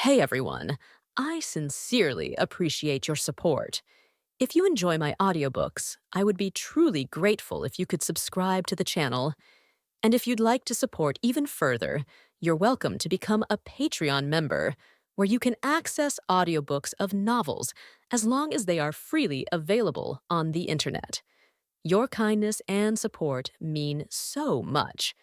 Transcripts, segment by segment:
Hey everyone, I sincerely appreciate your support. If you enjoy my audiobooks, I would be truly grateful if you could subscribe to the channel. And if you'd like to support even further, you're welcome to become a Patreon member, where you can access audiobooks of novels as long as they are freely available on the internet. Your kindness and support mean so much.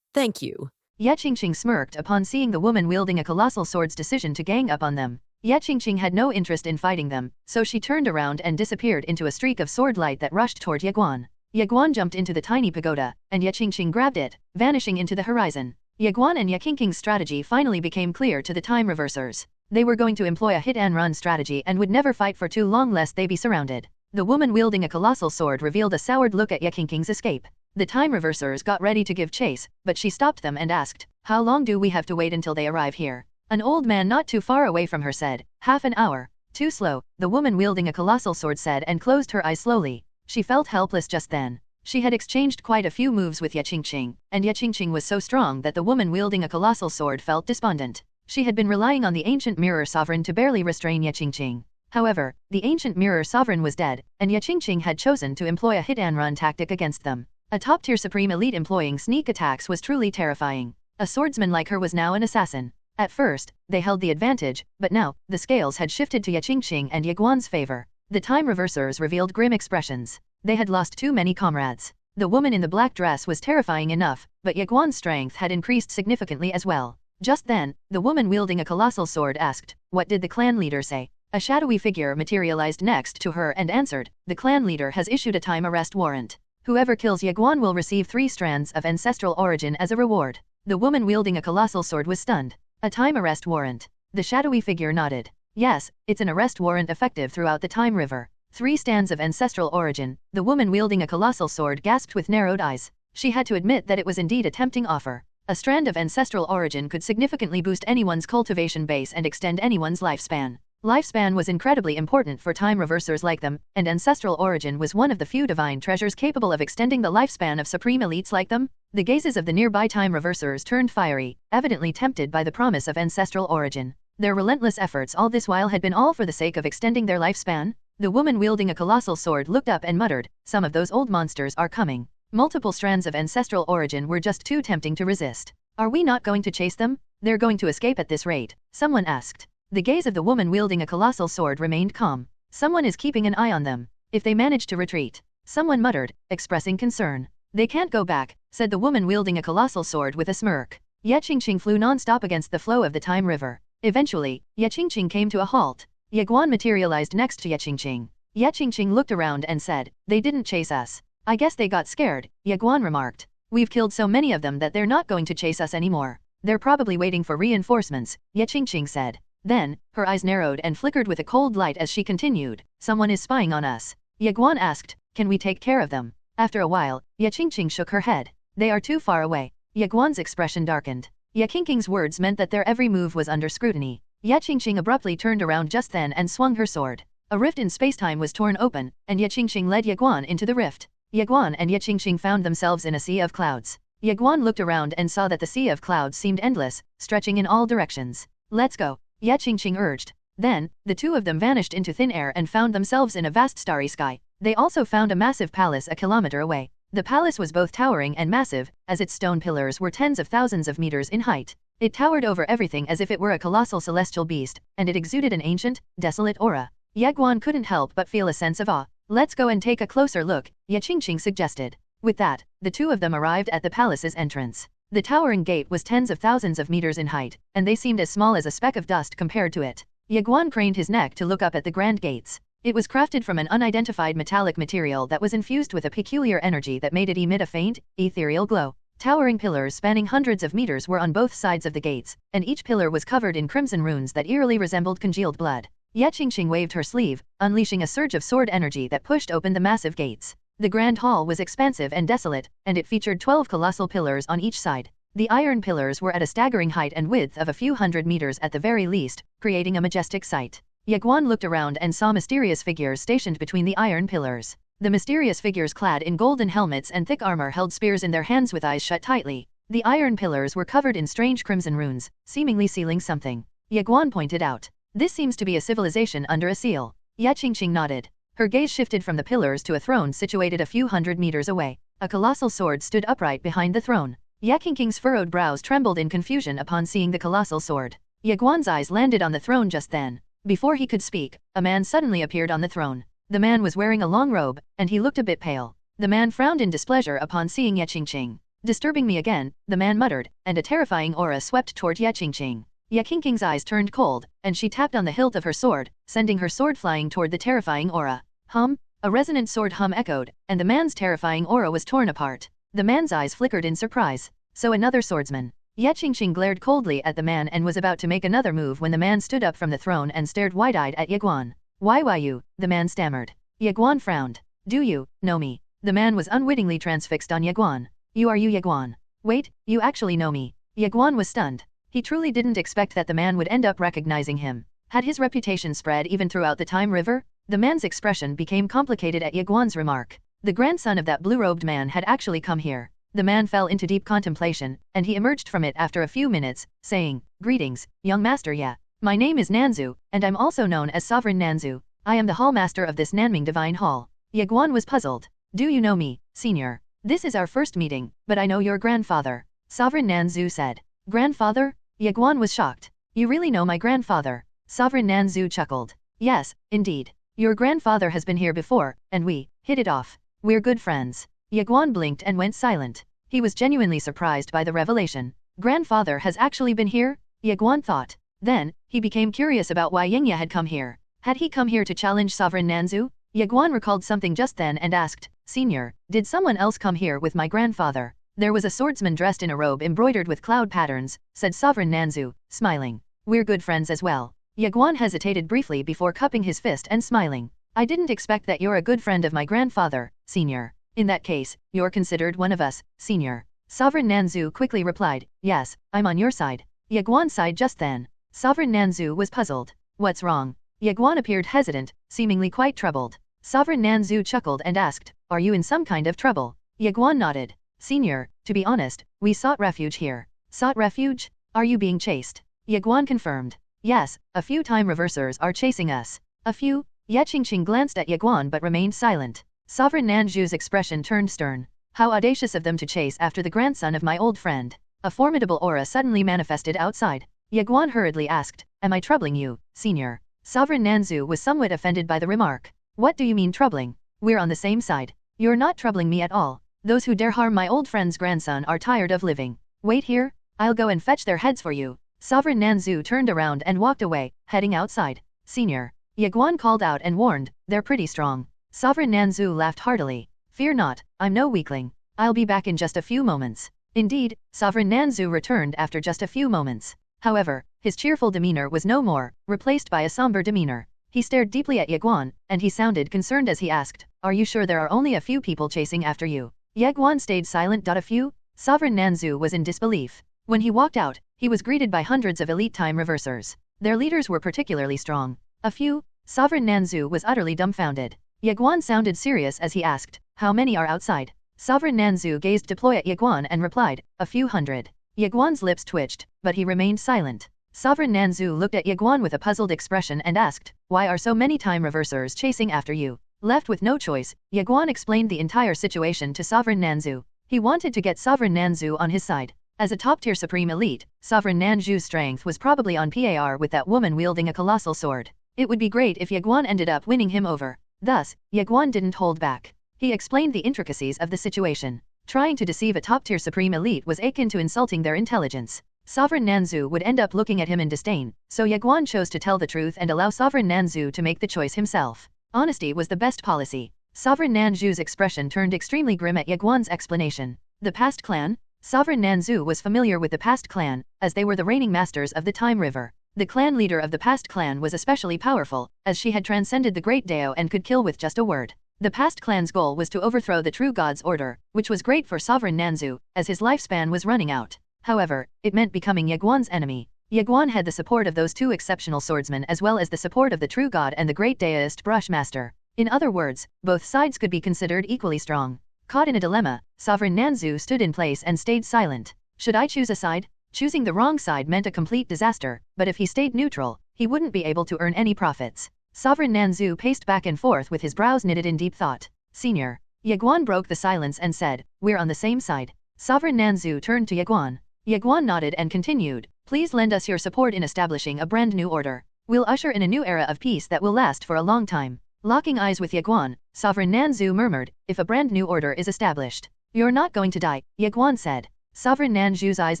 Thank you. Ye Qingqing smirked upon seeing the woman wielding a colossal sword's decision to gang up on them. Ye Qingqing had no interest in fighting them, so she turned around and disappeared into a streak of sword light that rushed toward Ye Guan. Ye Guan jumped into the tiny pagoda, and Ye Qingqing grabbed it, vanishing into the horizon. Ye Guan and Ye Qingqing's strategy finally became clear to the time reversers. They were going to employ a hit-and-run strategy and would never fight for too long lest they be surrounded. The woman wielding a colossal sword revealed a soured look at Ye Qingqing's escape. The time reversers got ready to give chase, but she stopped them and asked, "How long do we have to wait until they arrive here?" An old man not too far away from her said, "Half an hour." "Too slow," the woman wielding a colossal sword said and closed her eyes slowly. She felt helpless just then. She had exchanged quite a few moves with Ye Qingqing, and Ye Qingqing was so strong that the woman wielding a colossal sword felt despondent. She had been relying on the ancient mirror sovereign to barely restrain Ye Qingqing. However, the ancient mirror sovereign was dead, and Ye Qingqing had chosen to employ a hit-and-run tactic against them. A top-tier supreme elite employing sneak attacks was truly terrifying. A swordsman like her was now an assassin. At first, they held the advantage, but now, the scales had shifted to Ye Qingqing and Ye Guan's favor. The time reversers revealed grim expressions. They had lost too many comrades. The woman in the black dress was terrifying enough, but Ye Guan's strength had increased significantly as well. Just then, the woman wielding a colossal sword asked, "What did the clan leader say?" A shadowy figure materialized next to her and answered, "The clan leader has issued a time arrest warrant. Whoever kills Ye Guan will receive 3 strands of ancestral origin as a reward." The woman wielding a colossal sword was stunned. "A time arrest warrant?" The shadowy figure nodded. "Yes, it's an arrest warrant effective throughout the time river. 3 stands of ancestral origin." The woman wielding a colossal sword gasped with narrowed eyes. She had to admit that it was indeed a tempting offer. A strand of ancestral origin could significantly boost anyone's cultivation base and extend anyone's lifespan. Lifespan was incredibly important for time reversers like them, and ancestral origin was one of the few divine treasures capable of extending the lifespan of supreme elites like them. The gazes of the nearby time reversers turned fiery, evidently tempted by the promise of ancestral origin. Their relentless efforts all this while had been all for the sake of extending their lifespan. The woman wielding a colossal sword looked up and muttered, "Some of those old monsters are coming." Multiple strands of ancestral origin were just too tempting to resist. "Are we not going to chase them? They're going to escape at this rate," someone asked. The gaze of the woman wielding a colossal sword remained calm. "Someone is keeping an eye on them. If they manage to retreat," someone muttered, expressing concern. "They can't go back," said the woman wielding a colossal sword with a smirk. Ye Qingqing flew non-stop against the flow of the time river. Eventually, Ye Qingqing came to a halt. Ye Guan materialized next to Ye Qingqing. Ye Qingqing looked around and said, "They didn't chase us. I guess they got scared," Ye Guan remarked. "We've killed so many of them that they're not going to chase us anymore. They're probably waiting for reinforcements," Ye Qingqing said. Then, her eyes narrowed and flickered with a cold light as she continued, "Someone is spying on us." Ye Guan asked, "Can we take care of them?" After a while, Ye Qingqing shook her head. "They are too far away." Ye Guan's expression darkened. Ye Qingqing's words meant that their every move was under scrutiny. Ye Qingqing abruptly turned around just then and swung her sword. A rift in spacetime was torn open, and Ye Qingqing led Ye Guan into the rift. Ye Guan and Ye Qingqing found themselves in a sea of clouds. Ye Guan looked around and saw that the sea of clouds seemed endless, stretching in all directions. "Let's go," Ye Qingqing urged. Then, the two of them vanished into thin air and found themselves in a vast starry sky. They also found a massive palace a kilometer away. The palace was both towering and massive, as its stone pillars were tens of thousands of meters in height. It towered over everything as if it were a colossal celestial beast, and it exuded an ancient, desolate aura. Ye Guan couldn't help but feel a sense of awe. "Let's go and take a closer look," Ye Qingqing suggested. With that, the two of them arrived at the palace's entrance. The towering gate was tens of thousands of meters in height, and they seemed as small as a speck of dust compared to it. Ye Guan craned his neck to look up at the grand gates. It was crafted from an unidentified metallic material that was infused with a peculiar energy that made it emit a faint, ethereal glow. Towering pillars spanning hundreds of meters were on both sides of the gates, and each pillar was covered in crimson runes that eerily resembled congealed blood. Ye Qingqing waved her sleeve, unleashing a surge of sword energy that pushed open the massive gates. The grand hall was expansive and desolate, and it featured 12 colossal pillars on each side. The iron pillars were at a staggering height and width of a few hundred meters at the very least, creating a majestic sight. Ye Guan looked around and saw mysterious figures stationed between the iron pillars. The mysterious figures clad in golden helmets and thick armor held spears in their hands with eyes shut tightly. The iron pillars were covered in strange crimson runes, seemingly sealing something. Ye Guan pointed out. This seems to be a civilization under a seal. Ye Qingqing nodded. Her gaze shifted from the pillars to a throne situated a few hundred meters away. A colossal sword stood upright behind the throne. Ye Qingqing's furrowed brows trembled in confusion upon seeing the colossal sword. Ye Guan's eyes landed on the throne just then. Before he could speak, a man suddenly appeared on the throne. The man was wearing a long robe, and he looked a bit pale. The man frowned in displeasure upon seeing Ye Qingqing. Disturbing me again, the man muttered, and a terrifying aura swept toward Ye Qingqing. Ye Qingqing's eyes turned cold, and she tapped on the hilt of her sword, sending her sword flying toward the terrifying aura. Hum! A resonant sword hum echoed, and the man's terrifying aura was torn apart. The man's eyes flickered in surprise. So another swordsman. Ye Qingqing glared coldly at the man and was about to make another move when the man stood up from the throne and stared wide-eyed at Ye Guan. Why you? The man stammered. Ye Guan frowned. Do you know me? The man was unwittingly transfixed on Ye Guan. You are you Ye Guan? Wait, you actually know me. Ye Guan was stunned. He truly didn't expect that the man would end up recognizing him. Had his reputation spread even throughout the Time River? The man's expression became complicated at Ye Guan's remark. The grandson of that blue-robed man had actually come here. The man fell into deep contemplation, and he emerged from it after a few minutes, saying, Greetings, young master Ye. My name is Nanzu, and I'm also known as Sovereign Nanzu. I am the hall master of this Nanming Divine Hall. Ye Guan was puzzled. Do you know me, senior? This is our first meeting, but I know your grandfather. Sovereign Nanzu said. Grandfather? Ye Guan was shocked. You really know my grandfather? Sovereign Nanzu chuckled. Yes, indeed. Your grandfather has been here before, and we hit it off. We're good friends. Ye Guan blinked and went silent. He was genuinely surprised by the revelation. Grandfather has actually been here? Ye Guan thought. Then, he became curious about why Yingye had come here. Had he come here to challenge Sovereign Nanzu? Ye Guan recalled something just then and asked, Senior, did someone else come here with my grandfather? There was a swordsman dressed in a robe embroidered with cloud patterns, said Sovereign Nanzu, smiling. We're good friends as well. Ye Guan hesitated briefly before cupping his fist and smiling. I didn't expect that you're a good friend of my grandfather, senior. In that case, you're considered one of us, senior. Sovereign Nanzu quickly replied, Yes, I'm on your side. Ye Guan sighed just then. Sovereign Nanzu was puzzled. What's wrong? Ye Guan appeared hesitant, seemingly quite troubled. Sovereign Nanzu chuckled and asked, Are you in some kind of trouble? Ye Guan nodded. Senior, to be honest, we sought refuge here. Sought refuge? Are you being chased? Ye Guan confirmed. Yes, a few time reversers are chasing us. A few? Ye Qingqing glanced at Ye Guan but remained silent. Sovereign Nanzu's expression turned stern. How audacious of them to chase after the grandson of my old friend. A formidable aura suddenly manifested outside. Ye Guan hurriedly asked, Am I troubling you, senior? Sovereign Nanzu was somewhat offended by the remark. What do you mean troubling? We're on the same side. You're not troubling me at all. Those who dare harm my old friend's grandson are tired of living. Wait here, I'll go and fetch their heads for you. Sovereign Nanzu turned around and walked away, heading outside. Senior. Ye Guan called out and warned, They're pretty strong. Sovereign Nanzu laughed heartily. Fear not, I'm no weakling. I'll be back in just a few moments. Indeed, Sovereign Nanzu returned after just a few moments. However, his cheerful demeanor was no more, replaced by a somber demeanor. He stared deeply at Ye Guan, and he sounded concerned as he asked, Are you sure there are only a few people chasing after you? Ye Guan stayed silent. A few? Sovereign Nanzu was in disbelief. When he walked out, he was greeted by hundreds of elite time reversers. Their leaders were particularly strong. A few? Sovereign Nanzu was utterly dumbfounded. Ye Guan sounded serious as he asked, How many are outside? Sovereign Nanzu gazed deploy at Ye Guan and replied, A few hundred. Ye Guan's lips twitched, but he remained silent. Sovereign Nanzu looked at Ye Guan with a puzzled expression and asked, Why are so many time reversers chasing after you? Left with no choice, Ye Guan explained the entire situation to Sovereign Nanzu. He wanted to get Sovereign Nanzu on his side. As a top-tier supreme elite, Sovereign Nanzu's strength was probably on par with that woman wielding a colossal sword. It would be great if Ye Guan ended up winning him over. Thus, Ye Guan didn't hold back. He explained the intricacies of the situation. Trying to deceive a top-tier supreme elite was akin to insulting their intelligence. Sovereign Nanzu would end up looking at him in disdain, so Ye Guan chose to tell the truth and allow Sovereign Nanzu to make the choice himself. Honesty was the best policy. Sovereign Nanzu's expression turned extremely grim at Ye Guan's explanation. The past clan? Sovereign Nanzu was familiar with the past clan, as they were the reigning masters of the Time River. The clan leader of the past clan was especially powerful, as she had transcended the Great Dao and could kill with just a word. The past clan's goal was to overthrow the true God's order, which was great for Sovereign Nanzu, as his lifespan was running out. However, it meant becoming Ye Guan's enemy. Ye Guan had the support of those two exceptional swordsmen as well as the support of the true God and the great Daoist brush master. In other words, both sides could be considered equally strong. Caught in a dilemma, Sovereign Nanzu stood in place and stayed silent. Should I choose a side? Choosing the wrong side meant a complete disaster, but if he stayed neutral, he wouldn't be able to earn any profits. Sovereign Nanzu paced back and forth with his brows knitted in deep thought. Senior. Ye Guan broke the silence and said, "We're on the same side." Sovereign Nanzu turned to Ye Guan. Ye Guan nodded and continued, "Please lend us your support in establishing a brand new order. We'll usher in a new era of peace that will last for a long time." Locking eyes with Ye Guan, Sovereign Nanzu murmured, "If a brand new order is established, you're not going to die," Ye Guan said. Sovereign Nanzu's eyes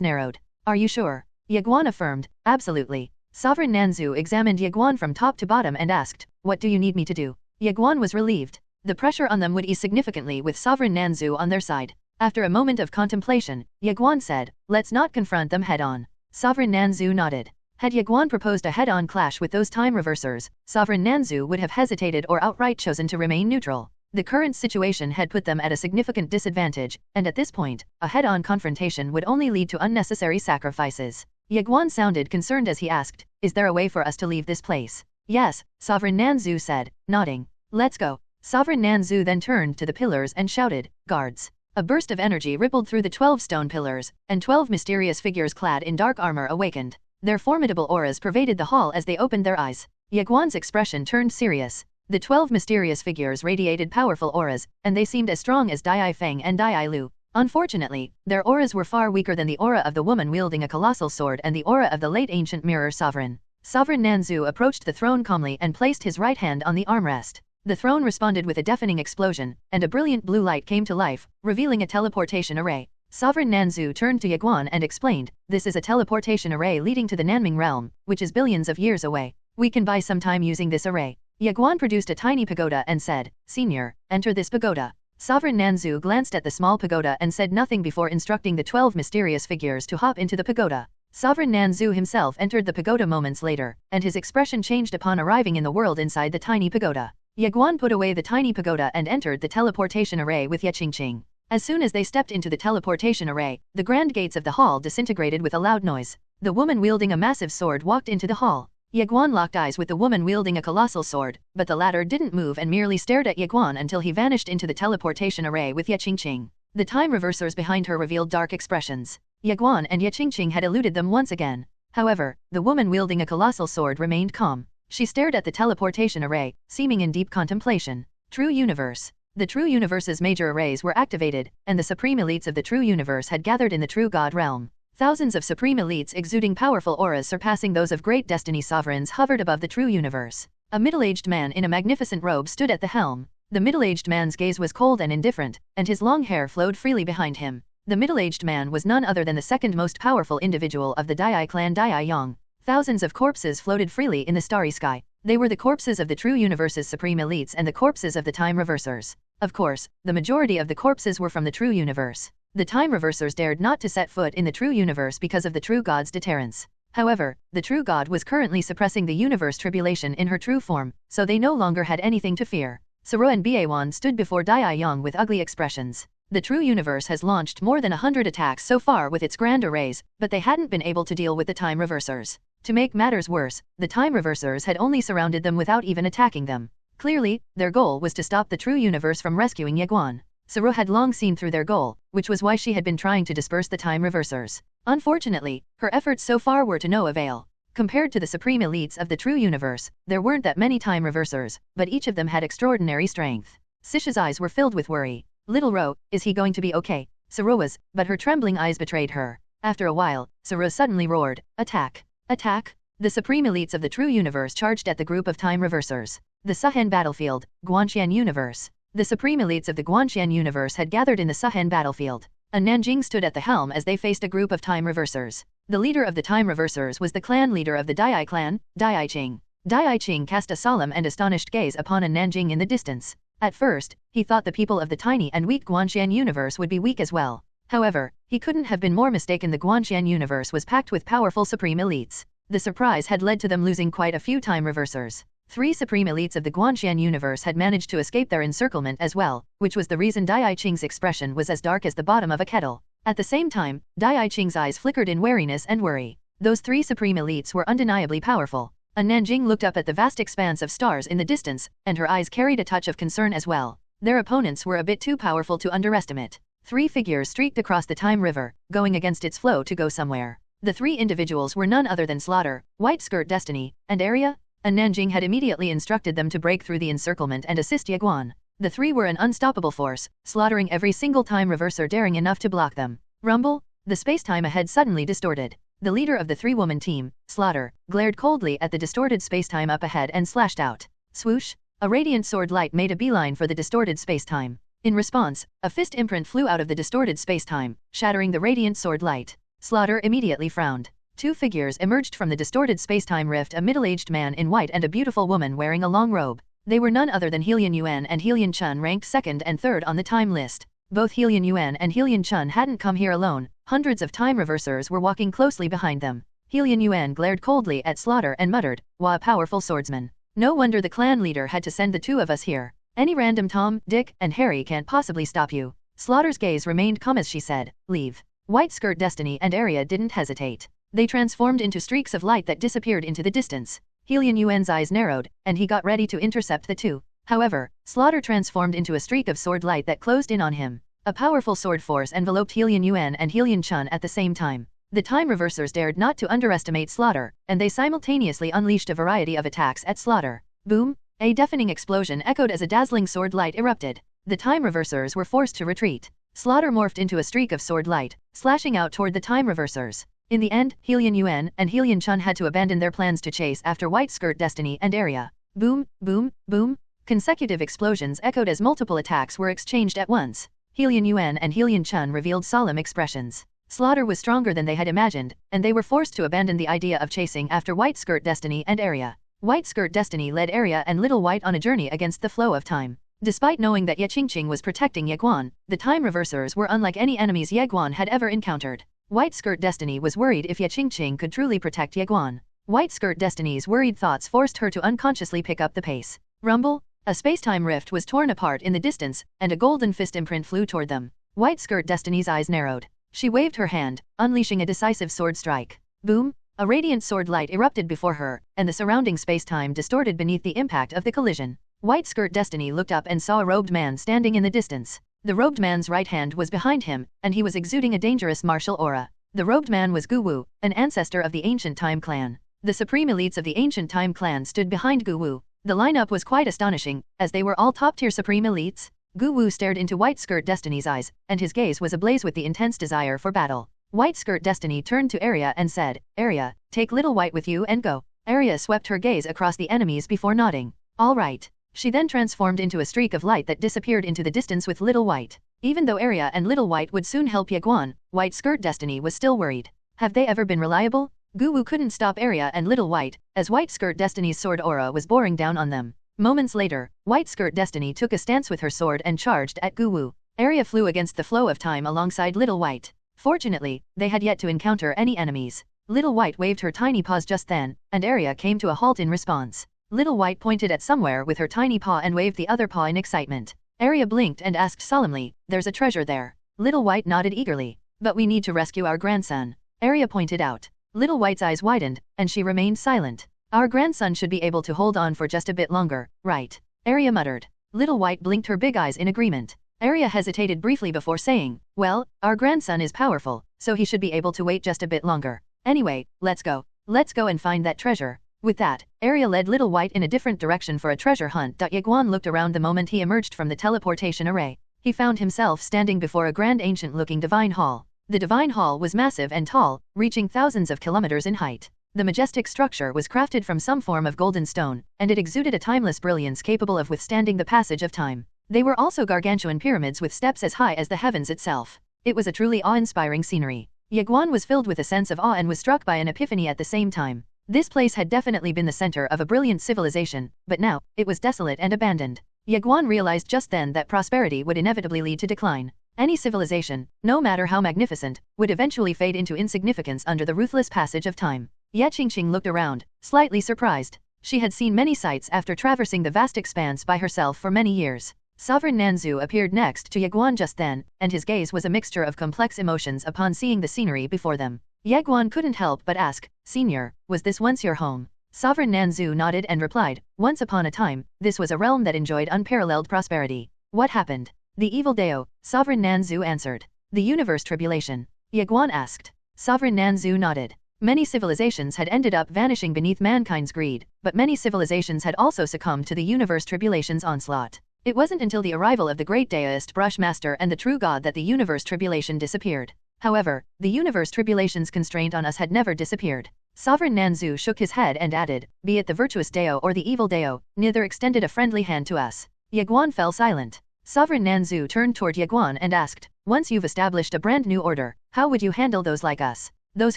narrowed. "Are you sure?" Ye Guan affirmed, "Absolutely." Sovereign Nanzu examined Ye Guan from top to bottom and asked, "What do you need me to do?" Ye Guan was relieved. The pressure on them would ease significantly with Sovereign Nanzu on their side. After a moment of contemplation, Ye Guan said, "Let's not confront them head-on." Sovereign Nanzu nodded. Had Ye Guan proposed a head-on clash with those time reversers, Sovereign Nanzu would have hesitated or outright chosen to remain neutral. The current situation had put them at a significant disadvantage, and at this point, a head-on confrontation would only lead to unnecessary sacrifices. Ye Guan sounded concerned as he asked, "Is there a way for us to leave this place?" "Yes," Sovereign Nanzu said, nodding. "Let's go." Sovereign Nanzu then turned to the pillars and shouted, "Guards." A burst of energy rippled through the 12 stone pillars, and 12 mysterious figures clad in dark armor awakened. Their formidable auras pervaded the hall as they opened their eyes. Ye Guan's expression turned serious. The 12 mysterious figures radiated powerful auras, and they seemed as strong as Dai Feng and Dai Lu. Unfortunately, their auras were far weaker than the aura of the woman wielding a colossal sword and the aura of the late ancient mirror sovereign. Sovereign Nanzu approached the throne calmly and placed his right hand on the armrest. The throne responded with a deafening explosion, and a brilliant blue light came to life, revealing a teleportation array. Sovereign Nanzu turned to Ye Guan and explained, "This is a teleportation array leading to the Nanming realm, which is billions of years away. We can buy some time using this array." Ye Guan produced a tiny pagoda and said, "Senior, enter this pagoda." Sovereign Nanzu glanced at the small pagoda and said nothing before instructing the 12 mysterious figures to hop into the pagoda. Sovereign Nanzu himself entered the pagoda moments later, and his expression changed upon arriving in the world inside the tiny pagoda. Ye Guan put away the tiny pagoda and entered the teleportation array with Ye Qingqing. As soon as they stepped into the teleportation array, the grand gates of the hall disintegrated with a loud noise. The woman wielding a massive sword walked into the hall. Ye Guan locked eyes with the woman wielding a colossal sword, but the latter didn't move and merely stared at Ye Guan until he vanished into the teleportation array with Ye Qingqing. The time reversers behind her revealed dark expressions. Ye Guan and Ye Qingqing had eluded them once again. However, the woman wielding a colossal sword remained calm. She stared at the teleportation array, seeming in deep contemplation. True Universe. The True Universe's major arrays were activated, and the supreme elites of the True Universe had gathered in the True God realm. Thousands of supreme elites exuding powerful auras surpassing those of great destiny sovereigns hovered above the True Universe. A middle-aged man in a magnificent robe stood at the helm. The middle-aged man's gaze was cold and indifferent, and his long hair flowed freely behind him. The middle-aged man was none other than the second most powerful individual of the Dai clan Dai Yang. Thousands of corpses floated freely in the starry sky. They were the corpses of the True Universe's supreme elites and the corpses of the time reversers. Of course, the majority of the corpses were from the True Universe. The time reversers dared not to set foot in the True Universe because of the True God's deterrence. However, the True God was currently suppressing the universe tribulation in her true form, so they no longer had anything to fear. Soro and Ye Guan stood before Dai Yang with ugly expressions. The True Universe has launched more than 100 attacks so far with its grand arrays, but they hadn't been able to deal with the time reversers. To make matters worse, the time reversers had only surrounded them without even attacking them. Clearly, their goal was to stop the True Universe from rescuing Ye Guan. Soro had long seen through their goal, which was why she had been trying to disperse the time reversers. Unfortunately, her efforts so far were to no avail. Compared to the supreme elites of the True Universe, there weren't that many time reversers, but each of them had extraordinary strength. Sisha's eyes were filled with worry. "Little Ro, is he going to be okay?" Soro was, but her trembling eyes betrayed her. After a while, Soro suddenly roared, "Attack! Attack!" The supreme elites of the True Universe charged at the group of time reversers. The Suhen battlefield, Guanxian Universe. The supreme elites of the Guanxian Universe had gathered in the Suhen battlefield. A Nanjing stood at the helm as they faced a group of time reversers. The leader of the time reversers was the clan leader of the Dai clan, Dai Qing. Dai Qing cast a solemn and astonished gaze upon a Nanjing in the distance. At first, he thought the people of the tiny and weak Guanxian Universe would be weak as well. However, he couldn't have been more mistaken. The Guanxian Universe was packed with powerful supreme elites. The surprise had led to them losing quite a few time reversers. 3 supreme elites of the Guanxian Universe had managed to escape their encirclement as well, which was the reason Dai Qing's expression was as dark as the bottom of a kettle. At the same time, Dai Qing's eyes flickered in wariness and worry. Those 3 supreme elites were undeniably powerful. A Nanjing looked up at the vast expanse of stars in the distance, and her eyes carried a touch of concern as well. Their opponents were a bit too powerful to underestimate. 3 figures streaked across the time river, going against its flow to go somewhere. The three individuals were none other than Slaughter, White Skirt Destiny, and Area, and Nanjing had immediately instructed them to break through the encirclement and assist Ye Guan. The three were an unstoppable force, slaughtering every single time reverser daring enough to block them. Rumble! The space-time ahead suddenly distorted. The leader of the three-woman team, Slaughter, glared coldly at the distorted space-time up ahead and slashed out. Swoosh! A radiant sword light made a beeline for the distorted space-time. In response, a fist imprint flew out of the distorted space-time, shattering the radiant sword light. Slaughter immediately frowned. Two figures emerged from the distorted space-time rift, a middle-aged man in white and a beautiful woman wearing a long robe. They were none other than Helian Yuan and Helian Chun, ranked second and third on the time list. Both Helian Yuan and Helian Chun hadn't come here alone, hundreds of time reversers were walking closely behind them. Helian Yuan glared coldly at Slaughter and muttered, "Wah, a powerful swordsman. No wonder the clan leader had to send the two of us here. Any random Tom, Dick, and Harry can't possibly stop you." Slaughter's gaze remained calm as she said, "Leave." White Skirt Destiny and Area didn't hesitate. They transformed into streaks of light that disappeared into the distance. Helian Yuan's eyes narrowed, and he got ready to intercept the two. However, Slaughter transformed into a streak of sword light that closed in on him. A powerful sword force enveloped Helian Yuan and Helian Chun at the same time. The time reversers dared not to underestimate Slaughter, and they simultaneously unleashed a variety of attacks at Slaughter. Boom! A deafening explosion echoed as a dazzling sword light erupted. The time reversers were forced to retreat. Slaughter morphed into a streak of sword light, slashing out toward the time reversers. In the end, Helian Yuan and Helian Chun had to abandon their plans to chase after White Skirt Destiny and Area. Boom, boom, boom! Consecutive explosions echoed as multiple attacks were exchanged at once. Helian Yuan and Helian Chun revealed solemn expressions. Slaughter was stronger than they had imagined, and they were forced to abandon the idea of chasing after White Skirt Destiny and Area. White Skirt Destiny led Area and Little White on a journey against the flow of time. Despite knowing that Ye Qingqing was protecting Ye Guan, the time reversers were unlike any enemies Ye Guan had ever encountered. White Skirt Destiny was worried if Ye Qingqing could truly protect Ye Guan. White Skirt Destiny's worried thoughts forced her to unconsciously pick up the pace. Rumble! A space-time rift was torn apart in the distance, and a golden fist imprint flew toward them. White Skirt Destiny's eyes narrowed. She waved her hand, unleashing a decisive sword strike. Boom! A radiant sword light erupted before her, and the surrounding space-time distorted beneath the impact of the collision. White Skirt Destiny looked up and saw a robed man standing in the distance. The robed man's right hand was behind him, and he was exuding a dangerous martial aura. The robed man was Gu Wu, an ancestor of the Ancient Time Clan. The supreme elites of the Ancient Time Clan stood behind Gu Wu. The lineup was quite astonishing, as they were all top-tier supreme elites. Gu Wu stared into White Skirt Destiny's eyes, and his gaze was ablaze with the intense desire for battle. White Skirt Destiny turned to Area and said, "Area, take Little White with you and go." Area swept her gaze across the enemies before nodding. "All right." She then transformed into a streak of light that disappeared into the distance with Little White. Even though Area and Little White would soon help Ye Guan, White Skirt Destiny was still worried. Have they ever been reliable? Gu Wu couldn't stop Area and Little White, as White Skirt Destiny's sword aura was boring down on them. Moments later, White Skirt Destiny took a stance with her sword and charged at Gu Wu. Area flew against the flow of time alongside Little White. Fortunately, they had yet to encounter any enemies. Little White waved her tiny paws just then, and Area came to a halt in response. Little White pointed at somewhere with her tiny paw and waved the other paw in excitement. Area blinked and asked solemnly, "There's a treasure there." Little White nodded eagerly. "But we need to rescue our grandson," Area pointed out. Little White's eyes widened, and she remained silent. "Our grandson should be able to hold on for just a bit longer, right?" Area muttered. Little White blinked her big eyes in agreement. Area hesitated briefly before saying, "Well, our grandson is powerful, so he should be able to wait just a bit longer. Anyway, let's go. Let's go and find that treasure." With that, Area led Little White in a different direction for a treasure hunt. Ye Guan looked around the moment he emerged from the teleportation array. He found himself standing before a grand ancient-looking divine hall. The divine hall was massive and tall, reaching thousands of kilometers in height. The majestic structure was crafted from some form of golden stone, and it exuded a timeless brilliance capable of withstanding the passage of time. They were also gargantuan pyramids with steps as high as the heavens itself. It was a truly awe-inspiring scenery. Ye Guan was filled with a sense of awe and was struck by an epiphany at the same time. This place had definitely been the center of a brilliant civilization, but now, it was desolate and abandoned. Ye Guan realized just then that prosperity would inevitably lead to decline. Any civilization, no matter how magnificent, would eventually fade into insignificance under the ruthless passage of time. Ye Qingqing looked around, slightly surprised. She had seen many sights after traversing the vast expanse by herself for many years. Sovereign Nanzu appeared next to Ye Guan just then, and his gaze was a mixture of complex emotions upon seeing the scenery before them. Ye Guan couldn't help but ask, "Senior, was this once your home?" Sovereign Nanzu nodded and replied, "Once upon a time, this was a realm that enjoyed unparalleled prosperity." "What happened?" "The evil Dao," Sovereign Nanzu answered. "The universe tribulation?" Ye Guan asked. Sovereign Nanzu nodded. Many civilizations had ended up vanishing beneath mankind's greed, but many civilizations had also succumbed to the universe tribulation's onslaught. It wasn't until the arrival of the great deist Brushmaster and the true god that the universe tribulation disappeared. However, the universe tribulation's constraint on us had never disappeared. Sovereign Nanzu shook his head and added, be it the virtuous Deo or the evil Deo, neither extended a friendly hand to us. Ye Guan fell silent. Sovereign Nanzu turned toward Ye Guan and asked, once you've established a brand new order, how would you handle those like us? Those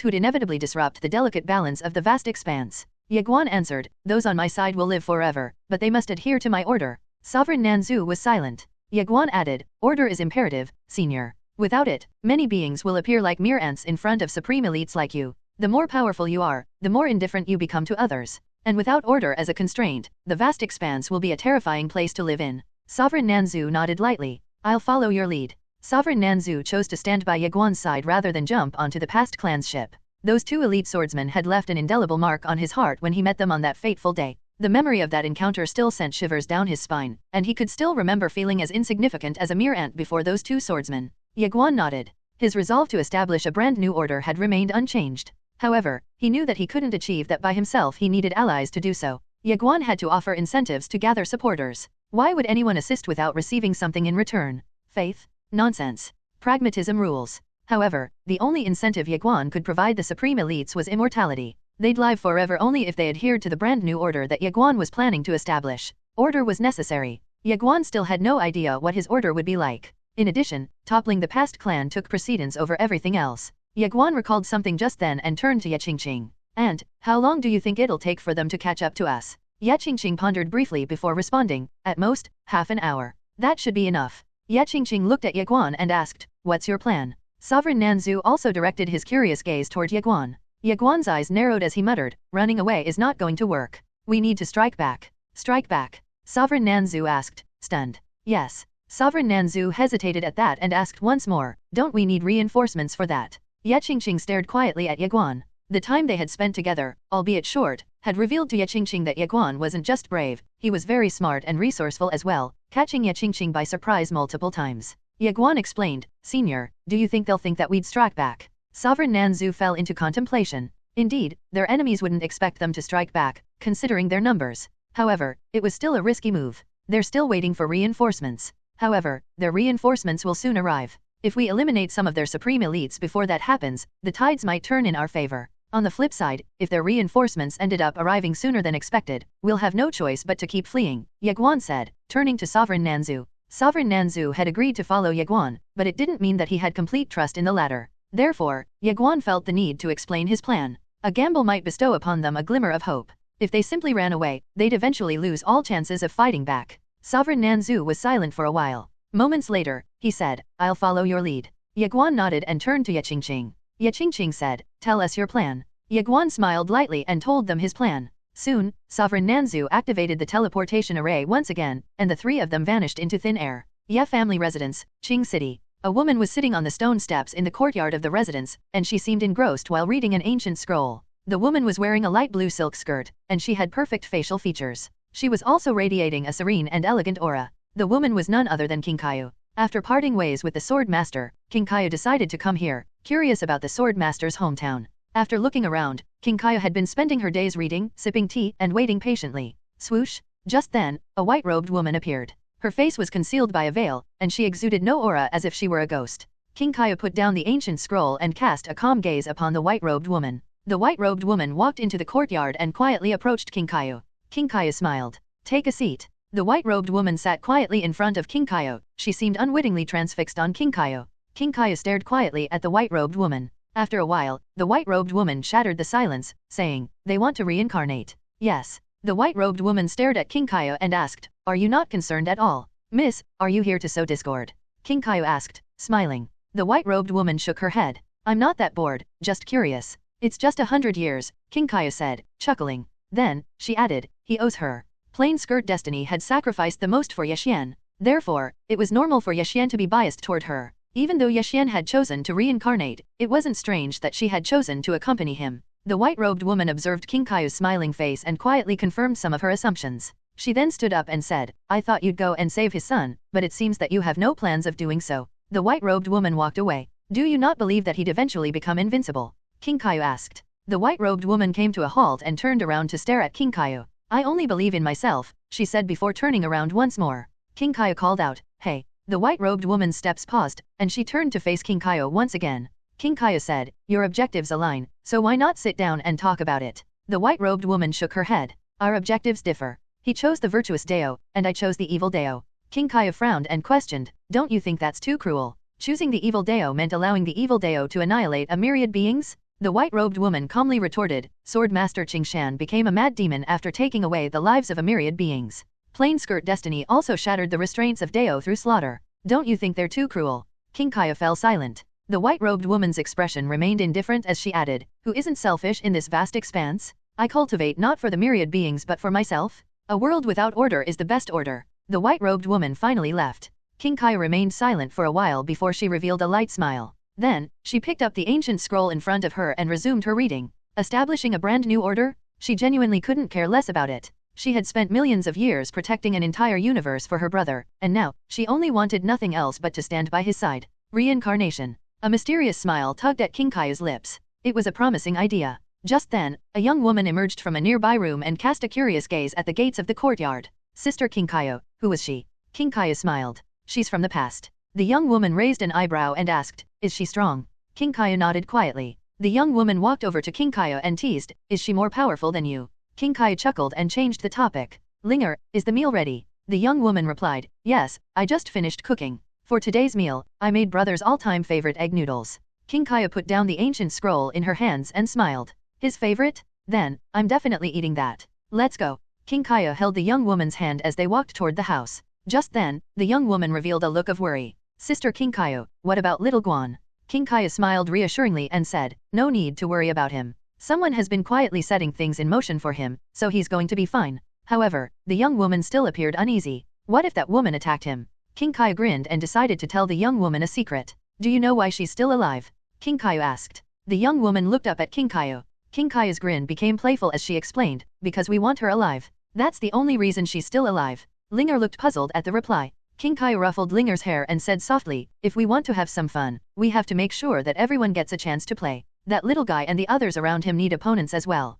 who'd inevitably disrupt the delicate balance of the vast expanse. Ye Guan answered, those on my side will live forever, but they must adhere to my order. Sovereign Nanzu was silent. Ye Guan added, order is imperative, senior. Without it, many beings will appear like mere ants in front of supreme elites like you. The more powerful you are, the more indifferent you become to others. And without order as a constraint, the vast expanse will be a terrifying place to live in. Sovereign Nanzu nodded lightly. I'll follow your lead. Sovereign Nanzu chose to stand by Ye Guan's side rather than jump onto the past clan's ship. Those two elite swordsmen had left an indelible mark on his heart when he met them on that fateful day. The memory of that encounter still sent shivers down his spine, and he could still remember feeling as insignificant as a mere ant before those two swordsmen. Ye Guan nodded. His resolve to establish a brand new order had remained unchanged. However, he knew that he couldn't achieve that by himself. He needed allies to do so. Ye Guan had to offer incentives to gather supporters. Why would anyone assist without receiving something in return? Faith? Nonsense. Pragmatism rules. However, the only incentive Ye Guan could provide the supreme elites was immortality. They'd live forever only if they adhered to the brand new order that Ye Guan was planning to establish. Order was necessary. Ye Guan still had no idea what his order would be like. In addition, toppling the past clan took precedence over everything else. Ye Guan recalled something just then and turned to Ye Qingqing. And, how long do you think it'll take for them to catch up to us? Ye Qingqing pondered briefly before responding, at most, half an hour. That should be enough. Ye Qingqing looked at Ye Guan and asked, what's your plan? Sovereign Nanzu also directed his curious gaze toward Ye Guan. Ye Guan's eyes narrowed as he muttered, running away is not going to work. We need to strike back. Strike back? Sovereign Nanzu asked, stunned. Yes. Sovereign Nanzu hesitated at that and asked once more, don't we need reinforcements for that? Ye Qingqing stared quietly at Ye Guan. The time they had spent together, albeit short, had revealed to Ye Qingqing that Ye Guan wasn't just brave, he was very smart and resourceful as well, catching Ye Qingqing by surprise multiple times. Ye Guan explained, Senior, do you think they'll think that we'd strike back? Sovereign Nanzu fell into contemplation. Indeed, their enemies wouldn't expect them to strike back, considering their numbers. However, it was still a risky move. They're still waiting for reinforcements. However, their reinforcements will soon arrive. If we eliminate some of their supreme elites before that happens, the tides might turn in our favor. On the flip side, if their reinforcements ended up arriving sooner than expected, we'll have no choice but to keep fleeing, Ye Guan said, turning to Sovereign Nanzu. Sovereign Nanzu had agreed to follow Ye Guan, but it didn't mean that he had complete trust in the latter. Therefore, Ye Guan felt the need to explain his plan. A gamble might bestow upon them a glimmer of hope. If they simply ran away, they'd eventually lose all chances of fighting back. Sovereign Nanzu was silent for a while. Moments later, he said, I'll follow your lead. Ye Guan nodded and turned to Ye Qingqing. Ye Qingqing said, tell us your plan. Ye Guan smiled lightly and told them his plan. Soon, Sovereign Nanzu activated the teleportation array once again, and the three of them vanished into thin air. Ye family residence, Qing City. A woman was sitting on the stone steps in the courtyard of the residence, and she seemed engrossed while reading an ancient scroll. The woman was wearing a light blue silk skirt, and she had perfect facial features. She was also radiating a serene and elegant aura. The woman was none other than King Kaiyu. After parting ways with the Sword Master, King Kaiyu decided to come here, curious about the Sword Master's hometown. After looking around, King Kaiyu had been spending her days reading, sipping tea, and waiting patiently. Swoosh! Just then, a white-robed woman appeared. Her face was concealed by a veil, and she exuded no aura as if she were a ghost. King Kaiyu put down the ancient scroll and cast a calm gaze upon the white-robed woman. The white-robed woman walked into the courtyard and quietly approached King Kaiyu. King Kaiyu smiled. Take a seat. The white-robed woman sat quietly in front of King Kaiyu. She seemed unwittingly transfixed on King Kaiyu. King Kaiyu stared quietly at the white-robed woman. After a while, the white-robed woman shattered the silence, saying, they want to reincarnate. Yes. The white-robed woman stared at King Kaiyu and asked, are you not concerned at all? Miss, are you here to sow discord? King Kaiyu asked, smiling. The white-robed woman shook her head. I'm not that bored, just curious. It's just 100 years, King Kaiyu said, chuckling. Then, she added, he owes her. Plain skirt destiny had sacrificed the most for Ye Xian. Therefore, it was normal for Ye Xian to be biased toward her. Even though Ye Xian had chosen to reincarnate, it wasn't strange that she had chosen to accompany him. The white-robed woman observed King Kaiu's smiling face and quietly confirmed some of her assumptions. She then stood up and said, I thought you'd go and save his son, but it seems that you have no plans of doing so. The white-robed woman walked away. Do you not believe that he'd eventually become invincible? King Kaiyu asked. The white-robed woman came to a halt and turned around to stare at King Kaiyu. I only believe in myself, she said before turning around once more. King Kaiyu called out, hey. The white-robed woman's steps paused, and she turned to face King Kaiyu once again. King Kaiyu said, your objectives align, so why not sit down and talk about it? The white-robed woman shook her head. Our objectives differ. He chose the virtuous Dao, and I chose the evil Dao. King Kaiyu frowned and questioned, don't you think that's too cruel? Choosing the evil Dao meant allowing the evil Dao to annihilate a myriad beings? The white-robed woman calmly retorted, Sword Master Qingshan became a mad demon after taking away the lives of a myriad beings. Plain skirt destiny also shattered the restraints of Dao through slaughter. Don't you think they're too cruel? King Kaiyu fell silent. The white-robed woman's expression remained indifferent as she added, who isn't selfish in this vast expanse? I cultivate not for the myriad beings but for myself. A world without order is the best order. The white-robed woman finally left. King Kaiyu remained silent for a while before she revealed a light smile. Then, she picked up the ancient scroll in front of her and resumed her reading. Establishing a brand new order? She genuinely couldn't care less about it. She had spent millions of years protecting an entire universe for her brother, and now, she only wanted nothing else but to stand by his side. Reincarnation. A mysterious smile tugged at King Kaiyu's lips. It was a promising idea. Just then, a young woman emerged from a nearby room and cast a curious gaze at the gates of the courtyard. Sister King Kaiyu, who was she? King Kaiyu smiled. She's from the past. The young woman raised an eyebrow and asked, is she strong? King Kaiyu nodded quietly. The young woman walked over to King Kaiyu and teased, is she more powerful than you? King Kaiyu chuckled and changed the topic. Linger, is the meal ready? The young woman replied, yes, I just finished cooking. For today's meal, I made brother's all-time favorite egg noodles. King Kaiyu put down the ancient scroll in her hands and smiled. His favorite? Then, I'm definitely eating that. Let's go. King Kaiyu held the young woman's hand as they walked toward the house. Just then, the young woman revealed a look of worry. Sister King Kaiyu, what about Little Guan? King Kaiyu smiled reassuringly and said, no need to worry about him. Someone has been quietly setting things in motion for him, so he's going to be fine. However, the young woman still appeared uneasy. What if that woman attacked him? King Kaiyu grinned and decided to tell the young woman a secret. Do you know why she's still alive? King Kaiyu asked. The young woman looked up at King Kaiyu. King Kaiu's grin became playful as she explained, because we want her alive. That's the only reason she's still alive. Linger looked puzzled at the reply. King Kaiyu ruffled Linger's hair and said softly, if we want to have some fun, we have to make sure that everyone gets a chance to play. That little guy and the others around him need opponents as well.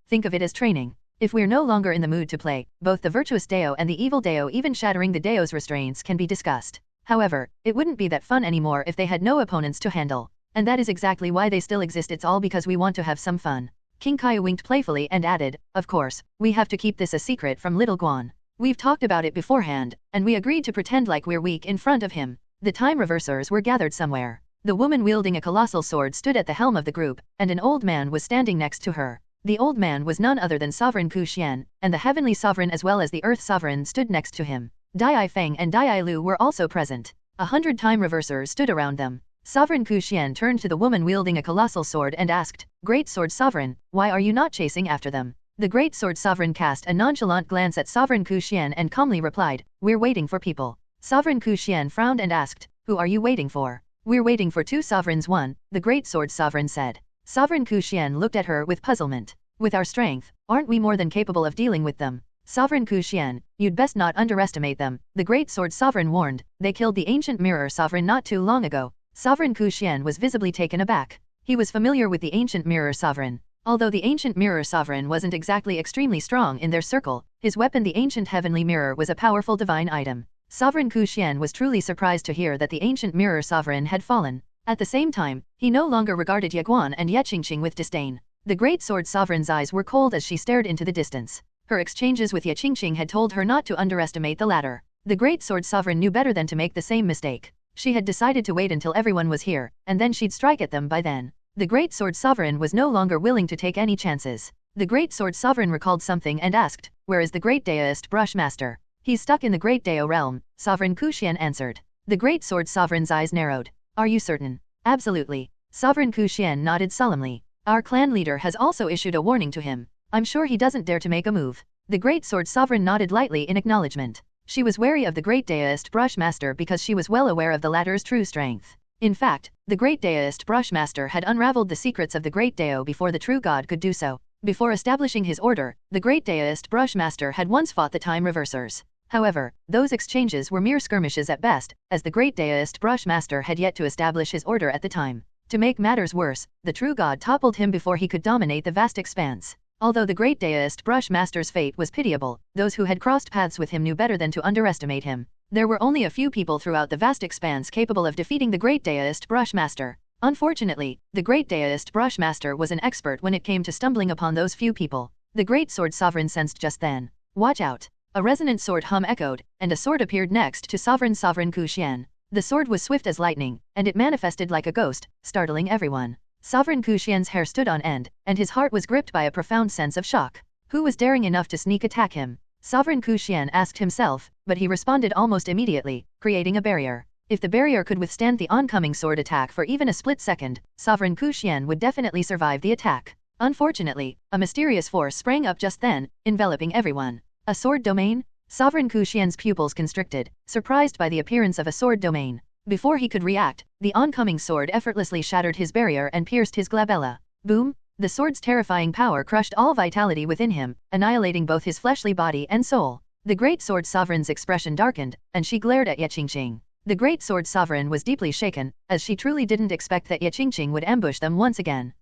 Think of it as training. If we're no longer in the mood to play, both the virtuous Dao and the evil Dao, even shattering the Dao's restraints, can be discussed. However, it wouldn't be that fun anymore if they had no opponents to handle. And that is exactly why they still exist. It's all because we want to have some fun. King Kaiyu winked playfully and added, of course, we have to keep this a secret from Little Guan. We've talked about it beforehand, and we agreed to pretend like we're weak in front of him. The time reversers were gathered somewhere. The woman wielding a colossal sword stood at the helm of the group, and an old man was standing next to her. The old man was none other than Sovereign Ku Xian, and the Heavenly Sovereign as well as the Earth Sovereign stood next to him. Dai Feng and Dai Lu were also present. 100 time reversers stood around them. Sovereign Ku Xian turned to the woman wielding a colossal sword and asked, Great Sword Sovereign, why are you not chasing after them? The Great Sword Sovereign cast a nonchalant glance at Sovereign Ku Xian and calmly replied, we're waiting for people. Sovereign Ku Xian frowned and asked, who are you waiting for? We're waiting for two sovereigns. One, the Great Sword Sovereign said. Sovereign Ku Xian looked at her with puzzlement. With our strength, aren't we more than capable of dealing with them? Sovereign Ku Xian, you'd best not underestimate them, the Great Sword Sovereign warned. They killed the ancient Mirror Sovereign not too long ago. Sovereign Ku Xian was visibly taken aback. He was familiar with the ancient Mirror Sovereign. Although the ancient Mirror Sovereign wasn't exactly extremely strong in their circle, his weapon the ancient Heavenly Mirror was a powerful divine item. Sovereign Ku Xian was truly surprised to hear that the ancient Mirror Sovereign had fallen. At the same time, he no longer regarded Ye Guan and Ye Qingqing with disdain. The Great Sword Sovereign's eyes were cold as she stared into the distance. Her exchanges with Ye Qingqing had told her not to underestimate the latter. The Great Sword Sovereign knew better than to make the same mistake. She had decided to wait until everyone was here, and then she'd strike at them by then. The Great Sword Sovereign was no longer willing to take any chances. The Great Sword Sovereign recalled something and asked, where is the Great Daoist Brush Master? He's stuck in the Great Dao realm, Sovereign Ku Xian answered. The Great Sword Sovereign's eyes narrowed. Are you certain? Absolutely. Sovereign Ku Xian nodded solemnly. Our clan leader has also issued a warning to him. I'm sure he doesn't dare to make a move. The Great Sword Sovereign nodded lightly in acknowledgement. She was wary of the Great Daoist Brush Master because she was well aware of the latter's true strength. In fact, the Great Daoist Brush Master had unraveled the secrets of the Great Dao before the true god could do so. Before establishing his order, the Great Daoist Brush Master had once fought the time reversers. However, those exchanges were mere skirmishes at best, as the great Daoist brush master had yet to establish his order at the time. To make matters worse, the true god toppled him before he could dominate the vast expanse. Although the great Daoist brush master's fate was pitiable, those who had crossed paths with him knew better than to underestimate him. There were only a few people throughout the vast expanse capable of defeating the great Daoist brush master. Unfortunately, the great Daoist brush master was an expert when it came to stumbling upon those few people. The great sword sovereign sensed just then. Watch out! A resonant sword hum echoed, and a sword appeared next to Sovereign Ku Xian. The sword was swift as lightning, and it manifested like a ghost, startling everyone. Sovereign Ku Xian's hair stood on end, and his heart was gripped by a profound sense of shock. Who was daring enough to sneak attack him? Sovereign Ku Xian asked himself, but he responded almost immediately, creating a barrier. If the barrier could withstand the oncoming sword attack for even a split second, Sovereign Ku Xian would definitely survive the attack. Unfortunately, a mysterious force sprang up just then, enveloping everyone. A sword domain? Sovereign Ku Xian's pupils constricted, surprised by the appearance of a sword domain. Before he could react, the oncoming sword effortlessly shattered his barrier and pierced his glabella. Boom! The sword's terrifying power crushed all vitality within him, annihilating both his fleshly body and soul. The Great Sword Sovereign's expression darkened, and she glared at Ye Qingqing. The Great Sword Sovereign was deeply shaken, as she truly didn't expect that Ye Qingqing would ambush them once again.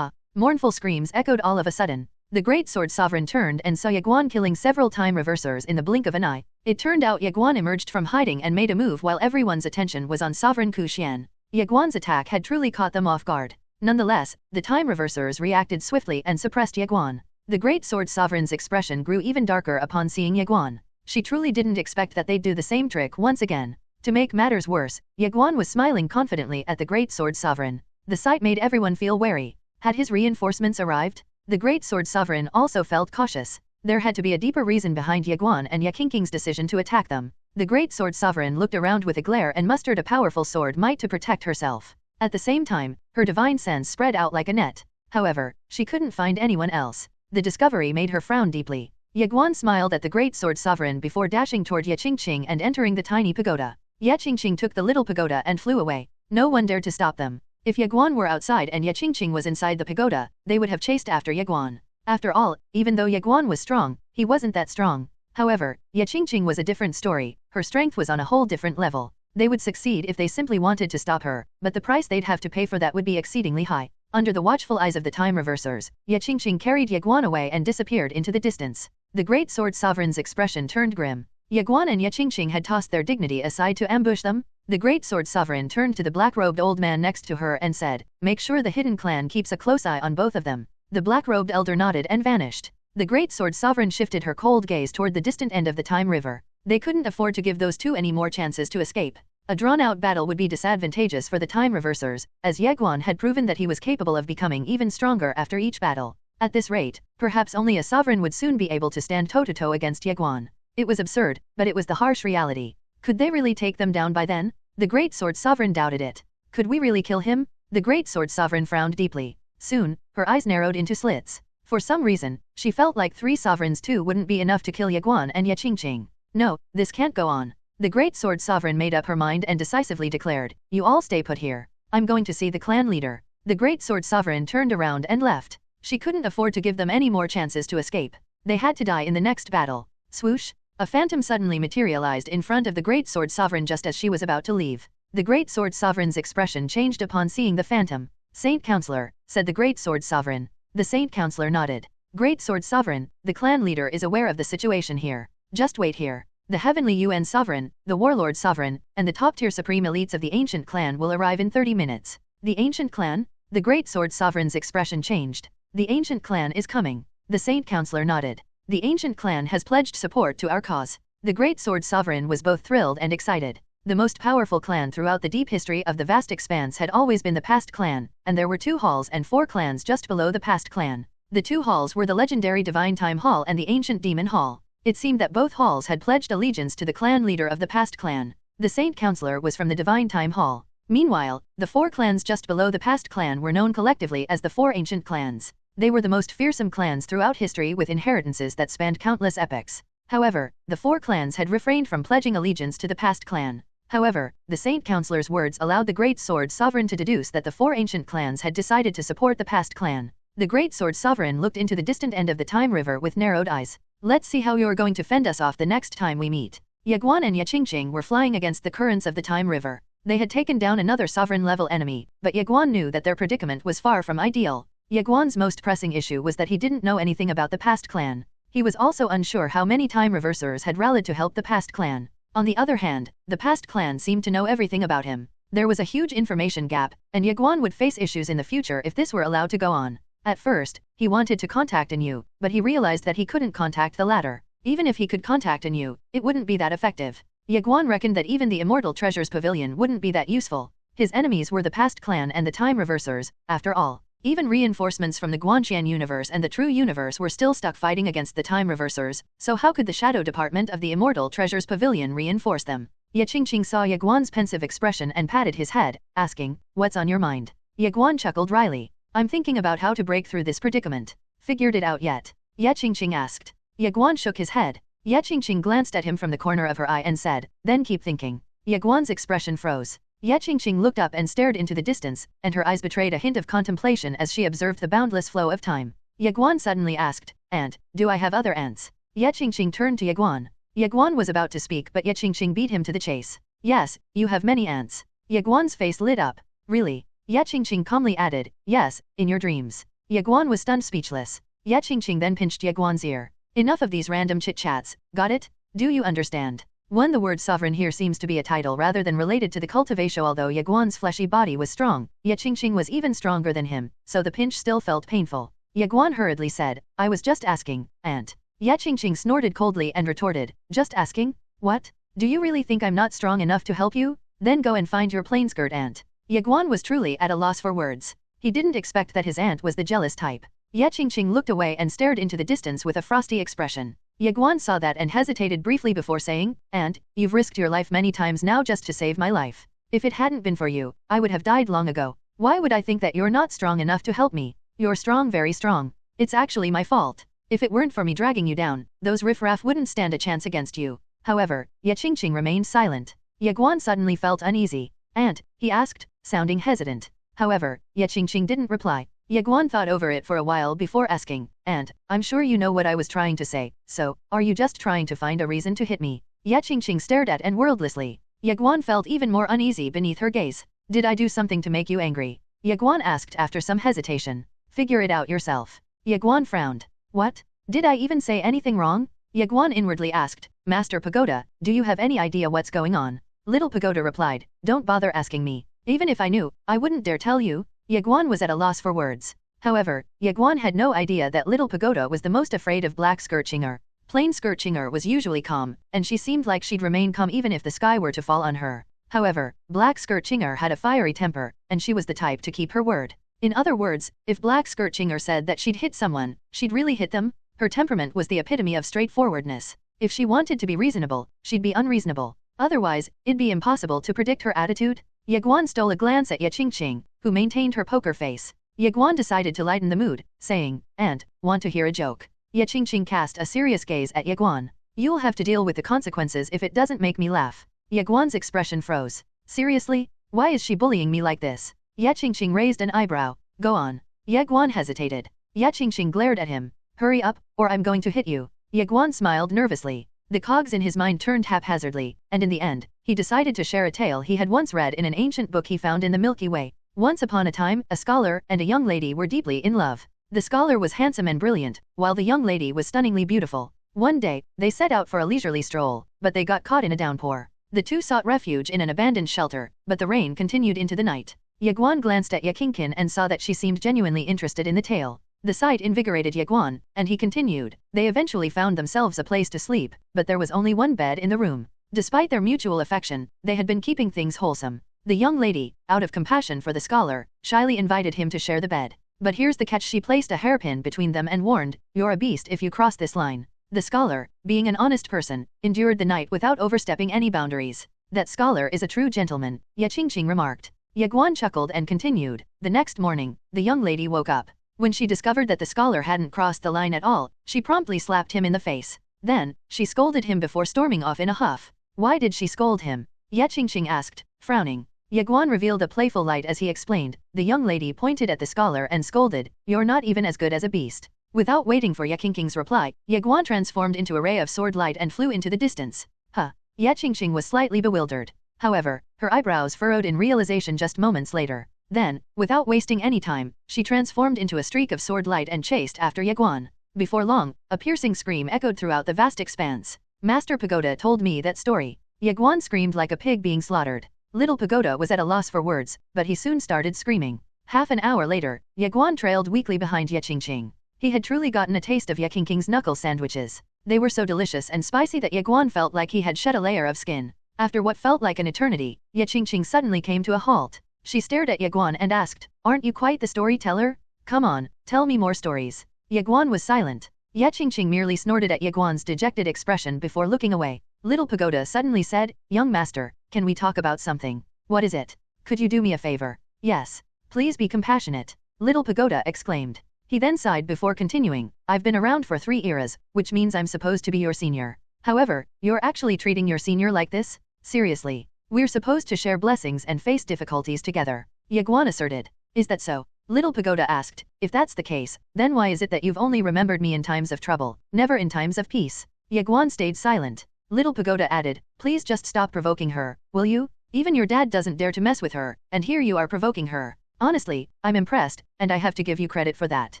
Mournful screams echoed all of a sudden. The Great Sword Sovereign turned and saw Ye Guan killing several time reversers in the blink of an eye. It turned out Ye Guan emerged from hiding and made a move while everyone's attention was on Sovereign Ku Xian. Ye Guan's attack had truly caught them off guard. Nonetheless, the time reversers reacted swiftly and suppressed Ye Guan. The Great Sword Sovereign's expression grew even darker upon seeing Ye Guan. She truly didn't expect that they'd do the same trick once again. To make matters worse, Ye Guan was smiling confidently at the Great Sword Sovereign. The sight made everyone feel wary. Had his reinforcements arrived? The Great Sword Sovereign also felt cautious. There had to be a deeper reason behind Ye Guan and Ye Qingqing's decision to attack them. The Great Sword Sovereign looked around with a glare and mustered a powerful sword might to protect herself. At the same time, her divine sense spread out like a net. However, she couldn't find anyone else. The discovery made her frown deeply. Ye Guan smiled at the Great Sword Sovereign before dashing toward Ye Qingqing and entering the tiny pagoda. Ye Qingqing took the little pagoda and flew away. No one dared to stop them. If Ye Guan were outside and Ye Qingqing was inside the pagoda, they would have chased after Ye Guan. After all, even though Ye Guan was strong, he wasn't that strong. However, Ye Qingqing was a different story. Her strength was on a whole different level. They would succeed if they simply wanted to stop her, but the price they'd have to pay for that would be exceedingly high. Under the watchful eyes of the time reversers, Ye Qingqing carried Ye Guan away and disappeared into the distance. The Great Sword Sovereign's expression turned grim. Ye Guan and Ye Qingqing had tossed their dignity aside to ambush them. The Great Sword Sovereign turned to the black-robed old man next to her and said, "Make sure the hidden clan keeps a close eye on both of them." The black-robed elder nodded and vanished. The Great Sword Sovereign shifted her cold gaze toward the distant end of the Time River. They couldn't afford to give those two any more chances to escape. A drawn-out battle would be disadvantageous for the Time Reversers, as Ye Guan had proven that he was capable of becoming even stronger after each battle. At this rate, perhaps only a sovereign would soon be able to stand toe-to-toe against Ye Guan. It was absurd, but it was the harsh reality. Could they really take them down by then? The Great Sword Sovereign doubted it. Could we really kill him? The Great Sword Sovereign frowned deeply. Soon, her eyes narrowed into slits. For some reason, she felt like 3 sovereigns too wouldn't be enough to kill Ye Guan and Ye Qingqing. No, this can't go on. The Great Sword Sovereign made up her mind and decisively declared, "You all stay put here. I'm going to see the clan leader." The Great Sword Sovereign turned around and left. She couldn't afford to give them any more chances to escape. They had to die in the next battle. Swoosh! A phantom suddenly materialized in front of the Great Sword Sovereign just as she was about to leave. The Great Sword Sovereign's expression changed upon seeing the phantom. "Saint Counselor," said the Great Sword Sovereign. The Saint Counselor nodded. "Great Sword Sovereign, the clan leader is aware of the situation here. Just wait here. The Heavenly UN Sovereign, the Warlord Sovereign, and the top-tier supreme elites of the Ancient Clan will arrive in 30 minutes. The Ancient Clan?" The Great Sword Sovereign's expression changed. "The Ancient Clan is coming." The Saint Counselor nodded. "The Ancient Clan has pledged support to our cause." The Great Sword Sovereign was both thrilled and excited. The most powerful clan throughout the deep history of the vast expanse had always been the Past Clan, and there were 2 halls and 4 clans just below the Past Clan. The 2 halls were the legendary Divine Time Hall and the Ancient Demon Hall. It seemed that both halls had pledged allegiance to the clan leader of the Past Clan. The Saint Counselor was from the Divine Time Hall. Meanwhile, the 4 clans just below the Past Clan were known collectively as the 4 Ancient Clans. They were the most fearsome clans throughout history with inheritances that spanned countless epochs. However, the 4 clans had refrained from pledging allegiance to the Past Clan. However, the Saint Counselor's words allowed the Great Sword Sovereign to deduce that the 4 ancient clans had decided to support the Past Clan. The Great Sword Sovereign looked into the distant end of the Time River with narrowed eyes. "Let's see how you're going to fend us off the next time we meet." Ye Guan and Ye Qingqing were flying against the currents of the Time River. They had taken down another sovereign-level enemy, but Ye Guan knew that their predicament was far from ideal. Ye Guan's most pressing issue was that he didn't know anything about the past clan. He was also unsure how many time reversers had rallied to help the past clan. On the other hand, the past clan seemed to know everything about him. There was a huge information gap, and Ye Guan would face issues in the future if this were allowed to go on. At first, he wanted to contact Anu, but he realized that he couldn't contact the latter. Even if he could contact Anu, it wouldn't be that effective. Ye Guan reckoned that even the Immortal Treasures Pavilion wouldn't be that useful. His enemies were the past clan and the time reversers, after all. Even reinforcements from the Guanqian universe and the True Universe were still stuck fighting against the time reversers, so how could the Shadow Department of the Immortal Treasures Pavilion reinforce them? Ye Qingqing saw Ye Guan's pensive expression and patted his head, asking, "What's on your mind?" Ye Guan chuckled wryly. "I'm thinking about how to break through this predicament. Figured it out yet?" Ye Qingqing asked. Ye Guan shook his head. Ye Qingqing glanced at him from the corner of her eye and said, "Then keep thinking." Ye Guan's expression froze. Ye Qingqing looked up and stared into the distance, and her eyes betrayed a hint of contemplation as she observed the boundless flow of time. Ye Guan suddenly asked, "And, do I have other aunts?" Ye Qingqing turned to Ye Guan. Ye Guan was about to speak but Ye Qingqing beat him to the chase. "Yes, you have many aunts." Ye Guan's face lit up. "Really?" Ye Qingqing calmly added, "Yes, in your dreams." Ye Guan was stunned speechless. Ye Qingqing then pinched Ye Guan's ear. "Enough of these random chit-chats, got it? Do you understand? 1. The word sovereign here seems to be a title rather than related to the cultivation. Although Ye Guan's fleshy body was strong, Ye Qingqing was even stronger than him, so the pinch still felt painful. Ye Guan hurriedly said, "I was just asking, aunt." Ye Qingqing snorted coldly and retorted, "Just asking? What? Do you really think I'm not strong enough to help you? Then go and find your plain skirt aunt." Ye Guan was truly at a loss for words. He didn't expect that his aunt was the jealous type. Ye Qingqing looked away and stared into the distance with a frosty expression. Ye Guan saw that and hesitated briefly before saying, "Aunt, you've risked your life many times now just to save my life. If it hadn't been for you, I would have died long ago. Why would I think that you're not strong enough to help me? You're strong, very strong. It's actually my fault. If it weren't for me dragging you down, those riffraff wouldn't stand a chance against you." However, Ye Qingqing remained silent. Ye Guan suddenly felt uneasy. "Aunt?" he asked, sounding hesitant. However, Ye Qingqing didn't reply. Ye Guan thought over it for a while before asking, "Aunt, I'm sure you know what I was trying to say, so, are you just trying to find a reason to hit me?" Ye Qingqing stared at and wordlessly. Ye Guan felt even more uneasy beneath her gaze. "Did I do something to make you angry?" Ye Guan asked after some hesitation. "Figure it out yourself." Ye Guan frowned. "What? Did I even say anything wrong?" Ye Guan inwardly asked, "Master Pagoda, do you have any idea what's going on?" Little Pagoda replied, "Don't bother asking me. Even if I knew, I wouldn't dare tell you." Ye Guan was at a loss for words. However, Ye Guan had no idea that Little Pagoda was the most afraid of Black Skirt Chinger. Plain Skirt Chinger was usually calm, and she seemed like she'd remain calm even if the sky were to fall on her. However, Black Skirt Chinger had a fiery temper, and she was the type to keep her word. In other words, if Black Skirt Chinger said that she'd hit someone, she'd really hit them. Her temperament was the epitome of straightforwardness. If she wanted to be reasonable, she'd be unreasonable. Otherwise, it'd be impossible to predict her attitude. Ye Guan stole a glance at Ye Qingqing, who maintained her poker face. Ye Guan decided to lighten the mood, saying, "Aunt, want to hear a joke?" Ye Qingqing cast a serious gaze at Ye Guan. "You'll have to deal with the consequences if it doesn't make me laugh." Ye Guan's expression froze. "Seriously? Why is she bullying me like this?" Ye Qingqing raised an eyebrow. "Go on." Ye Guan hesitated. Ye Qingqing glared at him. "Hurry up, or I'm going to hit you." Ye Guan smiled nervously. The cogs in his mind turned haphazardly, and in the end, he decided to share a tale he had once read in an ancient book he found in the Milky Way. Once upon a time, a scholar and a young lady were deeply in love. The scholar was handsome and brilliant, while the young lady was stunningly beautiful. One day, they set out for a leisurely stroll, but they got caught in a downpour. The two sought refuge in an abandoned shelter, but the rain continued into the night. Ye Guan glanced at Ye Qingqing and saw that she seemed genuinely interested in the tale. The sight invigorated Ye Guan, and he continued. They eventually found themselves a place to sleep, but there was only one bed in the room. Despite their mutual affection, they had been keeping things wholesome. The young lady, out of compassion for the scholar, shyly invited him to share the bed. But here's the catch: she placed a hairpin between them and warned, "You're a beast if you cross this line." The scholar, being an honest person, endured the night without overstepping any boundaries. "That scholar is a true gentleman," Ye Qingqing remarked. Ye Guan chuckled and continued. The next morning, the young lady woke up. When she discovered that the scholar hadn't crossed the line at all, she promptly slapped him in the face. Then, she scolded him before storming off in a huff. Why did she scold him? Ye Qingqing asked, frowning. Ye Guan revealed a playful light as he explained. The young lady pointed at the scholar and scolded, "You're not even as good as a beast." Without waiting for Ye Qingqing's reply, Ye Guan transformed into a ray of sword light and flew into the distance. "Huh, Ye Qingqing was slightly bewildered. However, her eyebrows furrowed in realization just moments later. Then, without wasting any time, she transformed into a streak of sword light and chased after Ye Guan. Before long, a piercing scream echoed throughout the vast expanse. Master Pagoda told me that story. Ye Guan screamed like a pig being slaughtered. Little Pagoda was at a loss for words, but he soon started screaming. Half an hour later, Ye Guan trailed weakly behind Ye Qingqing. He had truly gotten a taste of Ye Qingqing's knuckle sandwiches. They were so delicious and spicy that Ye Guan felt like he had shed a layer of skin. After what felt like an eternity, Ye Qingqing suddenly came to a halt. She stared at Ye Guan and asked, "Aren't you quite the storyteller? Come on, tell me more stories." Ye Guan was silent. Ye Qingqing merely snorted at Ye Guan's dejected expression before looking away. Little Pagoda suddenly said, "Young master, can we talk about something?" "What is it? Could you do me a favor?" "Yes. Please be compassionate," Little Pagoda exclaimed. He then sighed before continuing, "I've been around for 3 eras, which means I'm supposed to be your senior. However, you're actually treating your senior like this? Seriously? We're supposed to share blessings and face difficulties together," Ye Guan asserted. "Is that so?" Little Pagoda asked. "If that's the case, then why is it that you've only remembered me in times of trouble, never in times of peace?" Ye Guan stayed silent. Little Pagoda added, "Please just stop provoking her, will you? Even your dad doesn't dare to mess with her, and here you are provoking her. Honestly, I'm impressed, and I have to give you credit for that."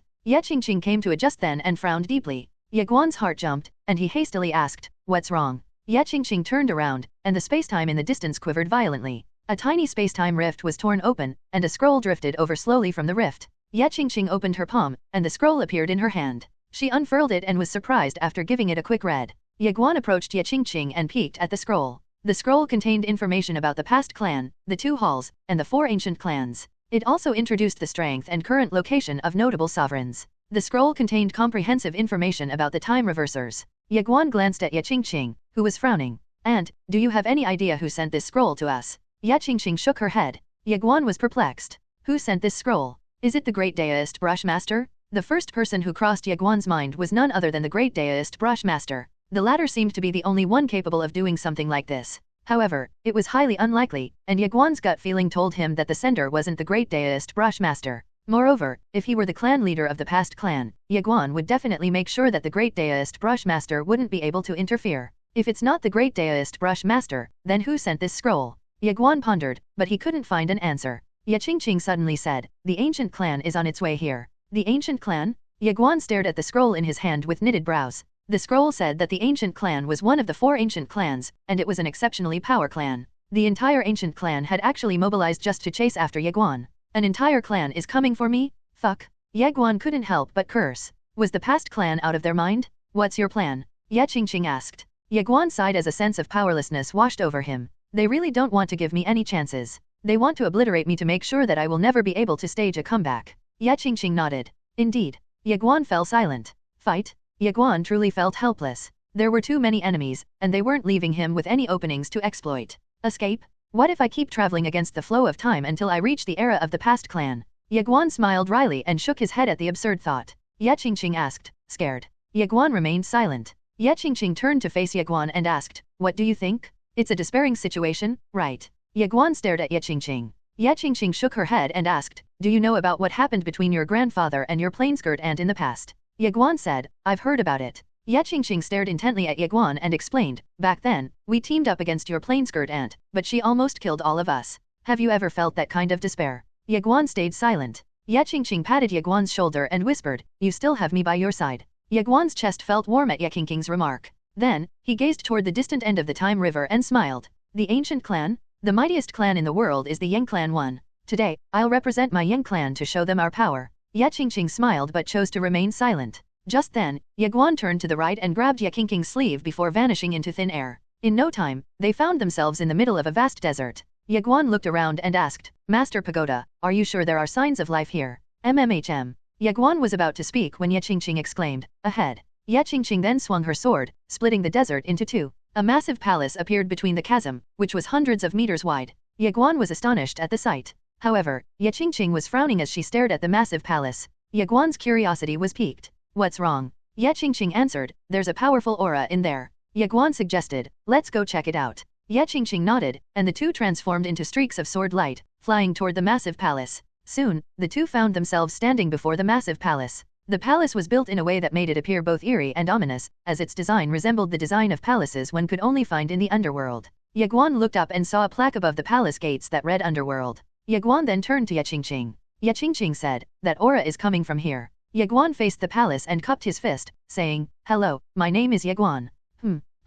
Ye Qingqing came to it just then and frowned deeply. Ye Guan's heart jumped, and he hastily asked, "What's wrong?" Ye Qingqing turned around, and the spacetime in the distance quivered violently. A tiny spacetime rift was torn open, and a scroll drifted over slowly from the rift. Ye Qingqing opened her palm, and the scroll appeared in her hand. She unfurled it and was surprised after giving it a quick read. Ye Guan approached Ye Qingqing and peeked at the scroll. The scroll contained information about the past clan, the 2 halls, and the 4 ancient clans. It also introduced the strength and current location of notable sovereigns. The scroll contained comprehensive information about the time reversers. Ye Guan glanced at Ye Qingqing, who was frowning. "And, do you have any idea who sent this scroll to us?" Ye Qingqing shook her head. Ye Guan was perplexed. Who sent this scroll? Is it the great Daoist Brush Master? The first person who crossed Ye Guan's mind was none other than the great Daoist Brush Master. The latter seemed to be the only one capable of doing something like this. However, it was highly unlikely, and Ye Guan's gut feeling told him that the sender wasn't the great Daoist Brush Master. Moreover, if he were the clan leader of the past clan, Ye Guan would definitely make sure that the great Daoist Brush Master wouldn't be able to interfere. If it's not the great Daoist Brush Master, then who sent this scroll? Ye Guan pondered, but he couldn't find an answer. Ye Qingqing suddenly said, "The ancient clan is on its way here." The ancient clan? Ye Guan stared at the scroll in his hand with knitted brows. The scroll said that the ancient clan was one of the 4 ancient clans, and it was an exceptionally power clan. The entire ancient clan had actually mobilized just to chase after Ye Guan. An entire clan is coming for me? Fuck. Ye Guan couldn't help but curse. Was the past clan out of their mind? "What's your plan?" Ye Qingqing asked. Ye Guan sighed as a sense of powerlessness washed over him. "They really don't want to give me any chances. They want to obliterate me to make sure that I will never be able to stage a comeback." Ye Qingqing nodded. "Indeed." Ye Guan fell silent. Fight? Ye Guan truly felt helpless. There were too many enemies, and they weren't leaving him with any openings to exploit. Escape? What if I keep traveling against the flow of time until I reach the era of the past clan? Ye Guan smiled wryly and shook his head at the absurd thought. Ye Qingqing asked, scared. Ye Guan remained silent. Ye Qingqing turned to face Ye Guan and asked, "What do you think? It's a despairing situation, right?" Ye Guan stared at Ye Qingqing. Ye Qingqing shook her head and asked, "Do you know about what happened between your grandfather and your plainskirt aunt in the past?" Ye Guan said, "I've heard about it." Ye Qingqing stared intently at Ye Guan and explained, "Back then, we teamed up against your plainskirt aunt, but she almost killed all of us. Have you ever felt that kind of despair?" Ye Guan stayed silent. Ye Qingqing patted Ye Guan's shoulder and whispered, "You still have me by your side." Ye Guan's chest felt warm at Ye Qingqing's remark. Then, he gazed toward the distant end of the Time River and smiled. "The ancient clan? The mightiest clan in the world is the Yang clan one. Today, I'll represent my Yang clan to show them our power." Ye Qingqing smiled but chose to remain silent. Just then, Ye Guan turned to the right and grabbed Ye Qingqing's sleeve before vanishing into thin air. In no time, they found themselves in the middle of a vast desert. Ye Guan looked around and asked, "Master Pagoda, are you sure there are signs of life here?" "MMHM. Ye Guan was about to speak when Ye Qingqing exclaimed, "Ahead." Ye Qingqing then swung her sword, splitting the desert into 2. A massive palace appeared between the chasm, which was hundreds of meters wide. Ye Guan was astonished at the sight. However, Ye Qingqing was frowning as she stared at the massive palace. Ye Guan's curiosity was piqued. "What's wrong?" Ye Qingqing answered, "There's a powerful aura in there." Ye Guan suggested, "Let's go check it out." Ye Qingqing nodded, and the 2 transformed into streaks of sword light, flying toward the massive palace. Soon, the 2 found themselves standing before the massive palace. The palace was built in a way that made it appear both eerie and ominous, as its design resembled the design of palaces one could only find in the underworld. Ye Guan looked up and saw a plaque above the palace gates that read Underworld. Ye Guan then turned to Ye Qingqing. Ye Qingqing said, "That aura is coming from here." Ye Guan faced the palace and cupped his fist, saying, "Hello, my name is Ye Guan."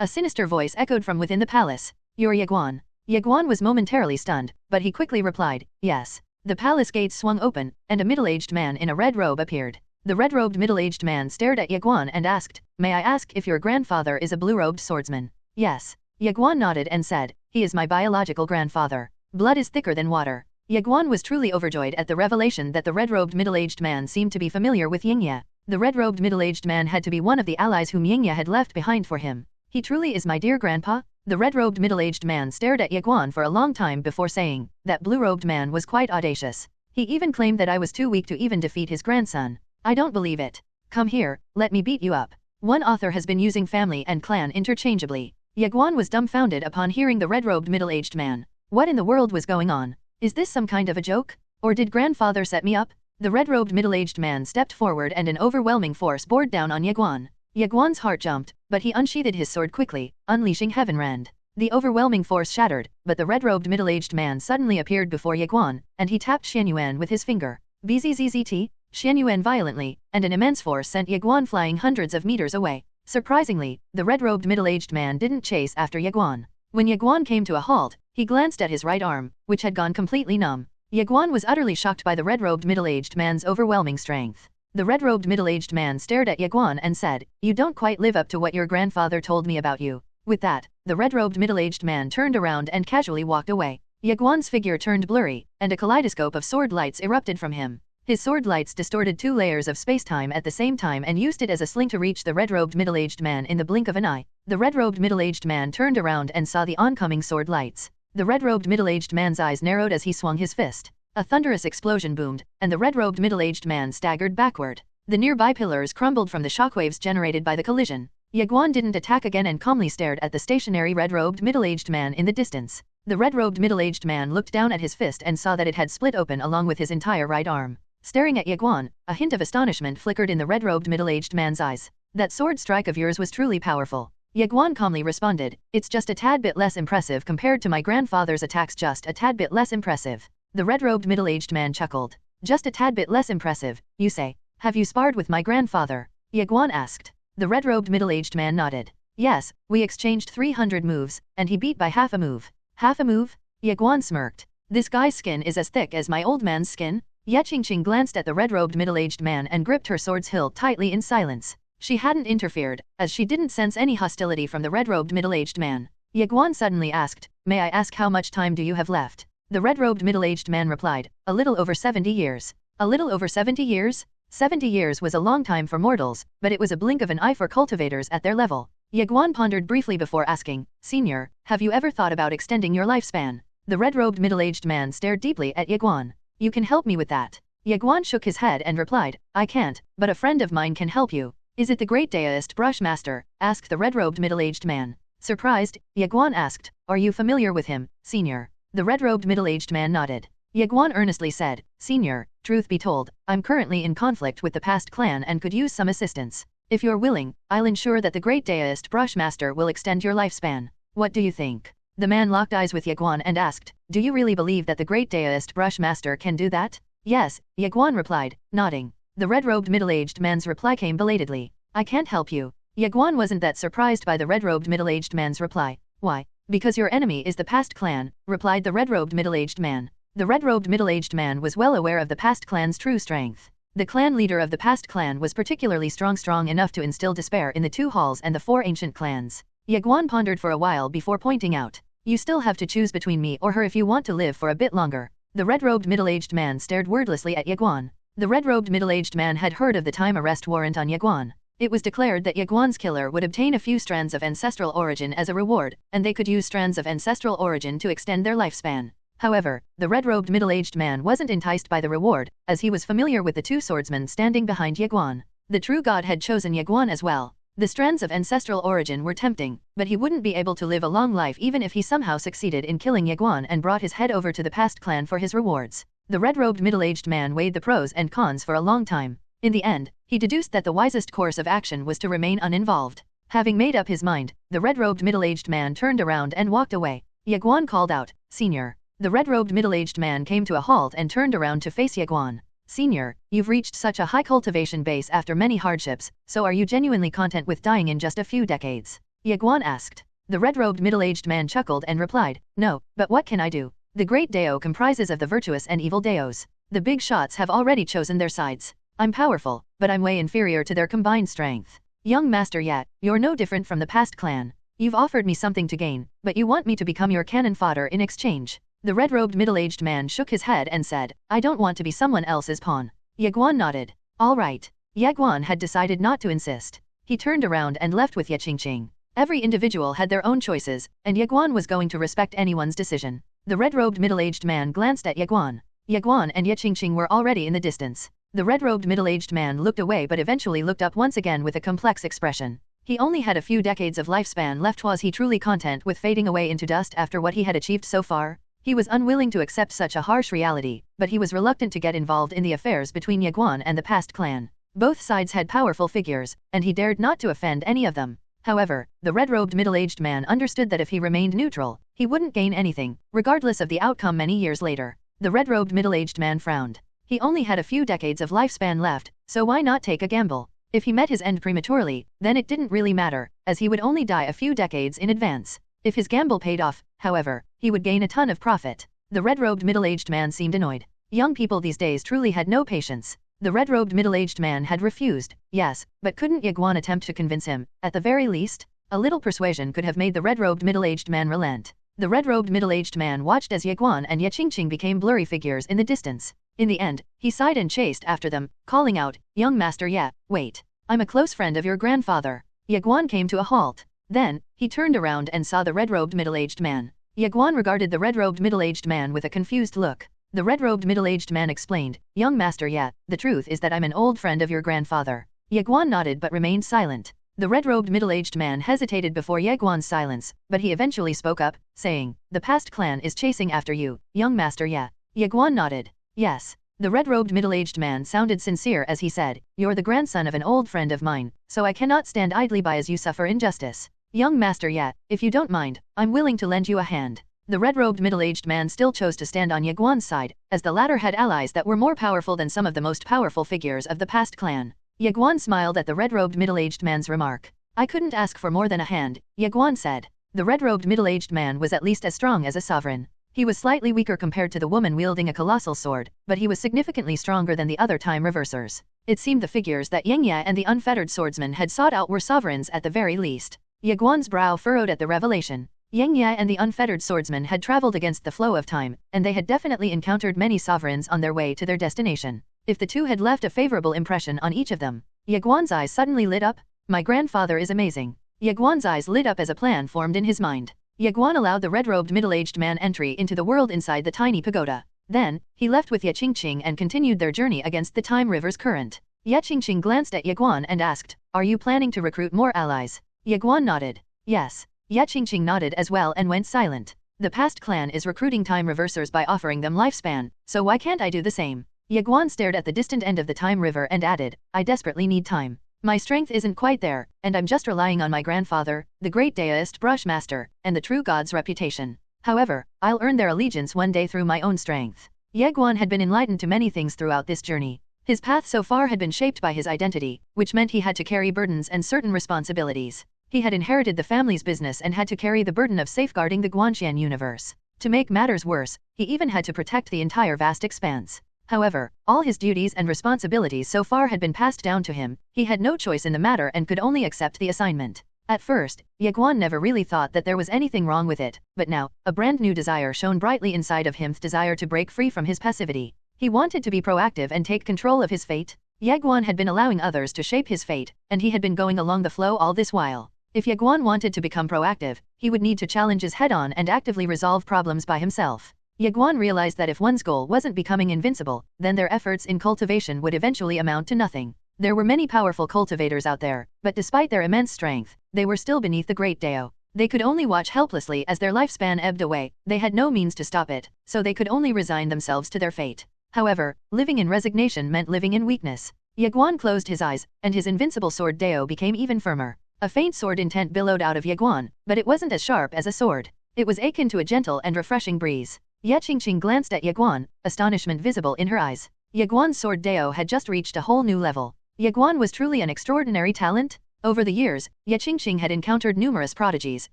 A sinister voice echoed from within the palace. "You're Ye Guan." Ye Guan was momentarily stunned, but he quickly replied, "Yes." The palace gates swung open, and a middle-aged man in a red robe appeared. The red-robed middle-aged man stared at Ye Guan and asked, "May I ask if your grandfather is a blue-robed swordsman?" "Yes." Ye Guan nodded and said, "He is my biological grandfather. Blood is thicker than water." Ye Guan was truly overjoyed at the revelation that the red-robed middle-aged man seemed to be familiar with Yingye. The red-robed middle-aged man had to be one of the allies whom Yingye had left behind for him. "He truly is my dear grandpa?" The red-robed middle-aged man stared at Ye Guan for a long time before saying, "That blue-robed man was quite audacious. He even claimed that I was too weak to even defeat his grandson. I don't believe it. Come here, let me beat you up." One author has been using family and clan interchangeably. Ye Guan was dumbfounded upon hearing the red-robed middle-aged man. What in the world was going on? Is this some kind of a joke? Or did grandfather set me up? The red-robed middle-aged man stepped forward and an overwhelming force bore down on Ye Guan. Ye Guan's heart jumped, but he unsheathed his sword quickly, unleashing Heaven Rend. The overwhelming force shattered, but the red-robed middle-aged man suddenly appeared before Ye Guan, and he tapped Xianyuan with his finger. Bzzzt, Xianyuan violently, and an immense force sent Ye Guan flying hundreds of meters away. Surprisingly, the red-robed middle-aged man didn't chase after Ye Guan. When Ye Guan came to a halt, he glanced at his right arm, which had gone completely numb. Ye Guan was utterly shocked by the red-robed middle-aged man's overwhelming strength. The red-robed middle-aged man stared at Ye Guan and said, "You don't quite live up to what your grandfather told me about you." With that, the red-robed middle-aged man turned around and casually walked away. Ye Guan's figure turned blurry, and a kaleidoscope of sword lights erupted from him. His sword lights distorted 2 layers of space-time at the same time and used it as a sling to reach the red-robed middle-aged man in the blink of an eye. The red-robed middle-aged man turned around and saw the oncoming sword lights. The red-robed middle-aged man's eyes narrowed as he swung his fist. A thunderous explosion boomed, and the red-robed middle-aged man staggered backward. The nearby pillars crumbled from the shockwaves generated by the collision. Ye Guan didn't attack again and calmly stared at the stationary red-robed middle-aged man in the distance. The red-robed middle-aged man looked down at his fist and saw that it had split open along with his entire right arm. Staring at Ye Guan, a hint of astonishment flickered in the red-robed middle-aged man's eyes. "That sword strike of yours was truly powerful." Ye Guan calmly responded, "It's just a tad bit less impressive compared to my grandfather's attacks, just a tad bit less impressive." The red-robed middle-aged man chuckled. "Just a tad bit less impressive, you say? Have you sparred with my grandfather?" Ye Guan asked. The red-robed middle-aged man nodded. "Yes, we exchanged 300 moves, and he beat by half a move." "Half a move?" Ye Guan smirked. "This guy's skin is as thick as my old man's skin?" Ye Qingqing glanced at the red-robed middle-aged man and gripped her sword's hilt tightly in silence. She hadn't interfered, as she didn't sense any hostility from the red-robed middle-aged man. Ye Guan suddenly asked, "May I ask how much time do you have left?" The red-robed middle-aged man replied, "A little over 70 years. "A little over 70 years? 70 years was a long time for mortals, but it was a blink of an eye for cultivators at their level. Ye Guan pondered briefly before asking, "Senior, have you ever thought about extending your lifespan?" The red-robed middle-aged man stared deeply at Ye Guan. "You can help me with that." Ye Guan shook his head and replied, "I can't, but a friend of mine can help you." "Is it the great Daoist Brushmaster?" asked the red-robed middle-aged man. Surprised, Ye Guan asked, "Are you familiar with him, Senior?" The red-robed middle-aged man nodded. Ye Guan earnestly said, "Senior, truth be told, I'm currently in conflict with the past clan and could use some assistance. If you're willing, I'll ensure that the great Daoist Brushmaster will extend your lifespan. What do you think?" The man locked eyes with Ye Guan and asked, "Do you really believe that the great Daoist Brushmaster can do that?" "Yes," Ye Guan replied, nodding. The red-robed middle-aged man's reply came belatedly. "I can't help you." Ye Guan wasn't that surprised by the red-robed middle-aged man's reply. "Why?" "Because your enemy is the past clan," replied the red-robed middle-aged man. The red-robed middle-aged man was well aware of the past clan's true strength. The clan leader of the past clan was particularly strong enough to instill despair in the 2 halls and the 4 ancient clans. Ye Guan pondered for a while before pointing out, "You still have to choose between me or her if you want to live for a bit longer." The red-robed middle-aged man stared wordlessly at Ye Guan. The red-robed middle-aged man had heard of the time arrest warrant on Ye Guan. It was declared that Ye Guan's killer would obtain a few strands of ancestral origin as a reward, and they could use strands of ancestral origin to extend their lifespan. However, the red-robed middle-aged man wasn't enticed by the reward, as he was familiar with the 2 swordsmen standing behind Ye Guan. The true god had chosen Ye Guan as well. The strands of ancestral origin were tempting, but he wouldn't be able to live a long life even if he somehow succeeded in killing Ye Guan and brought his head over to the past clan for his rewards. The red-robed middle-aged man weighed the pros and cons for a long time. In the end, he deduced that the wisest course of action was to remain uninvolved. Having made up his mind, the red-robed middle-aged man turned around and walked away. Ye Guan called out, "Senior." The red-robed middle-aged man came to a halt and turned around to face Ye Guan. "Senior, you've reached such a high cultivation base after many hardships, so are you genuinely content with dying in just a few decades?" Ye Guan asked. The red-robed middle-aged man chuckled and replied, "No, but what can I do? The great Dao comprises of the virtuous and evil Daos. The big shots have already chosen their sides. I'm powerful, but I'm way inferior to their combined strength. Young Master Ye, you're no different from the past clan. You've offered me something to gain, but you want me to become your cannon fodder in exchange." The red-robed middle-aged man shook his head and said, "I don't want to be someone else's pawn." Ye Guan nodded. All right. Ye Guan had decided not to insist. He turned around and left with Ye Qingqing. Every individual had their own choices, and Ye Guan was going to respect anyone's decision. The red-robed middle-aged man glanced at Ye Guan. Ye Guan and Ye Qingqing were already in the distance. The red-robed middle-aged man looked away but eventually looked up once again with a complex expression. He only had a few decades of lifespan left. Was he truly content with fading away into dust after what he had achieved so far? He was unwilling to accept such a harsh reality, but he was reluctant to get involved in the affairs between Ye Guan and the past clan. Both sides had powerful figures, and he dared not to offend any of them. However, the red-robed middle-aged man understood that if he remained neutral, he wouldn't gain anything, regardless of the outcome many years later. The red-robed middle-aged man frowned. He only had a few decades of lifespan left, so why not take a gamble? If he met his end prematurely, then it didn't really matter, as he would only die a few decades in advance. If his gamble paid off, however, he would gain a ton of profit. The red-robed middle-aged man seemed annoyed. Young people these days truly had no patience. The red-robed middle-aged man had refused, yes, but couldn't Ye Guan attempt to convince him, at the very least? A little persuasion could have made the red-robed middle-aged man relent. The red-robed middle-aged man watched as Ye Guan and Ye Qingqing became blurry figures in the distance. In the end, he sighed and chased after them, calling out, "Young Master Ye, wait. I'm a close friend of your grandfather." Ye Guan came to a halt. Then, he turned around and saw the red-robed middle-aged man. Ye Guan regarded the red-robed middle-aged man with a confused look. The red-robed middle-aged man explained, "Young Master Ye, the truth is that I'm an old friend of your grandfather." Ye Guan nodded but remained silent. The red-robed middle-aged man hesitated before Ye Guan's silence, but he eventually spoke up, saying, "The past clan is chasing after you, young Master Ye." Ye Guan nodded. Yes. The red-robed middle-aged man sounded sincere as he said, "You're the grandson of an old friend of mine, so I cannot stand idly by as you suffer injustice. Young Master Ye, if you don't mind, I'm willing to lend you a hand." The red-robed middle-aged man still chose to stand on Ye Guan's side, as the latter had allies that were more powerful than some of the most powerful figures of the past clan. Ye Guan smiled at the red-robed middle-aged man's remark. "I couldn't ask for more than a hand," Ye Guan said. The red-robed middle-aged man was at least as strong as a sovereign. He was slightly weaker compared to the woman wielding a colossal sword, but he was significantly stronger than the other time reversers. It seemed the figures that Yang Ye and the unfettered swordsman had sought out were sovereigns at the very least. Ye Guan's brow furrowed at the revelation. Yang Ye and the unfettered swordsman had traveled against the flow of time, and they had definitely encountered many sovereigns on their way to their destination. If the two had left a favorable impression on each of them, Ye Guan's eyes suddenly lit up. "My grandfather is amazing." Ye Guan's eyes lit up as a plan formed in his mind. Ye Guan allowed the red-robed middle-aged man entry into the world inside the tiny pagoda. Then, he left with Ye Qingqing and continued their journey against the time river's current. Ye Qingqing glanced at Ye Guan and asked, "Are you planning to recruit more allies?" Ye Guan nodded. Yes. Ye Qingqing nodded as well and went silent. The past clan is recruiting time reversers by offering them lifespan, so why can't I do the same? Ye Guan stared at the distant end of the time river and added, "I desperately need time. My strength isn't quite there, and I'm just relying on my grandfather, the great Daoist brush master, and the true god's reputation. However, I'll earn their allegiance one day through my own strength." Ye Guan had been enlightened to many things throughout this journey. His path so far had been shaped by his identity, which meant he had to carry burdens and certain responsibilities. He had inherited the family's business and had to carry the burden of safeguarding the Guanxian universe. To make matters worse, he even had to protect the entire vast expanse. However, all his duties and responsibilities so far had been passed down to him. He had no choice in the matter and could only accept the assignment. At first, Ye Guan never really thought that there was anything wrong with it, but now, a brand new desire shone brightly inside of him, the desire to break free from his passivity. He wanted to be proactive and take control of his fate. Ye Guan had been allowing others to shape his fate, and he had been going along the flow all this while. If Ye Guan wanted to become proactive, he would need to challenge his head-on and actively resolve problems by himself. Ye Guan realized that if one's goal wasn't becoming invincible, then their efforts in cultivation would eventually amount to nothing. There were many powerful cultivators out there, but despite their immense strength, they were still beneath the Great Dao. They could only watch helplessly as their lifespan ebbed away. They had no means to stop it, so they could only resign themselves to their fate. However, living in resignation meant living in weakness. Ye Guan closed his eyes, and his invincible sword Dao became even firmer. A faint sword intent billowed out of Ye Guan, but it wasn't as sharp as a sword. It was akin to a gentle and refreshing breeze. Ye Qingqing glanced at Ye Guan, astonishment visible in her eyes. Ye Guan's sword Dao had just reached a whole new level. Ye Guan was truly an extraordinary talent. Over the years, Ye Qingqing had encountered numerous prodigies,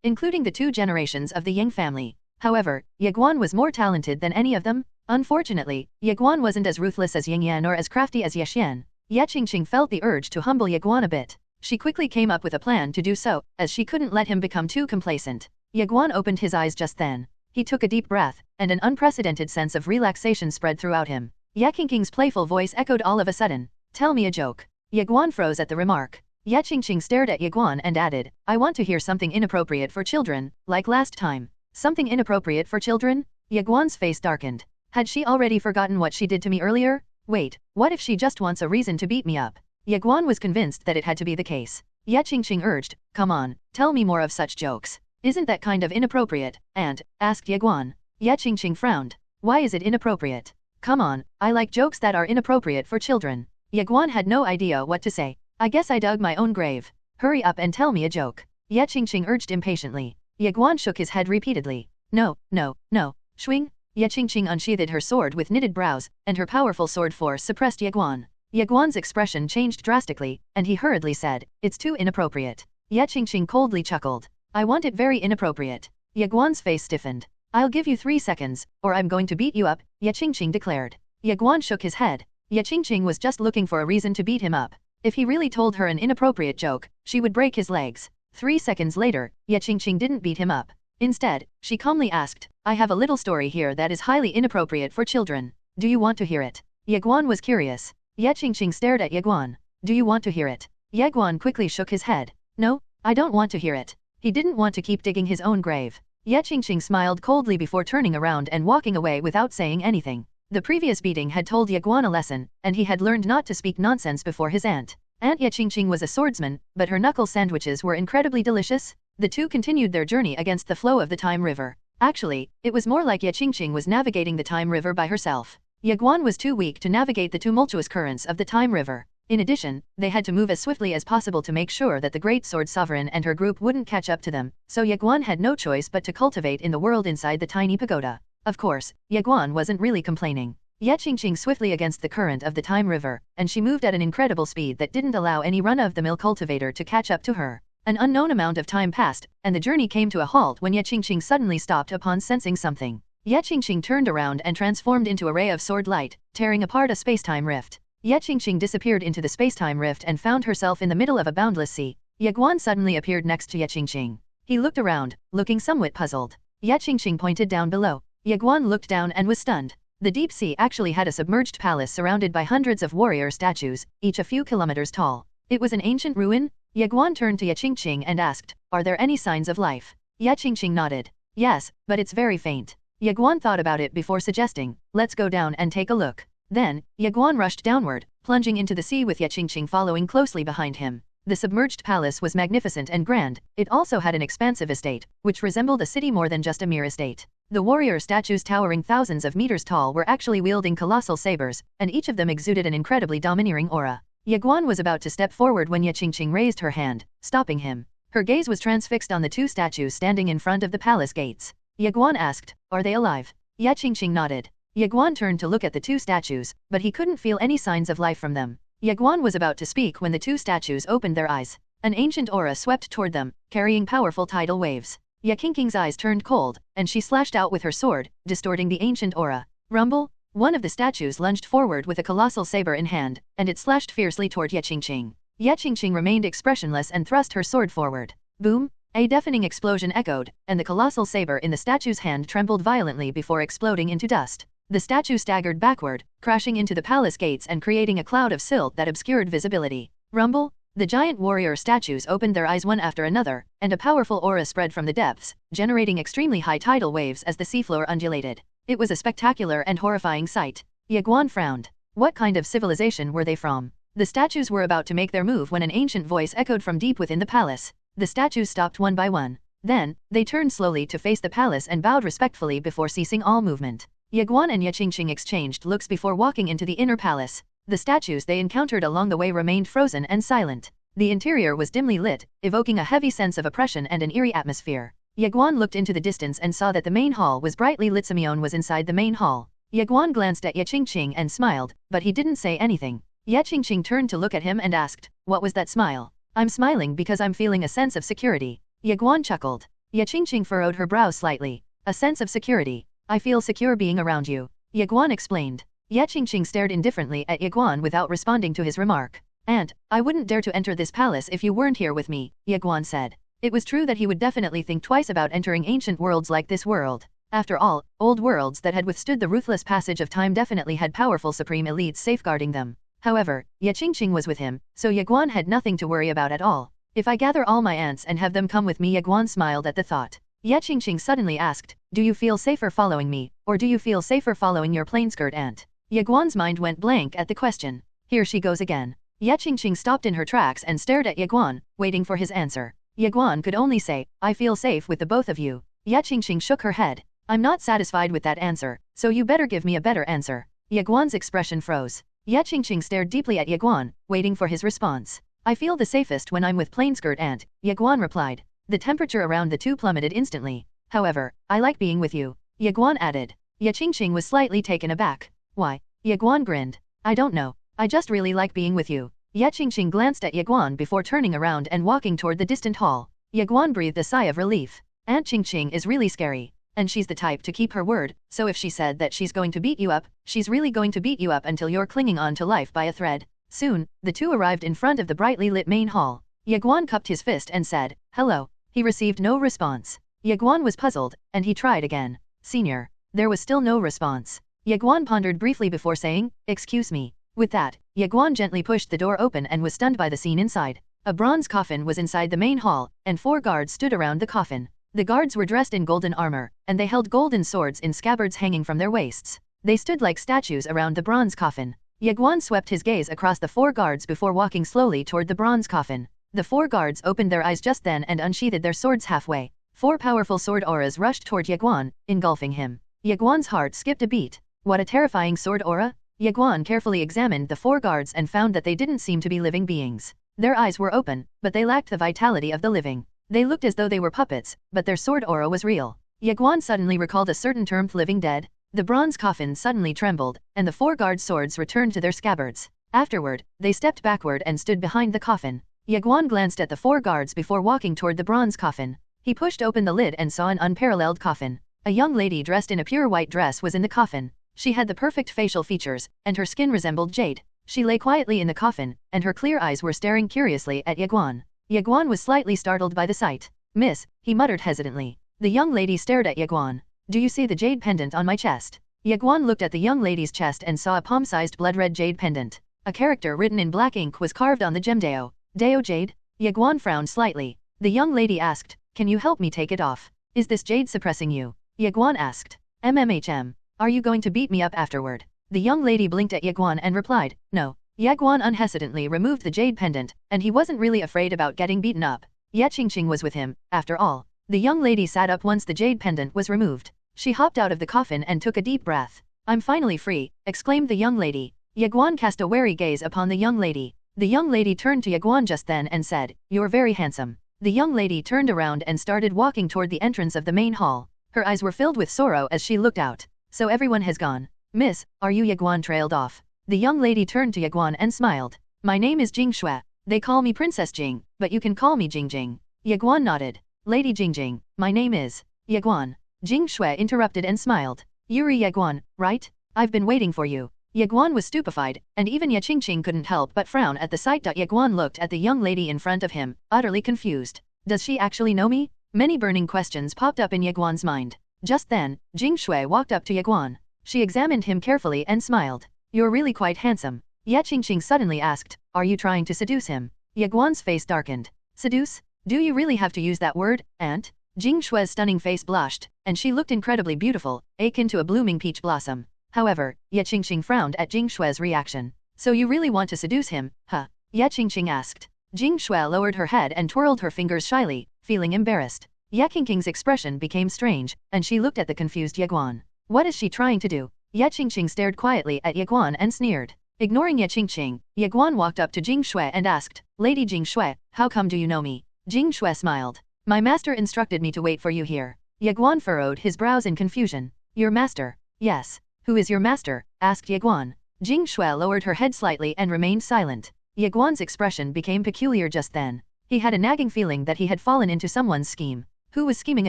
including the 2 generations of the Yang family. However, Ye Guan was more talented than any of them. Unfortunately, Ye Guan wasn't as ruthless as Ying Yan or as crafty as Ye Xian. Ye Qingqing felt the urge to humble Ye Guan a bit. She quickly came up with a plan to do so, as she couldn't let him become too complacent. Ye Guan opened his eyes just then. He took a deep breath, and an unprecedented sense of relaxation spread throughout him. Ye Qingqing's playful voice echoed all of a sudden. Tell me a joke. Ye Guan froze at the remark. Ye Qingqing stared at Ye Guan and added, I want to hear something inappropriate for children, like last time. Something inappropriate for children? Ye Guan's face darkened. Had she already forgotten what she did to me earlier? Wait, what if she just wants a reason to beat me up? Ye Guan was convinced that it had to be the case. Ye Qingqing urged, come on, tell me more of such jokes. Isn't that kind of inappropriate? Asked Ye Guan. Ye Qingqing frowned. Why is it inappropriate? Come on, I like jokes that are inappropriate for children. Ye Guan had no idea what to say. I guess I dug my own grave. Hurry up and tell me a joke. Ye Qingqing urged impatiently. Ye Guan shook his head repeatedly. No, no, no. Swing. Ye Qingqing unsheathed her sword with knitted brows, and her powerful sword force suppressed Ye Guan. Ye Guan's expression changed drastically, and he hurriedly said, it's too inappropriate. Ye Qingqing coldly chuckled. I want it very inappropriate. Ye Guan's face stiffened. I'll give you 3 seconds, or I'm going to beat you up, Ye Qingqing declared. Ye Guan shook his head. Ye Qingqing was just looking for a reason to beat him up. If he really told her an inappropriate joke, she would break his legs. 3 seconds later, Ye Qingqing didn't beat him up. Instead, she calmly asked, I have a little story here that is highly inappropriate for children. Do you want to hear it? Ye Guan was curious. Ye Qingqing stared at Ye Guan. Do you want to hear it? Ye Guan quickly shook his head. No, I don't want to hear it. He didn't want to keep digging his own grave. Ye Qingqing smiled coldly before turning around and walking away without saying anything. The previous beating had told Ye Guan a lesson, and he had learned not to speak nonsense before his aunt. Aunt Ye Qingqing was a swordsman, but her knuckle sandwiches were incredibly delicious. The two continued their journey against the flow of the Time River. Actually, it was more like Ye Qingqing was navigating the Time River by herself. Ye Guan was too weak to navigate the tumultuous currents of the Time River. In addition, they had to move as swiftly as possible to make sure that the Great Sword Sovereign and her group wouldn't catch up to them, so Ye Guan had no choice but to cultivate in the world inside the tiny pagoda. Of course, Ye Guan wasn't really complaining. Ye Qingqing swiftly against the current of the Time River, and she moved at an incredible speed that didn't allow any run-of-the-mill cultivator to catch up to her. An unknown amount of time passed, and the journey came to a halt when Ye Qingqing suddenly stopped upon sensing something. Ye Qingqing turned around and transformed into a ray of sword light, tearing apart a space-time rift. Ye Qingqing disappeared into the space-time rift and found herself in the middle of a boundless sea. Ye Guan suddenly appeared next to Ye Qingqing. He looked around, looking somewhat puzzled. Ye Qingqing pointed down below. Ye Guan looked down and was stunned. The deep sea actually had a submerged palace surrounded by hundreds of warrior statues, each a few kilometers tall. It was an ancient ruin. Ye Guan turned to Ye Qingqing and asked, "Are there any signs of life?" Ye Qingqing nodded. "Yes, but it's very faint." Ye Guan thought about it before suggesting, "Let's go down and take a look." Then, Ye Guan rushed downward, plunging into the sea with Ye Qingqing following closely behind him. The submerged palace was magnificent and grand. It also had an expansive estate, which resembled a city more than just a mere estate. The warrior statues towering thousands of meters tall were actually wielding colossal sabers, and each of them exuded an incredibly domineering aura. Ye Guan was about to step forward when Ye Qingqing raised her hand, stopping him. Her gaze was transfixed on the two statues standing in front of the palace gates. Ye Guan asked, "Are they alive?" Ye Qingqing nodded. Ye Guan turned to look at the two statues, but he couldn't feel any signs of life from them. Ye Guan was about to speak when the two statues opened their eyes. An ancient aura swept toward them, carrying powerful tidal waves. Ye Qingqing's eyes turned cold, and she slashed out with her sword, distorting the ancient aura. Rumble! One of the statues lunged forward with a colossal saber in hand, and it slashed fiercely toward Ye Qingqing. Ye Qingqing remained expressionless and thrust her sword forward. Boom! A deafening explosion echoed, and the colossal saber in the statue's hand trembled violently before exploding into dust. The statue staggered backward, crashing into the palace gates and creating a cloud of silt that obscured visibility. Rumble! The giant warrior statues opened their eyes one after another, and a powerful aura spread from the depths, generating extremely high tidal waves as the seafloor undulated. It was a spectacular and horrifying sight. Ye Guan frowned. What kind of civilization were they from? The statues were about to make their move when an ancient voice echoed from deep within the palace. The statues stopped one by one. Then, they turned slowly to face the palace and bowed respectfully before ceasing all movement. Ye Guan and Ye Qingqing exchanged looks before walking into the inner palace. The statues they encountered along the way remained frozen and silent. The interior was dimly lit, evoking a heavy sense of oppression and an eerie atmosphere. Ye Guan looked into the distance and saw that the main hall was brightly lit. Simeon was inside the main hall. Ye Guan glanced at Ye Qingqing and smiled, but he didn't say anything. Ye Qingqing turned to look at him and asked, "What was that smile?" "I'm smiling because I'm feeling a sense of security." Ye Guan chuckled. Ye Qingqing furrowed her brows slightly. "A sense of security. I feel secure being around you," Ye Guan explained. Ye Qingqing stared indifferently at Ye Guan without responding to his remark. "Aunt, I wouldn't dare to enter this palace if you weren't here with me," Ye Guan said. It was true that he would definitely think twice about entering ancient worlds like this world. After all, old worlds that had withstood the ruthless passage of time definitely had powerful supreme elites safeguarding them. However, Ye Qingqing was with him, so Ye Guan had nothing to worry about at all. "If I gather all my aunts and have them come with me," Ye Guan smiled at the thought. Ye Qingqing suddenly asked, "Do you feel safer following me, or do you feel safer following your plain-skirt aunt?" Ye Guan's mind went blank at the question. Here she goes again. Ye Qingqing stopped in her tracks and stared at Ye Guan, waiting for his answer. Ye Guan could only say, "I feel safe with the both of you." Ye Qingqing shook her head. "I'm not satisfied with that answer, so you better give me a better answer." Ye Guan's expression froze. Ye Qingqing stared deeply at Ye Guan, waiting for his response. "I feel the safest when I'm with plain-skirt aunt," Ye Guan replied. The temperature around the two plummeted instantly. "However, I like being with you," Ye Guan added. Ye Qingqing was slightly taken aback. "Why?" Ye Guan grinned. "I don't know. I just really like being with you." Ye Qingqing glanced at Ye Guan before turning around and walking toward the distant hall. Ye Guan breathed a sigh of relief. Aunt Qingqing is really scary. And she's the type to keep her word, so if she said that she's going to beat you up, she's really going to beat you up until you're clinging on to life by a thread. Soon, the two arrived in front of the brightly lit main hall. Ye Guan cupped his fist and said, "Hello." He received no response. Ye Guan was puzzled, and he tried again. "Senior." There was still no response. Ye Guan pondered briefly before saying, "Excuse me." With that, Ye Guan gently pushed the door open and was stunned by the scene inside. A bronze coffin was inside the main hall, and 4 guards stood around the coffin. The guards were dressed in golden armor, and they held golden swords in scabbards hanging from their waists. They stood like statues around the bronze coffin. Ye Guan swept his gaze across the 4 guards before walking slowly toward the bronze coffin. The 4 guards opened their eyes just then and unsheathed their swords halfway. 4 powerful sword auras rushed toward Ye Guan, engulfing him. Ye Guan's heart skipped a beat. What a terrifying sword aura! Ye Guan carefully examined the 4 guards and found that they didn't seem to be living beings. Their eyes were open, but they lacked the vitality of the living. They looked as though they were puppets, but their sword aura was real. Ye Guan suddenly recalled a certain term, living dead. The bronze coffin suddenly trembled, and the 4 guards' swords returned to their scabbards. Afterward, they stepped backward and stood behind the coffin. Ye Guan glanced at the 4 guards before walking toward the bronze coffin. He pushed open the lid and saw an unparalleled coffin. A young lady dressed in a pure white dress was in the coffin. She had the perfect facial features, and her skin resembled jade. She lay quietly in the coffin, and her clear eyes were staring curiously at Ye Guan. Ye Guan was slightly startled by the sight. "Miss," he muttered hesitantly. The young lady stared at Ye Guan. "Do you see the jade pendant on my chest?" Ye Guan looked at the young lady's chest and saw a palm-sized blood-red jade pendant. A character written in black ink was carved on the gem Dao. "Dao jade?" Ye Guan frowned slightly. The young lady asked, "Can you help me take it off? Is this jade suppressing you?" Ye Guan asked. "MMHM. Are you going to beat me up afterward?" The young lady blinked at Ye Guan and replied, "No." Ye Guan unhesitantly removed the jade pendant, and he wasn't really afraid about getting beaten up. Ye Qingqing was with him, after all. The young lady sat up once the jade pendant was removed. She hopped out of the coffin and took a deep breath. "I'm finally free," exclaimed the young lady. Ye Guan cast a wary gaze upon the young lady. The young lady turned to Ye Guan just then and said, "You're very handsome." The young lady turned around and started walking toward the entrance of the main hall. Her eyes were filled with sorrow as she looked out. "So everyone has gone. Miss, are you?" Ye Guan trailed off. The young lady turned to Ye Guan and smiled. "My name is Jing Shui. They call me Princess Jing, but you can call me Jing Jing." Ye Guan nodded. "Lady Jing Jing, my name is Ye Guan." Jing Shui interrupted and smiled. "Yuri Ye Guan, right? I've been waiting for you." Ye Guan was stupefied, and even Ye Qingqing couldn't help but frown at the sight. Ye Guan looked at the young lady in front of him, utterly confused. Does she actually know me? Many burning questions popped up in Ye Guan's mind. Just then, Jing Shui walked up to Ye Guan. She examined him carefully and smiled. "You're really quite handsome." Ye Qingqing suddenly asked, "Are you trying to seduce him?" Ye Guan's face darkened. "Seduce? Do you really have to use that word, aunt?" Jing Shui's stunning face blushed, and she looked incredibly beautiful, akin to a blooming peach blossom. However, Ye Qingqing frowned at Jing Shui's reaction. "So you really want to seduce him, huh?" Ye Qingqing asked. Jing Shui lowered her head and twirled her fingers shyly, feeling embarrassed. Ye Qingqing's expression became strange, and she looked at the confused Ye Guan. What is she trying to do? Ye Qingqing stared quietly at Ye Guan and sneered. Ignoring Ye Qingqing, Ye Guan walked up to Jing Shui and asked, Lady Jing Shui, how come do you know me? Jing Shui smiled. My master instructed me to wait for you here. Ye Guan furrowed his brows in confusion. Your master? Yes. Who is your master? Asked Ye Guan. Jing Shui lowered her head slightly and remained silent. Ye Guan's expression became peculiar just then. He had a nagging feeling that he had fallen into someone's scheme. Who was scheming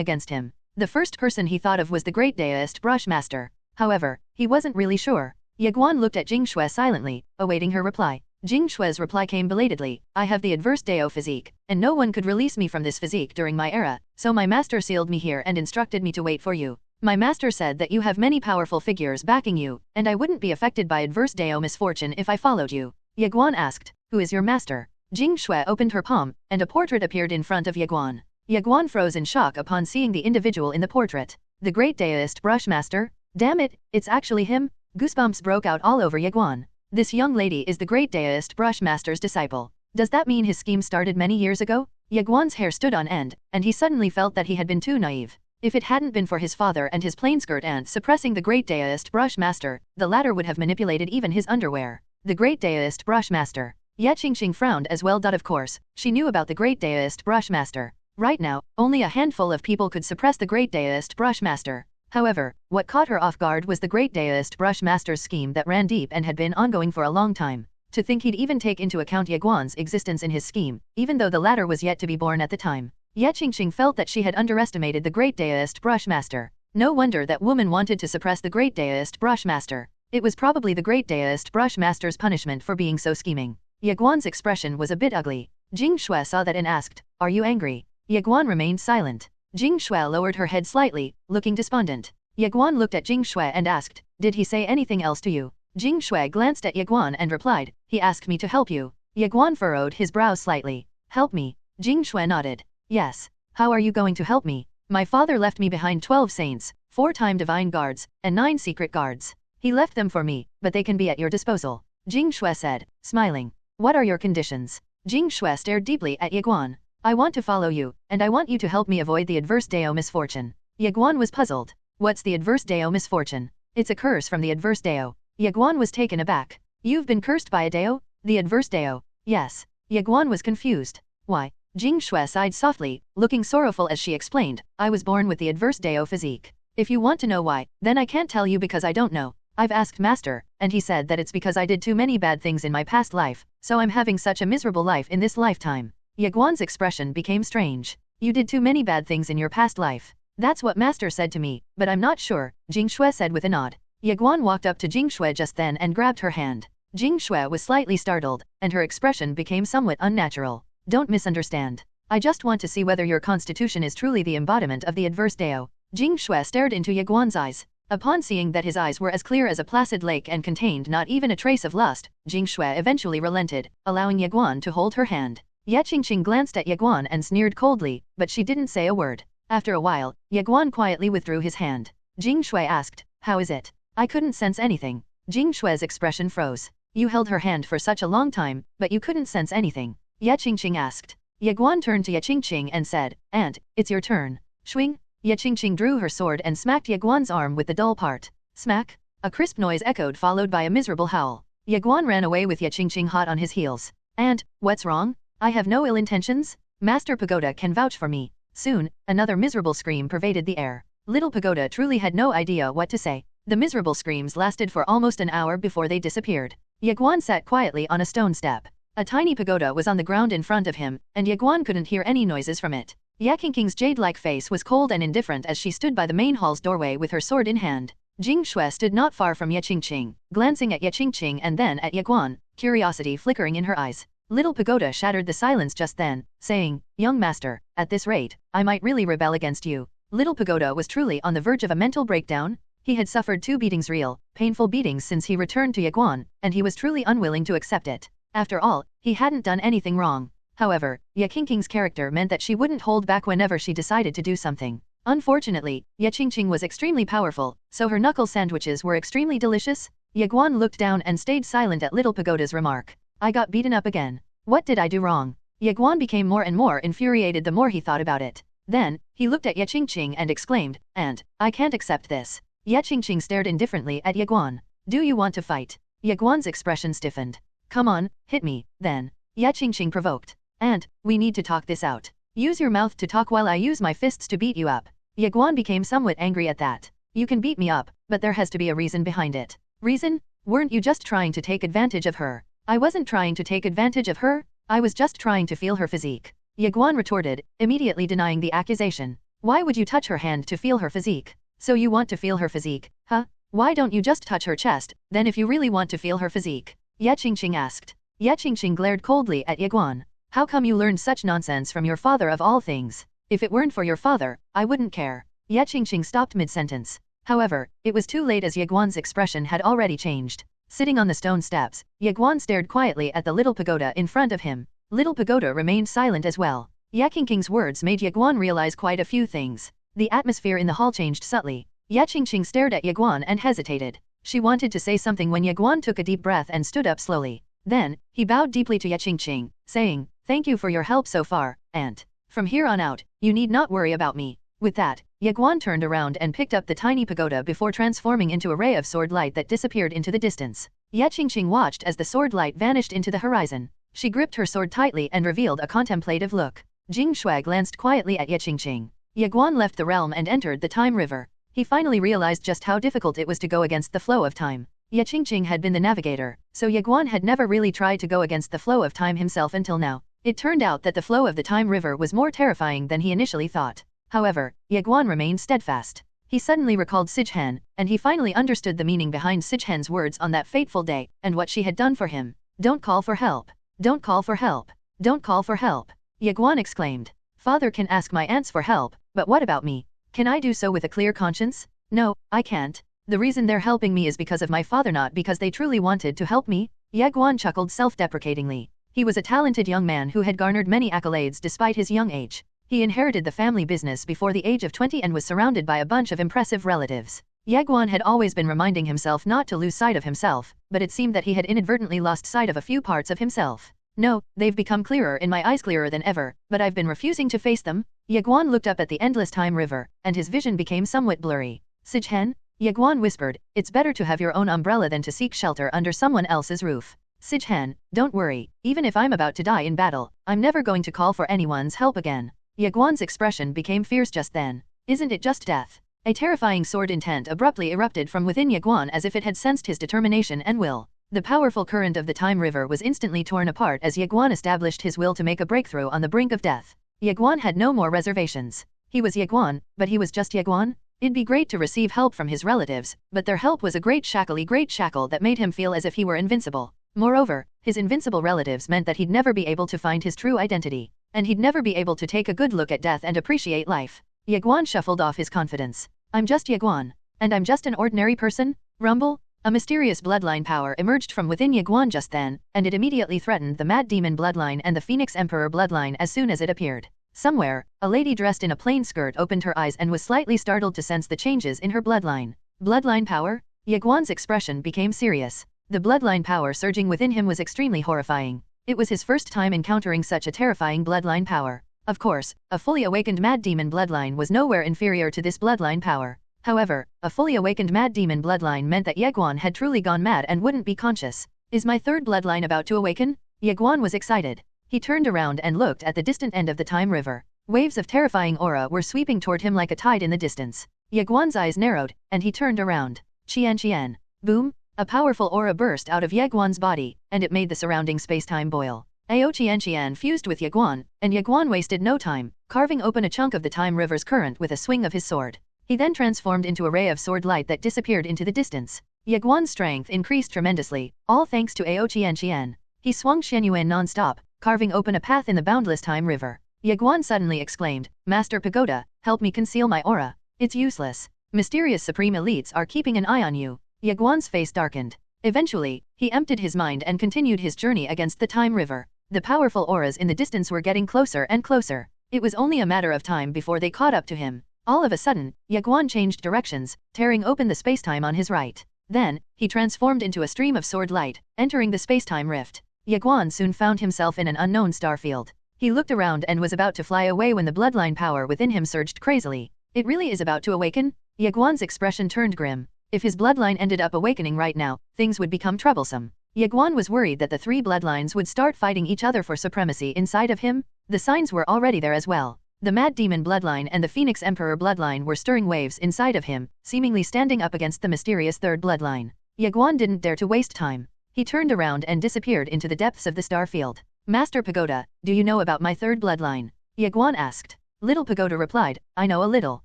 against him? The first person he thought of was the great Daoist brush master. However, he wasn't really sure. Ye Guan looked at Jing Shui silently, awaiting her reply. Jing Shui's reply came belatedly. I have the adverse Dao physique, and no one could release me from this physique during my era, so my master sealed me here and instructed me to wait for you. My master said that you have many powerful figures backing you, and I wouldn't be affected by adverse Dao misfortune if I followed you. Ye Guan asked, who is your master? Jing Shui opened her palm, and a portrait appeared in front of Ye Guan. Ye Guan froze in shock upon seeing the individual in the portrait. The great Daoist brush master? Damn it, it's actually him? Goosebumps broke out all over Ye Guan. This young lady is the great Daoist brush master's disciple. Does that mean his scheme started many years ago? Ye Guan's hair stood on end, and he suddenly felt that he had been too naive. If it hadn't been for his father and his plain-skirt aunt suppressing the great Daoist brush master, the latter would have manipulated even his underwear. The great Daoist brush master. Ye Qingqing frowned as well. Of course, she knew about the great Daoist brush master. Right now, only a handful of people could suppress the great Daoist brush master. However, what caught her off guard was the great Daoist brush master's scheme that ran deep and had been ongoing for a long time. To think he'd even take into account Ye Guan's existence in his scheme, even though the latter was yet to be born at the time. Ye Qingqing felt that she had underestimated the great Daoist brush master. No wonder that woman wanted to suppress the great Daoist brush master. It was probably the great Daoist brush master's punishment for being so scheming. Ye Guan's expression was a bit ugly. Jing Shui saw that and asked, are you angry? Ye Guan remained silent. Jing Shui lowered her head slightly, looking despondent. Ye Guan looked at Jing Shui and asked, did he say anything else to you? Jing Shui glanced at Ye Guan and replied, he asked me to help you. Ye Guan furrowed his brows slightly. Help me? Jing Shui nodded. Yes. How are you going to help me? My father left me behind 12 saints, 4-time divine guards, and 9 secret guards. He left them for me, but they can be at your disposal. Jing Shui said, smiling. What are your conditions? Jing Shui stared deeply at Ye Guan. I want to follow you, and I want you to help me avoid the adverse Dao misfortune. Ye Guan was puzzled. What's the adverse Dao misfortune? It's a curse from the adverse Dao. Ye Guan was taken aback. You've been cursed by a Dao? The adverse Dao? Yes. Ye Guan was confused. Why? Jing Shui sighed softly, looking sorrowful as she explained, I was born with the adverse Dao physique. If you want to know why, then I can't tell you because I don't know. I've asked Master, and he said that it's because I did too many bad things in my past life, so I'm having such a miserable life in this lifetime. Ye Guan's expression became strange. You did too many bad things in your past life. That's what Master said to me, but I'm not sure, Jing Shui said with a nod. Ye Guan walked up to Jing Shui just then and grabbed her hand. Jing Shui was slightly startled, and her expression became somewhat unnatural. Don't misunderstand. I just want to see whether your constitution is truly the embodiment of the adverse Dao. Jing Shui stared into Ye Guan's eyes. Upon seeing that his eyes were as clear as a placid lake and contained not even a trace of lust, Jing Shui eventually relented, allowing Ye Guan to hold her hand. Ye Qingqing glanced at Ye Guan and sneered coldly, but she didn't say a word. After a while, Ye Guan quietly withdrew his hand. Jing Shui asked, how is it? I couldn't sense anything. Jing Shui's expression froze. You held her hand for such a long time, but you couldn't sense anything. Ye Qingqing asked. Ye Guan turned to Ye Qingqing and said, Aunt, it's your turn. Swing. Ye Qingqing drew her sword and smacked Ye Guan's arm with the dull part. Smack. A crisp noise echoed followed by a miserable howl. Ye Guan ran away with Ye Qingqing hot on his heels. Aunt, what's wrong? I have no ill intentions. Master Pagoda can vouch for me. Soon, another miserable scream pervaded the air. Little Pagoda truly had no idea what to say. The miserable screams lasted for almost an hour before they disappeared. Ye Guan sat quietly on a stone step. A tiny pagoda was on the ground in front of him, and Ye Guan couldn't hear any noises from it. Ye Qingqing's jade-like face was cold and indifferent as she stood by the main hall's doorway with her sword in hand. Jing Shui stood not far from Ye Qingqing, glancing at Ye Qingqing and then at Ye Guan, curiosity flickering in her eyes. Little Pagoda shattered the silence just then, saying, Young master, at this rate, I might really rebel against you. Little Pagoda was truly on the verge of a mental breakdown. He had suffered 2 beatings, real, painful beatings, since he returned to Ye Guan, and he was truly unwilling to accept it. After all, he hadn't done anything wrong. However, Ye Qingqing's character meant that she wouldn't hold back whenever she decided to do something. Unfortunately, Ye Qingqing was extremely powerful, so her knuckle sandwiches were extremely delicious. Ye Guan looked down and stayed silent at Little Pagoda's remark. I got beaten up again. What did I do wrong? Ye Guan became more and more infuriated the more he thought about it. Then, he looked at Ye Qingqing and exclaimed, I can't accept this. Ye Qingqing stared indifferently at Ye Guan. Do you want to fight? Ye Guan's expression stiffened. Come on, hit me, then. Ye Qingqing provoked. Aunt, we need to talk this out. Use your mouth to talk while I use my fists to beat you up. Ye Guan became somewhat angry at that. You can beat me up, but there has to be a reason behind it. Reason? Weren't you just trying to take advantage of her? I wasn't trying to take advantage of her, I was just trying to feel her physique. Ye Guan retorted, immediately denying the accusation. Why would you touch her hand to feel her physique? So you want to feel her physique, huh? Why don't you just touch her chest, then if you really want to feel her physique? Ye Qingqing asked. Ye Qingqing glared coldly at Ye Guan. How come you learned such nonsense from your father of all things? If it weren't for your father, I wouldn't care. Ye Qingqing stopped mid-sentence. However, it was too late as Ye Guan's expression had already changed. Sitting on the stone steps, Ye Guan stared quietly at the Little Pagoda in front of him. Little Pagoda remained silent as well. Ye Qingqing's words made Ye Guan realize quite a few things. The atmosphere in the hall changed subtly. Ye Qingqing stared at Ye Guan and hesitated. She wanted to say something when Ye Guan took a deep breath and stood up slowly. Then, he bowed deeply to Ye Qingqing, saying, Thank you for your help so far, Aunt. From here on out, you need not worry about me. With that, Ye Guan turned around and picked up the tiny pagoda before transforming into a ray of sword light that disappeared into the distance. Ye Qingqing watched as the sword light vanished into the horizon. She gripped her sword tightly and revealed a contemplative look. Jing Shuai glanced quietly at Ye Qingqing. Ye Guan left the realm and entered the time river. He finally realized just how difficult it was to go against the flow of time. Ye Qingqing had been the navigator, so Ye Guan had never really tried to go against the flow of time himself until now. It turned out that the flow of the time river was more terrifying than he initially thought. However, Ye Guan remained steadfast. He suddenly recalled Sijhen, and he finally understood the meaning behind Sijhen's words on that fateful day, and what she had done for him. Don't call for help. Don't call for help. Don't call for help. Ye Guan exclaimed. Father can ask my aunts for help, but what about me? Can I do so with a clear conscience? No, I can't. The reason they're helping me is because of my father, not because they truly wanted to help me. Ye Guan chuckled self-deprecatingly. He was a talented young man who had garnered many accolades despite his young age. He inherited the family business before the age of 20 and was surrounded by a bunch of impressive relatives. Ye Guan had always been reminding himself not to lose sight of himself, but it seemed that he had inadvertently lost sight of a few parts of himself. No, they've become clearer in my eyes, clearer than ever, but I've been refusing to face them. Ye Guan looked up at the endless time river, and his vision became somewhat blurry. Sijhen? Ye Guan whispered, it's better to have your own umbrella than to seek shelter under someone else's roof. Sijhen, don't worry, even if I'm about to die in battle, I'm never going to call for anyone's help again. Ye Guan's expression became fierce just then. Isn't it just death? A terrifying sword intent abruptly erupted from within Ye Guan as if it had sensed his determination and will. The powerful current of the time river was instantly torn apart as Ye Guan established his will to make a breakthrough on the brink of death. Ye Guan had no more reservations. He was Ye Guan, but he was just Ye Guan. It'd be great to receive help from his relatives, but their help was a great shackle that made him feel as if he were invincible. Moreover, his invincible relatives meant that he'd never be able to find his true identity, and he'd never be able to take a good look at death and appreciate life. Ye Guan shuffled off his confidence. I'm just Ye Guan. And I'm just an ordinary person? Rumble? A mysterious bloodline power emerged from within Ye Guan just then, and it immediately threatened the Mad Demon bloodline and the Phoenix Emperor bloodline as soon as it appeared. Somewhere, a lady dressed in a plain skirt opened her eyes and was slightly startled to sense the changes in her bloodline. Bloodline power? Ye Guan's expression became serious. The bloodline power surging within him was extremely horrifying. It was his first time encountering such a terrifying bloodline power. Of course, a fully awakened Mad Demon bloodline was nowhere inferior to this bloodline power. However, a fully awakened Mad Demon bloodline meant that Ye Guan had truly gone mad and wouldn't be conscious. Is my third bloodline about to awaken? Ye Guan was excited. He turned around and looked at the distant end of the time river. Waves of terrifying aura were sweeping toward him like a tide in the distance. Ye Guan's eyes narrowed, and he turned around. Qian. Boom! A powerful aura burst out of Ye Guan's body, and it made the surrounding space-time boil. Ao Qian fused with Ye Guan, and Ye Guan wasted no time, carving open a chunk of the time river's current with a swing of his sword. He then transformed into a ray of sword light that disappeared into the distance. Ye Guan's strength increased tremendously, all thanks to Ao Qian. He swung Xianyuan non-stop, carving open a path in the boundless time river. Ye Guan suddenly exclaimed, Master Pagoda, help me conceal my aura. It's useless. Mysterious supreme elites are keeping an eye on you. Ye Guan's face darkened. Eventually, he emptied his mind and continued his journey against the time river. The powerful auras in the distance were getting closer and closer. It was only a matter of time before they caught up to him. All of a sudden, Ye Guan changed directions, tearing open the spacetime on his right. Then, he transformed into a stream of sword light, entering the spacetime rift. Ye Guan soon found himself in an unknown star field. He looked around and was about to fly away when the bloodline power within him surged crazily. It really is about to awaken? Ye Guan's expression turned grim. If his bloodline ended up awakening right now, things would become troublesome. Ye Guan was worried that the three bloodlines would start fighting each other for supremacy inside of him. The signs were already there as well. The Mad Demon bloodline and the Phoenix Emperor bloodline were stirring waves inside of him, seemingly standing up against the mysterious third bloodline. Ye Guan didn't dare to waste time. He turned around and disappeared into the depths of the star field. Master Pagoda, do you know about my third bloodline? Ye Guan asked. Little Pagoda replied, I know a little.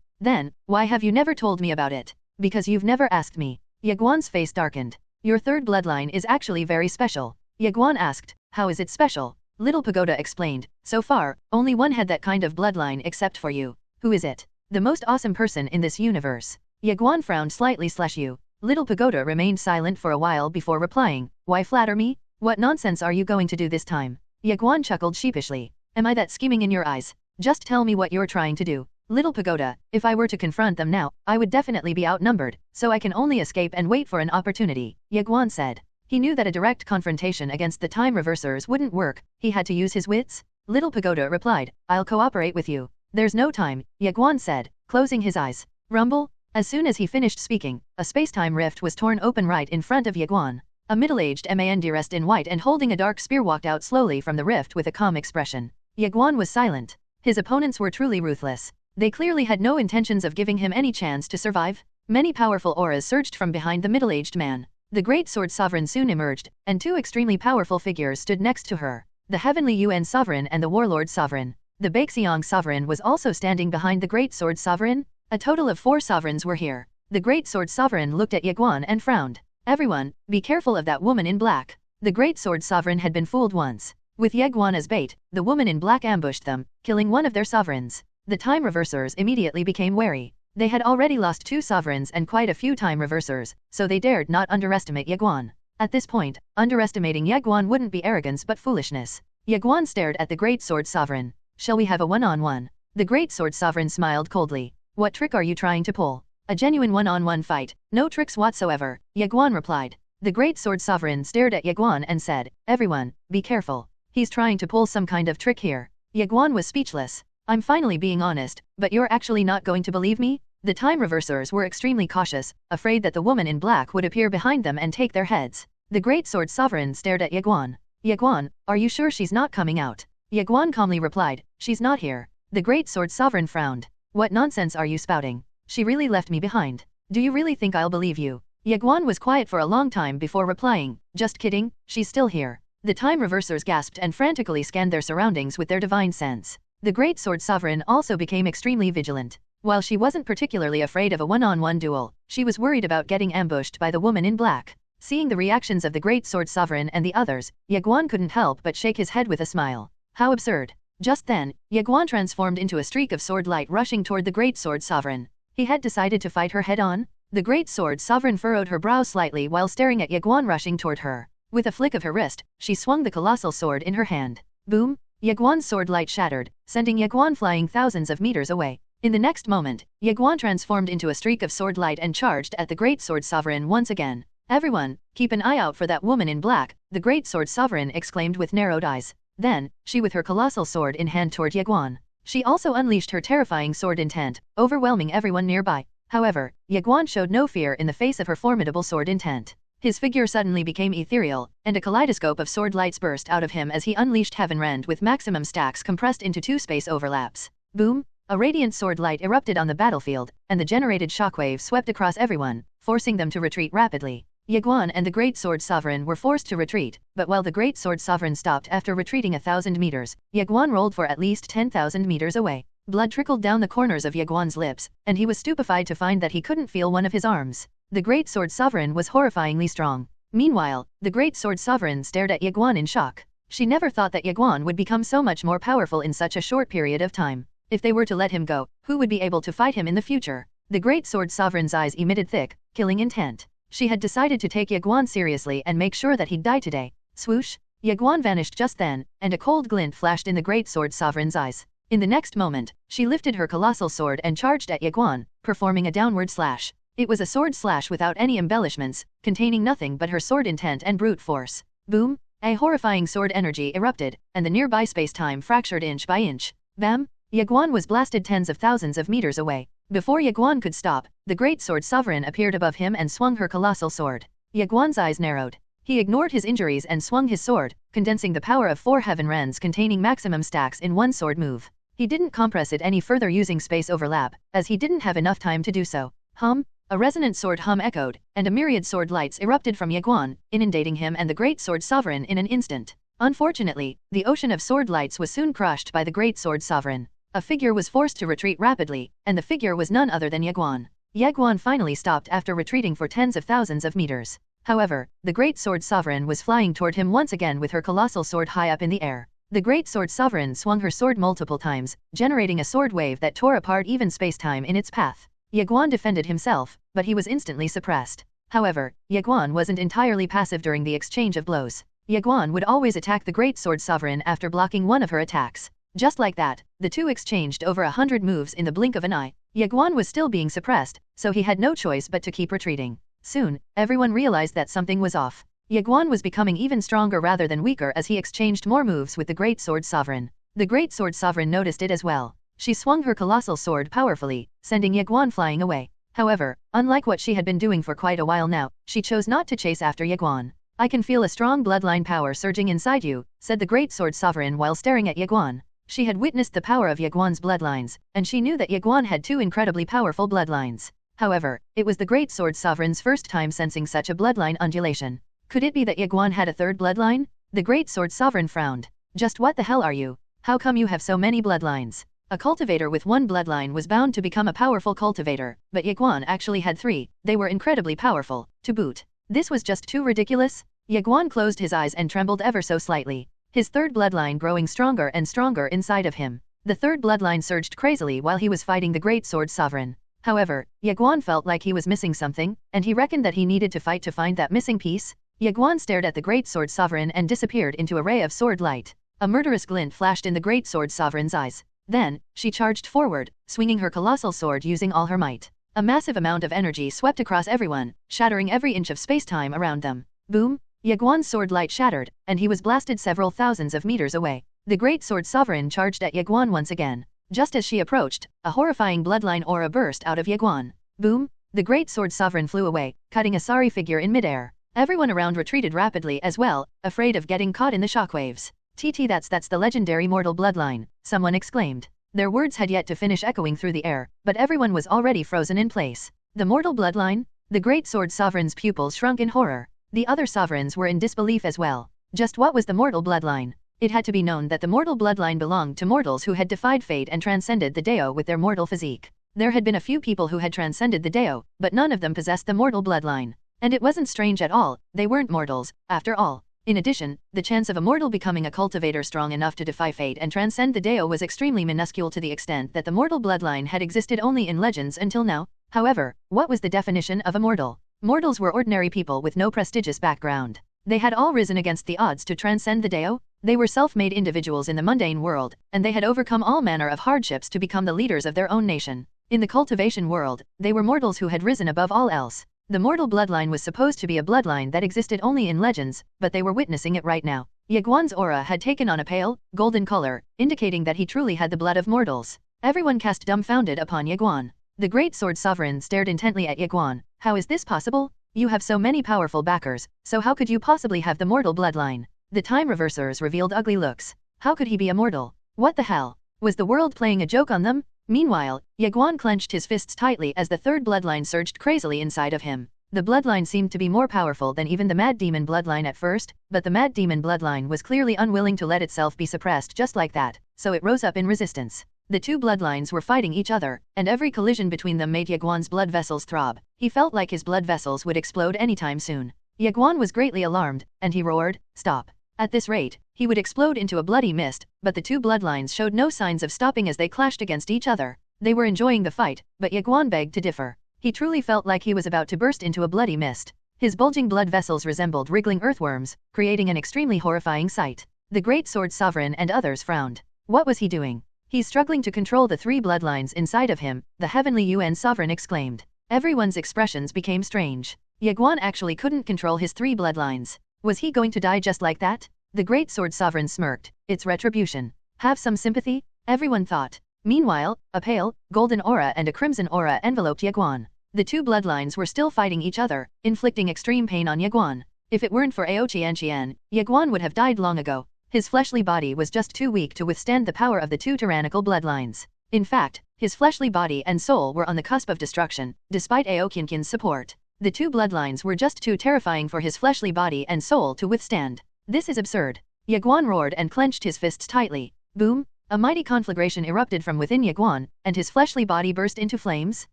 Then, why have you never told me about it? Because you've never asked me. Ye Guan's face darkened. Your third bloodline is actually very special. Ye Guan asked, how is it special? Little Pagoda explained, so far, only one had that kind of bloodline except for you. Who is it? The most awesome person in this universe. Ye Guan frowned slightly / you. Little Pagoda remained silent for a while before replying, why flatter me? What nonsense are you going to do this time? Ye Guan chuckled sheepishly. Am I that scheming in your eyes? Just tell me what you're trying to do. Little Pagoda, if I were to confront them now, I would definitely be outnumbered, so I can only escape and wait for an opportunity, Ye Guan said. He knew that a direct confrontation against the time reversers wouldn't work, he had to use his wits. Little Pagoda replied, I'll cooperate with you. There's no time, Ye Guan said, closing his eyes. Rumble? As soon as he finished speaking, a space-time rift was torn open right in front of Ye Guan. A middle-aged man dressed in white and holding a dark spear walked out slowly from the rift with a calm expression. Ye Guan was silent. His opponents were truly ruthless. They clearly had no intentions of giving him any chance to survive. Many powerful auras surged from behind the middle-aged man. The Great Sword Sovereign soon emerged, and two extremely powerful figures stood next to her. The Heavenly Yuan Sovereign and the Warlord Sovereign. The Baixiang Sovereign was also standing behind the Great Sword Sovereign. A total of 4 sovereigns were here. The Great Sword Sovereign looked at Ye Guan and frowned. Everyone, be careful of that woman in black. The Great Sword Sovereign had been fooled once. With Ye Guan as bait, the woman in black ambushed them, killing one of their sovereigns. The time reversers immediately became wary. They had already lost 2 sovereigns and quite a few time reversers, so they dared not underestimate Ye Guan. At this point, underestimating Ye Guan wouldn't be arrogance but foolishness. Ye Guan stared at the Great Sword Sovereign. Shall we have a one-on-one? The Great Sword Sovereign smiled coldly. What trick are you trying to pull? A genuine one-on-one fight, no tricks whatsoever, Ye Guan replied. The Great Sword Sovereign stared at Ye Guan and said, everyone, be careful. He's trying to pull some kind of trick here. Ye Guan was speechless. I'm finally being honest, but you're actually not going to believe me? The time reversers were extremely cautious, afraid that the woman in black would appear behind them and take their heads. The Great Sword Sovereign stared at Ye Guan. Ye Guan, are you sure she's not coming out? Ye Guan calmly replied, she's not here. The Great Sword Sovereign frowned. What nonsense are you spouting? She really left me behind. Do you really think I'll believe you? Ye Guan was quiet for a long time before replying, just kidding, she's still here. The time reversers gasped and frantically scanned their surroundings with their divine sense. The Great Sword Sovereign also became extremely vigilant. While she wasn't particularly afraid of a one-on-one duel, she was worried about getting ambushed by the woman in black. Seeing the reactions of the Great Sword Sovereign and the others, Ye Guan couldn't help but shake his head with a smile. How absurd. Just then, Ye Guan transformed into a streak of sword light rushing toward the Great Sword Sovereign. He had decided to fight her head-on. The Great Sword Sovereign furrowed her brow slightly while staring at Ye Guan rushing toward her. With a flick of her wrist, she swung the colossal sword in her hand. Boom! Ye Guan's sword light shattered, sending Ye Guan flying thousands of meters away. In the next moment, Ye Guan transformed into a streak of sword light and charged at the Great Sword Sovereign once again. Everyone, keep an eye out for that woman in black, the Great Sword Sovereign exclaimed with narrowed eyes. Then, she with her colossal sword in hand toward Ye Guan. She also unleashed her terrifying sword intent, overwhelming everyone nearby. However, Ye Guan showed no fear in the face of her formidable sword intent. His figure suddenly became ethereal, and a kaleidoscope of sword lights burst out of him as he unleashed Heaven Rend with maximum stacks compressed into 2 space overlaps. Boom! A radiant sword light erupted on the battlefield, and the generated shockwave swept across everyone, forcing them to retreat rapidly. Ye Guan and the Great Sword Sovereign were forced to retreat, but while the Great Sword Sovereign stopped after retreating 1,000 meters, Ye Guan rolled for at least 10,000 meters away. Blood trickled down the corners of Ye Guan's lips, and he was stupefied to find that he couldn't feel one of his arms. The Great Sword Sovereign was horrifyingly strong. Meanwhile, the Great Sword Sovereign stared at Ye Guan in shock. She never thought that Ye Guan would become so much more powerful in such a short period of time. If they were to let him go, who would be able to fight him in the future? The Great Sword Sovereign's eyes emitted thick, killing intent. She had decided to take Ye Guan seriously and make sure that he'd die today. Swoosh! Ye Guan vanished just then, and a cold glint flashed in the Great Sword Sovereign's eyes. In the next moment, she lifted her colossal sword and charged at Ye Guan, performing a downward slash. It was a sword slash without any embellishments, containing nothing but her sword intent and brute force. Boom! A horrifying sword energy erupted, and the nearby space-time fractured inch by inch. Bam! Ye Guan was blasted tens of thousands of meters away. Before Ye Guan could stop, the Great Sword Sovereign appeared above him and swung her colossal sword. Ye Guan's eyes narrowed. He ignored his injuries and swung his sword, condensing the power of 4 heaven rens containing maximum stacks in one sword move. He didn't compress it any further using space overlap, as he didn't have enough time to do so. Hum! A resonant sword hum echoed, and a myriad sword lights erupted from Ye Guan, inundating him and the Great Sword Sovereign in an instant. Unfortunately, the ocean of sword lights was soon crushed by the Great Sword Sovereign. A figure was forced to retreat rapidly, and the figure was none other than Ye Guan. Ye Guan finally stopped after retreating for tens of thousands of meters. However, the Great Sword Sovereign was flying toward him once again with her colossal sword high up in the air. The Great Sword Sovereign swung her sword multiple times, generating a sword wave that tore apart even space-time in its path. Ye Guan defended himself, but he was instantly suppressed. However, Ye Guan wasn't entirely passive during the exchange of blows. Ye Guan would always attack the Great Sword Sovereign after blocking one of her attacks. Just like that, the two exchanged over 100 moves in the blink of an eye. Ye Guan was still being suppressed, so he had no choice but to keep retreating. Soon, everyone realized that something was off. Ye Guan was becoming even stronger rather than weaker as he exchanged more moves with the Great Sword Sovereign. The Great Sword Sovereign noticed it as well. She swung her colossal sword powerfully, sending Ye Guan flying away. However, unlike what she had been doing for quite a while now, she chose not to chase after Ye Guan. I can feel a strong bloodline power surging inside you, said the Great Sword Sovereign while staring at Ye Guan. She had witnessed the power of Ye Guan's bloodlines, and she knew that Ye Guan had 2 incredibly powerful bloodlines. However, it was the Great Sword Sovereign's first time sensing such a bloodline undulation. Could it be that Ye Guan had a third bloodline? The Great Sword Sovereign frowned. Just what the hell are you? How come you have so many bloodlines? A cultivator with 1 bloodline was bound to become a powerful cultivator, but Ye Guan actually had 3, they were incredibly powerful, to boot. This was just too ridiculous? Ye Guan closed his eyes and trembled ever so slightly. His third bloodline growing stronger and stronger inside of him. The third bloodline surged crazily while he was fighting the Great Sword Sovereign. However, Ye Guan felt like he was missing something, and he reckoned that he needed to fight to find that missing piece. Ye Guan stared at the Great Sword Sovereign and disappeared into a ray of sword light. A murderous glint flashed in the Great Sword Sovereign's eyes. Then, she charged forward, swinging her colossal sword using all her might. A massive amount of energy swept across everyone, shattering every inch of space-time around them. Boom! Ye Guan's sword light shattered, and he was blasted several thousands of meters away. The Great Sword Sovereign charged at Ye Guan once again. Just as she approached, a horrifying bloodline aura burst out of Ye Guan. Boom! The Great Sword Sovereign flew away, cutting a sorry figure in midair. Everyone around retreated rapidly as well, afraid of getting caught in the shockwaves. That's the legendary mortal bloodline, someone exclaimed. Their words had yet to finish echoing through the air, but everyone was already frozen in place. The mortal bloodline? The Great Sword Sovereign's pupils shrunk in horror. The other sovereigns were in disbelief as well. Just what was the mortal bloodline? It had to be known that the mortal bloodline belonged to mortals who had defied fate and transcended the Dao with their mortal physique. There had been a few people who had transcended the Dao, but none of them possessed the mortal bloodline. And it wasn't strange at all, they weren't mortals, after all. In addition, the chance of a mortal becoming a cultivator strong enough to defy fate and transcend the Dao was extremely minuscule to the extent that the mortal bloodline had existed only in legends until now. However, what was the definition of a mortal? Mortals were ordinary people with no prestigious background. They had all risen against the odds to transcend the Dao. They were self-made individuals in the mundane world, and they had overcome all manner of hardships to become the leaders of their own nation. In the cultivation world, they were mortals who had risen above all else. The mortal bloodline was supposed to be a bloodline that existed only in legends, but they were witnessing it right now. Ye Guan's aura had taken on a pale, golden color, indicating that he truly had the blood of mortals. Everyone cast dumbfounded upon Ye Guan. The Great Sword Sovereign stared intently at Ye Guan. How is this possible? You have so many powerful backers, so how could you possibly have the mortal bloodline? The time reversers revealed ugly looks. How could he be immortal? What the hell? Was the world playing a joke on them? Meanwhile, Ye Guan clenched his fists tightly as the third bloodline surged crazily inside of him. The bloodline seemed to be more powerful than even the Mad Demon bloodline at first, but the Mad Demon bloodline was clearly unwilling to let itself be suppressed just like that, so it rose up in resistance. The two bloodlines were fighting each other, and every collision between them made Ye Guan's blood vessels throb. He felt like his blood vessels would explode anytime soon. Ye Guan was greatly alarmed, and he roared, "Stop." At this rate, he would explode into a bloody mist, but the two bloodlines showed no signs of stopping as they clashed against each other. They were enjoying the fight, but Ye Guan begged to differ. He truly felt like he was about to burst into a bloody mist. His bulging blood vessels resembled wriggling earthworms, creating an extremely horrifying sight. The Great Sword Sovereign and others frowned. What was he doing? He's struggling to control the three bloodlines inside of him, the Heavenly Yuan Sovereign exclaimed. Everyone's expressions became strange. Ye Guan actually couldn't control his three bloodlines. Was he going to die just like that? The Great Sword Sovereign smirked. It's retribution. Have some sympathy? Everyone thought. Meanwhile, a pale, golden aura and a crimson aura enveloped Ye Guan. The two bloodlines were still fighting each other, inflicting extreme pain on Ye Guan. If it weren't for Ao Qianqian, Ye Guan would have died long ago. His fleshly body was just too weak to withstand the power of the two tyrannical bloodlines. In fact, his fleshly body and soul were on the cusp of destruction, despite Ao Qianqian's support. The two bloodlines were just too terrifying for his fleshly body and soul to withstand. This is absurd. Ye Guan roared and clenched his fists tightly. Boom! A mighty conflagration erupted from within Ye Guan, and his fleshly body burst into flames.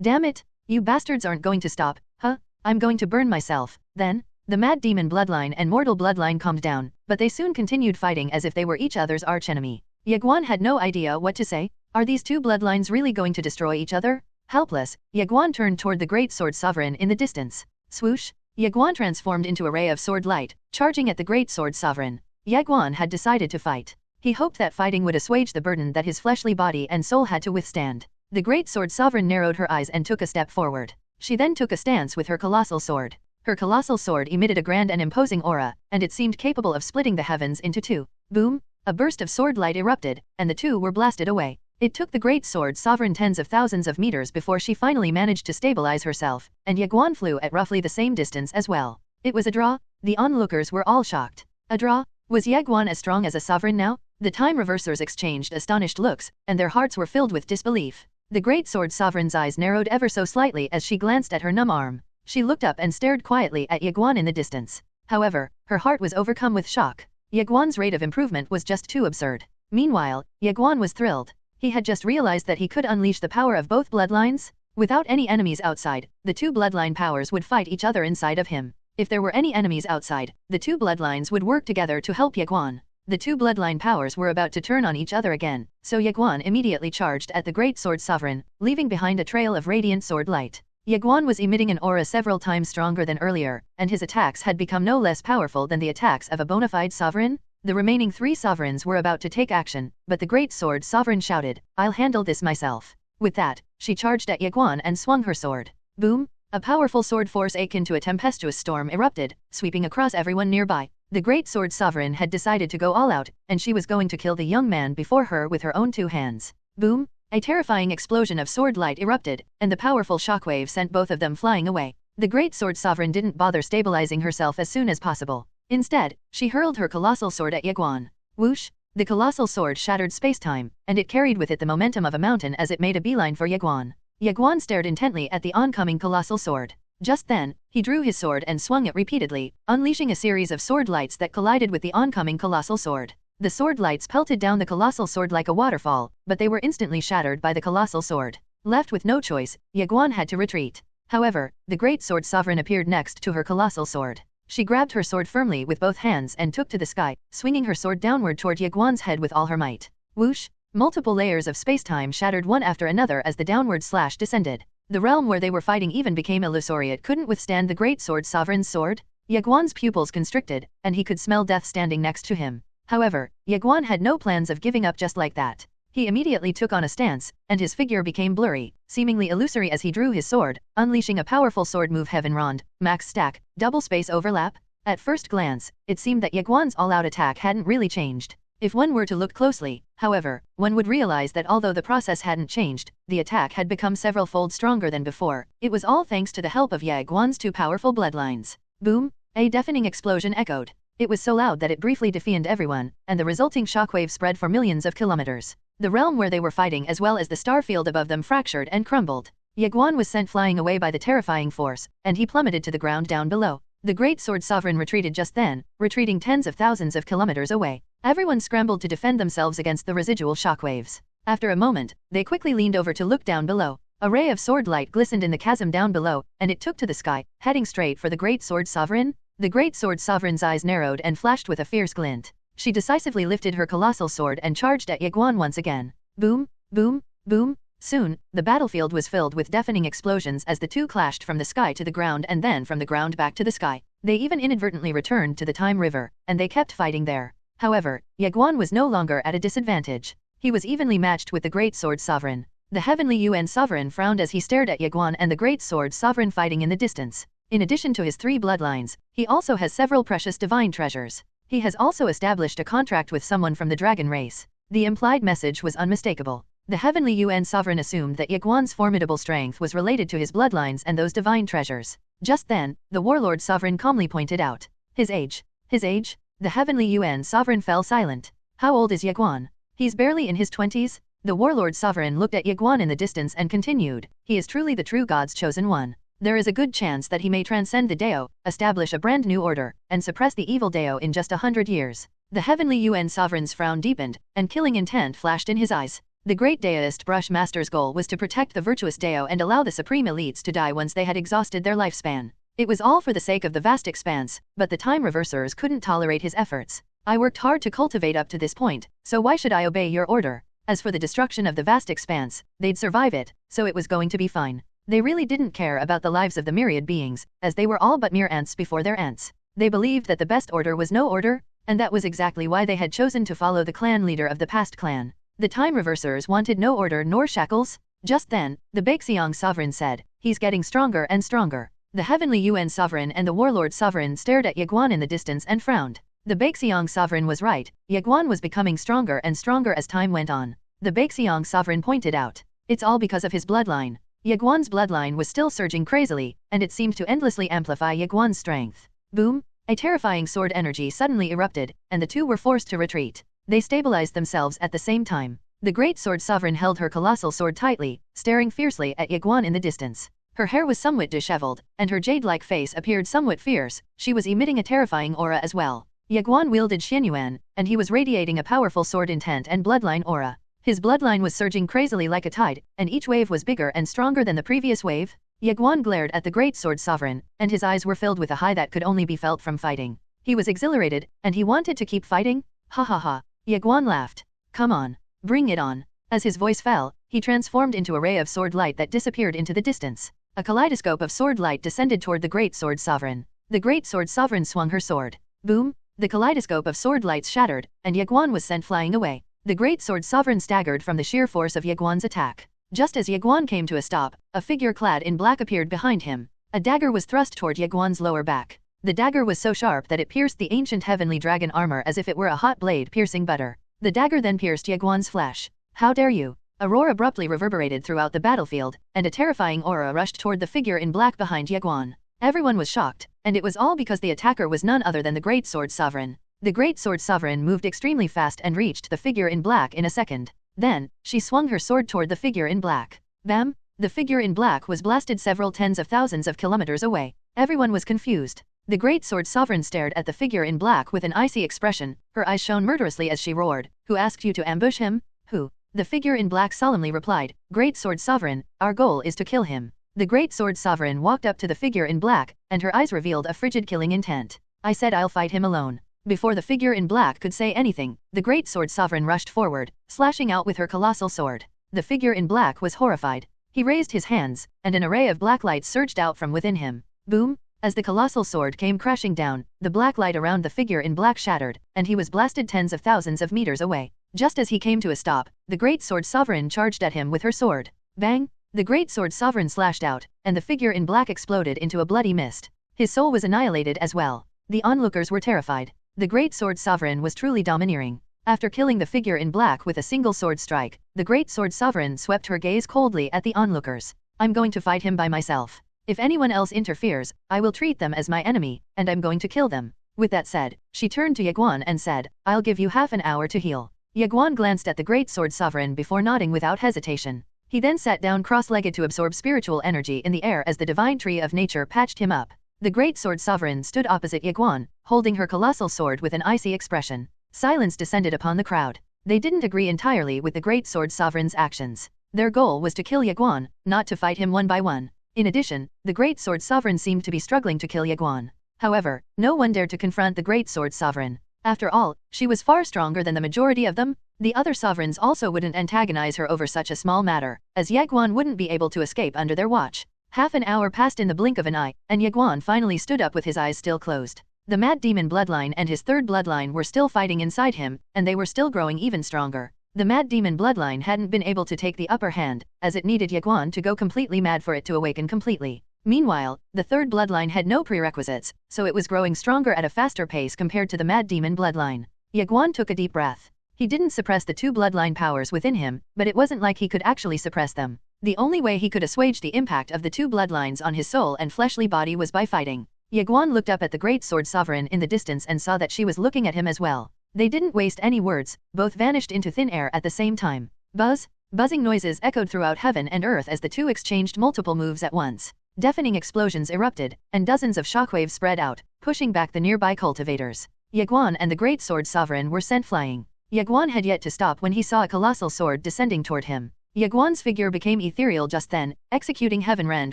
Damn it! You bastards aren't going to stop, huh? I'm going to burn myself. Then, the mad demon bloodline and mortal bloodline calmed down, but they soon continued fighting as if they were each other's archenemy. Ye Guan had no idea what to say. Are these two bloodlines really going to destroy each other? Helpless, Ye Guan turned toward the great sword sovereign in the distance. Swoosh! Ye Guan transformed into a ray of sword light, charging at the great sword sovereign. Ye Guan had decided to fight. He hoped that fighting would assuage the burden that his fleshly body and soul had to withstand. The great sword sovereign narrowed her eyes and took a step forward. She then took a stance with her colossal sword. Her colossal sword emitted a grand and imposing aura, and it seemed capable of splitting the heavens into two. Boom! A burst of sword light erupted, and the two were blasted away. It took the great sword sovereign tens of thousands of meters before she finally managed to stabilize herself, and Ye Guan flew at roughly the same distance as well. It was a draw. The onlookers were all shocked. A draw? Was Ye Guan as strong as a sovereign now? The time reversers exchanged astonished looks, and their hearts were filled with disbelief. The great sword sovereign's eyes narrowed ever so slightly as she glanced at her numb arm. She looked up and stared quietly at Ye Guan in the distance. However, her heart was overcome with shock. Ye Guan's rate of improvement was just too absurd. Meanwhile, Ye Guan was thrilled. He had just realized that he could unleash the power of both bloodlines. Without any enemies outside, the two bloodline powers would fight each other inside of him. If there were any enemies outside, the two bloodlines would work together to help Ye Guan. The two bloodline powers were about to turn on each other again, so Ye Guan immediately charged at the great sword sovereign, leaving behind a trail of radiant sword light. Ye Guan was emitting an aura several times stronger than earlier, and his attacks had become no less powerful than the attacks of a bona fide sovereign. The remaining three sovereigns were about to take action, but the great sword sovereign shouted, "I'll handle this myself." With that, she charged at Ye Guan and swung her sword. Boom! A powerful sword force akin to a tempestuous storm erupted, sweeping across everyone nearby. The great sword sovereign had decided to go all out, and she was going to kill the young man before her with her own two hands. Boom! A terrifying explosion of sword light erupted, and the powerful shockwave sent both of them flying away. The great sword sovereign didn't bother stabilizing herself as soon as possible. Instead, she hurled her colossal sword at Ye Guan. Whoosh! The colossal sword shattered space-time, and it carried with it the momentum of a mountain as it made a beeline for Ye Guan. Ye Guan stared intently at the oncoming colossal sword. Just then, he drew his sword and swung it repeatedly, unleashing a series of sword lights that collided with the oncoming colossal sword. The sword lights pelted down the colossal sword like a waterfall, but they were instantly shattered by the colossal sword. Left with no choice, Ye Guan had to retreat. However, the great sword sovereign appeared next to her colossal sword. She grabbed her sword firmly with both hands and took to the sky, swinging her sword downward toward Ye Guan's head with all her might. Whoosh! Multiple layers of space-time shattered one after another as the downward slash descended. The realm where they were fighting even became illusory. It couldn't withstand the great sword sovereign's sword. Ye Guan's pupils constricted, and he could smell death standing next to him. However, Ye Guan had no plans of giving up just like that. He immediately took on a stance, and his figure became blurry, seemingly illusory as he drew his sword, unleashing a powerful sword move Heaven Rond, max stack, double space overlap. At first glance, it seemed that Ye Guan's all-out attack hadn't really changed. If one were to look closely, however, one would realize that although the process hadn't changed, the attack had become several-fold stronger than before. It was all thanks to the help of Ye Guan's two powerful bloodlines. Boom! A deafening explosion echoed. It was so loud that it briefly deafened everyone, and the resulting shockwave spread for millions of kilometers. The realm where they were fighting as well as the star field above them fractured and crumbled. Ye Guan was sent flying away by the terrifying force, and he plummeted to the ground down below. The great sword sovereign retreated just then, retreating tens of thousands of kilometers away. Everyone scrambled to defend themselves against the residual shockwaves. After a moment, they quickly leaned over to look down below. A ray of sword light glistened in the chasm down below, and it took to the sky, heading straight for the great sword sovereign. The great sword sovereign's eyes narrowed and flashed with a fierce glint. She decisively lifted her colossal sword and charged at Ye Guan once again. Boom! Boom! Boom! Soon, the battlefield was filled with deafening explosions as the two clashed from the sky to the ground and then from the ground back to the sky. They even inadvertently returned to the Time River, and they kept fighting there. However, Ye Guan was no longer at a disadvantage. He was evenly matched with the Great Sword Sovereign. The Heavenly Yuan Sovereign frowned as he stared at Ye Guan and the Great Sword Sovereign fighting in the distance. In addition to his 3 bloodlines, he also has several precious divine treasures. He has also established a contract with someone from the dragon race. The implied message was unmistakable. The heavenly Yuan sovereign assumed that Ye Guan's formidable strength was related to his bloodlines and those divine treasures. Just then, the warlord sovereign calmly pointed out his age. His age? The heavenly Yuan sovereign fell silent. How old is Ye Guan? He's barely in his 20s? The warlord sovereign looked at Ye Guan in the distance and continued, he is truly the true god's chosen one. There is a good chance that he may transcend the Dao, establish a brand new order, and suppress the evil Dao in just 100 years. The heavenly Yuan sovereign's frown deepened, and killing intent flashed in his eyes. The great Daoist brush master's goal was to protect the virtuous Dao and allow the supreme elites to die once they had exhausted their lifespan. It was all for the sake of the vast expanse, but the time reversers couldn't tolerate his efforts. I worked hard to cultivate up to this point, so why should I obey your order? As for the destruction of the vast expanse, they'd survive it, so it was going to be fine. They really didn't care about the lives of the myriad beings, as they were all but mere ants before their ants. They believed that the best order was no order, and that was exactly why they had chosen to follow the clan leader of the past clan. The time reversers wanted no order nor shackles. Just then, the Baixiang sovereign said, he's getting stronger and stronger. The heavenly Yuan sovereign and the warlord sovereign stared at Ye Guan in the distance and frowned. The Baixiang sovereign was right, Ye Guan was becoming stronger and stronger as time went on. The Baixiang sovereign pointed out, it's all because of his bloodline. Ye Guan's bloodline was still surging crazily, and it seemed to endlessly amplify Ye Guan's strength. Boom! A terrifying sword energy suddenly erupted, and the two were forced to retreat. They stabilized themselves at the same time. The great sword sovereign held her colossal sword tightly, staring fiercely at Ye Guan in the distance. Her hair was somewhat disheveled, and her jade-like face appeared somewhat fierce. She was emitting a terrifying aura as well. Ye Guan wielded Xianyuan, and he was radiating a powerful sword intent and bloodline aura. His bloodline was surging crazily like a tide, and each wave was bigger and stronger than the previous wave. Ye Guan glared at the great sword sovereign, and his eyes were filled with a high that could only be felt from fighting. He was exhilarated, and he wanted to keep fighting. Ha ha ha. Ye Guan laughed. Come on. Bring it on. As his voice fell, he transformed into a ray of sword light that disappeared into the distance. A kaleidoscope of sword light descended toward the great sword sovereign. The great sword sovereign swung her sword. Boom! The kaleidoscope of sword lights shattered, and Ye Guan was sent flying away. The great sword sovereign staggered from the sheer force of Ye Guan's attack. Just as Ye Guan came to a stop, a figure clad in black appeared behind him. A dagger was thrust toward Ye Guan's lower back. The dagger was so sharp that it pierced the ancient heavenly dragon armor as if it were a hot blade piercing butter. The dagger then pierced Ye Guan's flesh. How dare you! A roar abruptly reverberated throughout the battlefield, and a terrifying aura rushed toward the figure in black behind Ye Guan. Everyone was shocked, and it was all because the attacker was none other than the Great Sword Sovereign. The Great Sword Sovereign moved extremely fast and reached the figure in black in a second. Then, she swung her sword toward the figure in black. Bam! The figure in black was blasted several tens of thousands of kilometers away. Everyone was confused. The Great Sword Sovereign stared at the figure in black with an icy expression. Her eyes shone murderously as she roared, "Who asked you to ambush him? Who?" The figure in black solemnly replied, "Great Sword Sovereign, our goal is to kill him." The Great Sword Sovereign walked up to the figure in black, and her eyes revealed a frigid killing intent. "I said I'll fight him alone." Before the figure in black could say anything, the Great Sword Sovereign rushed forward, slashing out with her colossal sword. The figure in black was horrified. He raised his hands, and an array of black lights surged out from within him. Boom! As the colossal sword came crashing down, the black light around the figure in black shattered, and he was blasted tens of thousands of meters away. Just as he came to a stop, the Great Sword Sovereign charged at him with her sword. Bang! The Great Sword Sovereign slashed out, and the figure in black exploded into a bloody mist. His soul was annihilated as well. The onlookers were terrified. The Great Sword Sovereign was truly domineering. After killing the figure in black with a single sword strike, the Great Sword Sovereign swept her gaze coldly at the onlookers. "I'm going to fight him by myself. If anyone else interferes, I will treat them as my enemy, and I'm going to kill them." With that said, she turned to Ye Guan and said, "I'll give you half an hour to heal." Ye Guan glanced at the Great Sword Sovereign before nodding without hesitation. He then sat down cross-legged to absorb spiritual energy in the air as the divine tree of nature patched him up. The Great Sword Sovereign stood opposite Ye Guan, holding her colossal sword with an icy expression. Silence descended upon the crowd. They didn't agree entirely with the Great Sword Sovereign's actions. Their goal was to kill Ye Guan, not to fight him one by one. In addition, the Great Sword Sovereign seemed to be struggling to kill Ye Guan. However, no one dared to confront the Great Sword Sovereign. After all, she was far stronger than the majority of them. The other sovereigns also wouldn't antagonize her over such a small matter, as Ye Guan wouldn't be able to escape under their watch. Half an hour passed in the blink of an eye, and Ye Guan finally stood up with his eyes still closed. The Mad Demon bloodline and his third bloodline were still fighting inside him, and they were still growing even stronger. The Mad Demon bloodline hadn't been able to take the upper hand, as it needed Ye Guan to go completely mad for it to awaken completely. Meanwhile, the third bloodline had no prerequisites, so it was growing stronger at a faster pace compared to the Mad Demon bloodline. Ye Guan took a deep breath. He didn't suppress the two bloodline powers within him, but it wasn't like he could actually suppress them. The only way he could assuage the impact of the two bloodlines on his soul and fleshly body was by fighting. Ye Guan looked up at the Great Sword Sovereign in the distance and saw that she was looking at him as well. They didn't waste any words, both vanished into thin air at the same time. Buzzing noises echoed throughout heaven and earth as the two exchanged multiple moves at once. Deafening explosions erupted, and dozens of shockwaves spread out, pushing back the nearby cultivators. Ye Guan and the Great Sword Sovereign were sent flying. Ye Guan had yet to stop when he saw a colossal sword descending toward him. Ye Guan's figure became ethereal just then, executing heaven rend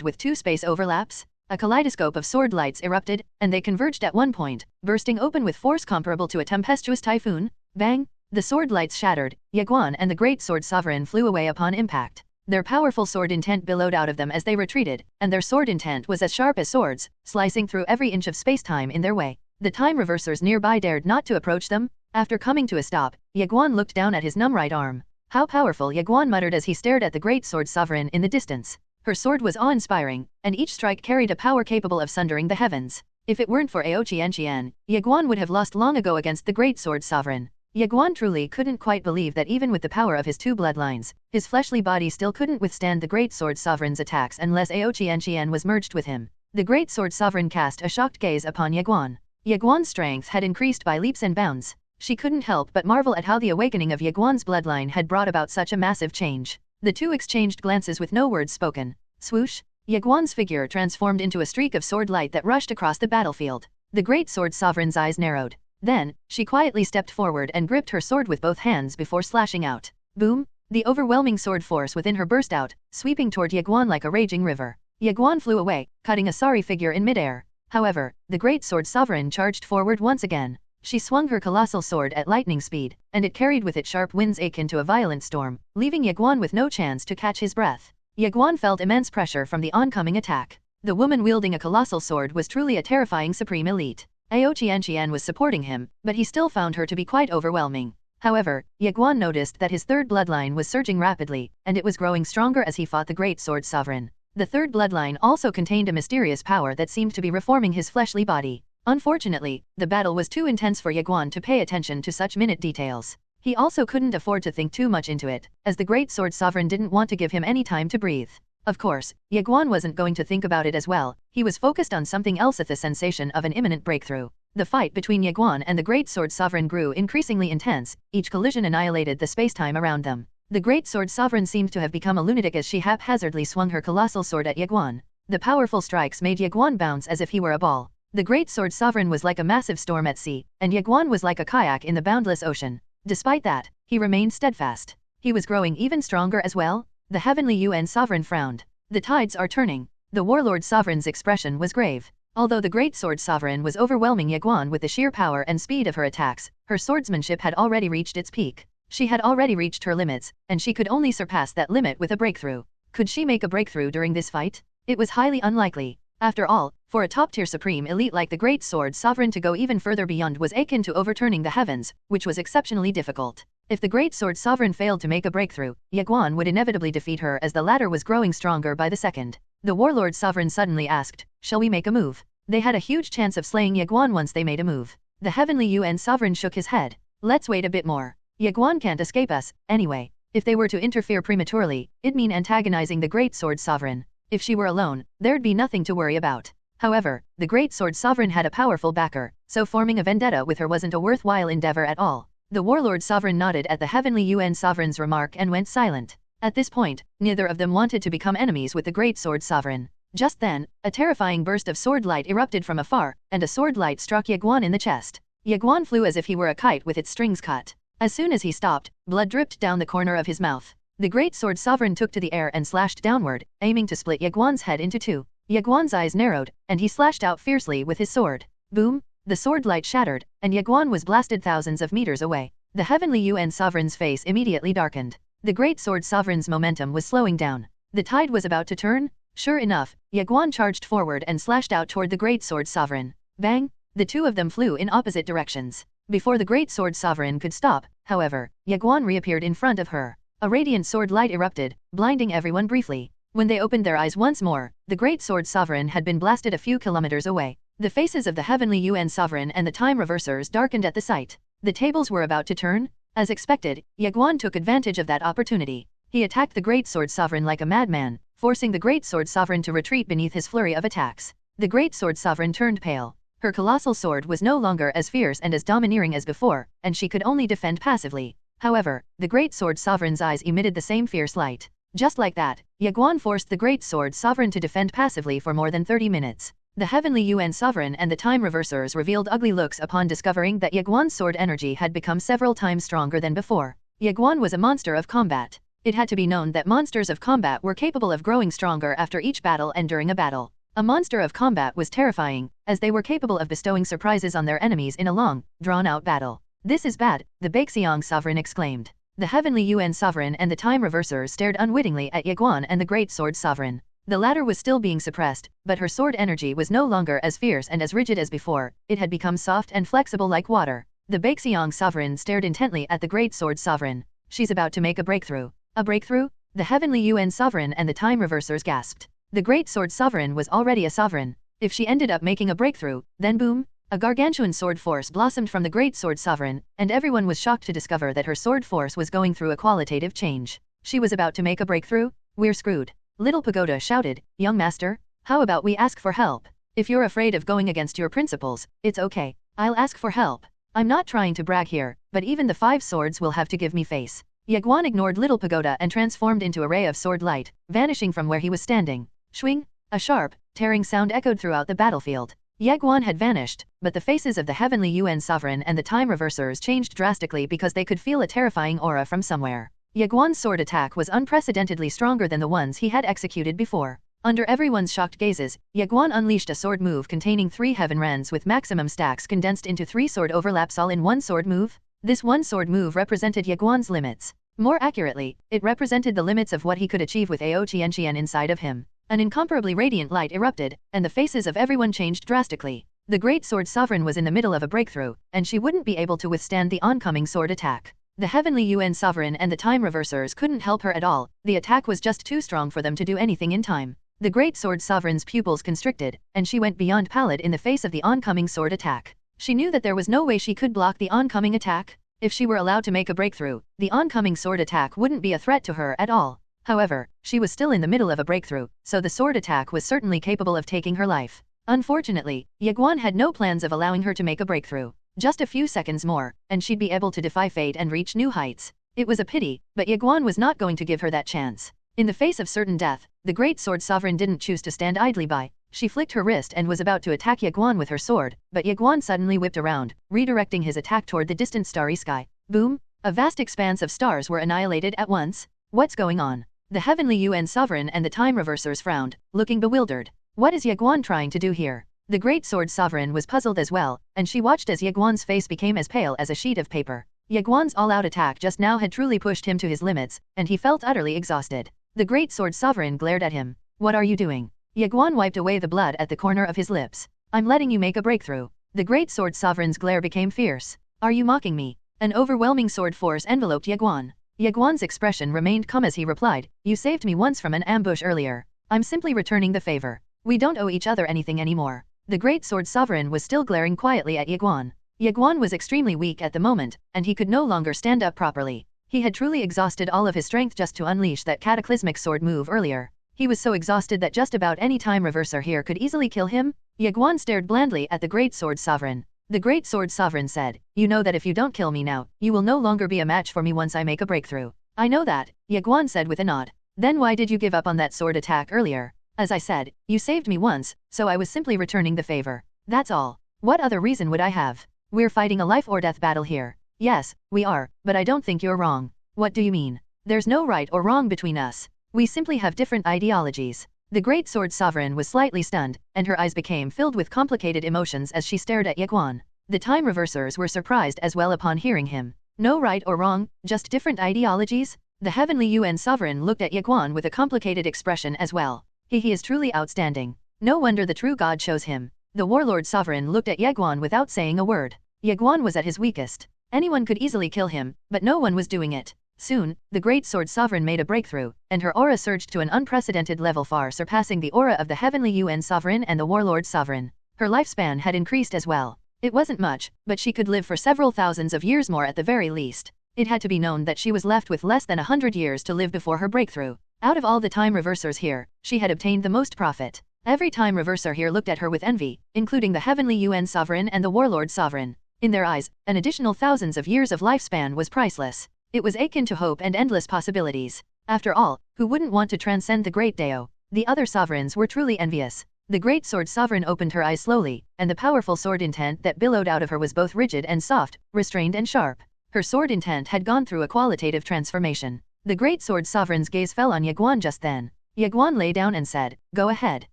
with two space overlaps. A kaleidoscope of sword lights erupted, and they converged at one point, bursting open with force comparable to a tempestuous typhoon. Bang! The sword lights shattered. Ye Guan and the Great Sword Sovereign flew away upon impact. Their powerful sword intent billowed out of them as they retreated, and their sword intent was as sharp as swords, slicing through every inch of space-time in their way. The time reversers nearby dared not to approach them. After coming to a stop, Ye Guan looked down at his numb right arm. How powerful, Ye Guan muttered as he stared at the Great Sword Sovereign in the distance. Her sword was awe-inspiring, and each strike carried a power capable of sundering the heavens. If it weren't for Aoqian, Ye Guan would have lost long ago against the Great Sword Sovereign. Ye Guan truly couldn't quite believe that even with the power of his two bloodlines, his fleshly body still couldn't withstand the Great Sword Sovereign's attacks unless Aoqian was merged with him. The Great Sword Sovereign cast a shocked gaze upon Ye Guan. Ye Guan's strength had increased by leaps and bounds. She couldn't help but marvel at how the awakening of Ye Guan's bloodline had brought about such a massive change. The two exchanged glances with no words spoken. Swoosh! Ye Guan's figure transformed into a streak of sword light that rushed across the battlefield. The Great Sword Sovereign's eyes narrowed. Then, she quietly stepped forward and gripped her sword with both hands before slashing out. Boom! The overwhelming sword force within her burst out, sweeping toward Ye Guan like a raging river. Ye Guan flew away, cutting a sorry figure in midair. However, the Great Sword Sovereign charged forward once again. She swung her colossal sword at lightning speed, and it carried with it sharp winds akin to a violent storm, leaving Ye Guan with no chance to catch his breath. Ye Guan felt immense pressure from the oncoming attack. The woman wielding a colossal sword was truly a terrifying supreme elite. Aoqian was supporting him, but he still found her to be quite overwhelming. However, Ye Guan noticed that his third bloodline was surging rapidly, and it was growing stronger as he fought the Great Sword Sovereign. The third bloodline also contained a mysterious power that seemed to be reforming his fleshly body. Unfortunately, the battle was too intense for Ye Guan to pay attention to such minute details. He also couldn't afford to think too much into it, as the Great Sword Sovereign didn't want to give him any time to breathe. Of course, Ye Guan wasn't going to think about it as well. He was focused on something else at the sensation of an imminent breakthrough. The fight between Ye Guan and the Great Sword Sovereign grew increasingly intense, each collision annihilated the space-time around them. The Great Sword Sovereign seemed to have become a lunatic as she haphazardly swung her colossal sword at Ye Guan. The powerful strikes made Ye Guan bounce as if he were a ball. The Great Sword Sovereign was like a massive storm at sea, and Ye Guan was like a kayak in the boundless ocean. Despite that, he remained steadfast. He was growing even stronger as well. The Heavenly Yuan Sovereign frowned. The tides are turning. The Warlord Sovereign's expression was grave. Although the Great Sword Sovereign was overwhelming Ye Guan with the sheer power and speed of her attacks, her swordsmanship had already reached its peak. She had already reached her limits, and she could only surpass that limit with a breakthrough. Could she make a breakthrough during this fight? It was highly unlikely. After all, for a top-tier supreme elite like the Great Sword Sovereign to go even further beyond was akin to overturning the heavens, which was exceptionally difficult. If the Great Sword Sovereign failed to make a breakthrough, Ye Guan would inevitably defeat her as the latter was growing stronger by the second. The Warlord Sovereign suddenly asked, "Shall we make a move?" They had a huge chance of slaying Ye Guan once they made a move. The Heavenly Yuan Sovereign shook his head. "Let's wait a bit more. Ye Guan can't escape us, anyway. If they were to interfere prematurely, it'd mean antagonizing the Great Sword Sovereign. If she were alone, there'd be nothing to worry about." However, the Great Sword Sovereign had a powerful backer, so forming a vendetta with her wasn't a worthwhile endeavor at all. The Warlord Sovereign nodded at the Heavenly Yuan Sovereign's remark and went silent. At this point, neither of them wanted to become enemies with the Great Sword Sovereign. Just then, a terrifying burst of sword light erupted from afar, and a sword light struck Ye Guan in the chest. Ye Guan flew as if he were a kite with its strings cut. As soon as he stopped, blood dripped down the corner of his mouth. The Great Sword Sovereign took to the air and slashed downward, aiming to split Ye Guan's head into two. Ye Guan's eyes narrowed, and he slashed out fiercely with his sword. Boom! The sword light shattered, and Ye Guan was blasted thousands of meters away. The Heavenly Yuan Sovereign's face immediately darkened. The Great Sword Sovereign's momentum was slowing down. The tide was about to turn. Sure enough, Ye Guan charged forward and slashed out toward the Great Sword Sovereign. Bang! The two of them flew in opposite directions. Before the Great Sword Sovereign could stop, however, Ye Guan reappeared in front of her. A radiant sword light erupted, blinding everyone briefly. When they opened their eyes once more, the Great Sword Sovereign had been blasted a few kilometers away. The faces of the Heavenly Yuan Sovereign and the Time Reversers darkened at the sight. The tables were about to turn. As expected, Ye Guan took advantage of that opportunity. He attacked the Great Sword Sovereign like a madman, forcing the Great Sword Sovereign to retreat beneath his flurry of attacks. The Great Sword Sovereign turned pale. Her colossal sword was no longer as fierce and as domineering as before, and she could only defend passively. However, the Great Sword Sovereign's eyes emitted the same fierce light. Just like that, Ye Guan forced the Great Sword Sovereign to defend passively for more than 30 minutes. The Heavenly Yuan Sovereign and the Time Reversers revealed ugly looks upon discovering that Ye Guan's sword energy had become several times stronger than before. Ye Guan was a monster of combat. It had to be known that monsters of combat were capable of growing stronger after each battle and during a battle. A monster of combat was terrifying, as they were capable of bestowing surprises on their enemies in a long, drawn-out battle. This is bad, the Baixiang Sovereign exclaimed. The Heavenly Yuan Sovereign and the Time Reversers stared unwittingly at Ye Guan and the Great Sword Sovereign. The latter was still being suppressed, but her sword energy was no longer as fierce and as rigid as before, it had become soft and flexible like water. The Baixiang Sovereign stared intently at the Great Sword Sovereign. She's about to make a breakthrough. A breakthrough? The Heavenly Yuan Sovereign and the Time Reversers gasped. The Great Sword Sovereign was already a sovereign. If she ended up making a breakthrough, then boom! A gargantuan sword force blossomed from the Great Sword Sovereign, and everyone was shocked to discover that her sword force was going through a qualitative change. She was about to make a breakthrough? We're screwed. Little Pagoda shouted, "Young master, how about we ask for help? If you're afraid of going against your principles, it's okay. I'll ask for help. I'm not trying to brag here, but even the 5 swords will have to give me face." Ye Guan ignored Little Pagoda and transformed into a ray of sword light, vanishing from where he was standing. Swing! A sharp, tearing sound echoed throughout the battlefield. Ye Guan had vanished, but the faces of the Heavenly Yuan Sovereign and the Time Reversers changed drastically because they could feel a terrifying aura from somewhere. Ye Guan's sword attack was unprecedentedly stronger than the ones he had executed before. Under everyone's shocked gazes, Ye Guan unleashed a sword move containing 3 heaven rends with maximum stacks condensed into 3 sword overlaps all in one sword move. This one sword move represented Ye Guan's limits. More accurately, it represented the limits of what he could achieve with Ao Tianqian inside of him. An incomparably radiant light erupted, and the faces of everyone changed drastically. The Great Sword Sovereign was in the middle of a breakthrough, and she wouldn't be able to withstand the oncoming sword attack. The Heavenly Yuan Sovereign and the Time Reversers couldn't help her at all, the attack was just too strong for them to do anything in time. The Great Sword Sovereign's pupils constricted, and she went beyond pallid in the face of the oncoming sword attack. She knew that there was no way she could block the oncoming attack. If she were allowed to make a breakthrough, the oncoming sword attack wouldn't be a threat to her at all. However, she was still in the middle of a breakthrough, so the sword attack was certainly capable of taking her life. Unfortunately, Ye Guan had no plans of allowing her to make a breakthrough. Just a few seconds more, and she'd be able to defy fate and reach new heights. It was a pity, but Ye Guan was not going to give her that chance. In the face of certain death, the Great Sword Sovereign didn't choose to stand idly by. She flicked her wrist and was about to attack Ye Guan with her sword, but Ye Guan suddenly whipped around, redirecting his attack toward the distant starry sky. Boom! A vast expanse of stars were annihilated at once. What's going on? The Heavenly Yuan Sovereign and the Time Reversers frowned, looking bewildered. What is Ye Guan trying to do here? The Great Sword Sovereign was puzzled as well, and she watched as Ye Guan's face became as pale as a sheet of paper. Ye Guan's all-out attack just now had truly pushed him to his limits, and he felt utterly exhausted. The Great Sword Sovereign glared at him. What are you doing? Ye Guan wiped away the blood at the corner of his lips. I'm letting you make a breakthrough. The Great Sword Sovereign's glare became fierce. Are you mocking me? An overwhelming sword force enveloped Ye Guan. Ye Guan's expression remained calm as he replied, "You saved me once from an ambush earlier. I'm simply returning the favor. We don't owe each other anything anymore." The Great Sword Sovereign was still glaring quietly at Ye Guan. Ye Guan was extremely weak at the moment, and he could no longer stand up properly. He had truly exhausted all of his strength just to unleash that cataclysmic sword move earlier. He was so exhausted that just about any Time Reverser here could easily kill him. Ye Guan stared blandly at the Great Sword Sovereign. The Great Sword Sovereign said, "You know that if you don't kill me now, you will no longer be a match for me once I make a breakthrough." "I know that," Ye Guan said with a nod. "Then why did you give up on that sword attack earlier? As I said, you saved me once, so I was simply returning the favor. That's all. What other reason would I have? We're fighting a life or death battle here." "Yes, we are, but I don't think you're wrong." "What do you mean?" "There's no right or wrong between us. We simply have different ideologies." The Great Sword Sovereign was slightly stunned, and her eyes became filled with complicated emotions as she stared at Ye Guan. The Time Reversers were surprised as well upon hearing him. No right or wrong, just different ideologies? The Heavenly Yuan Sovereign looked at Ye Guan with a complicated expression as well. He is truly outstanding. No wonder the true god chose him. The Warlord Sovereign looked at Ye Guan without saying a word. Ye Guan was at his weakest. Anyone could easily kill him, but no one was doing it. Soon, the Great Sword Sovereign made a breakthrough, and her aura surged to an unprecedented level far surpassing the aura of the Heavenly Yuan Sovereign and the Warlord Sovereign. Her lifespan had increased as well. It wasn't much, but she could live for several thousands of years more at the very least. It had to be known that she was left with less than 100 years to live before her breakthrough. Out of all the time reversers here, she had obtained the most profit. Every time reverser here looked at her with envy, including the Heavenly Yuan Sovereign and the Warlord Sovereign. In their eyes, an additional thousands of years of lifespan was priceless. It was akin to hope and endless possibilities. After all, who wouldn't want to transcend the Great Dao? The other sovereigns were truly envious. The Great Sword Sovereign opened her eyes slowly, and the powerful sword intent that billowed out of her was both rigid and soft, restrained and sharp. Her sword intent had gone through a qualitative transformation. The Great Sword Sovereign's gaze fell on Ye Guan just then. Ye Guan lay down and said, "Go ahead."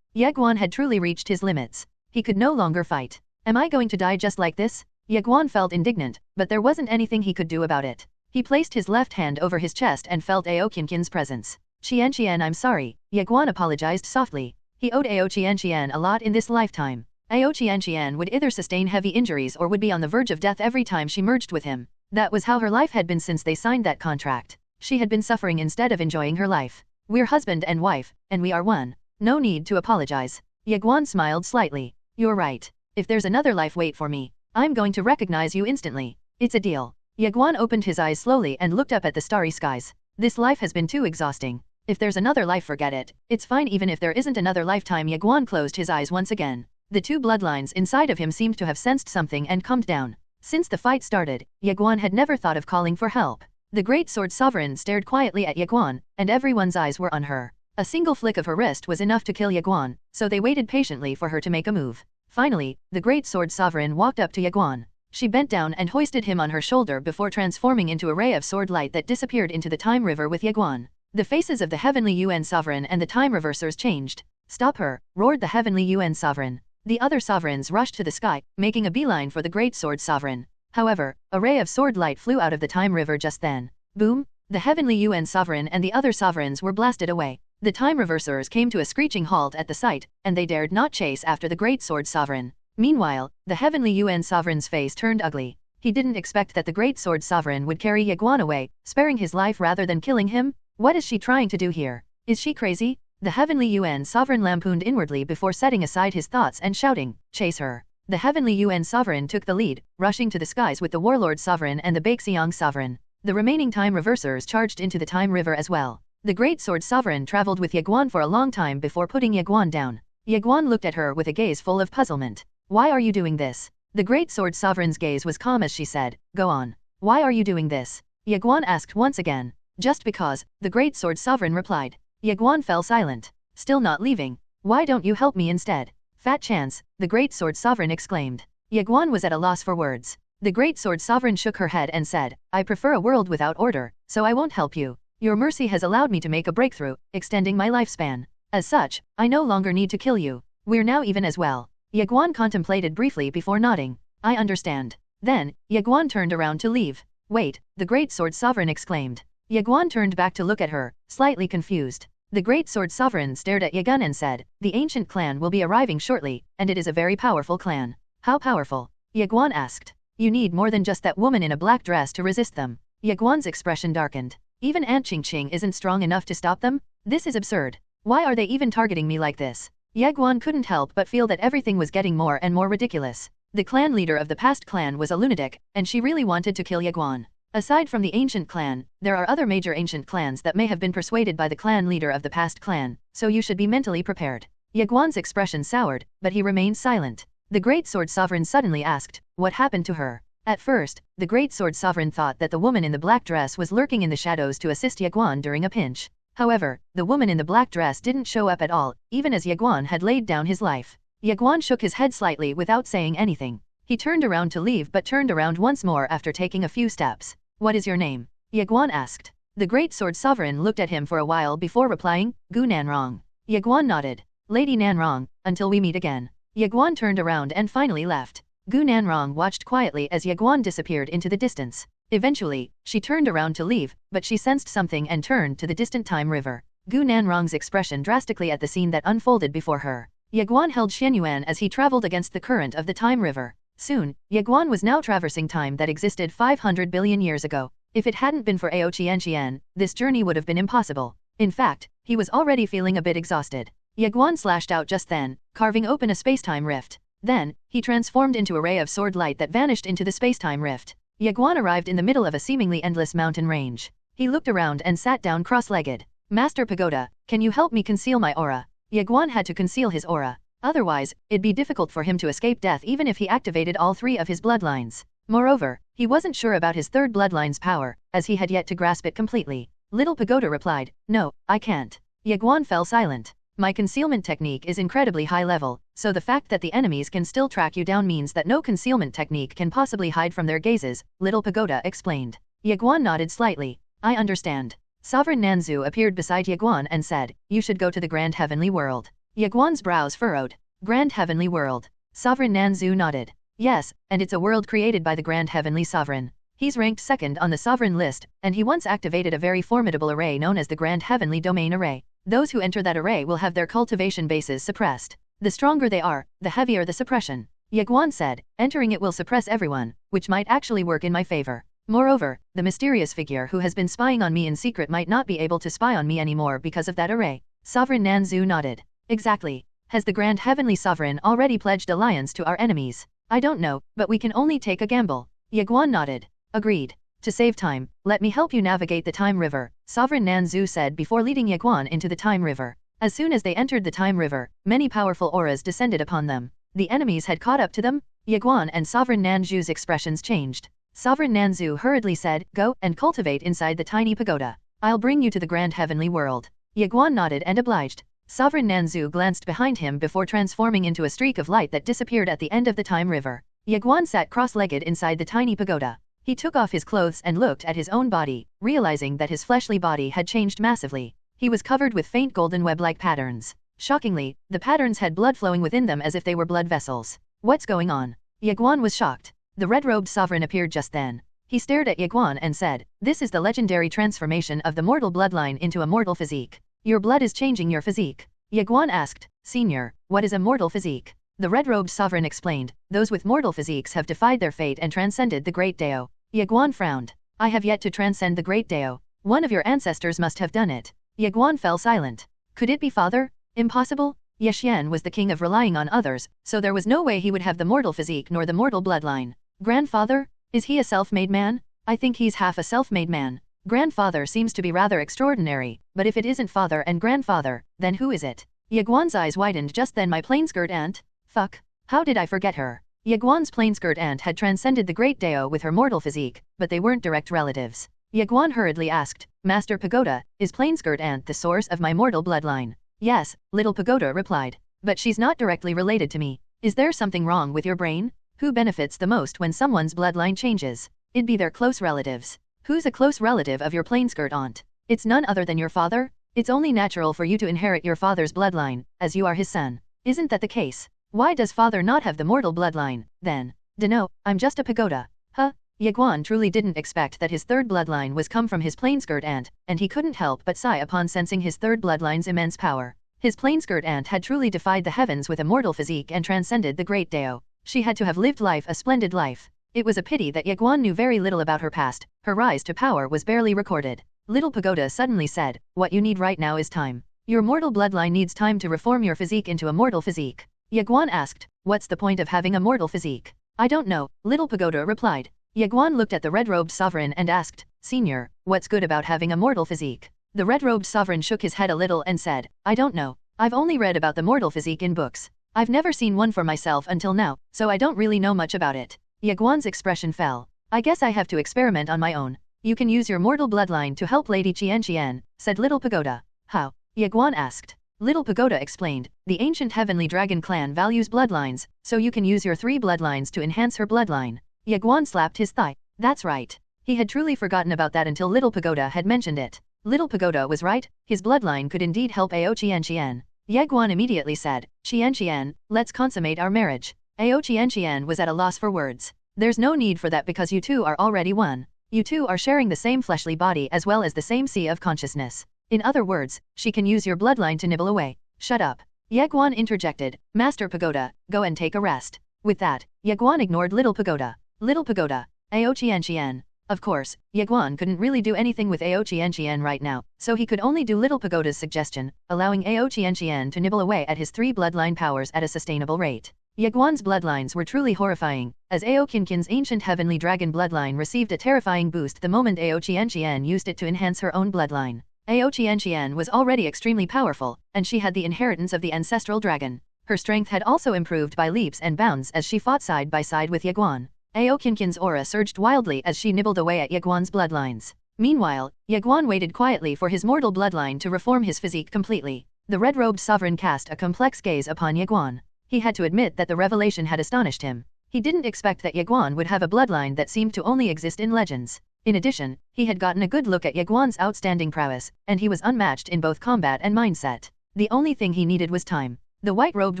Ye Guan had truly reached his limits. He could no longer fight. "Am I going to die just like this?" Ye Guan felt indignant, but there wasn't anything he could do about it. He placed his left hand over his chest and felt Ao Qianqian's presence. "Qian, I'm sorry," Ye Guan apologized softly. He owed Ao Qian a lot in this lifetime. Ao Qian would either sustain heavy injuries or would be on the verge of death every time she merged with him. That was how her life had been since they signed that contract. She had been suffering instead of enjoying her life. "We're husband and wife, and we are one. No need to apologize." Ye Guan smiled slightly. "You're right. If there's another life wait for me, I'm going to recognize you instantly. It's a deal." Ye Guan opened his eyes slowly and looked up at the starry skies. This life has been too exhausting. If there's another life, forget it. It's fine even if there isn't another lifetime. Ye Guan closed his eyes once again. The two bloodlines inside of him seemed to have sensed something and calmed down. Since the fight started, Ye Guan had never thought of calling for help. The Great Sword Sovereign stared quietly at Ye Guan, and everyone's eyes were on her. A single flick of her wrist was enough to kill Ye Guan, so they waited patiently for her to make a move. Finally, the Great Sword Sovereign walked up to Ye Guan. She bent down and hoisted him on her shoulder before transforming into a ray of sword light that disappeared into the time river with Ye Guan. The faces of the Heavenly Yuan Sovereign and the time reversers changed. "Stop her," roared the Heavenly Yuan Sovereign. The other sovereigns rushed to the sky, making a beeline for the Great Sword Sovereign. However, a ray of sword light flew out of the time river just then. Boom! The Heavenly Yuan Sovereign and the other sovereigns were blasted away. The time reversers came to a screeching halt at the sight, and they dared not chase after the Great Sword Sovereign. Meanwhile, the Heavenly Yuan Sovereign's face turned ugly. He didn't expect that the Great Sword Sovereign would carry Ye Guan away, sparing his life rather than killing him. What is she trying to do here? Is she crazy? The Heavenly Yuan Sovereign lampooned inwardly before setting aside his thoughts and shouting, "Chase her." The Heavenly Yuan Sovereign took the lead, rushing to the skies with the Warlord Sovereign and the Baixiang Sovereign. The remaining time reversers charged into the time river as well. The Great Sword Sovereign traveled with Ye Guan for a long time before putting Ye Guan down. Ye Guan looked at her with a gaze full of puzzlement. "Why are you doing this?" The Great Sword Sovereign's gaze was calm as she said, "Go on. Why are you doing this?" Ye Guan asked once again. "Just because," the Great Sword Sovereign replied. Ye Guan fell silent. "Still not leaving? Why don't you help me instead?" "Fat chance," the Great Sword Sovereign exclaimed. Ye Guan was at a loss for words. The Great Sword Sovereign shook her head and said, "I prefer a world without order, so I won't help you. Your mercy has allowed me to make a breakthrough, extending my lifespan. As such, I no longer need to kill you. We're now even as well." Ye Guan contemplated briefly before nodding. "I understand." Then, Ye Guan turned around to leave. "Wait," the Great Sword Sovereign exclaimed. Ye Guan turned back to look at her, slightly confused. The Great Sword Sovereign stared at Ye Guan and said, "The ancient clan will be arriving shortly, and it is a very powerful clan." "How powerful?" Ye Guan asked. "You need more than just that woman in a black dress to resist them." Ye Guan's expression darkened. "Even Aunt Qingqing isn't strong enough to stop them? This is absurd. Why are they even targeting me like this?" Ye Guan couldn't help but feel that everything was getting more and more ridiculous. The clan leader of the past clan was a lunatic, and she really wanted to kill Ye Guan. Aside from the ancient clan, there are other major ancient clans that may have been persuaded by the clan leader of the past clan, so you should be mentally prepared. Ye Guan's expression soured, but he remained silent. The Great Sword Sovereign suddenly asked, "What happened to her?" At first, the Great Sword Sovereign thought that the woman in the black dress was lurking in the shadows to assist Ye Guan during a pinch. However, the woman in the black dress didn't show up at all, even as Ye Guan had laid down his life. Ye Guan shook his head slightly without saying anything. He turned around to leave but turned around once more after taking a few steps. "What is your name?" Ye Guan asked. The Great Sword Sovereign looked at him for a while before replying, "Gu Nanrong." Ye Guan nodded. "Lady Nanrong, until we meet again." Ye Guan turned around and finally left. Gu Nanrong watched quietly as Ye Guan disappeared into the distance. Eventually, she turned around to leave, but she sensed something and turned to the distant time river. Gu Nanrong's expression drastically at the scene that unfolded before her. Ye Guan held Xianyuan as he traveled against the current of the time river. Soon, Ye Guan was now traversing time that existed 500 billion years ago. If it hadn't been for Ao Qianqian, this journey would have been impossible. In fact, he was already feeling a bit exhausted. Ye Guan slashed out just then, carving open a spacetime rift. Then, he transformed into a ray of sword light that vanished into the spacetime rift. Ye Guan arrived in the middle of a seemingly endless mountain range. He looked around and sat down cross-legged. Master Pagoda, can you help me conceal my aura? Ye Guan had to conceal his aura. Otherwise, it'd be difficult for him to escape death even if he activated all three of his bloodlines. Moreover, he wasn't sure about his third bloodline's power, as he had yet to grasp it completely. Little Pagoda replied, "No, I can't." Ye Guan fell silent. "My concealment technique is incredibly high level, so the fact that the enemies can still track you down means that no concealment technique can possibly hide from their gazes," Little Pagoda explained. Ye Guan nodded slightly. "I understand." Sovereign Nanzu appeared beside Ye Guan and said, "You should go to the Grand Heavenly World." Ye Guan's brows furrowed. Grand Heavenly World. Sovereign Nanzu nodded. "Yes, and it's a world created by the Grand Heavenly Sovereign. He's ranked second on the Sovereign list, and he once activated a very formidable array known as the Grand Heavenly Domain Array. Those who enter that array will have their cultivation bases suppressed. The stronger they are, the heavier the suppression." Ye Guan said, "Entering it will suppress everyone, which might actually work in my favor. Moreover, the mysterious figure who has been spying on me in secret might not be able to spy on me anymore because of that array." Sovereign Nanzu nodded. "Exactly. Has the Grand Heavenly Sovereign already pledged alliance to our enemies? I don't know, but we can only take a gamble." Ye Guan nodded. "Agreed. To save time, let me help you navigate the Time River," Sovereign Nanzu said before leading Ye Guan into the Time River. As soon as they entered the Time River, many powerful auras descended upon them. The enemies had caught up to them. Ye Guan and Sovereign Nanzu's expressions changed. Sovereign Nanzu hurriedly said, "Go and cultivate inside the tiny pagoda. I'll bring you to the Grand Heavenly World." Ye Guan nodded and obliged. Sovereign Nanzu glanced behind him before transforming into a streak of light that disappeared at the end of the Time River. Ye Guan sat cross-legged inside the tiny pagoda. He took off his clothes and looked at his own body, realizing that his fleshly body had changed massively. He was covered with faint golden web-like patterns. Shockingly, the patterns had blood flowing within them as if they were blood vessels. "What's going on?" Ye Guan was shocked. The red-robed sovereign appeared just then. He stared at Ye Guan and said, "This is the legendary transformation of the mortal bloodline into a mortal physique. Your blood is changing your physique." Ye Guan asked, "Senior, what is a mortal physique?" The red-robed sovereign explained, "Those with mortal physiques have defied their fate and transcended the Great Dao." Ye Guan frowned. "I have yet to transcend the Great Dao. One of your ancestors must have done it." Ye Guan fell silent. Could it be father? Impossible? Ye Xian was the king of relying on others, so there was no way he would have the mortal physique nor the mortal bloodline. Grandfather? Is he a self-made man? I think he's half a self-made man. Grandfather seems to be rather extraordinary, but if it isn't father and grandfather, then who is it? Ye Guan's eyes widened just then. My plain-skirt aunt? Fuck. How did I forget her? Ye Guan's plain-skirt aunt had transcended the Great Dao with her mortal physique, but they weren't direct relatives. Ye Guan hurriedly asked, "Master Pagoda, is plain-skirt aunt the source of my mortal bloodline?" "Yes," Little Pagoda replied. "But she's not directly related to me. Is there something wrong with your brain? Who benefits the most when someone's bloodline changes? It'd be their close relatives. Who's a close relative of your plain-skirt aunt? It's none other than your father? It's only natural for you to inherit your father's bloodline, as you are his son. Isn't that the case? Why does father not have the mortal bloodline, then?" "Dunno, I'm just a pagoda." Huh? Ye Guan truly didn't expect that his third bloodline was come from his plain-skirt aunt, and he couldn't help but sigh upon sensing his third bloodline's immense power. His plain-skirt aunt had truly defied the heavens with a mortal physique and transcended the Great Dao. She had to have lived life a splendid life. It was a pity that Ye Guan knew very little about her past. Her rise to power was barely recorded. Little Pagoda suddenly said, "What you need right now is time. Your mortal bloodline needs time to reform your physique into a mortal physique." Ye Guan asked, "What's the point of having a mortal physique?" "I don't know," Little Pagoda replied. Ye Guan looked at the red-robed sovereign and asked, "Senior, what's good about having a mortal physique?" The red-robed sovereign shook his head a little and said, "I don't know. I've only read about the mortal physique in books. I've never seen one for myself until now, so I don't really know much about it." Ye Guan's expression fell. "I guess I have to experiment on my own." "You can use your mortal bloodline to help Lady Qian," said Little Pagoda. "How?" Ye Guan asked. Little Pagoda explained, "The ancient heavenly dragon clan values bloodlines, so you can use your 3 bloodlines to enhance her bloodline." Ye Guan slapped his thigh. That's right. He had truly forgotten about that until Little Pagoda had mentioned it. Little Pagoda was right, his bloodline could indeed help Ao Qian. Ye Guan immediately said, Qian, let's consummate our marriage." Ao Qian was at a loss for words. "There's no need for that because you two are already one. You two are sharing the same fleshly body as well as the same sea of consciousness. In other words, she can use your bloodline to nibble away." "Shut up." Ye Guan interjected, "Master Pagoda, go and take a rest." With that, Ye Guan ignored Little Pagoda. Little Pagoda, Ao Qian. Of course, Ye Guan couldn't really do anything with Ao Qian right now, so he could only do Little Pagoda's suggestion, allowing Ao Qian to nibble away at his 3 bloodline powers at a sustainable rate. Ye Guan's bloodlines were truly horrifying, as Ao Qinqin's ancient heavenly dragon bloodline received a terrifying boost the moment Ao Qianqian used it to enhance her own bloodline. Ao Qianqian was already extremely powerful, and she had the inheritance of the ancestral dragon. Her strength had also improved by leaps and bounds as she fought side by side with Ye Guan. Ao Qinqin's aura surged wildly as she nibbled away at Ye Guan's bloodlines. Meanwhile, Ye Guan waited quietly for his mortal bloodline to reform his physique completely. The red-robed sovereign cast a complex gaze upon Ye Guan. He had to admit that the revelation had astonished him. He didn't expect that Ye Guan would have a bloodline that seemed to only exist in legends. In addition, he had gotten a good look at Ye Guan's outstanding prowess, and he was unmatched in both combat and mindset. The only thing he needed was time. The white-robed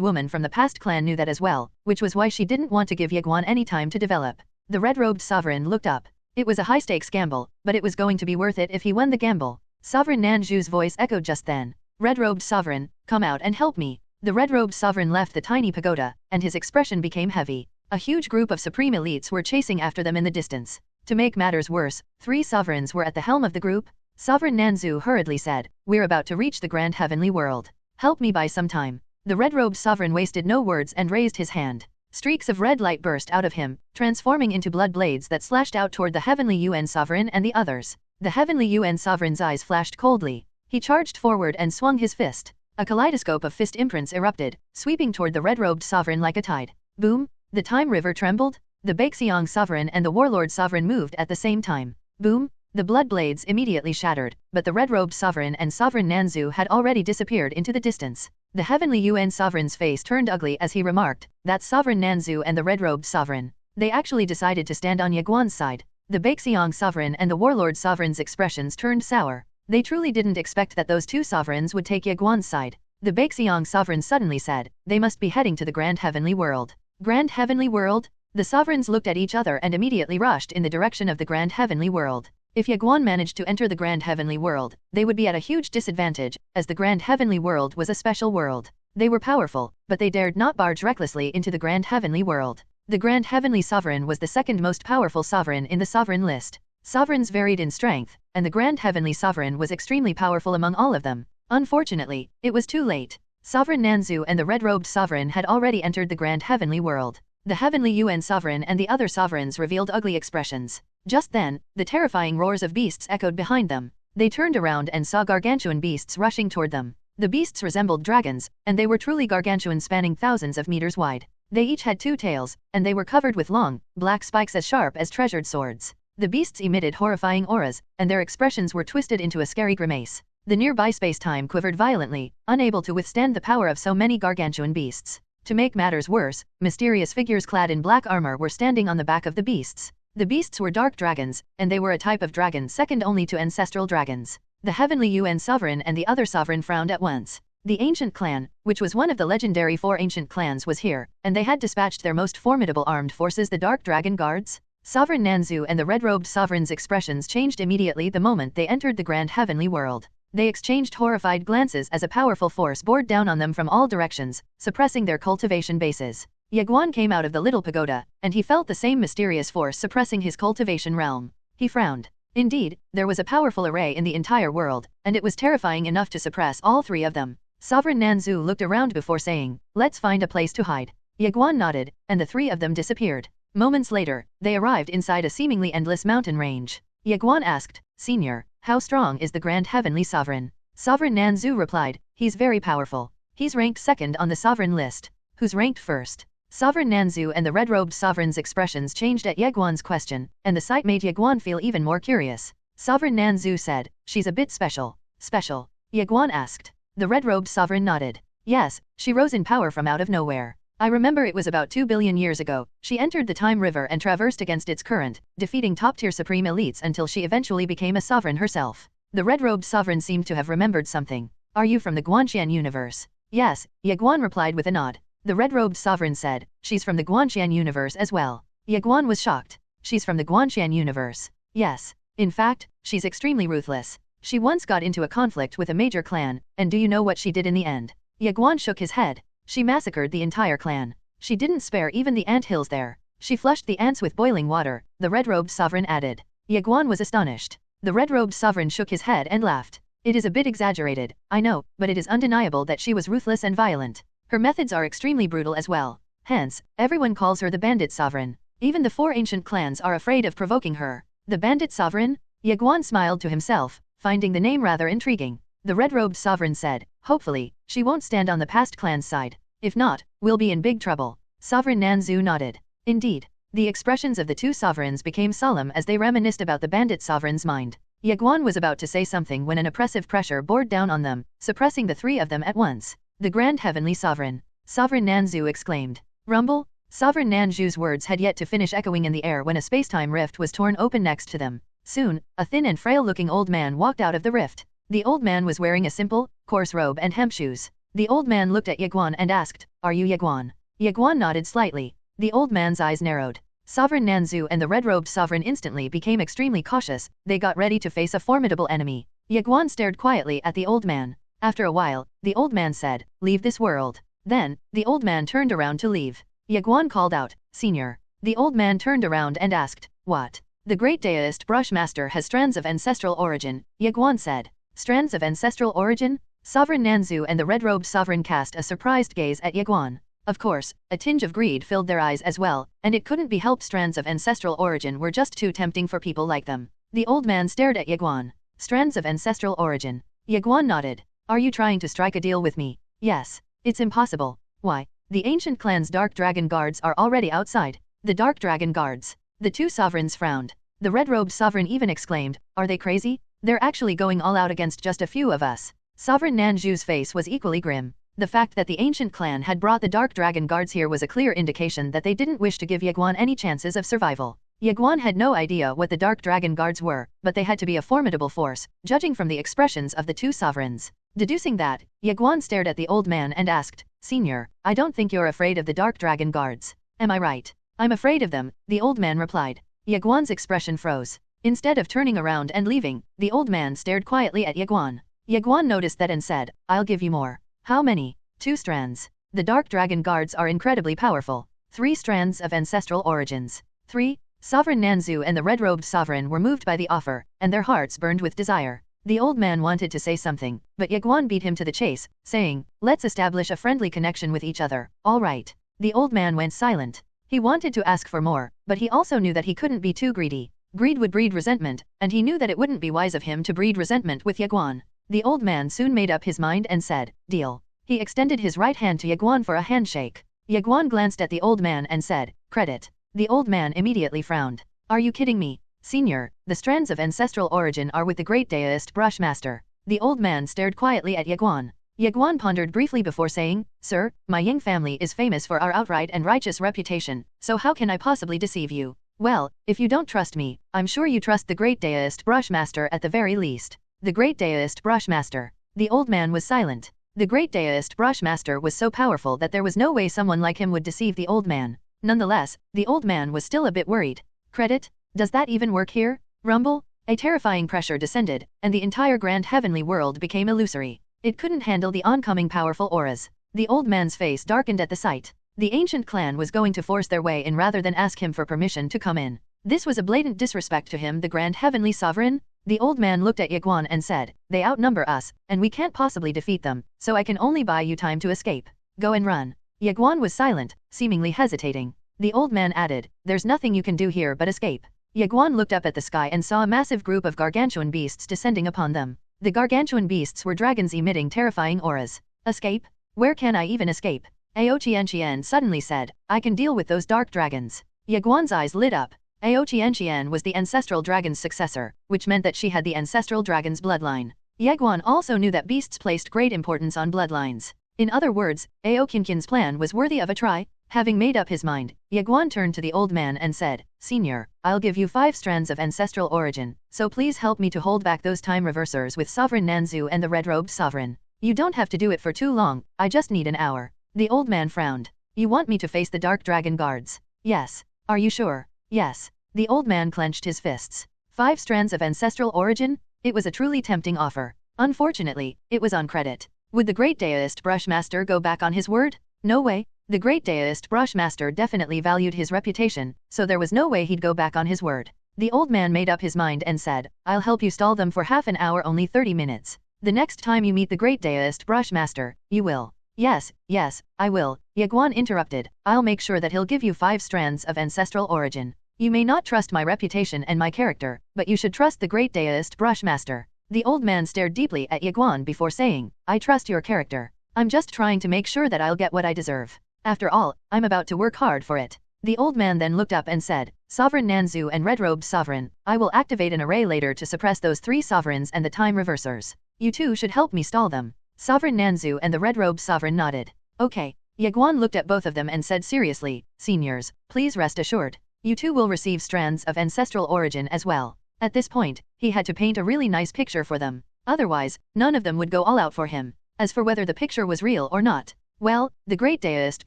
woman from the past clan knew that as well, which was why she didn't want to give Ye Guan any time to develop. The red-robed sovereign looked up. It was a high-stakes gamble, but it was going to be worth it if he won the gamble. Sovereign Nanju's voice echoed just then. Red-robed sovereign, come out and help me. The red-robed sovereign left the tiny pagoda, and his expression became heavy. A huge group of supreme elites were chasing after them in the distance. To make matters worse, 3 sovereigns were at the helm of the group. Sovereign Nanzu hurriedly said, "We're about to reach the grand heavenly world. Help me buy some time." The red-robed sovereign wasted no words and raised his hand. Streaks of red light burst out of him, transforming into blood blades that slashed out toward the heavenly UN sovereign and the others. The heavenly UN sovereign's eyes flashed coldly. He charged forward and swung his fist. A kaleidoscope of fist imprints erupted, sweeping toward the red-robed sovereign like a tide. Boom! The time river trembled. The Baixiang sovereign and the warlord sovereign moved at the same time. Boom! The blood blades immediately shattered, but the red-robed sovereign and sovereign Nanzu had already disappeared into the distance. The heavenly UN sovereign's face turned ugly as he remarked, "That's sovereign Nanzu and the red-robed sovereign. They actually decided to stand on Ye Guan's side." The Baixiang sovereign and the warlord sovereign's expressions turned sour. They truly didn't expect that those 2 sovereigns would take Ye Guan's side. The Baixiang sovereign suddenly said, "They must be heading to the grand heavenly world." Grand heavenly world? The sovereigns looked at each other and immediately rushed in the direction of the grand heavenly world. If Ye Guan managed to enter the grand heavenly world, they would be at a huge disadvantage, as the grand heavenly world was a special world. They were powerful, but they dared not barge recklessly into the grand heavenly world. The grand heavenly sovereign was the second most powerful sovereign in the sovereign list. Sovereigns varied in strength, and the grand heavenly sovereign was extremely powerful among all of them. Unfortunately, it was too late. Sovereign Nanzu and the red-robed sovereign had already entered the grand heavenly world. The heavenly UN sovereign and the other sovereigns revealed ugly expressions. Just then, the terrifying roars of beasts echoed behind them. They turned around and saw gargantuan beasts rushing toward them. The beasts resembled dragons, and they were truly gargantuan, spanning thousands of meters wide. They each had 2 tails, and they were covered with long, black spikes as sharp as treasured swords. The beasts emitted horrifying auras, and their expressions were twisted into a scary grimace. The nearby space-time quivered violently, unable to withstand the power of so many gargantuan beasts. To make matters worse, mysterious figures clad in black armor were standing on the back of the beasts. The beasts were dark dragons, and they were a type of dragon second only to ancestral dragons. The heavenly UN sovereign and the other sovereign frowned at once. The ancient clan, which was one of the legendary 4 ancient clans, was here, and they had dispatched their most formidable armed forces, the Dark Dragon Guards. Sovereign Nanzu and the red-robed sovereign's expressions changed immediately the moment they entered the grand heavenly world. They exchanged horrified glances as a powerful force bore down on them from all directions, suppressing their cultivation bases. Ye Guan came out of the Little Pagoda, and he felt the same mysterious force suppressing his cultivation realm. He frowned. Indeed, there was a powerful array in the entire world, and it was terrifying enough to suppress all 3 of them. Sovereign Nanzu looked around before saying, "Let's find a place to hide." Ye Guan nodded, and the 3 of them disappeared. Moments later, they arrived inside a seemingly endless mountain range. Ye Guan asked, "Senior, how strong is the Grand Heavenly Sovereign?" Sovereign Nanzu replied, "He's very powerful. He's ranked 2nd on the sovereign list." "Who's ranked 1st? Sovereign Nanzu and the red-robed sovereign's expressions changed at Ye Guan's question, and the sight made Ye Guan feel even more curious. Sovereign Nanzu said, "She's a bit special." "Special?" Ye Guan asked. The red-robed sovereign nodded. "Yes, she rose in power from out of nowhere. I remember it was about 2 billion years ago. She entered the Time River and traversed against its current, defeating top-tier supreme elites until she eventually became a sovereign herself." The red-robed sovereign seemed to have remembered something. "Are you from the Guanxian universe?" "Yes," Ye Guan replied with a nod. The red-robed sovereign said, "She's from the Guanxian universe as well." Ye Guan was shocked. "She's from the Guanxian universe?" "Yes. In fact, she's extremely ruthless. She once got into a conflict with a major clan, and do you know what she did in the end?" Ye Guan shook his head. "She massacred the entire clan. She didn't spare even the ant hills there. She flushed the ants with boiling water," the red-robed sovereign added. Ye Guan was astonished. The red-robed sovereign shook his head and laughed. "It is a bit exaggerated, I know, but it is undeniable that she was ruthless and violent. Her methods are extremely brutal as well. Hence, everyone calls her the Bandit Sovereign. Even the 4 ancient clans are afraid of provoking her. The Bandit Sovereign? Ye Guan smiled to himself, finding the name rather intriguing. The red-robed sovereign said, hopefully, she won't stand on the past clan's side. If not, we'll be in big trouble. Sovereign Nanzu nodded. Indeed. The expressions of the 2 sovereigns became solemn as they reminisced about the bandit sovereign's mind. Ye Guan was about to say something when an oppressive pressure bore down on them, suppressing the 3 of them at once. The Grand Heavenly Sovereign. Sovereign Nanzu exclaimed. Rumble? Sovereign Nanzu's words had yet to finish echoing in the air when a spacetime rift was torn open next to them. Soon, a thin and frail-looking old man walked out of the rift. The old man was wearing a simple, coarse robe and hemp shoes. The old man looked at Ye Guan and asked, "Are you Ye Guan?" Ye Guan nodded slightly. The old man's eyes narrowed. Sovereign Nanzu and the red-robed sovereign instantly became extremely cautious. They got ready to face a formidable enemy. Ye Guan stared quietly at the old man. After a while, the old man said, "Leave this world." Then, the old man turned around to leave. Ye Guan called out, "Senior." The old man turned around and asked, "What?" "The great deist Brushmaster has strands of ancestral origin," Ye Guan said. "Strands of ancestral origin?" Sovereign Nanzu and the red-robed sovereign cast a surprised gaze at Ye Guan. Of course, a tinge of greed filled their eyes as well, and it couldn't be helped. Strands of ancestral origin were just too tempting for people like them. The old man stared at Ye Guan. Strands of ancestral origin. Ye Guan nodded. "Are you trying to strike a deal with me?" "Yes. It's impossible." "Why?" "The ancient clan's Dark Dragon Guards are already outside." "The Dark Dragon Guards?" The 2 sovereigns frowned. The red-robed sovereign even exclaimed, "Are they crazy? They're actually going all out against just a few of us." Sovereign Nanju's face was equally grim. The fact that the ancient clan had brought the Dark Dragon Guards here was a clear indication that they didn't wish to give Ye Guan any chances of survival. Ye Guan had no idea what the Dark Dragon Guards were, but they had to be a formidable force, judging from the expressions of the 2 sovereigns. Deducing that, Ye Guan stared at the old man and asked, "Senior, I don't think you're afraid of the Dark Dragon Guards. Am I right?" "I'm afraid of them," the old man replied. Ye Guan's expression froze. Instead of turning around and leaving, the old man stared quietly at Ye Guan. Ye Guan noticed that and said, "I'll give you more." "How many?" 2 strands. The Dark Dragon Guards are incredibly powerful. 3 strands of ancestral origins. 3. Sovereign Nanzu and the red-robed sovereign were moved by the offer, and their hearts burned with desire. The old man wanted to say something, but Ye Guan beat him to the chase, saying, "Let's establish a friendly connection with each other." "All right." The old man went silent. He wanted to ask for more, but he also knew that he couldn't be too greedy. Greed would breed resentment, and he knew that it wouldn't be wise of him to breed resentment with Ye Guan. The old man soon made up his mind and said, "Deal." He extended his right hand to Ye Guan for a handshake. Ye Guan glanced at the old man and said, "Credit." The old man immediately frowned. "Are you kidding me?" "Senior, the strands of ancestral origin are with the great deist Brushmaster." The old man stared quietly at Ye Guan. Ye Guan pondered briefly before saying, "Sir, my Ying family is famous for our outright and righteous reputation, so how can I possibly deceive you?" "Well, if you don't trust me, I'm sure you trust the great deist Brushmaster at the very least." The great deist Brushmaster. The old man was silent. The great deist Brushmaster was so powerful that there was no way someone like him would deceive the old man. Nonetheless, the old man was still a bit worried. "Credit? Does that even work here?" Rumble? A terrifying pressure descended, and the entire grand heavenly world became illusory. It couldn't handle the oncoming powerful auras. The old man's face darkened at the sight. The ancient clan was going to force their way in rather than ask him for permission to come in. This was a blatant disrespect to him, the grand heavenly sovereign. The old man looked at Ye Guan and said, "They outnumber us, and we can't possibly defeat them, so I can only buy you time to escape. Go and run." Ye Guan was silent, seemingly hesitating. The old man added, "There's nothing you can do here but escape." Ye Guan looked up at the sky and saw a massive group of gargantuan beasts descending upon them. The gargantuan beasts were dragons emitting terrifying auras. "Escape? Where can I even escape?" Ao Qian suddenly said, "I can deal with those dark dragons." Ye Guan's eyes lit up. Ao Qian was the ancestral dragon's successor, which meant that she had the ancestral dragon's bloodline. Ye Guan also knew that beasts placed great importance on bloodlines. In other words, Ao Qian's plan was worthy of a try. Having made up his mind, Ye Guan turned to the old man and said, "Senior, I'll give you 5 strands of ancestral origin, so please help me to hold back those time reversers with Sovereign Nanzu and the red-robed sovereign. You don't have to do it for too long, I just need an hour." The old man frowned. "You want me to face the Dark Dragon Guards?" "Yes." "Are you sure?" "Yes." The old man clenched his fists. 5 strands of ancestral origin? It was a truly tempting offer. Unfortunately, it was on credit. Would the great deist Brushmaster go back on his word? No way. The great deist Brushmaster definitely valued his reputation, so there was no way he'd go back on his word. The old man made up his mind and said, "I'll help you stall them for half an hour, only 30 minutes. The next time you meet the great deist Brushmaster, you will." Yes, yes, I will, Ye Guan interrupted. I'll make sure that he'll give you 5 strands of ancestral origin. You may not trust my reputation and my character, but you should trust the great deist brushmaster. The old man stared deeply at Ye Guan before saying, I trust your character. I'm just trying to make sure that I'll get what I deserve. After all, I'm about to work hard for it. The old man then looked up and said, Sovereign Nanzu and Red-Robed Sovereign, I will activate an array later to suppress those 3 sovereigns and the time reversers. You two should help me stall them. Sovereign Nanzu and the Red-Robed Sovereign nodded. Okay. Ye Guan looked at both of them and said seriously, Seniors, please rest assured. You two will receive strands of ancestral origin as well. At this point, he had to paint a really nice picture for them. Otherwise, none of them would go all out for him. As for whether the picture was real or not, well, the great deist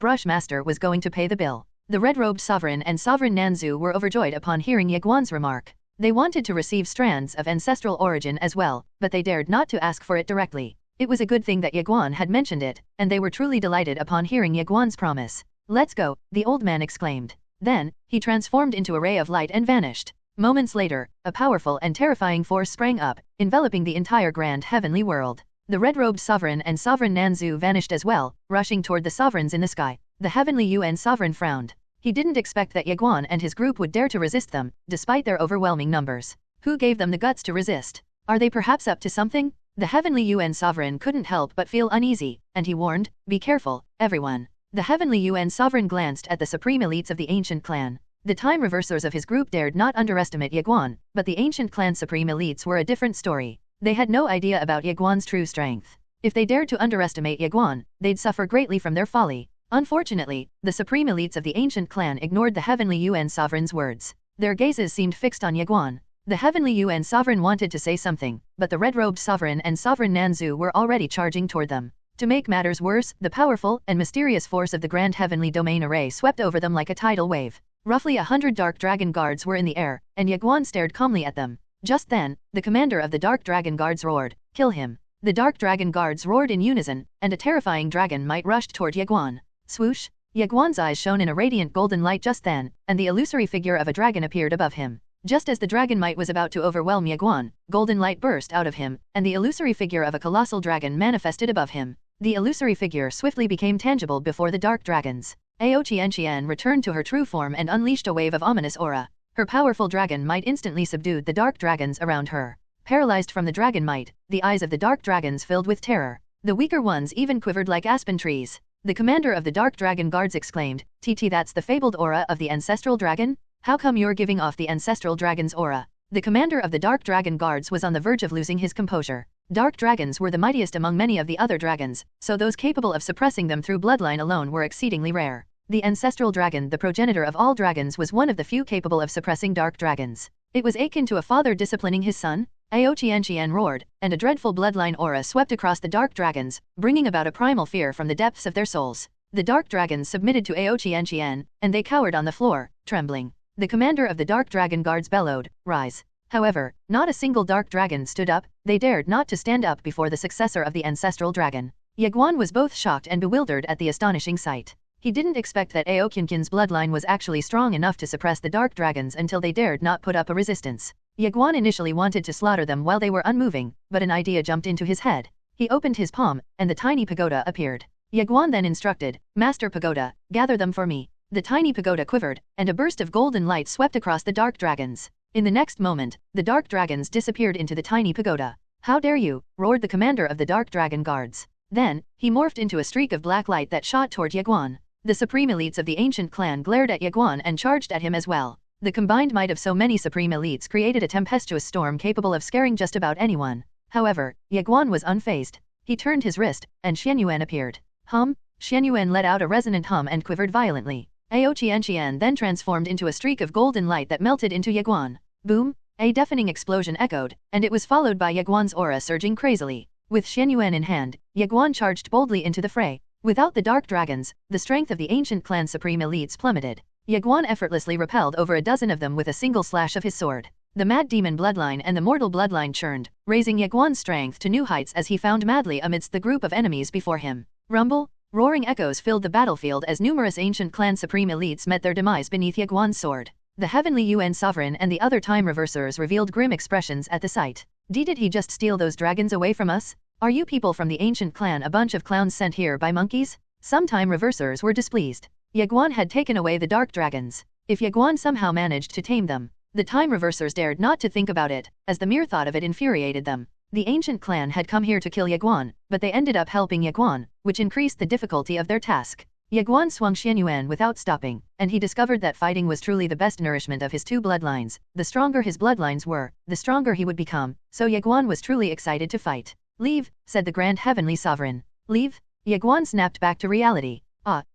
brushmaster was going to pay the bill. The Red-Robed Sovereign and Sovereign Nanzu were overjoyed upon hearing Ye Guan's remark. They wanted to receive strands of ancestral origin as well, but they dared not to ask for it directly. It was a good thing that Ye Guan had mentioned it, and they were truly delighted upon hearing Ye Guan's promise. Let's go, the old man exclaimed. Then, he transformed into a ray of light and vanished. Moments later, a powerful and terrifying force sprang up, enveloping the entire grand heavenly world. The Red-Robed Sovereign and Sovereign Nanzu vanished as well, rushing toward the sovereigns in the sky. The Heavenly Yuan Sovereign frowned. He didn't expect that Ye Guan and his group would dare to resist them, despite their overwhelming numbers. Who gave them the guts to resist? Are they perhaps up to something? The Heavenly Yuan Sovereign couldn't help but feel uneasy, and he warned, Be careful, everyone. The Heavenly Yuan Sovereign glanced at the supreme elites of the ancient clan. The time reversers of his group dared not underestimate Ye Guan, but the ancient clan supreme elites were a different story. They had no idea about Ye Guan's true strength. If they dared to underestimate Ye Guan, they'd suffer greatly from their folly. Unfortunately, the supreme elites of the ancient clan ignored the Heavenly Yuan Sovereign's words. Their gazes seemed fixed on Ye Guan. The Heavenly Yuan Sovereign wanted to say something, but the Red-Robed Sovereign and Sovereign Nanzu were already charging toward them. To make matters worse, the powerful and mysterious force of the Grand Heavenly Domain Array swept over them like a tidal wave. Roughly 100 Dark Dragon Guards were in the air, and Ye Guan stared calmly at them. Just then, the commander of the Dark Dragon Guards roared, Kill him. The Dark Dragon Guards roared in unison, and a terrifying dragon might rushed toward Ye Guan. Swoosh! Ye Guan's eyes shone in a radiant golden light just then, and the illusory figure of a dragon appeared above him. Just as the dragon might was about to overwhelm Ye Guan, golden light burst out of him, and the illusory figure of a colossal dragon manifested above him. The illusory figure swiftly became tangible before the dark dragons. Ao Qian returned to her true form and unleashed a wave of ominous aura. Her powerful dragon might instantly subdued the dark dragons around her. Paralyzed from the dragon might, the eyes of the dark dragons filled with terror. The weaker ones even quivered like aspen trees. The commander of the Dark Dragon Guards exclaimed, TT, that's the fabled aura of the ancestral dragon? How come you're giving off the ancestral dragon's aura? The commander of the Dark Dragon Guards was on the verge of losing his composure. Dark dragons were the mightiest among many of the other dragons, so those capable of suppressing them through bloodline alone were exceedingly rare. The ancestral dragon, the progenitor of all dragons, was one of the few capable of suppressing dark dragons. It was akin to a father disciplining his son. Ao Qian roared, and a dreadful bloodline aura swept across the dark dragons, bringing about a primal fear from the depths of their souls. The dark dragons submitted to Ao Qian, and they cowered on the floor, trembling. The commander of the Dark Dragon Guards bellowed, Rise. However, not a single dark dragon stood up. They dared not to stand up before the successor of the ancestral dragon. Ye Guan was both shocked and bewildered at the astonishing sight. He didn't expect that Ao Qian's bloodline was actually strong enough to suppress the dark dragons until they dared not put up a resistance. Ye Guan initially wanted to slaughter them while they were unmoving, but an idea jumped into his head. He opened his palm, and the tiny pagoda appeared. Ye Guan then instructed, Master Pagoda, gather them for me. The tiny pagoda quivered, and a burst of golden light swept across the dark dragons. In the next moment, the dark dragons disappeared into the tiny pagoda. How dare you, roared the commander of the Dark Dragon Guards. Then, he morphed into a streak of black light that shot toward Ye Guan. The supreme elites of the ancient clan glared at Ye Guan and charged at him as well. The combined might of so many supreme elites created a tempestuous storm capable of scaring just about anyone. However, Ye Guan was unfazed. He turned his wrist, and Xianyuan appeared. Hum? Xianyuan let out a resonant hum and quivered violently. Ao Qian then transformed into a streak of golden light that melted into Ye Guan. Boom! A deafening explosion echoed, and it was followed by Ye Guan's aura surging crazily. With Xianyuan in hand, Ye Guan charged boldly into the fray. Without the dark dragons, the strength of the ancient clan supreme elites plummeted. Ye Guan effortlessly repelled over a dozen of them with a single slash of his sword. The mad demon bloodline and the mortal bloodline churned, raising Ye Guan's strength to new heights as he found madly amidst the group of enemies before him. Rumble! Roaring echoes filled the battlefield as numerous ancient clan supreme elites met their demise beneath Ye Guan's sword. The Heavenly Yuan Sovereign and the other time reversers revealed grim expressions at the sight. Did he just steal those dragons away from us? Are you people from the ancient clan a bunch of clowns sent here by monkeys? Some time reversers were displeased. Ye Guan had taken away the dark dragons. If Ye Guan somehow managed to tame them, the time reversers dared not to think about it, as the mere thought of it infuriated them. The ancient clan had come here to kill Ye Guan, but they ended up helping Ye Guan, which increased the difficulty of their task. Ye Guan swung Xianyuan without stopping, and he discovered that fighting was truly the best nourishment of his two bloodlines. The stronger his bloodlines were, the stronger he would become, so Ye Guan was truly excited to fight. Leave, said the Grand Heavenly Sovereign. Leave? Ye Guan snapped back to reality.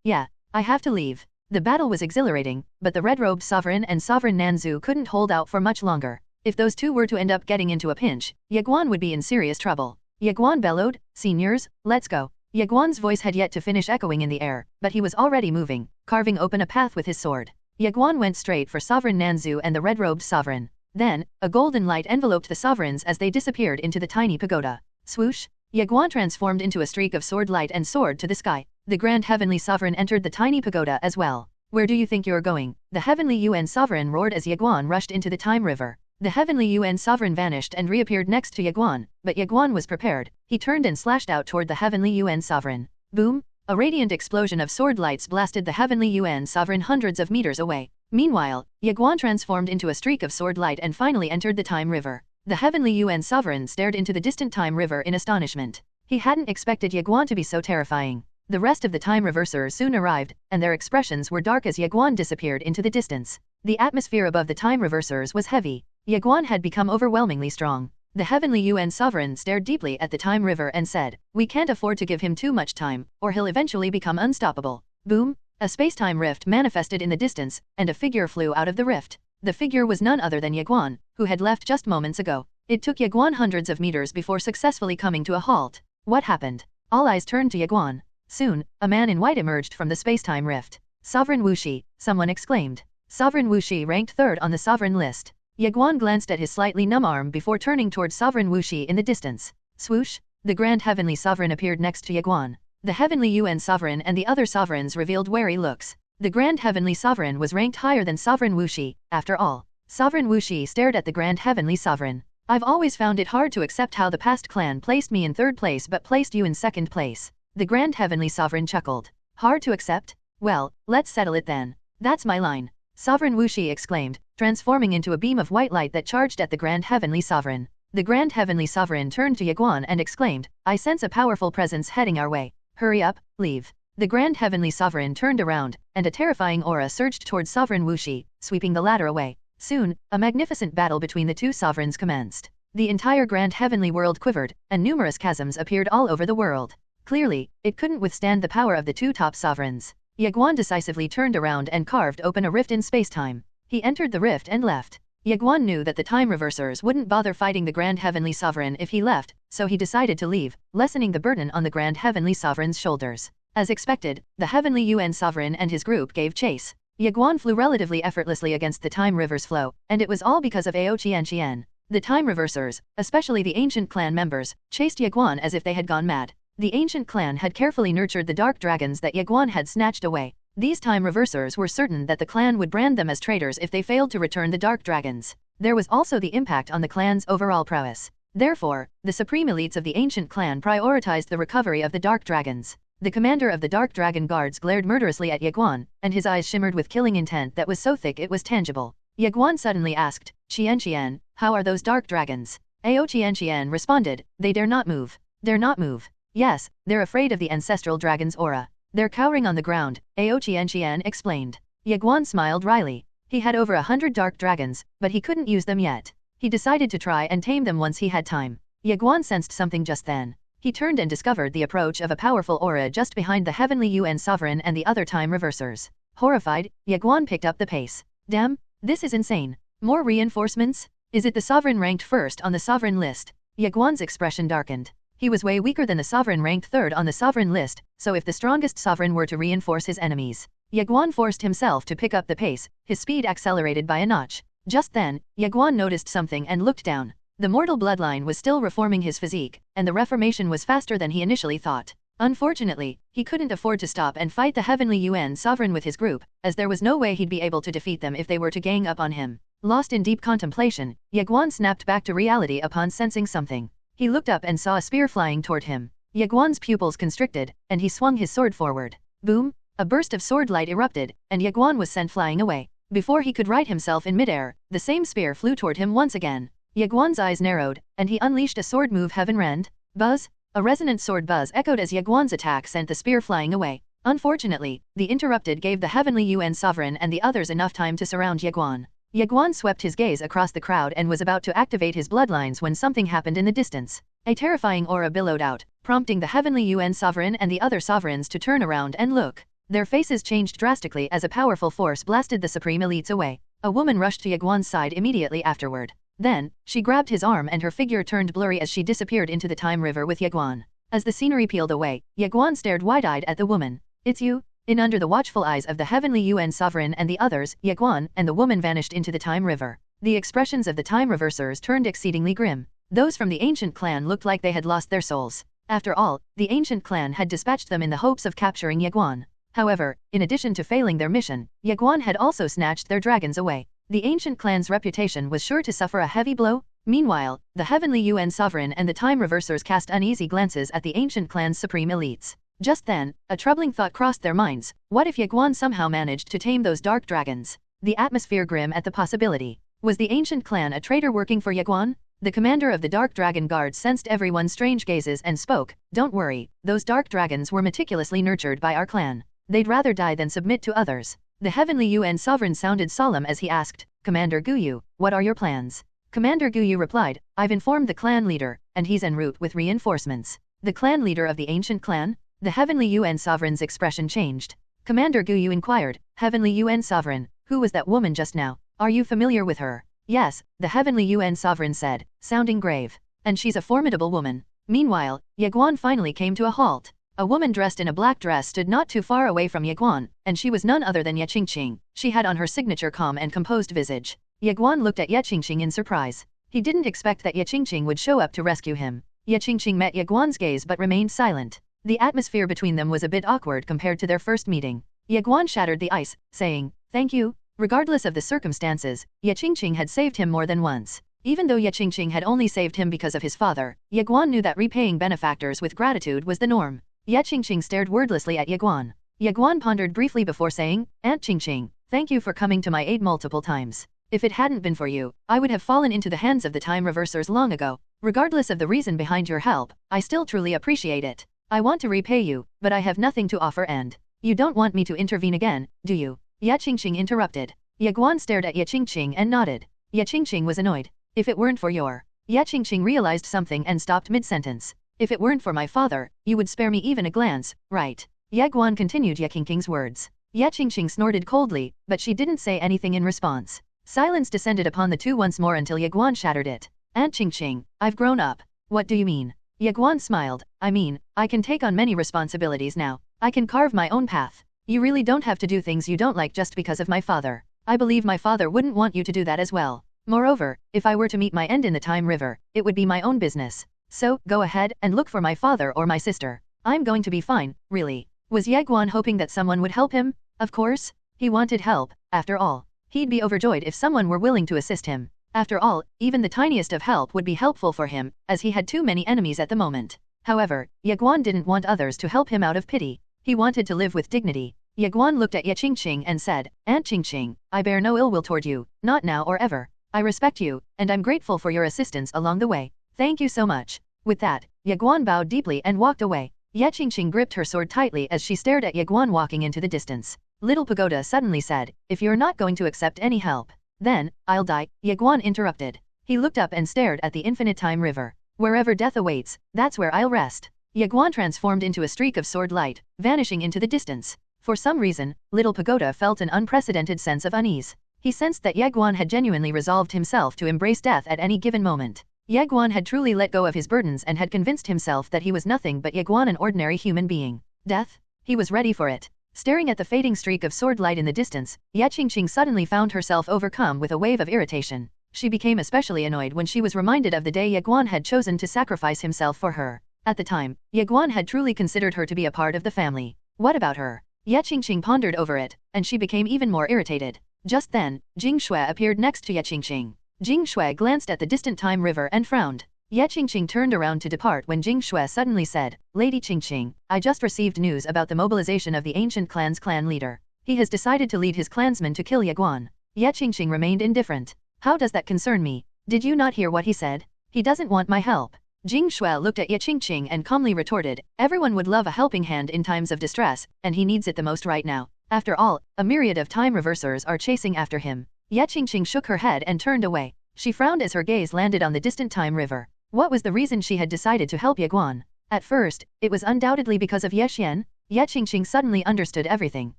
Yeah, I have to leave. The battle was exhilarating, but the red-robed sovereign and Sovereign Nanzu couldn't hold out for much longer. If those two were to end up getting into a pinch, Ye Guan would be in serious trouble. Ye Guan bellowed, "Seniors, let's go." Ye Guan's voice had yet to finish echoing in the air, but he was already moving, carving open a path with his sword. Ye Guan went straight for Sovereign Nanzu and the red-robed sovereign. Then, a golden light enveloped the sovereigns as they disappeared into the tiny pagoda. Swoosh! Ye Guan transformed into a streak of sword light and soared to the sky. The Grand Heavenly Sovereign entered the tiny pagoda as well. Where do you think you're going? The Heavenly Yuan Sovereign roared as Ye Guan rushed into the time river. The Heavenly Yuan Sovereign vanished and reappeared next to Ye Guan, but Ye Guan was prepared. He turned and slashed out toward the Heavenly Yuan Sovereign. Boom! A radiant explosion of sword lights blasted the Heavenly Yuan Sovereign hundreds of meters away. Meanwhile, Ye Guan transformed into a streak of sword light and finally entered the time river. The Heavenly Yuan Sovereign stared into the distant time river in astonishment. He hadn't expected Ye Guan to be so terrifying. The rest of the time reversers soon arrived, and their expressions were dark as Ye Guan disappeared into the distance. The atmosphere above the time reversers was heavy. Ye Guan had become overwhelmingly strong. The Heavenly Yuan Sovereign stared deeply at the time river and said, "We can't afford to give him too much time, or he'll eventually become unstoppable." Boom! A space-time rift manifested in the distance, and a figure flew out of the rift. The figure was none other than Ye Guan, who had left just moments ago. It took Ye Guan hundreds of meters before successfully coming to a halt. What happened? All eyes turned to Ye Guan. Soon, a man in white emerged from the space-time rift. "Sovereign Wuxi," someone exclaimed. Sovereign Wuxi ranked third on the sovereign list. Ye Guan glanced at his slightly numb arm before turning towards Sovereign Wuxi in the distance. Swoosh! The Grand Heavenly Sovereign appeared next to Ye Guan. The Heavenly Yuan Sovereign and the other sovereigns revealed wary looks. The Grand Heavenly Sovereign was ranked higher than Sovereign Wuxi, after all. Sovereign Wuxi stared at the Grand Heavenly Sovereign. "I've always found it hard to accept how the past clan placed me in third place but placed you in second place." The Grand Heavenly Sovereign chuckled. "Hard to accept? Well, let's settle it then. That's my line." Sovereign Wuxi exclaimed, transforming into a beam of white light that charged at the Grand Heavenly Sovereign. The Grand Heavenly Sovereign turned to Ye Guan and exclaimed, "I sense a powerful presence heading our way. Hurry up, leave." The Grand Heavenly Sovereign turned around, and a terrifying aura surged towards Sovereign Wuxi, sweeping the latter away. Soon, a magnificent battle between the two sovereigns commenced. The entire Grand Heavenly world quivered, and numerous chasms appeared all over the world. Clearly, it couldn't withstand the power of the two top sovereigns. Ye Guan decisively turned around and carved open a rift in space-time. He entered the rift and left. Ye Guan knew that the time reversers wouldn't bother fighting the Grand Heavenly Sovereign if he left, so he decided to leave, lessening the burden on the Grand Heavenly Sovereign's shoulders. As expected, the Heavenly Yuan Sovereign and his group gave chase. Ye Guan flew relatively effortlessly against the time river's flow, and it was all because of Ao Qian. The time reversers, especially the ancient clan members, chased Ye Guan as if they had gone mad. The ancient clan had carefully nurtured the dark dragons that Ye Guan had snatched away. These time reversers were certain that the clan would brand them as traitors if they failed to return the dark dragons. There was also the impact on the clan's overall prowess. Therefore, the supreme elites of the ancient clan prioritized the recovery of the dark dragons. The commander of the Dark Dragon Guards glared murderously at Ye Guan, and his eyes shimmered with killing intent that was so thick it was tangible. Ye Guan suddenly asked, "Qian, how are those dark dragons?" Ao Qian responded, "They dare not move. Dare not move. Yes, they're afraid of the ancestral dragon's aura. They're cowering on the ground," Ao Qian explained. Ye Guan smiled wryly. He had over 100 dark dragons, but he couldn't use them yet. He decided to try and tame them once he had time. Ye Guan sensed something just then. He turned and discovered the approach of a powerful aura just behind the Heavenly Yuan Sovereign and the other time reversers. Horrified, Ye Guan picked up the pace. "Damn, this is insane. More reinforcements? Is it the sovereign ranked first on the sovereign list?" Ye Guan's expression darkened. He was way weaker than the sovereign ranked third on the sovereign list, so if the strongest sovereign were to reinforce his enemies, Ye Guan forced himself to pick up the pace, his speed accelerated by a notch. Just then, Ye Guan noticed something and looked down. The mortal bloodline was still reforming his physique, and the reformation was faster than he initially thought. Unfortunately, he couldn't afford to stop and fight the Heavenly Yuan Sovereign with his group, as there was no way he'd be able to defeat them if they were to gang up on him. Lost in deep contemplation, Ye Guan snapped back to reality upon sensing something. He looked up and saw a spear flying toward him. Ye Guan's pupils constricted, and he swung his sword forward. Boom! A burst of sword light erupted, and Ye Guan was sent flying away. Before he could right himself in midair, the same spear flew toward him once again. Ye Guan's eyes narrowed, and he unleashed a sword move Heaven Rend. Buzz! A resonant sword buzz echoed as Ye Guan's attack sent the spear flying away. Unfortunately, the interrupted gave the Heavenly Yuan Sovereign and the others enough time to surround Ye Guan. Ye Guan swept his gaze across the crowd and was about to activate his bloodlines when something happened in the distance. A terrifying aura billowed out, prompting the Heavenly Yuan Sovereign and the other sovereigns to turn around and look. Their faces changed drastically as a powerful force blasted the supreme elites away. A woman rushed to Ye Guan's side immediately afterward. Then, she grabbed his arm and her figure turned blurry as she disappeared into the time river with Ye Guan. As the scenery peeled away, Ye Guan stared wide-eyed at the woman. "It's you?" In under the watchful eyes of the Heavenly Yuan Sovereign and the others, Ye Guan and the woman vanished into the time river. The expressions of the time reversers turned exceedingly grim. Those from the ancient clan looked like they had lost their souls. After all, the ancient clan had dispatched them in the hopes of capturing Ye Guan. However, in addition to failing their mission, Ye Guan had also snatched their dragons away. The ancient clan's reputation was sure to suffer a heavy blow. Meanwhile, the Heavenly Yuan Sovereign and the time reversers cast uneasy glances at the ancient clan's supreme elites. Just then, a troubling thought crossed their minds. What if Ye Guan somehow managed to tame those dark dragons? The atmosphere grim at the possibility. Was the ancient clan a traitor working for Ye Guan? The commander of the Dark Dragon Guard sensed everyone's strange gazes and spoke. "Don't worry, those dark dragons were meticulously nurtured by our clan. They'd rather die than submit to others." The Heavenly Yuan Sovereign sounded solemn as he asked, "Commander Guyu, what are your plans?" Commander Guyu replied, "I've informed the clan leader, and he's en route with reinforcements." The clan leader of the ancient clan? The Heavenly Yuan Sovereign's expression changed. Commander Guyu inquired, "Heavenly Yuan Sovereign, who was that woman just now? Are you familiar with her?" "Yes," the Heavenly Yuan Sovereign said, sounding grave. "And she's a formidable woman." Meanwhile, Ye Guan finally came to a halt. A woman dressed in a black dress stood not too far away from Ye Guan, and she was none other than Ye Qingqing. She had on her signature calm and composed visage. Ye Guan looked at Ye Qingqing in surprise. He didn't expect that Ye Qingqing would show up to rescue him. Ye Qingqing met Ye Guan's gaze but remained silent. The atmosphere between them was a bit awkward compared to their first meeting. Ye Guan shattered the ice, saying, "Thank you." Regardless of the circumstances, Ye Qingqing had saved him more than once. Even though Ye Qingqing had only saved him because of his father, Ye Guan knew that repaying benefactors with gratitude was the norm. Ye Qingqing stared wordlessly at Ye Guan. Ye Guan pondered briefly before saying, "Aunt Qingqing, thank you for coming to my aid multiple times. If it hadn't been for you, I would have fallen into the hands of the time reversers long ago. Regardless of the reason behind your help, I still truly appreciate it. I want to repay you, but I have nothing to offer and you don't want me to intervene again, do you?" Ye Qingqing interrupted. Ye Guan stared at Ye Qingqing and nodded. Ye Qingqing was annoyed. "If it weren't for your..." Ye Qingqing realized something and stopped mid-sentence. "If it weren't for my father, you would spare me even a glance, right?" Ye Guan continued Ye Qingqing's words. Ye Qingqing snorted coldly, but she didn't say anything in response. Silence descended upon the two once more until Ye Guan shattered it. "Aunt Qingqing, I've grown up." "What do you mean?" Ye Guan smiled. "I mean, I can take on many responsibilities now. I can carve my own path. You really don't have to do things you don't like just because of my father. I believe my father wouldn't want you to do that as well. Moreover, if I were to meet my end in the time river, it would be my own business. So, go ahead and look for my father or my sister. I'm going to be fine, really." Was Ye Guan hoping that someone would help him? Of course. He wanted help, after all. He'd be overjoyed if someone were willing to assist him. After all, even the tiniest of help would be helpful for him, as he had too many enemies at the moment. However, Ye Guan didn't want others to help him out of pity. He wanted to live with dignity. Ye Guan looked at Ye Qingqing and said, "Aunt Qingqing, I bear no ill will toward you, not now or ever. I respect you, and I'm grateful for your assistance along the way. Thank you so much." With that, Ye Guan bowed deeply and walked away. Ye Qingqing gripped her sword tightly as she stared at Ye Guan walking into the distance. Little Pagoda suddenly said, "If you're not going to accept any help, then, I'll die." Ye Guan interrupted. He looked up and stared at the infinite time river. "Wherever death awaits, that's where I'll rest." Ye Guan transformed into a streak of sword light, vanishing into the distance. For some reason, Little Pagoda felt an unprecedented sense of unease. He sensed that Ye Guan had genuinely resolved himself to embrace death at any given moment. Ye Guan had truly let go of his burdens and had convinced himself that he was nothing but Ye Guan, an ordinary human being. Death? He was ready for it. Staring at the fading streak of sword light in the distance, Ye Qingqing suddenly found herself overcome with a wave of irritation. She became especially annoyed when she was reminded of the day Ye Guan had chosen to sacrifice himself for her. At the time, Ye Guan had truly considered her to be a part of the family. What about her? Ye Qingqing pondered over it, and she became even more irritated. Just then, Jing Shui appeared next to Ye Qingqing. Jing Shui glanced at the distant time river and frowned. Ye Qingqing turned around to depart when Jing Shui suddenly said, Lady Qingqing, I just received news about the mobilization of the ancient clan's clan leader. He has decided to lead his clansmen to kill Ye Guan. Ye Qingqing remained indifferent. How does that concern me? Did you not hear what he said? He doesn't want my help. Jing Shui looked at Ye Qingqing and calmly retorted, everyone would love a helping hand in times of distress, and he needs it the most right now. After all, a myriad of time reversers are chasing after him. Ye Qingqing shook her head and turned away. She frowned as her gaze landed on the distant time river. What was the reason she had decided to help Ye Guan? At first, it was undoubtedly because of Ye Xian. Ye Qingqing suddenly understood everything.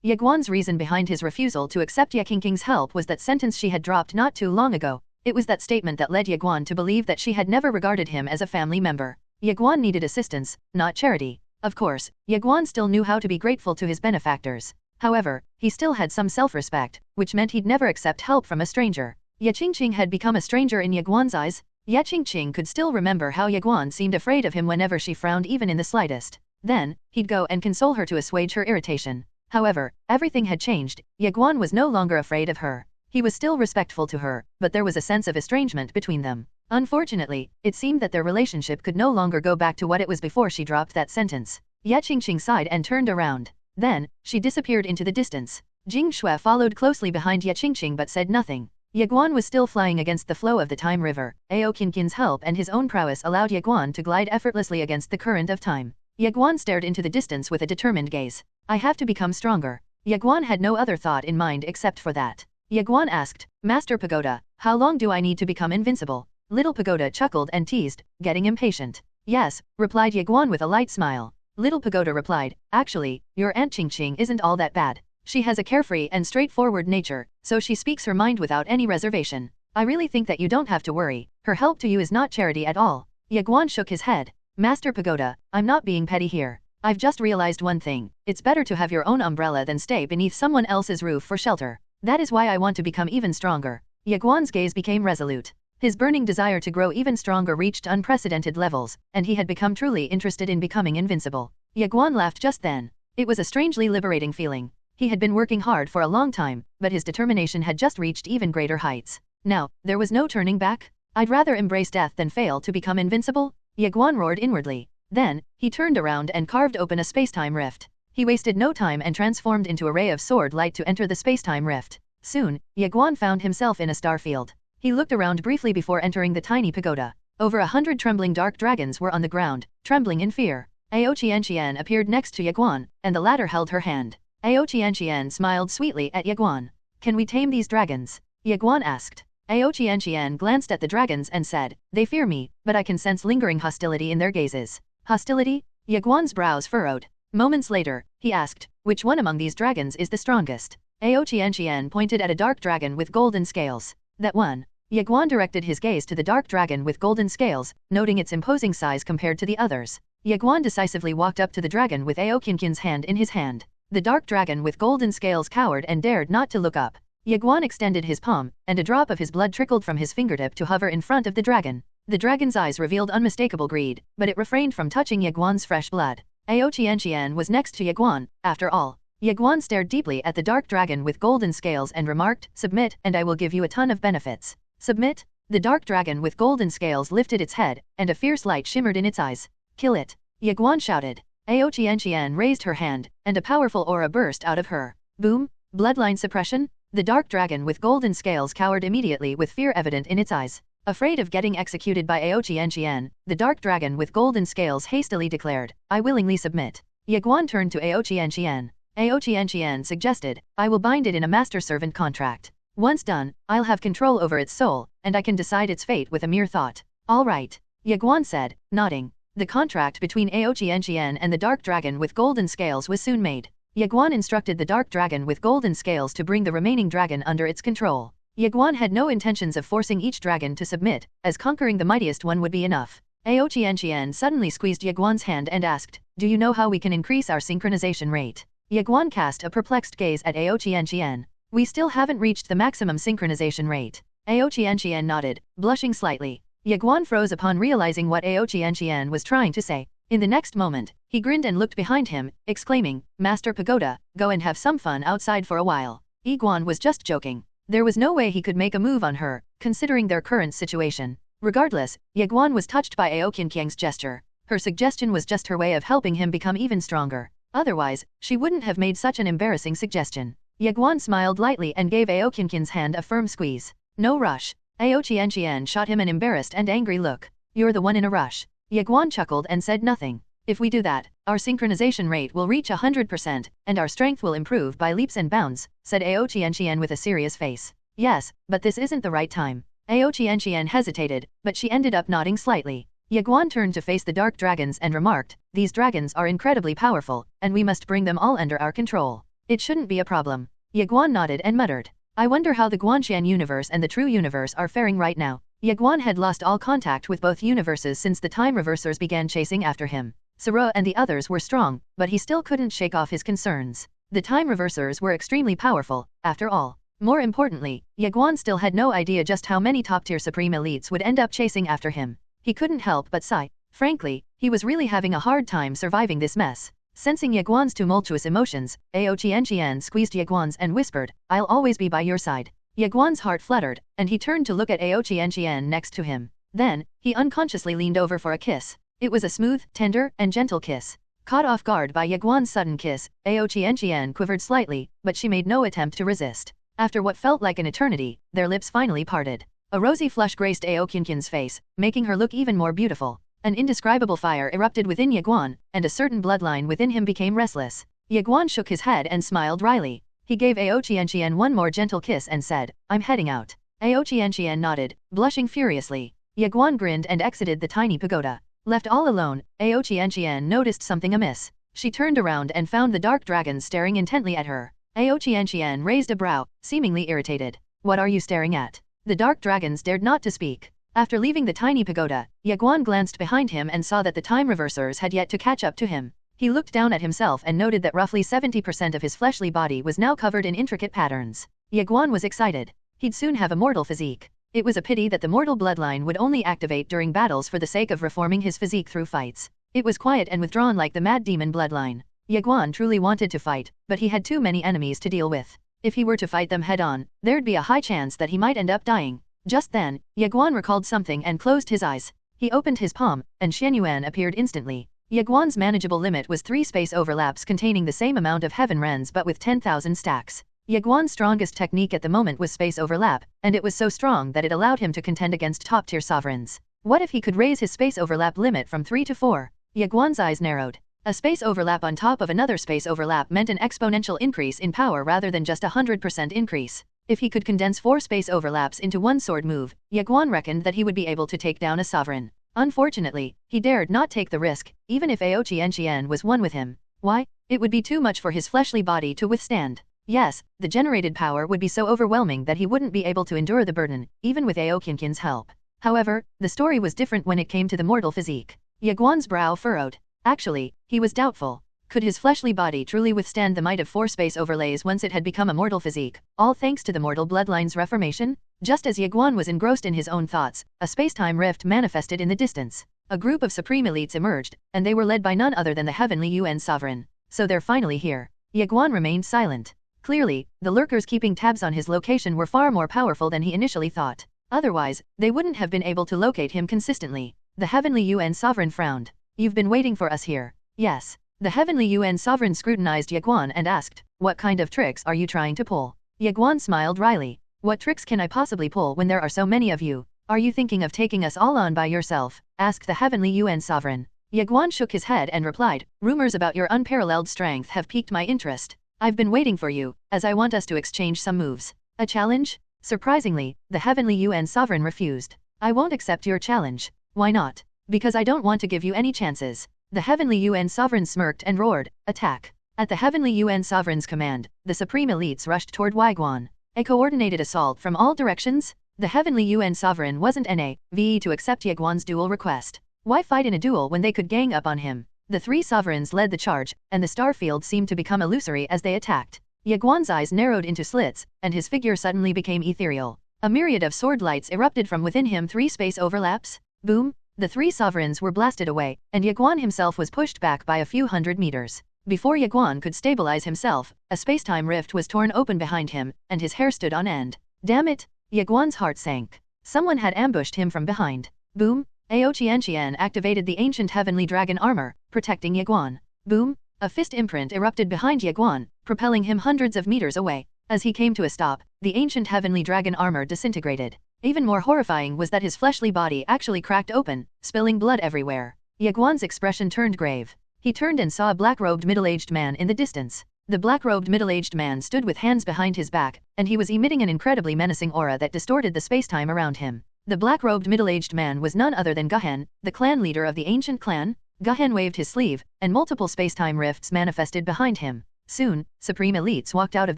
Ye Guan's reason behind his refusal to accept Ye Qingqing's help was that sentence she had dropped not too long ago. It was that statement that led Ye Guan to believe that she had never regarded him as a family member. Ye Guan needed assistance, not charity. Of course, Ye Guan still knew how to be grateful to his benefactors. However, he still had some self-respect, which meant he'd never accept help from a stranger. Ye Qingqing had become a stranger in Ye Guan's eyes. Ye Qingqing could still remember how Ye Guan seemed afraid of him whenever she frowned even in the slightest. Then, he'd go and console her to assuage her irritation. However, everything had changed. Ye Guan was no longer afraid of her. He was still respectful to her, but there was a sense of estrangement between them. Unfortunately, it seemed that their relationship could no longer go back to what it was before she dropped that sentence. Ye Qingqing sighed and turned around. Then, she disappeared into the distance. Jing Shui followed closely behind Ye Qingqing but said nothing. Ye Guan was still flying against the flow of the time river. Ao Qinqin's help and his own prowess allowed Ye Guan to glide effortlessly against the current of time. Ye Guan stared into the distance with a determined gaze. I have to become stronger. Ye Guan had no other thought in mind except for that. Ye Guan asked, Master Pagoda, how long do I need to become invincible? Little Pagoda chuckled and teased, getting impatient. Yes, replied Ye Guan with a light smile. Little Pagoda replied, actually, your Aunt Qingqing isn't all that bad. She has a carefree and straightforward nature, so she speaks her mind without any reservation. I really think that you don't have to worry. Her help to you is not charity at all. Ye Guan shook his head. Master Pagoda, I'm not being petty here. I've just realized one thing. It's better to have your own umbrella than stay beneath someone else's roof for shelter. That is why I want to become even stronger. Ye Guan's gaze became resolute. His burning desire to grow even stronger reached unprecedented levels, and he had become truly interested in becoming invincible. Ye Guan laughed just then. It was a strangely liberating feeling. He had been working hard for a long time, but his determination had just reached even greater heights. Now, there was no turning back. I'd rather embrace death than fail to become invincible, Ye Guan roared inwardly. Then, he turned around and carved open a spacetime rift. He wasted no time and transformed into a ray of sword light to enter the spacetime rift. Soon, Ye Guan found himself in a star field. He looked around briefly before entering the tiny pagoda. Over 100 trembling dark dragons were on the ground, trembling in fear. Ao Qianqian appeared next to Ye Guan, and the latter held her hand. Ao Qianqian smiled sweetly at Ye Guan. Can we tame these dragons? Ye Guan asked. Ao Qianqian glanced at the dragons and said, they fear me, but I can sense lingering hostility in their gazes. Hostility? Ye Guan's brows furrowed. Moments later, he asked, which one among these dragons is the strongest? Ao Qianqian pointed at a dark dragon with golden scales. That one. Ye Guan directed his gaze to the dark dragon with golden scales, noting its imposing size compared to the others. Ye Guan decisively walked up to the dragon with Ao Qinqin's hand in his hand. The dark dragon with golden scales cowered and dared not to look up. Ye Guan extended his palm, and a drop of his blood trickled from his fingertip to hover in front of the dragon. The dragon's eyes revealed unmistakable greed, but it refrained from touching Ye Guan's fresh blood. Ao Qianqian was next to Ye Guan, after all. Ye Guan stared deeply at the dark dragon with golden scales and remarked, submit and I will give you a ton of benefits. Submit? The dark dragon with golden scales lifted its head, and a fierce light shimmered in its eyes. Kill it! Ye Guan shouted. Ao Qianqian raised her hand, and a powerful aura burst out of her. Boom! Bloodline suppression? The dark dragon with golden scales cowered immediately with fear evident in its eyes. Afraid of getting executed by Ao Qianqian, the dark dragon with golden scales hastily declared, I willingly submit. Ye Guan turned to Ao Qianqian. Ao Qianqian suggested, I will bind it in a master-servant contract. Once done, I'll have control over its soul, and I can decide its fate with a mere thought. All right, Ye Guan said, nodding. The contract between Ao Qianqian and the dark dragon with golden scales was soon made. Ye Guan instructed the dark dragon with golden scales to bring the remaining dragon under its control. Ye Guan had no intentions of forcing each dragon to submit, as conquering the mightiest one would be enough. Ao Qianqian suddenly squeezed Ye Guan's hand and asked, do you know how we can increase our synchronization rate? Ye Guan cast a perplexed gaze at Ao Qianqian. We still haven't reached the maximum synchronization rate. Ao Qianqian nodded, blushing slightly. Ye Guan froze upon realizing what Ao Qianqian was trying to say. In the next moment, he grinned and looked behind him, exclaiming, Master Pagoda, go and have some fun outside for a while. Ye Guan was just joking. There was no way he could make a move on her, considering their current situation. Regardless, Ye Guan was touched by Aoqianqiang's gesture. Her suggestion was just her way of helping him become even stronger. Otherwise, she wouldn't have made such an embarrassing suggestion. Ye Guan smiled lightly and gave Aoqianqian's hand a firm squeeze. No rush. Aoqianqian shot him an embarrassed and angry look. You're the one in a rush. Ye Guan chuckled and said nothing. If we do that, our synchronization rate will reach 100%, and our strength will improve by leaps and bounds, said Aoqianqian with a serious face. Yes, but this isn't the right time. Aoqianqian hesitated, but she ended up nodding slightly. Ye Guan turned to face the dark dragons and remarked, these dragons are incredibly powerful, and we must bring them all under our control. It shouldn't be a problem. Ye Guan nodded and muttered. I wonder how the Guanxian universe and the true universe are faring right now. Ye Guan had lost all contact with both universes since the time reversers began chasing after him. Sero and the others were strong, but he still couldn't shake off his concerns. The time reversers were extremely powerful, after all. More importantly, Ye Guan still had no idea just how many top-tier supreme elites would end up chasing after him. He couldn't help but sigh. Frankly, he was really having a hard time surviving this mess. Sensing Ye Guan's tumultuous emotions, Aoqianqian squeezed Ye Guan's and whispered, I'll always be by your side. Ye Guan's heart fluttered, and he turned to look at Aoqianqian next to him. Then, he unconsciously leaned over for a kiss. It was a smooth, tender, and gentle kiss. Caught off guard by Ye Guan's sudden kiss, Aoqianqian quivered slightly, but she made no attempt to resist. After what felt like an eternity, their lips finally parted. A rosy flush graced Aoqianqian's face, making her look even more beautiful. An indescribable fire erupted within Ye Guan, and a certain bloodline within him became restless. Ye Guan shook his head and smiled wryly. He gave Aoqianqian one more gentle kiss and said, I'm heading out. Aoqianqian nodded, blushing furiously. Ye Guan grinned and exited the tiny pagoda. Left all alone, Aoqianqian noticed something amiss. She turned around and found the dark dragons staring intently at her. Aoqianqian raised a brow, seemingly irritated. What are you staring at? The dark dragons dared not to speak. After leaving the tiny pagoda, Ye Guan glanced behind him and saw that the time reversers had yet to catch up to him. He looked down at himself and noted that roughly 70% of his fleshly body was now covered in intricate patterns. Ye Guan was excited. He'd soon have a mortal physique. It was a pity that the mortal bloodline would only activate during battles for the sake of reforming his physique through fights. It was quiet and withdrawn like the mad demon bloodline. Ye Guan truly wanted to fight, but he had too many enemies to deal with. If he were to fight them head-on, there'd be a high chance that he might end up dying. Just then, Ye Guan recalled something and closed his eyes. He opened his palm, and Xianyuan appeared instantly. Ye Guan's manageable limit was 3 space overlaps containing the same amount of heaven rens but with 10,000 stacks. Ye Guan's strongest technique at the moment was space overlap, and it was so strong that it allowed him to contend against top-tier sovereigns. What if he could raise his space overlap limit from 3 to 4? Ye Guan's eyes narrowed. A space overlap on top of another space overlap meant an exponential increase in power rather than just a 100% increase. If he could condense 4 space overlaps into one sword move, Ye Guan reckoned that he would be able to take down a sovereign. Unfortunately, he dared not take the risk, even if Aoqianqian was one with him. Why? It would be too much for his fleshly body to withstand. Yes, the generated power would be so overwhelming that he wouldn't be able to endure the burden, even with Aoqianqian's help. However, the story was different when it came to the mortal physique. Ye Guan's brow furrowed. Actually, he was doubtful. Could his fleshly body truly withstand the might of 4 space overlays once it had become a mortal physique, all thanks to the mortal bloodline's reformation? Just as Ye Guan was engrossed in his own thoughts, a space-time rift manifested in the distance. A group of supreme elites emerged, and they were led by none other than the Heavenly Yuan Sovereign. So they're finally here. Ye Guan remained silent. Clearly, the lurkers keeping tabs on his location were far more powerful than he initially thought. Otherwise, they wouldn't have been able to locate him consistently. The Heavenly Yuan Sovereign frowned. You've been waiting for us here. Yes. The Heavenly Yuan Sovereign scrutinized Ye Guan and asked, what kind of tricks are you trying to pull? Ye Guan smiled wryly. What tricks can I possibly pull when there are so many of you? Are you thinking of taking us all on by yourself? Asked the Heavenly Yuan Sovereign. Ye Guan shook his head and replied, rumors about your unparalleled strength have piqued my interest. I've been waiting for you, as I want us to exchange some moves. A challenge? Surprisingly, the Heavenly Yuan Sovereign refused. I won't accept your challenge. Why not? Because I don't want to give you any chances. The Heavenly Yuan Sovereign smirked and roared, attack. At the Heavenly Yuan Sovereign's command, the supreme elites rushed toward Ye Guan. A coordinated assault from all directions? The Heavenly Yuan Sovereign wasn't NAVE to accept Ye Guan's duel request. Why fight in a duel when they could gang up on him? The 3 sovereigns led the charge, and the star field seemed to become illusory as they attacked. Ye Guan's eyes narrowed into slits, and his figure suddenly became ethereal. A myriad of sword lights erupted from within him. 3 space overlaps? Boom! The 3 sovereigns were blasted away, and Ye Guan himself was pushed back by a few hundred meters. Before Ye Guan could stabilize himself, a space-time rift was torn open behind him, and his hair stood on end. Damn it! Ye Guan's heart sank. Someone had ambushed him from behind. Boom! Ao Qianqian activated the ancient heavenly dragon armor, protecting Ye Guan. Boom! A fist imprint erupted behind Ye Guan, propelling him hundreds of meters away. As he came to a stop, the ancient heavenly dragon armor disintegrated. Even more horrifying was that his fleshly body actually cracked open, spilling blood everywhere. Ye Guan's expression turned grave. He turned and saw a black-robed middle-aged man in the distance. The black-robed middle-aged man stood with hands behind his back, and he was emitting an incredibly menacing aura that distorted the spacetime around him. The black-robed middle-aged man was none other than Guhen, the clan leader of the ancient clan. Guhen waved his sleeve, and multiple spacetime rifts manifested behind him. Soon, supreme elites walked out of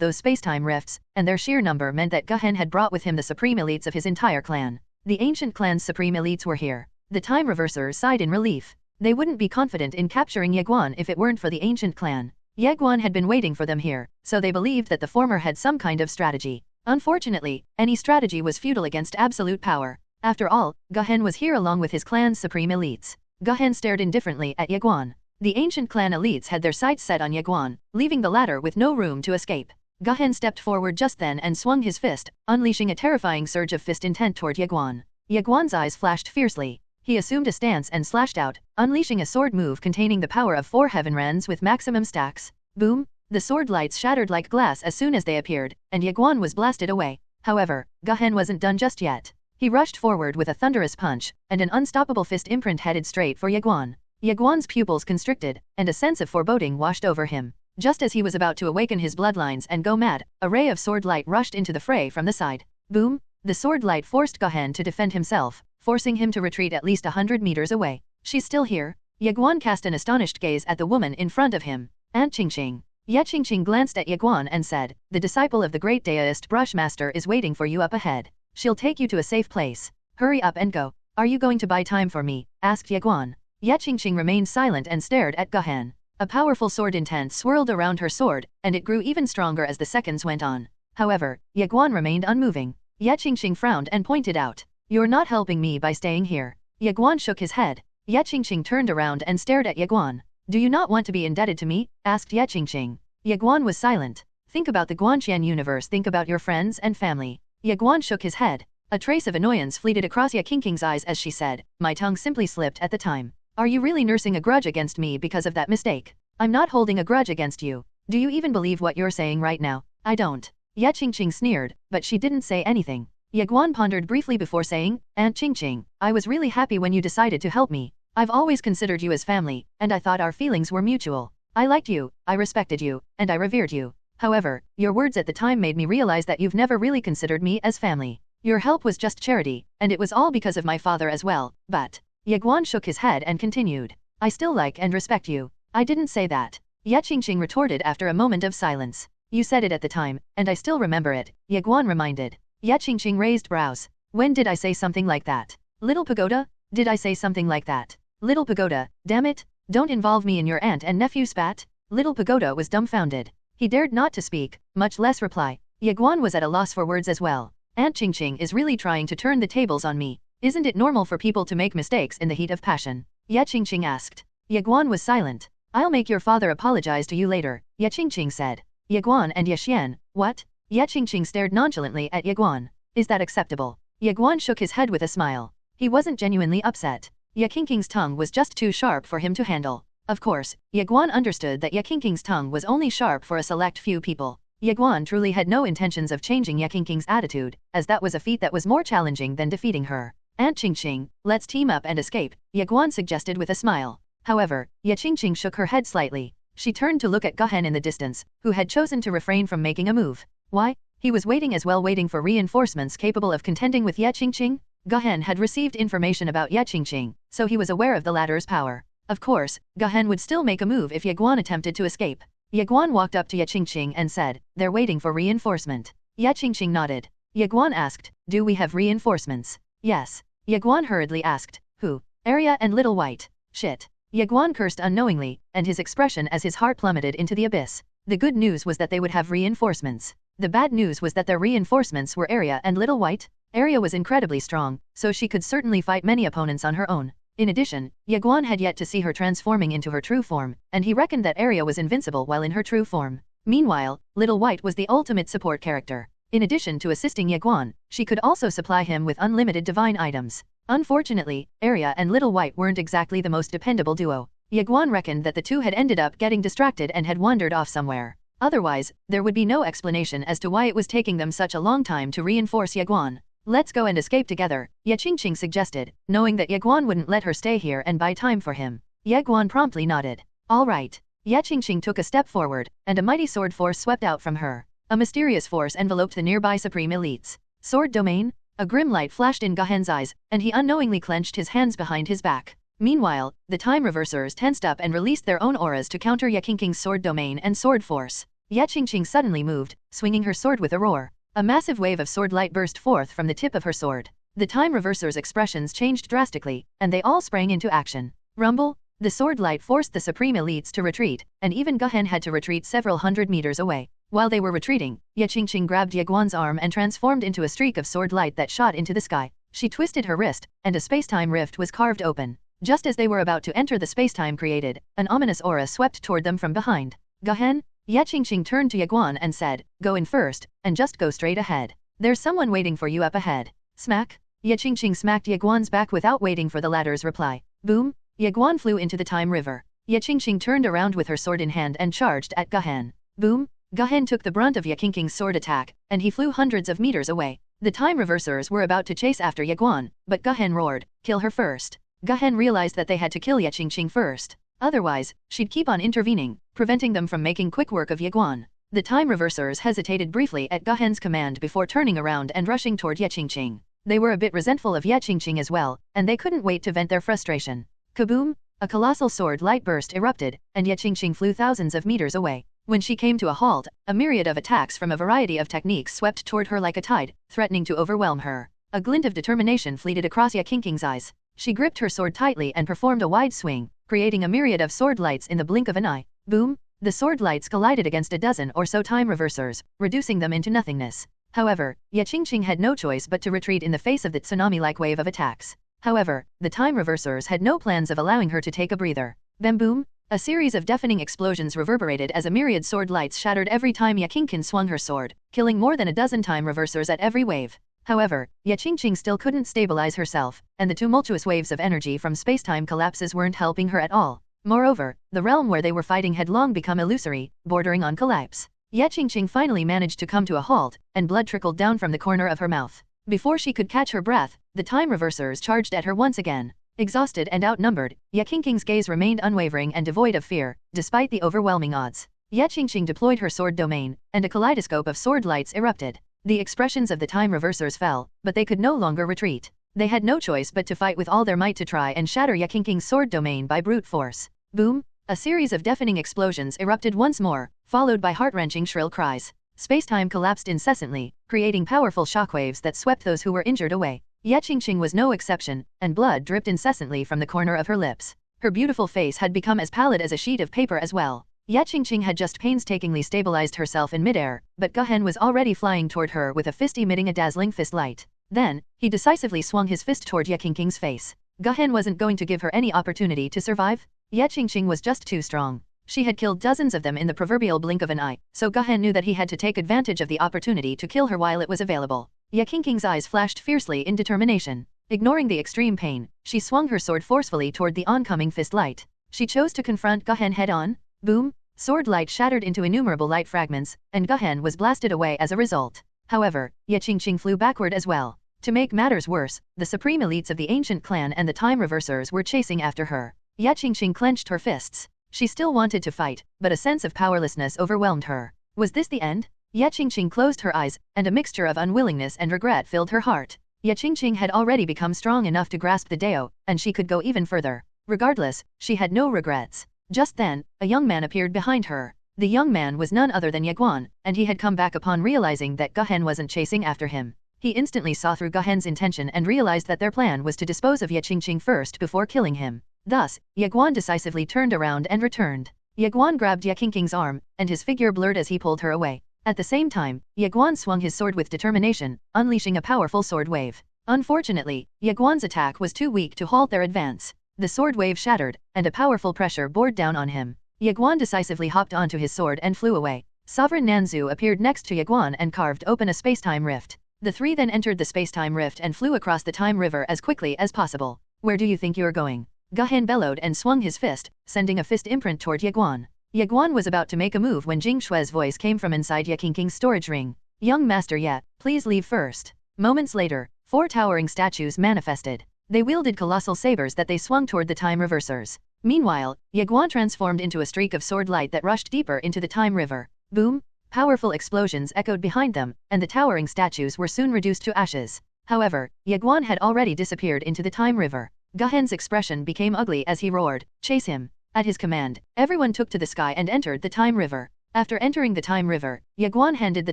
those spacetime rifts, and their sheer number meant that Guhen had brought with him the supreme elites of his entire clan. The ancient clan's supreme elites were here. The time reversers sighed in relief. They wouldn't be confident in capturing Ye Guan if it weren't for the ancient clan. Ye Guan had been waiting for them here, so they believed that the former had some kind of strategy. Unfortunately, any strategy was futile against absolute power. After all, Guhen was here along with his clan's supreme elites. Guhen stared indifferently at Ye Guan. The ancient clan elites had their sights set on Ye Guan, leaving the latter with no room to escape. Guhen stepped forward just then and swung his fist, unleashing a terrifying surge of fist intent toward Ye Guan. Ye Guan's eyes flashed fiercely. He assumed a stance and slashed out, unleashing a sword move containing the power of 4 heaven rends with maximum stacks. Boom! The sword lights shattered like glass as soon as they appeared, and Ye Guan was blasted away. However, Guhen wasn't done just yet. He rushed forward with a thunderous punch, and an unstoppable fist imprint headed straight for Ye Guan. Ye Guan's pupils constricted, and a sense of foreboding washed over him. Just as he was about to awaken his bloodlines and go mad, a ray of sword light rushed into the fray from the side. Boom! The sword light forced Guhen to defend himself, forcing him to retreat at least 100 meters away. She's still here? Ye Guan cast an astonished gaze at the woman in front of him. Aunt Qingqing. Ye Qingqing glanced at Ye Guan and said, the disciple of the great Daoist Brushmaster is waiting for you up ahead. She'll take you to a safe place. Hurry up and go. Are you going to buy time for me? Asked Ye Guan. Ye Qingqing remained silent and stared at Guhen. A powerful sword intent swirled around her sword, and it grew even stronger as the seconds went on. However, Ye Guan remained unmoving. Ye Qingqing frowned and pointed out, you're not helping me by staying here. Ye Guan shook his head. Ye Qingqing turned around and stared at Ye Guan. Do you not want to be indebted to me? Asked Ye Qingqing. Ye Guan was silent. Think about the Guanqian universe, think about your friends and family. Ye Guan shook his head. A trace of annoyance fleeted across Ye Qingqing's eyes as she said, my tongue simply slipped at the time. Are you really nursing a grudge against me because of that mistake? I'm not holding a grudge against you. Do you even believe what you're saying right now? I don't. Ye Qingqing sneered, but she didn't say anything. Ye Guan pondered briefly before saying, Aunt Qingqing, I was really happy when you decided to help me. I've always considered you as family, and I thought our feelings were mutual. I liked you, I respected you, and I revered you. However, your words at the time made me realize that you've never really considered me as family. Your help was just charity, and it was all because of my father as well, but... Ye Guan shook his head and continued. I still like and respect you. I didn't say that. Ye Qingqing retorted after a moment of silence. You said it at the time, and I still remember it, Ye Guan reminded. Ye Qingqing raised brows. When did I say something like that? Little Pagoda? Did I say something like that? Little Pagoda, damn it, don't involve me in your aunt and nephew spat. Little Pagoda was dumbfounded. He dared not to speak, much less reply. Ye Guan was at a loss for words as well. Aunt Qingqing is really trying to turn the tables on me. Isn't it normal for people to make mistakes in the heat of passion? Ye Qingqing asked. Ye Guan was silent. I'll make your father apologize to you later, Ye Qingqing said. Ye Guan and Ye Xian, what? Ye Qingqing stared nonchalantly at Ye Guan. Is that acceptable? Ye Guan shook his head with a smile. He wasn't genuinely upset. Ye Qingqing's tongue was just too sharp for him to handle. Of course, Ye Guan understood that Ye Qingqing's tongue was only sharp for a select few people. Ye Guan truly had no intentions of changing Ye Qingqing's attitude, as that was a feat that was more challenging than defeating her. Aunt Qingqing, let's team up and escape, Ye Guan suggested with a smile. However, Ye Qingqing shook her head slightly. She turned to look at Guhen in the distance, who had chosen to refrain from making a move. Why? He was waiting as well, waiting for reinforcements capable of contending with Ye Qingqing? Guhen had received information about Ye Qingqing, so he was aware of the latter's power. Of course, Guhen would still make a move if Ye Guan attempted to escape. Ye Guan walked up to Ye Qingqing and said, they're waiting for reinforcement. Ye Qingqing nodded. Ye Guan asked, do we have reinforcements? Yes. Ye Guan hurriedly asked, who? Arya and Little White. Shit. Ye Guan cursed unknowingly, and his expression as his heart plummeted into the abyss. The good news was that they would have reinforcements. The bad news was that their reinforcements were Arya and Little White. Arya was incredibly strong, so she could certainly fight many opponents on her own. In addition, Ye Guan had yet to see her transforming into her true form, and he reckoned that Arya was invincible while in her true form. Meanwhile, Little White was the ultimate support character. In addition to assisting Ye Guan, she could also supply him with unlimited divine items. Unfortunately, Arya and Little White weren't exactly the most dependable duo. Ye Guan reckoned that the two had ended up getting distracted and had wandered off somewhere. Otherwise, there would be no explanation as to why it was taking them such a long time to reinforce Ye Guan. Let's go and escape together, Ye Qingqing suggested, knowing that Ye Guan wouldn't let her stay here and buy time for him. Ye Guan promptly nodded. All right. Ye Qingqing took a step forward, and a mighty sword force swept out from her. A mysterious force enveloped the nearby supreme elites. Sword domain? A grim light flashed in Gahen's eyes, and he unknowingly clenched his hands behind his back. Meanwhile, the time reversers tensed up and released their own auras to counter Ye Qingqing's sword domain and sword force. Ye Qingqing suddenly moved, swinging her sword with a roar. A massive wave of sword light burst forth from the tip of her sword. The time reversers' expressions changed drastically, and they all sprang into action. Rumble! The sword light forced the supreme elites to retreat, and even Gahen had to retreat several hundred meters away. While they were retreating, Ye Qingqing grabbed Ye Guan's arm and transformed into a streak of sword light that shot into the sky. She twisted her wrist, and a space-time rift was carved open. Just as they were about to enter the space-time created, an ominous aura swept toward them from behind. Gahen? Ye Qingqing turned to Ye Guan and said, go in first, and just go straight ahead. There's someone waiting for you up ahead. Smack! Ye Qingqing smacked Ye Guan's back without waiting for the latter's reply. Boom! Ye Guan flew into the time river. Ye Qingqing turned around with her sword in hand and charged at Gahen. Boom! Gahen took the brunt of Ye Qingqing's sword attack, and he flew hundreds of meters away. The time reversers were about to chase after Ye Guan, but Gahen roared, kill her first. Gahen realized that they had to kill Ye Qingqing first. Otherwise, she'd keep on intervening, preventing them from making quick work of Ye Guan. The time reversers hesitated briefly at Gahen's command before turning around and rushing toward Ye Qingqing. They were a bit resentful of Ye Qingqing as well, and they couldn't wait to vent their frustration. Kaboom! A colossal sword light burst erupted, and Ye Qingqing flew thousands of meters away. When she came to a halt, a myriad of attacks from a variety of techniques swept toward her like a tide, threatening to overwhelm her. A glint of determination fleeted across Ye Qingqing's eyes. She gripped her sword tightly and performed a wide swing, creating a myriad of sword lights in the blink of an eye. Boom! The sword lights collided against a dozen or so time reversers, reducing them into nothingness. However, Ye Qingqing had no choice but to retreat in the face of the tsunami-like wave of attacks. However, the time reversers had no plans of allowing her to take a breather. Bam boom! A series of deafening explosions reverberated as a myriad sword lights shattered every time Ye Qingqing swung her sword, killing more than a dozen time reversers at every wave. However, Ye Qingqing still couldn't stabilize herself, and the tumultuous waves of energy from space-time collapses weren't helping her at all. Moreover, the realm where they were fighting had long become illusory, bordering on collapse. Ye Qingqing finally managed to come to a halt, and blood trickled down from the corner of her mouth. Before she could catch her breath, the time reversers charged at her once again. Exhausted and outnumbered, Ye Qingqing's gaze remained unwavering and devoid of fear, despite the overwhelming odds. Ye Qingqing deployed her sword domain, and a kaleidoscope of sword lights erupted. The expressions of the time reversers fell, but they could no longer retreat. They had no choice but to fight with all their might to try and shatter Ye Qingqing's sword domain by brute force. Boom! A series of deafening explosions erupted once more, followed by heart-wrenching shrill cries. Space-time collapsed incessantly, creating powerful shockwaves that swept those who were injured away. Ye Qingqing was no exception, and blood dripped incessantly from the corner of her lips. Her beautiful face had become as pallid as a sheet of paper as well. Ye Qingqing had just painstakingly stabilized herself in midair, but Gahen was already flying toward her with a fist emitting a dazzling fist light. Then, he decisively swung his fist toward Ye Qingqing's face. Gahen wasn't going to give her any opportunity to survive. Ye Qingqing was just too strong. She had killed dozens of them in the proverbial blink of an eye, so Gahen knew that he had to take advantage of the opportunity to kill her while it was available. Ye Qingqing's eyes flashed fiercely in determination. Ignoring the extreme pain, she swung her sword forcefully toward the oncoming fist light. She chose to confront Gahen head-on. Boom! Sword light shattered into innumerable light fragments, and Gahen was blasted away as a result. However, Ye Qingqing flew backward as well. To make matters worse, the supreme elites of the ancient clan and the time reversers were chasing after her. Ye Qingqing clenched her fists. She still wanted to fight, but a sense of powerlessness overwhelmed her. Was this the end? Ye Qingqing closed her eyes, and a mixture of unwillingness and regret filled her heart. Ye Qingqing had already become strong enough to grasp the Dao, and she could go even further. Regardless, she had no regrets. Just then, a young man appeared behind her. The young man was none other than Ye Guan, and he had come back upon realizing that Gahen wasn't chasing after him. He instantly saw through Gahen's intention and realized that their plan was to dispose of Ye Qingqing first before killing him. Thus, Ye Guan decisively turned around and returned. Ye Guan grabbed Ye Qingqing's arm, and his figure blurred as he pulled her away. At the same time, Ye Guan swung his sword with determination, unleashing a powerful sword wave. Unfortunately, Ye Guan's attack was too weak to halt their advance. The sword wave shattered, and a powerful pressure bore down on him. Ye Guan decisively hopped onto his sword and flew away. Sovereign Nanzu appeared next to Ye Guan and carved open a spacetime rift. The three then entered the spacetime rift and flew across the time river as quickly as possible. Where do you think you're going? Guhan bellowed and swung his fist, sending a fist imprint toward Ye Guan. Ye Guan was about to make a move when Jing Shue's voice came from inside Ye Qingqing's storage ring. Young Master Ye, please leave first. Moments later, 4 towering statues manifested. They wielded colossal sabers that they swung toward the time reversers. Meanwhile, Ye Guan transformed into a streak of sword light that rushed deeper into the time river. Boom! Powerful explosions echoed behind them, and the towering statues were soon reduced to ashes. However, Ye Guan had already disappeared into the time river. Guhan's expression became ugly as he roared, "Chase him!" At his command, everyone took to the sky and entered the time river. After entering the time river, Ye Guan handed the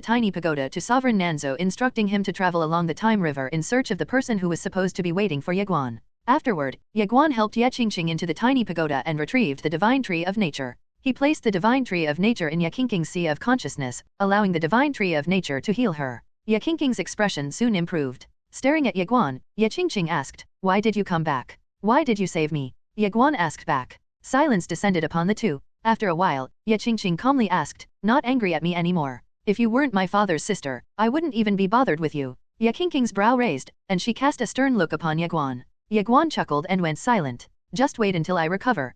tiny pagoda to Sovereign Nanzo, instructing him to travel along the time river in search of the person who was supposed to be waiting for Ye Guan. Afterward, Ye Guan helped Ye Qingqing into the tiny pagoda and retrieved the divine tree of nature. He placed the divine tree of nature in Ye Qingqing's sea of consciousness, allowing the divine tree of nature to heal her. Ye Qingqing's expression soon improved. Staring at Ye Guan, Ye Qingqing asked, "Why did you come back? Why did you save me?" Ye Guan asked back. Silence descended upon the two. After a while, Ye Qingqing calmly asked, "Not angry at me anymore. If you weren't my father's sister, I wouldn't even be bothered with you." Ye Qingqing's brow raised, and she cast a stern look upon Ye Guan. Ye Guan chuckled and went silent. "Just wait until I recover."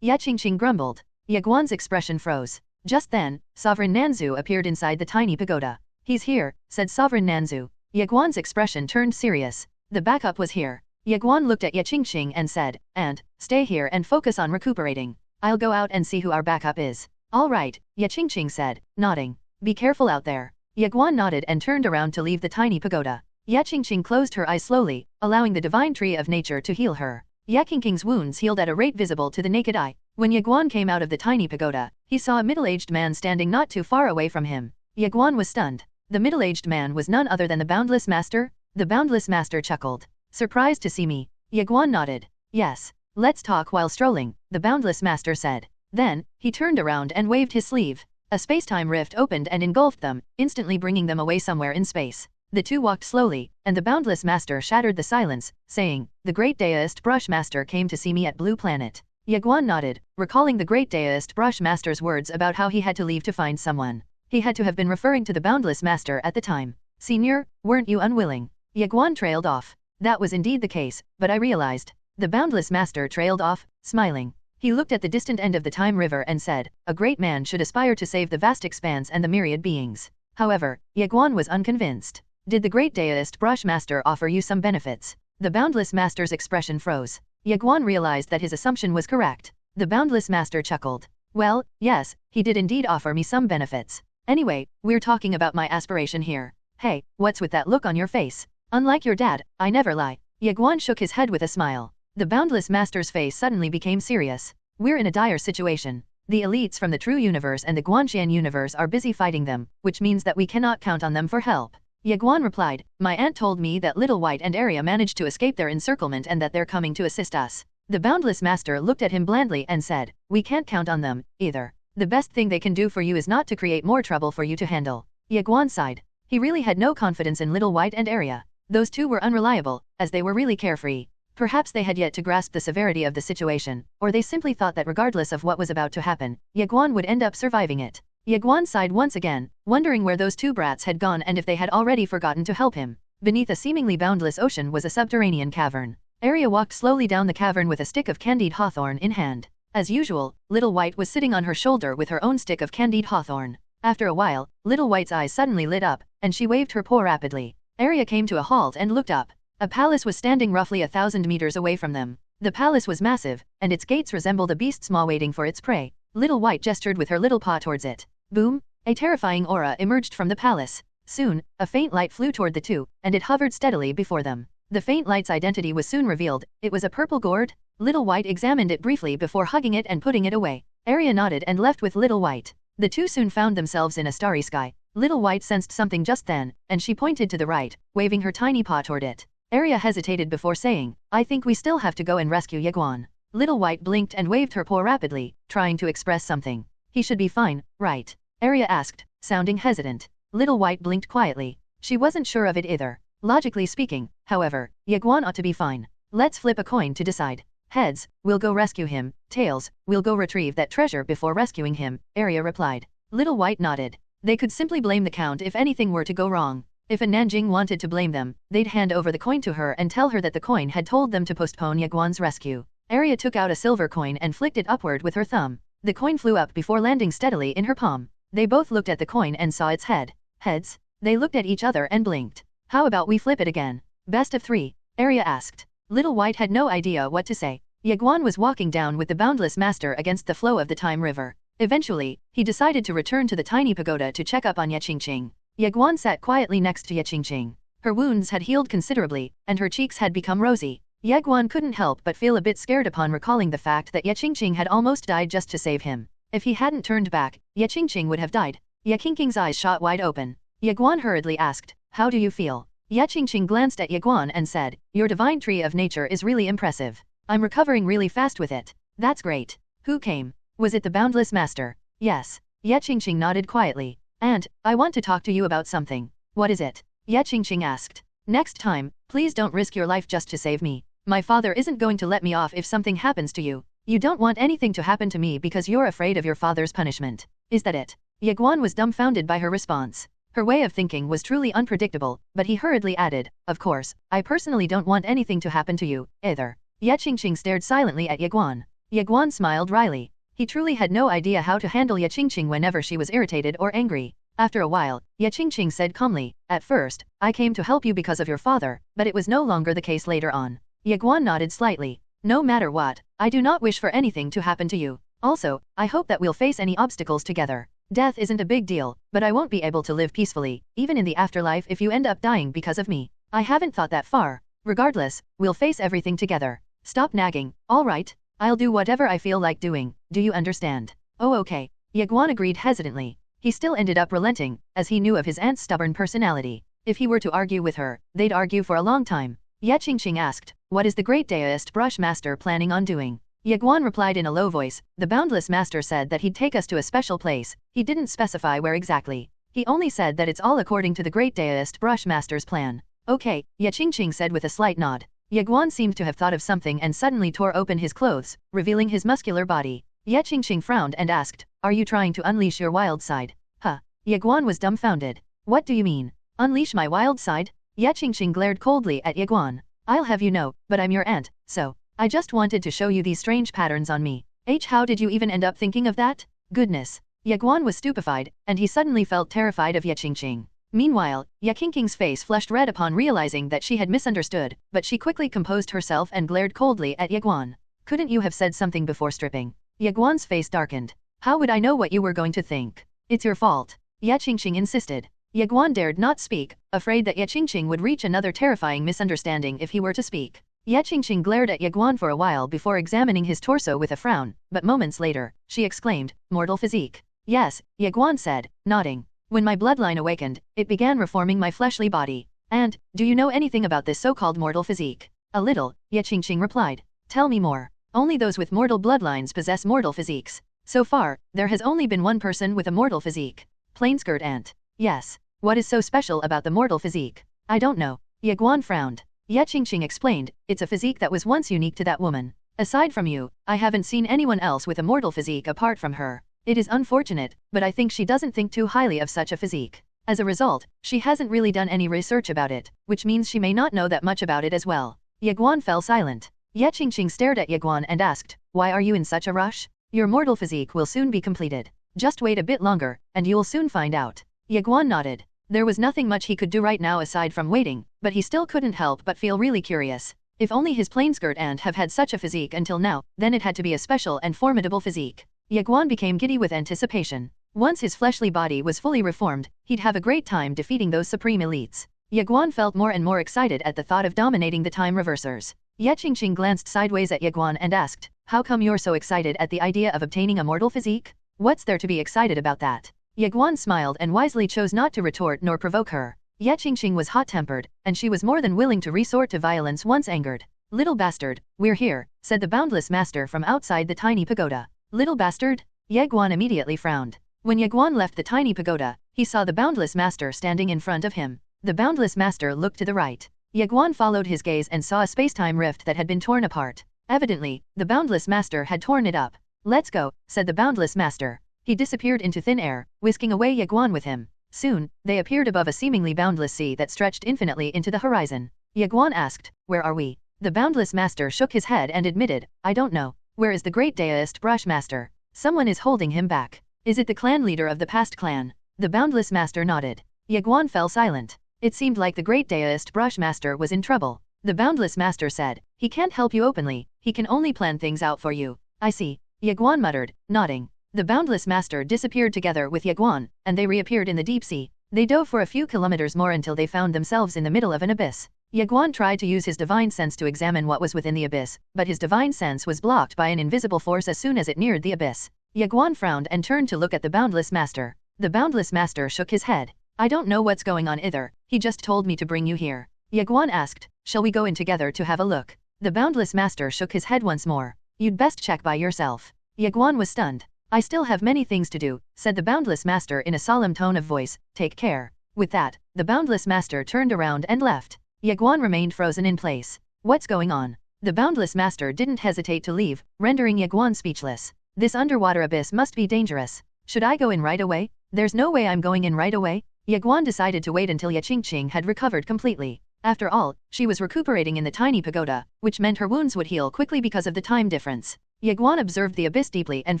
Ye Qingqing grumbled. Ye Guan's expression froze. Just then, Sovereign Nanzu appeared inside the tiny pagoda. "He's here," said Sovereign Nanzu. Ye Guan's expression turned serious. The backup was here. Ye Guan looked at Ye Qingqing and said, "And, stay here and focus on recuperating. I'll go out and see who our backup is." "All right," Ye Qingqing said, nodding. "Be careful out there." Ye Guan nodded and turned around to leave the tiny pagoda. Ye Qingqing closed her eyes slowly, allowing the divine tree of nature to heal her. Ye Qingqing's wounds healed at a rate visible to the naked eye. When Ye Guan came out of the tiny pagoda, he saw a middle-aged man standing not too far away from him. Ye Guan was stunned. The middle-aged man was none other than the Boundless Master. The Boundless Master chuckled. "Surprised to see me?" Ye Guan nodded. "Yes. Let's talk while strolling," the Boundless Master said. Then, he turned around and waved his sleeve. A spacetime rift opened and engulfed them, instantly bringing them away somewhere in space. The two walked slowly, and the Boundless Master shattered the silence, saying, "The Great Daoist Brush Master came to see me at Blue Planet." Ye Guan nodded, recalling the Great Daoist Brush Master's words about how he had to leave to find someone. He had to have been referring to the Boundless Master at the time. "Senior, weren't you unwilling?" Ye Guan trailed off. "That was indeed the case, but I realized." The Boundless Master trailed off, smiling. He looked at the distant end of the time river and said, "A great man should aspire to save the vast expanse and the myriad beings." However, Ye Guan was unconvinced. "Did the Great Daoist Brush Master offer you some benefits?" The Boundless Master's expression froze. Ye Guan realized that his assumption was correct. The Boundless Master chuckled. "Well, yes, he did indeed offer me some benefits. Anyway, we're talking about my aspiration here. Hey, what's with that look on your face? Unlike your dad, I never lie." Ye Guan shook his head with a smile. The Boundless Master's face suddenly became serious. "We're in a dire situation. The elites from the True Universe and the Guanxian Universe are busy fighting them, which means that we cannot count on them for help." Ye Guan replied, "My aunt told me that Little White and Area managed to escape their encirclement and that they're coming to assist us." The Boundless Master looked at him blandly and said, "We can't count on them, either. The best thing they can do for you is not to create more trouble for you to handle." Ye Guan sighed. He really had no confidence in Little White and Area. Those two were unreliable, as they were really carefree. Perhaps they had yet to grasp the severity of the situation, or they simply thought that regardless of what was about to happen, Ye Guan would end up surviving it. Ye Guan sighed once again, wondering where those two brats had gone and if they had already forgotten to help him. Beneath a seemingly boundless ocean was a subterranean cavern. Arya walked slowly down the cavern with a stick of candied hawthorn in hand. As usual, Little White was sitting on her shoulder with her own stick of candied hawthorn. After a while, Little White's eyes suddenly lit up, and she waved her paw rapidly. Arya came to a halt and looked up. A palace was standing roughly 1,000 meters away from them. The palace was massive, and its gates resembled a beast's maw waiting for its prey. Little White gestured with her little paw towards it. Boom! A terrifying aura emerged from the palace. Soon, a faint light flew toward the two, and it hovered steadily before them. The faint light's identity was soon revealed. It was a purple gourd. Little White examined it briefly before hugging it and putting it away. Arya nodded and left with Little White. The two soon found themselves in a starry sky. Little White sensed something just then, and she pointed to the right, waving her tiny paw toward it. Arya hesitated before saying, "I think we still have to go and rescue Ye Guan." Little White blinked and waved her paw rapidly, trying to express something. "He should be fine, right?" Arya asked, sounding hesitant. Little White blinked quietly. She wasn't sure of it either. Logically speaking, however, Ye Guan ought to be fine. "Let's flip a coin to decide. Heads, we'll go rescue him. Tails, we'll go retrieve that treasure before rescuing him," Arya replied. Little White nodded. They could simply blame the Count if anything were to go wrong. If a Nanjing wanted to blame them, they'd hand over the coin to her and tell her that the coin had told them to postpone Ye Guan's rescue. Arya took out a silver coin and flicked it upward with her thumb. The coin flew up before landing steadily in her palm. They both looked at the coin and saw its head. Heads? They looked at each other and blinked. How about we flip it again? Best of 3? Arya asked. Little White had no idea what to say. Ye Guan was walking down with the Boundless Master against the flow of the Time River. Eventually, he decided to return to the tiny pagoda to check up on Ye Qingqing. Ye Guan sat quietly next to Ye Qingqing. Her wounds had healed considerably, and her cheeks had become rosy. Ye Guan couldn't help but feel a bit scared upon recalling the fact that Ye Qingqing had almost died just to save him. If he hadn't turned back, Ye Qingqing would have died. Ye Qingqing's eyes shot wide open. Ye Guan hurriedly asked, "How do you feel?" Ye Qingqing glanced at Ye Guan and said, "Your divine tree of nature is really impressive. I'm recovering really fast with it." "That's great. Who came? Was it the Boundless Master?" "Yes." Ye Qingqing nodded quietly. "And, I want to talk to you about something." "What is it?" Ye Qingqing asked. "Next time, please don't risk your life just to save me. My father isn't going to let me off if something happens to you. You don't want anything to happen to me because you're afraid of your father's punishment. Is that it?" Ye Guan was dumbfounded by her response. Her way of thinking was truly unpredictable, but he hurriedly added, "Of course, I personally don't want anything to happen to you, either." Ye Qingqing stared silently at Ye Guan. Ye Guan smiled wryly. He truly had no idea how to handle Ye Qingqing whenever she was irritated or angry. After a while, Ye Qingqing said calmly, "At first, I came to help you because of your father, but it was no longer the case later on." Ye Guan nodded slightly. "No matter what, I do not wish for anything to happen to you. Also, I hope that we'll face any obstacles together. Death isn't a big deal, but I won't be able to live peacefully, even in the afterlife if you end up dying because of me. I haven't thought that far. Regardless, we'll face everything together. Stop nagging, all right? I'll do whatever I feel like doing, do you understand?" "Oh okay." Ye Guan agreed hesitantly. He still ended up relenting, as he knew of his aunt's stubborn personality. If he were to argue with her, they'd argue for a long time. Ye Qingqing asked, "What is the great Daoist brush master planning on doing?" Ye Guan replied in a low voice, "The Boundless Master said that he'd take us to a special place. He didn't specify where exactly. He only said that it's all according to the great Daoist brush master's plan." "Okay," Ye Qingqing said with a slight nod. Ye Guan seemed to have thought of something and suddenly tore open his clothes, revealing his muscular body. Ye Qingqing frowned and asked, "Are you trying to unleash your wild side?" "Huh?" Ye Guan was dumbfounded. "What do you mean? Unleash my wild side?" Ye Qingqing glared coldly at Ye Guan. "I'll have you know, but I'm your aunt, so I just wanted to show you these strange patterns on me." How did you even end up thinking of that? Goodness. Ye Guan was stupefied, and he suddenly felt terrified of Ye Qingqing. Meanwhile, Ye Qingqing's face flushed red upon realizing that she had misunderstood, but she quickly composed herself and glared coldly at Ye Guan. "Couldn't you have said something before stripping?" Ye Guan's face darkened. "How would I know what you were going to think? It's your fault." Ye Qingqing insisted. Ye Guan dared not speak, afraid that Ye Qingqing would reach another terrifying misunderstanding if he were to speak. Ye Qingqing glared at Ye Guan for a while before examining his torso with a frown, but moments later, she exclaimed, "Mortal physique." "Yes," Ye Guan said, nodding. "When my bloodline awakened, it began reforming my fleshly body. And, do you know anything about this so-called mortal physique?" "A little," Ye Qingqing replied. "Tell me more." "Only those with mortal bloodlines possess mortal physiques. So far, there has only been one person with a mortal physique. Plainskirt Ant." "Yes. What is so special about the mortal physique?" "I don't know." Ye Guan frowned. Ye Qingqing explained, "It's a physique that was once unique to that woman. Aside from you, I haven't seen anyone else with a mortal physique apart from her. It is unfortunate, but I think she doesn't think too highly of such a physique. As a result, she hasn't really done any research about it, which means she may not know that much about it as well." Ye Guan fell silent. Ye Qingqing stared at Ye Guan and asked, "Why are you in such a rush? Your mortal physique will soon be completed. Just wait a bit longer, and you'll soon find out." Ye Guan nodded. There was nothing much he could do right now aside from waiting, but he still couldn't help but feel really curious. If only his plainskirt ant have had such a physique until now, then it had to be a special and formidable physique. Ye Guan became giddy with anticipation. Once his fleshly body was fully reformed, he'd have a great time defeating those supreme elites. Ye Guan felt more and more excited at the thought of dominating the time reversers. Ye Qingqing glanced sideways at Ye Guan and asked, "How come you're so excited at the idea of obtaining a mortal physique? What's there to be excited about that?" Ye Guan smiled and wisely chose not to retort nor provoke her. Ye Qingqing was hot-tempered, and she was more than willing to resort to violence once angered. "Little bastard, we're here," said the Boundless Master from outside the tiny pagoda. "Little bastard?" Ye Guan immediately frowned. When Ye Guan left the tiny pagoda, he saw the Boundless Master standing in front of him. The Boundless Master looked to the right. Ye Guan followed his gaze and saw a space-time rift that had been torn apart. Evidently, the Boundless Master had torn it up. "Let's go," said the Boundless Master. He disappeared into thin air, whisking away Ye Guan with him. Soon, they appeared above a seemingly boundless sea that stretched infinitely into the horizon. Ye Guan asked, "Where are we?" The boundless master shook his head and admitted, "I don't know. Where is the great Daoist brush master? Someone is holding him back. Is it the clan leader of the past clan?" The boundless master nodded. Ye Guan fell silent. It seemed like the great Daoist brush master was in trouble. The boundless master said, "He can't help you openly, he can only plan things out for you." "I see," Ye Guan muttered, nodding. The boundless master disappeared together with Ye Guan, and they reappeared in the deep sea. They dove for a few kilometers more until they found themselves in the middle of an abyss. Ye Guan tried to use his divine sense to examine what was within the abyss, but his divine sense was blocked by an invisible force as soon as it neared the abyss. Ye Guan frowned and turned to look at the boundless master. The boundless master shook his head. "I don't know what's going on either, he just told me to bring you here." Ye Guan asked, "Shall we go in together to have a look?" The boundless master shook his head once more. "You'd best check by yourself." Ye Guan was stunned. "I still have many things to do," said the boundless master in a solemn tone of voice. "Take care." With that, the boundless master turned around and left. Ye Guan remained frozen in place. "What's going on?" The boundless master didn't hesitate to leave, rendering Ye Guan speechless. "This underwater abyss must be dangerous. Should I go in right away?" "There's no way I'm going in right away." Ye Guan decided to wait until Ye Qingqing had recovered completely. After all, she was recuperating in the tiny pagoda, which meant her wounds would heal quickly because of the time difference. Ye Guan observed the abyss deeply and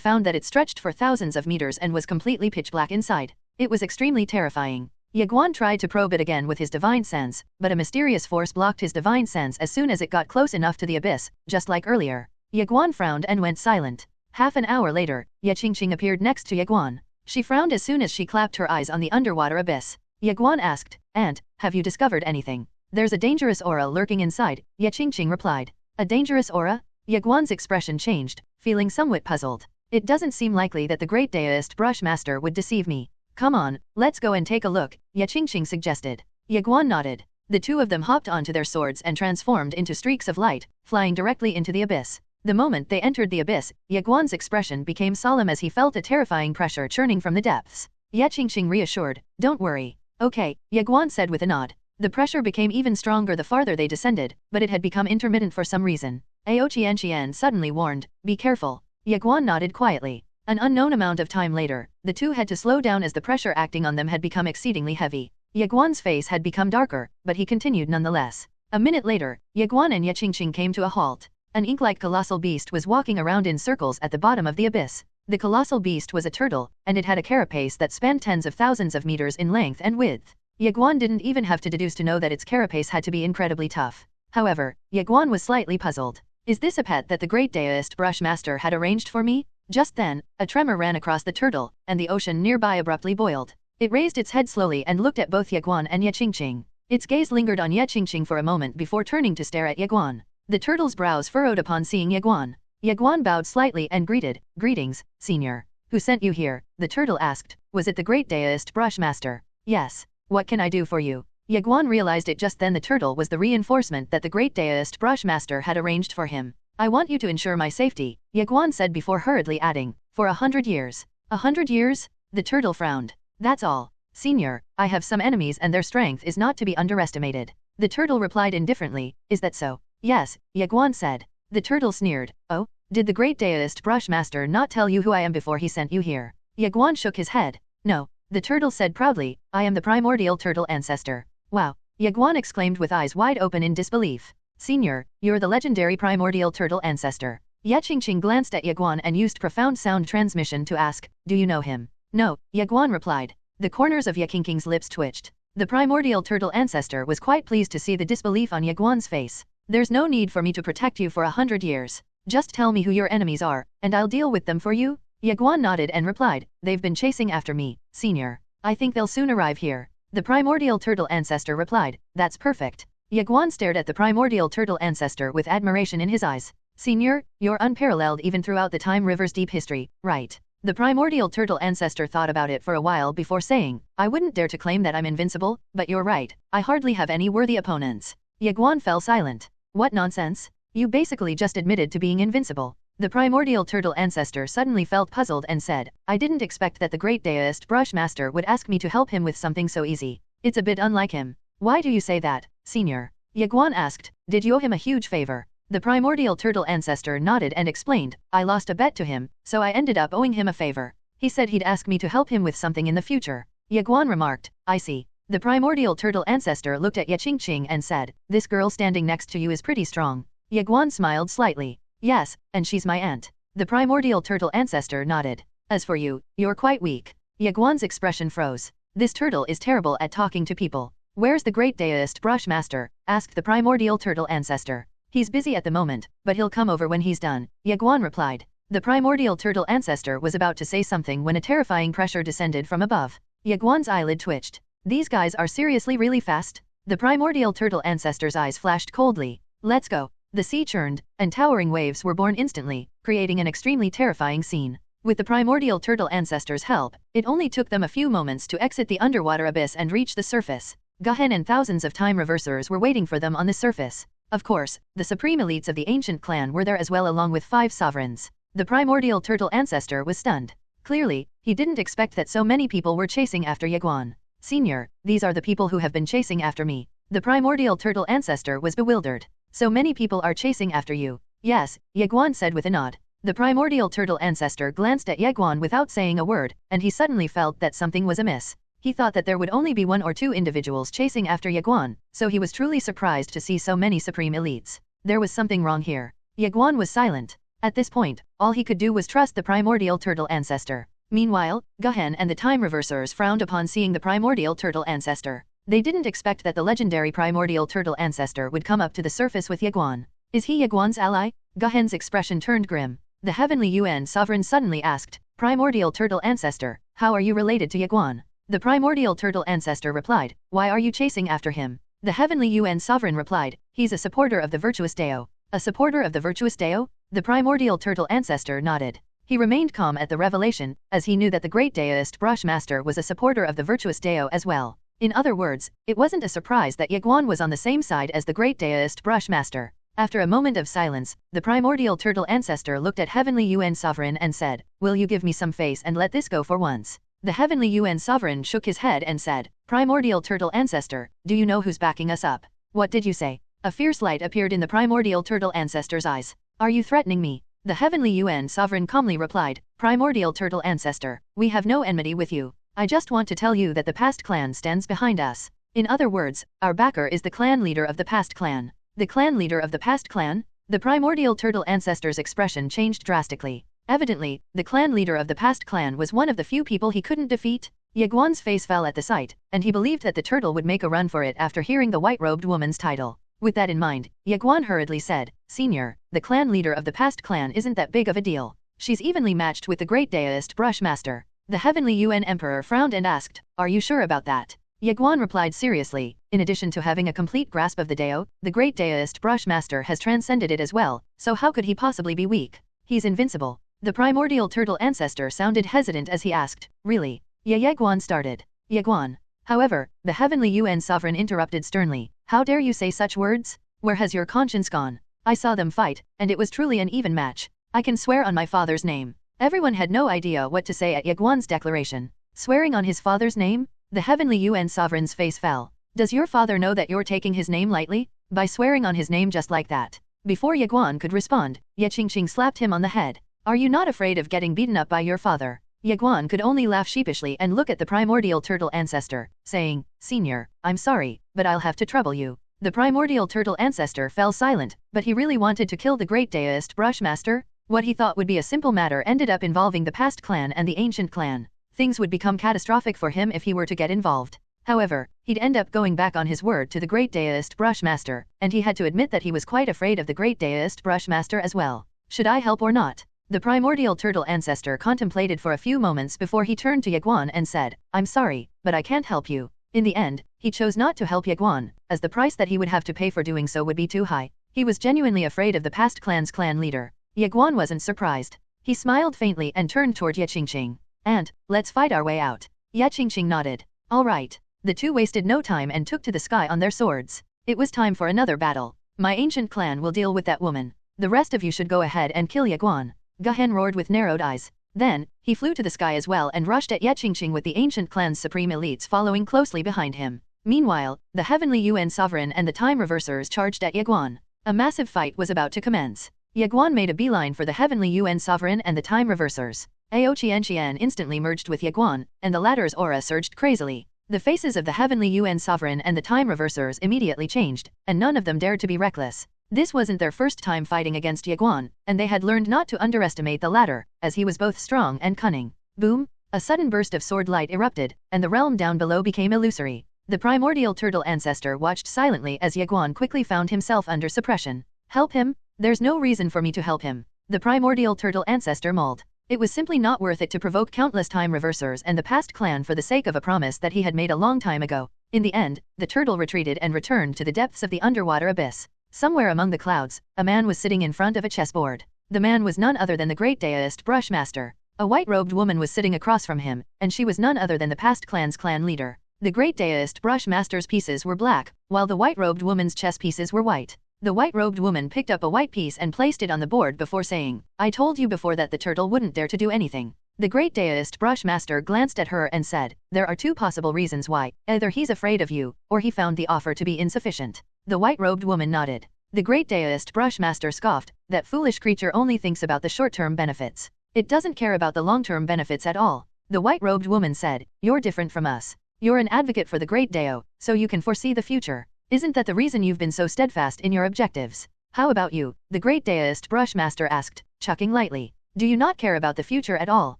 found that it stretched for thousands of meters and was completely pitch black inside. It was extremely terrifying. Ye Guan tried to probe it again with his divine sense, but a mysterious force blocked his divine sense as soon as it got close enough to the abyss, just like earlier. Ye Guan frowned and went silent. Half an hour later, Ye Qingqing appeared next to Ye Guan. She frowned as soon as she clapped her eyes on the underwater abyss. Ye Guan asked, "Aunt, have you discovered anything?" "There's a dangerous aura lurking inside," Ye Qingqing replied. "A dangerous aura?" Ye Guan's expression changed, feeling somewhat puzzled. "It doesn't seem likely that the great Daoist brush master would deceive me." "Come on, let's go and take a look," Ye Qingqing suggested. Ye Guan nodded. The two of them hopped onto their swords and transformed into streaks of light, flying directly into the abyss. The moment they entered the abyss, Ye Guan's expression became solemn as he felt a terrifying pressure churning from the depths. Ye Qingqing reassured, "Don't worry." "Okay," Ye Guan said with a nod. The pressure became even stronger the farther they descended, but it had become intermittent for some reason. Ao Qian suddenly warned, "Be careful." Ye Guan nodded quietly. An unknown amount of time later, the two had to slow down as the pressure acting on them had become exceedingly heavy. Ye Guan's face had become darker, but he continued nonetheless. A minute later, Ye Guan and Ye Qingqing came to a halt. An ink-like colossal beast was walking around in circles at the bottom of the abyss. The colossal beast was a turtle, and it had a carapace that spanned tens of thousands of meters in length and width. Ye Guan didn't even have to deduce to know that its carapace had to be incredibly tough. However, Ye Guan was slightly puzzled. "Is this a pet that the great Daoist brush master had arranged for me?" Just then, a tremor ran across the turtle, and the ocean nearby abruptly boiled. It raised its head slowly and looked at both Ye Guan and Ye Qingqing. Its gaze lingered on Ye Qingqing for a moment before turning to stare at Ye Guan. The turtle's brows furrowed upon seeing Ye Guan. Ye Guan bowed slightly and greeted, "Greetings, senior." "Who sent you here?" the turtle asked. "Was it the great Daoist brush master?" "Yes." "What can I do for you?" Ye Guan realized it just then the turtle was the reinforcement that the great Daoist brush master had arranged for him. "I want you to ensure my safety," Ye Guan said before hurriedly adding, "for 100 years. 100 years? The turtle frowned. "That's all. Senior, I have some enemies and their strength is not to be underestimated." The turtle replied indifferently, "Is that so?" "Yes," Ye Guan said. The turtle sneered, "Oh? Did the great Daoist brush master not tell you who I am before he sent you here?" Ye Guan shook his head. "No." The turtle said proudly, "I am the primordial turtle ancestor." "Wow!" Ye Guan exclaimed with eyes wide open in disbelief. "Senior, you're the legendary primordial turtle ancestor." Ye Qingqing glanced at Ye Guan and used profound sound transmission to ask, "Do you know him?" "No," Ye Guan replied. The corners of Ye Qingqing's lips twitched. The primordial turtle ancestor was quite pleased to see the disbelief on Ye Guan's face. "There's no need for me to protect you for 100 years. Just tell me who your enemies are, and I'll deal with them for you." Ye Guan nodded and replied, "They've been chasing after me, senior. I think they'll soon arrive here." The primordial turtle ancestor replied, "That's perfect." Ye Guan stared at the primordial turtle ancestor with admiration in his eyes. "Senior, you're unparalleled even throughout the Time River's deep history, right?" The primordial turtle ancestor thought about it for a while before saying, "I wouldn't dare to claim that I'm invincible, but you're right, I hardly have any worthy opponents." Ye Guan fell silent. "What nonsense? You basically just admitted to being invincible." The primordial turtle ancestor suddenly felt puzzled and said, "I didn't expect that the great Daoist brush master would ask me to help him with something so easy. It's a bit unlike him." "Why do you say that, senior?" Ye Guan asked. "Did you owe him a huge favor?" The primordial turtle ancestor nodded and explained, "I lost a bet to him, so I ended up owing him a favor. He said he'd ask me to help him with something in the future. Ye Guan remarked, I see. The primordial turtle ancestor looked at Ye Qingqing and said, this girl standing next to you is pretty strong. Ye Guan smiled slightly. Yes, and she's my aunt. The primordial turtle ancestor nodded. As for you, you're quite weak. Ye Guan's expression froze. This turtle is terrible at talking to people. Where's the great deist brush master? Asked the primordial turtle ancestor. He's busy at the moment, but he'll come over when he's done, Ye Guan replied. The primordial turtle ancestor was about to say something when a terrifying pressure descended from above. Ye Guan's eyelid twitched. These guys are seriously really fast? The primordial turtle ancestor's eyes flashed coldly. Let's go. The sea churned, and towering waves were born instantly, creating an extremely terrifying scene. With the primordial turtle ancestor's help, it only took them a few moments to exit the underwater abyss and reach the surface. Guhen and thousands of time reversers were waiting for them on the surface. Of course, the supreme elites of the ancient clan were there as well along with 5 sovereigns. The primordial turtle ancestor was stunned. Clearly, he didn't expect that so many people were chasing after Ye Guan. Senior, these are the people who have been chasing after me. The primordial turtle ancestor was bewildered. So many people are chasing after you. Yes, Ye Guan said with a nod. The primordial turtle ancestor glanced at Ye Guan without saying a word, and he suddenly felt that something was amiss. He thought that there would only be 1 or 2 individuals chasing after Ye Guan, so he was truly surprised to see so many supreme elites. There was something wrong here. Ye Guan was silent. At this point, all he could do was trust the primordial turtle ancestor. Meanwhile, Guhen and the time reversers frowned upon seeing the primordial turtle ancestor. They didn't expect that the legendary primordial turtle ancestor would come up to the surface with Ye Guan. Is he Ye Guan's ally? Guhen's expression turned grim. The heavenly Yuan sovereign suddenly asked, Primordial turtle ancestor, how are you related to Ye Guan? The primordial turtle ancestor replied, why are you chasing after him? The heavenly Yuan sovereign replied, he's a supporter of the virtuous Dao. A supporter of the virtuous Dao? The primordial turtle ancestor nodded. He remained calm at the revelation, as he knew that the great Daoist brush master was a supporter of the virtuous Dao as well. In other words, it wasn't a surprise that Ye Guan was on the same side as the great Daoist brush master. After a moment of silence, the primordial turtle ancestor looked at heavenly Yuan sovereign and said, will you give me some face and let this go for once? The heavenly Yuan sovereign shook his head and said, primordial turtle ancestor, do you know who's backing us up? What did you say? A fierce light appeared in the primordial turtle ancestor's eyes. Are you threatening me? The heavenly Yuan sovereign calmly replied, primordial turtle ancestor, we have no enmity with you. I just want to tell you that the past clan stands behind us. In other words, our backer is the clan leader of the past clan. The clan leader of the past clan? The primordial turtle ancestor's expression changed drastically. Evidently, the clan leader of the past clan was one of the few people he couldn't defeat. Ye Guan's face fell at the sight, and he believed that the turtle would make a run for it after hearing the white-robed woman's title. With that in mind, Ye Guan hurriedly said, Senior, the clan leader of the past clan isn't that big of a deal. She's evenly matched with the great Daoist brush master. The heavenly Yuan emperor frowned and asked, are you sure about that? Ye Guan replied seriously, in addition to having a complete grasp of the Dao, the great Daoist brush master has transcended it as well, so how could he possibly be weak? He's invincible. The primordial turtle ancestor sounded hesitant as he asked, really? Ye Guan started. Ye Guan. However, the heavenly Yuan sovereign interrupted sternly, how dare you say such words? Where has your conscience gone? I saw them fight, and it was truly an even match. I can swear on my father's name. Everyone had no idea what to say at Ye Guan's declaration. Swearing on his father's name? The heavenly Yuan sovereign's face fell. Does your father know that you're taking his name lightly? By swearing on his name just like that? Before Ye Guan could respond, Ye Qingqing slapped him on the head. Are you not afraid of getting beaten up by your father? Ye Guan could only laugh sheepishly and look at the primordial turtle ancestor, saying, Senior, I'm sorry, but I'll have to trouble you. The primordial turtle ancestor fell silent, but he really wanted to kill the great Daoist brush master? What he thought would be a simple matter ended up involving the past clan and the ancient clan. Things would become catastrophic for him if he were to get involved. However, he'd end up going back on his word to the great Daoist brush master, and he had to admit that he was quite afraid of the great Daoist brush master as well. Should I help or not? The primordial turtle ancestor contemplated for a few moments before he turned to Ye Guan and said, I'm sorry, but I can't help you. In the end, he chose not to help Ye Guan, as the price that he would have to pay for doing so would be too high. He was genuinely afraid of the past clan's clan leader. Ye Guan wasn't surprised. He smiled faintly and turned toward Ye Qingqing. And, let's fight our way out. Ye Qingqing nodded. All right. The two wasted no time and took to the sky on their swords. It was time for another battle. My ancient clan will deal with that woman. The rest of you should go ahead and kill Ye Guan. Guhen roared with narrowed eyes. Then, he flew to the sky as well and rushed at Ye Qingqing with the ancient clan's supreme elites following closely behind him. Meanwhile, the heavenly Yuan sovereign and the time reversers charged at Ye Guan. A massive fight was about to commence. Ye Guan made a beeline for the heavenly Yuan sovereign and the time reversers. Ao Qian instantly merged with Ye Guan, and the latter's aura surged crazily. The faces of the Heavenly Yuan Sovereign and the Time Reversers immediately changed, and none of them dared to be reckless. This wasn't their first time fighting against Ye Guan, and they had learned not to underestimate the latter, as he was both strong and cunning. Boom! A sudden burst of sword light erupted, and the realm down below became illusory. The primordial turtle ancestor watched silently as Ye Guan quickly found himself under suppression. Help him? There's no reason for me to help him. The primordial turtle ancestor mauled. It was simply not worth it to provoke countless time reversers and the past clan for the sake of a promise that he had made a long time ago. In the end, the turtle retreated and returned to the depths of the underwater abyss. Somewhere among the clouds, a man was sitting in front of a chessboard. The man was none other than the great Daoist Brushmaster. A white-robed woman was sitting across from him, and she was none other than the past clan's clan leader. The great Daoist Brushmaster's pieces were black, while the white-robed woman's chess pieces were white. The white-robed woman picked up a white piece and placed it on the board before saying, "I told you before that the turtle wouldn't dare to do anything." The great Daoist Brushmaster glanced at her and said, "There are two possible reasons why. Either he's afraid of you, or he found the offer to be insufficient." The white-robed woman nodded. The great Daoist Brushmaster scoffed, "That foolish creature only thinks about the short-term benefits. It doesn't care about the long-term benefits at all." The white-robed woman said, "You're different from us. You're an advocate for the great Dao, so you can foresee the future. Isn't that the reason you've been so steadfast in your objectives? How about you?" The great Daoist Brushmaster asked, chuckling lightly. "Do you not care about the future at all?"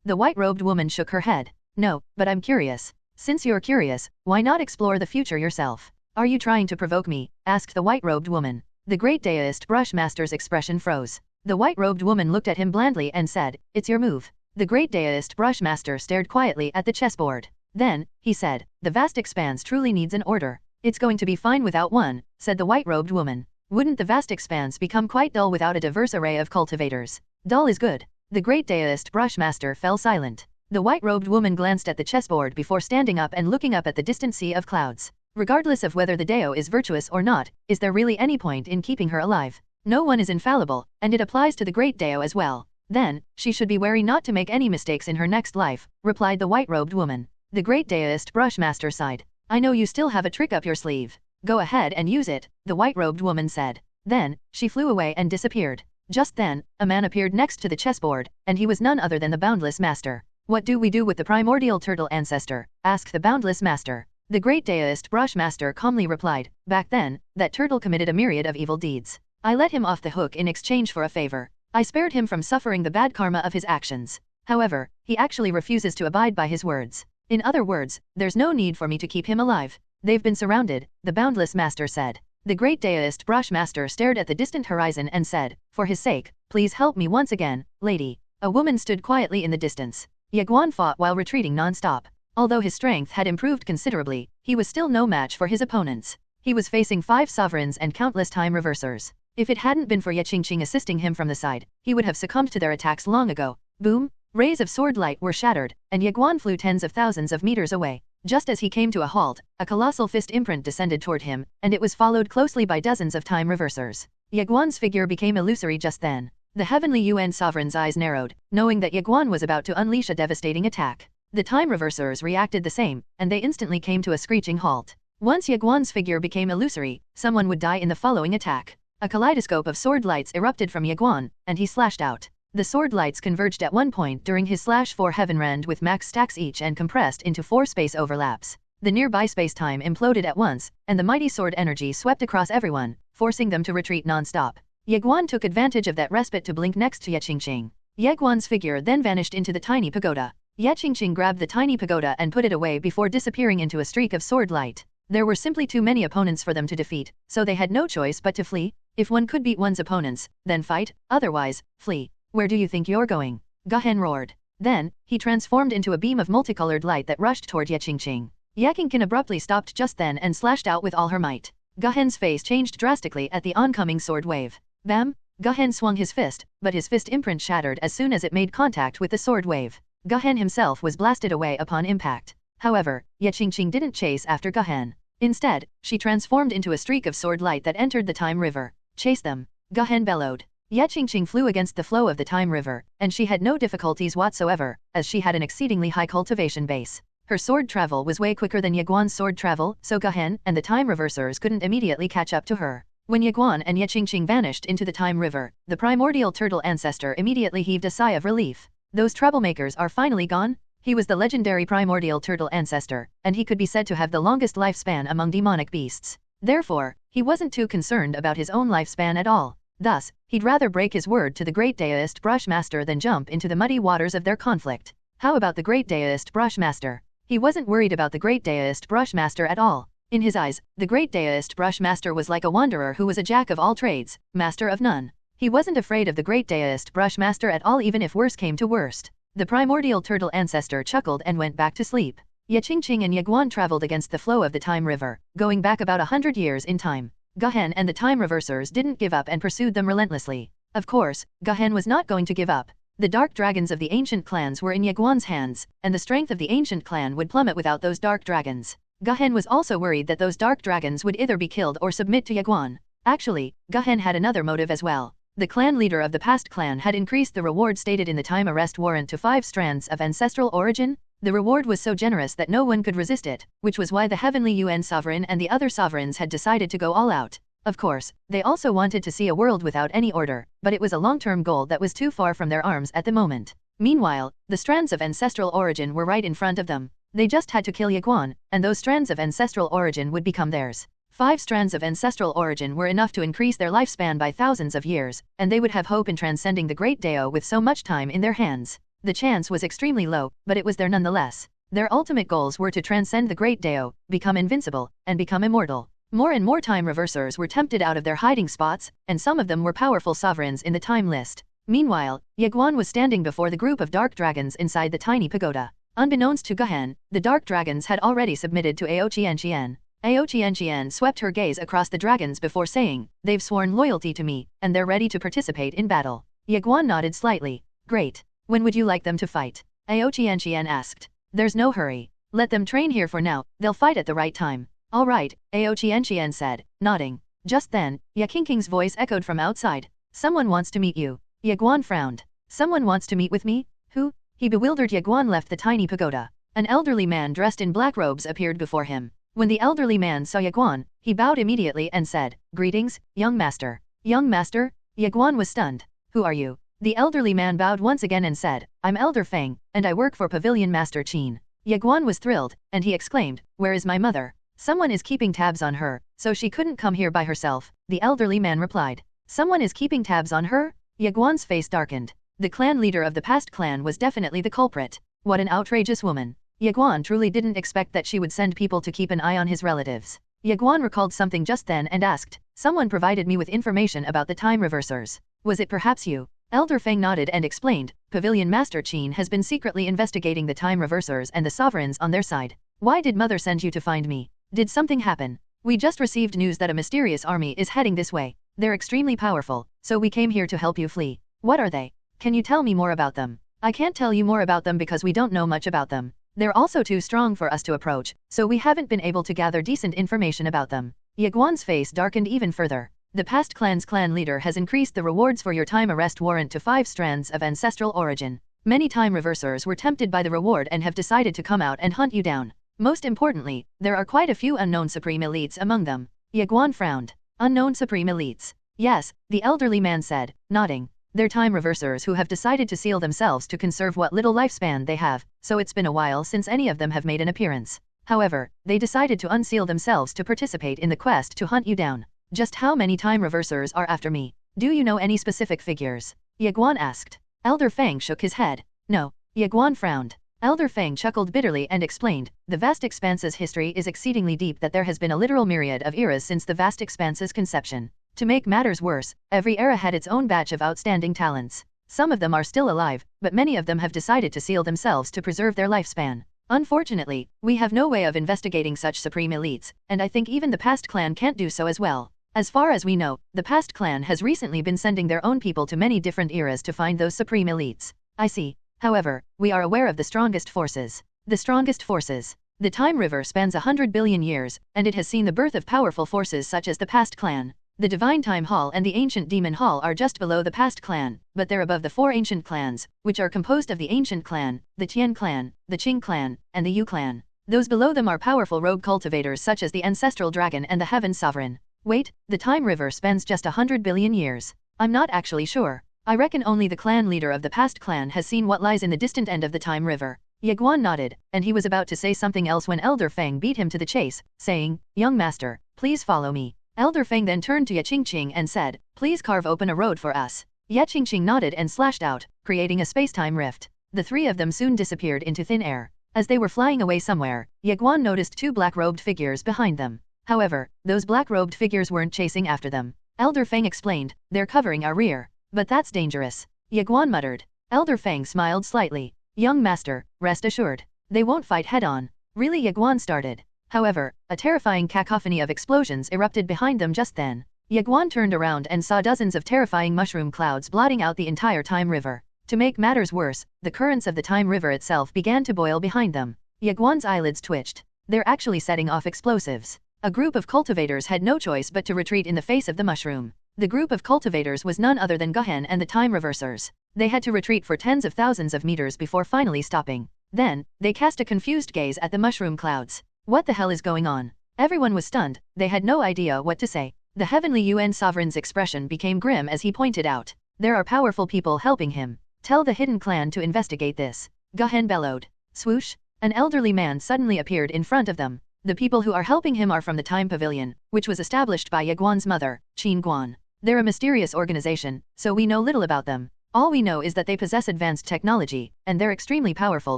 The white-robed woman shook her head. "No, but I'm curious. Since you're curious, why not explore the future yourself?" "Are you trying to provoke me?" asked the white-robed woman. The great Daoist Brushmaster's expression froze. The white-robed woman looked at him blandly and said, "It's your move." The great Daoist Brushmaster stared quietly at the chessboard. Then, he said, "The vast expanse truly needs an order." "It's going to be fine without one," said the white-robed woman. "Wouldn't the vast expanse become quite dull without a diverse array of cultivators?" "Dull is good." The great Daoist Brushmaster fell silent. The white-robed woman glanced at the chessboard before standing up and looking up at the distant sea of clouds. Regardless of whether the Dao is virtuous or not, is there really any point in keeping her alive? No one is infallible, and it applies to the great Dao as well. Then, she should be wary not to make any mistakes in her next life, replied the white-robed woman. The great Daoist Brushmaster sighed. "I know you still have a trick up your sleeve. Go ahead and use it," the white-robed woman said. Then, she flew away and disappeared. Just then, a man appeared next to the chessboard, and he was none other than the Boundless Master. "What do we do with the primordial turtle ancestor?" asked the Boundless Master. The great Daoist Brushmaster calmly replied, "Back then, that turtle committed a myriad of evil deeds. I let him off the hook in exchange for a favor. I spared him from suffering the bad karma of his actions. However, he actually refuses to abide by his words. In other words, there's no need for me to keep him alive. They've been surrounded," the Boundless Master said. The great Daoist Brushmaster stared at the distant horizon and said, "For his sake, please help me once again, lady." A woman stood quietly in the distance. Ye Guan fought while retreating non-stop. Although his strength had improved considerably, he was still no match for his opponents. He was facing 5 sovereigns and countless time reversers. If it hadn't been for Ye Qingqing assisting him from the side, he would have succumbed to their attacks long ago. Boom! Rays of sword light were shattered, and Ye Guan flew tens of thousands of meters away. Just as he came to a halt, a colossal fist imprint descended toward him, and it was followed closely by dozens of time reversers. Ye Guan's figure became illusory just then. The Heavenly Yuan Sovereign's eyes narrowed, knowing that Ye Guan was about to unleash a devastating attack. The time reversers reacted the same, and they instantly came to a screeching halt. Once Ye Guan's figure became illusory, someone would die in the following attack. A kaleidoscope of sword lights erupted from Ye Guan, and he slashed out. The sword lights converged at one point during his /4 Heavenrand with max stacks each and compressed into 4 space overlaps. The nearby space-time imploded at once, and the mighty sword energy swept across everyone, forcing them to retreat non-stop. Ye Guan took advantage of that respite to blink next to Ye Qingqing. Ye Guan's figure then vanished into the tiny pagoda. Ye Qingqing grabbed the tiny pagoda and put it away before disappearing into a streak of sword light. There were simply too many opponents for them to defeat, so they had no choice but to flee. If one could beat one's opponents, then fight, otherwise, flee. "Where do you think you're going?" Guhen roared. Then, he transformed into a beam of multicolored light that rushed toward Ye Qingqing. Ye Qingqing abruptly stopped just then and slashed out with all her might. Guhen's face changed drastically at the oncoming sword wave. Bam! Guhen swung his fist, but his fist imprint shattered as soon as it made contact with the sword wave. Guhen himself was blasted away upon impact. However, Ye Qingqing didn't chase after Guhen. Instead, she transformed into a streak of sword light that entered the time river. "Chase them!" Guhen bellowed. Ye Qingqing flew against the flow of the time river, and she had no difficulties whatsoever, as she had an exceedingly high cultivation base. Her sword travel was way quicker than Ye Guan's sword travel, so Guhen and the time reversers couldn't immediately catch up to her. When Ye Guan and Ye Qingqing vanished into the time river, the primordial turtle ancestor immediately heaved a sigh of relief. Those troublemakers are finally gone? He was the legendary primordial turtle ancestor, and he could be said to have the longest lifespan among demonic beasts. Therefore, he wasn't too concerned about his own lifespan at all. Thus, he'd rather break his word to the great Daoist Brushmaster than jump into the muddy waters of their conflict. How about the great Daoist Brushmaster? He wasn't worried about the great Daoist Brushmaster at all. In his eyes, the great Daoist Brushmaster was like a wanderer who was a jack of all trades, master of none. He wasn't afraid of the great Daoist Brushmaster at all, even if worse came to worst. The primordial turtle ancestor chuckled and went back to sleep. Ye Qingqing and Ye Guan traveled against the flow of the time river, going back about 100 years in time. Guhen and the time reversers didn't give up and pursued them relentlessly. Of course, Guhen was not going to give up. The dark dragons of the ancient clans were in Ye Guan's hands, and the strength of the ancient clan would plummet without those dark dragons. Guhen was also worried that those dark dragons would either be killed or submit to Ye Guan. Actually, Guhen had another motive as well. The clan leader of the past clan had increased the reward stated in the time arrest warrant to 5 strands of ancestral origin. The reward was so generous that no one could resist it, which was why the Heavenly UN sovereign and the other sovereigns had decided to go all out. Of course, they also wanted to see a world without any order, but it was a long-term goal that was too far from their arms at the moment. Meanwhile, the strands of ancestral origin were right in front of them. They just had to kill Ye Guan, and those strands of ancestral origin would become theirs. 5 strands of ancestral origin were enough to increase their lifespan by thousands of years, and they would have hope in transcending the Great Dao with so much time in their hands. The chance was extremely low, but it was there nonetheless. Their ultimate goals were to transcend the Great Dao, become invincible, and become immortal. More and more time reversers were tempted out of their hiding spots, and some of them were powerful sovereigns in the time list. Meanwhile, Ye Guan was standing before the group of dark dragons inside the tiny pagoda. Unbeknownst to Guhen, the dark dragons had already submitted to Ao Qianqian. Ao Qianqian swept her gaze across the dragons before saying, "They've sworn loyalty to me, and they're ready to participate in battle." Ye Guan nodded slightly. "Great. When would you like them to fight?" Ao Qianqian asked. "There's no hurry. Let them train here for now, they'll fight at the right time." "All right," Ao Qianqian said, nodding. Just then, Ye Qingqing's voice echoed from outside. "Someone wants to meet you." Ye Guan frowned. "Someone wants to meet with me? Who?" He bewildered. Ye Guan left the tiny pagoda. An elderly man dressed in black robes appeared before him. When the elderly man saw Ye Guan, he bowed immediately and said, "Greetings, young master." "Young master?" Ye Guan was stunned. "Who are you?" The elderly man bowed once again and said, "I'm Elder Feng, and I work for Pavilion Master Qin." Ye Guan was thrilled, and he exclaimed, "Where is my mother? Someone is keeping tabs on her, so she couldn't come here by herself." The elderly man replied, "Someone is keeping tabs on her?" Ye Guan's face darkened. The clan leader of the past clan was definitely the culprit. What an outrageous woman. Ye Guan truly didn't expect that she would send people to keep an eye on his relatives. Ye Guan recalled something just then and asked, "Someone provided me with information about the time reversers. Was it perhaps you?" Elder Feng nodded and explained, "Pavilion Master Qin has been secretly investigating the time reversers and the sovereigns on their side. Why did mother send you to find me? Did something happen? We just received news that a mysterious army is heading this way. They're extremely powerful, so we came here to help you flee. What are they? Can you tell me more about them?" "I can't tell you more about them because we don't know much about them. They're also too strong for us to approach, so we haven't been able to gather decent information about them." Ye Guan's face darkened even further. "The past clan's clan leader has increased the rewards for your time arrest warrant to 5 strands of ancestral origin. Many time reversers were tempted by the reward and have decided to come out and hunt you down. Most importantly, there are quite a few unknown supreme elites among them." Ye Guan frowned. "Unknown supreme elites?" "Yes," the elderly man said, nodding. "They're time reversers who have decided to seal themselves to conserve what little lifespan they have, so it's been a while since any of them have made an appearance. However, they decided to unseal themselves to participate in the quest to hunt you down." "Just how many time reversers are after me? Do you know any specific figures?" Ye Guan asked. Elder Feng shook his head. "No." Ye Guan frowned. Elder Feng chuckled bitterly and explained, "The vast expanse's history is exceedingly deep, that there has been a literal myriad of eras since the vast expanse's conception. To make matters worse, every era had its own batch of outstanding talents. Some of them are still alive, but many of them have decided to seal themselves to preserve their lifespan. Unfortunately, we have no way of investigating such supreme elites, and I think even the past clan can't do so as well. As far as we know, the past clan has recently been sending their own people to many different eras to find those supreme elites." "I see. However, we are aware of the strongest forces." "The strongest forces?" "The time river spans 100 billion years, and it has seen the birth of powerful forces such as the past clan. The Divine Time Hall and the Ancient Demon Hall are just below the past clan, but they're above the 4 ancient clans, which are composed of the Ancient Clan, the Tian Clan, the Qing Clan, and the Yu Clan. Those below them are powerful rogue cultivators such as the Ancestral Dragon and the Heaven Sovereign." "Wait, the Time River spans just 100 billion years. I'm not actually sure." I reckon only the clan leader of the past clan has seen what lies in the distant end of the Time River. Ye Guan nodded, and he was about to say something else when Elder Feng beat him to the chase, saying, "Young master, please follow me." Elder Feng then turned to Ye Qingqing and said, "Please carve open a road for us." Ye Qingqing nodded and slashed out, creating a space-time rift. The three of them soon disappeared into thin air. As they were flying away somewhere, Ye Guan noticed two black-robed figures behind them. However, those black-robed figures weren't chasing after them. Elder Feng explained, "They're covering our rear. But that's dangerous." Ye Guan muttered. Elder Feng smiled slightly. "Young master, rest assured. They won't fight head-on." Really, Ye Guan started. However, a terrifying cacophony of explosions erupted behind them just then. Ye Guan turned around and saw dozens of terrifying mushroom clouds blotting out the entire Time River. To make matters worse, the currents of the Time River itself began to boil behind them. Ye Guan's eyelids twitched. They're actually setting off explosives. A group of cultivators had no choice but to retreat in the face of the mushroom. The group of cultivators was none other than Guhen and the Time Reversers. They had to retreat for tens of thousands of meters before finally stopping. Then, they cast a confused gaze at the mushroom clouds. What the hell is going on? Everyone was stunned. They had no idea what to say. The Heavenly Yuan Sovereign's expression became grim as he pointed out, "There are powerful people helping him. Tell the hidden clan to investigate this." Guhen bellowed. Swoosh! An elderly man suddenly appeared in front of them. The people who are helping him are from the Time Pavilion, which was established by Ye Guan's mother, Ye Guan. They're a mysterious organization, so we know little about them. All we know is that they possess advanced technology, and they're extremely powerful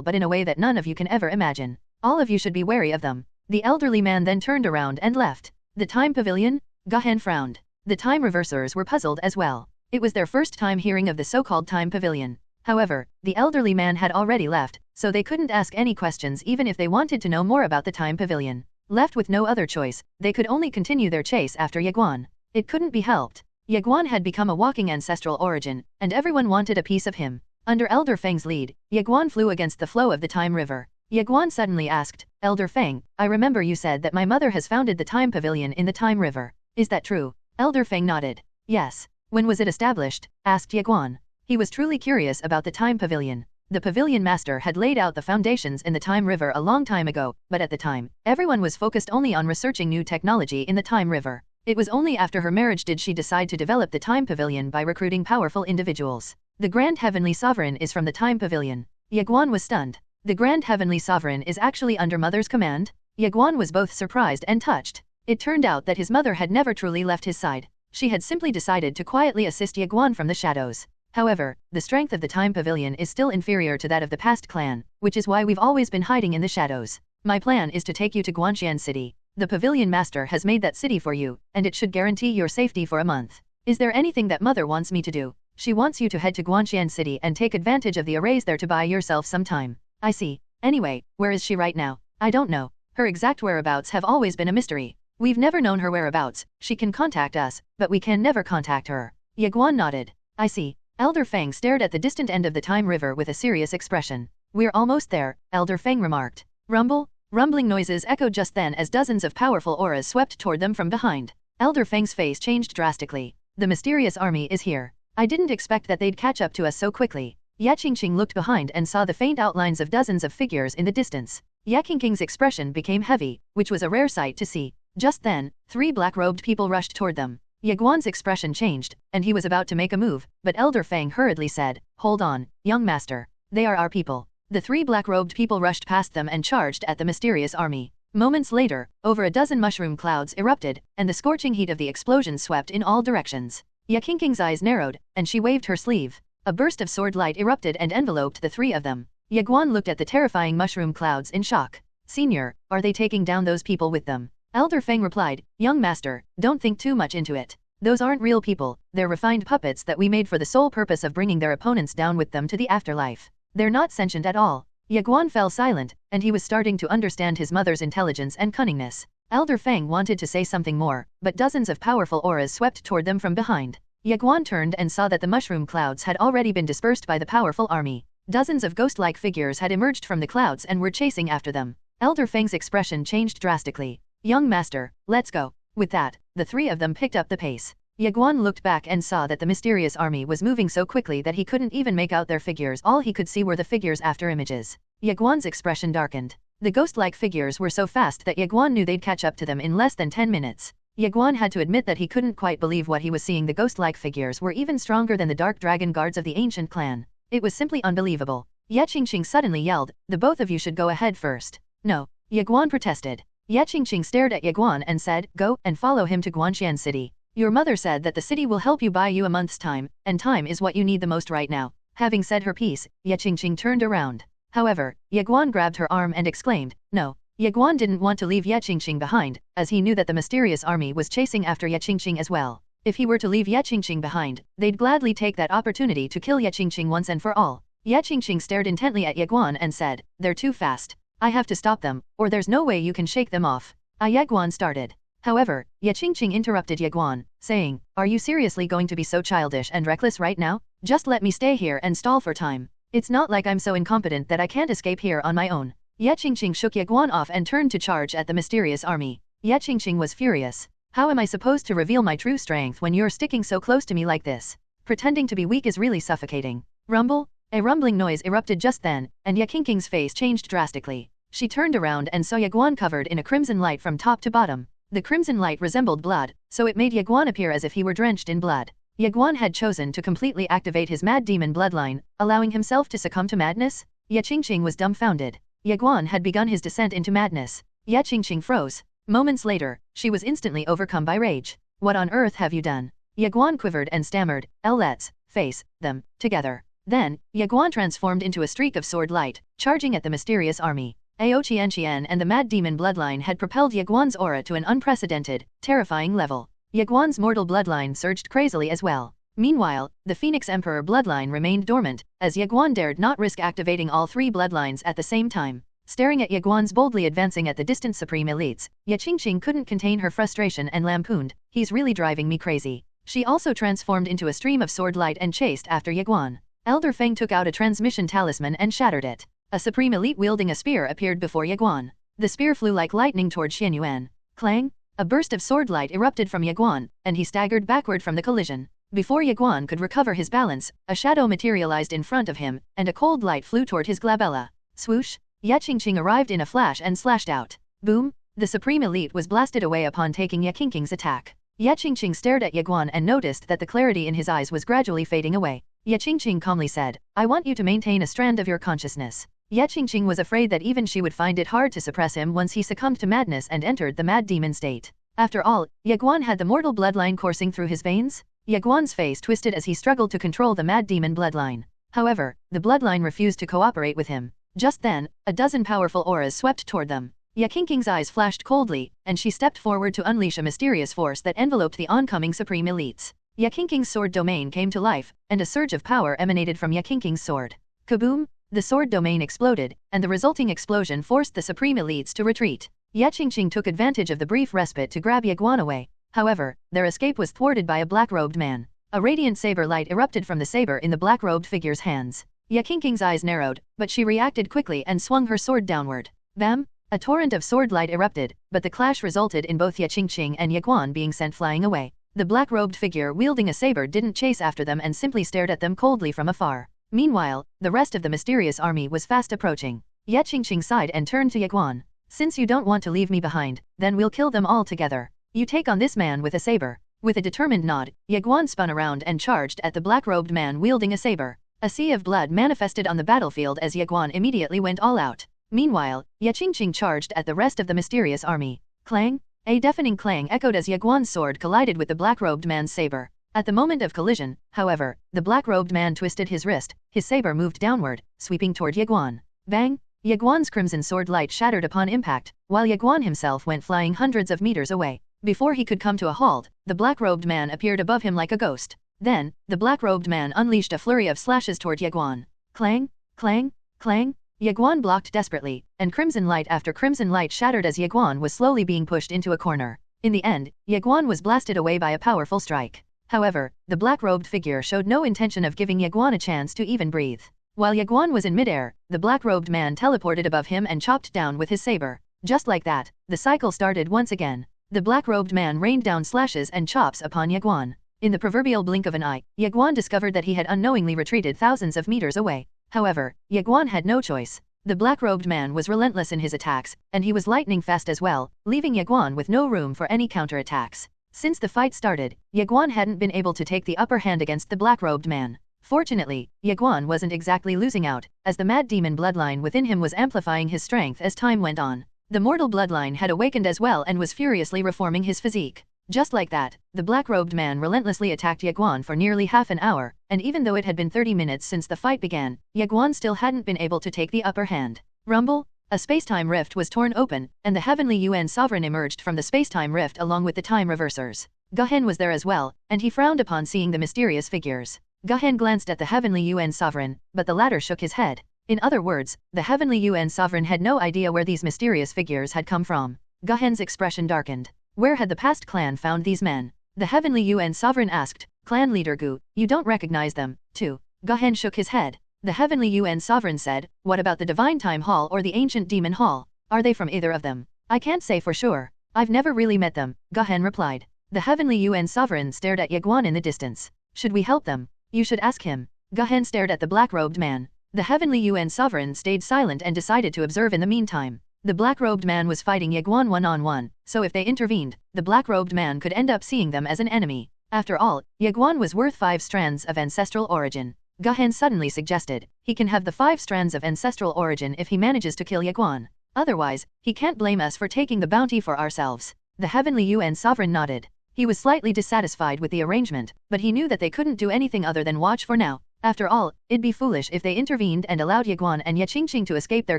but in a way that none of you can ever imagine. All of you should be wary of them. The elderly man then turned around and left. The Time Pavilion? Guhen frowned. The Time Reversers were puzzled as well. It was their first time hearing of the so-called Time Pavilion. However, the elderly man had already left, so they couldn't ask any questions even if they wanted to know more about the Time Pavilion. Left with no other choice, they could only continue their chase after Ye Guan. It couldn't be helped. Ye Guan had become a walking ancestral origin, and everyone wanted a piece of him. Under Elder Feng's lead, Ye Guan flew against the flow of the Time River. Ye Guan suddenly asked, "Elder Feng, I remember you said that my mother has founded the Time Pavilion in the Time River. Is that true?" Elder Feng nodded. "Yes." "When was it established?" asked Ye Guan. He was truly curious about the Time Pavilion. The Pavilion Master had laid out the foundations in the Time River a long time ago, but at the time, everyone was focused only on researching new technology in the Time River. It was only after her marriage did she decide to develop the Time Pavilion by recruiting powerful individuals. The Grand Heavenly Sovereign is from the Time Pavilion. Ye Guan was stunned. The Grand Heavenly Sovereign is actually under Mother's command? Ye Guan was both surprised and touched. It turned out that his mother had never truly left his side. She had simply decided to quietly assist Ye Guan from the shadows. However, the strength of the Time Pavilion is still inferior to that of the past clan, which is why we've always been hiding in the shadows. My plan is to take you to Guanxian City. The Pavilion Master has made that city for you, and it should guarantee your safety for a month. Is there anything that Mother wants me to do? She wants you to head to Guanxian City and take advantage of the arrays there to buy yourself some time. I see. Anyway, where is she right now? I don't know. Her exact whereabouts have always been a mystery. We've never known her whereabouts. She can contact us, but we can never contact her." Ye Guan nodded. "I see." Elder Feng stared at the distant end of the Time River with a serious expression. "We're almost there," Elder Feng remarked. Rumble? Rumbling noises echoed just then as dozens of powerful auras swept toward them from behind. Elder Feng's face changed drastically. "The mysterious army is here. I didn't expect that they'd catch up to us so quickly." Ye Qingqing looked behind and saw the faint outlines of dozens of figures in the distance. Ye Qingqing's expression became heavy, which was a rare sight to see. Just then, 3 black-robed people rushed toward them. Ye Guan's expression changed, and he was about to make a move, but Elder Feng hurriedly said, "Hold on, young master. They are our people." The 3 black-robed people rushed past them and charged at the mysterious army. Moments later, over a dozen mushroom clouds erupted, and the scorching heat of the explosion swept in all directions. Ye Qingqing's eyes narrowed, and she waved her sleeve. A burst of sword light erupted and enveloped the 3 of them. Ye Guan looked at the terrifying mushroom clouds in shock. "Senior, are they taking down those people with them?" Elder Feng replied, "Young master, don't think too much into it. Those aren't real people, they're refined puppets that we made for the sole purpose of bringing their opponents down with them to the afterlife. They're not sentient at all." Ye Guan fell silent, and he was starting to understand his mother's intelligence and cunningness. Elder Feng wanted to say something more, but dozens of powerful auras swept toward them from behind. Ye Guan turned and saw that the mushroom clouds had already been dispersed by the powerful army. Dozens of ghost-like figures had emerged from the clouds and were chasing after them. Elder Feng's expression changed drastically. "Young master, let's go." With that, the 3 of them picked up the pace. Ye Guan looked back and saw that the mysterious army was moving so quickly that he couldn't even make out their figures. All he could see were the figures after images. Ye Guan's expression darkened. The ghost-like figures were so fast that Ye Guan knew they'd catch up to them in less than 10 minutes. Ye Guan had to admit that he couldn't quite believe what he was seeing. The ghost-like figures were even stronger than the dark dragon guards of the ancient clan. It was simply unbelievable. Ye Qingqing suddenly yelled, "The both of you should go ahead first." "No," Ye Guan protested. Ye Qingqing stared at Ye Guan and said, "Go and follow him to Guanxian City. Your mother said that the city will help you buy you a month's time, and time is what you need the most right now." Having said her piece, Ye Qingqing turned around. However, Ye Guan grabbed her arm and exclaimed, "No." Ye Guan didn't want to leave Ye Qingqing behind, as he knew that the mysterious army was chasing after Ye Qingqing as well. If he were to leave Ye Qingqing behind, they'd gladly take that opportunity to kill Ye Qingqing once and for all. Ye Qingqing stared intently at Ye Guan and said, "They're too fast. I have to stop them, or there's no way you can shake them off." Ye Guan started. However, Ye Qingqing interrupted Ye Guan, saying, "Are you seriously going to be so childish and reckless right now? Just let me stay here and stall for time. It's not like I'm so incompetent that I can't escape here on my own." Ye Qingqing shook Ye Guan off and turned to charge at the mysterious army. Ye Qingqing was furious. "How am I supposed to reveal my true strength when you're sticking so close to me like this? Pretending to be weak is really suffocating." Rumble? A rumbling noise erupted just then, and Ye Qingqing's face changed drastically. She turned around and saw Ye Guan covered in a crimson light from top to bottom. The crimson light resembled blood, so it made Ye Guan appear as if he were drenched in blood. Ye Guan had chosen to completely activate his mad demon bloodline, allowing himself to succumb to madness? Ye Qingqing was dumbfounded. Ye Guan had begun his descent into madness. Ye Qingqing froze. Moments later, she was instantly overcome by rage. "What on earth have you done?" Ye Guan quivered and stammered, "Let's face them together." Then, Ye Guan transformed into a streak of sword light, charging at the mysterious army. Ao Qianqian and the mad demon bloodline had propelled Ye Guan's aura to an unprecedented, terrifying level. Ye Guan's mortal bloodline surged crazily as well. Meanwhile, the Phoenix Emperor bloodline remained dormant, as Ye Guan dared not risk activating all three bloodlines at the same time. Staring at Ye Guan's boldly advancing at the distant supreme elites, Ye Qingqing couldn't contain her frustration and lampooned, "He's really driving me crazy." She also transformed into a stream of sword light and chased after Ye Guan. Elder Feng took out a transmission talisman and shattered it. A supreme elite wielding a spear appeared before Ye Guan. The spear flew like lightning toward Xianyuan. Clang! A burst of sword light erupted from Ye Guan, and he staggered backward from the collision. Before Ye Guan could recover his balance, a shadow materialized in front of him, and a cold light flew toward his glabella. Swoosh! Ye Qingqing arrived in a flash and slashed out. Boom! The supreme elite was blasted away upon taking Ye Qingqing's attack. Ye Qingqing stared at Ye Guan and noticed that the clarity in his eyes was gradually fading away. Ye Qingqing calmly said, "I want you to maintain a strand of your consciousness." Ye Qingqing was afraid that even she would find it hard to suppress him once he succumbed to madness and entered the mad demon state. After all, Ye Guan had the mortal bloodline coursing through his veins? Ye Guan's face twisted as he struggled to control the mad demon bloodline. However, the bloodline refused to cooperate with him. Just then, a dozen powerful auras swept toward them. Ye Qingqing's eyes flashed coldly, and she stepped forward to unleash a mysterious force that enveloped the oncoming supreme elites. Ye Qingqing's sword domain came to life, and a surge of power emanated from Ye Qingqing's sword. Kaboom! The sword domain exploded, and the resulting explosion forced the supreme elites to retreat. Ye Qingqing took advantage of the brief respite to grab Ye Guan away. However, their escape was thwarted by a black-robed man. A radiant saber light erupted from the saber in the black-robed figure's hands. Ye Qingqing's eyes narrowed, but she reacted quickly and swung her sword downward. Bam! A torrent of sword light erupted, but the clash resulted in both Ye Qingqing and Ye Guan being sent flying away. The black-robed figure wielding a saber didn't chase after them and simply stared at them coldly from afar. Meanwhile, the rest of the mysterious army was fast approaching. Ye Qingqing sighed and turned to Ye Guan. "Since you don't want to leave me behind, then we'll kill them all together. You take on this man with a saber." With a determined nod, Ye Guan spun around and charged at the black-robed man wielding a saber. A sea of blood manifested on the battlefield as Ye Guan immediately went all out. Meanwhile, Ye Qingqing charged at the rest of the mysterious army. Clang! A deafening clang echoed as Ye Guan's sword collided with the black-robed man's saber. At the moment of collision, however, the black-robed man twisted his wrist, his saber moved downward, sweeping toward Ye Guan. Bang! Ye Guan's crimson sword light shattered upon impact, while Ye Guan himself went flying hundreds of meters away. Before he could come to a halt, the black-robed man appeared above him like a ghost. Then, the black-robed man unleashed a flurry of slashes toward Ye Guan. Clang! Clang! Clang! Ye Guan blocked desperately, and crimson light after crimson light shattered as Ye Guan was slowly being pushed into a corner. In the end, Ye Guan was blasted away by a powerful strike. However, the black-robed figure showed no intention of giving Ye Guan a chance to even breathe. While Ye Guan was in midair, the black-robed man teleported above him and chopped down with his saber. Just like that, the cycle started once again. The black-robed man rained down slashes and chops upon Ye Guan. In the proverbial blink of an eye, Ye Guan discovered that he had unknowingly retreated thousands of meters away. However, Ye Guan had no choice. The black-robed man was relentless in his attacks, and he was lightning fast as well, leaving Ye Guan with no room for any counterattacks. Since the fight started, Ye Guan hadn't been able to take the upper hand against the black-robed man. Fortunately, Ye Guan wasn't exactly losing out, as the mad demon bloodline within him was amplifying his strength as time went on. The mortal bloodline had awakened as well and was furiously reforming his physique. Just like that, the black-robed man relentlessly attacked Ye Guan for nearly half an hour, and even though it had been 30 minutes since the fight began, Ye Guan still hadn't been able to take the upper hand. Rumble? A spacetime rift was torn open, and the Heavenly Yuan Sovereign emerged from the spacetime rift along with the time reversers. Guhen was there as well, and he frowned upon seeing the mysterious figures. Guhen glanced at the Heavenly Yuan Sovereign, but the latter shook his head. In other words, the Heavenly Yuan Sovereign had no idea where these mysterious figures had come from. Guhen's expression darkened. Where had the past clan found these men? The Heavenly Yuan Sovereign asked. Clan leader Gu, you don't recognize them, too. Guhen shook his head. The Heavenly Yuan Sovereign said, what about the Divine Time Hall or the Ancient Demon Hall? Are they from either of them? I can't say for sure. I've never really met them, Guhen replied. The Heavenly Yuan Sovereign stared at Ye Guan in the distance. Should we help them? You should ask him. Guhen stared at the black-robed man. The Heavenly Yuan Sovereign stayed silent and decided to observe in the meantime. The black-robed man was fighting Ye Guan one-on-one, so if they intervened, the black-robed man could end up seeing them as an enemy. After all, Ye Guan was worth 5 strands of ancestral origin. Guhen suddenly suggested, he can have the 5 strands of ancestral origin if he manages to kill Ye Guan. Otherwise, he can't blame us for taking the bounty for ourselves. The Heavenly Yuan Sovereign nodded. He was slightly dissatisfied with the arrangement, but he knew that they couldn't do anything other than watch for now. After all, it'd be foolish if they intervened and allowed Ye Guan and Ye Qingqing to escape their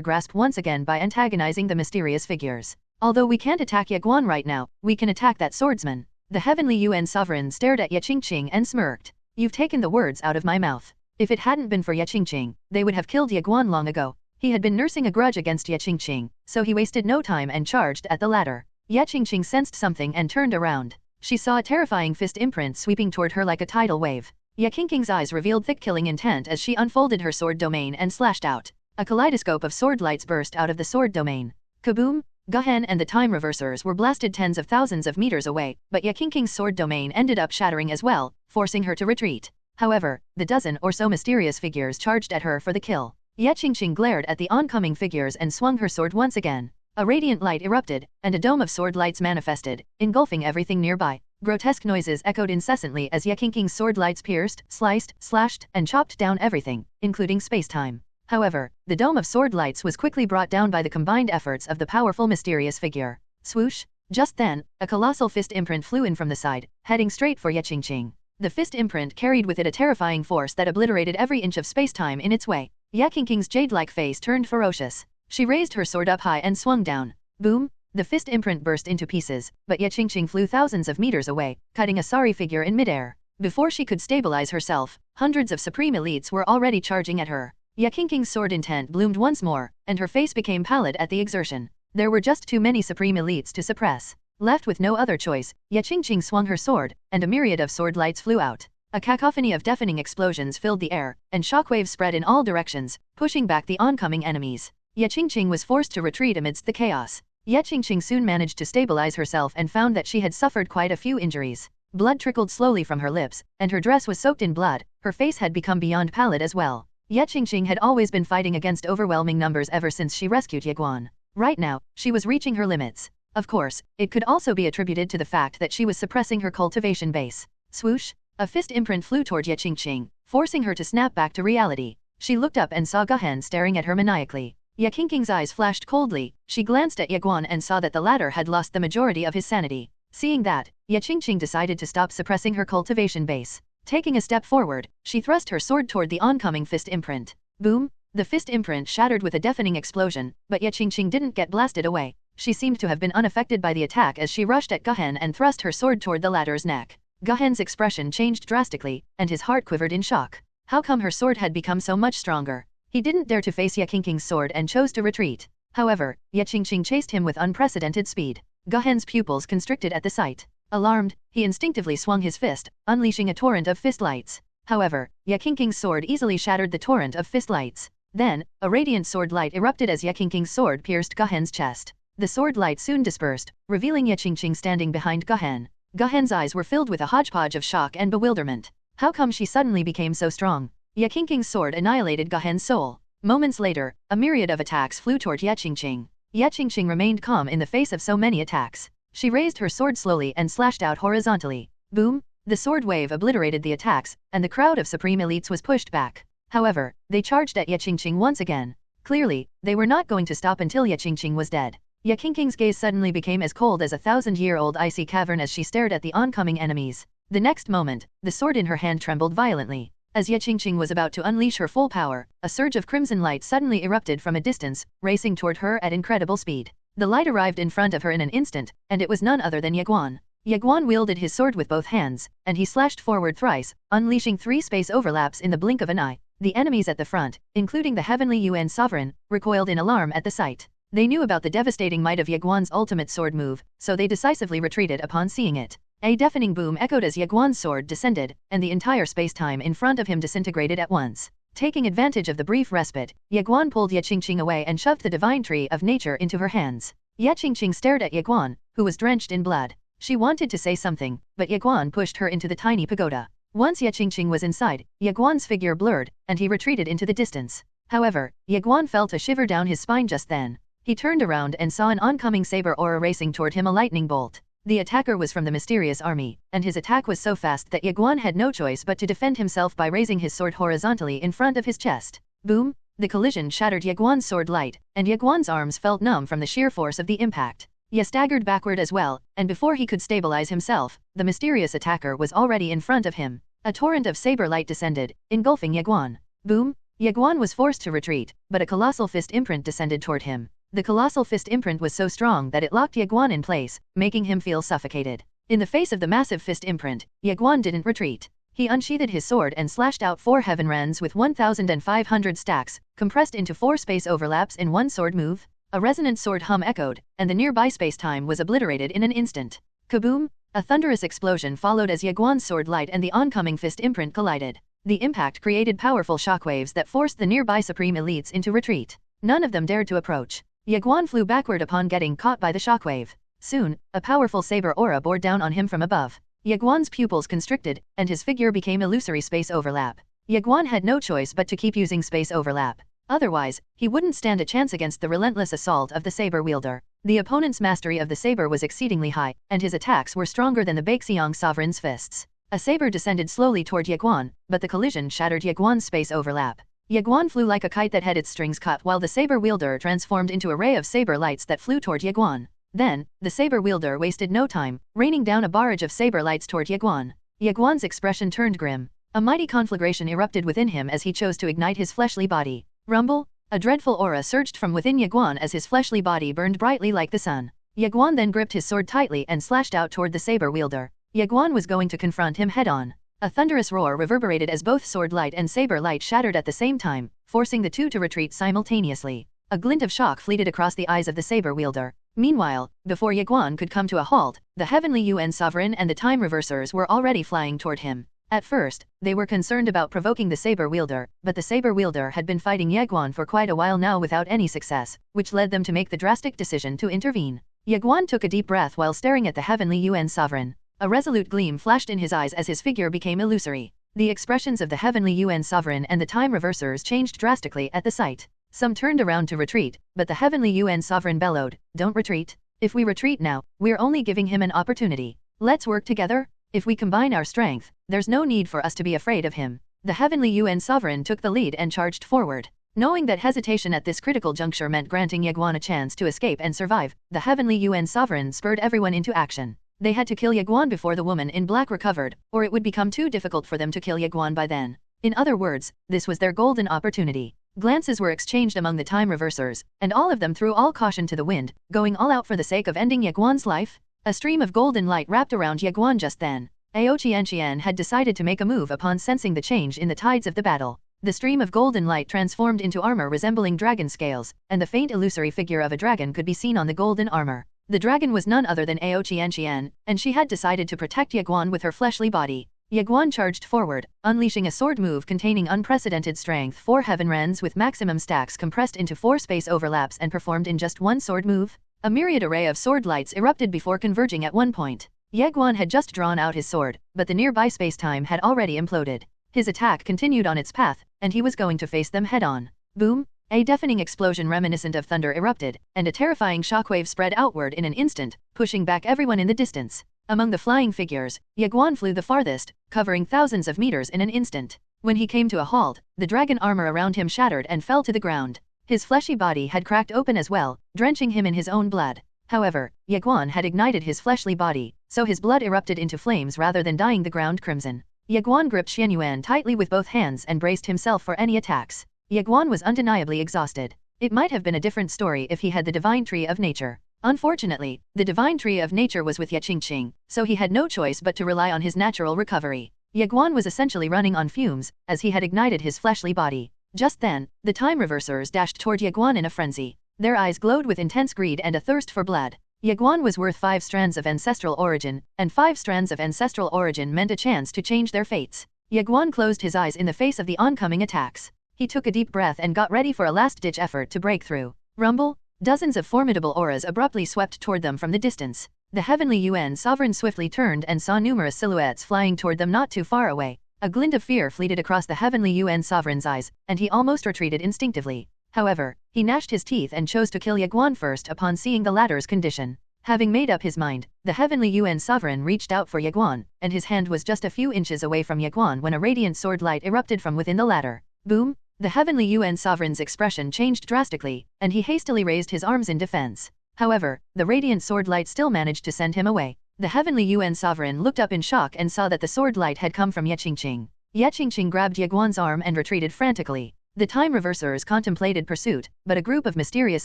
grasp once again by antagonizing the mysterious figures. Although we can't attack Ye Guan right now, we can attack that swordsman. The Heavenly Yuan Sovereign stared at Ye Qingqing and smirked. You've taken the words out of my mouth. If it hadn't been for Ye Qingqing, they would have killed Ye Guan long ago. He had been nursing a grudge against Ye Qingqing, so he wasted no time and charged at the latter. Ye Qingqing sensed something and turned around. She saw a terrifying fist imprint sweeping toward her like a tidal wave. Ye Qingqing's eyes revealed thick killing intent as she unfolded her sword domain and slashed out. A kaleidoscope of sword lights burst out of the sword domain. Kaboom! Guhen and the time reversers were blasted tens of thousands of meters away, but Ye Qingqing's sword domain ended up shattering as well, forcing her to retreat. However, the dozen or so mysterious figures charged at her for the kill. Ye Qingqing glared at the oncoming figures and swung her sword once again. A radiant light erupted, and a dome of sword lights manifested, engulfing everything nearby. Grotesque noises echoed incessantly as Ye Qingqing's sword lights pierced, sliced, slashed, and chopped down everything, including space-time. However, the dome of sword lights was quickly brought down by the combined efforts of the powerful mysterious figure. Swoosh! Just then, a colossal fist imprint flew in from the side, heading straight for Ye Qingqing. The fist imprint carried with it a terrifying force that obliterated every inch of space-time in its way. Ye Qingqing's jade-like face turned ferocious. She raised her sword up high and swung down. Boom! The fist imprint burst into pieces, but Ye Qingqing flew thousands of meters away, cutting a sorry figure in midair. Before she could stabilize herself, hundreds of supreme elites were already charging at her. Ye Qingqing's sword intent bloomed once more, and her face became pallid at the exertion. There were just too many supreme elites to suppress. Left with no other choice, Ye Qingqing swung her sword, and a myriad of sword lights flew out. A cacophony of deafening explosions filled the air, and shockwaves spread in all directions, pushing back the oncoming enemies. Ye Qingqing was forced to retreat amidst the chaos. Ye Qingqing soon managed to stabilize herself and found that she had suffered quite a few injuries. Blood trickled slowly from her lips, and her dress was soaked in blood. Her face had become beyond pallid as well. Ye Qingqing had always been fighting against overwhelming numbers ever since she rescued Ye Guan. Right now, she was reaching her limits. Of course, it could also be attributed to the fact that she was suppressing her cultivation base. Swoosh! A fist imprint flew toward Ye Qingqing, forcing her to snap back to reality. She looked up and saw Guhen staring at her maniacally. Ye Qingqing's eyes flashed coldly. She glanced at Ye Guan and saw that the latter had lost the majority of his sanity. Seeing that, Ye Qingqing decided to stop suppressing her cultivation base. Taking a step forward, she thrust her sword toward the oncoming fist imprint. Boom! The fist imprint shattered with a deafening explosion, but Ye Qingqing didn't get blasted away. She seemed to have been unaffected by the attack as she rushed at Guhen and thrust her sword toward the latter's neck. Guhen's expression changed drastically, and his heart quivered in shock. How come her sword had become so much stronger? He didn't dare to face Ye Qingqing's sword and chose to retreat. However, Ye Qingqing chased him with unprecedented speed. Guhen's pupils constricted at the sight. Alarmed, he instinctively swung his fist, unleashing a torrent of fist lights. However, Ye Qingqing's sword easily shattered the torrent of fist lights. Then, a radiant sword light erupted as Ye Qingqing's sword pierced Guhen's chest. The sword light soon dispersed, revealing Ye Qingqing standing behind Guhen. Guhen's eyes were filled with a hodgepodge of shock and bewilderment. How come she suddenly became so strong? Ye Qingqing's sword annihilated Guhen's soul. Moments later, a myriad of attacks flew toward Ye Qingqing. Ye Qingqing remained calm in the face of so many attacks. She raised her sword slowly and slashed out horizontally. Boom! The sword wave obliterated the attacks, and the crowd of supreme elites was pushed back. However, they charged at Ye Qingqing once again. Clearly, they were not going to stop until Ye Qingqing was dead. Ye Qingqing's gaze suddenly became as cold as a 1,000-year-old icy cavern as she stared at the oncoming enemies. The next moment, the sword in her hand trembled violently. As Ye Qingqing was about to unleash her full power, a surge of crimson light suddenly erupted from a distance, racing toward her at incredible speed. The light arrived in front of her in an instant, and it was none other than Ye Guan. Ye Guan wielded his sword with both hands, and he slashed forward thrice, unleashing 3 space overlaps in the blink of an eye. The enemies at the front, including the Heavenly Yuan Sovereign, recoiled in alarm at the sight. They knew about the devastating might of Ye Guan's ultimate sword move, so they decisively retreated upon seeing it. A deafening boom echoed as Ye Guan's sword descended, and the entire space-time in front of him disintegrated at once. Taking advantage of the brief respite, Ye Guan pulled Ye Qingqing away and shoved the divine tree of nature into her hands. Ye Qingqing stared at Ye Guan, who was drenched in blood. She wanted to say something, but Ye Guan pushed her into the tiny pagoda. Once Ye Qingqing was inside, Ye Guan's figure blurred, and he retreated into the distance. However, Ye Guan felt a shiver down his spine just then. He turned around and saw an oncoming saber aura racing toward him, a lightning bolt. The attacker was from the mysterious army, and his attack was so fast that Ye Guan had no choice but to defend himself by raising his sword horizontally in front of his chest. Boom! The collision shattered Ye Guan's sword light, and Ye Guan's arms felt numb from the sheer force of the impact. Ye staggered backward as well, and before he could stabilize himself, the mysterious attacker was already in front of him. A torrent of saber light descended, engulfing Ye Guan. Boom! Ye Guan was forced to retreat, but a colossal fist imprint descended toward him. The colossal fist imprint was so strong that it locked Ye Guan in place, making him feel suffocated. In the face of the massive fist imprint, Ye Guan didn't retreat. He unsheathed his sword and slashed out 4 heaven rends with 1,500 stacks, compressed into 4 space overlaps in one sword move. A resonant sword hum echoed, and the nearby space-time was obliterated in an instant. Kaboom! A thunderous explosion followed as Ye Guan's sword light and the oncoming fist imprint collided. The impact created powerful shockwaves that forced the nearby supreme elites into retreat. None of them dared to approach. Ye Guan flew backward upon getting caught by the shockwave. Soon, a powerful saber aura bore down on him from above. Ye Guan's pupils constricted, and his figure became illusory space overlap. Ye Guan had no choice but to keep using space overlap. Otherwise, he wouldn't stand a chance against the relentless assault of the saber wielder. The opponent's mastery of the saber was exceedingly high, and his attacks were stronger than the Baixiang sovereign's fists. A saber descended slowly toward Ye Guan, but the collision shattered Ye Guan's space overlap. Ye Guan flew like a kite that had its strings cut, while the saber wielder transformed into a ray of saber lights that flew toward Ye Guan. Then, the saber wielder wasted no time, raining down a barrage of saber lights toward Ye Guan. Ye Guan's expression turned grim. A mighty conflagration erupted within him as he chose to ignite his fleshly body. Rumble! A dreadful aura surged from within Ye Guan as his fleshly body burned brightly like the sun. Ye Guan then gripped his sword tightly and slashed out toward the saber wielder. Ye Guan was going to confront him head-on. A thunderous roar reverberated as both sword light and saber light shattered at the same time, forcing the two to retreat simultaneously. A glint of shock fleeted across the eyes of the saber wielder. Meanwhile, before Ye Guan could come to a halt, the Heavenly Yuan Sovereign and the Time Reversers were already flying toward him. At first, they were concerned about provoking the saber wielder, but the saber wielder had been fighting Ye Guan for quite a while now without any success, which led them to make the drastic decision to intervene. Ye Guan took a deep breath while staring at the Heavenly Yuan Sovereign. A resolute gleam flashed in his eyes as his figure became illusory. The expressions of the Heavenly Yuan Sovereign and the Time Reversers changed drastically at the sight. Some turned around to retreat, but the Heavenly Yuan Sovereign bellowed, "Don't retreat. If we retreat now, we're only giving him an opportunity. Let's work together. If we combine our strength, there's no need for us to be afraid of him." The Heavenly Yuan Sovereign took the lead and charged forward. Knowing that hesitation at this critical juncture meant granting Ye Guan a chance to escape and survive, the Heavenly Yuan Sovereign spurred everyone into action. They had to kill Ye Guan before the woman in black recovered, or it would become too difficult for them to kill Ye Guan by then. In other words, this was their golden opportunity. Glances were exchanged among the Time Reversers, and all of them threw all caution to the wind, going all out for the sake of ending Ye Guan's life. A stream of golden light wrapped around Ye Guan just then. Ao Qianqian had decided to make a move upon sensing the change in the tides of the battle. The stream of golden light transformed into armor resembling dragon scales, and the faint illusory figure of a dragon could be seen on the golden armor. The dragon was none other than Ao Qianqian, and she had decided to protect Ye Guan with her fleshly body. Ye Guan charged forward, unleashing a sword move containing unprecedented strength, 4 heaven rends with maximum stacks compressed into 4 space overlaps and performed in just one sword move. A myriad array of sword lights erupted before converging at one point. Ye Guan had just drawn out his sword, but the nearby space-time had already imploded. His attack continued on its path, and he was going to face them head-on. Boom! A deafening explosion reminiscent of thunder erupted, and a terrifying shockwave spread outward in an instant, pushing back everyone in the distance. Among the flying figures, Ye Guan flew the farthest, covering thousands of meters in an instant. When he came to a halt, the dragon armor around him shattered and fell to the ground. His fleshy body had cracked open as well, drenching him in his own blood. However, Ye Guan had ignited his fleshly body, so his blood erupted into flames rather than dyeing the ground crimson. Ye Guan gripped Xianyuan tightly with both hands and braced himself for any attacks. Ye Guan was undeniably exhausted. It might have been a different story if he had the divine tree of nature. Unfortunately, the divine tree of nature was with Ye Qingqing, so he had no choice but to rely on his natural recovery. Ye Guan was essentially running on fumes, as he had ignited his fleshly body. Just then, the time reversers dashed toward Ye Guan in a frenzy. Their eyes glowed with intense greed and a thirst for blood. Ye Guan was worth 5 strands of ancestral origin, and 5 strands of ancestral origin meant a chance to change their fates. Ye Guan closed his eyes in the face of the oncoming attacks. He took a deep breath and got ready for a last-ditch effort to break through. Rumble! Dozens of formidable auras abruptly swept toward them from the distance. The heavenly Yuan sovereign swiftly turned and saw numerous silhouettes flying toward them not too far away. A glint of fear fleeted across the heavenly Yuan sovereign's eyes, and he almost retreated instinctively. However, he gnashed his teeth and chose to kill Ye Guan first upon seeing the latter's condition. Having made up his mind, the heavenly Yuan sovereign reached out for Ye Guan, and his hand was just a few inches away from Ye Guan when a radiant sword light erupted from within the latter. Boom! The heavenly Yuan sovereign's expression changed drastically, and he hastily raised his arms in defense. However, the radiant sword light still managed to send him away. The heavenly Yuan sovereign looked up in shock and saw that the sword light had come from Ye Qingqing. Ye Qingqing grabbed Ye Guan's arm and retreated frantically. The time reversers contemplated pursuit, but a group of mysterious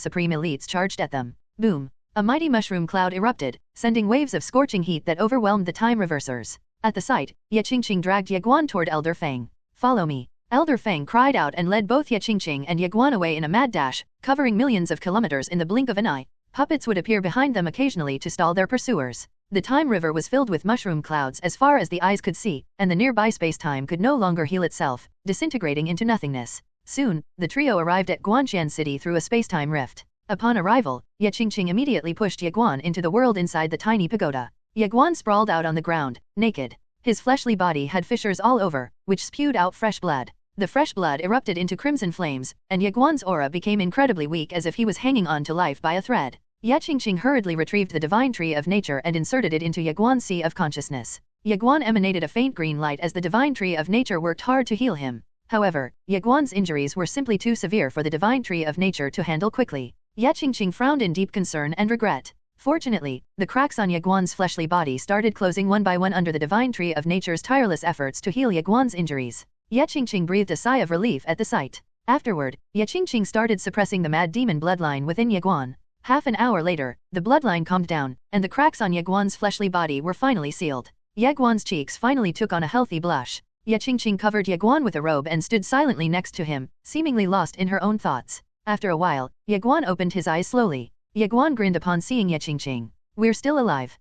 supreme elites charged at them. Boom! A mighty mushroom cloud erupted, sending waves of scorching heat that overwhelmed the time reversers. At the sight, Ye Qingqing dragged Ye Guan toward Elder Feng. Follow me. Elder Feng cried out and led both Ye Qingqing and Ye Guan away in a mad dash, covering millions of kilometers in the blink of an eye. Puppets would appear behind them occasionally to stall their pursuers. The time river was filled with mushroom clouds as far as the eyes could see, and the nearby space-time could no longer heal itself, disintegrating into nothingness. Soon, the trio arrived at Guanxian City through a space-time rift. Upon arrival, Ye Qingqing immediately pushed Ye Guan into the world inside the tiny pagoda. Ye Guan sprawled out on the ground, naked. His fleshly body had fissures all over, which spewed out fresh blood. The fresh blood erupted into crimson flames, and Ye Guan's aura became incredibly weak as if he was hanging on to life by a thread. Ye Qingqing hurriedly retrieved the divine tree of nature and inserted it into Ye Guan's sea of consciousness. Ye Guan emanated a faint green light as the divine tree of nature worked hard to heal him. However, Ye Guan's injuries were simply too severe for the divine tree of nature to handle quickly. Ye Qingqing frowned in deep concern and regret. Fortunately, the cracks on Ye Guan's fleshly body started closing one by one under the divine tree of nature's tireless efforts to heal Ye Guan's injuries. Ye Qingqing breathed a sigh of relief at the sight. Afterward, Ye Qingqing started suppressing the mad demon bloodline within Ye Guan. Half an hour later, the bloodline calmed down, and the cracks on Ye Guan's fleshly body were finally sealed. Ye Guan's cheeks finally took on a healthy blush. Ye Qingqing covered Ye Guan with a robe and stood silently next to him, seemingly lost in her own thoughts. After a while, Ye Guan opened his eyes slowly. Ye Guan grinned upon seeing Ye Qingqing. We're still alive.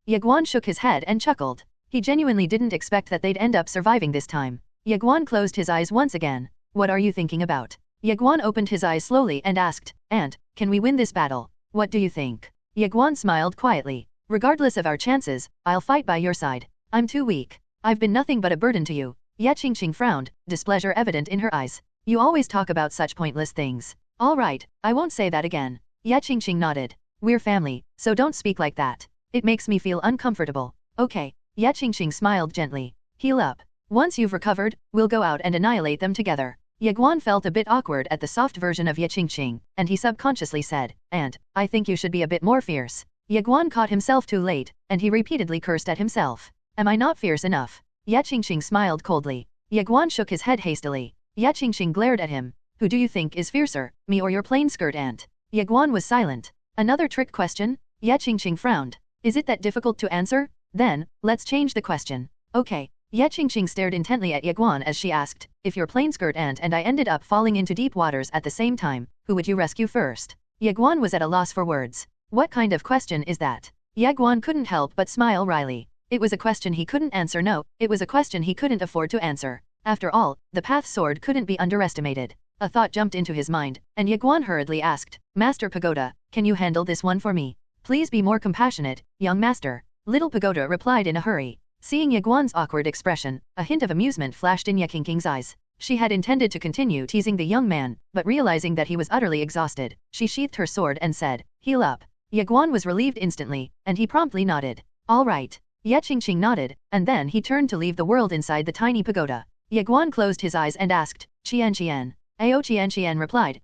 Ye Guan shook his head and chuckled. He genuinely didn't expect that they'd end up surviving this time. Ye Guan closed his eyes once again. What are you thinking about? Ye Guan opened his eyes slowly and asked, "And, can we win this battle? What do you think?" Ye Guan smiled quietly. Regardless of our chances, I'll fight by your side. I'm too weak. I've been nothing but a burden to you. Ye Qingqing frowned, displeasure evident in her eyes. You always talk about such pointless things. All right, I won't say that again. Ye Qingqing nodded. We're family, so don't speak like that. It makes me feel uncomfortable. Okay. Ye Qingqing smiled gently. Heal up. Once you've recovered, we'll go out and annihilate them together. Ye Guan felt a bit awkward at the soft version of Ye Qingqing, and he subconsciously said, "And, I think you should be a bit more fierce." Ye Guan caught himself too late, and he repeatedly cursed at himself. Am I not fierce enough? Ye Qingqing smiled coldly. Ye Guan shook his head hastily. Ye Qingqing glared at him. Who do you think is fiercer, me or your plain skirt ant? Ye Guan was silent. Another trick question? Ye Qingqing frowned. Is it that difficult to answer? Then, let's change the question. Okay. Ye Qingqing stared intently at Ye Guan as she asked, if your plain skirt ant and I ended up falling into deep waters at the same time, who would you rescue first? Ye Guan was at a loss for words. What kind of question is that? Ye Guan couldn't help but smile wryly. It was a question he couldn't answer. No, it was a question he couldn't afford to answer. After all, the Path Sword couldn't be underestimated. A thought jumped into his mind, and Ye Guan hurriedly asked, Master Pagoda, can you handle this one for me? Please be more compassionate, young master. Little Pagoda replied in a hurry. Seeing Ye Guan's awkward expression, a hint of amusement flashed in Ye Qingqing's eyes. She had intended to continue teasing the young man, but realizing that he was utterly exhausted, she sheathed her sword and said, "Heal up." Ye Guan was relieved instantly, and he promptly nodded. "All right." Ye Qingqing nodded, and then he turned to leave the world inside the tiny pagoda. Ye Guan closed his eyes and asked, "Qian Qian." Ao Qian replied,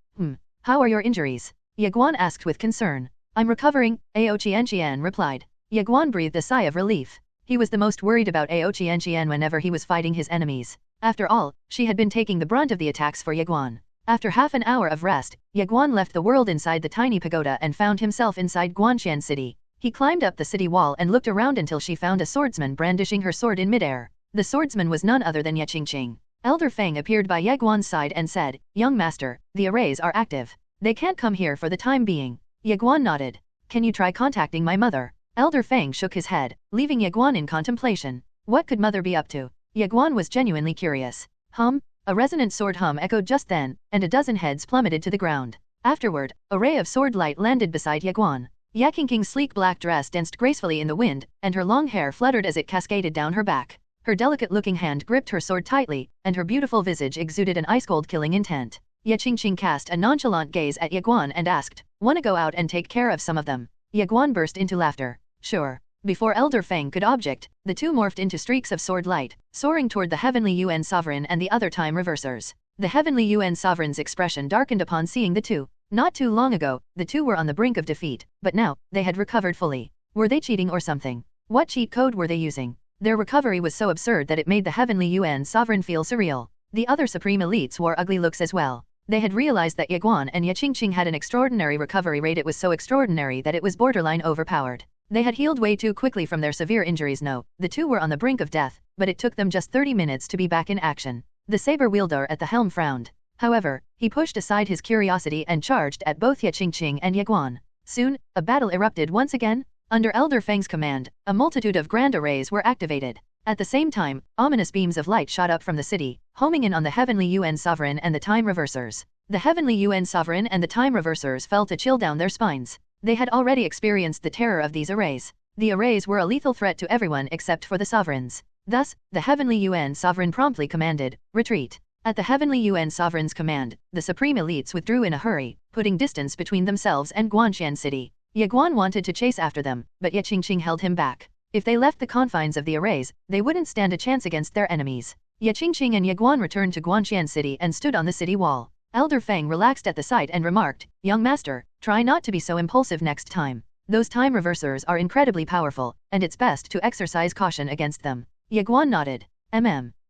"How are your injuries?" Ye Guan asked with concern. "I'm recovering," Ao Qian replied. Ye Guan breathed a sigh of relief. He was the most worried about Ao Qian whenever he was fighting his enemies. After all, she had been taking the brunt of the attacks for Ye Guan. After half an hour of rest, Ye Guan left the world inside the tiny pagoda and found himself inside Guanxian City. He climbed up the city wall and looked around until she found a swordsman brandishing her sword in midair. The swordsman was none other than Ye Qingqing. Elder Feng appeared by Ye Guan's side and said, "Young master, the arrays are active. They can't come here for the time being." Ye Guan nodded. "Can you try contacting my mother?" Elder Feng shook his head, leaving Ye Guan in contemplation. What could mother be up to? Ye Guan was genuinely curious. Hum? A resonant sword hum echoed just then, and a dozen heads plummeted to the ground. Afterward, a ray of sword light landed beside Ye Guan. Ye Qingqing's sleek black dress danced gracefully in the wind, and her long hair fluttered as it cascaded down her back. Her delicate-looking hand gripped her sword tightly, and her beautiful visage exuded an ice-cold killing intent. Ye Qingqing cast a nonchalant gaze at Ye Guan and asked, "Wanna go out and take care of some of them?" Ye Guan burst into laughter. "Sure." Before Elder Feng could object, the two morphed into streaks of sword light, soaring toward the Heavenly UN Sovereign and the other time reversers. The Heavenly UN Sovereign's expression darkened upon seeing the two. Not too long ago, the two were on the brink of defeat, but now, they had recovered fully. Were they cheating or something? What cheat code were they using? Their recovery was so absurd that it made the Heavenly UN Sovereign feel surreal. The other Supreme Elites wore ugly looks as well. They had realized that Ye Guan and Ye Qingqing had an extraordinary recovery rate. It was so extraordinary that it was borderline overpowered. They had healed way too quickly from their severe injuries. No, the two were on the brink of death, but it took them just 30 minutes to be back in action. The saber wielder at the helm frowned. However, he pushed aside his curiosity and charged at both Ye Qingqing and Ye Guan. Soon, a battle erupted once again. Under Elder Feng's command, a multitude of grand arrays were activated. At the same time, ominous beams of light shot up from the city, homing in on the Heavenly UN Sovereign and the Time Reversers. The Heavenly UN Sovereign and the Time Reversers felt a chill down their spines. They had already experienced the terror of these arrays. The arrays were a lethal threat to everyone except for the sovereigns. Thus, the Heavenly UN Sovereign promptly commanded, "Retreat." At the Heavenly UN Sovereign's command, the Supreme Elites withdrew in a hurry, putting distance between themselves and Guanxian City. Ye Guan wanted to chase after them, but Ye Qingqing held him back. If they left the confines of the arrays, they wouldn't stand a chance against their enemies. Ye Qingqing and Ye Guan returned to Guanxian City and stood on the city wall. Elder Feng relaxed at the sight and remarked, "Young master, try not to be so impulsive next time. Those time reversers are incredibly powerful, and it's best to exercise caution against them." Ye Guan nodded.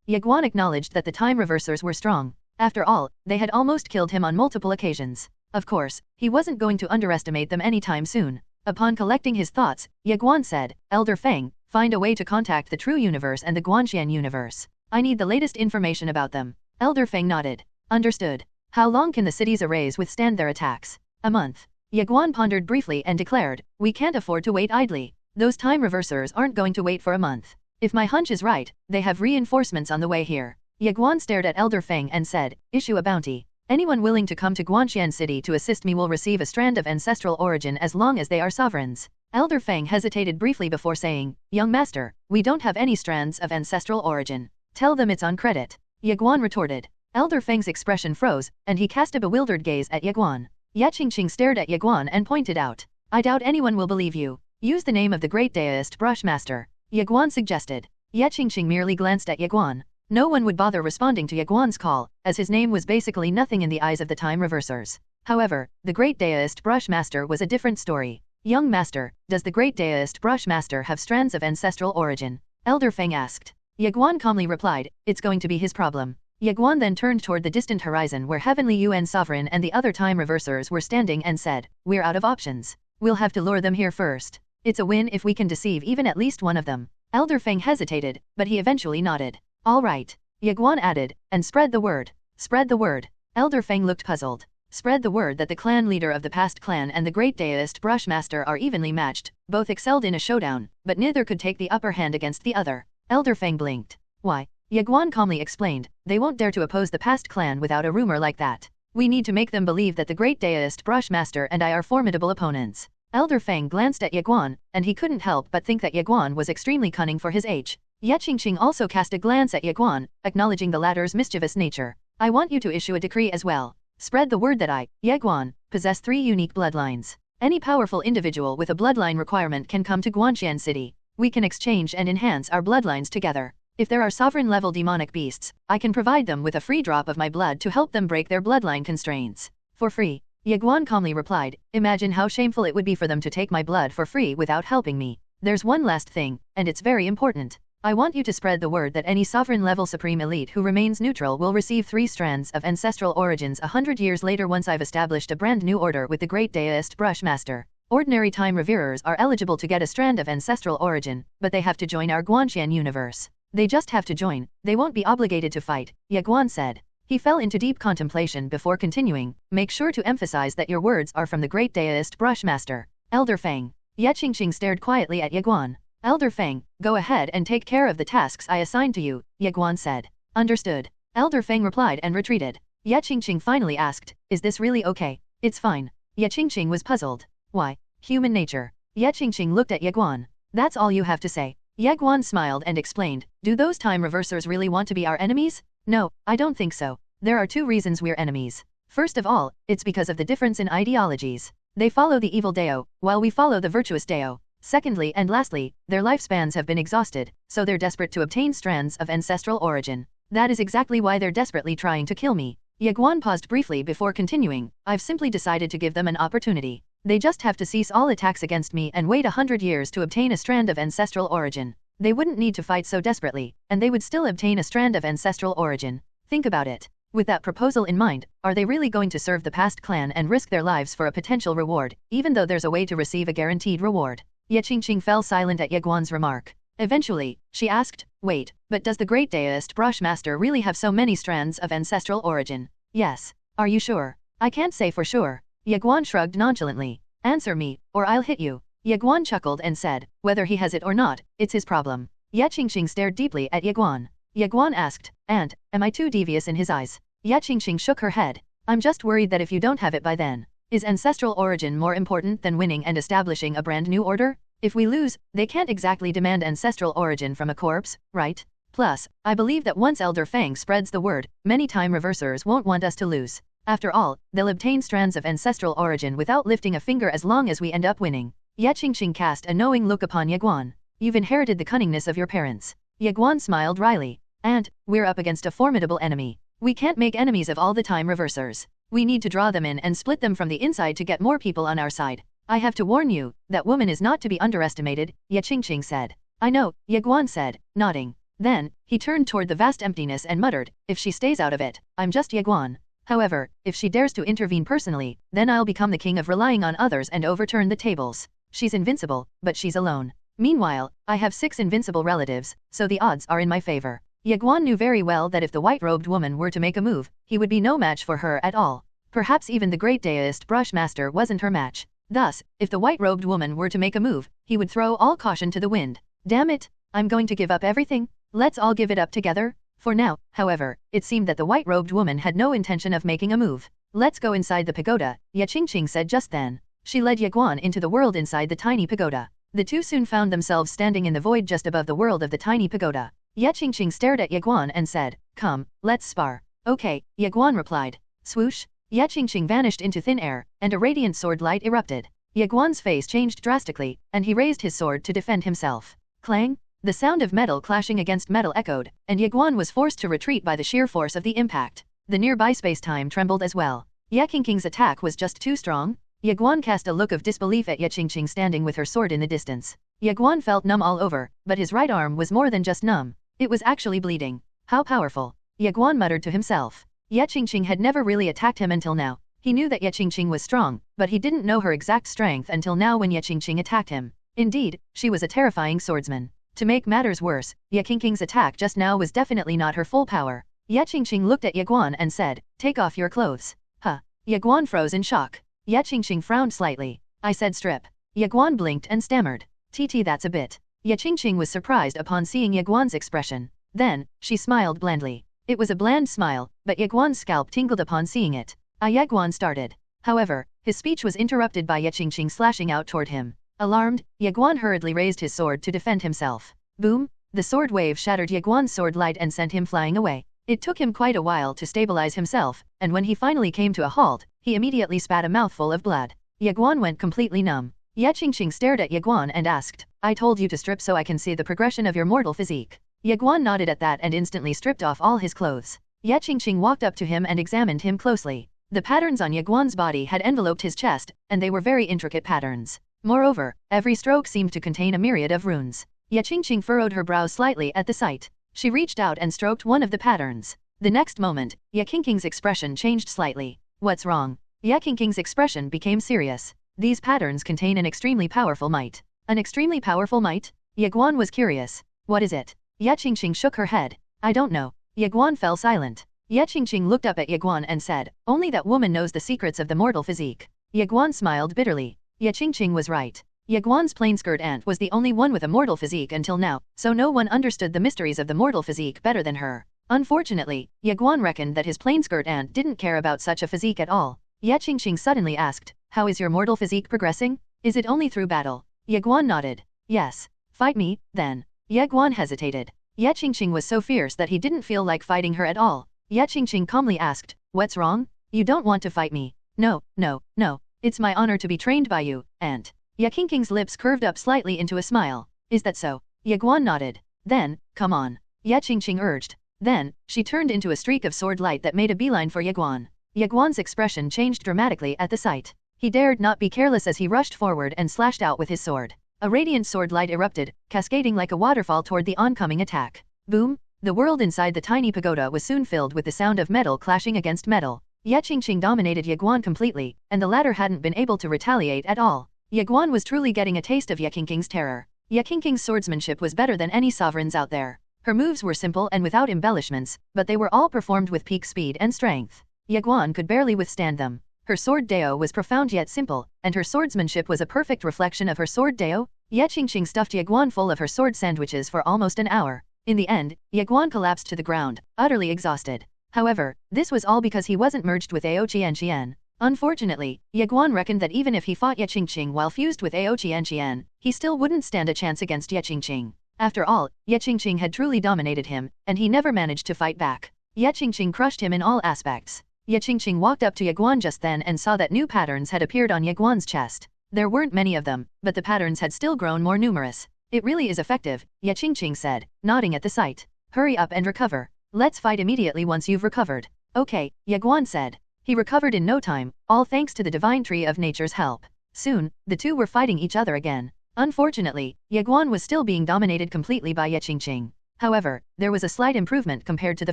Ye Guan acknowledged that the time reversers were strong. After all, they had almost killed him on multiple occasions. Of course, he wasn't going to underestimate them anytime soon. Upon collecting his thoughts, Ye Guan said, "Elder Feng, find a way to contact the True Universe and the Guanxian Universe. I need the latest information about them." Elder Feng nodded. "Understood. How long can the city's arrays withstand their attacks?" "A month." Ye Guan pondered briefly and declared, "We can't afford to wait idly. Those time reversers aren't going to wait for a month. If my hunch is right, they have reinforcements on the way here." Ye Guan stared at Elder Feng and said, "Issue a bounty. Anyone willing to come to Guanxian City to assist me will receive a strand of ancestral origin as long as they are sovereigns." Elder Feng hesitated briefly before saying, "Young master, we don't have any strands of ancestral origin. Tell them it's on credit." Ye Guan retorted. Elder Feng's expression froze, and he cast a bewildered gaze at Ye Guan. Ye Qingqing stared at Ye Guan and pointed out, "I doubt anyone will believe you. Use the name of the great deist Brushmaster," Ye Guan suggested. Ye Qingqing merely glanced at Ye Guan. No one would bother responding to Ye Guan's call, as his name was basically nothing in the eyes of the time reversers. However, the great deist Brushmaster was a different story. "Young master, does the great deist Brushmaster have strands of ancestral origin?" Elder Feng asked. Ye Guan calmly replied, "It's going to be his problem." Ye Guan then turned toward the distant horizon where Heavenly UN Sovereign and the other time reversers were standing and said, "We're out of options. We'll have to lure them here first. It's a win if we can deceive even at least one of them." Elder Feng hesitated, but he eventually nodded. "All right." Ye Guan added, "And spread the word." "Spread the word." Elder Feng looked puzzled. "Spread the word that the clan leader of the past clan and the great deist Brushmaster are evenly matched, both excelled in a showdown, but neither could take the upper hand against the other." Elder Feng blinked. "Why?" Ye Guan calmly explained, "They won't dare to oppose the past clan without a rumor like that. We need to make them believe that the great deist Brushmaster and I are formidable opponents." Elder Feng glanced at Ye Guan, and he couldn't help but think that Ye Guan was extremely cunning for his age. Ye Qingqing also cast a glance at Ye Guan, acknowledging the latter's mischievous nature. I want you to issue a decree as well. Spread the word that I, Ye Guan, possess 3 unique bloodlines. Any powerful individual with a bloodline requirement can come to Guanxian City. We can exchange and enhance our bloodlines together. If there are sovereign-level demonic beasts, I can provide them with a free drop of my blood to help them break their bloodline constraints. For free. Ye Guan calmly replied, imagine how shameful it would be for them to take my blood for free without helping me. There's one last thing, and it's very important. I want you to spread the word that any sovereign-level supreme elite who remains neutral will receive 3 strands of ancestral origins 100 years later once I've established a brand new order with the great deist brush master. Ordinary time reverers are eligible to get a strand of ancestral origin, but they have to join our Guanxian universe. They just have to join, they won't be obligated to fight, Ye Guan said. He fell into deep contemplation before continuing, make sure to emphasize that your words are from the great deist brush master, Elder Fang. Ye Qingqing stared quietly at Ye Guan. Elder Fang, go ahead and take care of the tasks I assigned to you, Ye Guan said. Understood. Elder Fang replied and retreated. Ye Qingqing finally asked, is this really okay? It's fine. Ye Qingqing was puzzled. Why? Human nature. Ye Qingqing looked at Ye Guan. That's all you have to say. Ye Guan smiled and explained, do those time reversers really want to be our enemies? No, I don't think so. There are 2 reasons we're enemies. First of all, it's because of the difference in ideologies. They follow the evil Dao, while we follow the virtuous Dao. Secondly and lastly, their lifespans have been exhausted, so they're desperate to obtain strands of ancestral origin. That is exactly why they're desperately trying to kill me. Ye Guan paused briefly before continuing, I've simply decided to give them an opportunity. They just have to cease all attacks against me and wait 100 years to obtain a strand of ancestral origin. They wouldn't need to fight so desperately, and they would still obtain a strand of ancestral origin. Think about it. With that proposal in mind, are they really going to serve the past clan and risk their lives for a potential reward, even though there's a way to receive a guaranteed reward? Ye Qingqing fell silent at Ye Guan's remark. Eventually, she asked, wait, but does the great deist brush master really have so many strands of ancestral origin? Yes. Are you sure? I can't say for sure. Ye Guan shrugged nonchalantly. Answer me, or I'll hit you. Ye Guan chuckled and said, whether he has it or not, it's his problem. Ye Qingqing stared deeply at Ye Guan. Ye Guan asked, and, am I too devious in his eyes? Ye Qingqing shook her head. I'm just worried that if you don't have it by then. Is ancestral origin more important than winning and establishing a brand new order? If we lose, they can't exactly demand ancestral origin from a corpse, right? Plus, I believe that once Elder Fang spreads the word, many time reversers won't want us to lose. After all, they'll obtain strands of ancestral origin without lifting a finger as long as we end up winning. Ye Qingqing cast a knowing look upon Ye Guan. You've inherited the cunningness of your parents. Ye Guan smiled wryly. And, we're up against a formidable enemy. We can't make enemies of all the time reversers. We need to draw them in and split them from the inside to get more people on our side. I have to warn you, that woman is not to be underestimated, Ye Qingqing said. I know, Ye Guan said, nodding. Then, he turned toward the vast emptiness and muttered, if she stays out of it, I'm just Ye Guan. However, if she dares to intervene personally, then I'll become the king of relying on others and overturn the tables. She's invincible, but she's alone. Meanwhile, I have 6 invincible relatives, so the odds are in my favor. Ye Guan knew very well that if the white-robed woman were to make a move, he would be no match for her at all. Perhaps even the great deist brush master wasn't her match. Thus, if the white-robed woman were to make a move, he would throw all caution to the wind. Damn it, I'm going to give up everything? Let's all give it up together? For now, however, it seemed that the white-robed woman had no intention of making a move. Let's go inside the pagoda, Ye Qingqing said just then. She led Ye Guan into the world inside the tiny pagoda. The two soon found themselves standing in the void just above the world of the tiny pagoda. Ye Qingqing stared at Ye Guan and said, come, let's spar. Okay, Ye Guan replied. Swoosh. Ye Qingqing vanished into thin air, and a radiant sword light erupted. Ye Guan's face changed drastically, and he raised his sword to defend himself. Clang! The sound of metal clashing against metal echoed, and Ye Guan was forced to retreat by the sheer force of the impact. The nearby space-time trembled as well. Ye Qingqing's attack was just too strong. Ye Guan cast a look of disbelief at Ye Qingqing standing with her sword in the distance. Ye Guan felt numb all over, but his right arm was more than just numb. It was actually bleeding. How powerful! Ye Guan muttered to himself. Ye Qingqing had never really attacked him until now. He knew that Ye Qingqing was strong, but he didn't know her exact strength until now when Ye Qingqing attacked him. Indeed, she was a terrifying swordsman. To make matters worse, Ye Qingqing's attack just now was definitely not her full power. Ye Qingqing looked at Ye Guan and said, take off your clothes. Huh. Ye Guan froze in shock. Ye Qingqing frowned slightly. I said strip. Ye Guan blinked and stammered. That's a bit. Ye Qingqing was surprised upon seeing Ye Guan's expression. Then, she smiled blandly. It was a bland smile, but Ye Guan's scalp tingled upon seeing it. Ye Guan started. However, his speech was interrupted by Ye Qingqing slashing out toward him. Alarmed, Ye Guan hurriedly raised his sword to defend himself. Boom! The sword wave shattered Ye Guan's sword light and sent him flying away. It took him quite a while to stabilize himself, and when he finally came to a halt, he immediately spat a mouthful of blood. Ye Guan went completely numb. Ye Qingqing stared at Ye Guan and asked, "I told you to strip so I can see the progression of your mortal physique." Ye Guan nodded at that and instantly stripped off all his clothes. Ye Qingqing walked up to him and examined him closely. The patterns on Ye Guan's body had enveloped his chest, and they were very intricate patterns. Moreover, every stroke seemed to contain a myriad of runes. Ye Qingqing furrowed her brows slightly at the sight. She reached out and stroked one of the patterns. The next moment, Ye Qingqing's expression changed slightly. "What's wrong?" Ye Qingqing's expression became serious. "These patterns contain an extremely powerful might." "An extremely powerful might?" Ye Guan was curious. "What is it?" Ye Qingqing shook her head. "I don't know." Ye Guan fell silent. Ye Qingqing looked up at Ye Guan and said, "Only that woman knows the secrets of the mortal physique." Ye Guan smiled bitterly. Ye Qingqing was right. Ye Guan's plain-skirt aunt was the only one with a mortal physique until now, so no one understood the mysteries of the mortal physique better than her. Unfortunately, Ye Guan reckoned that his plain-skirt aunt didn't care about such a physique at all. Ye Qingqing suddenly asked, "How is your mortal physique progressing? Is it only through battle?" Ye Guan nodded. "Yes." "Fight me, then." Ye Guan hesitated. Ye Qingqing was so fierce that he didn't feel like fighting her at all. Ye Qingqing calmly asked, "What's wrong? You don't want to fight me?" "No, no, no. It's my honor to be trained by you, aunt." Ye Qingqing's lips curved up slightly into a smile. "Is that so?" Ye Guan nodded. "Then, come on." Ye Qingqing urged. Then, she turned into a streak of sword light that made a beeline for Ye Guan. Ye Guan's expression changed dramatically at the sight. He dared not be careless as he rushed forward and slashed out with his sword. A radiant sword light erupted, cascading like a waterfall toward the oncoming attack. Boom! The world inside the tiny pagoda was soon filled with the sound of metal clashing against metal. Ye Qingqing dominated Ye Guan completely, and the latter hadn't been able to retaliate at all. Ye Guan was truly getting a taste of Ye Qingqing's terror. Ye Qingqing's swordsmanship was better than any sovereign's out there. Her moves were simple and without embellishments, but they were all performed with peak speed and strength. Ye Guan could barely withstand them. Her sword deo was profound yet simple, and her swordsmanship was a perfect reflection of her sword deo. Ye Qingqing stuffed Ye Guan full of her sword sandwiches for almost an hour. In the end, Ye Guan collapsed to the ground, utterly exhausted. However, this was all because he wasn't merged with Ao Qian. Unfortunately, Ye Guan reckoned that even if he fought Ye Qingqing while fused with Ao Qian, he still wouldn't stand a chance against Ye Qingqing. After all, Ye Qingqing had truly dominated him, and he never managed to fight back. Ye Qingqing crushed him in all aspects. Ye Qingqing walked up to Ye Guan just then and saw that new patterns had appeared on Ye Guan's chest. There weren't many of them, but the patterns had still grown more numerous. "It really is effective," Ye Qingqing said, nodding at the sight. "Hurry up and recover. Let's fight immediately once you've recovered." "Okay," Ye Guan said. He recovered in no time, all thanks to the divine tree of nature's help. Soon, the two were fighting each other again. Unfortunately, Ye Guan was still being dominated completely by Ye Qingqing. However, there was a slight improvement compared to the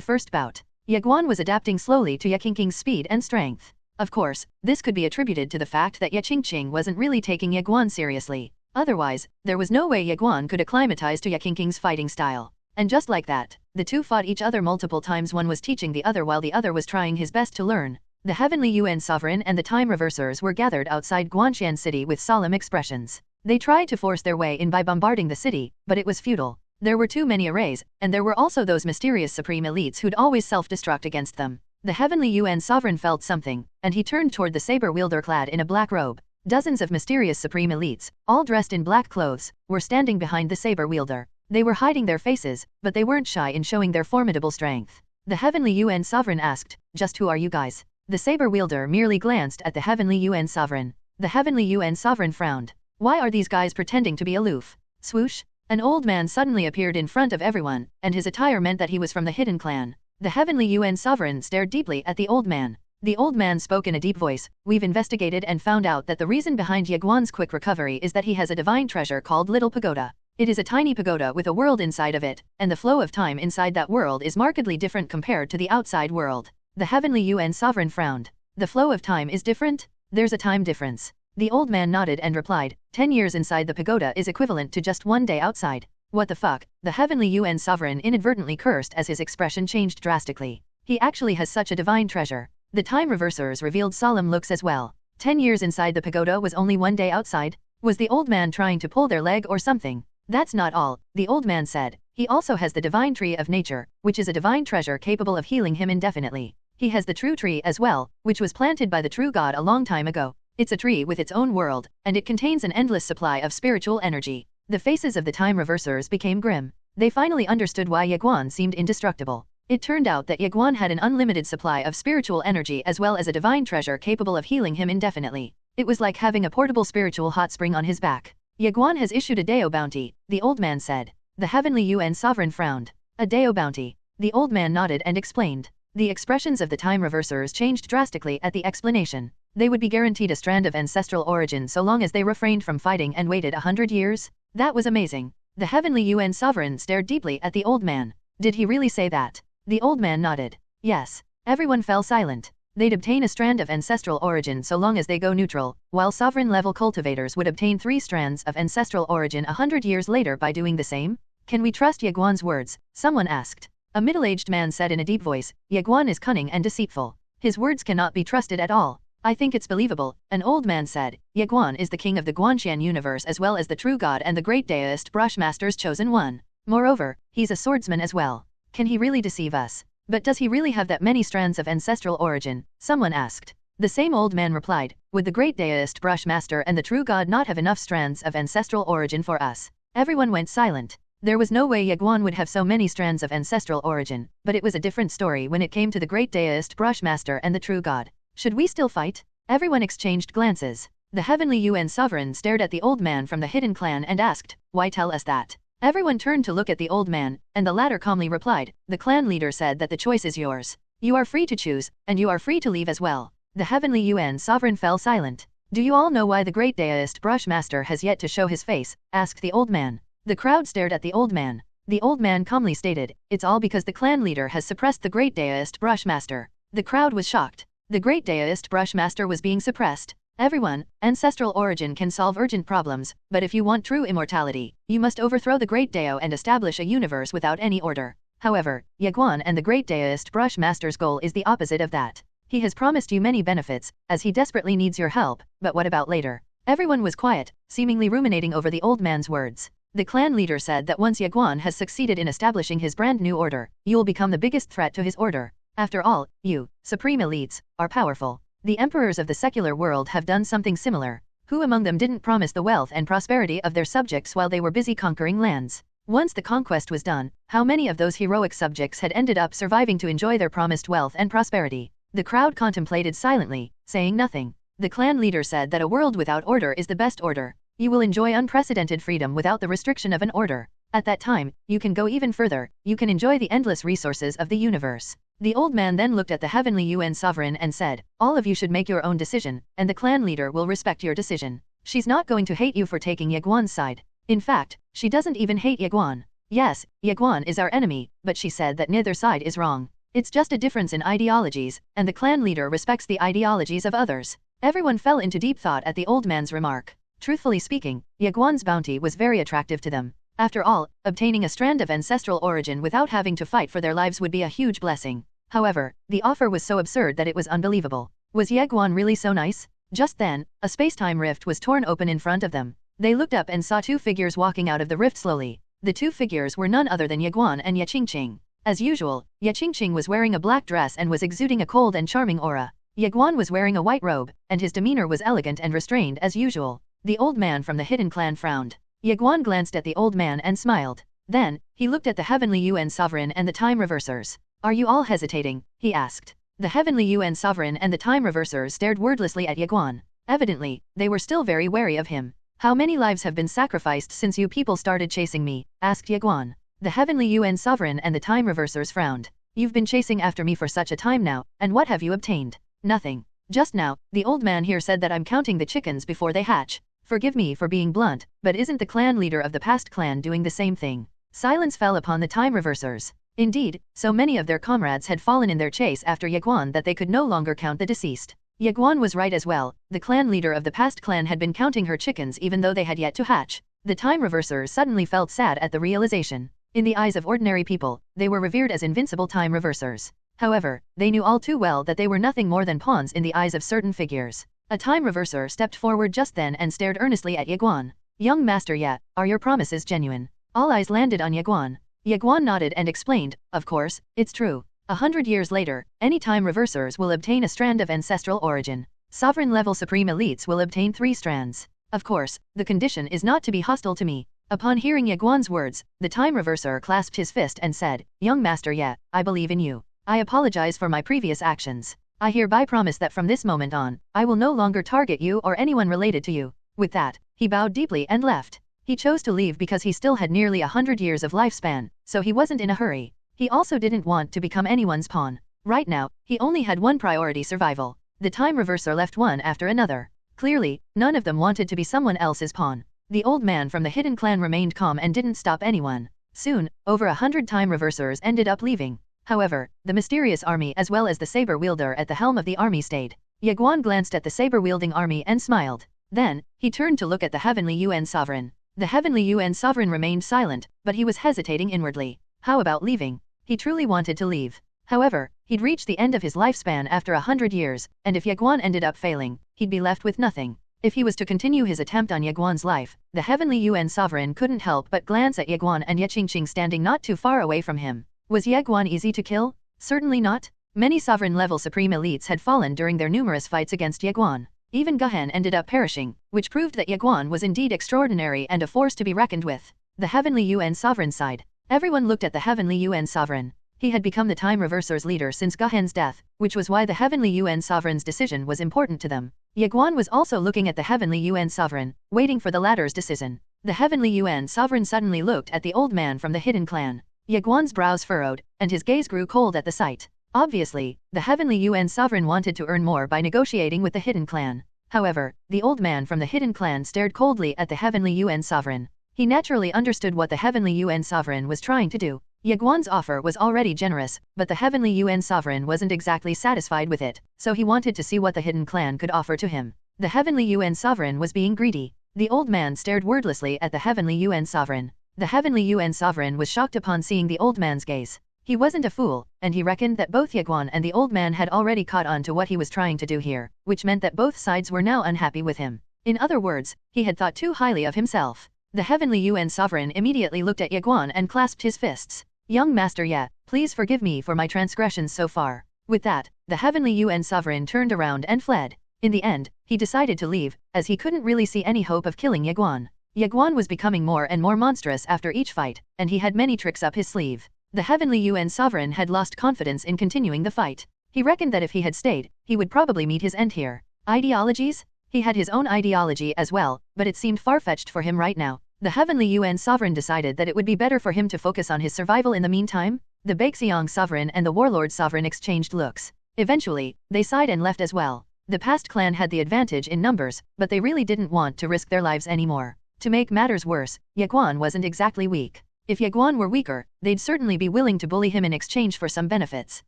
first bout. Ye Guan was adapting slowly to Ye Qingqing's speed and strength. Of course, this could be attributed to the fact that Ye Qingqing wasn't really taking Ye Guan seriously. Otherwise, there was no way Ye Guan could acclimatize to Ye Qingqing's fighting style. And just like that, the two fought each other multiple times. One was teaching the other while the other was trying his best to learn. The Heavenly Yuan Sovereign and the Time Reversers were gathered outside Guanxian City with solemn expressions. They tried to force their way in by bombarding the city, but it was futile. There were too many arrays, and there were also those mysterious supreme elites who'd always self-destruct against them. The Heavenly Yuan Sovereign felt something, and he turned toward the saber wielder clad in a black robe. Dozens of mysterious supreme elites, all dressed in black clothes, were standing behind the saber wielder. They were hiding their faces, but they weren't shy in showing their formidable strength. The Heavenly Yuan Sovereign asked, "Just who are you guys?" The saber wielder merely glanced at the Heavenly Yuan Sovereign. The Heavenly Yuan Sovereign frowned. "Why are these guys pretending to be aloof?" Swoosh! An old man suddenly appeared in front of everyone, and his attire meant that he was from the hidden clan. The Heavenly Yuan Sovereign stared deeply at the old man. The old man spoke in a deep voice. "We've investigated and found out that the reason behind Ye Guan's quick recovery is that he has a divine treasure called Little Pagoda. It is a tiny pagoda with a world inside of it, and the flow of time inside that world is markedly different compared to the outside world." The Heavenly Yuan Sovereign frowned. "The flow of time is different? There's a time difference." The old man nodded and replied, 10 years inside the pagoda is equivalent to just 1 day outside." "What the fuck?" The Heavenly Yuan Sovereign inadvertently cursed as his expression changed drastically. He actually has such a divine treasure. The Time Reversers revealed solemn looks as well. 10 years inside the pagoda was only 1 day outside? Was the old man trying to pull their leg or something? "That's not all," the old man said. "He also has the divine tree of nature, which is a divine treasure capable of healing him indefinitely. He has the true tree as well, which was planted by the true God a long time ago. It's a tree with its own world, and it contains an endless supply of spiritual energy." The faces of the Time Reversers became grim. They finally understood why Ye Guan seemed indestructible. It turned out that Ye Guan had an unlimited supply of spiritual energy as well as a divine treasure capable of healing him indefinitely. It was like having a portable spiritual hot spring on his back. Ye Guan has issued a Dao bounty, the old man said. The Heavenly Yuan sovereign frowned. A Dao bounty. The old man nodded and explained. The expressions of the time reversers changed drastically at the explanation. They would be guaranteed a strand of ancestral origin so long as they refrained from fighting and waited 100 years? That was amazing. The Heavenly Yuan sovereign stared deeply at the old man. Did he really say that? The old man nodded. Yes. Everyone fell silent. They'd obtain a strand of ancestral origin so long as they go neutral, while sovereign-level cultivators would obtain 3 strands of ancestral origin 100 years later by doing the same? Can we trust Ye Guan's words? Someone asked. A middle-aged man said in a deep voice, Ye Guan is cunning and deceitful. His words cannot be trusted at all. I think it's believable, an old man said. Ye Guan is the king of the Guanxian universe as well as the true god and the great Daoist Brushmaster's chosen one. Moreover, he's a swordsman as well. Can he really deceive us? But does he really have that many strands of ancestral origin? Someone asked. The same old man replied, would the great Daoist Brushmaster and the true god not have enough strands of ancestral origin for us? Everyone went silent. There was no way Ye Guan would have so many strands of ancestral origin, but it was a different story when it came to the great Daoist Brushmaster and the true god. Should we still fight? Everyone exchanged glances. The Heavenly Yuan sovereign stared at the old man from the hidden clan and asked, why tell us that? Everyone turned to look at the old man, and the latter calmly replied, the clan leader said that the choice is yours. You are free to choose, and you are free to leave as well. The Heavenly Yuan sovereign fell silent. Do you all know why the great Daoist Brushmaster has yet to show his face? Asked the old man. The crowd stared at the old man. The old man calmly stated, it's all because the clan leader has suppressed the great Daoist Brushmaster. The crowd was shocked. The great Daoist Brushmaster was being suppressed. Everyone, ancestral origin can solve urgent problems, but if you want true immortality, you must overthrow the great Dao and establish a universe without any order. However, Ye Guan and the great Daoist Brushmaster's goal is the opposite of that. He has promised you many benefits, as he desperately needs your help, but what about later? Everyone was quiet, seemingly ruminating over the old man's words. The clan leader said that once Ye Guan has succeeded in establishing his brand new order, you will become the biggest threat to his order. After all, you, supreme elites, are powerful. The emperors of the secular world have done something similar. Who among them didn't promise the wealth and prosperity of their subjects while they were busy conquering lands? Once the conquest was done, how many of those heroic subjects had ended up surviving to enjoy their promised wealth and prosperity? The crowd contemplated silently, saying nothing. The clan leader said that a world without order is the best order. You will enjoy unprecedented freedom without the restriction of an order. At that time, you can go even further, you can enjoy the endless resources of the universe. The old man then looked at the Heavenly Yuan sovereign and said, all of you should make your own decision, and the clan leader will respect your decision. She's not going to hate you for taking Ye Guan's side. In fact, she doesn't even hate Ye Guan. Yes, Ye Guan is our enemy, but she said that neither side is wrong. It's just a difference in ideologies, and the clan leader respects the ideologies of others. Everyone fell into deep thought at the old man's remark. Truthfully speaking, Ye Guan's bounty was very attractive to them. After all, obtaining a strand of ancestral origin without having to fight for their lives would be a huge blessing. However, the offer was so absurd that it was unbelievable. Was Ye Guan really so nice? Just then, a space-time rift was torn open in front of them. They looked up and saw 2 figures walking out of the rift slowly. The 2 figures were none other than Ye Guan and Ye Qingqing. As usual, Ye Qingqing was wearing a black dress and was exuding a cold and charming aura. Ye Guan was wearing a white robe, and his demeanor was elegant and restrained as usual. The old man from the hidden clan frowned. Ye Guan glanced at the old man and smiled. Then, he looked at the Heavenly Yuan sovereign and the time reversers. Are you all hesitating? He asked. The Heavenly Yuan sovereign and the time reversers stared wordlessly at Ye Guan. Evidently, they were still very wary of him. How many lives have been sacrificed since you people started chasing me? Asked Ye Guan. The Heavenly Yuan sovereign and the time reversers frowned. You've been chasing after me for such a time now, and what have you obtained? Nothing. Just now, the old man here said that I'm counting the chickens before they hatch. Forgive me for being blunt, but isn't the clan leader of the past clan doing the same thing? Silence fell upon the time reversers. Indeed, so many of their comrades had fallen in their chase after Ye Guan that they could no longer count the deceased. Ye Guan was right as well. The clan leader of the past clan had been counting her chickens even though they had yet to hatch. The time reversers suddenly felt sad at the realization. In the eyes of ordinary people, they were revered as invincible time reversers. However, they knew all too well that they were nothing more than pawns in the eyes of certain figures. A time reverser stepped forward just then and stared earnestly at Ye Guan. Young Master Ye, are your promises genuine? All eyes landed on Ye Guan. Ye Guan nodded and explained, of course, it's true. 100 years later, any time reversers will obtain a strand of ancestral origin. Sovereign-level supreme elites will obtain 3 strands. Of course, the condition is not to be hostile to me. Upon hearing Ye Guan's words, the time reverser clasped his fist and said, "Young Master Ye, I believe in you. I apologize for my previous actions. I hereby promise that from this moment on, I will no longer target you or anyone related to you." With that, he bowed deeply and left. He chose to leave because he still had nearly 100 years of lifespan, so he wasn't in a hurry. He also didn't want to become anyone's pawn. Right now, he only had one priority: survival. The time reverser left one after another. Clearly, none of them wanted to be someone else's pawn. The old man from the hidden clan remained calm and didn't stop anyone. Soon, over 100 time reversers ended up leaving. However, the mysterious army as well as the saber wielder at the helm of the army stayed. Ye Guan glanced at the saber-wielding army and smiled. Then, he turned to look at the Heavenly Yuan Sovereign. The Heavenly Yuan Sovereign remained silent, but he was hesitating inwardly. How about leaving? He truly wanted to leave. However, he'd reached the end of his lifespan after 100 years, and if Ye Guan ended up failing, he'd be left with nothing. If he was to continue his attempt on Ye Guan's life, the Heavenly Yuan Sovereign couldn't help but glance at Ye Guan and Ye Qingqing standing not too far away from him. Was Ye Guan easy to kill? Certainly not. Many sovereign-level supreme elites had fallen during their numerous fights against Ye Guan. Even Guhen ended up perishing, which proved that Ye Guan was indeed extraordinary and a force to be reckoned with. The Heavenly Yuan Sovereign sighed. Everyone looked at the Heavenly Yuan Sovereign. He had become the Time Reverser's leader since Guhen's death, which was why the Heavenly Yuan Sovereign's decision was important to them. Ye Guan was also looking at the Heavenly Yuan Sovereign, waiting for the latter's decision. The Heavenly Yuan Sovereign suddenly looked at the old man from the hidden clan. Ye Guan's brows furrowed, and his gaze grew cold at the sight. Obviously, the Heavenly Yuan Sovereign wanted to earn more by negotiating with the hidden clan. However, the old man from the hidden clan stared coldly at the Heavenly Yuan Sovereign. He naturally understood what the Heavenly Yuan Sovereign was trying to do. Ye Guan's offer was already generous, but the Heavenly Yuan Sovereign wasn't exactly satisfied with it, so he wanted to see what the hidden clan could offer to him. The Heavenly Yuan Sovereign was being greedy. The old man stared wordlessly at the Heavenly Yuan Sovereign. The Heavenly Yuan Sovereign was shocked upon seeing the old man's gaze. He wasn't a fool, and he reckoned that both Ye Guan and the old man had already caught on to what he was trying to do here, which meant that both sides were now unhappy with him. In other words, he had thought too highly of himself. The Heavenly Yuan Sovereign immediately looked at Ye Guan and clasped his fists. "Young Master Ye, please forgive me for my transgressions so far." With that, the Heavenly Yuan Sovereign turned around and fled. In the end, he decided to leave, as he couldn't really see any hope of killing Ye Guan. Ye Guan was becoming more and more monstrous after each fight, and he had many tricks up his sleeve. The Heavenly Yuan Sovereign had lost confidence in continuing the fight. He reckoned that if he had stayed, he would probably meet his end here. Ideologies? He had his own ideology as well, but it seemed far-fetched for him right now. The Heavenly Yuan Sovereign decided that it would be better for him to focus on his survival in the meantime. The Baixiang Sovereign and the Warlord Sovereign exchanged looks. Eventually, they sighed and left as well. The past clan had the advantage in numbers, but they really didn't want to risk their lives anymore. To make matters worse, Ye Guan wasn't exactly weak. If Ye Guan were weaker, they'd certainly be willing to bully him in exchange for some benefits.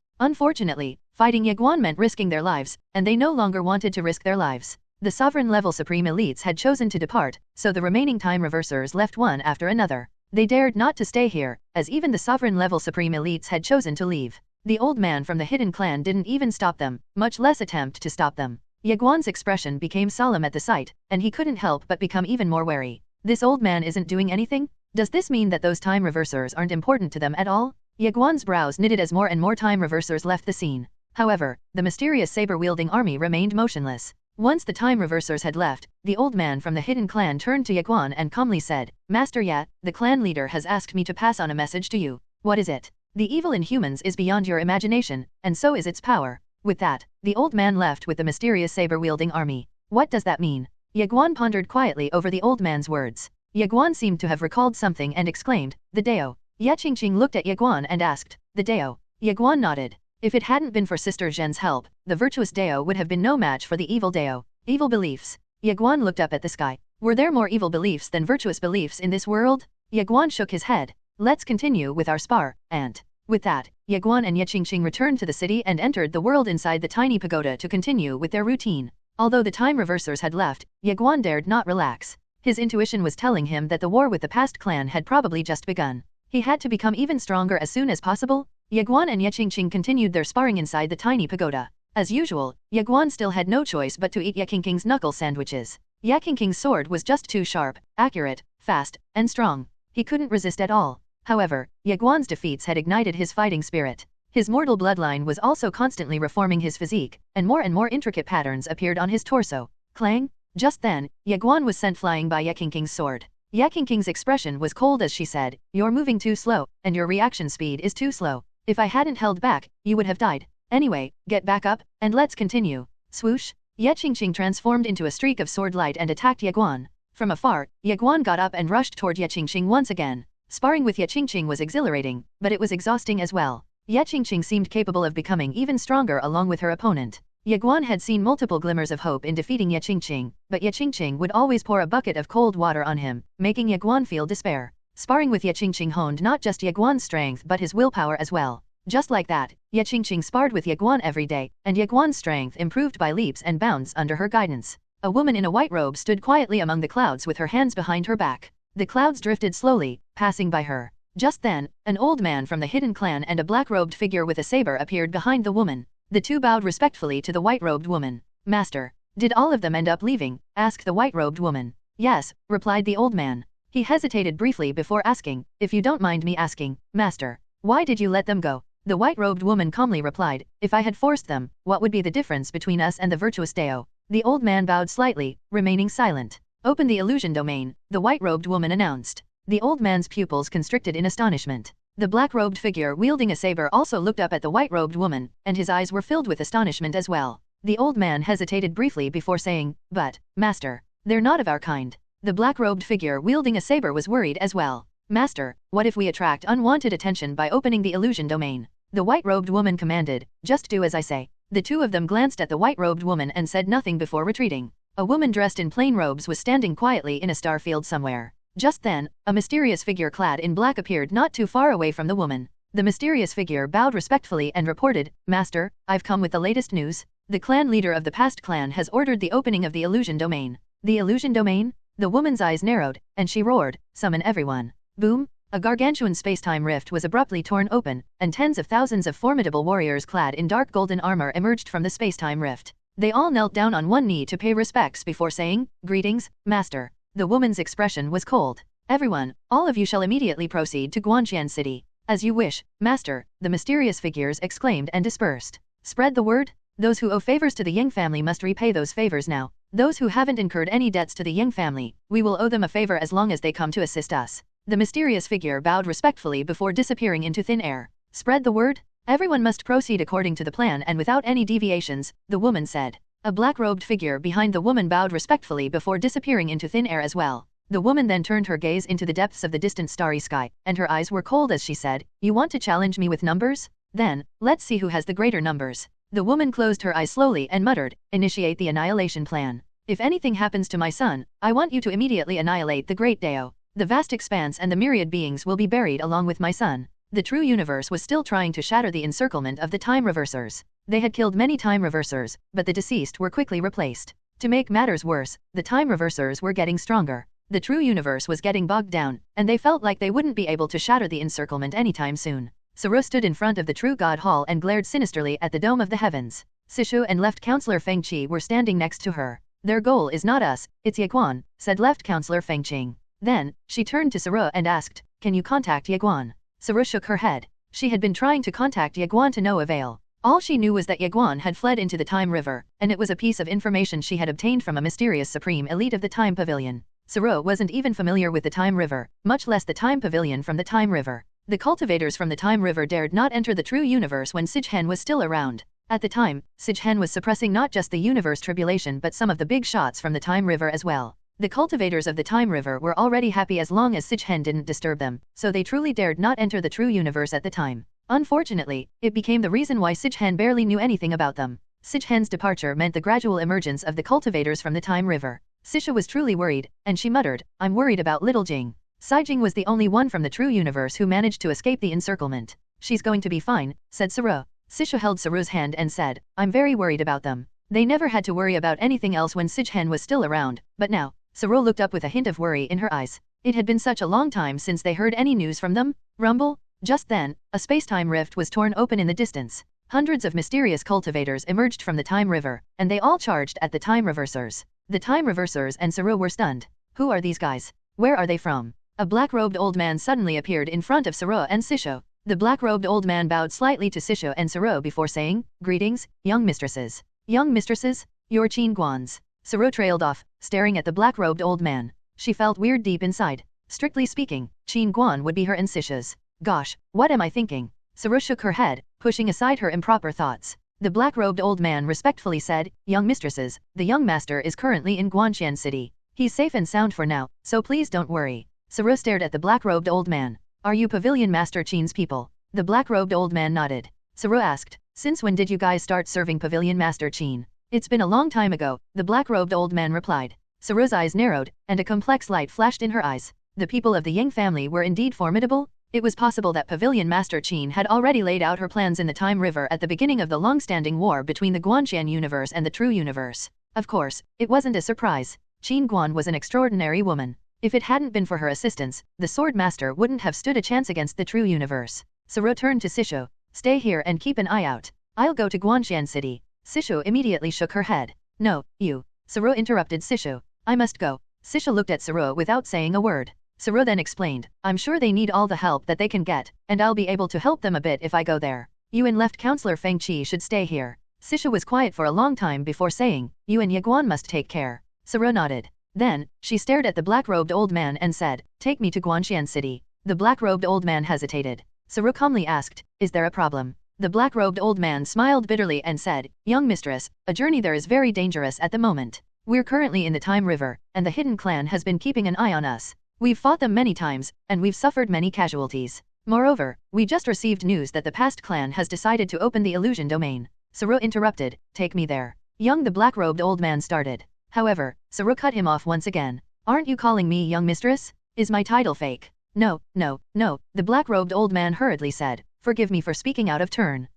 Unfortunately, fighting Ye Guan meant risking their lives, and they no longer wanted to risk their lives. The sovereign-level supreme elites had chosen to depart, so the remaining time reversers left one after another. They dared not to stay here, as even the sovereign-level supreme elites had chosen to leave. The old man from the hidden clan didn't even stop them, much less attempt to stop them. Ye Guan's expression became solemn at the sight, and he couldn't help but become even more wary. This old man isn't doing anything? Does this mean that those time reversers aren't important to them at all? Ye Guan's brows knitted as more and more time reversers left the scene. However, the mysterious saber-wielding army remained motionless. Once the time reversers had left, the old man from the hidden clan turned to Ye Guan and calmly said, "Master Ye, the clan leader has asked me to pass on a message to you." "What is it?" "The evil in humans is beyond your imagination, and so is its power." With that, the old man left with the mysterious saber-wielding army. What does that mean? Ye Guan pondered quietly over the old man's words. Ye Guan seemed to have recalled something and exclaimed, "The Dao." Ye Qingqing looked at Ye Guan and asked, "The Dao?" Ye Guan nodded. If it hadn't been for Sister Zhen's help, the virtuous Dao would have been no match for the evil Dao. Evil beliefs. Ye Guan looked up at the sky. Were there more evil beliefs than virtuous beliefs in this world? Ye Guan shook his head. "Let's continue with our spar, Aunt." With that, Ye Guan and Ye Qingqing returned to the city and entered the world inside the tiny pagoda to continue with their routine. Although the time reversers had left, Ye Guan dared not relax. His intuition was telling him that the war with the past clan had probably just begun. He had to become even stronger as soon as possible. Ye Guan and Ye Qingqing continued their sparring inside the tiny pagoda. As usual, Ye Guan still had no choice but to eat Ye Qingqing's knuckle sandwiches. Ye Qingqing's sword was just too sharp, accurate, fast, and strong. He couldn't resist at all. However, Ye Guan's defeats had ignited his fighting spirit. His mortal bloodline was also constantly reforming his physique, and more intricate patterns appeared on his torso. Clang! Just then, Ye Guan was sent flying by Ye Qingqing's sword. Ye Qingqing's expression was cold as she said, "You're moving too slow, and your reaction speed is too slow. If I hadn't held back, you would have died. Anyway, get back up, and let's continue." Swoosh! Ye Qingqing transformed into a streak of sword light and attacked Ye Guan. From afar, Ye Guan got up and rushed toward Ye Qingqing once again. Sparring with Ye Qingqing was exhilarating, but it was exhausting as well. Ye Qingqing seemed capable of becoming even stronger along with her opponent. Ye Guan had seen multiple glimmers of hope in defeating Ye Qingqing, but Ye Qingqing would always pour a bucket of cold water on him, making Ye Guan feel despair. Sparring with Ye Qingqing honed not just Ye Guan's strength but his willpower as well. Just like that, Ye Qingqing sparred with Ye Guan every day, and Ye Guan's strength improved by leaps and bounds under her guidance. A woman in a white robe stood quietly among the clouds with her hands behind her back. The clouds drifted slowly, passing by her. Just then, an old man from the hidden clan and a black-robed figure with a saber appeared behind the woman. The two bowed respectfully to the white-robed woman. "Master, did all of them end up leaving?" asked the white-robed woman. "Yes," replied the old man. He hesitated briefly before asking, "If you don't mind me asking, Master, why did you let them go?" The white-robed woman calmly replied, "If I had forced them, what would be the difference between us and the virtuous Dao?" The old man bowed slightly, remaining silent. "Open the illusion domain," the white-robed woman announced. The old man's pupils constricted in astonishment. The black-robed figure wielding a saber also looked up at the white-robed woman, and his eyes were filled with astonishment as well. The old man hesitated briefly before saying, "But, Master, they're not of our kind." The black-robed figure wielding a saber was worried as well. "Master, what if we attract unwanted attention by opening the illusion domain?" The white-robed woman commanded, "Just do as I say." The two of them glanced at the white-robed woman and said nothing before retreating. A woman dressed in plain robes was standing quietly in a star field somewhere. Just then, a mysterious figure clad in black appeared not too far away from the woman. The mysterious figure bowed respectfully and reported, "Master, I've come with the latest news. The clan leader of the past clan has ordered the opening of the illusion domain." "The illusion domain?" The woman's eyes narrowed, and she roared, "Summon everyone." Boom! A gargantuan space-time rift was abruptly torn open, and tens of thousands of formidable warriors clad in dark golden armor emerged from the space-time rift. They all knelt down on one knee to pay respects before saying, "Greetings, Master." The woman's expression was cold. "Everyone, all of you shall immediately proceed to Guanxian City." "As you wish, Master," the mysterious figures exclaimed and dispersed. "Spread the word. Those who owe favors to the Yang family must repay those favors now. Those who haven't incurred any debts to the Yang family, we will owe them a favor as long as they come to assist us." The mysterious figure bowed respectfully before disappearing into thin air. "Spread the word. Everyone must proceed according to the plan and without any deviations," the woman said. A black-robed figure behind the woman bowed respectfully before disappearing into thin air as well. The woman then turned her gaze into the depths of the distant starry sky, and her eyes were cold as she said, "You want to challenge me with numbers? Then, let's see who has the greater numbers." The woman closed her eyes slowly and muttered, "Initiate the annihilation plan. If anything happens to my son, I want you to immediately annihilate the great Dao. The vast expanse and the myriad beings will be buried along with my son." The true universe was still trying to shatter the encirclement of the time reversers. They had killed many time reversers, but the deceased were quickly replaced. To make matters worse, the time reversers were getting stronger. The true universe was getting bogged down, and they felt like they wouldn't be able to shatter the encirclement anytime soon. Saru stood in front of the true God Hall and glared sinisterly at the dome of the heavens. Sishu and Left Counselor Feng Qi were standing next to her. "Their goal is not us, it's Ye Guan," said Left Counselor Feng Qing. Then, she turned to Saru and asked, "Can you contact Ye Guan?" Saru shook her head. She had been trying to contact Ye Guan to no avail. All she knew was that Ye Guan had fled into the Time River, and it was a piece of information she had obtained from a mysterious supreme elite of the Time Pavilion. Saru wasn't even familiar with the Time River, much less the Time Pavilion from the Time River. The cultivators from the Time River dared not enter the true universe when Sijhen was still around. At the time, Sijhen was suppressing not just the universe tribulation but some of the big shots from the Time River as well. The cultivators of the Time River were already happy as long as Sijhen didn't disturb them, so they truly dared not enter the true universe at the time. Unfortunately, it became the reason why Sijhen barely knew anything about them. Sijhen's departure meant the gradual emergence of the cultivators from the Time River. Sisha was truly worried, and she muttered, "I'm worried about little Jing." Saijing was the only one from the true universe who managed to escape the encirclement. "She's going to be fine," said Saru. Sisha held Saru's hand and said, "I'm very worried about them." They never had to worry about anything else when Sijhen was still around, but now, Saru looked up with a hint of worry in her eyes. It had been such a long time since they heard any news from them. Rumble? Just then, a space-time rift was torn open in the distance. Hundreds of mysterious cultivators emerged from the Time River, and they all charged at the Time Reversers. The Time Reversers and Saru were stunned. Who are these guys? Where are they from? A black-robed old man suddenly appeared in front of Saru and Sisho. The black-robed old man bowed slightly to Sisho and Saru before saying, "Greetings, young mistresses." "Young mistresses? You're Qin Guans." Saru trailed off, staring at the black-robed old man. She felt weird deep inside. Strictly speaking, Ye Guan would be her and Sisha's. Gosh, what am I thinking? Saru shook her head, pushing aside her improper thoughts. The black-robed old man respectfully said, "Young mistresses, the young master is currently in Guanxian City. He's safe and sound for now, so please don't worry." Saru stared at the black-robed old man. "Are you Pavilion Master Qin's people?" The black-robed old man nodded. Saru asked, "Since when did you guys start serving Pavilion Master Qin?" "It's been a long time ago," the black-robed old man replied. Saru's eyes narrowed, and a complex light flashed in her eyes. The people of the Yang family were indeed formidable. It was possible that Pavilion Master Qin had already laid out her plans in the Time River at the beginning of the long-standing war between the Guanxian universe and the True Universe. Of course, it wasn't a surprise. Ye Guan was an extraordinary woman. If it hadn't been for her assistance, the Sword Master wouldn't have stood a chance against the True Universe. Saru turned to Sishu. "Stay here and keep an eye out. I'll go to Guanxian City." Sishu immediately shook her head. "No, you." Saru interrupted Sishu. "I must go." Sishu looked at Saru without saying a word. Saru then explained, "I'm sure they need all the help that they can get, and I'll be able to help them a bit if I go there. You and left Counselor Feng Qi should stay here." Sishu was quiet for a long time before saying, "You and Ye Guan must take care." Saru nodded. Then, she stared at the black-robed old man and said, "Take me to Guanxian City." The black-robed old man hesitated. Saru calmly asked, "Is there a problem?" The black-robed old man smiled bitterly and said, "Young mistress, a journey there is very dangerous at the moment. We're currently in the Time River, and the Hidden Clan has been keeping an eye on us. We've fought them many times, and we've suffered many casualties. Moreover, we just received news that the past clan has decided to open the illusion domain." Saru interrupted, "Take me there." The black-robed old man started. However, Saru cut him off once again. "Aren't you calling me young mistress? Is my title fake?" No, the black-robed old man hurriedly said, "Forgive me for speaking out of turn.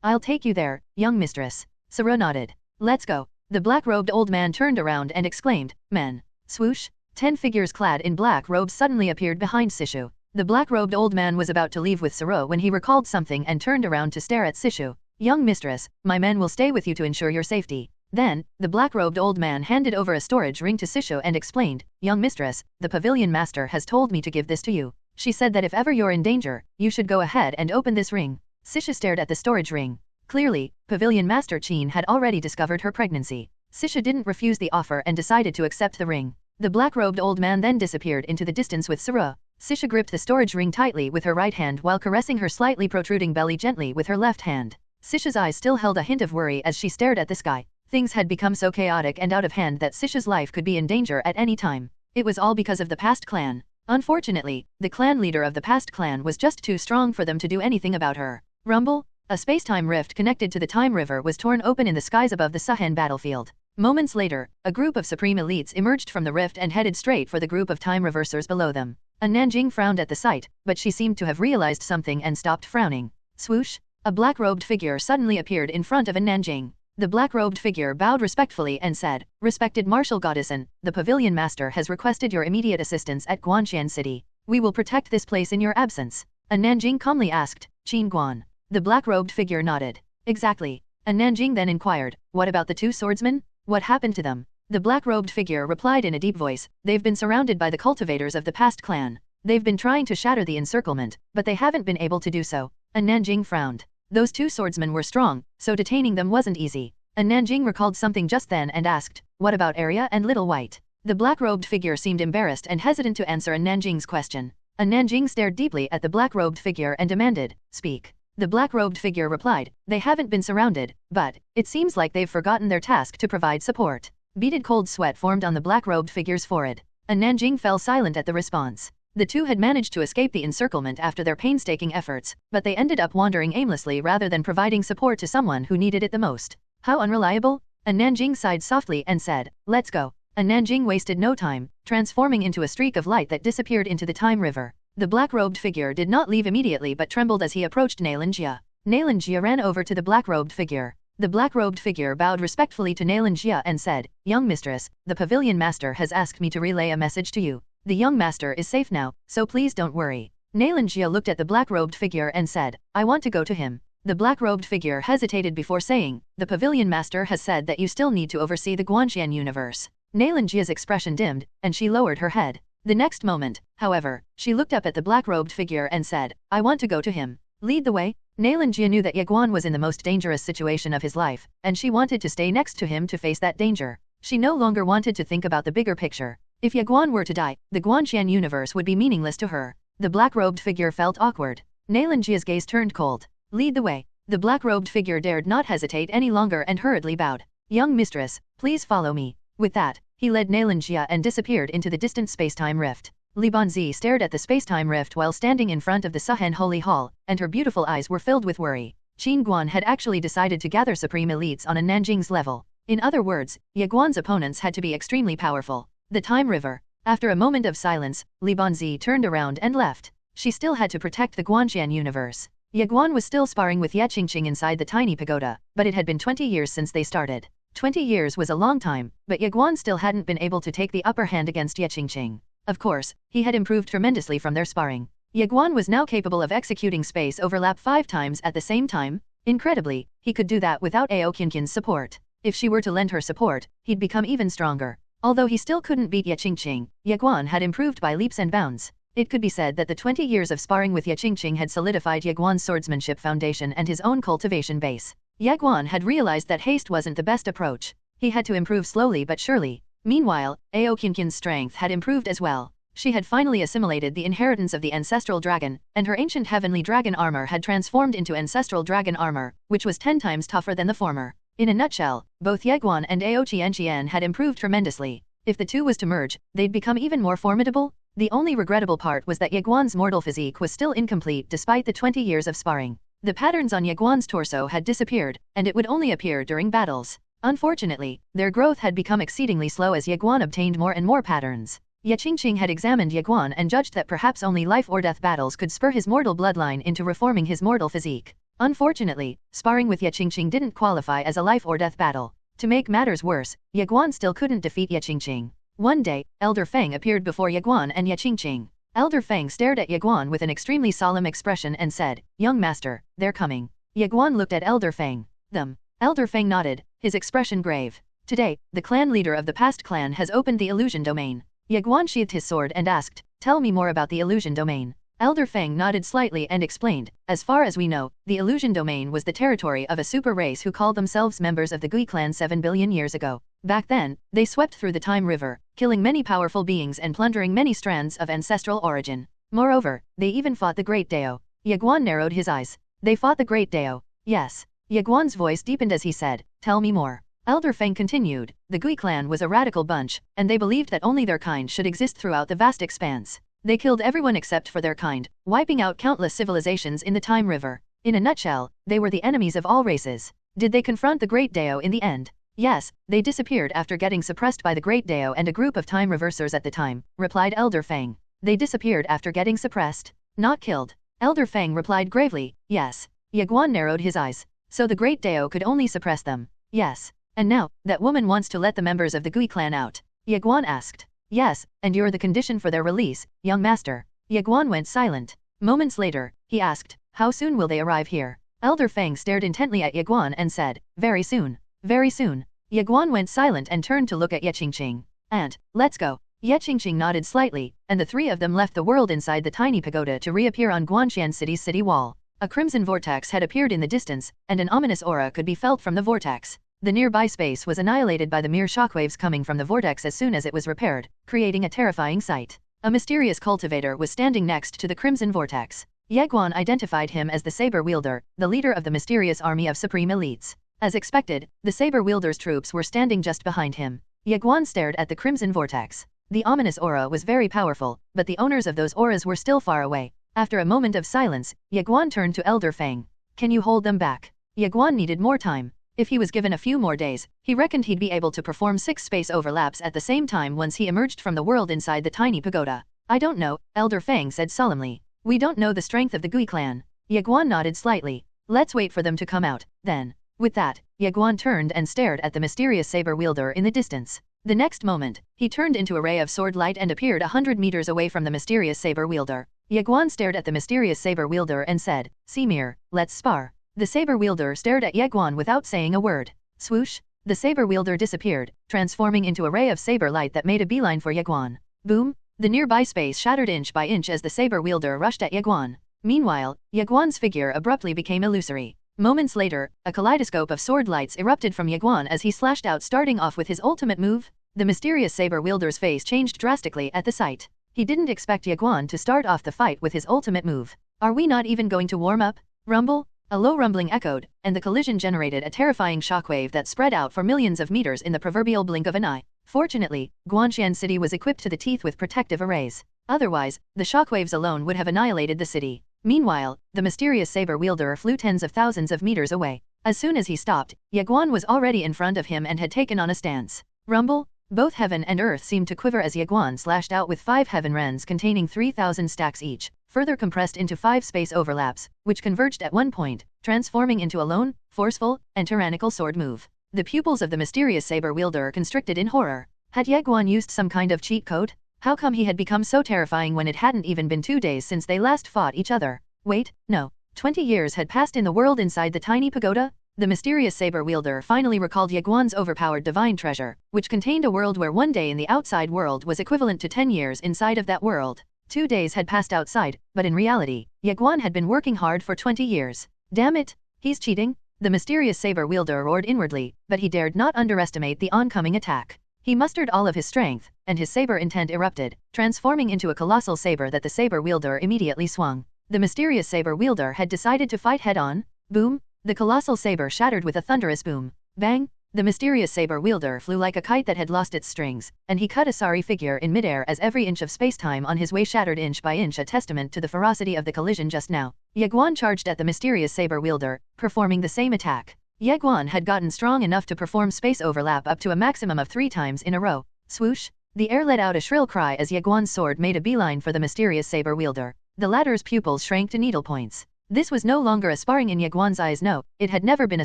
I'll take you there, young mistress." Saru nodded. "Let's go." The black-robed old man turned around and exclaimed, "Men!" Swoosh! 10 figures clad in black robes suddenly appeared behind Sishu. The black-robed old man was about to leave with Saru when he recalled something and turned around to stare at Sishu. "Young mistress, my men will stay with you to ensure your safety." Then, the black-robed old man handed over a storage ring to Sishu and explained, "Young mistress, the Pavilion Master has told me to give this to you. She said that if ever you're in danger, you should go ahead and open this ring." Sishu stared at the storage ring. Clearly, Pavilion Master Qin had already discovered her pregnancy. Sishu didn't refuse the offer and decided to accept the ring. The black-robed old man then disappeared into the distance with Saru. Sishu gripped the storage ring tightly with her right hand while caressing her slightly protruding belly gently with her left hand. Sishu's eyes still held a hint of worry as she stared at the sky. Things had become so chaotic and out of hand that Sishu's life could be in danger at any time. It was all because of the past clan. Unfortunately, the clan leader of the past clan was just too strong for them to do anything about her. Rumble? A space-time rift connected to the Time River was torn open in the skies above the Suhen battlefield. Moments later, a group of supreme elites emerged from the rift and headed straight for the group of time reversers below them. Nanjing frowned at the sight, but she seemed to have realized something and stopped frowning. Swoosh! A black-robed figure suddenly appeared in front of Nanjing. The black-robed figure bowed respectfully and said, "Respected Martial Goddessin, the Pavilion Master has requested your immediate assistance at Guanxian City. We will protect this place in your absence." Nanjing calmly asked, "Ye Guan?" The black-robed figure nodded. "Exactly." Nanjing then inquired, "What about the 2 swordsmen? What happened to them?" The black-robed figure replied in a deep voice, "They've been surrounded by the cultivators of the past clan. They've been trying to shatter the encirclement, but they haven't been able to do so." Nanjing frowned. Those 2 swordsmen were strong, so detaining them wasn't easy. Nanjing recalled something just then and asked, "What about Arya and Little White?" The black-robed figure seemed embarrassed and hesitant to answer Nanjing's question. Nanjing stared deeply at the black-robed figure and demanded, "Speak." The black-robed figure replied, "They haven't been surrounded, but it seems like they've forgotten their task to provide support." Beaded cold sweat formed on the black-robed figure's forehead. Nanjing fell silent at the response. The 2 had managed to escape the encirclement after their painstaking efforts, but they ended up wandering aimlessly rather than providing support to someone who needed it the most. How unreliable? Nanjing sighed softly and said, "Let's go." Nanjing wasted no time, transforming into a streak of light that disappeared into the Time River. The black-robed figure did not leave immediately but trembled as he approached Nailanjia. Nailanjia ran over to the black-robed figure. The black-robed figure bowed respectfully to Nailanjia and said, "Young mistress, the Pavilion Master has asked me to relay a message to you. The young master is safe now, so please don't worry." Nailanjia looked at the black-robed figure and said, "I want to go to him." The black-robed figure hesitated before saying, "The Pavilion Master has said that you still need to oversee the Guanxian universe." Nailanjia's expression dimmed, and she lowered her head. The next moment, however, she looked up at the black-robed figure and said, "I want to go to him. Lead the way." Nailanjia knew that Ye Guan was in the most dangerous situation of his life, and she wanted to stay next to him to face that danger. She no longer wanted to think about the bigger picture. If Ye Guan were to die, the Guanxian universe would be meaningless to her. The black-robed figure felt awkward. Nailanjia's gaze turned cold. Lead the way. The black-robed figure dared not hesitate any longer and hurriedly bowed. Young mistress, please follow me. With that, he led Nailanjia and disappeared into the distant space-time rift. Li Banzi stared at the space-time rift while standing in front of the Suhen Holy Hall, and her beautiful eyes were filled with worry. Qin Guan had actually decided to gather supreme elites on a Nanjing's level. In other words, Ye Guan's opponents had to be extremely powerful. The Time River. After a moment of silence, Li Banzi turned around and left. She still had to protect the Guanxian universe. Ye Guan was still sparring with Ye Qingqing inside the tiny pagoda, but it had been 20 years since they started. 20 years was a long time, but Ye Guan still hadn't been able to take the upper hand against Ye Qingqing. Of course, he had improved tremendously from their sparring. Ye Guan was now capable of executing space overlap 5 times at the same time. Incredibly, he could do that without Ao Qianqian's support. If she were to lend her support, he'd become even stronger. Although he still couldn't beat Ye Qingqing, Ye Guan had improved by leaps and bounds. It could be said that the 20 years of sparring with Ye Qingqing had solidified Ye Guan's swordsmanship foundation and his own cultivation base. Ye Guan had realized that haste wasn't the best approach. He had to improve slowly but surely. Meanwhile, Ao Qianqian's strength had improved as well. She had finally assimilated the inheritance of the ancestral dragon, and her ancient heavenly dragon armor had transformed into ancestral dragon armor, which was 10 times tougher than the former. In a nutshell, both Ye Guan and Ao Qianqian had improved tremendously. If the two was to merge, they'd become even more formidable. The only regrettable part was that Ye Guan's mortal physique was still incomplete despite the 20 years of sparring. The patterns on Ye Guan's torso had disappeared, and it would only appear during battles. Unfortunately, their growth had become exceedingly slow as Ye Guan obtained more and more patterns. Ye Qingqing had examined Ye Guan and judged that perhaps only life or death battles could spur his mortal bloodline into reforming his mortal physique. Unfortunately, sparring with Ye Qingqing didn't qualify as a life or death battle. To make matters worse, Ye Guan still couldn't defeat Ye Qingqing. One day, Elder Feng appeared before Ye Guan and Ye Qingqing. Elder Feng stared at Ye Guan with an extremely solemn expression and said, "Young master, they're coming." Ye Guan looked at Elder Feng. "Them." Elder Feng nodded, his expression grave. "Today, the clan leader of the past clan has opened the illusion domain." Ye Guan sheathed his sword and asked, "Tell me more about the illusion domain." Elder Feng nodded slightly and explained, "As far as we know, the illusion domain was the territory of a super race who called themselves members of the Gui clan 7 billion years ago. Back then, they swept through the Time River, killing many powerful beings and plundering many strands of ancestral origin. Moreover, they even fought the Great Dao." Ye Guan narrowed his eyes. "They fought the Great Dao?" "Yes." Ye Guan's voice deepened as he said, "Tell me more." Elder Feng continued, "The Gui clan was a radical bunch, and they believed that only their kind should exist throughout the vast expanse. They killed everyone except for their kind, wiping out countless civilizations in the Time River. In a nutshell, they were the enemies of all races. Did they confront the Great Dao in the end?" "Yes, they disappeared after getting suppressed by the Great Dao and a group of time reversers at the time," replied Elder Feng. "They disappeared after getting suppressed? Not killed?" Elder Feng replied gravely, "Yes." Ye Guan narrowed his eyes. "So the Great Dao could only suppress them?" "Yes." "And now, that woman wants to let the members of the Gui clan out?" Ye Guan asked. "Yes, and you're the condition for their release, young master." Ye Guan went silent. Moments later, he asked, "How soon will they arrive here?" Elder Feng stared intently at Ye Guan and said, "Very soon." "Very soon." Ye Guan went silent and turned to look at Ye Qingqing. "And, let's go." Ye Qingqing nodded slightly, and the three of them left the world inside the tiny pagoda to reappear on Guanxian City's city wall. A crimson vortex had appeared in the distance, and an ominous aura could be felt from the vortex. The nearby space was annihilated by the mere shockwaves coming from the vortex as soon as it was repaired, creating a terrifying sight. A mysterious cultivator was standing next to the crimson vortex. Ye Guan identified him as the saber wielder, the leader of the mysterious army of supreme elites. As expected, the saber wielder's troops were standing just behind him. Ye Guan stared at the crimson vortex. The ominous aura was very powerful, but the owners of those auras were still far away. After a moment of silence, Ye Guan turned to Elder Feng. "Can you hold them back?" Ye Guan needed more time. If he was given a few more days, he reckoned he'd be able to perform 6 space overlaps at the same time once he emerged from the world inside the tiny pagoda. "I don't know," Elder Feng said solemnly. "We don't know the strength of the Gui clan." Ye Guan nodded slightly. "Let's wait for them to come out, then." With that, Ye Guan turned and stared at the mysterious saber wielder in the distance. The next moment, he turned into a ray of sword light and appeared 100 meters away from the mysterious saber wielder. Ye Guan stared at the mysterious saber wielder and said, "Simir, let's spar." The saber wielder stared at Ye Guan without saying a word. Swoosh! The saber wielder disappeared, transforming into a ray of saber light that made a beeline for Ye Guan. Boom! The nearby space shattered inch by inch as the saber wielder rushed at Ye Guan. Meanwhile, Ye Guan's figure abruptly became illusory. Moments later, a kaleidoscope of sword lights erupted from Ye Guan as he slashed out, starting off with his ultimate move. The mysterious saber-wielder's face changed drastically at the sight. He didn't expect Ye Guan to start off the fight with his ultimate move. Are we not even going to warm up? Rumble? A low rumbling echoed, and the collision generated a terrifying shockwave that spread out for millions of meters in the proverbial blink of an eye. Fortunately, Guanshan City was equipped to the teeth with protective arrays. Otherwise, the shockwaves alone would have annihilated the city. Meanwhile, the mysterious saber-wielder flew tens of thousands of meters away. As soon as he stopped, Ye Guan was already in front of him and had taken on a stance. Rumble? Both heaven and earth seemed to quiver as Ye Guan slashed out with 5 heaven rens containing 3,000 stacks each, further compressed into 5 space overlaps, which converged at one point, transforming into a lone, forceful, and tyrannical sword move. The pupils of the mysterious saber-wielder constricted in horror. Had Ye Guan used some kind of cheat code? How come he had become so terrifying when it hadn't even been 2 days since they last fought each other? Wait, no. 20 years had passed in the world inside the tiny pagoda? The mysterious saber-wielder finally recalled Ye Guan's overpowered divine treasure, which contained a world where 1 day in the outside world was equivalent to 10 years inside of that world. 2 days had passed outside, but in reality, Ye Guan had been working hard for 20 years. Damn it! He's cheating? The mysterious saber-wielder roared inwardly, but he dared not underestimate the oncoming attack. He mustered all of his strength, and his saber intent erupted, transforming into a colossal saber that the saber-wielder immediately swung. The mysterious saber-wielder had decided to fight head-on. Boom! The colossal saber shattered with a thunderous boom. Bang! The mysterious saber-wielder flew like a kite that had lost its strings, and he cut a sorry figure in midair as every inch of space-time on his way shattered inch by inch, a testament to the ferocity of the collision just now. Ye Guan charged at the mysterious saber-wielder, performing the same attack. Ye Guan had gotten strong enough to perform space overlap up to a maximum of 3 times in a row. Swoosh! The air let out a shrill cry as Ye Guan's sword made a beeline for the mysterious saber-wielder. The latter's pupils shrank to needlepoints. This was no longer a sparring in Ye Guan's eyes. No, it had never been a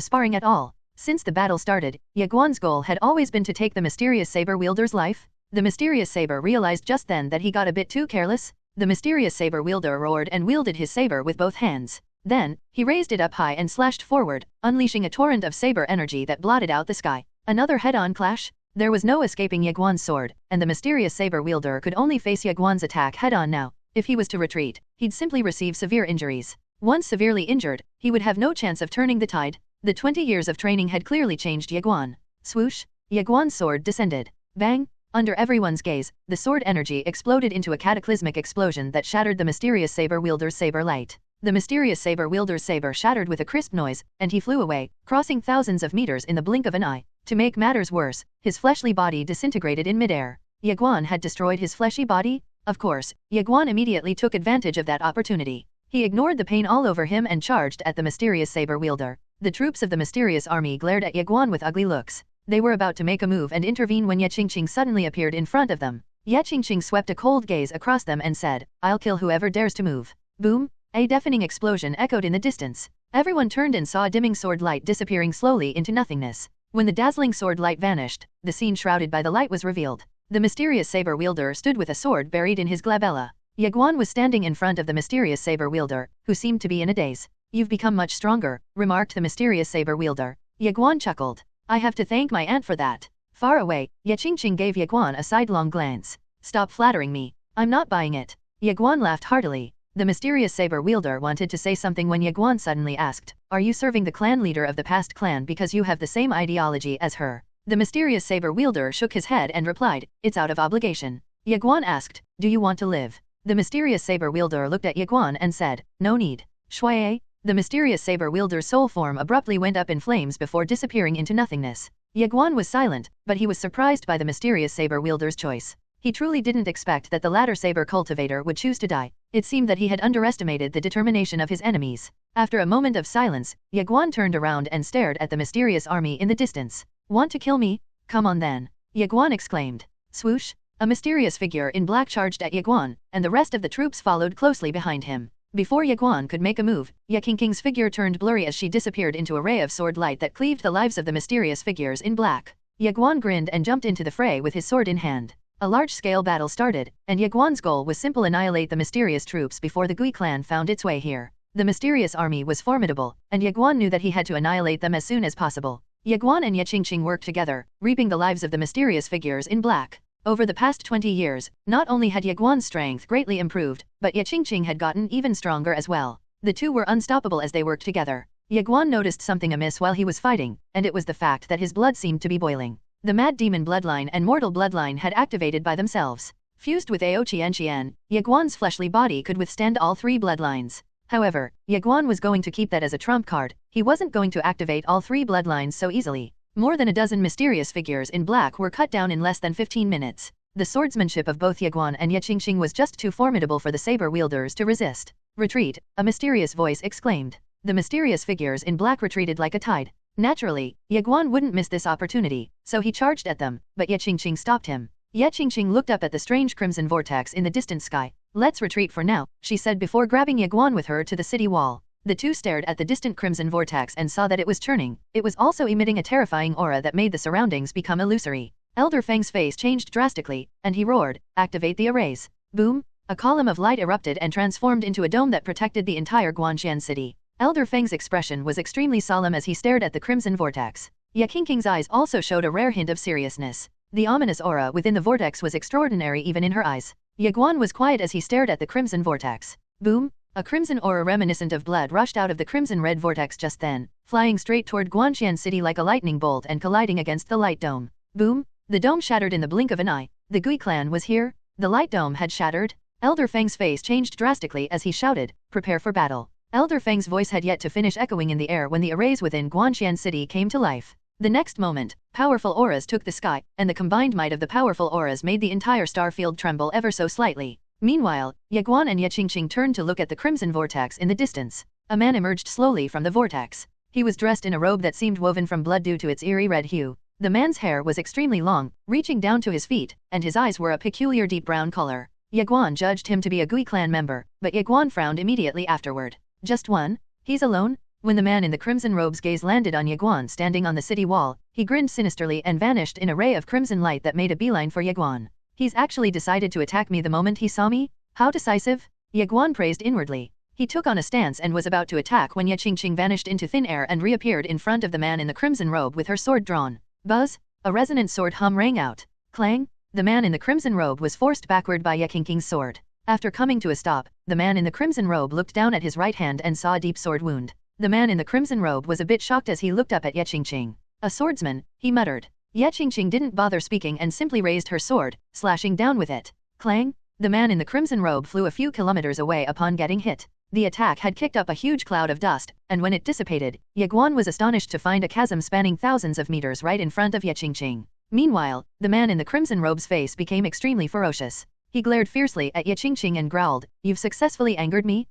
sparring at all. Since the battle started, Ye Guan's goal had always been to take the mysterious saber-wielder's life. The mysterious saber realized just then that he got a bit too careless. The mysterious saber-wielder roared and wielded his saber with both hands. Then, he raised it up high and slashed forward, unleashing a torrent of saber energy that blotted out the sky. Another head-on clash? There was no escaping Ye Guan's sword, and the mysterious saber-wielder could only face Ye Guan's attack head-on now. If he was to retreat, he'd simply receive severe injuries. Once severely injured, he would have no chance of turning the tide. The 20 years of training had clearly changed Ye Guan. Swoosh! Ye Guan's sword descended. Bang! Under everyone's gaze, the sword energy exploded into a cataclysmic explosion that shattered the mysterious saber-wielder's saber light. The mysterious saber-wielder's saber shattered with a crisp noise, and he flew away, crossing thousands of meters in the blink of an eye. To make matters worse, his fleshly body disintegrated in midair. Ye Guan had destroyed his fleshy body? Of course, Ye Guan immediately took advantage of that opportunity. He ignored the pain all over him and charged at the mysterious saber-wielder. The troops of the mysterious army glared at Ye Guan with ugly looks. They were about to make a move and intervene when Ye Qingqing suddenly appeared in front of them. Ye Qingqing swept a cold gaze across them and said, "I'll kill whoever dares to move." Boom! A deafening explosion echoed in the distance. Everyone turned and saw a dimming sword light disappearing slowly into nothingness. When the dazzling sword light vanished, the scene shrouded by the light was revealed. The mysterious saber-wielder stood with a sword buried in his glabella. Ye Guan was standing in front of the mysterious saber-wielder, who seemed to be in a daze. "You've become much stronger," remarked the mysterious saber-wielder. Ye Guan chuckled. "I have to thank my aunt for that." Far away, Ye Qingqing gave Ye Guan a sidelong glance. "Stop flattering me. I'm not buying it." Ye Guan laughed heartily. The mysterious saber-wielder wanted to say something when Ye Guan suddenly asked, "Are you serving the clan leader of the past clan because you have the same ideology as her?" The mysterious saber-wielder shook his head and replied, "It's out of obligation." Ye Guan asked, "Do you want to live?" The mysterious saber-wielder looked at Ye Guan and said, "No need." Shuai! The mysterious saber-wielder's soul form abruptly went up in flames before disappearing into nothingness. Ye Guan was silent, but he was surprised by the mysterious saber-wielder's choice. He truly didn't expect that the latter saber cultivator would choose to die. It seemed that he had underestimated the determination of his enemies. After a moment of silence, Ye Guan turned around and stared at the mysterious army in the distance. "Want to kill me? Come on then!" Ye Guan exclaimed. Swoosh! A mysterious figure in black charged at Ye Guan, and the rest of the troops followed closely behind him. Before Ye Guan could make a move, Ye Qingqing's figure turned blurry as she disappeared into a ray of sword light that cleaved the lives of the mysterious figures in black. Ye Guan grinned and jumped into the fray with his sword in hand. A large-scale battle started, and Ye Guan's goal was simple: annihilate the mysterious troops before the Gui clan found its way here. The mysterious army was formidable, and Ye Guan knew that he had to annihilate them as soon as possible. Ye Guan and Ye Qingqing worked together, reaping the lives of the mysterious figures in black. Over the past 20 years, not only had Ye Guan's strength greatly improved, but Ye Qingqing had gotten even stronger as well. The two were unstoppable as they worked together. Ye Guan noticed something amiss while he was fighting, and it was the fact that his blood seemed to be boiling. The Mad Demon bloodline and Mortal bloodline had activated by themselves. Fused with Ao Qian, Ye Guan's fleshly body could withstand all three bloodlines. However, Ye Guan was going to keep that as a trump card. He wasn't going to activate all three bloodlines so easily. More than a dozen mysterious figures in black were cut down in less than 15 minutes. The swordsmanship of both Ye Guan and Ye Qingqing was just too formidable for the saber wielders to resist. Retreat, a mysterious voice exclaimed. The mysterious figures in black retreated like a tide. Naturally, Ye Guan wouldn't miss this opportunity, so he charged at them, but Ye Qingqing stopped him. Ye Qingqing looked up at the strange crimson vortex in the distant sky. Let's retreat for now, she said before grabbing Ye Guan with her to the city wall. The two stared at the distant crimson vortex and saw that it was turning. It was also emitting a terrifying aura that made the surroundings become illusory. Elder Feng's face changed drastically, and he roared, "Activate the arrays." Boom! A column of light erupted and transformed into a dome that protected the entire Guanxian city. Elder Feng's expression was extremely solemn as he stared at the crimson vortex. Ye Qingqing's eyes also showed a rare hint of seriousness. The ominous aura within the vortex was extraordinary even in her eyes. Ye Guan was quiet as he stared at the crimson vortex. Boom! A crimson aura reminiscent of blood rushed out of the crimson-red vortex just then, flying straight toward Guanxian City like a lightning bolt and colliding against the light dome. Boom! The dome shattered in the blink of an eye. The Gui clan was here? The light dome had shattered? Elder Feng's face changed drastically as he shouted, "Prepare for battle." Elder Feng's voice had yet to finish echoing in the air when the arrays within Guanxian City came to life. The next moment, powerful auras took the sky, and the combined might of the powerful auras made the entire star field tremble ever so slightly. Meanwhile, Ye Guan and Ye Qingqing turned to look at the crimson vortex in the distance. A man emerged slowly from the vortex. He was dressed in a robe that seemed woven from blood due to its eerie red hue. The man's hair was extremely long, reaching down to his feet, and his eyes were a peculiar deep brown color. Ye Guan judged him to be a Gui clan member, but Ye Guan frowned immediately afterward. Just one? He's alone? When the man in the crimson robe's gaze landed on Ye Guan standing on the city wall, he grinned sinisterly and vanished in a ray of crimson light that made a beeline for Ye Guan. He's actually decided to attack me the moment he saw me? How decisive? Ye Guan praised inwardly. He took on a stance and was about to attack when Ye Qingqing vanished into thin air and reappeared in front of the man in the crimson robe with her sword drawn. Buzz! A resonant sword hum rang out. Clang! The man in the crimson robe was forced backward by Ye Qingqing's sword. After coming to a stop, the man in the crimson robe looked down at his right hand and saw a deep sword wound. The man in the crimson robe was a bit shocked as he looked up at Ye Qingqing. "A swordsman," he muttered. Ye Qingqing didn't bother speaking and simply raised her sword, slashing down with it. Clang! The man in the crimson robe flew a few kilometers away upon getting hit. The attack had kicked up a huge cloud of dust, and when it dissipated, Ye Guan was astonished to find a chasm spanning thousands of meters right in front of Ye Qingqing. Meanwhile, the man in the crimson robe's face became extremely ferocious. He glared fiercely at Ye Qingqing and growled, "You've successfully angered me?"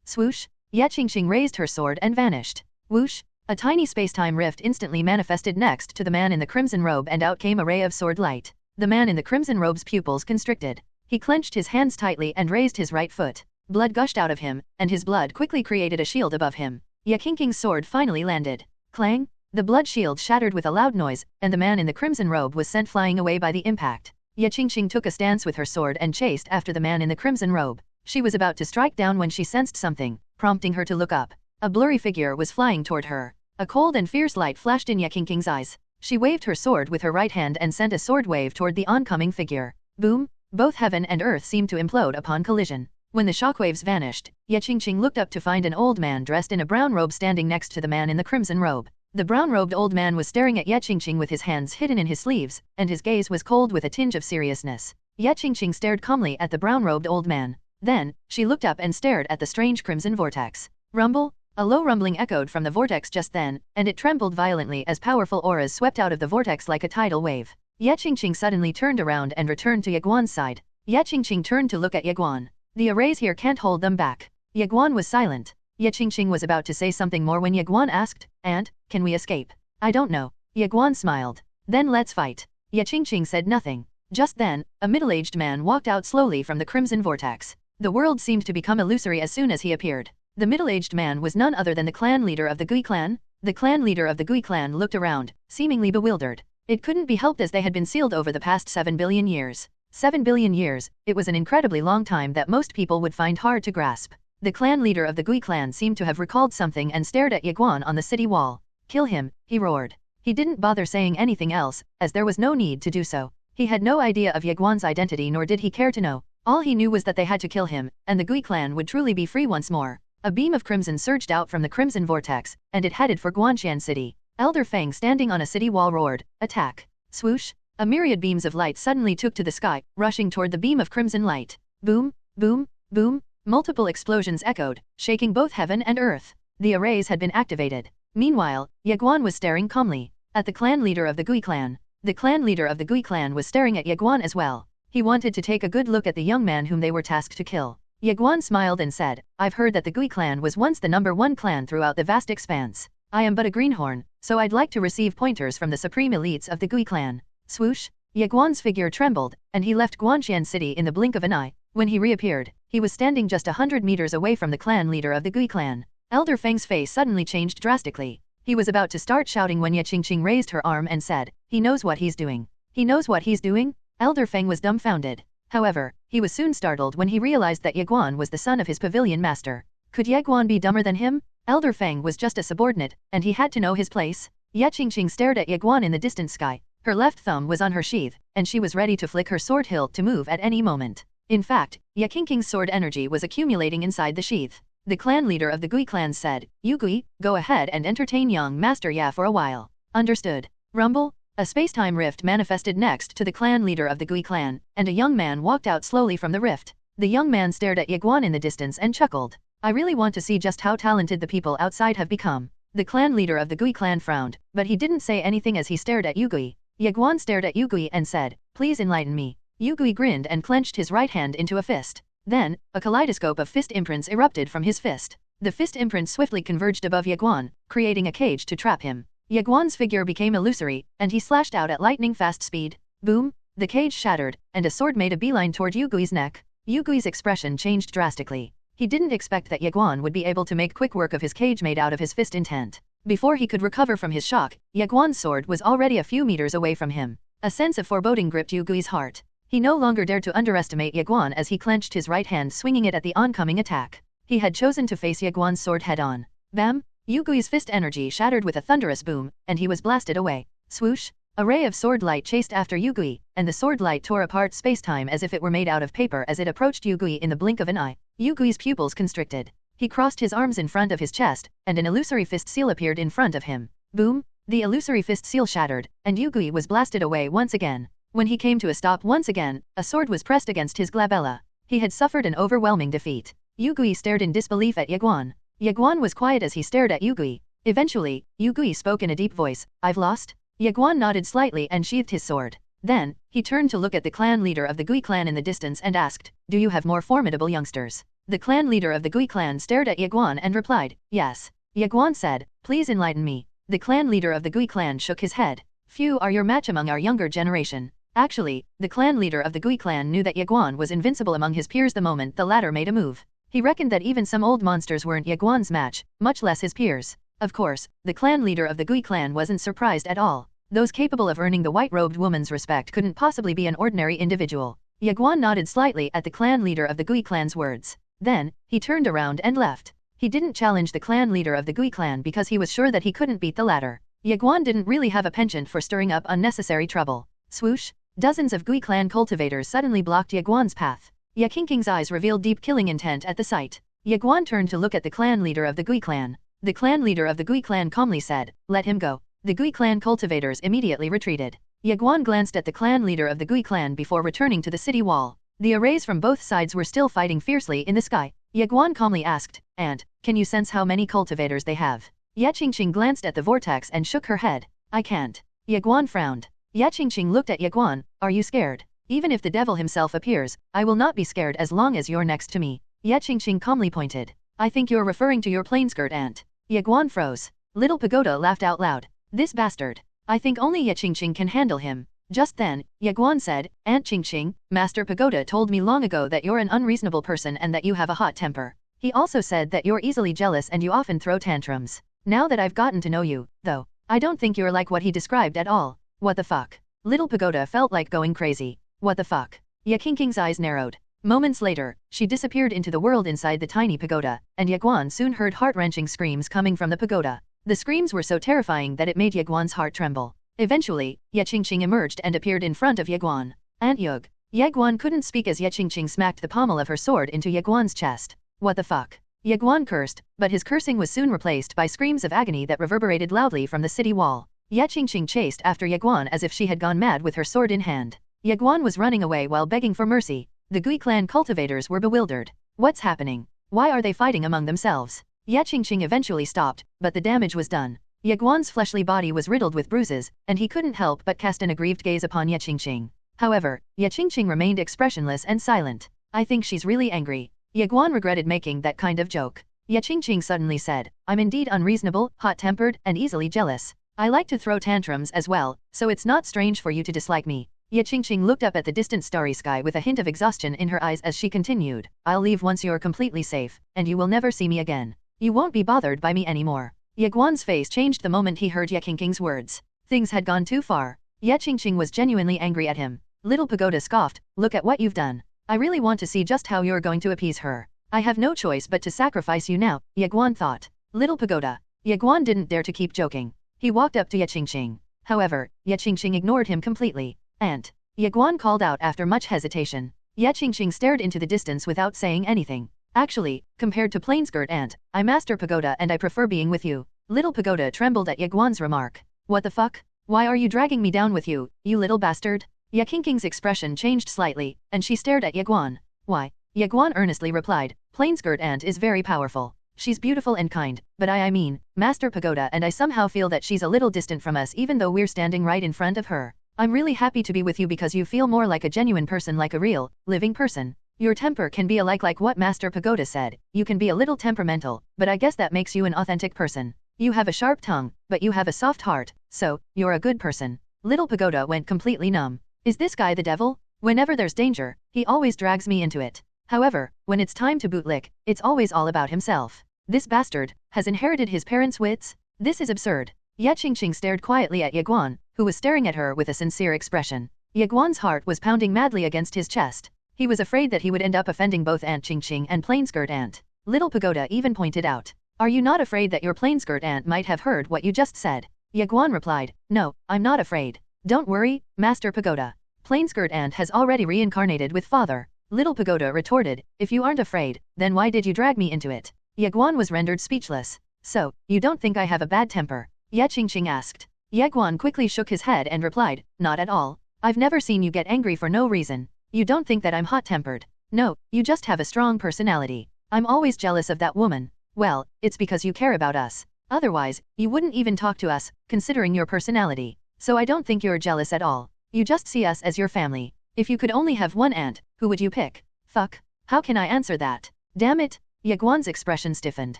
Swoosh! Ye Qingqing raised her sword and vanished. Whoosh! A tiny space-time rift instantly manifested next to the man in the crimson robe and out came a ray of sword light. The man in the crimson robe's pupils constricted. He clenched his hands tightly and raised his right foot. Blood gushed out of him, and his blood quickly created a shield above him. Ye Qingqing's sword finally landed. Clang! The blood shield shattered with a loud noise, and the man in the crimson robe was sent flying away by the impact. Ye Qingqing took a stance with her sword and chased after the man in the crimson robe. She was about to strike down when she sensed something, prompting her to look up. A blurry figure was flying toward her. A cold and fierce light flashed in Ye Qingqing's eyes. She waved her sword with her right hand and sent a sword wave toward the oncoming figure. Boom! Both heaven and earth seemed to implode upon collision. When the shockwaves vanished, Ye Qingqing looked up to find an old man dressed in a brown robe standing next to the man in the crimson robe. The brown-robed old man was staring at Ye Qingqing with his hands hidden in his sleeves, and his gaze was cold with a tinge of seriousness. Ye Qingqing stared calmly at the brown-robed old man. Then, she looked up and stared at the strange crimson vortex. Rumble! A low rumbling echoed from the vortex just then, and it trembled violently as powerful auras swept out of the vortex like a tidal wave. Ye Qingqing suddenly turned around and returned to Ye Guan's side. Ye Qingqing turned to look at Ye Guan. "The arrays here can't hold them back." Ye Guan was silent. Ye Qingqing was about to say something more when Ye Guan asked, "And, can we escape?" "I don't know." Ye Guan smiled. "Then let's fight." Ye Qingqing said nothing. Just then, a middle-aged man walked out slowly from the crimson vortex. The world seemed to become illusory as soon as he appeared. The middle-aged man was none other than the clan leader of the Gui clan. The clan leader of the Gui clan looked around, seemingly bewildered. It couldn't be helped as they had been sealed over the past 7 billion years. 7 billion years, it was an incredibly long time that most people would find hard to grasp. The clan leader of the Gui clan seemed to have recalled something and stared at Ye Guan on the city wall. "Kill him," he roared. He didn't bother saying anything else, as there was no need to do so. He had no idea of Ye Guan's identity nor did he care to know. All he knew was that they had to kill him, and the Gui clan would truly be free once more. A beam of crimson surged out from the crimson vortex, and it headed for Guanxian City. Elder Feng standing on a city wall roared, "Attack!" Swoosh! A myriad beams of light suddenly took to the sky, rushing toward the beam of crimson light. Boom, boom, boom, multiple explosions echoed, shaking both heaven and earth. The arrays had been activated. Meanwhile, Ye Guan was staring calmly at the clan leader of the Gui clan. The clan leader of the Gui clan was staring at Ye Guan as well. He wanted to take a good look at the young man whom they were tasked to kill. Ye Guan smiled and said, I've heard that the Gui clan was once the #1 clan throughout the vast expanse. I am but a greenhorn, so I'd like to receive pointers from the supreme elites of the Gui clan. Swoosh! Ye Guan's figure trembled, and he left Guanxian City in the blink of an eye. When he reappeared, he was standing just 100 meters away from the clan leader of the Gui clan. Elder Feng's face suddenly changed drastically. He was about to start shouting when Ye Qingqing raised her arm and said, he knows what he's doing. He knows what he's doing? Elder Feng was dumbfounded. However, he was soon startled when he realized that Ye Guan was the son of his pavilion master. Could Ye Guan be dumber than him? Elder Feng was just a subordinate, and he had to know his place. Ye Qingqing stared at Ye Guan in the distant sky. Her left thumb was on her sheath, and she was ready to flick her sword hilt to move at any moment. In fact, Ye Qingqing's sword energy was accumulating inside the sheath. The clan leader of the Gui clan said, You Gui, go ahead and entertain young Master Ya for a while. Understood. Rumble? A space-time rift manifested next to the clan leader of the Gui clan, and a young man walked out slowly from the rift. The young man stared at Ye Guan in the distance and chuckled. I really want to see just how talented the people outside have become. The clan leader of the Gui clan frowned, but he didn't say anything as he stared at Ye Gui. Ye Guan stared at Ye Gui and said, Please enlighten me. Ye Gui grinned and clenched his right hand into a fist. Then, a kaleidoscope of fist imprints erupted from his fist. The fist imprints swiftly converged above Ye Guan, creating a cage to trap him. Ye Guan's figure became illusory, and he slashed out at lightning-fast speed. Boom! The cage shattered, and a sword made a beeline toward Ye Gui's neck. Ye Gui's expression changed drastically. He didn't expect that Ye Guan would be able to make quick work of his cage made out of his fist intent. Before he could recover from his shock, Ye Guan's sword was already a few meters away from him. A sense of foreboding gripped Ye Gui's heart. He no longer dared to underestimate Ye Guan as he clenched his right hand, swinging it at the oncoming attack. He had chosen to face Ye Guan's sword head-on. Bam! Ye Gui's fist energy shattered with a thunderous boom, and he was blasted away. Swoosh! A ray of sword light chased after Ye Gui, and the sword light tore apart space-time as if it were made out of paper as it approached Ye Gui in the blink of an eye. Ye Gui's pupils constricted. He crossed his arms in front of his chest, and an illusory fist seal appeared in front of him. Boom! The illusory fist seal shattered, and Ye Gui was blasted away once again. When he came to a stop once again, a sword was pressed against his glabella. He had suffered an overwhelming defeat. Ye Gui stared in disbelief at Ye Guan. Ye Guan was quiet as he stared at Ye Gui. Eventually, Ye Gui spoke in a deep voice, I've lost? Ye Guan nodded slightly and sheathed his sword. Then, he turned to look at the clan leader of the Gui clan in the distance and asked, Do you have more formidable youngsters? The clan leader of the Gui clan stared at Ye Guan and replied, Yes. Ye Guan said, Please enlighten me. The clan leader of the Gui clan shook his head. Few are your match among our younger generation. Actually, the clan leader of the Gui clan knew that Ye Guan was invincible among his peers the moment the latter made a move. He reckoned that even some old monsters weren't Ye Guan's match, much less his peers. Of course, the clan leader of the Gui clan wasn't surprised at all. Those capable of earning the white-robed woman's respect couldn't possibly be an ordinary individual. Ye Guan nodded slightly at the clan leader of the Gui clan's words. Then, he turned around and left. He didn't challenge the clan leader of the Gui clan because he was sure that he couldn't beat the latter. Ye Guan didn't really have a penchant for stirring up unnecessary trouble. Swoosh! Dozens of Gui clan cultivators suddenly blocked Ye Guan's path. Ye Qingqing's eyes revealed deep killing intent at the sight. Ye Guan turned to look at the clan leader of the Gui clan. The clan leader of the Gui clan calmly said, Let him go. The Gui clan cultivators immediately retreated. Ye Guan glanced at the clan leader of the Gui clan before returning to the city wall. The arrays from both sides were still fighting fiercely in the sky. Ye Guan calmly asked, And, can you sense how many cultivators they have? Ye Qingqing glanced at the vortex and shook her head. I can't. Ye Guan frowned. Ye Qingqing looked at Ye Guan, Are you scared? Even if the devil himself appears, I will not be scared as long as you're next to me. Ye Qingqing calmly pointed. I think you're referring to your plain-skirt aunt. Ye Guan froze. Little Pagoda laughed out loud. This bastard. I think only Ye Qingqing can handle him. Just then, Ye Guan said, Aunt Qingqing, Master Pagoda told me long ago that you're an unreasonable person and that you have a hot temper. He also said that you're easily jealous and you often throw tantrums. Now that I've gotten to know you, though, I don't think you're like what he described at all. What the fuck? Little Pagoda felt like going crazy. What the fuck? Ye Qingqing's eyes narrowed. Moments later, she disappeared into the world inside the tiny pagoda, and Ye Guan soon heard heart-wrenching screams coming from the pagoda. The screams were so terrifying that it made Ye Guan's heart tremble. Eventually, Ye Qingqing emerged and appeared in front of Ye Guan. Aunt Yug. Ye Guan couldn't speak as Ye Qingqing smacked the pommel of her sword into Ye Guan's chest. What the fuck? Ye Guan cursed, but his cursing was soon replaced by screams of agony that reverberated loudly from the city wall. Ye Qingqing chased after Ye Guan as if she had gone mad with her sword in hand. Ye Guan was running away while begging for mercy. The Gui clan cultivators were bewildered. What's happening? Why are they fighting among themselves? Ye Qingqing eventually stopped, but the damage was done. Ye Guan's fleshly body was riddled with bruises, and he couldn't help but cast an aggrieved gaze upon Ye Qingqing. However, Ye Qingqing remained expressionless and silent. I think she's really angry. Ye Guan regretted making that kind of joke. Ye Qingqing suddenly said, I'm indeed unreasonable, hot-tempered, and easily jealous. I like to throw tantrums as well, so it's not strange for you to dislike me. Ye Qingqing looked up at the distant starry sky with a hint of exhaustion in her eyes as she continued, I'll leave once you're completely safe, and you will never see me again. You won't be bothered by me anymore. Ye Guan's face changed the moment he heard Ye Qingqing's words. Things had gone too far. Ye Qingqing was genuinely angry at him. Little Pagoda scoffed, look at what you've done. I really want to see just how you're going to appease her. I have no choice but to sacrifice you now, Ye Guan thought. Little Pagoda. Ye Guan didn't dare to keep joking. He walked up to Ye Qingqing. However, Ye Qingqing ignored him completely. Ant. Ye Guan called out after much hesitation. Ye Qingqing stared into the distance without saying anything. Actually, compared to plain-skirt Ant, I master Pagoda and I prefer being with you. Little Pagoda trembled at Ye Guan's remark. What the fuck? Why are you dragging me down with you, you little bastard? Ye Qingqing's expression changed slightly, and she stared at Ye Guan. Why? Ye Guan earnestly replied, plain-skirt Ant is very powerful. She's beautiful and kind, but I mean, Master Pagoda and I somehow feel that she's a little distant from us even though we're standing right in front of her. I'm really happy to be with you because you feel more like a genuine person, like a real, living person. Your temper can be like what Master Pagoda said, you can be a little temperamental, but I guess that makes you an authentic person. You have a sharp tongue, but you have a soft heart, so, you're a good person. Little Pagoda went completely numb. Is this guy the devil? Whenever there's danger, he always drags me into it. However, when it's time to bootlick, it's always all about himself. This bastard has inherited his parents' wits? This is absurd. Ye Qingqing stared quietly at Ye Guan, who was staring at her with a sincere expression. Ye Guan's heart was pounding madly against his chest. He was afraid that he would end up offending both Ant Qingqing and plain-skirt Ant. Little Pagoda even pointed out. Are you not afraid that your plain-skirt Ant might have heard what you just said? Ye Guan replied, no, I'm not afraid. Don't worry, Master Pagoda. Plain-skirt Ant has already reincarnated with father. Little Pagoda retorted, if you aren't afraid, then why did you drag me into it? Ye Guan was rendered speechless. So, you don't think I have a bad temper? Ye Qingqing asked. Ye Guan quickly shook his head and replied, not at all. I've never seen you get angry for no reason. You don't think that I'm hot-tempered. No, you just have a strong personality. I'm always jealous of that woman. Well, it's because you care about us. Otherwise, you wouldn't even talk to us, considering your personality. So I don't think you're jealous at all. You just see us as your family. If you could only have one aunt, who would you pick? Fuck. How can I answer that? Damn it. Ye Guan's expression stiffened.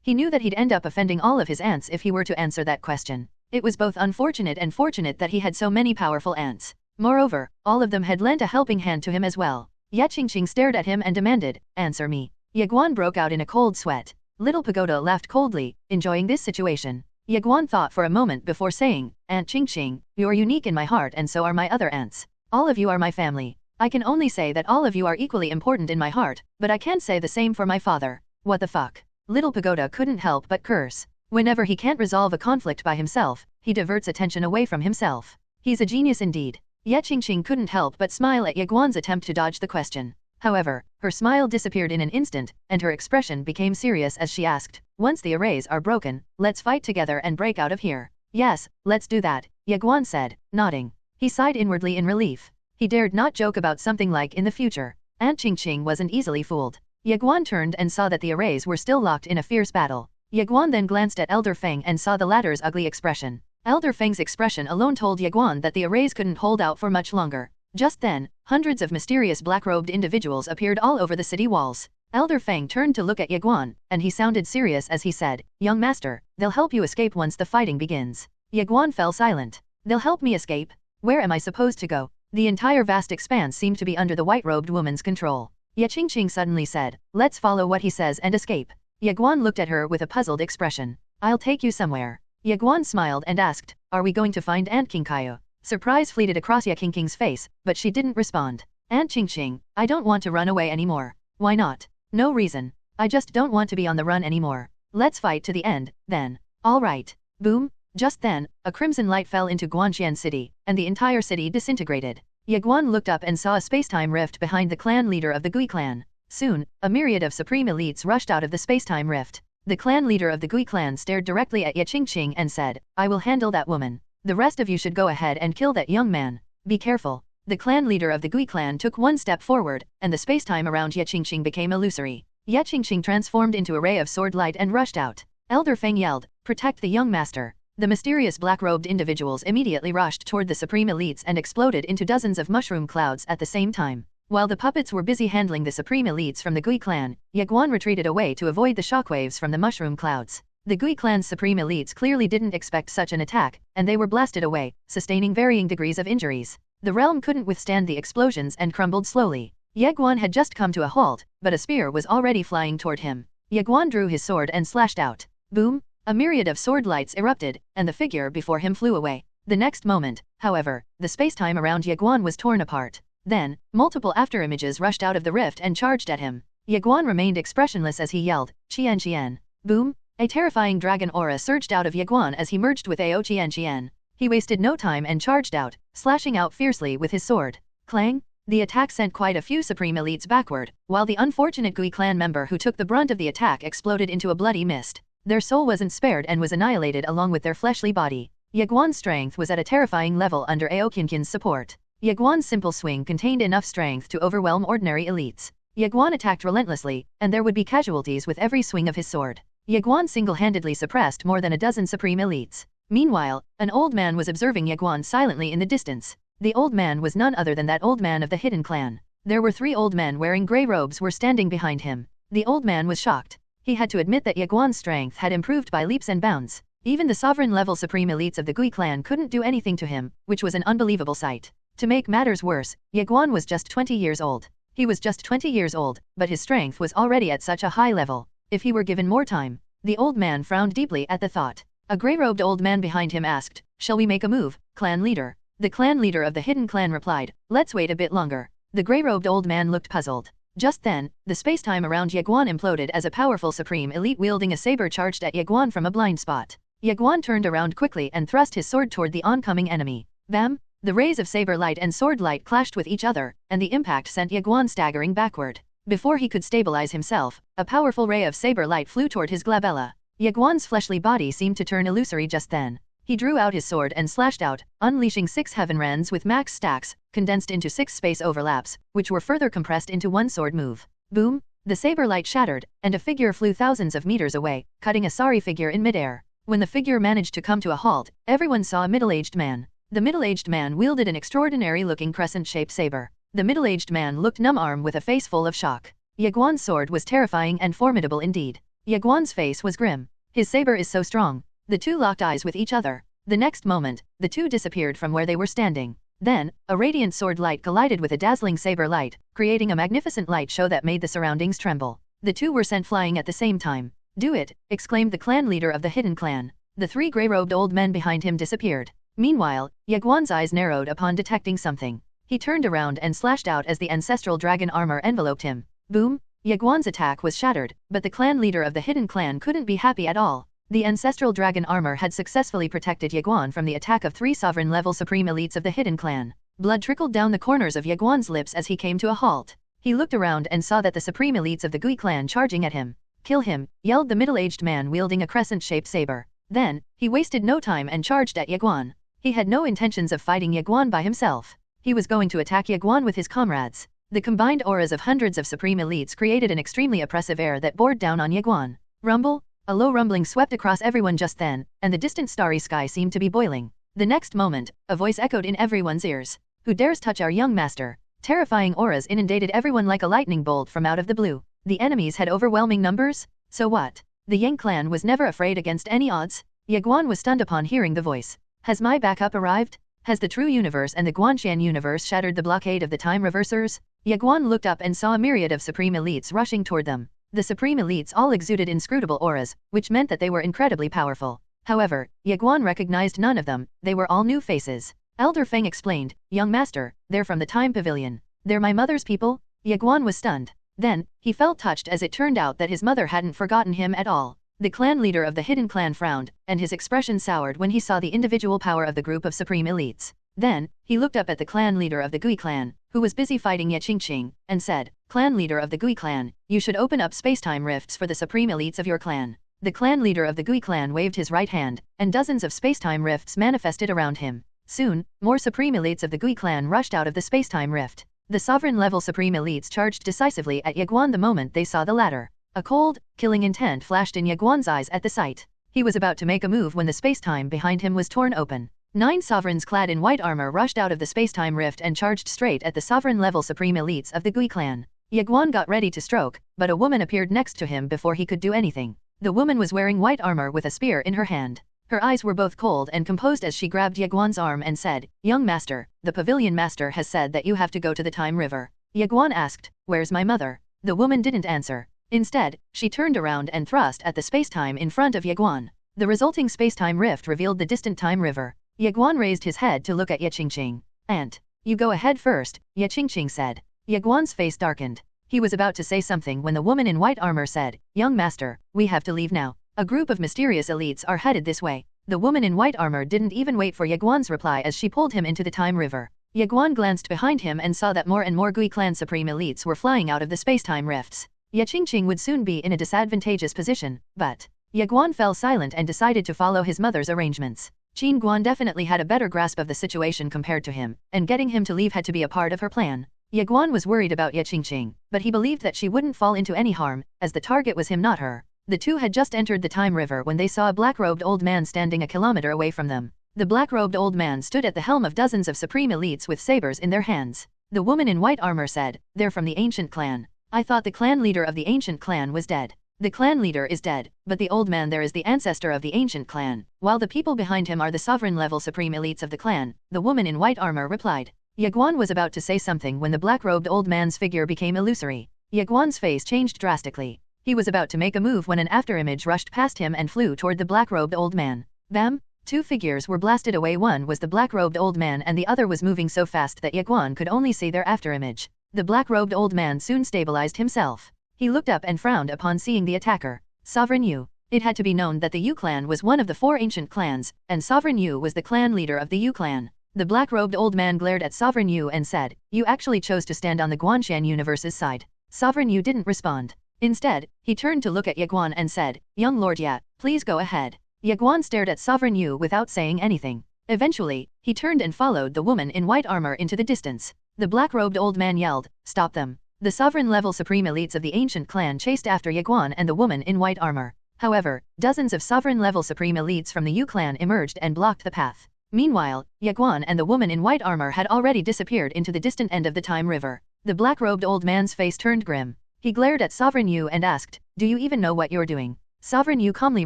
He knew that he'd end up offending all of his aunts if he were to answer that question. It was both unfortunate and fortunate that he had so many powerful aunts. Moreover, all of them had lent a helping hand to him as well. Ye Qingqing stared at him and demanded, answer me. Ye Guan broke out in a cold sweat. Little Pagoda laughed coldly, enjoying this situation. Ye Guan thought for a moment before saying, Aunt Qingqing, you're unique in my heart and so are my other aunts. All of you are my family. I can only say that all of you are equally important in my heart, but I can't say the same for my father. What the fuck? Little Pagoda couldn't help but curse. Whenever he can't resolve a conflict by himself, he diverts attention away from himself. He's a genius indeed. Ye Qingqing couldn't help but smile at Ye Guan's attempt to dodge the question. However, her smile disappeared in an instant, and her expression became serious as she asked, once the arrays are broken, let's fight together and break out of here. Yes, let's do that, Ye Guan said, nodding. He sighed inwardly in relief. He dared not joke about something like in the future. Aunt Qingqing wasn't easily fooled. Ye Guan turned and saw that the arrays were still locked in a fierce battle. Ye Guan then glanced at Elder Feng and saw the latter's ugly expression. Elder Feng's expression alone told Ye Guan that the arrays couldn't hold out for much longer. Just then, hundreds of mysterious black-robed individuals appeared all over the city walls. Elder Feng turned to look at Ye Guan, and he sounded serious as he said, Young master, they'll help you escape once the fighting begins. Ye Guan fell silent. They'll help me escape? Where am I supposed to go? The entire vast expanse seemed to be under the white-robed woman's control. Ye Qingqing suddenly said, let's follow what he says and escape. Ye Guan looked at her with a puzzled expression. I'll take you somewhere. Ye Guan smiled and asked, are we going to find Aunt Qingqiu? Surprise fleeted across Ye Qingqing's face, but she didn't respond. Aunt Qingqing, I don't want to run away anymore. Why not? No reason. I just don't want to be on the run anymore. Let's fight to the end, then. All right. Boom. Just then, a crimson light fell into Guanxian City, and the entire city disintegrated. Ye Guan looked up and saw a spacetime rift behind the clan leader of the Gui clan. Soon, a myriad of supreme elites rushed out of the spacetime rift. The clan leader of the Gui clan stared directly at Ye Qingqing and said, I will handle that woman. The rest of you should go ahead and kill that young man. Be careful. The clan leader of the Gui clan took one step forward, and the space-time around Ye Qingqing became illusory. Ye Qingqing transformed into a ray of sword light and rushed out. Elder Feng yelled, "Protect the young master." The mysterious black-robed individuals immediately rushed toward the supreme elites and exploded into dozens of mushroom clouds at the same time. While the puppets were busy handling the supreme elites from the Gui clan, Ye Guan retreated away to avoid the shockwaves from the mushroom clouds. The Gui clan's supreme elites clearly didn't expect such an attack, and they were blasted away, sustaining varying degrees of injuries. The realm couldn't withstand the explosions and crumbled slowly. Ye Guan had just come to a halt, but a spear was already flying toward him. Ye Guan drew his sword and slashed out. Boom! A myriad of sword lights erupted, and the figure before him flew away. The next moment, however, the space-time around Ye Guan was torn apart. Then, multiple afterimages rushed out of the rift and charged at him. Ye Guan remained expressionless as he yelled, "Qian Qian." Boom! A terrifying dragon aura surged out of Ye Guan as he merged with Ao Qian Qian. He wasted no time and charged out, slashing out fiercely with his sword. Clang! The attack sent quite a few supreme elites backward, while the unfortunate Gui clan member who took the brunt of the attack exploded into a bloody mist. Their soul wasn't spared and was annihilated along with their fleshly body. Ye Guan's strength was at a terrifying level under Ao Qianqian's support. Ye Guan's simple swing contained enough strength to overwhelm ordinary elites. Ye Guan attacked relentlessly, and there would be casualties with every swing of his sword. Ye Guan single-handedly suppressed more than a dozen supreme elites. Meanwhile, an old man was observing Ye Guan silently in the distance. The old man was none other than that old man of the hidden clan. There were 3 old men wearing grey robes were standing behind him. The old man was shocked. He had to admit that Ye Guan's strength had improved by leaps and bounds. Even the sovereign-level supreme elites of the Gui clan couldn't do anything to him, which was an unbelievable sight. To make matters worse, Ye Guan was just 20 years old. He was just 20 years old, but his strength was already at such a high level. If he were given more time. The old man frowned deeply at the thought. A grey-robed old man behind him asked, "Shall we make a move, clan leader?" The clan leader of the hidden clan replied, "Let's wait a bit longer." The grey-robed old man looked puzzled. Just then, the space-time around Ye Guan imploded as a powerful supreme elite wielding a saber charged at Ye Guan from a blind spot. Ye Guan turned around quickly and thrust his sword toward the oncoming enemy. Bam! The rays of saber light and sword light clashed with each other, and the impact sent Ye Guan staggering backward. Before he could stabilize himself, a powerful ray of saber light flew toward his glabella. Ye Guan's fleshly body seemed to turn illusory just then. He drew out his sword and slashed out, unleashing 6 heaven rands with max stacks, condensed into 6 space overlaps, which were further compressed into one sword move. Boom! The saber light shattered, and a figure flew thousands of meters away, cutting a sorry figure in midair. When the figure managed to come to a halt, everyone saw a middle-aged man. The middle-aged man wielded an extraordinary-looking crescent-shaped saber. The middle-aged man looked numb-arm with a face full of shock. Ye Guan's sword was terrifying and formidable indeed. Ye Guan's face was grim. His saber is so strong. The two locked eyes with each other. The next moment, the two disappeared from where they were standing. Then, a radiant sword light collided with a dazzling saber light, creating a magnificent light show that made the surroundings tremble. The two were sent flying at the same time. "Do it!" exclaimed the clan leader of the hidden clan. The 3 grey-robed old men behind him disappeared. Meanwhile, Ye Guan's eyes narrowed upon detecting something. He turned around and slashed out as the ancestral dragon armor enveloped him. Boom! Ye Guan's attack was shattered, but the clan leader of the hidden clan couldn't be happy at all. The ancestral dragon armor had successfully protected Ye Guan from the attack of 3 sovereign-level supreme elites of the hidden clan. Blood trickled down the corners of Ye Guan's lips as he came to a halt. He looked around and saw that the supreme elites of the Gui clan charging at him. "Kill him!" yelled the middle-aged man wielding a crescent-shaped saber. Then, he wasted no time and charged at Ye Guan. He had no intentions of fighting Ye Guan by himself. He was going to attack Ye Guan with his comrades. The combined auras of hundreds of supreme elites created an extremely oppressive air that bore down on Ye Guan. Rumble! A low rumbling swept across everyone just then, and the distant starry sky seemed to be boiling. The next moment, a voice echoed in everyone's ears. "Who dares touch our young master?" Terrifying auras inundated everyone like a lightning bolt from out of the blue. The enemies had overwhelming numbers? So what? The Yang clan was never afraid against any odds. Ye Guan was stunned upon hearing the voice. "Has my backup arrived? Has the true universe and the Guanxian universe shattered the blockade of the time reversers?" Ye Guan looked up and saw a myriad of supreme elites rushing toward them. The supreme elites all exuded inscrutable auras, which meant that they were incredibly powerful. However, Ye Guan recognized none of them, they were all new faces. Elder Feng explained, "Young master, they're from the Time Pavilion. They're my mother's people?" Ye Guan was stunned. Then, he felt touched as it turned out that his mother hadn't forgotten him at all. The clan leader of the hidden clan frowned, and his expression soured when he saw the individual power of the group of supreme elites. Then, he looked up at the clan leader of the Gui clan, who was busy fighting Ye Qingqing, and said, "Clan leader of the Gui clan, you should open up spacetime rifts for the supreme elites of your clan. The clan leader of the Gui clan waved his right hand, and dozens of spacetime rifts manifested around him. Soon, more supreme elites of the Gui clan rushed out of the spacetime rift. The sovereign-level supreme elites charged decisively at Ye Guan the moment they saw the latter. A cold, killing intent flashed in Ye Guan's eyes at the sight. He was about to make a move when the spacetime behind him was torn open. 9 sovereigns clad in white armor rushed out of the spacetime rift and charged straight at the sovereign-level supreme elites of the Gui clan. Ye Guan got ready to stroke, but a woman appeared next to him before he could do anything. The woman was wearing white armor with a spear in her hand. Her eyes were both cold and composed as she grabbed Ye Guan's arm and said, "Young master, the pavilion master has said that you have to go to the Time River." Ye Guan asked, "Where's my mother?" The woman didn't answer. Instead, she turned around and thrust at the spacetime in front of Ye Guan. The resulting spacetime rift revealed the distant Time River. Ye Guan raised his head to look at Ye Qingqing. "Aunt, you go ahead first," Ye Qingqing said. Ye Guan's face darkened. He was about to say something when the woman in white armor said, "Young master, we have to leave now. A group of mysterious elites are headed this way." The woman in white armor didn't even wait for Ye Guan's reply as she pulled him into the Time River. Ye Guan glanced behind him and saw that more and more Gui clan supreme elites were flying out of the spacetime rifts. Ye Qingqing would soon be in a disadvantageous position, but Ye Guan fell silent and decided to follow his mother's arrangements. Qin Guan definitely had a better grasp of the situation compared to him, and getting him to leave had to be a part of her plan. Ye Guan was worried about Ye Qingqing, but he believed that she wouldn't fall into any harm, as the target was him not her. The two had just entered the Time River when they saw a black-robed old man standing a kilometer away from them. The black-robed old man stood at the helm of dozens of supreme elites with sabers in their hands. The woman in white armor said, "They're from the ancient clan. I thought the clan leader of the ancient clan was dead." "The clan leader is dead, but the old man there is the ancestor of the ancient clan, while the people behind him are the sovereign-level supreme elites of the clan," the woman in white armor replied. Ye Guan was about to say something when the black-robed old man's figure became illusory. Ye Guan's face changed drastically. He was about to make a move when an afterimage rushed past him and flew toward the black-robed old man. Bam! 2 figures were blasted away. One was the black-robed old man and the other was moving so fast that Ye Guan could only see their afterimage. The black-robed old man soon stabilized himself. He looked up and frowned upon seeing the attacker. Sovereign Yu. It had to be known that the Yu clan was one of the 4 ancient clans, and Sovereign Yu was the clan leader of the Yu clan. The black-robed old man glared at Sovereign Yu and said, "You actually chose to stand on the Guanshan universe's side." Sovereign Yu didn't respond. Instead, he turned to look at Ye Guan and said, "Young Lord Ye, please go ahead." Ye Guan stared at Sovereign Yu without saying anything. Eventually, he turned and followed the woman in white armor into the distance. The black-robed old man yelled, "Stop them." The sovereign-level supreme elites of the ancient clan chased after Ye Guan and the woman in white armor. However, dozens of sovereign-level supreme elites from the Yu clan emerged and blocked the path. Meanwhile, Ye Guan and the woman in white armor had already disappeared into the distant end of the Time River. The black-robed old man's face turned grim. He glared at Sovereign Yu and asked, "Do you even know what you're doing?" Sovereign Yu calmly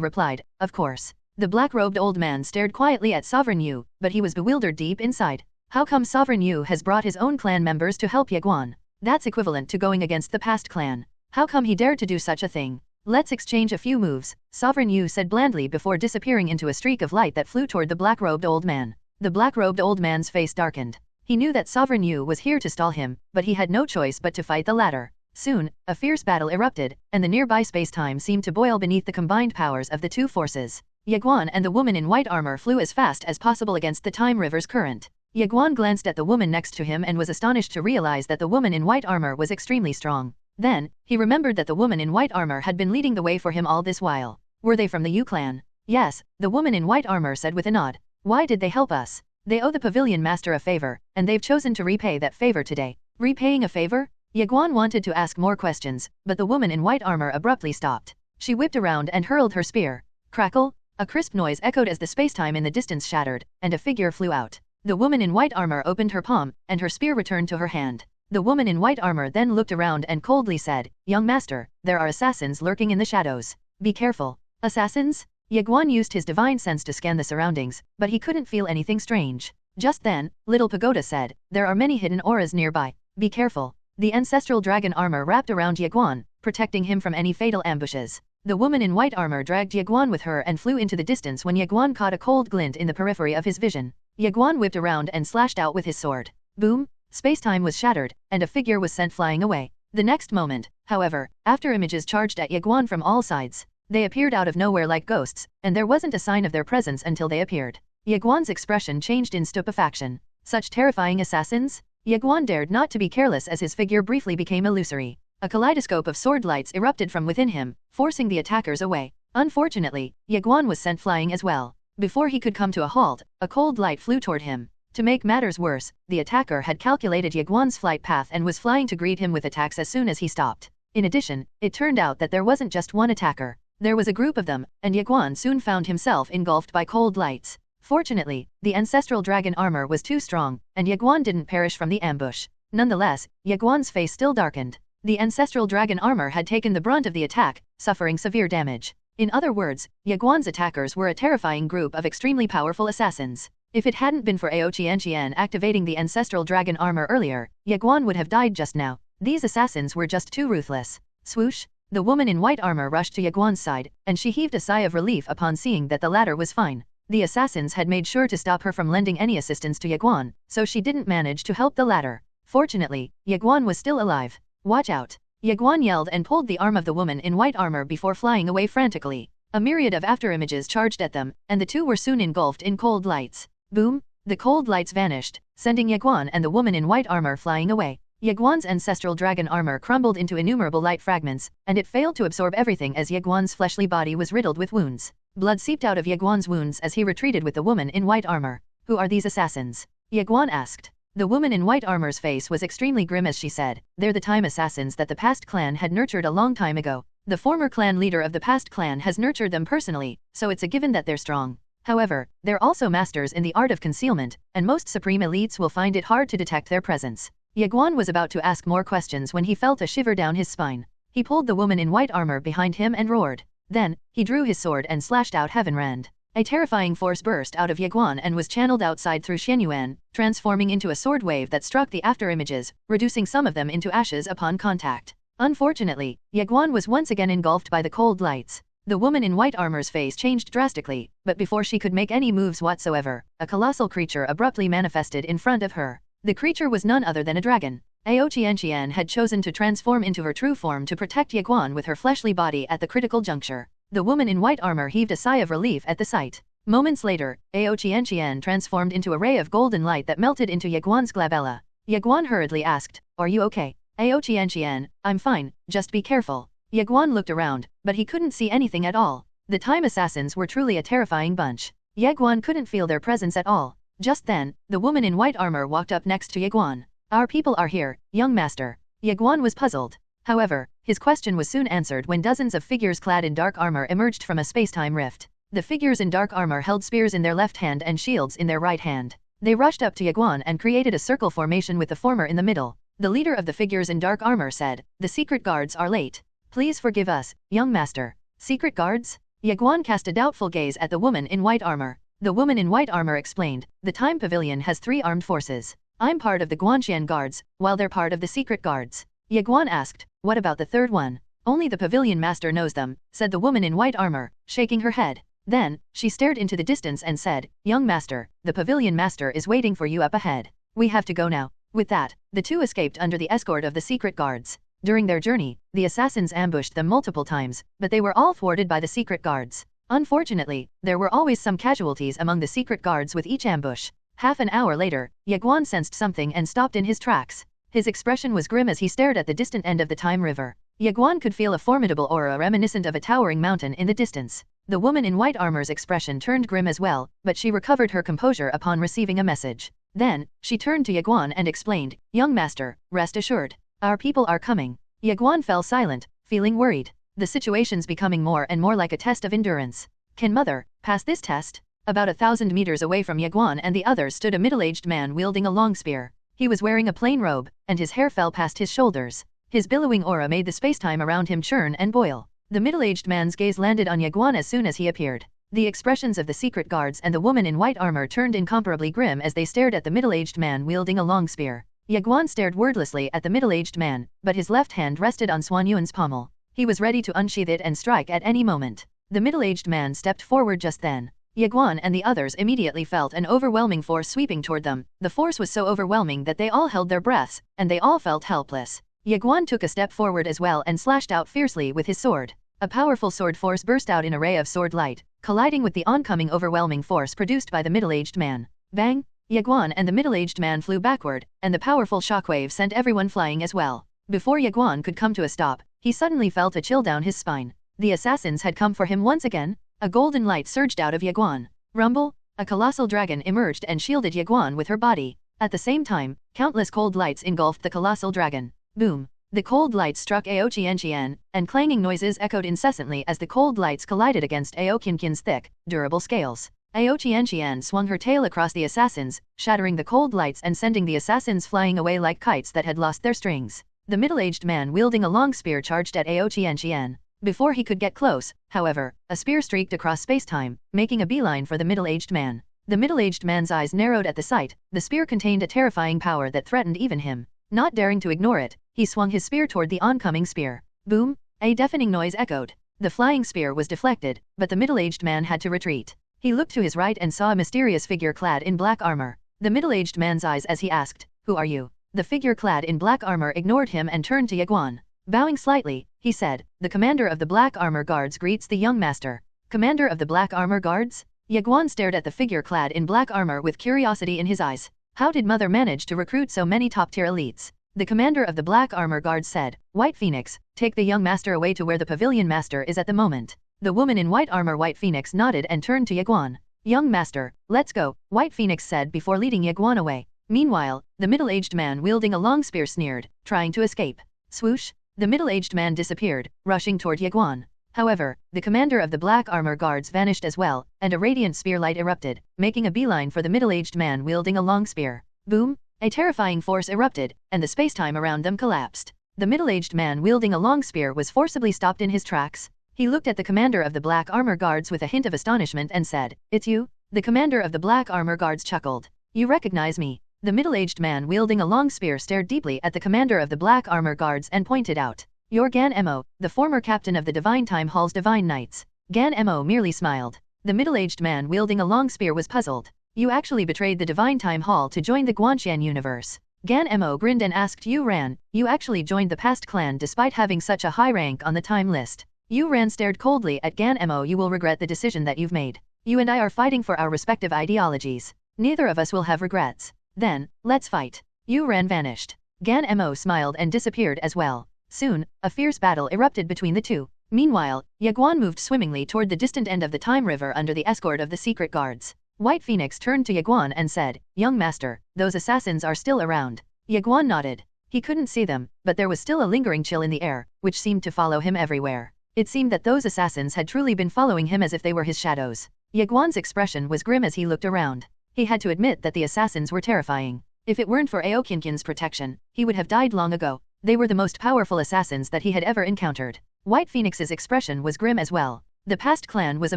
replied, "Of course." The black-robed old man stared quietly at Sovereign Yu, but he was bewildered deep inside. How come Sovereign Yu has brought his own clan members to help Ye Guan? That's equivalent to going against the past clan. How come he dared to do such a thing? "Let's exchange a few moves," Sovereign Yu said blandly before disappearing into a streak of light that flew toward the black-robed old man. The black-robed old man's face darkened. He knew that Sovereign Yu was here to stall him, but he had no choice but to fight the latter. Soon, a fierce battle erupted, and the nearby space-time seemed to boil beneath the combined powers of the two forces. Ye Guan and the woman in white armor flew as fast as possible against the Time River's current. Ye Guan glanced at the woman next to him and was astonished to realize that the woman in white armor was extremely strong. Then, he remembered that the woman in white armor had been leading the way for him all this while. Were they from the Yu clan? Yes, the woman in white armor said with a nod. Why did they help us? They owe the pavilion master a favor, and they've chosen to repay that favor today. Repaying a favor? Ye Guan wanted to ask more questions, but the woman in white armor abruptly stopped. She whipped around and hurled her spear. Crackle! A crisp noise echoed as the spacetime in the distance shattered, and a figure flew out. The woman in white armor opened her palm, and her spear returned to her hand. The woman in white armor then looked around and coldly said, "Young master, there are assassins lurking in the shadows. Be careful." Assassins? Ye Guan used his divine sense to scan the surroundings, but he couldn't feel anything strange. Just then, Little Pagoda said, "There are many hidden auras nearby. Be careful." The ancestral dragon armor wrapped around Ye Guan, protecting him from any fatal ambushes. The woman in white armor dragged Ye Guan with her and flew into the distance when Ye Guan caught a cold glint in the periphery of his vision. Ye Guan whipped around and slashed out with his sword. Boom! Spacetime was shattered, and a figure was sent flying away. The next moment, however, afterimages charged at Ye Guan from all sides. They appeared out of nowhere like ghosts, and there wasn't a sign of their presence until they appeared. Ye Guan's expression changed in stupefaction. Such terrifying assassins? Ye Guan dared not to be careless as his figure briefly became illusory. A kaleidoscope of sword lights erupted from within him, forcing the attackers away. Unfortunately, Ye Guan was sent flying as well. Before he could come to a halt, a cold light flew toward him. To make matters worse, the attacker had calculated Ye Guan's flight path and was flying to greet him with attacks as soon as he stopped. In addition, it turned out that there wasn't just one attacker. There was a group of them, and Ye Guan soon found himself engulfed by cold lights. Fortunately, the ancestral dragon armor was too strong, and Ye Guan didn't perish from the ambush. Nonetheless, Ye Guan's face still darkened. The ancestral dragon armor had taken the brunt of the attack, suffering severe damage. In other words, Ye Guan's attackers were a terrifying group of extremely powerful assassins. If it hadn't been for Ao Qianqian activating the ancestral dragon armor earlier, Ye Guan would have died just now. These assassins were just too ruthless. Swoosh! The woman in white armor rushed to Ye Guan's side, and she heaved a sigh of relief upon seeing that the latter was fine. The assassins had made sure to stop her from lending any assistance to Ye Guan, so she didn't manage to help the latter. Fortunately, Ye Guan was still alive. Watch out! Ye Guan yelled and pulled the arm of the woman in white armor before flying away frantically. A myriad of afterimages charged at them, and the two were soon engulfed in cold lights. Boom! The cold lights vanished, sending Ye Guan and the woman in white armor flying away. Ye Guan's ancestral dragon armor crumbled into innumerable light fragments, and it failed to absorb everything as Ye Guan's fleshly body was riddled with wounds. Blood seeped out of Ye Guan's wounds as he retreated with the woman in white armor. Who are these assassins? Ye Guan asked. The woman in white armor's face was extremely grim as she said, "They're the time assassins that the past clan had nurtured a long time ago. The former clan leader of the past clan has nurtured them personally, so it's a given that they're strong. However, they're also masters in the art of concealment, and most supreme elites will find it hard to detect their presence." Ye Guan was about to ask more questions when he felt a shiver down his spine. He pulled the woman in white armor behind him and roared. Then, he drew his sword and slashed out Heavenrand. A terrifying force burst out of Ye Guan and was channeled outside through Xianyuan, transforming into a sword wave that struck the afterimages, reducing some of them into ashes upon contact. Unfortunately, Ye Guan was once again engulfed by the cold lights. The woman in white armor's face changed drastically, but before she could make any moves whatsoever, a colossal creature abruptly manifested in front of her. The creature was none other than a dragon. Ao Qianqian had chosen to transform into her true form to protect Ye Guan with her fleshly body at the critical juncture. The woman in white armor heaved a sigh of relief at the sight. Moments later, Ao Qianqian transformed into a ray of golden light that melted into Ye Guan's glabella. Ye Guan hurriedly asked, "Are you okay?" Ao Qianqian, "I'm fine, just be careful." Ye Guan looked around, but he couldn't see anything at all. The time assassins were truly a terrifying bunch. Ye Guan couldn't feel their presence at all. Just then, the woman in white armor walked up next to Ye Guan. "Our people are here, young master." Ye Guan was puzzled. However, his question was soon answered when dozens of figures clad in dark armor emerged from a space-time rift. The figures in dark armor held spears in their left hand and shields in their right hand. They rushed up to Ye Guan and created a circle formation with the former in the middle. The leader of the figures in dark armor said, "The secret guards are late. Please forgive us, young master." Secret guards? Ye Guan cast a doubtful gaze at the woman in white armor. The woman in white armor explained, "The Time Pavilion has 3 armed forces. I'm part of the Guanxian guards, while they're part of the secret guards." Ye Guan asked, "What about the third one?" "Only the pavilion master knows them," said the woman in white armor, shaking her head. Then, she stared into the distance and said, "Young master, the pavilion master is waiting for you up ahead. We have to go now." With that, the two escaped under the escort of the secret guards. During their journey, the assassins ambushed them multiple times, but they were all thwarted by the secret guards. Unfortunately, there were always some casualties among the secret guards with each ambush. Half an hour later, Ye Guan sensed something and stopped in his tracks. His expression was grim as he stared at the distant end of the Time River. Ye Guan could feel a formidable aura reminiscent of a towering mountain in the distance. The woman in white armor's expression turned grim as well, but she recovered her composure upon receiving a message. Then, she turned to Ye Guan and explained, "Young master, rest assured. Our people are coming." Ye Guan fell silent, feeling worried. The situation's becoming more and more like a test of endurance. Can Mother pass this test? About 1,000 meters away from Ye Guan and the others stood a middle-aged man wielding a long spear. He was wearing a plain robe, and his hair fell past his shoulders. His billowing aura made the spacetime around him churn and boil. The middle-aged man's gaze landed on Ye Guan as soon as he appeared. The expressions of the secret guards and the woman in white armor turned incomparably grim as they stared at the middle-aged man wielding a long spear. Ye Guan stared wordlessly at the middle-aged man, but his left hand rested on Xuan Yuan's pommel. He was ready to unsheath it and strike at any moment. The middle-aged man stepped forward just then. Ye Guan and the others immediately felt an overwhelming force sweeping toward them. The force was so overwhelming that they all held their breaths, and they all felt helpless. Ye Guan took a step forward as well and slashed out fiercely with his sword. A powerful sword force burst out in a ray of sword light, colliding with the oncoming overwhelming force produced by the middle-aged man. Bang! Ye Guan and the middle-aged man flew backward, and the powerful shockwave sent everyone flying as well. Before Ye Guan could come to a stop, he suddenly felt a chill down his spine. The assassins had come for him once again. A golden light surged out of Ye Guan. Rumble! A colossal dragon emerged and shielded Ye Guan with her body. At the same time, countless cold lights engulfed the colossal dragon. Boom! The cold lights struck Ao Qianqian, and clanging noises echoed incessantly as the cold lights collided against Ao Qianqian's thick, durable scales. Ao Qianqian swung her tail across the assassins, shattering the cold lights and sending the assassins flying away like kites that had lost their strings. The middle-aged man wielding a long spear charged at Ao Qianqian. Before he could get close, however, a spear streaked across space-time, making a beeline for the middle-aged man. The middle-aged man's eyes narrowed at the sight. The spear contained a terrifying power that threatened even him. Not daring to ignore it, he swung his spear toward the oncoming spear. Boom! A deafening noise echoed. The flying spear was deflected, but the middle-aged man had to retreat. He looked to his right and saw a mysterious figure clad in black armor. The middle-aged man's eyes as he asked, "Who are you?" The figure clad in black armor ignored him and turned to Ye Guan. Bowing slightly, he said, "The commander of the Black Armor Guards greets the young master." Commander of the Black Armor Guards? Ye Guan stared at the figure clad in black armor with curiosity in his eyes. How did Mother manage to recruit so many top-tier elites? The commander of the Black Armor Guards said, "White Phoenix, take the young master away to where the pavilion master is at the moment." The woman in white armor White Phoenix nodded and turned to Ye Guan. "Young master, let's go," White Phoenix said before leading Ye Guan away. Meanwhile, the middle-aged man wielding a long spear sneered, trying to escape. Swoosh! The middle-aged man disappeared, rushing toward Ye Guan. However, the commander of the Black Armor Guards vanished as well, and a radiant spear light erupted, making a beeline for the middle-aged man wielding a long spear. Boom! A terrifying force erupted, and the space-time around them collapsed. The middle-aged man wielding a long spear was forcibly stopped in his tracks. He looked at the commander of the Black Armor Guards with a hint of astonishment and said, "It's you?" The commander of the Black Armor Guards chuckled. "You recognize me?" The middle-aged man wielding a long spear stared deeply at the commander of the Black Armor Guards and pointed out, "You're Gan Mo, the former captain of the Divine Time Hall's Divine Knights." Gan Mo merely smiled. The middle-aged man wielding a long spear was puzzled. "You actually betrayed the Divine Time Hall to join the Guanxian universe." Gan Mo grinned and asked, "You Ran, you actually joined the past clan despite having such a high rank on the time list." Yu Ran stared coldly at Gan Mo. "You will regret the decision that you've made. You and I are fighting for our respective ideologies. Neither of us will have regrets. Then, let's fight." Yu Ran vanished. Gan Mo smiled and disappeared as well. Soon, a fierce battle erupted between the two. Meanwhile, Ye Guan moved swimmingly toward the distant end of the Time River under the escort of the secret guards. White Phoenix turned to Ye Guan and said, "Young master, those assassins are still around." Ye Guan nodded. He couldn't see them, but there was still a lingering chill in the air, which seemed to follow him everywhere. It seemed that those assassins had truly been following him as if they were his shadows. Ye Guan's expression was grim as he looked around. He had to admit that the assassins were terrifying. If it weren't for Ao Qianqian's protection, he would have died long ago. They were the most powerful assassins that he had ever encountered. White Phoenix's expression was grim as well. The past clan was a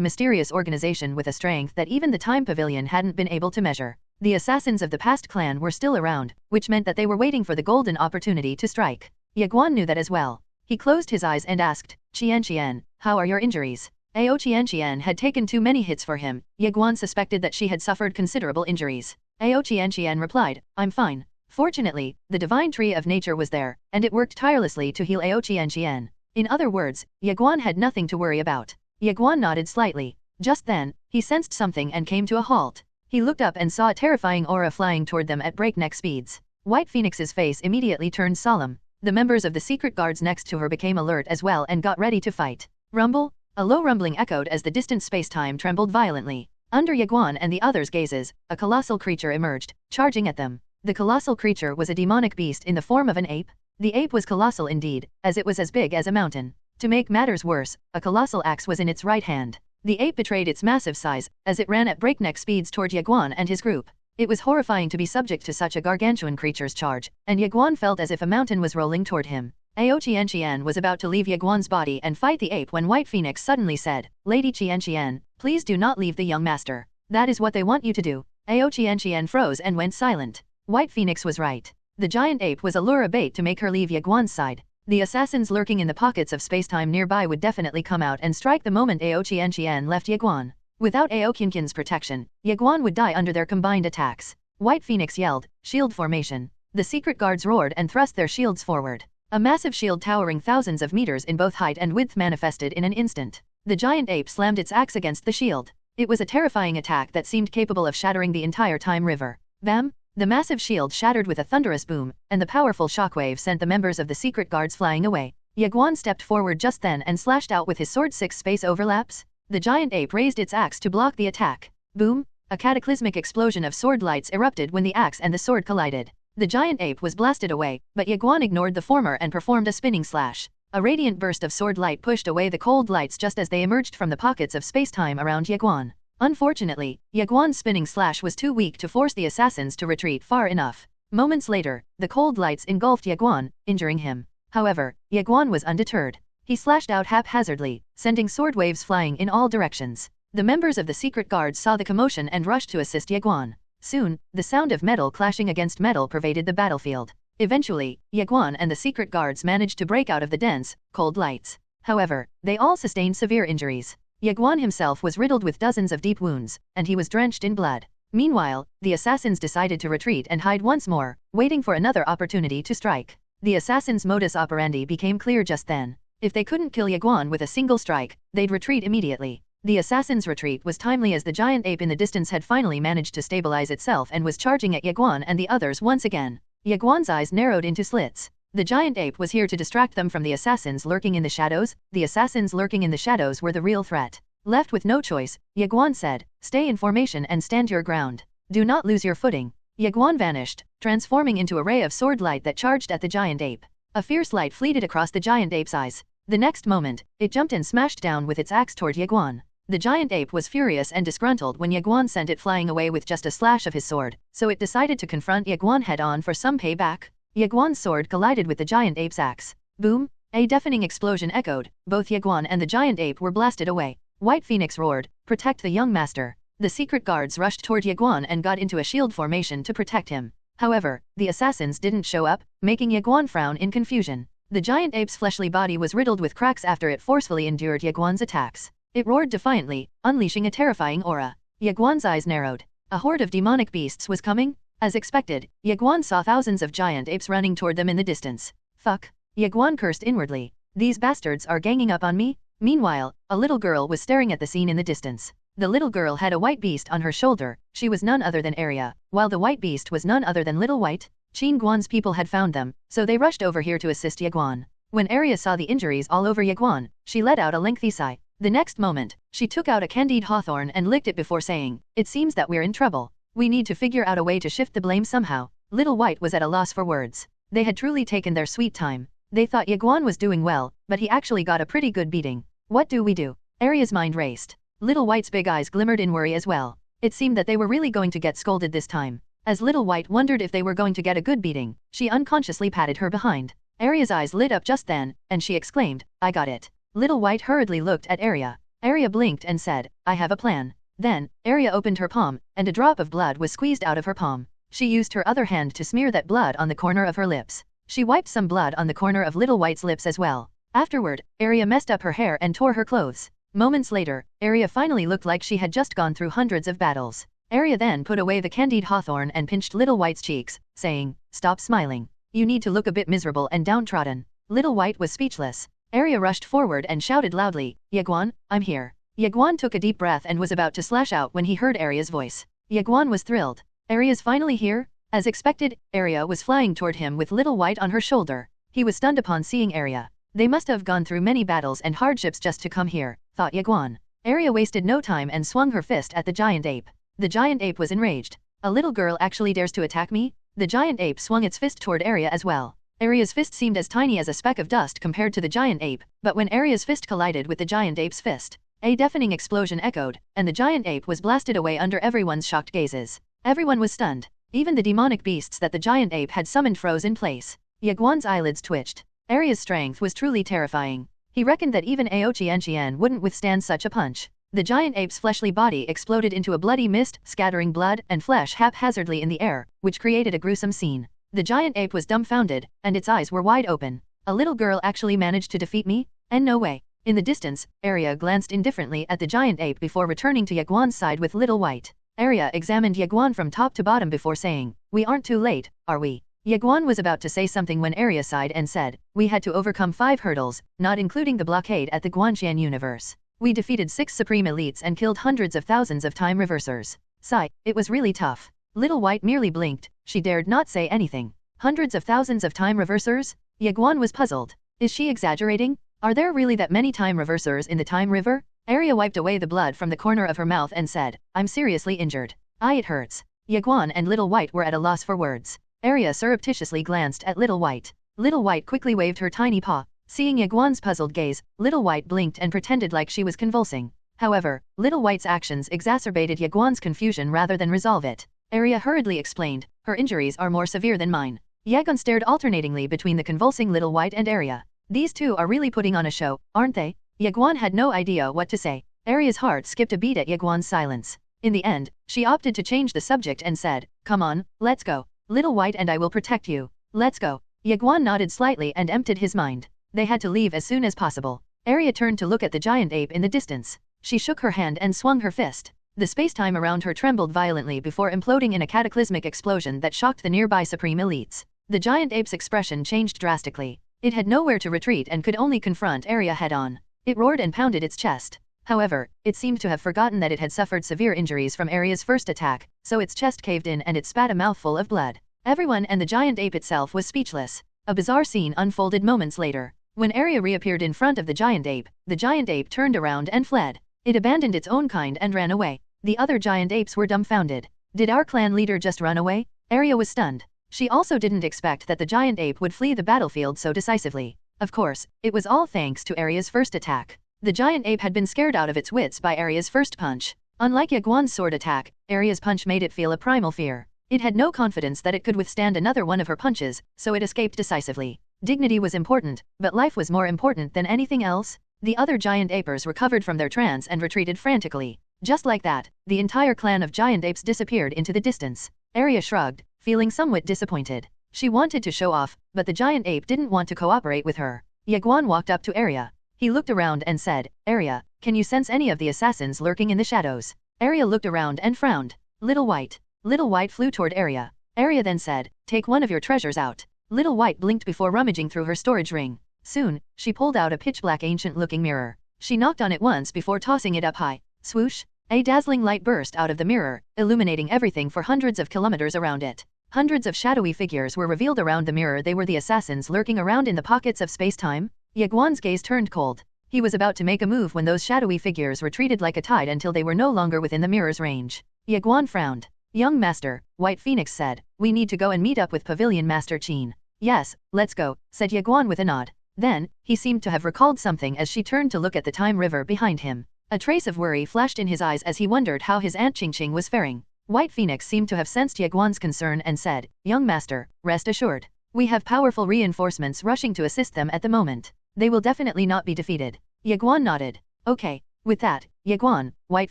mysterious organization with a strength that even the Time Pavilion hadn't been able to measure. The assassins of the past clan were still around, which meant that they were waiting for the golden opportunity to strike. Ye Guan knew that as well. He closed his eyes and asked, "Qianqian, how are your injuries?" Ao Qianqian had taken too many hits for him. Ye Guan suspected that she had suffered considerable injuries. Ao Qianqian replied, "I'm fine." Fortunately, the divine tree of nature was there, and it worked tirelessly to heal Ao Qianqian. In other words, Ye Guan had nothing to worry about. Ye Guan nodded slightly. Just then, he sensed something and came to a halt. He looked up and saw a terrifying aura flying toward them at breakneck speeds. White Phoenix's face immediately turned solemn. The members of the secret guards next to her became alert as well and got ready to fight. Rumble? A low rumbling echoed as the distant space-time trembled violently. Under Ye Guan and the others' gazes, a colossal creature emerged, charging at them. The colossal creature was a demonic beast in the form of an ape. The ape was colossal indeed, as it was as big as a mountain. To make matters worse, a colossal axe was in its right hand. The ape betrayed its massive size, as it ran at breakneck speeds toward Ye Guan and his group. It was horrifying to be subject to such a gargantuan creature's charge, and Ye Guan felt as if a mountain was rolling toward him. Ao Qianqian was about to leave Ye Guan's body and fight the ape when White Phoenix suddenly said, "Lady Qianqian, please do not leave the young master. That is what they want you to do." Ao Qianqian froze and went silent. White Phoenix was right. The giant ape was a lure bait to make her leave Ye Guan's side. The assassins lurking in the pockets of spacetime nearby would definitely come out and strike the moment Ao Qianqian left Ye Guan. Without Ao Qianqian's protection, Ye Guan would die under their combined attacks. White Phoenix yelled, "Shield formation." The secret guards roared and thrust their shields forward. A massive shield towering thousands of meters in both height and width manifested in an instant. The giant ape slammed its axe against the shield. It was a terrifying attack that seemed capable of shattering the entire Time River. Bam! The massive shield shattered with a thunderous boom, and the powerful shockwave sent the members of the secret guards flying away. Ye Guan stepped forward just then and slashed out with his sword. 6 space overlaps. The giant ape raised its axe to block the attack. Boom! A cataclysmic explosion of sword lights erupted when the axe and the sword collided. The giant ape was blasted away, but Ye Guan ignored the former and performed a spinning slash. A radiant burst of sword light pushed away the cold lights just as they emerged from the pockets of space-time around Ye Guan. Unfortunately, Ye Guan's spinning slash was too weak to force the assassins to retreat far enough. Moments later, the cold lights engulfed Ye Guan, injuring him. However, Ye Guan was undeterred. He slashed out haphazardly, sending sword waves flying in all directions. The members of the secret guards saw the commotion and rushed to assist Ye Guan. Soon, the sound of metal clashing against metal pervaded the battlefield. Eventually, Ye Guan and the secret guards managed to break out of the dense, cold lights. However, they all sustained severe injuries. Ye Guan himself was riddled with dozens of deep wounds, and he was drenched in blood. Meanwhile, the assassins decided to retreat and hide once more, waiting for another opportunity to strike. The assassins' modus operandi became clear just then. If they couldn't kill Ye Guan with a single strike, they'd retreat immediately. The assassin's retreat was timely as the giant ape in the distance had finally managed to stabilize itself and was charging at Ye Guan and the others once again. Ye Guan's eyes narrowed into slits. The giant ape was here to distract them from the assassins lurking in the shadows. The assassins lurking in the shadows were the real threat. Left with no choice, Ye Guan said, "Stay in formation and stand your ground. Do not lose your footing." Ye Guan vanished, transforming into a ray of sword light that charged at the giant ape. A fierce light fleeted across the giant ape's eyes. The next moment, it jumped and smashed down with its axe toward Ye Guan. The giant ape was furious and disgruntled when Ye Guan sent it flying away with just a slash of his sword, so it decided to confront Ye Guan head-on for some payback. Ye Guan's sword collided with the giant ape's axe. Boom! A deafening explosion echoed. Both Ye Guan and the giant ape were blasted away. White Phoenix roared, "Protect the young master." The secret guards rushed toward Ye Guan and got into a shield formation to protect him. However, the assassins didn't show up, making Ye Guan frown in confusion. The giant ape's fleshly body was riddled with cracks after it forcefully endured Ye Guan's attacks. It roared defiantly, unleashing a terrifying aura. Ye Guan's eyes narrowed. A horde of demonic beasts was coming? As expected, Ye Guan saw thousands of giant apes running toward them in the distance. Fuck. Ye Guan cursed inwardly. These bastards are ganging up on me? Meanwhile, a little girl was staring at the scene in the distance. The little girl had a white beast on her shoulder. She was none other than Arya, while the white beast was none other than Little White. Qin Guan's people had found them, so they rushed over here to assist Ye Guan. When Arya saw the injuries all over Ye Guan, she let out a lengthy sigh. The next moment, she took out a candied hawthorn and licked it before saying, "It seems that we're in trouble. We need to figure out a way to shift the blame somehow." Little White was at a loss for words. They had truly taken their sweet time. They thought Ye Guan was doing well, but he actually got a pretty good beating. What do we do? Arya's mind raced. Little White's big eyes glimmered in worry as well. It seemed that they were really going to get scolded this time. As Little White wondered if they were going to get a good beating, she unconsciously patted her behind. Arya's eyes lit up just then, and she exclaimed, "I got it." Little White hurriedly looked at Arya. Arya blinked and said, "I have a plan." Then, Arya opened her palm, and a drop of blood was squeezed out of her palm. She used her other hand to smear that blood on the corner of her lips. She wiped some blood on the corner of Little White's lips as well. Afterward, Arya messed up her hair and tore her clothes. Moments later, Arya finally looked like she had just gone through hundreds of battles. Arya then put away the candied hawthorn and pinched Little White's cheeks, saying, "Stop smiling. You need to look a bit miserable and downtrodden." Little White was speechless. Arya rushed forward and shouted loudly, "Ye Guan, I'm here." Ye Guan took a deep breath and was about to slash out when he heard Arya's voice. Ye Guan was thrilled. "Arya's finally here?" As expected, Arya was flying toward him with Little White on her shoulder. He was stunned upon seeing Arya. They must have gone through many battles and hardships just to come here, thought Ye Guan. Arya wasted no time and swung her fist at the giant ape. The giant ape was enraged. "A little girl actually dares to attack me?" The giant ape swung its fist toward Arya as well. Arya's fist seemed as tiny as a speck of dust compared to the giant ape, but when Arya's fist collided with the giant ape's fist, a deafening explosion echoed, and the giant ape was blasted away under everyone's shocked gazes. Everyone was stunned. Even the demonic beasts that the giant ape had summoned froze in place. Ye Guan's eyelids twitched. Arya's strength was truly terrifying. He reckoned that even Aochi Enchian wouldn't withstand such a punch. The giant ape's fleshly body exploded into a bloody mist, scattering blood and flesh haphazardly in the air, which created a gruesome scene. The giant ape was dumbfounded, and its eyes were wide open. "A little girl actually managed to defeat me? And no way." In the distance, Arya glanced indifferently at the giant ape before returning to Ye Guan's side with Little White. Arya examined Ye Guan from top to bottom before saying, "We aren't too late, are we?" Ye Guan was about to say something when Arya sighed and said, "We had to overcome 5 hurdles, not including the blockade at the Guanxian universe. We defeated 6 supreme elites and killed hundreds of thousands of time reversers. Sigh, it was really tough." Little White merely blinked. She dared not say anything. Hundreds of thousands of time reversers? Ye Guan was puzzled. Is she exaggerating? Are there really that many time reversers in the time river? Arya wiped away the blood from the corner of her mouth and said, I'm seriously injured. It hurts. Ye Guan and Little White were at a loss for words. Arya surreptitiously glanced at Little White. Little White quickly waved her tiny paw. Seeing Ye Guan's puzzled gaze, Little White blinked and pretended like she was convulsing. However, Little White's actions exacerbated Ye Guan's confusion rather than resolve it. Arya hurriedly explained, her injuries are more severe than mine. Ye Guan stared alternatingly between the convulsing Little White and Arya. These two are really putting on a show, aren't they? Ye Guan had no idea what to say. Arya's heart skipped a beat at Ye Guan's silence. In the end, she opted to change the subject and said, come on, let's go. Little White and I will protect you. Let's go. Ye Guan nodded slightly and emptied his mind. They had to leave as soon as possible. Arya turned to look at the giant ape in the distance. She shook her hand and swung her fist. The space-time around her trembled violently before imploding in a cataclysmic explosion that shocked the nearby supreme elites. The giant ape's expression changed drastically. It had nowhere to retreat and could only confront Arya head-on. It roared and pounded its chest. However, it seemed to have forgotten that it had suffered severe injuries from Arya's first attack, so its chest caved in and it spat a mouthful of blood. Everyone and the giant ape itself was speechless. A bizarre scene unfolded moments later. When Arya reappeared in front of the giant ape turned around and fled. It abandoned its own kind and ran away. The other giant apes were dumbfounded. Did our clan leader just run away? Arya was stunned. She also didn't expect that the giant ape would flee the battlefield so decisively. Of course, it was all thanks to Arya's first attack. The giant ape had been scared out of its wits by Arya's first punch. Unlike Ye Guan's sword attack, Arya's punch made it feel a primal fear. It had no confidence that it could withstand another one of her punches, so it escaped decisively. Dignity was important, but life was more important than anything else. The other giant apers recovered from their trance and retreated frantically. Just like that, the entire clan of giant apes disappeared into the distance. Arya shrugged, feeling somewhat disappointed. She wanted to show off, but the giant ape didn't want to cooperate with her. Ye Guan walked up to Arya. He looked around and said, Arya, can you sense any of the assassins lurking in the shadows? Arya looked around and frowned. Little White. Little White flew toward Arya. Arya then said, take one of your treasures out. Little White blinked before rummaging through her storage ring. Soon, she pulled out a pitch-black ancient-looking mirror. She knocked on it once before tossing it up high. Swoosh! A dazzling light burst out of the mirror, illuminating everything for hundreds of kilometers around it. Hundreds of shadowy figures were revealed around the mirror. They were the assassins lurking around in the pockets of space-time. Ye Guan's gaze turned cold. He was about to make a move when those shadowy figures retreated like a tide until they were no longer within the mirror's range. Ye Guan frowned. Young Master, White Phoenix said, we need to go and meet up with Pavilion Master Qin. Yes, let's go, said Ye Guan with a nod. Then, he seemed to have recalled something as she turned to look at the time river behind him. A trace of worry flashed in his eyes as he wondered how his Aunt Qingqing was faring. White Phoenix seemed to have sensed Ye Guan's concern and said, Young Master, rest assured. We have powerful reinforcements rushing to assist them at the moment. They will definitely not be defeated. Ye Guan nodded. Okay. With that, Ye Guan, White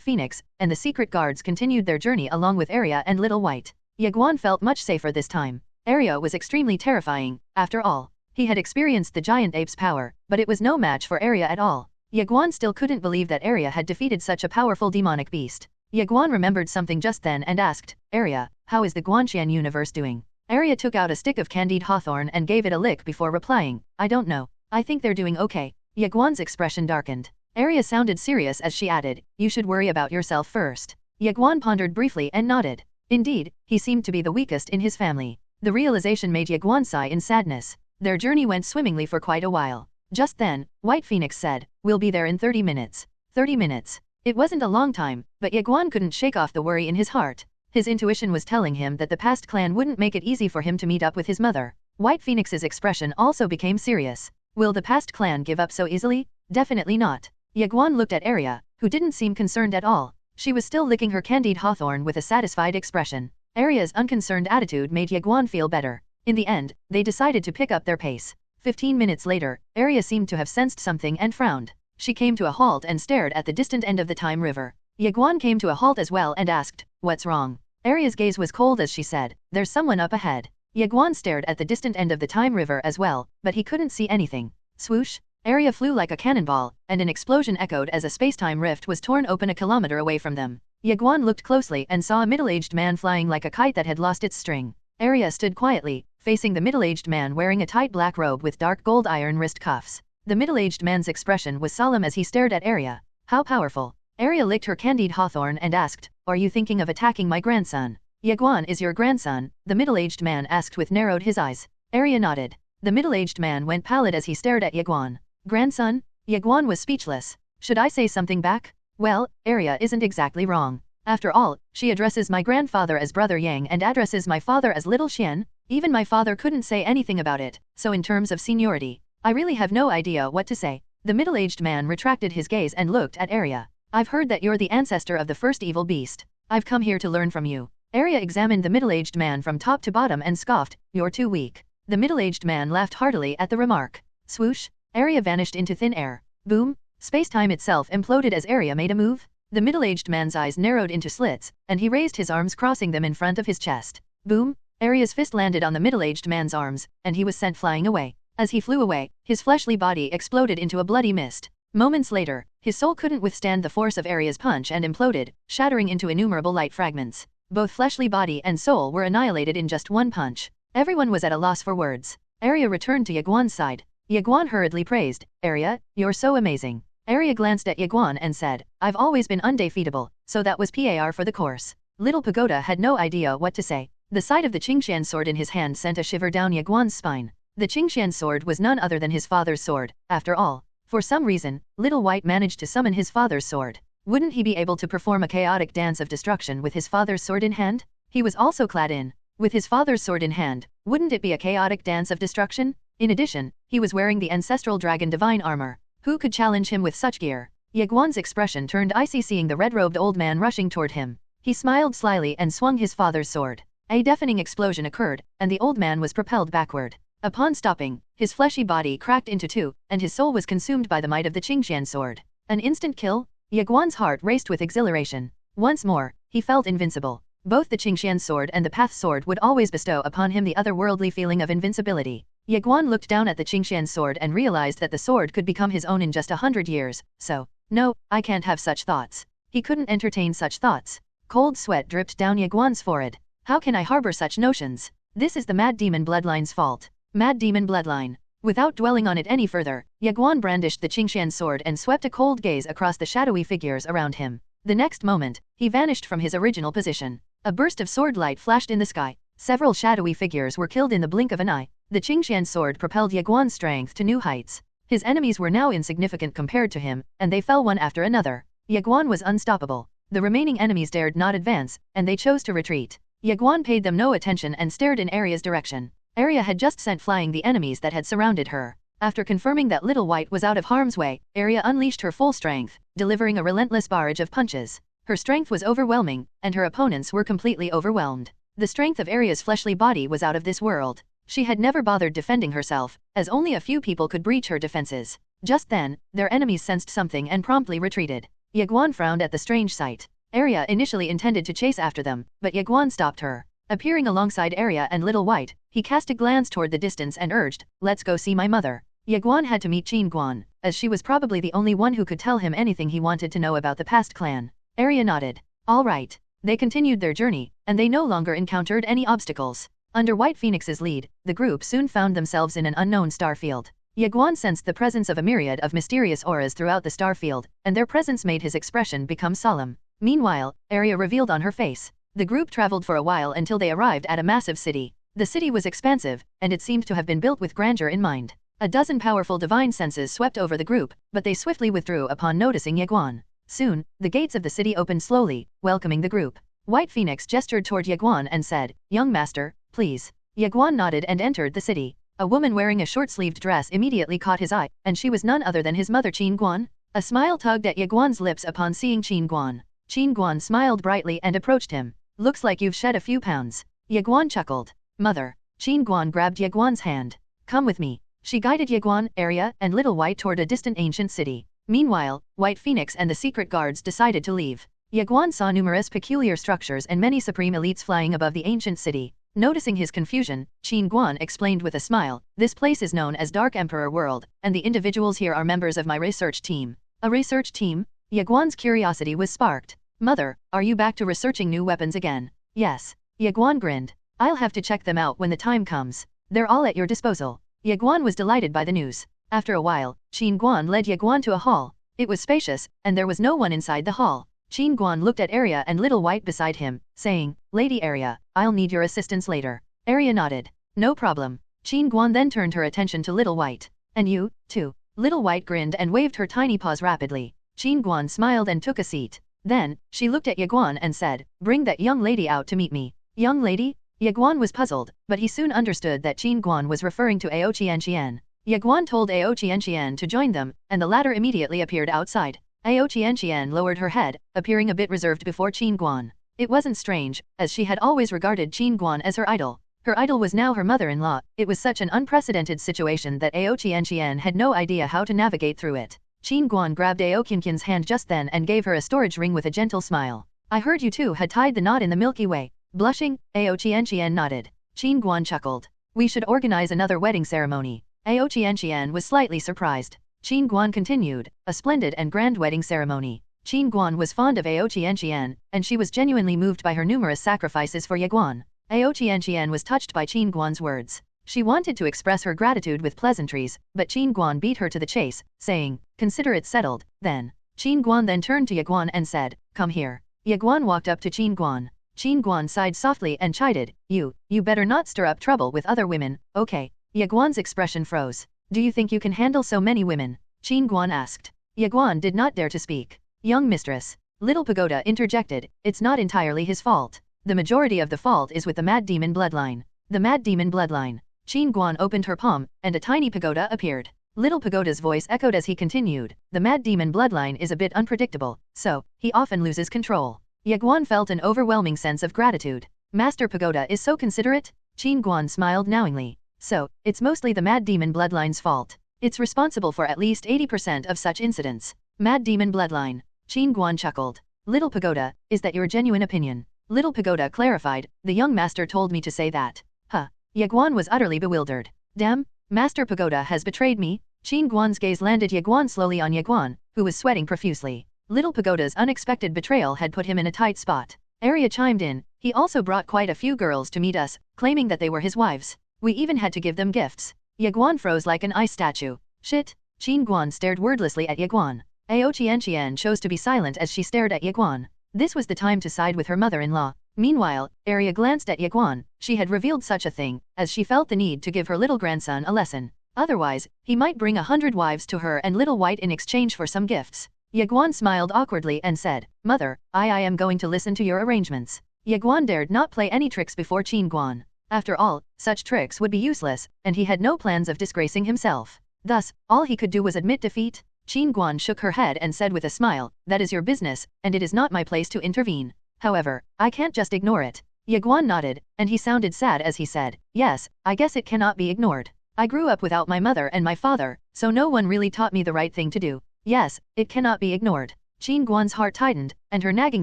Phoenix, and the secret guards continued their journey along with Arya and Little White. Ye Guan felt much safer this time. Arya was extremely terrifying, after all. He had experienced the giant ape's power, but it was no match for Arya at all. Ye Guan still couldn't believe that Arya had defeated such a powerful demonic beast. Ye Guan remembered something just then and asked, Arya, how is the Guanxian universe doing? Arya took out a stick of candied hawthorn and gave it a lick before replying, I don't know. I think they're doing okay. Ye Guan's expression darkened. Arya sounded serious as she added, you should worry about yourself first. Ye Guan pondered briefly and nodded. Indeed, he seemed to be the weakest in his family. The realization made Ye Guan sigh in sadness. Their journey went swimmingly for quite a while. Just then, White Phoenix said, we'll be there in 30 minutes. 30 minutes. It wasn't a long time, but Ye Guan couldn't shake off the worry in his heart. His intuition was telling him that the past clan wouldn't make it easy for him to meet up with his mother. White Phoenix's expression also became serious. Will the past clan give up so easily? Definitely not. Ye Guan looked at Arya, who didn't seem concerned at all. She was still licking her candied hawthorn with a satisfied expression. Arya's unconcerned attitude made Ye Guan feel better. In the end, they decided to pick up their pace. 15 minutes later, Arya seemed to have sensed something and frowned. She came to a halt and stared at the distant end of the time river. Ye Guan came to a halt as well and asked, what's wrong? Arya's gaze was cold as she said, there's someone up ahead. Ye Guan stared at the distant end of the time river as well, but he couldn't see anything. Swoosh! Arya flew like a cannonball, and an explosion echoed as a space-time rift was torn open a kilometer away from them. Ye Guan looked closely and saw a middle-aged man flying like a kite that had lost its string. Arya stood quietly, facing the middle-aged man wearing a tight black robe with dark gold iron wrist cuffs. The middle-aged man's expression was solemn as he stared at Arya. How powerful! Arya licked her candied hawthorn and asked, are you thinking of attacking my grandson? Ye Guan is your grandson, the middle-aged man asked with narrowed his eyes. Arya nodded. The middle-aged man went pallid as he stared at Ye Guan. Grandson? Ye Guan was speechless. Should I say something back? Well, Arya isn't exactly wrong. After all, she addresses my grandfather as Brother Yang and addresses my father as Little Xian. Even my father couldn't say anything about it, so in terms of seniority, I really have no idea what to say. The middle-aged man retracted his gaze and looked at Arya. I've heard that you're the ancestor of the first evil beast. I've come here to learn from you. Arya examined the middle-aged man from top to bottom and scoffed, you're too weak. The middle-aged man laughed heartily at the remark. Swoosh, Arya vanished into thin air. Boom, space-time itself imploded as Arya made a move. The middle-aged man's eyes narrowed into slits, and he raised his arms crossing them in front of his chest. Boom, Arya's fist landed on the middle-aged man's arms, and he was sent flying away. As he flew away, his fleshly body exploded into a bloody mist. Moments later, his soul couldn't withstand the force of Arya's punch and imploded, shattering into innumerable light fragments. Both fleshly body and soul were annihilated in just one punch. Everyone was at a loss for words. Arya returned to Ye Guan's side. Ye Guan hurriedly praised, Arya, you're so amazing. Arya glanced at Ye Guan and said, I've always been undefeatable, so that was par for the course. Little Pagoda had no idea what to say. The sight of the Qingshan sword in his hand sent a shiver down Ye Guan's spine. The Qingshan sword was none other than his father's sword, after all. For some reason, Little White managed to summon his father's sword. Wouldn't he be able to perform a chaotic dance of destruction with his father's sword in hand? He was also clad in. With his father's sword in hand, wouldn't it be a chaotic dance of destruction? In addition, he was wearing the ancestral dragon divine armor. Who could challenge him with such gear? Ye Guan's expression turned icy seeing the red-robed old man rushing toward him. He smiled slyly and swung his father's sword. A deafening explosion occurred, and the old man was propelled backward. Upon stopping, his fleshy body cracked into two, and his soul was consumed by the might of the Qingshan sword. An instant kill? Ye Guan's heart raced with exhilaration. Once more, he felt invincible. Both the Qingshan sword and the Path sword would always bestow upon him the otherworldly feeling of invincibility. Ye Guan looked down at the Qingshan sword and realized that the sword could become his own in just 100 years, so, no, I can't have such thoughts. He couldn't entertain such thoughts. Cold sweat dripped down Ye Guan's forehead. How can I harbor such notions? This is the Mad Demon bloodline's fault. Mad Demon bloodline. Without dwelling on it any further, Ye Guan brandished the Qingshan sword and swept a cold gaze across the shadowy figures around him. The next moment, he vanished from his original position. A burst of sword light flashed in the sky. Several shadowy figures were killed in the blink of an eye. The Qingshan sword propelled Ye Guan's strength to new heights. His enemies were now insignificant compared to him, and they fell one after another. Ye Guan was unstoppable. The remaining enemies dared not advance, and they chose to retreat. Ye Guan paid them no attention and stared in Arya's direction. Arya had just sent flying the enemies that had surrounded her. After confirming that Little White was out of harm's way, Arya unleashed her full strength, delivering a relentless barrage of punches. Her strength was overwhelming, and her opponents were completely overwhelmed. The strength of Arya's fleshly body was out of this world. She had never bothered defending herself, as only a few people could breach her defenses. Just then, their enemies sensed something and promptly retreated. Ye Guan frowned at the strange sight. Arya initially intended to chase after them, but Ye Guan stopped her. Appearing alongside Arya and Little White, he cast a glance toward the distance and urged, let's go see my mother. Ye Guan had to meet Ye Guan, as she was probably the only one who could tell him anything he wanted to know about the past clan. Arya nodded. All right. They continued their journey, and they no longer encountered any obstacles. Under White Phoenix's lead, the group soon found themselves in an unknown star field. Ye Guan sensed the presence of a myriad of mysterious auras throughout the star field, and their presence made his expression become solemn. Meanwhile, Arya revealed on her face. The group traveled for a while until they arrived at a massive city. The city was expansive, and it seemed to have been built with grandeur in mind. A dozen powerful divine senses swept over the group, but they swiftly withdrew upon noticing Ye Guan. Soon, the gates of the city opened slowly, welcoming the group. White Phoenix gestured toward Ye Guan and said, young master, please. Ye Guan nodded and entered the city. A woman wearing a short-sleeved dress immediately caught his eye, and she was none other than his mother Ye Guan. A smile tugged at Ye Guan's lips upon seeing Ye Guan. Ye Guan smiled brightly and approached him. Looks like you've shed a few pounds. Ye Guan chuckled. Mother. Ye Guan grabbed Ye Guan's hand. Come with me. She guided Ye Guan, Arya, and Little White toward a distant ancient city. Meanwhile, White Phoenix and the secret guards decided to leave. Ye Guan saw numerous peculiar structures and many supreme elites flying above the ancient city. Noticing his confusion, Ye Guan explained with a smile, this place is known as Dark Emperor World, and the individuals here are members of my research team. A research team? Ye Guan's curiosity was sparked. Mother, are you back to researching new weapons again? Yes. Ye Guan grinned. I'll have to check them out when the time comes. They're all at your disposal. Ye Guan was delighted by the news. After a while, Ye Guan led Ye Guan to a hall. It was spacious, and there was no one inside the hall. Ye Guan looked at Arya and Little White beside him, saying, Lady Arya, I'll need your assistance later. Arya nodded. No problem. Ye Guan then turned her attention to Little White. And you, too. Little White grinned and waved her tiny paws rapidly. Ye Guan smiled and took a seat. Then, she looked at Ye Guan and said, bring that young lady out to meet me. Young lady? Ye Guan was puzzled, but he soon understood that Ye Guan was referring to Ao Qian. Ye Guan told Ao Qian to join them, and the latter immediately appeared outside. Ao Qian lowered her head, appearing a bit reserved before Ye Guan. It wasn't strange, as she had always regarded Ye Guan as her idol. Her idol was now her mother-in-law. It was such an unprecedented situation that Ao Qian had no idea how to navigate through it. Ye Guan grabbed Ao Qian's hand just then and gave her a storage ring with a gentle smile. I heard you two had tied the knot in the Milky Way. Blushing, Ao Qian nodded. Ye Guan chuckled. We should organize another wedding ceremony. Ao Qian was slightly surprised. Ye Guan continued, a splendid and grand wedding ceremony. Ye Guan was fond of Ao Qian, and she was genuinely moved by her numerous sacrifices for Ye Guan. Ao Qian was touched by Ye Guan's words. She wanted to express her gratitude with pleasantries, but Ye Guan beat her to the chase, saying, consider it settled, then. Ye Guan then turned to Ye Guan and said, come here. Ye Guan walked up to Ye Guan. Ye Guan sighed softly and chided, you better not stir up trouble with other women, okay? Ye Guan's expression froze. Do you think you can handle so many women? Ye Guan asked. Ye Guan did not dare to speak. Young mistress. Little Pagoda interjected, it's not entirely his fault. The majority of the fault is with the Mad Demon bloodline. The Mad Demon bloodline. Ye Guan opened her palm, and a tiny pagoda appeared. Little Pagoda's voice echoed as he continued, the Mad Demon bloodline is a bit unpredictable, so, he often loses control. Ye Guan felt an overwhelming sense of gratitude. Master Pagoda is so considerate? Ye Guan smiled knowingly. So, it's mostly the Mad Demon bloodline's fault. It's responsible for at least 80% of such incidents. Mad Demon bloodline. Ye Guan chuckled. Little Pagoda, is that your genuine opinion? Little Pagoda clarified, the young master told me to say that. Huh. Ye Guan was utterly bewildered. Damn, Master Pagoda has betrayed me? Ye Guan's gaze landed Ye Guan slowly on Ye Guan, who was sweating profusely. Little Pagoda's unexpected betrayal had put him in a tight spot. Arya chimed in, he also brought quite a few girls to meet us, claiming that they were his wives. We even had to give them gifts. Ye Guan froze like an ice statue. Shit. Ye Guan stared wordlessly at Ye Guan. Ao Qian chose to be silent as she stared at Ye Guan. This was the time to side with her mother-in-law. Meanwhile, Arya glanced at Ye Guan. She had revealed such a thing, as she felt the need to give her little grandson a lesson. Otherwise, he might bring 100 wives to her and Little White in exchange for some gifts. Ye Guan smiled awkwardly and said, Mother, I am going to listen to your arrangements. Ye Guan dared not play any tricks before Ye Guan. After all, such tricks would be useless, and he had no plans of disgracing himself. Thus, all he could do was admit defeat. Ye Guan shook her head and said with a smile, that is your business, and it is not my place to intervene. However, I can't just ignore it. Ye Guan nodded, and he sounded sad as he said, yes, I guess it cannot be ignored. I grew up without my mother and my father, so no one really taught me the right thing to do. Yes, it cannot be ignored. Ye Guan's heart tightened, and her nagging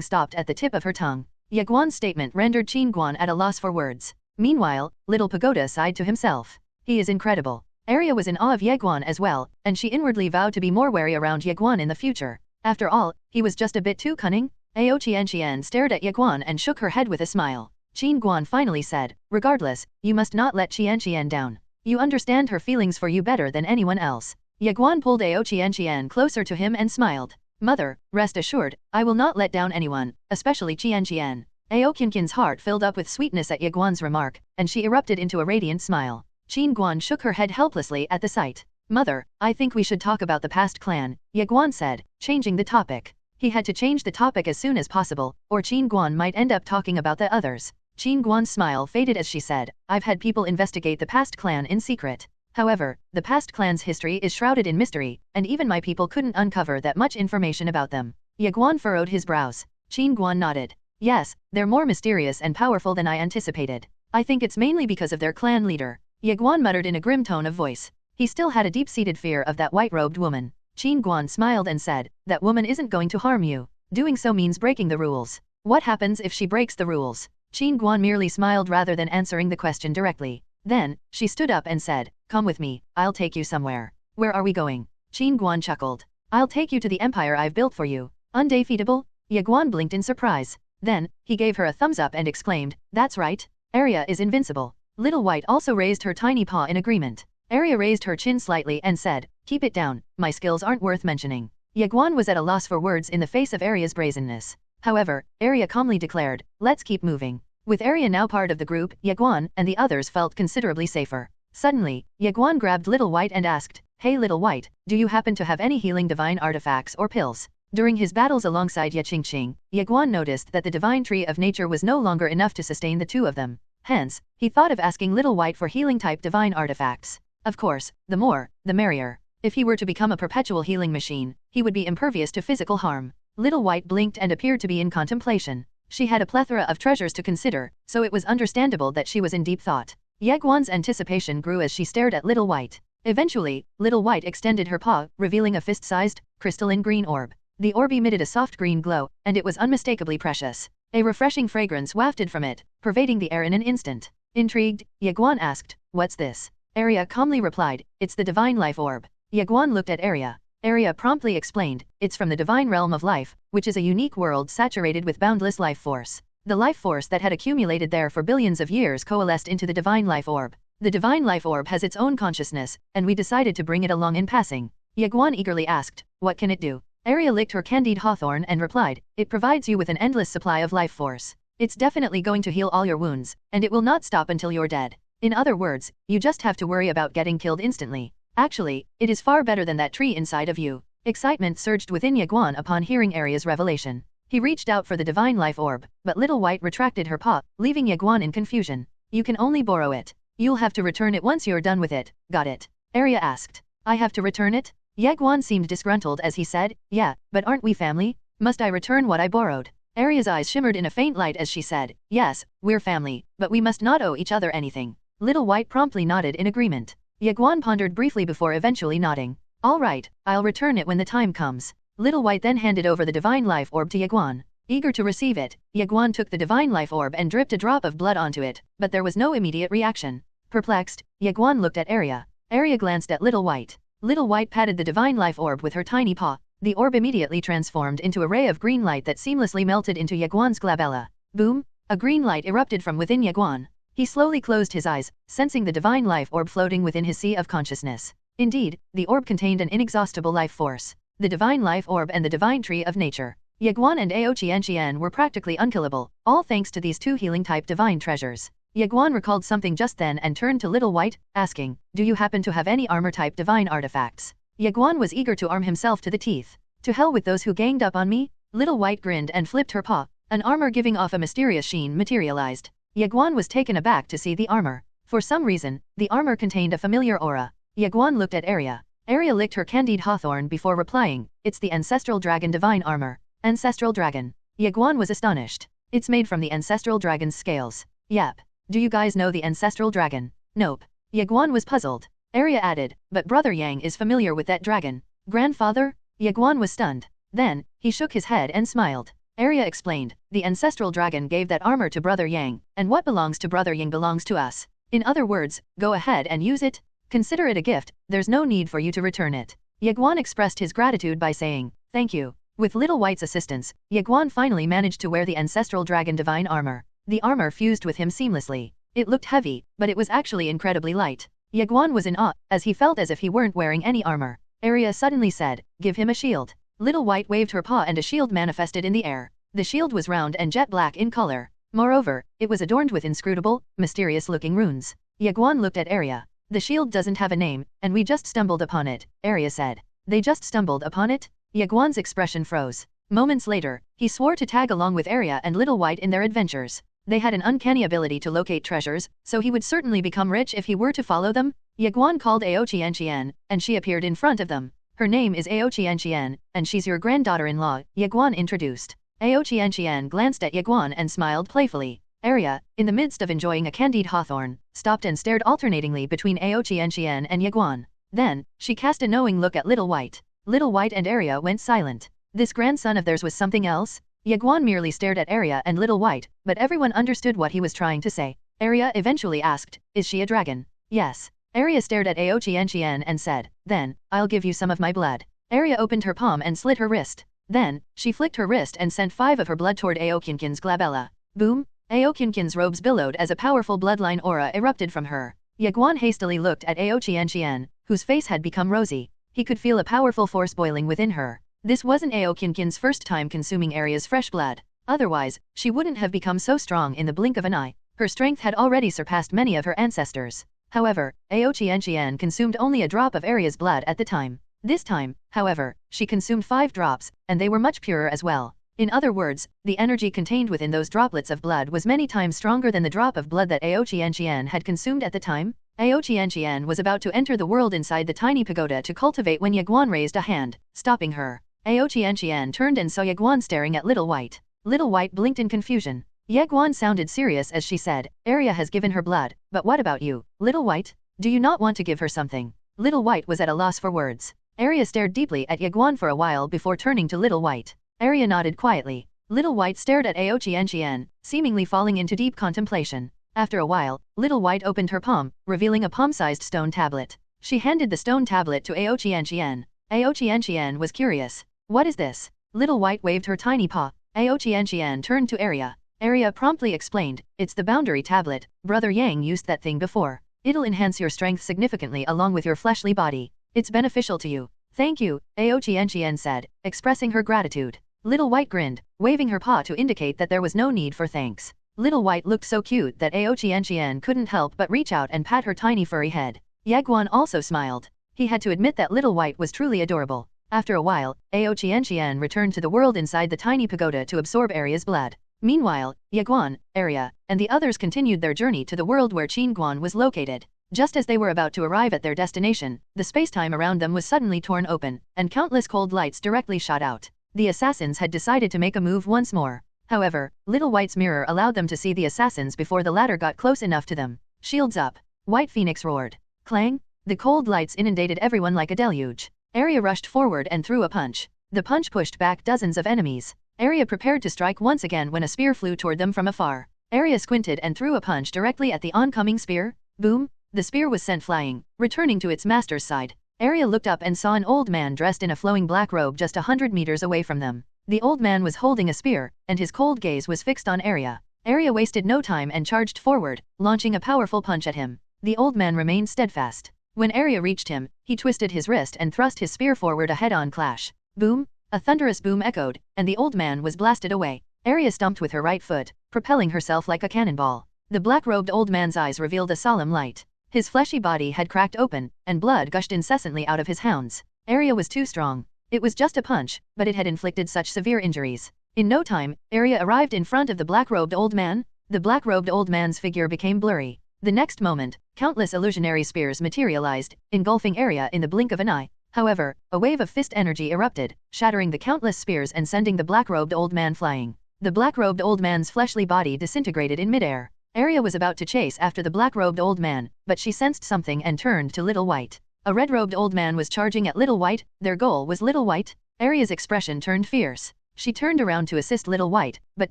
stopped at the tip of her tongue. Ye Guan's statement rendered Ye Guan at a loss for words. Meanwhile, Little Pagoda sighed to himself. He is incredible. Arya was in awe of Ye Guan as well, and she inwardly vowed to be more wary around Ye Guan in the future. After all, he was just a bit too cunning. Ao Qian stared at Ye Guan and shook her head with a smile. Ye Guan finally said, regardless, you must not let Qian down. You understand her feelings for you better than anyone else. Ye Guan pulled Ao Qian closer to him and smiled. Mother, rest assured, I will not let down anyone, especially Qian. Ao Qian's heart filled up with sweetness at Ye Guan's remark, and she erupted into a radiant smile. Ye Guan shook her head helplessly at the sight. Mother, I think we should talk about the past clan, Ye Guan said, changing the topic. He had to change the topic as soon as possible, or Ye Guan might end up talking about the others. Ye Guan's smile faded as she said, I've had people investigate the past clan in secret. However, the past clan's history is shrouded in mystery, and even my people couldn't uncover that much information about them. Ye Guan furrowed his brows. Ye Guan nodded. Yes, they're more mysterious and powerful than I anticipated. I think it's mainly because of their clan leader. Ye Guan muttered in a grim tone of voice. He still had a deep-seated fear of that white-robed woman. Ye Guan smiled and said, that woman isn't going to harm you. Doing so means breaking the rules. What happens if she breaks the rules? Ye Guan merely smiled rather than answering the question directly. Then, she stood up and said, come with me, I'll take you somewhere. Where are we going? Ye Guan chuckled. I'll take you to the empire I've built for you. Undefeatable? Ye Guan blinked in surprise. Then, he gave her a thumbs up and exclaimed, that's right. Arya is invincible. Little White also raised her tiny paw in agreement. Arya raised her chin slightly and said, keep it down, my skills aren't worth mentioning. Ye Guan was at a loss for words in the face of Arya's brazenness. However, Arya calmly declared, let's keep moving. With Arya now part of the group, Ye Guan and the others felt considerably safer. Suddenly, Ye Guan grabbed Little White and asked, "Hey Little White, do you happen to have any healing divine artifacts or pills?" During his battles alongside Ye Qingqing, Ye Guan noticed that the divine tree of nature was no longer enough to sustain the two of them. Hence, he thought of asking Little White for healing-type divine artifacts. Of course, the more, the merrier. If he were to become a perpetual healing machine, he would be impervious to physical harm. Little White blinked and appeared to be in contemplation. She had a plethora of treasures to consider, so it was understandable that she was in deep thought. Ye Guan's anticipation grew as she stared at Little White. Eventually, Little White extended her paw, revealing a fist-sized, crystalline green orb. The orb emitted a soft green glow, and it was unmistakably precious. A refreshing fragrance wafted from it, pervading the air in an instant. Intrigued, Ye Guan asked, "What's this?" Arya calmly replied, "It's the divine life orb." Ye Guan looked at Arya. Arya promptly explained, "It's from the divine realm of life, which is a unique world saturated with boundless life force." The life force that had accumulated there for billions of years coalesced into the divine life orb. The divine life orb has its own consciousness, and we decided to bring it along in passing. Ye Guan eagerly asked, "What can it do?" Arya licked her candied hawthorn and replied, "It provides you with an endless supply of life force. It's definitely going to heal all your wounds, and it will not stop until you're dead. In other words, you just have to worry about getting killed instantly. Actually, it is far better than that tree inside of you." Excitement surged within Ye Guan upon hearing Arya's revelation. He reached out for the divine life orb, but Little White retracted her paw, leaving Ye Guan in confusion. "You can only borrow it. You'll have to return it once you're done with it, got it?" Arya asked. "I have to return it?" Ye Guan seemed disgruntled as he said, "Yeah, but aren't we family? Must I return what I borrowed?" Arya's eyes shimmered in a faint light as she said, "Yes, we're family, but we must not owe each other anything." Little White promptly nodded in agreement. Ye Guan pondered briefly before eventually nodding. "All right, I'll return it when the time comes." Little White then handed over the divine life orb to Ye Guan. Eager to receive it, Ye Guan took the divine life orb and dripped a drop of blood onto it, but there was no immediate reaction. Perplexed, Ye Guan looked at Arya. Arya glanced at Little White. Little White patted the divine life orb with her tiny paw. The orb immediately transformed into a ray of green light that seamlessly melted into Ye Guan's glabella. Boom! A green light erupted from within Ye Guan. He slowly closed his eyes, sensing the divine life orb floating within his sea of consciousness. Indeed, the orb contained an inexhaustible life force. The divine life orb and the divine tree of nature. Ye Guan and Ao Qianqian were practically unkillable, all thanks to these two healing-type divine treasures. Ye Guan recalled something just then and turned to Little White, asking, "Do you happen to have any armor-type divine artifacts?" Ye Guan was eager to arm himself to the teeth. "To hell with those who ganged up on me?" Little White grinned and flipped her paw. An armor giving off a mysterious sheen materialized. Ye Guan was taken aback to see the armor. For some reason, the armor contained a familiar aura. Ye Guan looked at Arya. Arya licked her candied hawthorn before replying, "It's the ancestral dragon divine armor." Ancestral dragon. Ye Guan was astonished. "It's made from the ancestral dragon's scales." "Yep. Do you guys know the ancestral dragon?" "Nope." Ye Guan was puzzled. Arya added, "But Brother Yang is familiar with that dragon." "Grandfather?" Ye Guan was stunned. Then, he shook his head and smiled. Arya explained, "The ancestral dragon gave that armor to Brother Yang, and what belongs to Brother Yang belongs to us. In other words, go ahead and use it. Consider it a gift, there's no need for you to return it." Ye Guan expressed his gratitude by saying, "Thank you." With Little White's assistance, Ye Guan finally managed to wear the ancestral dragon divine armor. The armor fused with him seamlessly. It looked heavy, but it was actually incredibly light. Ye Guan was in awe, as he felt as if he weren't wearing any armor. Arya suddenly said, "Give him a shield." Little White waved her paw and a shield manifested in the air. The shield was round and jet black in color. Moreover, it was adorned with inscrutable, mysterious-looking runes. Ye Guan looked at Arya. "The shield doesn't have a name, and we just stumbled upon it," Arya said. "They just stumbled upon it?" Ye Guan's expression froze. Moments later, he swore to tag along with Arya and Little White in their adventures. They had an uncanny ability to locate treasures, so he would certainly become rich if he were to follow them. Ye Guan called Ao Qianqian, and she appeared in front of them. "Her name is Ao Qianqian, and she's your granddaughter-in-law," Ye Guan introduced. Ao Qianqian glanced at Ye Guan and smiled playfully. Arya, in the midst of enjoying a candied hawthorn, stopped and stared alternatingly between Ao Qianqian and Ye Guan. Then, she cast a knowing look at Little White. Little White and Arya went silent. This grandson of theirs was something else? Ye Guan merely stared at Arya and Little White, but everyone understood what he was trying to say. Arya eventually asked, "Is she a dragon?" "Yes." Arya stared at Ao Qianqian and said, "Then, I'll give you some of my blood." Arya opened her palm and slit her wrist. Then, she flicked her wrist and sent 5 of her blood toward Ao Qianqian's glabella. Boom! Ao Qianqian's robes billowed as a powerful bloodline aura erupted from her. Ye Guan hastily looked at Ao Qianqian, whose face had become rosy. He could feel a powerful force boiling within her. This wasn't Ao Qianqian's first time consuming Arya's fresh blood. Otherwise, she wouldn't have become so strong in the blink of an eye. Her strength had already surpassed many of her ancestors. However, Ao Qian consumed only a drop of Aria's blood at the time. This time, however, she consumed 5 drops, and they were much purer as well. In other words, the energy contained within those droplets of blood was many times stronger than the drop of blood that Ao Qian had consumed at the time. Ao Qian was about to enter the world inside the tiny pagoda to cultivate when Ye Guan raised a hand, stopping her. Ao Qian turned and saw Ye Guan staring at Little White. Little White blinked in confusion. Ye Guan sounded serious as she said, Aria has given her blood, but what about you, Little White? Do you not want to give her something? Little White was at a loss for words. Aria stared deeply at Ye Guan for a while before turning to Little White. Aria nodded quietly. Little White stared at Ao Qian, seemingly falling into deep contemplation. After a while, Little White opened her palm, revealing a palm-sized stone tablet. She handed the stone tablet to Ao Qian. Ao Qian was curious. What is this? Little White waved her tiny paw. Ao Qian turned to Aria. Aria promptly explained, it's the boundary tablet, Brother Yang used that thing before. It'll enhance your strength significantly along with your fleshly body. It's beneficial to you. Thank you, Ao Qian said, expressing her gratitude. Little White grinned, waving her paw to indicate that there was no need for thanks. Little White looked so cute that Ao Qian couldn't help but reach out and pat her tiny furry head. Ye Guan also smiled. He had to admit that Little White was truly adorable. After a while, Ao Qian returned to the world inside the tiny pagoda to absorb Aria's blood. Meanwhile, Ye Guan, Aria, and the others continued their journey to the world where Ye Guan was located. Just as they were about to arrive at their destination, the space-time around them was suddenly torn open, and countless cold lights directly shot out. The assassins had decided to make a move once more. However, Little White's mirror allowed them to see the assassins before the latter got close enough to them. Shields up! White Phoenix roared. Clang! The cold lights inundated everyone like a deluge. Aria rushed forward and threw a punch. The punch pushed back dozens of enemies. Aria prepared to strike once again when a spear flew toward them from afar. Aria squinted and threw a punch directly at the oncoming spear. Boom! The spear was sent flying, returning to its master's side. Aria looked up and saw an old man dressed in a flowing black robe just 100 meters away from them. The old man was holding a spear, and his cold gaze was fixed on Aria. Aria wasted no time and charged forward, launching a powerful punch at him. The old man remained steadfast. When Aria reached him, he twisted his wrist and thrust his spear forward a head-on clash. Boom! A thunderous boom echoed, and the old man was blasted away. Aria stumped with her right foot, propelling herself like a cannonball. The black-robed old man's eyes revealed a solemn light. His fleshy body had cracked open, and blood gushed incessantly out of his hounds. Aria was too strong. It was just a punch, but it had inflicted such severe injuries. In no time, Aria arrived in front of the black-robed old man. The black-robed old man's figure became blurry. The next moment, countless illusionary spears materialized, engulfing Aria in the blink of an eye. However, a wave of fist energy erupted, shattering the countless spears and sending the black-robed old man flying. The black-robed old man's fleshly body disintegrated in midair. Aria was about to chase after the black-robed old man, but she sensed something and turned to Little White. A red-robed old man was charging at Little White. Their goal was Little White. Aria's expression turned fierce. She turned around to assist Little White, but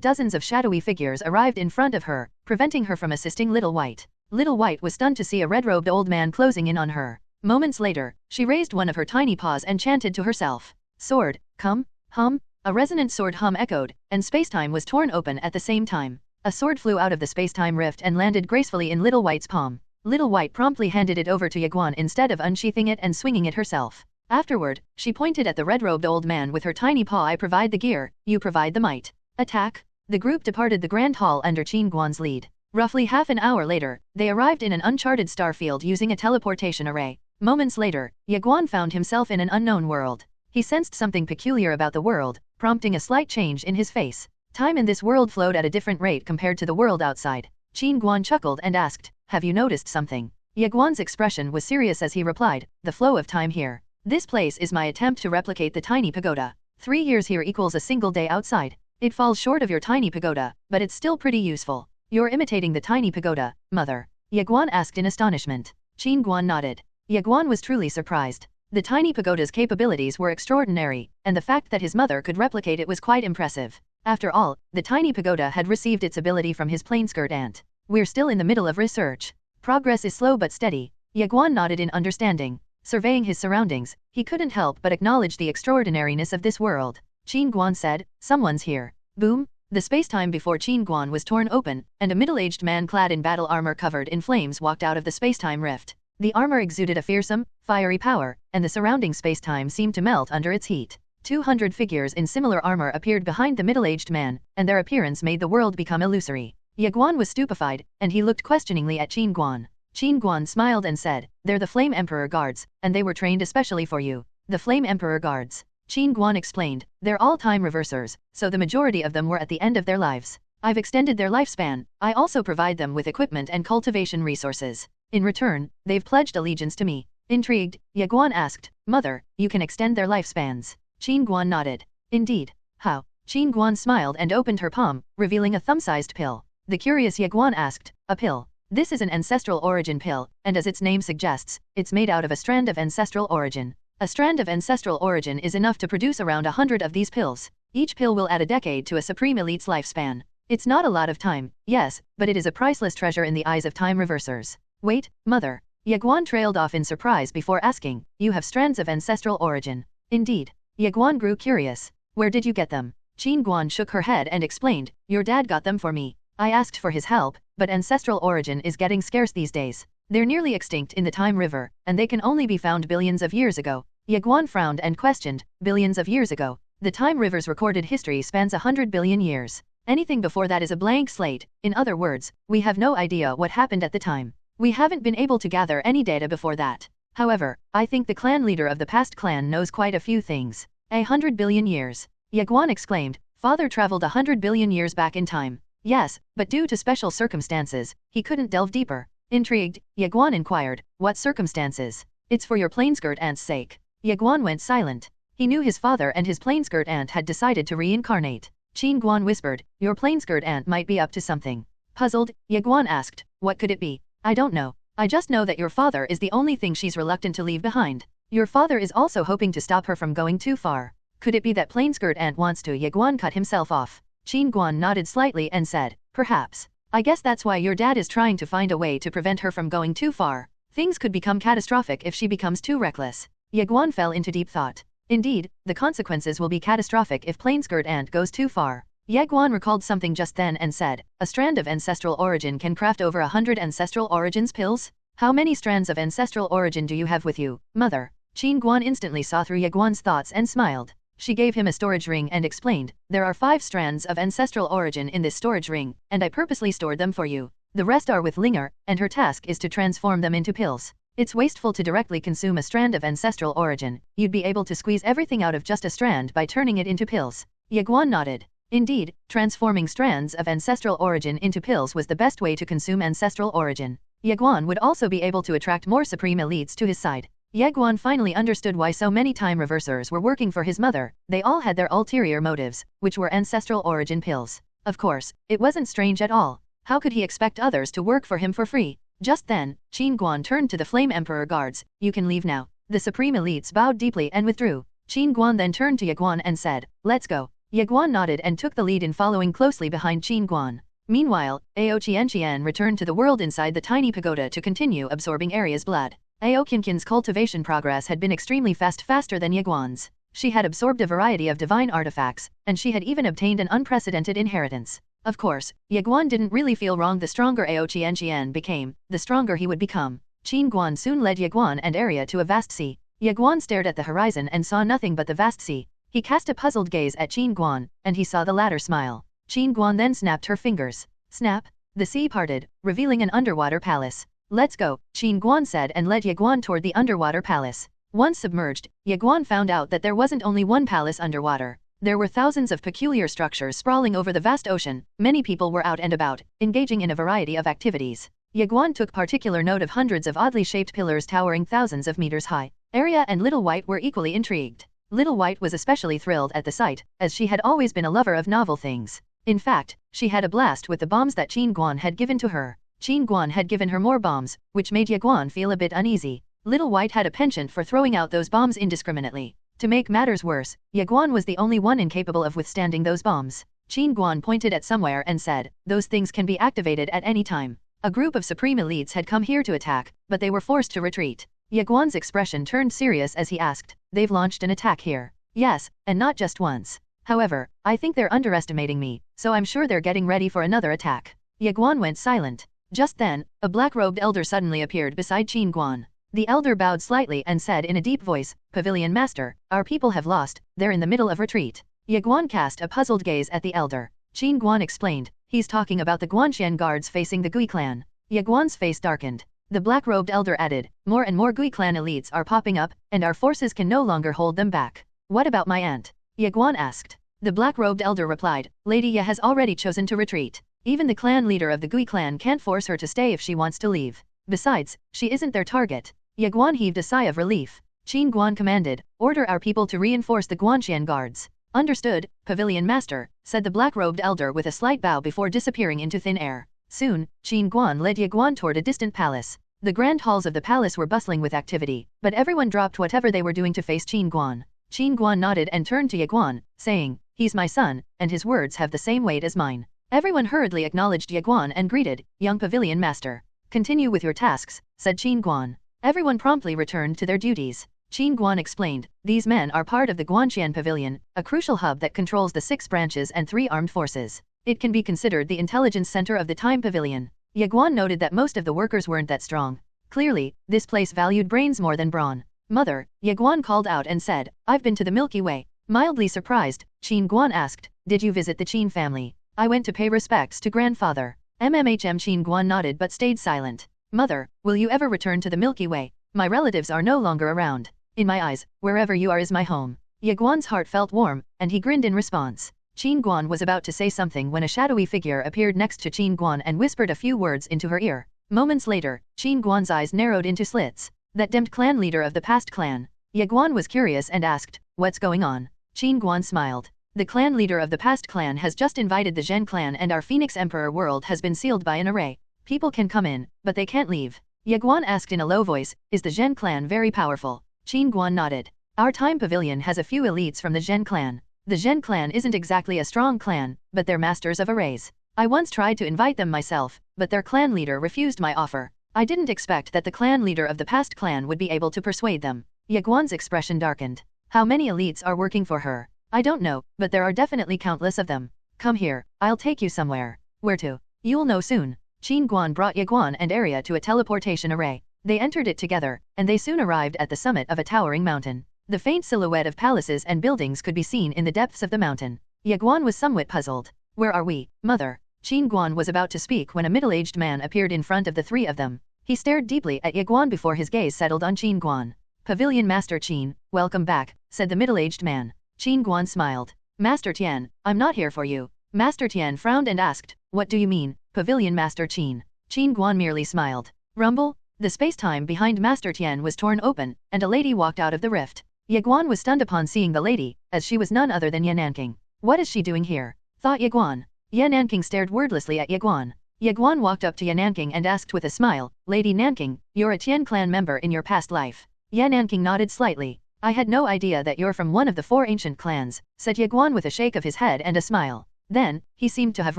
dozens of shadowy figures arrived in front of her, preventing her from assisting Little White. Little White was stunned to see a red-robed old man closing in on her. Moments later, she raised one of her tiny paws and chanted to herself. Sword, come, hum. A resonant sword hum echoed, and spacetime was torn open at the same time. A sword flew out of the spacetime rift and landed gracefully in Little White's palm. Little White promptly handed it over to Ye Guan instead of unsheathing it and swinging it herself. Afterward, she pointed at the red-robed old man with her tiny paw. I provide the gear, you provide the might. Attack! The group departed the Grand Hall under Ye Guan's lead. Roughly half an hour later, they arrived in an uncharted star field using a teleportation array. Moments later, Ye Guan found himself in an unknown world. He sensed something peculiar about the world, prompting a slight change in his face. Time in this world flowed at a different rate compared to the world outside. Ye Guan chuckled and asked, have you noticed something? Ye Guan's expression was serious as he replied, the flow of time here. This place is my attempt to replicate the tiny pagoda. 3 years here equals a single day outside. It falls short of your tiny pagoda, but it's still pretty useful. You're imitating the tiny pagoda, mother. Ye Guan asked in astonishment. Ye Guan nodded. Ye Guan was truly surprised. The tiny pagoda's capabilities were extraordinary, and the fact that his mother could replicate it was quite impressive. After all, the tiny pagoda had received its ability from his plain-skirt aunt. We're still in the middle of research. Progress is slow but steady. Ye Guan nodded in understanding. Surveying his surroundings, he couldn't help but acknowledge the extraordinariness of this world. Ye Guan said, someone's here. Boom! The spacetime before Ye Guan was torn open, and a middle-aged man clad in battle armor covered in flames walked out of the spacetime rift. The armor exuded a fearsome, fiery power, and the surrounding spacetime seemed to melt under its heat. 200 figures in similar armor appeared behind the middle-aged man, and their appearance made the world become illusory. Ye Guan was stupefied, and he looked questioningly at Ye Guan. Qin Guan smiled and said, they're the Flame Emperor guards, and they were trained especially for you. The Flame Emperor guards. Qin Guan explained, they're all time reversers, so the majority of them were at the end of their lives. I've extended their lifespan. I also provide them with equipment and cultivation resources. In return, they've pledged allegiance to me. Intrigued, Ye Guan asked, Mother, you can extend their lifespans. Qin Guan nodded. Indeed. How? Qin Guan smiled and opened her palm, revealing a thumb-sized pill. The curious Ye Guan asked, a pill? This is an ancestral origin pill, and as its name suggests, it's made out of a strand of ancestral origin. A strand of ancestral origin is enough to produce around 100 of these pills. Each pill will add a decade to a Supreme Elite's lifespan. It's not a lot of time, yes, but it is a priceless treasure in the eyes of time reversers. Wait, Mother. Ye Guan trailed off in surprise before asking, you have strands of ancestral origin. Indeed. Ye Guan grew curious. Where did you get them? Qin Guan shook her head and explained, your dad got them for me. I asked for his help, but ancestral origin is getting scarce these days. They're nearly extinct in the Time River, and they can only be found billions of years ago. Ye Guan frowned and questioned, billions of years ago. The Time River's recorded history spans 100 billion years. Anything before that is a blank slate. In other words, we have no idea what happened at the time. We haven't been able to gather any data before that. However, I think the clan leader of the past clan knows quite a few things. 100 billion years. Ye Guan exclaimed, Father traveled 100 billion years back in time. Yes, but due to special circumstances, he couldn't delve deeper. Intrigued, Ye Guan inquired, what circumstances? It's for your plainskirt aunt's sake. Ye Guan went silent. He knew his father and his plainskirt aunt had decided to reincarnate. Qin Guan whispered, your plainskirt aunt might be up to something. Puzzled, Ye Guan asked, what could it be? I don't know. I just know that your father is the only thing she's reluctant to leave behind. Your father is also hoping to stop her from going too far. Could it be that plainskirt aunt wants to? Ye Guan cut himself off. Qin Guan nodded slightly and said, perhaps. I guess that's why your dad is trying to find a way to prevent her from going too far. Things could become catastrophic if she becomes too reckless. Ye Guan fell into deep thought. Indeed, the consequences will be catastrophic if plainskirt aunt goes too far. Ye Guan recalled something just then and said, a strand of ancestral origin can craft over 100 ancestral origins pills? How many strands of ancestral origin do you have with you, Mother? Qin Guan instantly saw through Ye Guan's thoughts and smiled. She gave him a storage ring and explained, there are 5 strands of ancestral origin in this storage ring, and I purposely stored them for you. The rest are with Linger, and her task is to transform them into pills. It's wasteful to directly consume a strand of ancestral origin. You'd be able to squeeze everything out of just a strand by turning it into pills. Ye Guan nodded. Indeed, transforming strands of ancestral origin into pills was the best way to consume ancestral origin. Ye Guan would also be able to attract more supreme elites to his side. Ye Guan finally understood why so many time reversers were working for his mother. They all had their ulterior motives, which were ancestral origin pills. Of course, it wasn't strange at all. How could he expect others to work for him for free? Just then, Qin Guan turned to the Flame Emperor guards. You can leave now. The supreme elites bowed deeply and withdrew. Qin Guan then turned to Ye Guan and said, let's go. Ye Guan nodded and took the lead in following closely behind Qin Guan. Meanwhile, Ao Qianqian returned to the world inside the tiny pagoda to continue absorbing Arya's blood. Ao Qianqian's cultivation progress had been extremely fast, faster than Ye Guan's. She had absorbed a variety of divine artifacts, and she had even obtained an unprecedented inheritance. Of course, Ye Guan didn't really feel wrong. The stronger Ao Qianqian became, the stronger he would become. Qin Guan soon led Ye Guan and Arya to a vast sea. Ye Guan stared at the horizon and saw nothing but the vast sea. He cast a puzzled gaze at Qin Guan, and he saw the latter smile. Qin Guan then snapped her fingers. Snap! The sea parted, revealing an underwater palace. Let's go, Qin Guan said and led Ye Guan toward the underwater palace. Once submerged, Ye Guan found out that there wasn't only one palace underwater. There were thousands of peculiar structures sprawling over the vast ocean. Many people were out and about, engaging in a variety of activities. Ye Guan took particular note of hundreds of oddly shaped pillars towering thousands of meters high. Arya and Little White were equally intrigued. Little White was especially thrilled at the sight, as she had always been a lover of novel things. In fact, she had a blast with the bombs that Qin Guan had given to her. Qin Guan had given her more bombs, which made Ye Guan feel a bit uneasy. Little White had a penchant for throwing out those bombs indiscriminately. To make matters worse, Ye Guan was the only one incapable of withstanding those bombs. Qin Guan pointed at somewhere and said, those things can be activated at any time. A group of supreme elites had come here to attack, but they were forced to retreat. Ye Guan's expression turned serious as he asked, they've launched an attack here. Yes, and not just once. However, I think they're underestimating me, so I'm sure they're getting ready for another attack. Ye Guan went silent. Just then, a black-robed elder suddenly appeared beside Qin Guan. The elder bowed slightly and said in a deep voice, Pavilion Master, our people have lost, they're in the middle of retreat. Ye Guan cast a puzzled gaze at the elder. Qin Guan explained, he's talking about the Guanxian guards facing the Gui clan. Ye Guan's face darkened. The black-robed elder added, more and more Gui clan elites are popping up, and our forces can no longer hold them back. What about my aunt? Ye Guan asked. The black-robed elder replied, Lady Ye has already chosen to retreat. Even the clan leader of the Gui clan can't force her to stay if she wants to leave. Besides, she isn't their target. Ye Guan heaved a sigh of relief. Qin Guan commanded, order our people to reinforce the Guanxian guards. Understood, Pavilion Master, said the black-robed elder with a slight bow before disappearing into thin air. Soon, Qin Guan led Ye Guan toward a distant palace. The grand halls of the palace were bustling with activity, but everyone dropped whatever they were doing to face Qin Guan. Qin Guan nodded and turned to Ye Guan, saying, he's my son, and his words have the same weight as mine. Everyone hurriedly acknowledged Ye Guan and greeted, young Pavilion Master. Continue with your tasks, said Qin Guan. Everyone promptly returned to their duties. Qin Guan explained, these men are part of the Guanxian Pavilion, a crucial hub that controls the 6 branches and 3 armed forces. It can be considered the intelligence center of the Time Pavilion. Ye Guan noted that most of the workers weren't that strong. Clearly, this place valued brains more than brawn. Mother, Ye Guan called out and said, I've been to the Milky Way. Mildly surprised, Qin Guan asked, did you visit the Qin family? I went to pay respects to grandfather. Qin Guan nodded but stayed silent. Mother, will you ever return to the Milky Way? My relatives are no longer around. In my eyes, wherever you are is my home. Ye Guan's heart felt warm, and he grinned in response. Qin Guan was about to say something when a shadowy figure appeared next to Qin Guan and whispered a few words into her ear. Moments later, Qin Guan's eyes narrowed into slits. That demmed clan leader of the past clan. Ye Guan was curious and asked, what's going on? Qin Guan smiled. The clan leader of the past clan has just invited the Zhen clan and our Phoenix Emperor world has been sealed by an array. People can come in, but they can't leave. Ye Guan asked in a low voice, is the Zhen clan very powerful? Qin Guan nodded. Our Time Pavilion has a few elites from the Zhen clan. The Zhen clan isn't exactly a strong clan, but they're masters of arrays. I once tried to invite them myself, but their clan leader refused my offer. I didn't expect that the clan leader of the past clan would be able to persuade them. Ye Guan's expression darkened. How many elites are working for her? I don't know, but there are definitely countless of them. Come here, I'll take you somewhere. Where to? You'll know soon. Qin Guan brought Ye Guan and Arya to a teleportation array. They entered it together, and they soon arrived at the summit of a towering mountain. The faint silhouette of palaces and buildings could be seen in the depths of the mountain. Ye Guan was somewhat puzzled. Where are we, mother? Qin Guan was about to speak when a middle-aged man appeared in front of the 3 of them. He stared deeply at Ye Guan before his gaze settled on Qin Guan. Pavilion Master Qin, welcome back, said the middle-aged man. Qin Guan smiled. Master Tian, I'm not here for you. Master Tian frowned and asked, what do you mean, Pavilion Master Qin? Qin Guan merely smiled. Rumble? The space-time behind Master Tian was torn open, and a lady walked out of the rift. Ye Guan was stunned upon seeing the lady, as she was none other than Ye Nanking. What is she doing here? Thought Ye Guan. Ye Nanking stared wordlessly at Ye Guan. Ye Guan walked up to Ye Nanking and asked with a smile, Lady Nanking, you're a Tian clan member in your past life. Ye Nanking nodded slightly. I had no idea that you're from one of the 4 ancient clans, said Ye Guan with a shake of his head and a smile. Then, he seemed to have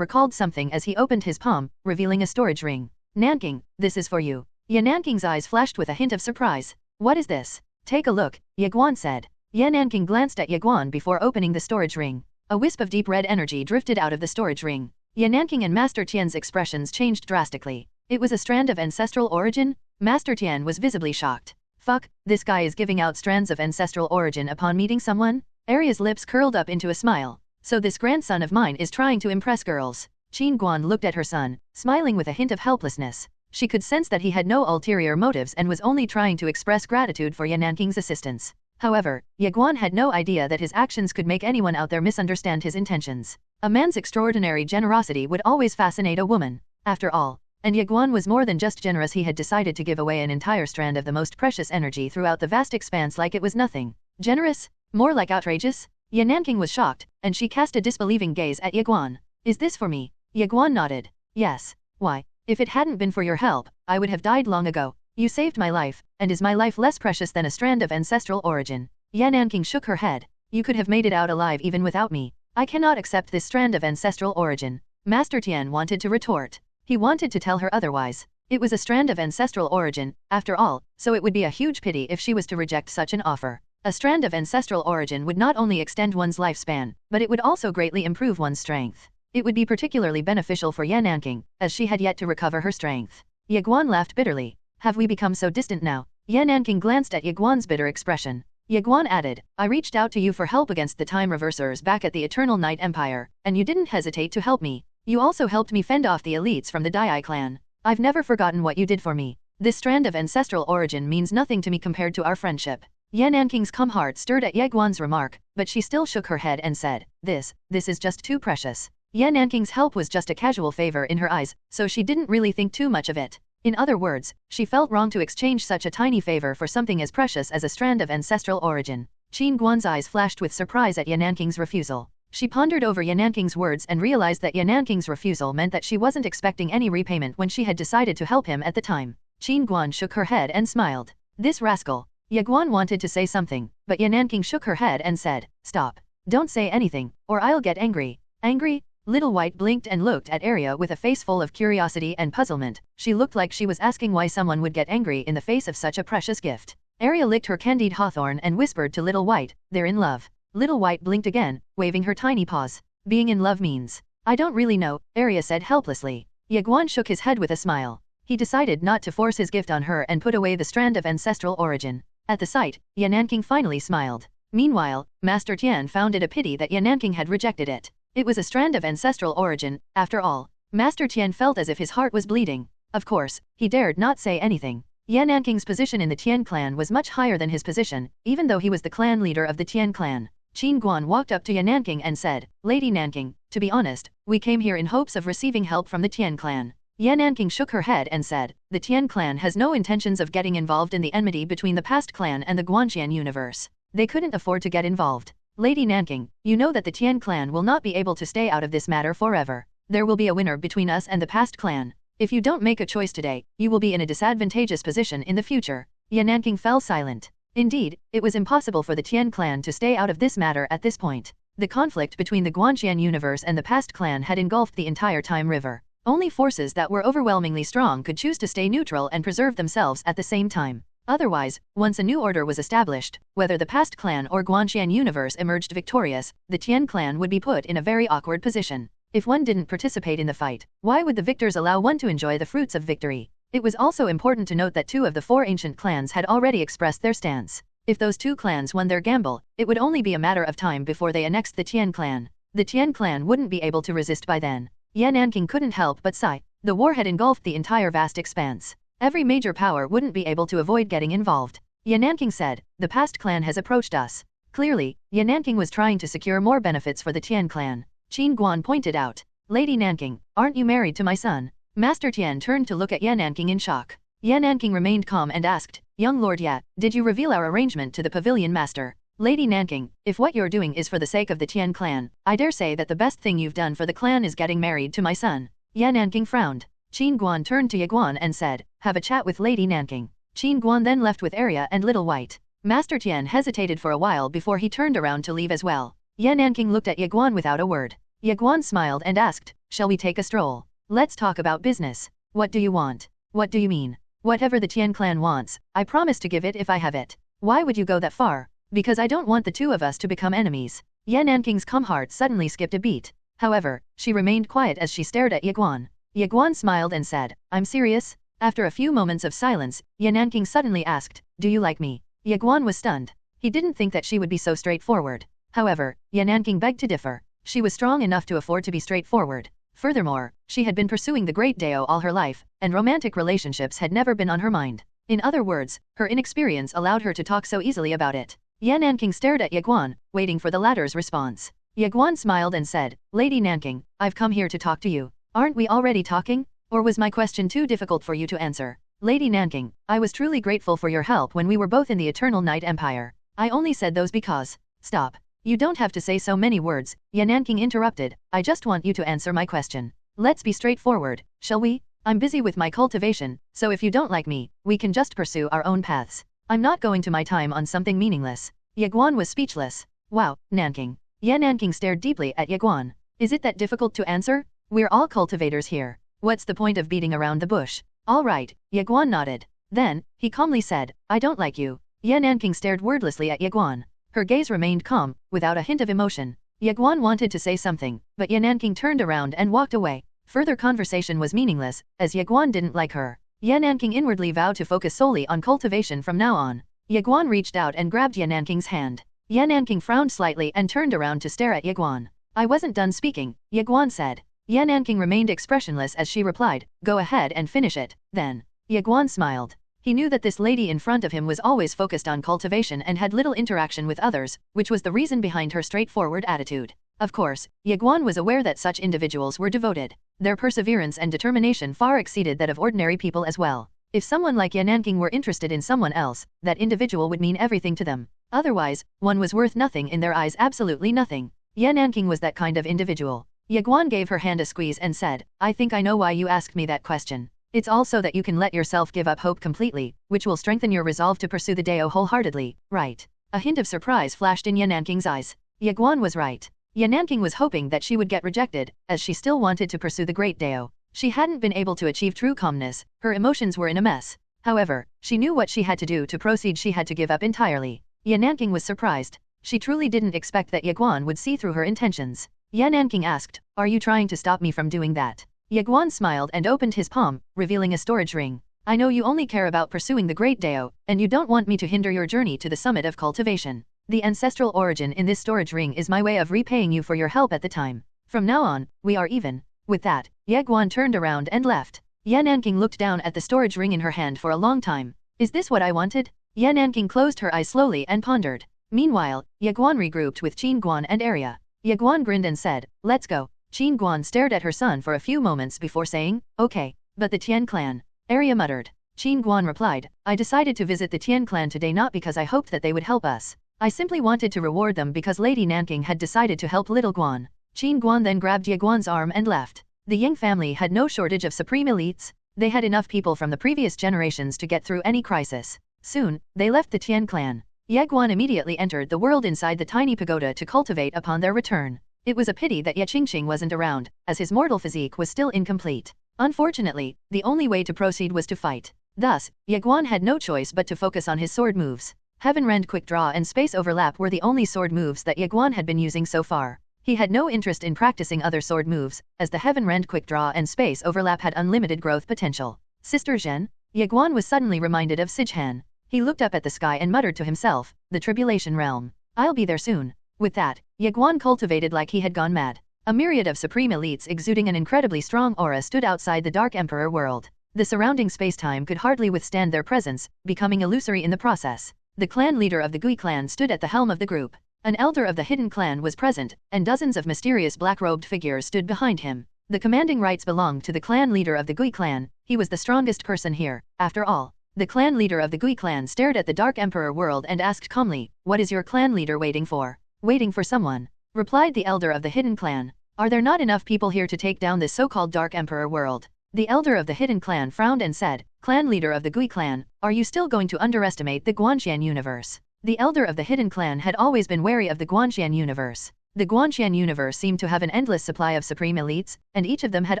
recalled something as he opened his palm, revealing a storage ring. Nanking, this is for you. Ye Nanking's eyes flashed with a hint of surprise. What is this? Take a look, Ye Guan said. Ye Nanking glanced at Ye Guan before opening the storage ring. A wisp of deep red energy drifted out of the storage ring. Ye Nanking and Master Tian's expressions changed drastically. It was a strand of ancestral origin? Master Tian was visibly shocked. Fuck, this guy is giving out strands of ancestral origin upon meeting someone? Arya's lips curled up into a smile. So this grandson of mine is trying to impress girls. Qin Guan looked at her son, smiling with a hint of helplessness. She could sense that he had no ulterior motives and was only trying to express gratitude for Ye Nanking's assistance. However, Ye Guan had no idea that his actions could make anyone out there misunderstand his intentions. A man's extraordinary generosity would always fascinate a woman. After all, and Ye Guan was more than just generous, he had decided to give away an entire strand of the most precious energy throughout the vast expanse like it was nothing. Generous? More like outrageous? Ye Nanking was shocked, and she cast a disbelieving gaze at Ye Guan. Is this for me? Ye Guan nodded. Yes. Why? If it hadn't been for your help, I would have died long ago. You saved my life, and is my life less precious than a strand of ancestral origin? Ye Nanking shook her head. You could have made it out alive even without me. I cannot accept this strand of ancestral origin. Master Tian wanted to retort. He wanted to tell her otherwise. It was a strand of ancestral origin, after all, so it would be a huge pity if she was to reject such an offer. A strand of ancestral origin would not only extend one's lifespan, but it would also greatly improve one's strength. It would be particularly beneficial for Ye Nanking, as she had yet to recover her strength. Ye Guan laughed bitterly. Have we become so distant now? Ye Nanking glanced at Ye Guan's bitter expression. Ye Guan added, I reached out to you for help against the time reversers back at the Eternal Night Empire, and you didn't hesitate to help me. You also helped me fend off the elites from the Dai clan. I've never forgotten what you did for me. This strand of ancestral origin means nothing to me compared to our friendship. Ye Nanking's calm heart stirred at Ye Guan's remark, but she still shook her head and said, This is just too precious. Ye Nanking's help was just a casual favor in her eyes, so she didn't really think too much of it. In other words, she felt wrong to exchange such a tiny favor for something as precious as a strand of ancestral origin. Ye Guan's eyes flashed with surprise at Ye Nanking's refusal. She pondered over Ye Nanking's words and realized that Ye Nanking's refusal meant that she wasn't expecting any repayment when she had decided to help him at the time. Ye Guan shook her head and smiled. This rascal. Ye Guan wanted to say something, but Ye Nanking shook her head and said, Stop. Don't say anything, or I'll get angry. Angry? Little White blinked and looked at Arya with a face full of curiosity and puzzlement. She looked like she was asking why someone would get angry in the face of such a precious gift. Arya licked her candied hawthorn and whispered to Little White, They're in love. Little White blinked again, waving her tiny paws. Being in love means. I don't really know, Arya said helplessly. Ye Guan shook his head with a smile. He decided not to force his gift on her and put away the strand of ancestral origin. At the sight, Ye Nanking finally smiled. Meanwhile, Master Tian found it a pity that Ye Nanking had rejected it. It was a strand of ancestral origin, after all. Master Tian felt as if his heart was bleeding. Of course, he dared not say anything. Ye Nanking's position in the Tian clan was much higher than his position, even though he was the clan leader of the Tian clan. Ye Guan walked up to Ye Nanking and said, Lady Nanking, to be honest, we came here in hopes of receiving help from the Tian clan. Ye Nanking shook her head and said, The Tian clan has no intentions of getting involved in the enmity between the past clan and the Guanxian universe. They couldn't afford to get involved. Lady Nanking, you know that the Tian clan will not be able to stay out of this matter forever. There will be a winner between us and the past clan. If you don't make a choice today, you will be in a disadvantageous position in the future. Ye Nanking fell silent. Indeed, it was impossible for the Tian clan to stay out of this matter at this point. The conflict between the Guanxian universe and the past clan had engulfed the entire Time River. Only forces that were overwhelmingly strong could choose to stay neutral and preserve themselves at the same time. Otherwise, once a new order was established, whether the past clan or Guanxian universe emerged victorious, the Tian clan would be put in a very awkward position. If one didn't participate in the fight, why would the victors allow one to enjoy the fruits of victory? It was also important to note that 2 of the 4 ancient clans had already expressed their stance. If those 2 clans won their gamble, it would only be a matter of time before they annexed the Tian clan. The Tian clan wouldn't be able to resist by then. Ye Nanking couldn't help but sigh. The war had engulfed the entire vast expanse. Every major power wouldn't be able to avoid getting involved. Ye Nanking said, The past clan has approached us. Clearly, Ye Nanking was trying to secure more benefits for the Tian clan. Ye Guan pointed out, Lady Nanking, aren't you married to my son? Master Tian turned to look at Ye Nanking in shock. Ye Nanking remained calm and asked, Young Lord Ye, did you reveal our arrangement to the pavilion master? Lady Nanking, if what you're doing is for the sake of the Tian clan, I dare say that the best thing you've done for the clan is getting married to my son. Ye Nanking frowned. Ye Guan turned to Ye Guan and said, Have a chat with Lady Nanking. Ye Guan then left with Arya and Little White. Master Tian hesitated for a while before he turned around to leave as well. Ye Nanking looked at Ye Guan without a word. Ye Guan smiled and asked, Shall we take a stroll? Let's talk about business. What do you want? What do you mean? Whatever the Tian clan wants, I promise to give it if I have it. Why would you go that far? Because I don't want the 2 of us to become enemies. Ye Nanking's calm heart suddenly skipped a beat. However, she remained quiet as she stared at Ye Guan. Ye Guan smiled and said, I'm serious? After a few moments of silence, Ye Nanking suddenly asked, Do you like me? Ye Guan was stunned. He didn't think that she would be so straightforward. However, Ye Nanking begged to differ. She was strong enough to afford to be straightforward. Furthermore, she had been pursuing the Great Dao all her life, and romantic relationships had never been on her mind. In other words, her inexperience allowed her to talk so easily about it. Ye Nanking stared at Ye Guan, waiting for the latter's response. Ye Guan smiled and said, Lady Nanking, I've come here to talk to you. Aren't we already talking? Or was my question too difficult for you to answer? Lady Nanking, I was truly grateful for your help when we were both in the Eternal Night Empire. I only said those because... Stop. You don't have to say so many words, Ye Nanking interrupted. I just want you to answer my question. Let's be straightforward, shall we? I'm busy with my cultivation, so if you don't like me, we can just pursue our own paths. I'm not going to my time on something meaningless. Ye Guan was speechless. Wow, Nanking. Ye Nanking stared deeply at Ye Guan. Is it that difficult to answer? We're all cultivators here. What's the point of beating around the bush? All right, Ye Guan nodded. Then, he calmly said, I don't like you. Ye Nanking stared wordlessly at Ye Guan. Her gaze remained calm, without a hint of emotion. Ye Guan wanted to say something, but Ye Nanking turned around and walked away. Further conversation was meaningless, as Ye Guan didn't like her. Ye Nanking inwardly vowed to focus solely on cultivation from now on. Ye Guan reached out and grabbed Ye Nanking's hand. Ye Nanking frowned slightly and turned around to stare at Ye Guan. I wasn't done speaking, Ye Guan said. Ye Nanking remained expressionless as she replied, Go ahead and finish it, then. Ye Guan smiled. He knew that this lady in front of him was always focused on cultivation and had little interaction with others, which was the reason behind her straightforward attitude. Of course, Ye Guan was aware that such individuals were devoted. Their perseverance and determination far exceeded that of ordinary people as well. If someone like Ye Nanking were interested in someone else, that individual would mean everything to them. Otherwise, one was worth nothing in their eyes, absolutely nothing. Ye Nanking was that kind of individual. Ye Guan gave her hand a squeeze and said, I think I know why you asked me that question. It's also that you can let yourself give up hope completely, which will strengthen your resolve to pursue the Dao wholeheartedly, right? A hint of surprise flashed in Ye Nanking's eyes. Ye Guan was right. Ye Nanking was hoping that she would get rejected, as she still wanted to pursue the great Dao. She hadn't been able to achieve true calmness, her emotions were in a mess. However, she knew what she had to do to proceed. She had to give up entirely. Ye Nanking was surprised. She truly didn't expect that Ye Guan would see through her intentions. Ye Nanking asked, are you trying to stop me from doing that? Ye Guan smiled and opened his palm, revealing a storage ring. I know you only care about pursuing the great Dao, and you don't want me to hinder your journey to the summit of cultivation. The ancestral origin in this storage ring is my way of repaying you for your help at the time. From now on, we are even. With that, Ye Guan turned around and left. Ye Nanking looked down at the storage ring in her hand for a long time. Is this what I wanted? Ye Nanking closed her eyes slowly and pondered. Meanwhile, Ye Guan regrouped with Qin Guan and Arya. Ye Guan grinned and said, let's go. Qin Guan stared at her son for a few moments before saying, okay, but the Tian clan. Arya muttered. Qin Guan replied, I decided to visit the Tian clan today not because I hoped that they would help us. I simply wanted to reward them because Lady Nanking had decided to help Little Guan. Qin Guan then grabbed Ye Guan's arm and left. The Ying family had no shortage of supreme elites. They had enough people from the previous generations to get through any crisis. Soon, they left the Tian clan. Ye Guan immediately entered the world inside the tiny pagoda to cultivate upon their return. It was a pity that Ye Qingqing wasn't around, as his mortal physique was still incomplete. Unfortunately, the only way to proceed was to fight. Thus, Ye Guan had no choice but to focus on his sword moves. Heaven Rend, Quick Draw and Space Overlap were the only sword moves that Ye Guan had been using so far. He had no interest in practicing other sword moves, as the Heaven Rend, Quick Draw and Space Overlap had unlimited growth potential. Sister Zhen? Ye Guan was suddenly reminded of Sijhan. He looked up at the sky and muttered to himself, the Tribulation Realm. I'll be there soon. With that, Ye Guan cultivated like he had gone mad. A myriad of supreme elites exuding an incredibly strong aura stood outside the Dark Emperor world. The surrounding space-time could hardly withstand their presence, becoming illusory in the process. The clan leader of the Gui clan stood at the helm of the group. An elder of the hidden clan was present, and dozens of mysterious black-robed figures stood behind him. The commanding rights belonged to the clan leader of the Gui clan. He was the strongest person here, after all. The clan leader of the Gui clan stared at the Dark Emperor world and asked calmly, what is your clan leader waiting for? Waiting for someone, replied the elder of the hidden clan. Are there not enough people here to take down this so-called Dark Emperor world? The elder of the hidden clan frowned and said, clan leader of the Gui clan, are you still going to underestimate the Guanxian universe? The elder of the hidden clan had always been wary of the Guanxian universe. The Guanxian universe seemed to have an endless supply of supreme elites, and each of them had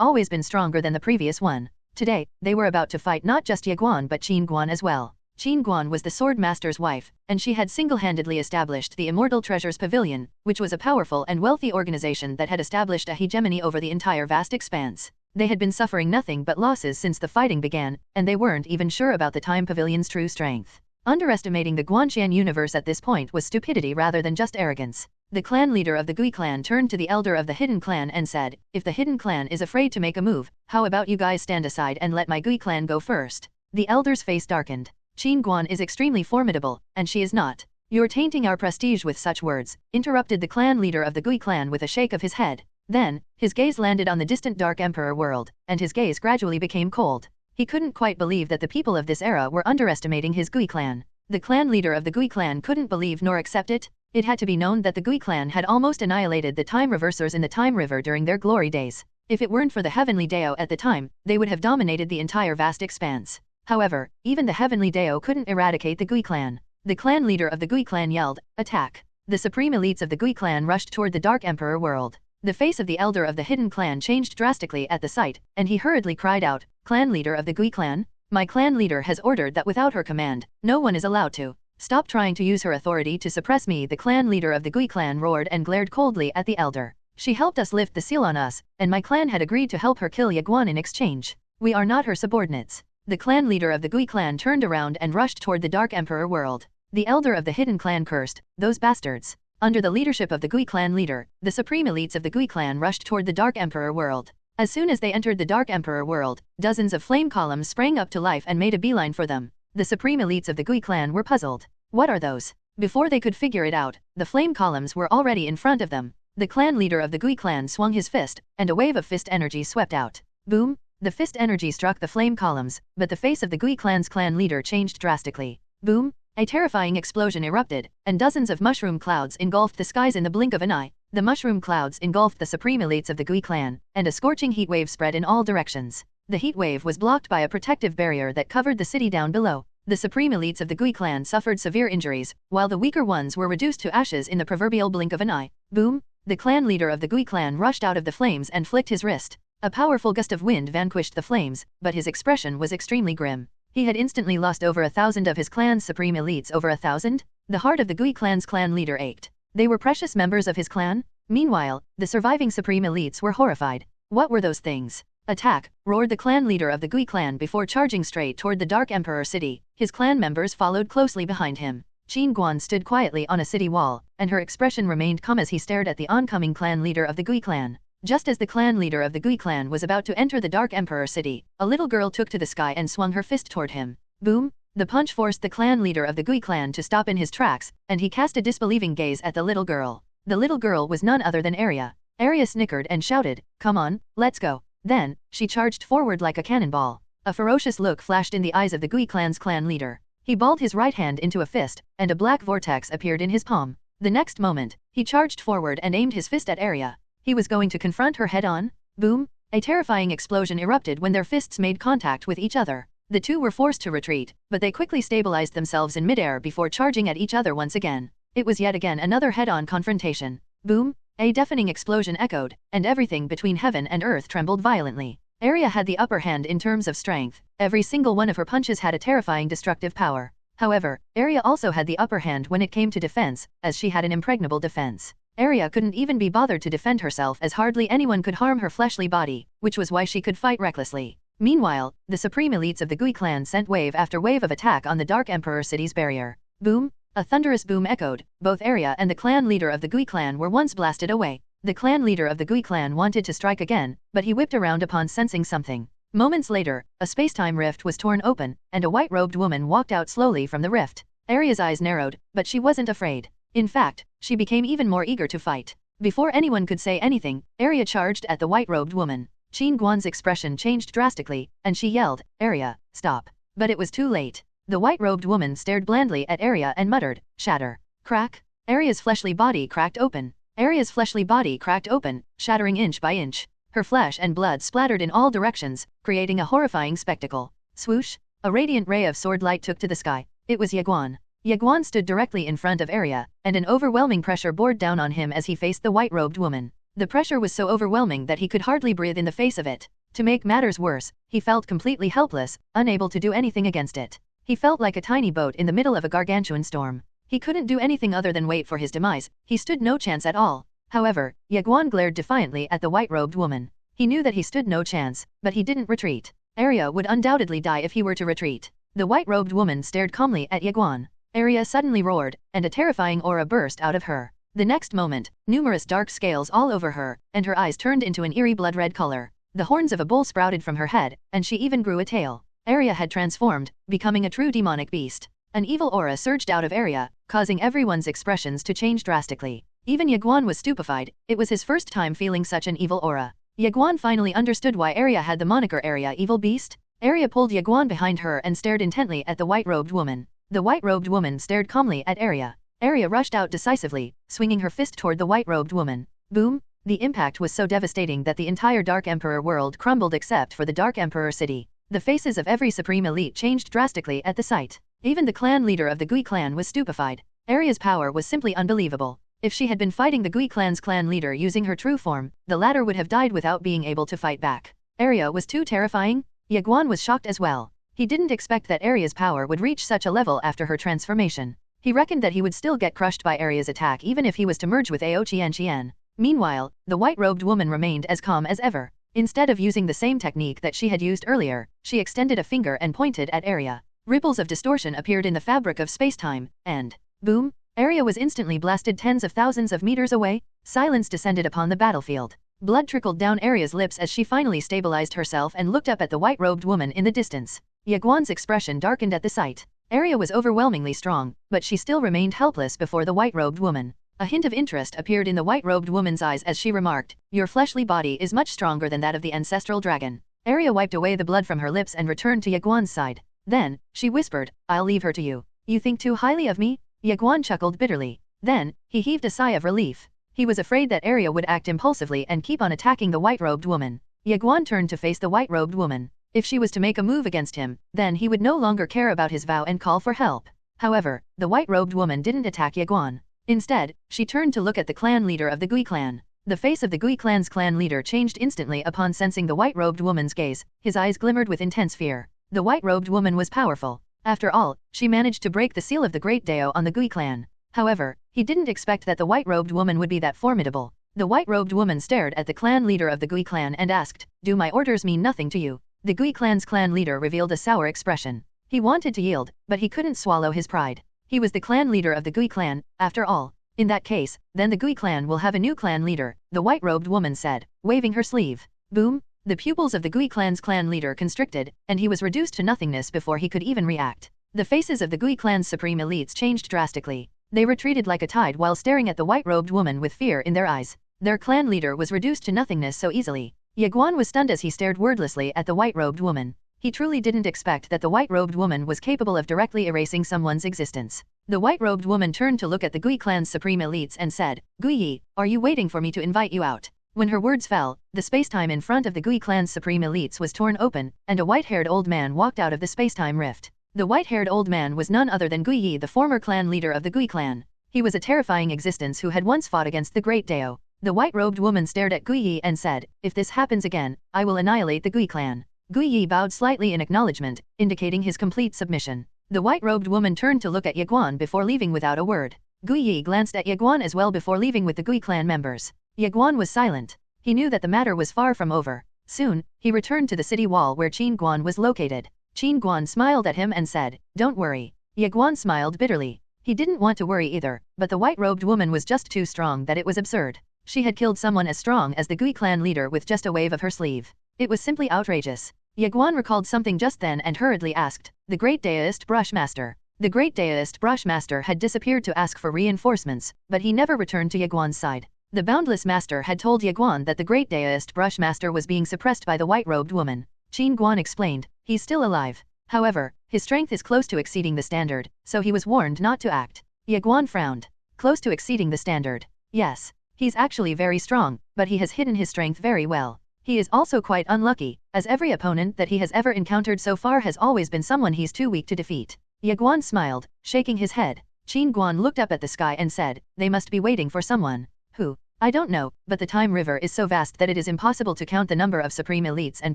always been stronger than the previous one. Today, they were about to fight not just Ye Guan but Qin Guan as well. Qin Guan was the sword master's wife, and she had single-handedly established the Immortal Treasures Pavilion, which was a powerful and wealthy organization that had established a hegemony over the entire vast expanse. They had been suffering nothing but losses since the fighting began, and they weren't even sure about the Time Pavilion's true strength. Underestimating the Guanxian universe at this point was stupidity rather than just arrogance. The clan leader of the Gui clan turned to the elder of the hidden clan and said, if the hidden clan is afraid to make a move, how about you guys stand aside and let my Gui clan go first? The elder's face darkened. Qin Guan is extremely formidable, and she is not. You're tainting our prestige with such words, interrupted the clan leader of the Gui clan with a shake of his head. Then, his gaze landed on the distant Dark Emperor world, and his gaze gradually became cold. He couldn't quite believe that the people of this era were underestimating his Gui clan. The clan leader of the Gui clan couldn't believe nor accept it. It had to be known that the Gui clan had almost annihilated the Time Reversers in the Time River during their glory days. If it weren't for the Heavenly Dao at the time, they would have dominated the entire vast expanse. However, even the Heavenly Dao couldn't eradicate the Gui clan. The clan leader of the Gui clan yelled, attack! The supreme elites of the Gui clan rushed toward the Dark Emperor world. The face of the elder of the hidden clan changed drastically at the sight, and he hurriedly cried out, clan leader of the Gui clan? My clan leader has ordered that without her command, no one is allowed to. Stop trying to use her authority to suppress me. The clan leader of the Gui clan roared and glared coldly at the elder. She helped us lift the seal on us, and my clan had agreed to help her kill Ye Guan in exchange. We are not her subordinates. The clan leader of the Gui clan turned around and rushed toward the Dark Emperor world. The elder of the hidden clan cursed, those bastards. Under the leadership of the Gui clan leader, the supreme elites of the Gui clan rushed toward the Dark Emperor world. As soon as they entered the Dark Emperor world, dozens of flame columns sprang up to life and made a beeline for them. The supreme elites of the Gui clan were puzzled. What are those? Before they could figure it out, the flame columns were already in front of them. The clan leader of the Gui clan swung his fist, and a wave of fist energy swept out. Boom! The fist energy struck the flame columns, but the face of the Gui clan's clan leader changed drastically. Boom! A terrifying explosion erupted, and dozens of mushroom clouds engulfed the skies in the blink of an eye. The mushroom clouds engulfed the supreme elites of the Gui clan, and a scorching heat wave spread in all directions. The heat wave was blocked by a protective barrier that covered the city down below. The supreme elites of the Gui clan suffered severe injuries, while the weaker ones were reduced to ashes in the proverbial blink of an eye. Boom! The clan leader of the Gui clan rushed out of the flames and flicked his wrist. A powerful gust of wind vanquished the flames, but his expression was extremely grim. He had instantly lost over 1,000 of his clan's supreme elites. Over 1,000? The heart of the Gui clan's clan leader ached. They were precious members of his clan? Meanwhile, the surviving supreme elites were horrified. What were those things? Attack! Roared the clan leader of the Gui clan before charging straight toward the Dark Emperor city. His clan members followed closely behind him. Ye Guan stood quietly on a city wall, and her expression remained calm as he stared at the oncoming clan leader of the Gui clan. Just as the clan leader of the Gui clan was about to enter the Dark Emperor city, a little girl took to the sky and swung her fist toward him. Boom! The punch forced the clan leader of the Gui clan to stop in his tracks, and he cast a disbelieving gaze at the little girl. The little girl was none other than Arya. Arya snickered and shouted, "Come on, let's go." Then, she charged forward like a cannonball. A ferocious look flashed in the eyes of the Gui clan's clan leader. He balled his right hand into a fist, and a black vortex appeared in his palm. The next moment, he charged forward and aimed his fist at Arya. He was going to confront her head-on. Boom! A terrifying explosion erupted when their fists made contact with each other. The two were forced to retreat, but they quickly stabilized themselves in midair before charging at each other once again. It was yet again another head-on confrontation. Boom! A deafening explosion echoed, and everything between heaven and earth trembled violently. Arya had the upper hand in terms of strength. Every single one of her punches had a terrifying destructive power. However, Arya also had the upper hand when it came to defense, as she had an impregnable defense. Arya couldn't even be bothered to defend herself, as hardly anyone could harm her fleshly body, which was why she could fight recklessly. Meanwhile, the supreme elites of the Gui clan sent wave after wave of attack on the Dark Emperor city's barrier. Boom! A thunderous boom echoed. Both Arya and the clan leader of the Gui clan were once blasted away. The clan leader of the Gui clan wanted to strike again, but he whipped around upon sensing something. Moments later, a space-time rift was torn open, and a white-robed woman walked out slowly from the rift. Arya's eyes narrowed, but she wasn't afraid. In fact, she became even more eager to fight. Before anyone could say anything, Arya charged at the white-robed woman. Ye Guan's expression changed drastically, and she yelled, "Arya, stop." But it was too late. The white-robed woman stared blandly at Arya and muttered, "Shatter." Crack! Arya's fleshly body cracked open. Arya's fleshly body cracked open, shattering inch by inch. Her flesh and blood splattered in all directions, creating a horrifying spectacle. Swoosh! A radiant ray of sword light took to the sky. It was Ye Guan. Ye Guan stood directly in front of Arya, and an overwhelming pressure bore down on him as he faced the white-robed woman. The pressure was so overwhelming that he could hardly breathe in the face of it. To make matters worse, he felt completely helpless, unable to do anything against it. He felt like a tiny boat in the middle of a gargantuan storm. He couldn't do anything other than wait for his demise. He stood no chance at all. However, Ye Guan glared defiantly at the white-robed woman. He knew that he stood no chance, but he didn't retreat. Arya would undoubtedly die if he were to retreat. The white-robed woman stared calmly at Ye Guan. Arya suddenly roared, and a terrifying aura burst out of her. The next moment, numerous dark scales all over her, and her eyes turned into an eerie blood-red color. The horns of a bull sprouted from her head, and she even grew a tail. Arya had transformed, becoming a true demonic beast. An evil aura surged out of Arya, causing everyone's expressions to change drastically. Even Ye Guan was stupefied. It was his first time feeling such an evil aura. Ye Guan finally understood why Arya had the moniker Arya Evil Beast. Arya pulled Ye Guan behind her and stared intently at the white-robed woman. The white-robed woman stared calmly at Arya. Arya rushed out decisively, swinging her fist toward the white-robed woman. Boom! The impact was so devastating that the entire Dark Emperor world crumbled except for the Dark Emperor city. The faces of every supreme elite changed drastically at the sight. Even the clan leader of the Gui clan was stupefied. Arya's power was simply unbelievable. If she had been fighting the Gui clan's clan leader using her true form, the latter would have died without being able to fight back. Arya was too terrifying. Ye Guan was shocked as well. He didn't expect that Arya's power would reach such a level after her transformation. He reckoned that he would still get crushed by Arya's attack even if he was to merge with Ao Qian. Meanwhile, the white-robed woman remained as calm as ever. Instead of using the same technique that she had used earlier, she extended a finger and pointed at Arya. Ripples of distortion appeared in the fabric of space-time, and boom! Arya was instantly blasted tens of thousands of meters away. Silence descended upon the battlefield. Blood trickled down Arya's lips as she finally stabilized herself and looked up at the white-robed woman in the distance. Ye Guan's expression darkened at the sight. Arya was overwhelmingly strong, but she still remained helpless before the white-robed woman. A hint of interest appeared in the white-robed woman's eyes as she remarked, "Your fleshly body is much stronger than that of the ancestral dragon." Arya wiped away the blood from her lips and returned to Ye Guan's side. Then, she whispered, "I'll leave her to you. You think too highly of me?" Ye Guan chuckled bitterly. Then, he heaved a sigh of relief. He was afraid that Arya would act impulsively and keep on attacking the white-robed woman. Ye Guan turned to face the white-robed woman. If she was to make a move against him, then he would no longer care about his vow and call for help. However, the white-robed woman didn't attack Ye Guan. Instead, she turned to look at the clan leader of the Gui clan. The face of the Gui clan's clan leader changed instantly upon sensing the white-robed woman's gaze. His eyes glimmered with intense fear. The white-robed woman was powerful. After all, she managed to break the seal of the Great Dao on the Gui clan. However, he didn't expect that the white-robed woman would be that formidable. The white-robed woman stared at the clan leader of the Gui clan and asked, "Do my orders mean nothing to you?" The Gui clan's clan leader revealed a sour expression. He wanted to yield, but he couldn't swallow his pride. He was the clan leader of the Gui clan, after all. In that case, then the Gui clan will have a new clan leader, the white-robed woman said, waving her sleeve. Boom! The pupils of the Gui clan's clan leader constricted, and he was reduced to nothingness before he could even react. The faces of the Gui clan's supreme elites changed drastically. They retreated like a tide while staring at the white-robed woman with fear in their eyes. Their clan leader was reduced to nothingness so easily. Ye Guan was stunned as he stared wordlessly at the white-robed woman. He truly didn't expect that the white-robed woman was capable of directly erasing someone's existence. The white-robed woman turned to look at the Gui clan's supreme elites and said, "Gui Yi, are you waiting for me to invite you out?" When her words fell, the spacetime in front of the Gui clan's supreme elites was torn open, and a white-haired old man walked out of the spacetime rift. The white-haired old man was none other than Gui Yi, the former clan leader of the Gui clan. He was a terrifying existence who had once fought against the Great Dao. The white-robed woman stared at Gui Yi and said, "If this happens again, I will annihilate the Gui clan." Gui Yi bowed slightly in acknowledgement, indicating his complete submission. The white-robed woman turned to look at Ye Guan before leaving without a word. Gui Yi glanced at Ye Guan as well before leaving with the Gui clan members. Ye Guan was silent. He knew that the matter was far from over. Soon, he returned to the city wall where Ye Guan was located. Ye Guan smiled at him and said, "Don't worry." Ye Guan smiled bitterly. He didn't want to worry either, but the white-robed woman was just too strong that it was absurd. She had killed someone as strong as the Gui clan leader with just a wave of her sleeve. It was simply outrageous. Ye Guan recalled something just then and hurriedly asked, "The Great Daoist Brushmaster." The Great Daoist Brushmaster had disappeared to ask for reinforcements, but he never returned to Ye Guan's side. The Boundless Master had told Ye Guan that the Great Daoist Brushmaster was being suppressed by the white-robed woman. Ye Guan explained, "He's still alive. However, his strength is close to exceeding the standard, so he was warned not to act." Ye Guan frowned. Close to exceeding the standard. Yes. He's actually very strong, but he has hidden his strength very well. He is also quite unlucky, as every opponent that he has ever encountered so far has always been someone he's too weak to defeat. Ye Guan smiled, shaking his head. Ye Guan looked up at the sky and said, "They must be waiting for someone. Who? I don't know, but the Time River is so vast that it is impossible to count the number of supreme elites and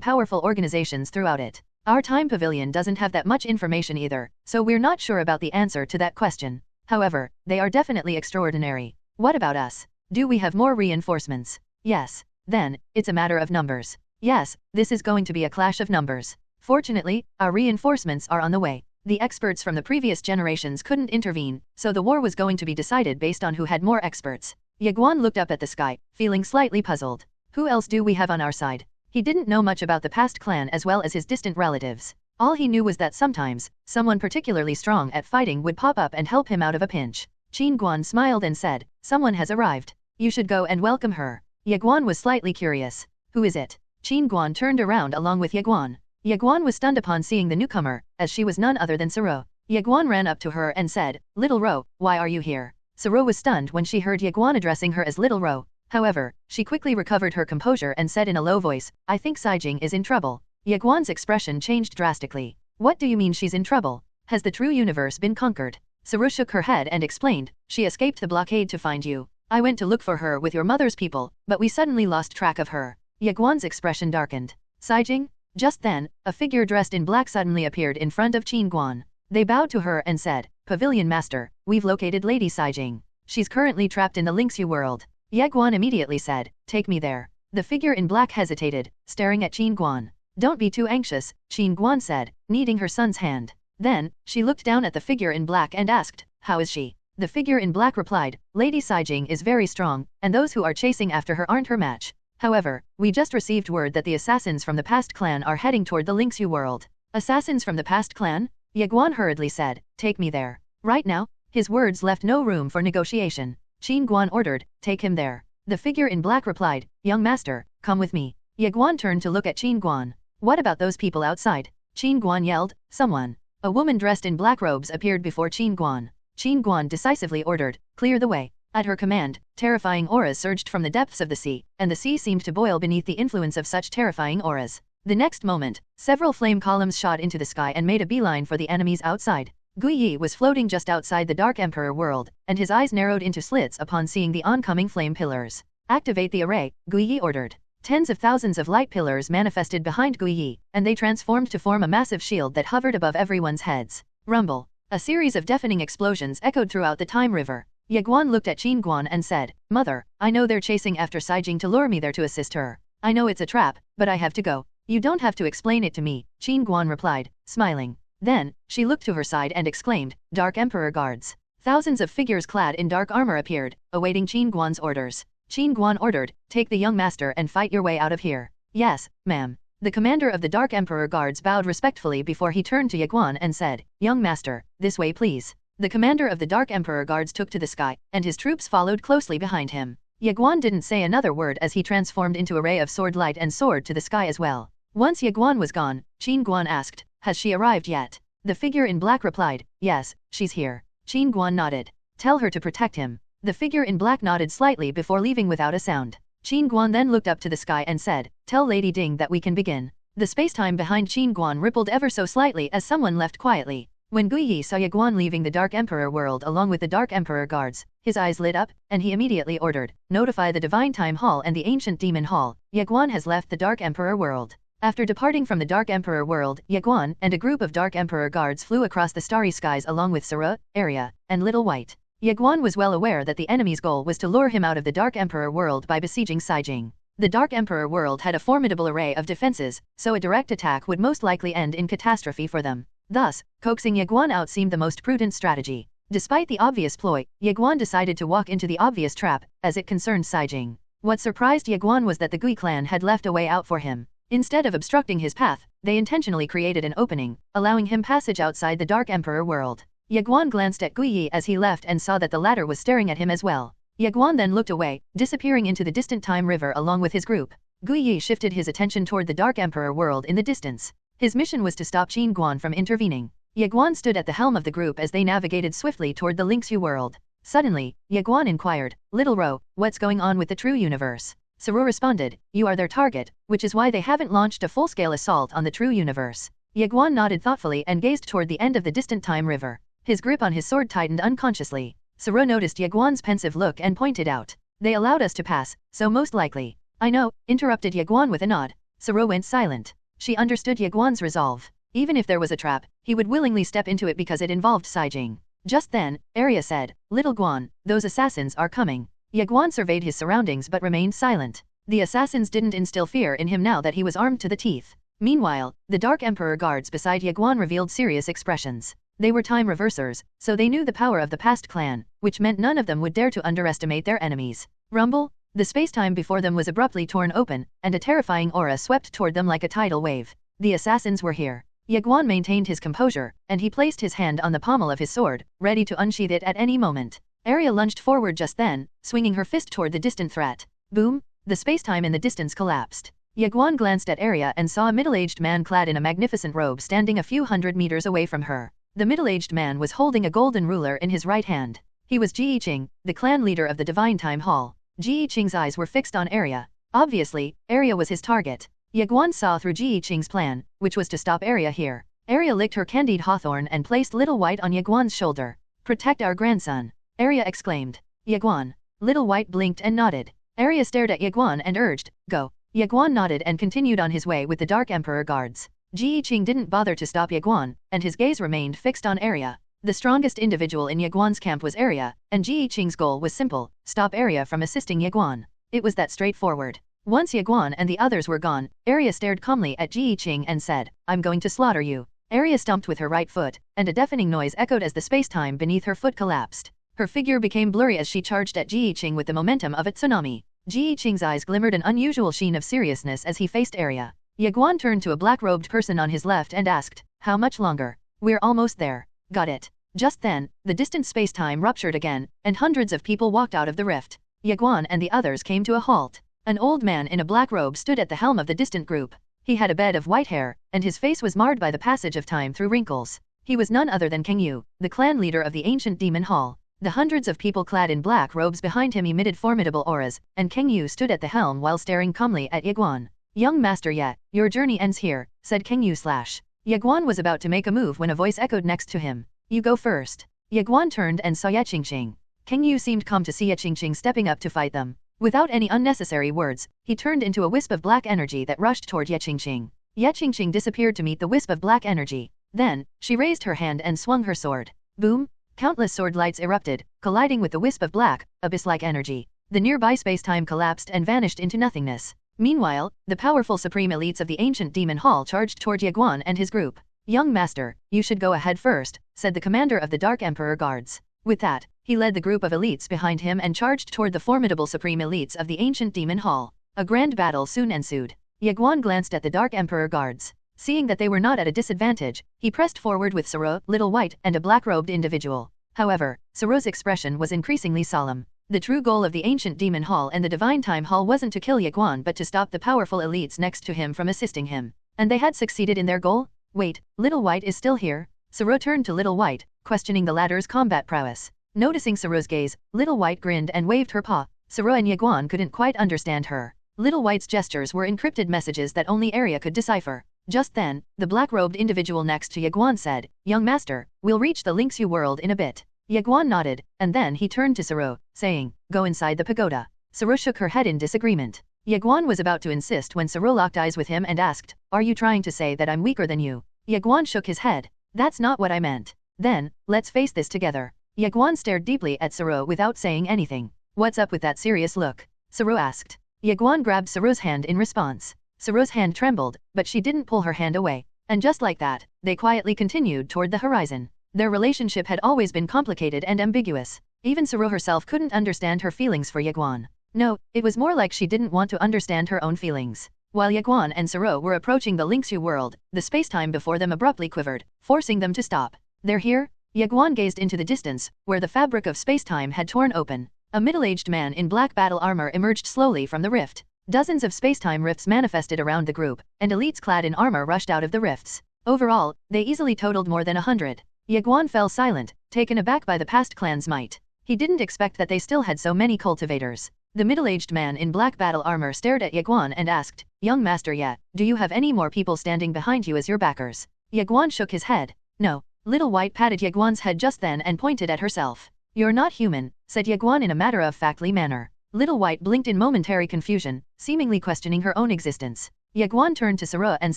powerful organizations throughout it. Our Time Pavilion doesn't have that much information either, so we're not sure about the answer to that question. However, they are definitely extraordinary. What about us? Do we have more reinforcements? Yes. Then, it's a matter of numbers. Yes, this is going to be a clash of numbers. Fortunately, our reinforcements are on the way. The experts from the previous generations couldn't intervene, so the war was going to be decided based on who had more experts." Ye Guan looked up at the sky, feeling slightly puzzled. Who else do we have on our side? He didn't know much about the past clan as well as his distant relatives. All he knew was that sometimes, someone particularly strong at fighting would pop up and help him out of a pinch. Ye Guan smiled and said, "Someone has arrived. You should go and welcome her." Ye Guan was slightly curious. Who is it? Ye Guan turned around along with Ye Guan. Ye Guan was stunned upon seeing the newcomer, as she was none other than Siro. Ye Guan ran up to her and said, "Little Ro, why are you here?" Siro was stunned when she heard Ye Guan addressing her as Little Ro. However, she quickly recovered her composure and said in a low voice, "I think Saijing is in trouble." Ye Guan's expression changed drastically. "What do you mean she's in trouble? Has the true universe been conquered?" Siro shook her head and explained, "She escaped the blockade to find you. I went to look for her with your mother's people, but we suddenly lost track of her." Ye Guan's expression darkened. "Saijing?" Just then, a figure dressed in black suddenly appeared in front of Ye Guan. They bowed to her and said, "Pavilion Master, we've located Lady Saijing. She's currently trapped in the Lingxu world." Ye Guan immediately said, "Take me there." The figure in black hesitated, staring at Ye Guan. "Don't be too anxious," Ye Guan said, kneading her son's hand. Then, she looked down at the figure in black and asked, "How is she?" The figure in black replied, "Lady Saijing is very strong, and those who are chasing after her aren't her match." However, we just received word that the assassins from the past clan are heading toward the Lingxiu world. Assassins from the past clan? Ye Guan hurriedly said, take me there. Right now? His words left no room for negotiation. Qin Guan ordered, take him there. The figure in black replied, young master, come with me. Ye Guan turned to look at Qin Guan. What about those people outside? Qin Guan yelled, someone. A woman dressed in black robes appeared before Qin Guan. Qin Guan decisively ordered, clear the way. At her command, terrifying auras surged from the depths of the sea, and the sea seemed to boil beneath the influence of such terrifying auras. The next moment, several flame columns shot into the sky and made a beeline for the enemies outside. Guiyi was floating just outside the Dark Emperor world, and his eyes narrowed into slits upon seeing the oncoming flame pillars. Activate the array, Guiyi ordered. Tens of thousands of light pillars manifested behind Guiyi, and they transformed to form a massive shield that hovered above everyone's heads. Rumble. A series of deafening explosions echoed throughout the Time River. Ye Guan looked at Qin Guan and said, Mother, I know they're chasing after Saijing to lure me there to assist her. I know it's a trap, but I have to go. You don't have to explain it to me, Qin Guan replied, smiling. Then, she looked to her side and exclaimed, Dark Emperor guards. Thousands of figures clad in dark armor appeared, awaiting Qin Guan's orders. Qin Guan ordered, take the young master and fight your way out of here. Yes, ma'am. The commander of the Dark Emperor guards bowed respectfully before he turned to Ye Guan and said, young master, this way please. The commander of the Dark Emperor guards took to the sky, and his troops followed closely behind him. Ye Guan didn't say another word as he transformed into a ray of sword light and soared to the sky as well. Once Ye Guan was gone, Qin Guan asked, has she arrived yet? The figure in black replied, yes, she's here. Qin Guan nodded. Tell her to protect him. The figure in black nodded slightly before leaving without a sound. Qin Guan then looked up to the sky and said, tell Lady Ding that we can begin. The spacetime behind Qin Guan rippled ever so slightly as someone left quietly. When Guiyi saw Ye Guan leaving the Dark Emperor world along with the Dark Emperor guards, his eyes lit up, and he immediately ordered, notify the Divine Time Hall and the Ancient Demon Hall, Ye Guan has left the Dark Emperor world. After departing from the Dark Emperor world, Ye Guan and a group of Dark Emperor guards flew across the starry skies along with Sara, Arya, and Little White. Ye Guan was well aware that the enemy's goal was to lure him out of the Dark Emperor world by besieging Saijing. The Dark Emperor world had a formidable array of defenses, so a direct attack would most likely end in catastrophe for them. Thus, coaxing Ye Guan out seemed the most prudent strategy. Despite the obvious ploy, Ye Guan decided to walk into the obvious trap, as it concerned Saijing. What surprised Ye Guan was that the Gui clan had left a way out for him. Instead of obstructing his path, they intentionally created an opening, allowing him passage outside the Dark Emperor world. Ye Guan glanced at Guiyi as he left and saw that the latter was staring at him as well. Ye Guan then looked away, disappearing into the distant Time River along with his group. Guiyi shifted his attention toward the Dark Emperor world in the distance. His mission was to stop Qin Guan from intervening. Ye Guan stood at the helm of the group as they navigated swiftly toward the Lingxiu world. Suddenly, Ye Guan inquired, Little Ro, what's going on with the true universe? Sara responded, you are their target, which is why they haven't launched a full-scale assault on the true universe. Ye Guan nodded thoughtfully and gazed toward the end of the distant Time River. His grip on his sword tightened unconsciously. Sara noticed Ye Guan's pensive look and pointed out, they allowed us to pass, so most likely. I know, interrupted Ye Guan with a nod. Sara went silent. She understood Ye Guan's resolve. Even if there was a trap, he would willingly step into it because it involved Saijing. Just then, Arya said, Little Guan, those assassins are coming. Ye Guan surveyed his surroundings but remained silent. The assassins didn't instill fear in him now that he was armed to the teeth. Meanwhile, the Dark Emperor guards beside Ye Guan revealed serious expressions. They were time reversers, so they knew the power of the past clan, which meant none of them would dare to underestimate their enemies. Rumble? The spacetime before them was abruptly torn open, and a terrifying aura swept toward them like a tidal wave. The assassins were here. Ye Guan maintained his composure, and he placed his hand on the pommel of his sword, ready to unsheath it at any moment. Arya lunged forward just then, swinging her fist toward the distant threat. Boom! The spacetime in the distance collapsed. Ye Guan glanced at Arya and saw a middle-aged man clad in a magnificent robe standing a few hundred meters away from her. The middle-aged man was holding a golden ruler in his right hand. He was Ji Yiqing, the clan leader of the Divine Time Hall. Ji Yiqing's eyes were fixed on Arya. Obviously, Arya was his target. Ye Guan saw through Ji Yiqing's plan, which was to stop Arya here. Arya licked her candied hawthorn and placed Little White on Ye Guan's shoulder. Protect our grandson, Arya exclaimed. Ye Guan. Little White blinked and nodded. Arya stared at Ye Guan and urged, go. Ye Guan nodded and continued on his way with the Dark Emperor guards. Ji Yiqing didn't bother to stop Ye Guan, and his gaze remained fixed on Arya. The strongest individual in Ye Guan's camp was Arya, and Ji Yiqing's goal was simple, stop Arya from assisting Ye Guan. It was that straightforward. Once Ye Guan and the others were gone, Arya stared calmly at Ji Yiqing and said, I'm going to slaughter you. Arya stomped with her right foot, and a deafening noise echoed as the spacetime beneath her foot collapsed. Her figure became blurry as she charged at Ji Yiqing with the momentum of a tsunami. Ji Qing's eyes glimmered an unusual sheen of seriousness as he faced Arya. Ye Guan turned to a black-robed person on his left and asked, "How much longer?" "We're almost there." "Got it." Just then, the distant space-time ruptured again, and hundreds of people walked out of the rift. Ye Guan and the others came to a halt. An old man in a black robe stood at the helm of the distant group. He had a bed of white hair, and his face was marred by the passage of time through wrinkles. He was none other than Kang Yu, the clan leader of the ancient demon hall. The hundreds of people clad in black robes behind him emitted formidable auras, and Kang Yu stood at the helm while staring calmly at Ye Guan. "Young Master Ye, your journey ends here," said Kang Yu / Ye Guan was about to make a move when a voice echoed next to him. "You go first." Ye Guan turned and saw Ye Qingqing. Kang Yu seemed calm to see Ye Qingqing stepping up to fight them. Without any unnecessary words, he turned into a wisp of black energy that rushed toward Ye Qingqing. Ye Qingqing disappeared to meet the wisp of black energy. Then, she raised her hand and swung her sword. Boom! Countless sword lights erupted, colliding with the wisp of black, abyss-like energy. The nearby space-time collapsed and vanished into nothingness. Meanwhile, the powerful supreme elites of the ancient demon hall charged toward Ye Guan and his group. "Young master, you should go ahead first," said the commander of the Dark Emperor Guards. With that, he led the group of elites behind him and charged toward the formidable supreme elites of the ancient demon hall. A grand battle soon ensued. Ye Guan glanced at the Dark Emperor Guards. Seeing that they were not at a disadvantage, he pressed forward with Soro, Little White, and a black-robed individual. However, Soro's expression was increasingly solemn. The true goal of the ancient demon hall and the divine time hall wasn't to kill Ye Guan but to stop the powerful elites next to him from assisting him. And they had succeeded in their goal? Wait, Little White is still here? Soro turned to Little White, questioning the latter's combat prowess. Noticing Soro's gaze, Little White grinned and waved her paw. Soro and Ye Guan couldn't quite understand her. Little White's gestures were encrypted messages that only Arya could decipher. Just then, the black-robed individual next to Ye Guan said, "Young master, we'll reach the Lingxiu world in a bit." Ye Guan nodded, and then he turned to Soro, saying, "Go inside the pagoda." Soro shook her head in disagreement. Ye Guan was about to insist when Soro locked eyes with him and asked, "Are you trying to say that I'm weaker than you?" Ye Guan shook his head. "That's not what I meant." "Then, let's face this together." Ye Guan stared deeply at Soro without saying anything. "What's up with that serious look?" Soro asked. Ye Guan grabbed Soro's hand in response. Soro's hand trembled, but she didn't pull her hand away. And just like that, they quietly continued toward the horizon. Their relationship had always been complicated and ambiguous. Even Soro herself couldn't understand her feelings for Ye Guan. No, it was more like she didn't want to understand her own feelings. While Ye Guan and Soro were approaching the Lingxiu world, the spacetime before them abruptly quivered, forcing them to stop. "They're here?" Ye Guan gazed into the distance, where the fabric of spacetime had torn open. A middle-aged man in black battle armor emerged slowly from the rift. Dozens of spacetime rifts manifested around the group, and elites clad in armor rushed out of the rifts. Overall, they easily totaled more than 100. Ye Guan fell silent, taken aback by the past clan's might. He didn't expect that they still had so many cultivators. The middle-aged man in black battle armor stared at Ye Guan and asked, "Young Master Ye, do you have any more people standing behind you as your backers?" Ye Guan shook his head. "No." Little White patted Ye Guan's head just then and pointed at herself. "You're not human," said Ye Guan in a matter-of-factly manner. Little White blinked in momentary confusion, seemingly questioning her own existence. Ye Guan turned to Soro and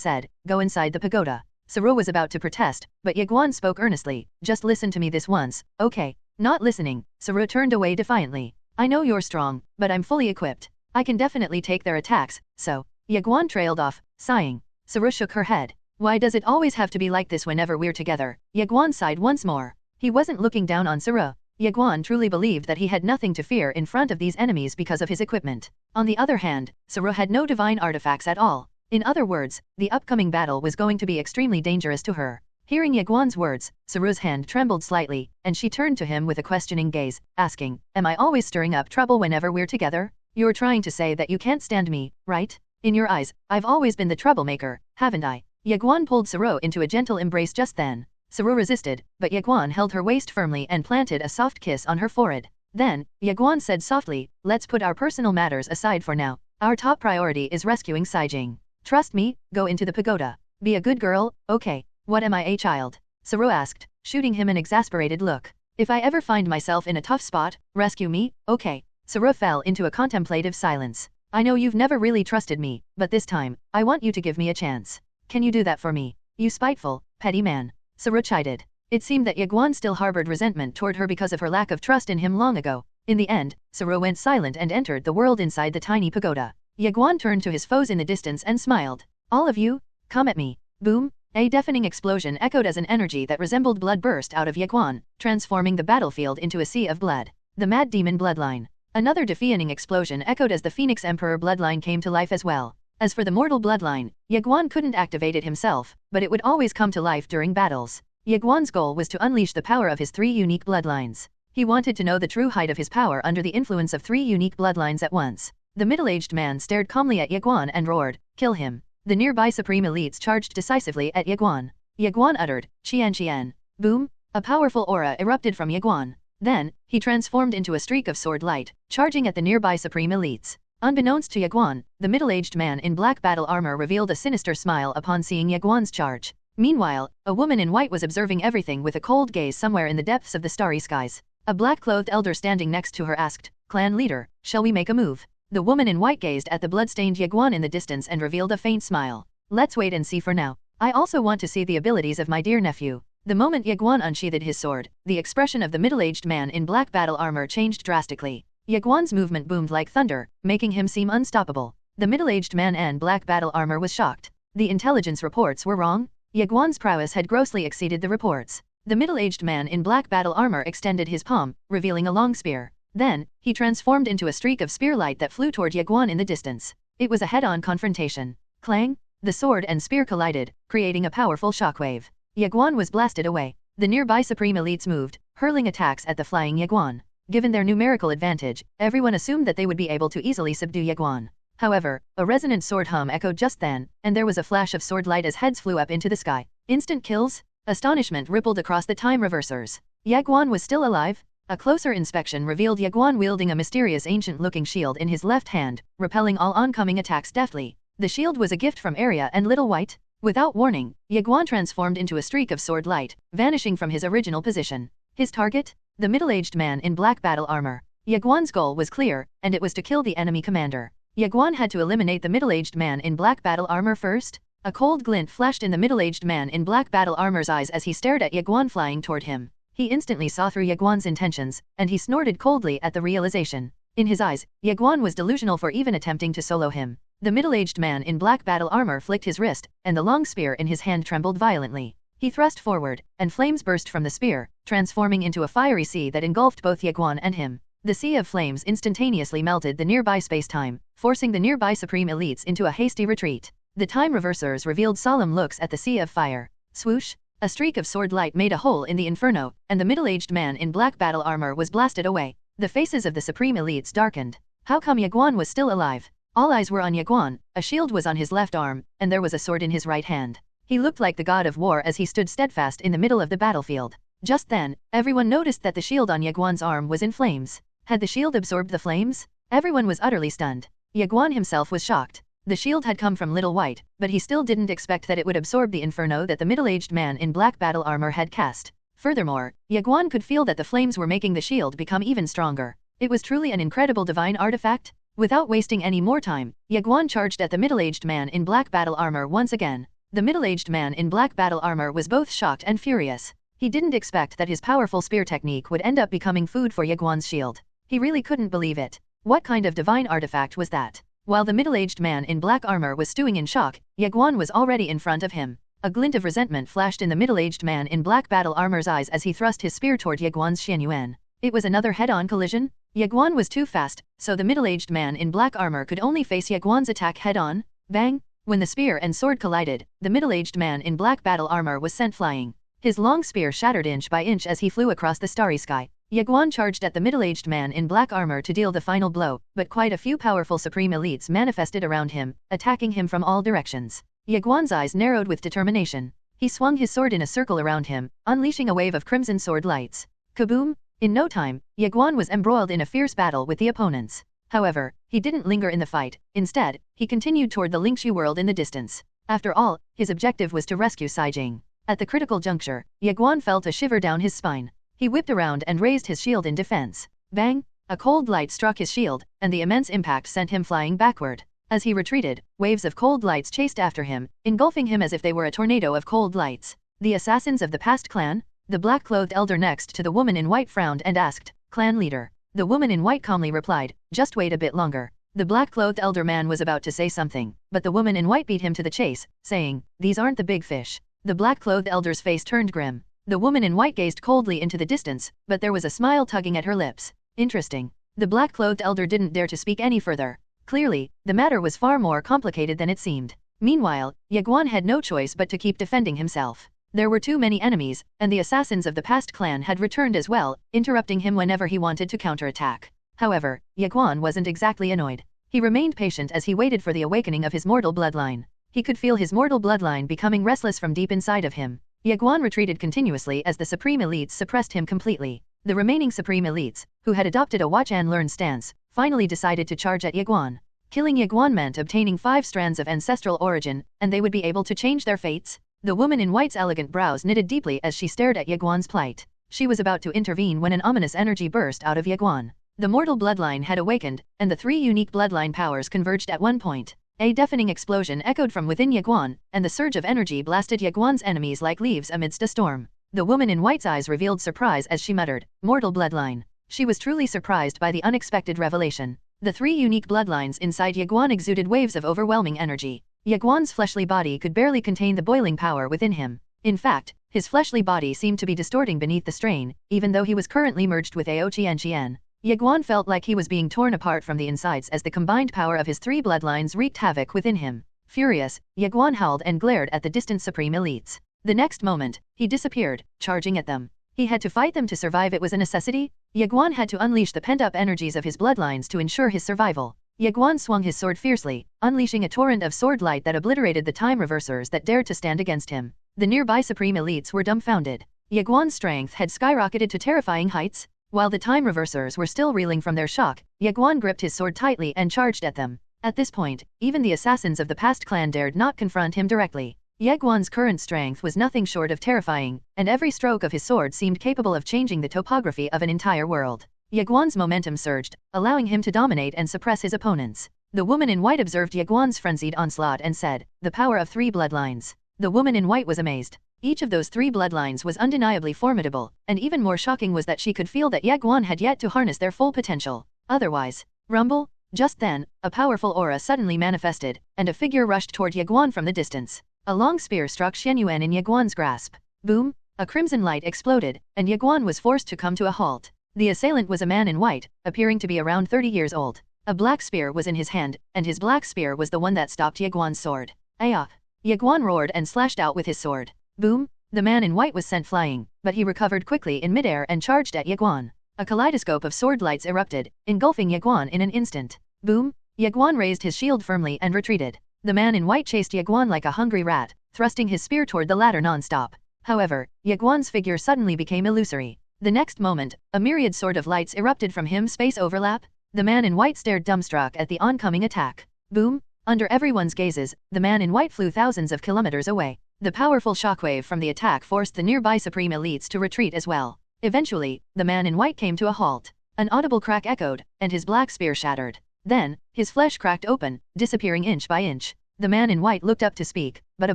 said, "Go inside the pagoda." Soro was about to protest, but Ye Guan spoke earnestly, "Just listen to me this once, okay?" Not listening, Soro turned away defiantly. "I know you're strong, but I'm fully equipped. I can definitely take their attacks, so." Ye Guan trailed off, sighing. Soro shook her head. "Why does it always have to be like this whenever we're together?" Ye Guan sighed once more. He wasn't looking down on Soro. Ye Guan truly believed that he had nothing to fear in front of these enemies because of his equipment. On the other hand, Soro had no divine artifacts at all. In other words, the upcoming battle was going to be extremely dangerous to her. Hearing Ye Guan's words, Soro's hand trembled slightly, and she turned to him with a questioning gaze, asking, "Am I always stirring up trouble whenever we're together? You're trying to say that you can't stand me, right? In your eyes, I've always been the troublemaker, haven't I?" Ye Guan pulled Soro into a gentle embrace just then. Soro resisted, but Ye Guan held her waist firmly and planted a soft kiss on her forehead. Then, Ye Guan said softly, "Let's put our personal matters aside for now. Our top priority is rescuing Saijing. Trust me, go into the pagoda. Be a good girl, okay?" "What am I, a child?" Soro asked, shooting him an exasperated look. "If I ever find myself in a tough spot, rescue me, okay?" Soro fell into a contemplative silence. "I know you've never really trusted me, but this time, I want you to give me a chance. Can you do that for me? You spiteful, petty man." Soro chided. It seemed that Ye Guan still harbored resentment toward her because of her lack of trust in him long ago. In the end, Soro went silent and entered the world inside the tiny pagoda. Ye Guan turned to his foes in the distance and smiled. "All of you, come at me." Boom! A deafening explosion echoed as an energy that resembled blood burst out of Ye Guan, transforming the battlefield into a sea of blood. The mad demon bloodline. Another deafening explosion echoed as the Phoenix Emperor bloodline came to life as well. As for the mortal bloodline, Ye Guan couldn't activate it himself, but it would always come to life during battles. Ye Guan's goal was to unleash the power of his 3 unique bloodlines. He wanted to know the true height of his power under the influence of 3 unique bloodlines at once. The middle-aged man stared calmly at Ye Guan and roared, "Kill him." The nearby supreme elites charged decisively at Ye Guan. Ye Guan uttered, "Qian Qian." Boom! A powerful aura erupted from Ye Guan. Then, he transformed into a streak of sword light, charging at the nearby supreme elites. Unbeknownst to Ye Guan, the middle-aged man in black battle armor revealed a sinister smile upon seeing Ye Guan's charge. Meanwhile, a woman in white was observing everything with a cold gaze somewhere in the depths of the starry skies. A black-clothed elder standing next to her asked, "Clan leader, shall we make a move?" The woman in white gazed at the blood-stained Ye Guan in the distance and revealed a faint smile. "Let's wait and see for now. I also want to see the abilities of my dear nephew." The moment Ye Guan unsheathed his sword, the expression of the middle-aged man in black battle armor changed drastically. Ye Guan's movement boomed like thunder, making him seem unstoppable. The middle-aged man in black battle armor was shocked. The intelligence reports were wrong. Ye Guan's prowess had grossly exceeded the reports. The middle-aged man in black battle armor extended his palm, revealing a long spear. Then, he transformed into a streak of spear light that flew toward Ye Guan in the distance. It was a head-on confrontation. Clang! The sword and spear collided, creating a powerful shockwave. Ye Guan was blasted away. The nearby supreme elites moved, hurling attacks at the flying Ye Guan. Given their numerical advantage, everyone assumed that they would be able to easily subdue Ye Guan. However, a resonant sword hum echoed just then, and there was a flash of sword light as heads flew up into the sky. Instant kills? Astonishment rippled across the time reversers. Ye Guan was still alive? A closer inspection revealed Ye Guan wielding a mysterious ancient-looking shield in his left hand, repelling all oncoming attacks deftly. The shield was a gift from Arya and Little White. Without warning, Ye Guan transformed into a streak of sword light, vanishing from his original position. His target? The middle-aged man in black battle armor. Ye Guan's goal was clear, and it was to kill the enemy commander. Ye Guan had to eliminate the middle-aged man in black battle armor first. A cold glint flashed in the middle-aged man in black battle armor's eyes as he stared at Ye Guan flying toward him. He instantly saw through Ye Guan's intentions, and he snorted coldly at the realization. In his eyes, Ye Guan was delusional for even attempting to solo him. The middle-aged man in black battle armor flicked his wrist, and the long spear in his hand trembled violently. He thrust forward, and flames burst from the spear, transforming into a fiery sea that engulfed both Ye Guan and him. The sea of flames instantaneously melted the nearby space-time, forcing the nearby supreme elites into a hasty retreat. The time reversers revealed solemn looks at the sea of fire. Swoosh! A streak of sword light made a hole in the inferno, and the middle-aged man in black battle armor was blasted away. The faces of the supreme elites darkened. How come Ye Guan was still alive? All eyes were on Ye Guan. A shield was on his left arm, and there was a sword in his right hand. He looked like the god of war as he stood steadfast in the middle of the battlefield. Just then, everyone noticed that the shield on Ye Guan's arm was in flames. Had the shield absorbed the flames? Everyone was utterly stunned. Ye Guan himself was shocked. The shield had come from Little White, but he still didn't expect that it would absorb the inferno that the middle-aged man in black battle armor had cast. Furthermore, Ye Guan could feel that the flames were making the shield become even stronger. It was truly an incredible divine artifact. Without wasting any more time, Ye Guan charged at the middle-aged man in black battle armor once again. The middle-aged man in black battle armor was both shocked and furious. He didn't expect that his powerful spear technique would end up becoming food for Ye Guan's shield. He really couldn't believe it. What kind of divine artifact was that? While the middle-aged man in black armor was stewing in shock, Ye Guan was already in front of him. A glint of resentment flashed in the middle-aged man in black battle armor's eyes as he thrust his spear toward Ye Guan's Xianyuan. It was another head-on collision? Ye Guan was too fast, so the middle-aged man in black armor could only face Ye Guan's attack head-on. Bang! When the spear and sword collided, the middle-aged man in black battle armor was sent flying. His long spear shattered inch by inch as he flew across the starry sky. Ye Guan charged at the middle-aged man in black armor to deal the final blow, but quite a few powerful supreme elites manifested around him, attacking him from all directions. Ye Guan's eyes narrowed with determination. He swung his sword in a circle around him, unleashing a wave of crimson sword lights. Kaboom! In no time, Ye Guan was embroiled in a fierce battle with the opponents. However, he didn't linger in the fight. Instead, he continued toward the Lingxi world in the distance. After all, his objective was to rescue Saijing. At the critical juncture, Ye Guan felt a shiver down his spine. He whipped around and raised his shield in defense. Bang! A cold light struck his shield, and the immense impact sent him flying backward. As he retreated, waves of cold lights chased after him, engulfing him as if they were a tornado of cold lights. The assassins of the past clan? The black-clothed elder next to the woman in white frowned and asked, "Clan leader." The woman in white calmly replied, "Just wait a bit longer." The black-clothed elder man was about to say something, but the woman in white beat him to the chase, saying, "These aren't the big fish." The black-clothed elder's face turned grim. The woman in white gazed coldly into the distance, but there was a smile tugging at her lips. "Interesting. The black-clothed elder didn't dare to speak any further. Clearly, the matter was far more complicated than it seemed. Meanwhile, Ye Guan had no choice but to keep defending himself. There were too many enemies, and the assassins of the past clan had returned as well, interrupting him whenever he wanted to counterattack. However, Ye Guan wasn't exactly annoyed. He remained patient as he waited for the awakening of his mortal bloodline. He could feel his mortal bloodline becoming restless from deep inside of him. Ye Guan retreated continuously as the Supreme Elites suppressed him completely. The remaining Supreme Elites, who had adopted a watch-and-learn stance, finally decided to charge at Ye Guan. Killing Ye Guan meant obtaining 5 strands of ancestral origin, and they would be able to change their fates. The woman in white's elegant brows knitted deeply as she stared at Ye Guan's plight. She was about to intervene when an ominous energy burst out of Ye Guan. The mortal bloodline had awakened, and the 3 unique bloodline powers converged at one point. A deafening explosion echoed from within Ye Guan, and the surge of energy blasted Ye Guan's enemies like leaves amidst a storm. The woman in white's eyes revealed surprise as she muttered, "Mortal bloodline." She was truly surprised by the unexpected revelation. The 3 unique bloodlines inside Ye Guan exuded waves of overwhelming energy. Ye Guan's fleshly body could barely contain the boiling power within him. In fact, his fleshly body seemed to be distorting beneath the strain, even though he was currently merged with Ao Qian. Ye Guan felt like he was being torn apart from the insides as the combined power of his 3 bloodlines wreaked havoc within him. Furious, Ye Guan howled and glared at the distant Supreme Elites. The next moment, he disappeared, charging at them. He had to fight them to survive. It was a necessity. Ye Guan had to unleash the pent-up energies of his bloodlines to ensure his survival. Ye Guan swung his sword fiercely, unleashing a torrent of sword light that obliterated the time reversers that dared to stand against him. The nearby Supreme Elites were dumbfounded. Ye Guan's strength had skyrocketed to terrifying heights. While the time reversers were still reeling from their shock, Ye Guan gripped his sword tightly and charged at them. At this point, even the assassins of the past clan dared not confront him directly. Ye Guan's current strength was nothing short of terrifying, and every stroke of his sword seemed capable of changing the topography of an entire world. Ye Guan's momentum surged, allowing him to dominate and suppress his opponents. The woman in white observed Ye Guan's frenzied onslaught and said, "The power of 3 bloodlines." The woman in white was amazed. Each of those 3 bloodlines was undeniably formidable, and even more shocking was that she could feel that Ye Guan had yet to harness their full potential. Otherwise, rumble. Just then, a powerful aura suddenly manifested, and a figure rushed toward Ye Guan from the distance. A long spear struck Xianyuan in Ye Guan's grasp. Boom! A crimson light exploded, and Ye Guan was forced to come to a halt. The assailant was a man in white, appearing to be around 30 years old. A black spear was in his hand, and his black spear was the one that stopped Ye Guan's sword. Ayah! Ye Guan roared and slashed out with his sword. Boom! The man in white was sent flying, but he recovered quickly in midair and charged at Ye Guan. A kaleidoscope of sword lights erupted, engulfing Ye Guan in an instant. Boom! Ye Guan raised his shield firmly and retreated. The man in white chased Ye Guan like a hungry rat, thrusting his spear toward the latter non-stop. However, Ye Guan's figure suddenly became illusory. The next moment, a myriad sort of lights erupted from him. Space overlap? The man in white stared dumbstruck at the oncoming attack. Boom! Under everyone's gazes, the man in white flew thousands of kilometers away. The powerful shockwave from the attack forced the nearby Supreme Elites to retreat as well. Eventually, the man in white came to a halt. An audible crack echoed, and his black spear shattered. Then, his flesh cracked open, disappearing inch by inch. The man in white looked up to speak, but a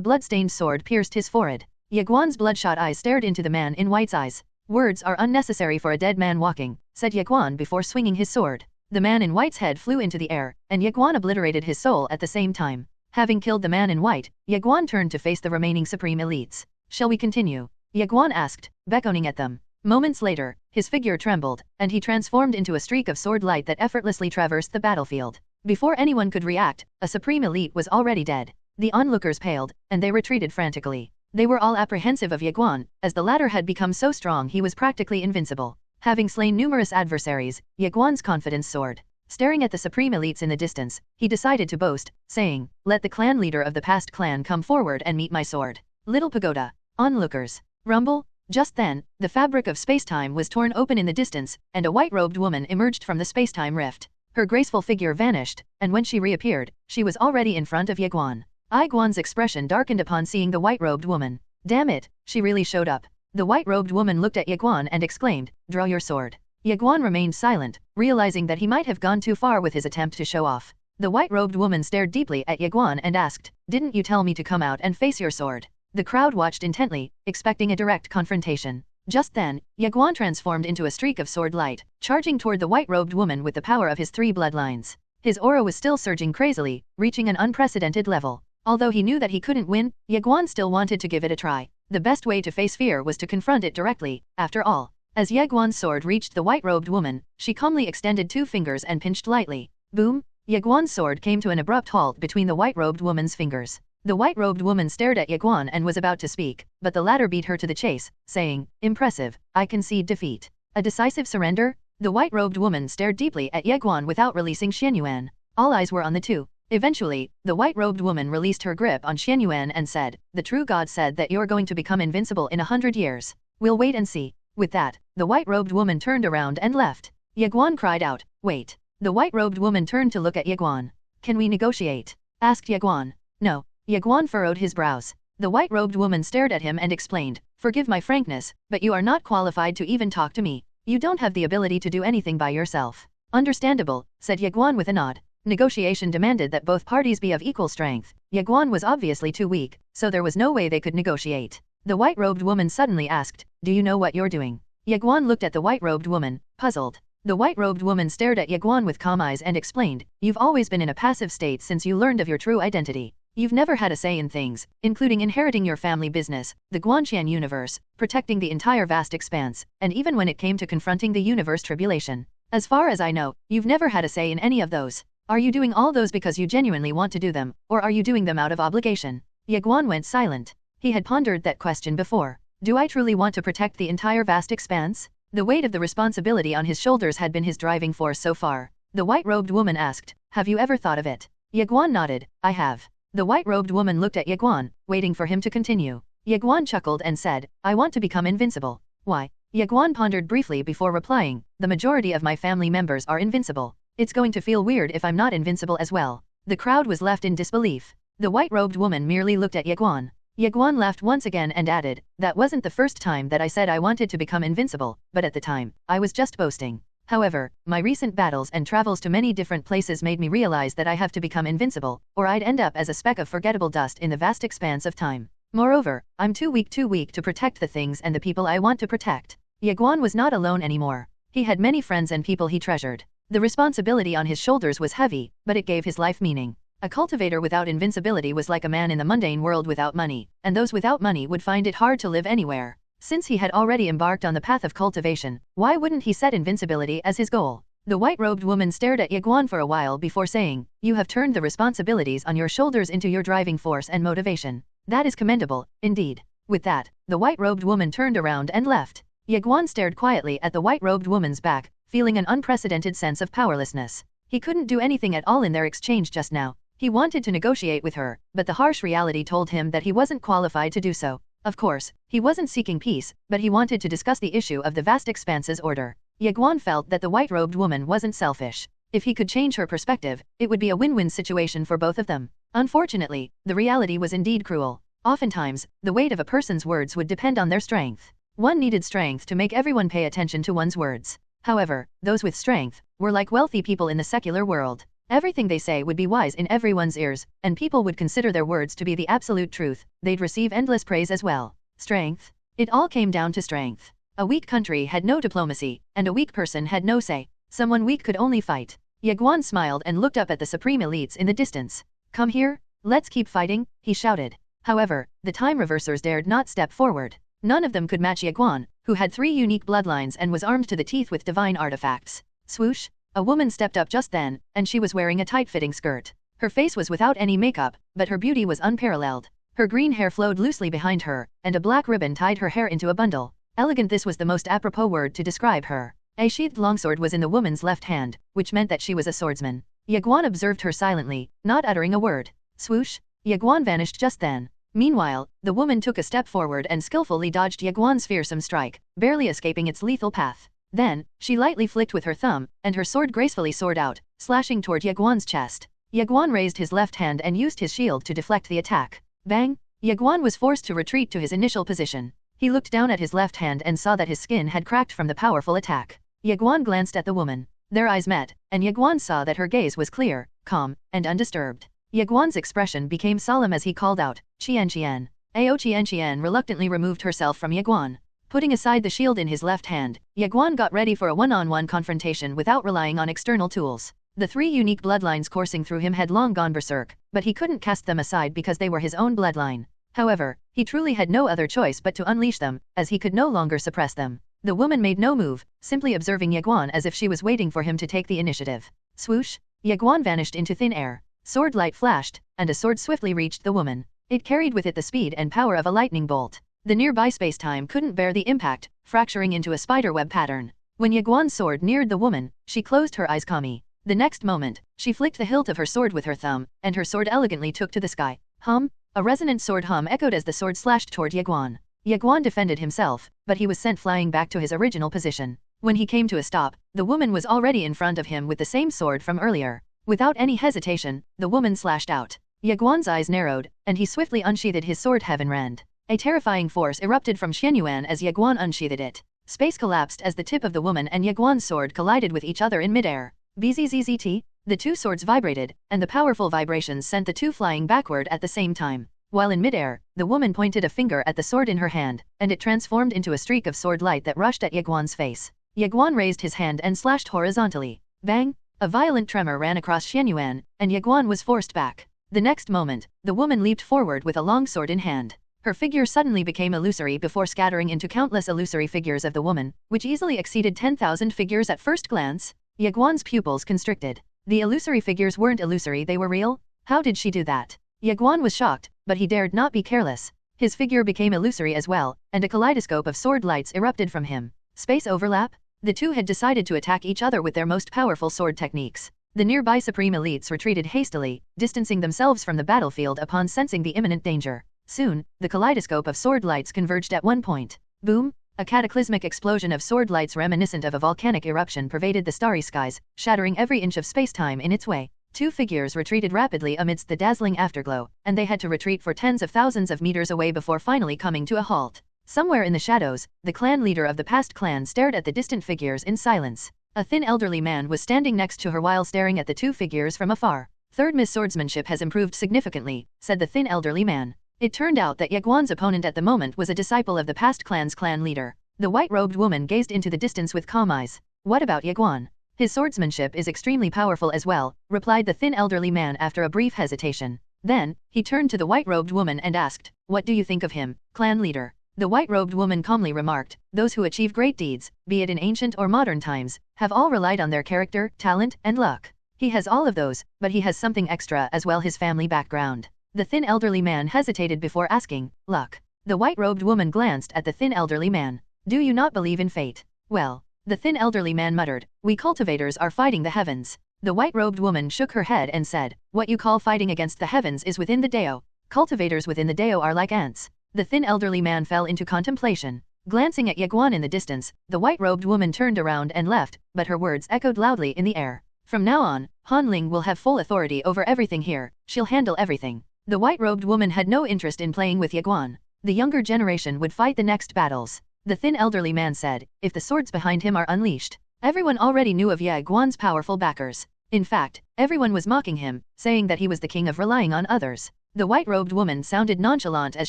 blood-stained sword pierced his forehead. Ye Guan's bloodshot eyes stared into the man in white's eyes. "Words are unnecessary for a dead man walking," said Ye Guan before swinging his sword. The man in white's head flew into the air, and Ye Guan obliterated his soul at the same time. Having killed the man in white, Ye Guan turned to face the remaining Supreme Elites. "Shall we continue?" Ye Guan asked, beckoning at them. Moments later, his figure trembled, and he transformed into a streak of sword light that effortlessly traversed the battlefield. Before anyone could react, a Supreme Elite was already dead. The onlookers paled, and they retreated frantically. They were all apprehensive of Ye Guan, as the latter had become so strong he was practically invincible. Having slain numerous adversaries, Ye Guan's confidence soared. Staring at the Supreme Elites in the distance, he decided to boast, saying, "Let the clan leader of the past clan come forward and meet my sword." Little Pagoda. Onlookers. Rumble. Just then, the fabric of spacetime was torn open in the distance, and a white-robed woman emerged from the spacetime rift. Her graceful figure vanished, and when she reappeared, she was already in front of Ye Guan. Ye Guan's expression darkened upon seeing the white-robed woman. Damn it, she really showed up. The white-robed woman looked at Ye Guan and exclaimed, "Draw your sword." Ye Guan remained silent, realizing that he might have gone too far with his attempt to show off. The white-robed woman stared deeply at Ye Guan and asked, "Didn't you tell me to come out and face your sword?" The crowd watched intently, expecting a direct confrontation. Just then, Ye Guan transformed into a streak of sword light, charging toward the white-robed woman with the power of his 3 bloodlines. His aura was still surging crazily, reaching an unprecedented level. Although he knew that he couldn't win, Ye Guan still wanted to give it a try. The best way to face fear was to confront it directly, after all. As Ye Guan's sword reached the white-robed woman, she calmly extended 2 fingers and pinched lightly. Boom! Ye Guan's sword came to an abrupt halt between the white-robed woman's fingers. The white-robed woman stared at Ye Guan and was about to speak, but the latter beat her to the chase, saying, "Impressive, I concede defeat." A decisive surrender? The white-robed woman stared deeply at Ye Guan without releasing Xianyuan. All eyes were on the two. Eventually, the white-robed woman released her grip on Xianyuan and said, "The true god said that you're going to become invincible in 100 years. We'll wait and see." With that, the white-robed woman turned around and left. Ye Guan cried out, "Wait." The white-robed woman turned to look at Ye Guan. "Can we negotiate?" asked Ye Guan. "No." Ye Guan furrowed his brows. The white-robed woman stared at him and explained, "Forgive my frankness, but you are not qualified to even talk to me. You don't have the ability to do anything by yourself." "Understandable," said Ye Guan with a nod. Negotiation demanded that both parties be of equal strength. Ye Guan was obviously too weak, so there was no way they could negotiate. The white-robed woman suddenly asked, "Do you know what you're doing?" Ye Guan looked at the white-robed woman, puzzled. The white-robed woman stared at Ye Guan with calm eyes and explained, "You've always been in a passive state since you learned of your true identity. You've never had a say in things, including inheriting your family business, the Guanqian universe, protecting the entire vast expanse, and even when it came to confronting the universe tribulation. As far as I know, you've never had a say in any of those. Are you doing all those because you genuinely want to do them, or are you doing them out of obligation?" Ye Guan went silent. He had pondered that question before. Do I truly want to protect the entire vast expanse? The weight of the responsibility on his shoulders had been his driving force so far. The white-robed woman asked, "Have you ever thought of it?" Ye Guan nodded, "I have." The white-robed woman looked at Ye Guan, waiting for him to continue. Ye Guan chuckled and said, "I want to become invincible." "Why?" Ye Guan pondered briefly before replying, "The majority of my family members are invincible. It's going to feel weird if I'm not invincible as well." The crowd was left in disbelief. The white-robed woman merely looked at Ye Guan. Ye Guan laughed once again and added, "That wasn't the first time that I said I wanted to become invincible, but at the time, I was just boasting. However, my recent battles and travels to many different places made me realize that I have to become invincible, or I'd end up as a speck of forgettable dust in the vast expanse of time. Moreover, I'm too weak to protect the things and the people I want to protect." Ye Guan was not alone anymore. He had many friends and people he treasured. The responsibility on his shoulders was heavy, but it gave his life meaning. A cultivator without invincibility was like a man in the mundane world without money, and those without money would find it hard to live anywhere. Since he had already embarked on the path of cultivation, why wouldn't he set invincibility as his goal? The white-robed woman stared at Ye Guan for a while before saying, "You have turned the responsibilities on your shoulders into your driving force and motivation. That is commendable, indeed." With that, the white-robed woman turned around and left. Ye Guan stared quietly at the white-robed woman's back, feeling an unprecedented sense of powerlessness. He couldn't do anything at all in their exchange just now. He wanted to negotiate with her, but the harsh reality told him that he wasn't qualified to do so. Of course, he wasn't seeking peace, but he wanted to discuss the issue of the vast expanse's order. Ye Guan felt that the white-robed woman wasn't selfish. If he could change her perspective, it would be a win-win situation for both of them. Unfortunately, the reality was indeed cruel. Oftentimes, the weight of a person's words would depend on their strength. One needed strength to make everyone pay attention to one's words. However, those with strength were like wealthy people in the secular world. Everything they say would be wise in everyone's ears, and people would consider their words to be the absolute truth. They'd receive endless praise as well. Strength. It all came down to strength. A weak country had no diplomacy, and a weak person had no say. Someone weak could only fight. Ye Guan smiled and looked up at the supreme elites in the distance. "Come here, let's keep fighting," he shouted. However, the time reversers dared not step forward. None of them could match Ye Guan, who had 3 unique bloodlines and was armed to the teeth with divine artifacts. Swoosh! A woman stepped up just then, and she was wearing a tight-fitting skirt. Her face was without any makeup, but her beauty was unparalleled. Her green hair flowed loosely behind her, and a black ribbon tied her hair into a bundle. Elegant, this was the most apropos word to describe her. A sheathed longsword was in the woman's left hand, which meant that she was a swordsman. Ye Guan observed her silently, not uttering a word. Swoosh! Ye Guan vanished just then. Meanwhile, the woman took a step forward and skillfully dodged Ye Guan's fearsome strike, barely escaping its lethal path. Then, she lightly flicked with her thumb, and her sword gracefully soared out, slashing toward Ye Guan's chest. Ye Guan raised his left hand and used his shield to deflect the attack. Bang! Ye Guan was forced to retreat to his initial position. He looked down at his left hand and saw that his skin had cracked from the powerful attack. Ye Guan glanced at the woman. Their eyes met, and Ye Guan saw that her gaze was clear, calm, and undisturbed. Ye Guan's expression became solemn as he called out, "Qian Qian." Ao Qian Qian reluctantly removed herself from Ye Guan. Putting aside the shield in his left hand, Ye Guan got ready for a one-on-one confrontation without relying on external tools. The 3 unique bloodlines coursing through him had long gone berserk, but he couldn't cast them aside because they were his own bloodline. However, he truly had no other choice but to unleash them, as he could no longer suppress them. The woman made no move, simply observing Ye Guan as if she was waiting for him to take the initiative. Swoosh! Ye Guan vanished into thin air. Sword light flashed, and a sword swiftly reached the woman. It carried with it the speed and power of a lightning bolt. The nearby space-time couldn't bear the impact, fracturing into a spiderweb pattern. When Ye Guan's sword neared the woman, she closed her eyes calmly. The next moment, she flicked the hilt of her sword with her thumb, and her sword elegantly took to the sky. Hum! A resonant sword hum echoed as the sword slashed toward Ye Guan. Ye Guan defended himself, but he was sent flying back to his original position. When he came to a stop, the woman was already in front of him with the same sword from earlier. Without any hesitation, the woman slashed out. Ye Guan's eyes narrowed, and he swiftly unsheathed his sword Heaven Rend. A terrifying force erupted from Xianyuan as Ye Guan unsheathed it. Space collapsed as the tip of the woman and Ye Guan's sword collided with each other in midair. Bzzzt, the two swords vibrated, and the powerful vibrations sent the two flying backward at the same time. While in midair, the woman pointed a finger at the sword in her hand, and it transformed into a streak of sword light that rushed at Ye Guan's face. Ye Guan raised his hand and slashed horizontally. Bang! A violent tremor ran across Xianyuan, and Ye Guan was forced back. The next moment, the woman leaped forward with a long sword in hand. Her figure suddenly became illusory before scattering into countless illusory figures of the woman, which easily exceeded 10,000 figures at first glance. Ye Guan's pupils constricted. The illusory figures weren't illusory, they were real? How did she do that? Ye Guan was shocked, but he dared not be careless. His figure became illusory as well, and a kaleidoscope of sword lights erupted from him. Space overlap? The two had decided to attack each other with their most powerful sword techniques. The nearby supreme elites retreated hastily, distancing themselves from the battlefield upon sensing the imminent danger. Soon, the kaleidoscope of sword lights converged at one point. Boom! A cataclysmic explosion of sword lights reminiscent of a volcanic eruption pervaded the starry skies, shattering every inch of space-time in its way. Two figures retreated rapidly amidst the dazzling afterglow, and they had to retreat for tens of thousands of meters away before finally coming to a halt. Somewhere in the shadows, the clan leader of the past clan stared at the distant figures in silence. A thin elderly man was standing next to her while staring at the two figures from afar. Third Miss Swordsmanship has improved significantly, said the thin elderly man. It turned out that Ye Guan's opponent at the moment was a disciple of the past clan's clan leader. The white-robed woman gazed into the distance with calm eyes. What about Ye Guan? His swordsmanship is extremely powerful as well, replied the thin elderly man after a brief hesitation. Then, he turned to the white-robed woman and asked, "What do you think of him, clan leader?" The white-robed woman calmly remarked, "Those who achieve great deeds, be it in ancient or modern times, have all relied on their character, talent, and luck. He has all of those, but he has something extra as well, his family background." The thin elderly man hesitated before asking, "Luck?" The white-robed woman glanced at the thin elderly man. "Do you not believe in fate?" "Well," the thin elderly man muttered, "we cultivators are fighting the heavens." The white-robed woman shook her head and said, "What you call fighting against the heavens is within the Dao. Cultivators within the Dao are like ants." The thin elderly man fell into contemplation. Glancing at Ye Guan in the distance, the white-robed woman turned around and left, but her words echoed loudly in the air. "From now on, Han Ling will have full authority over everything here, she'll handle everything." The white-robed woman had no interest in playing with Ye Guan. The younger generation would fight the next battles. The thin elderly man said, if the swords behind him are unleashed. Everyone already knew of Ye Guan's powerful backers. In fact, everyone was mocking him, saying that he was the king of relying on others. The white-robed woman sounded nonchalant as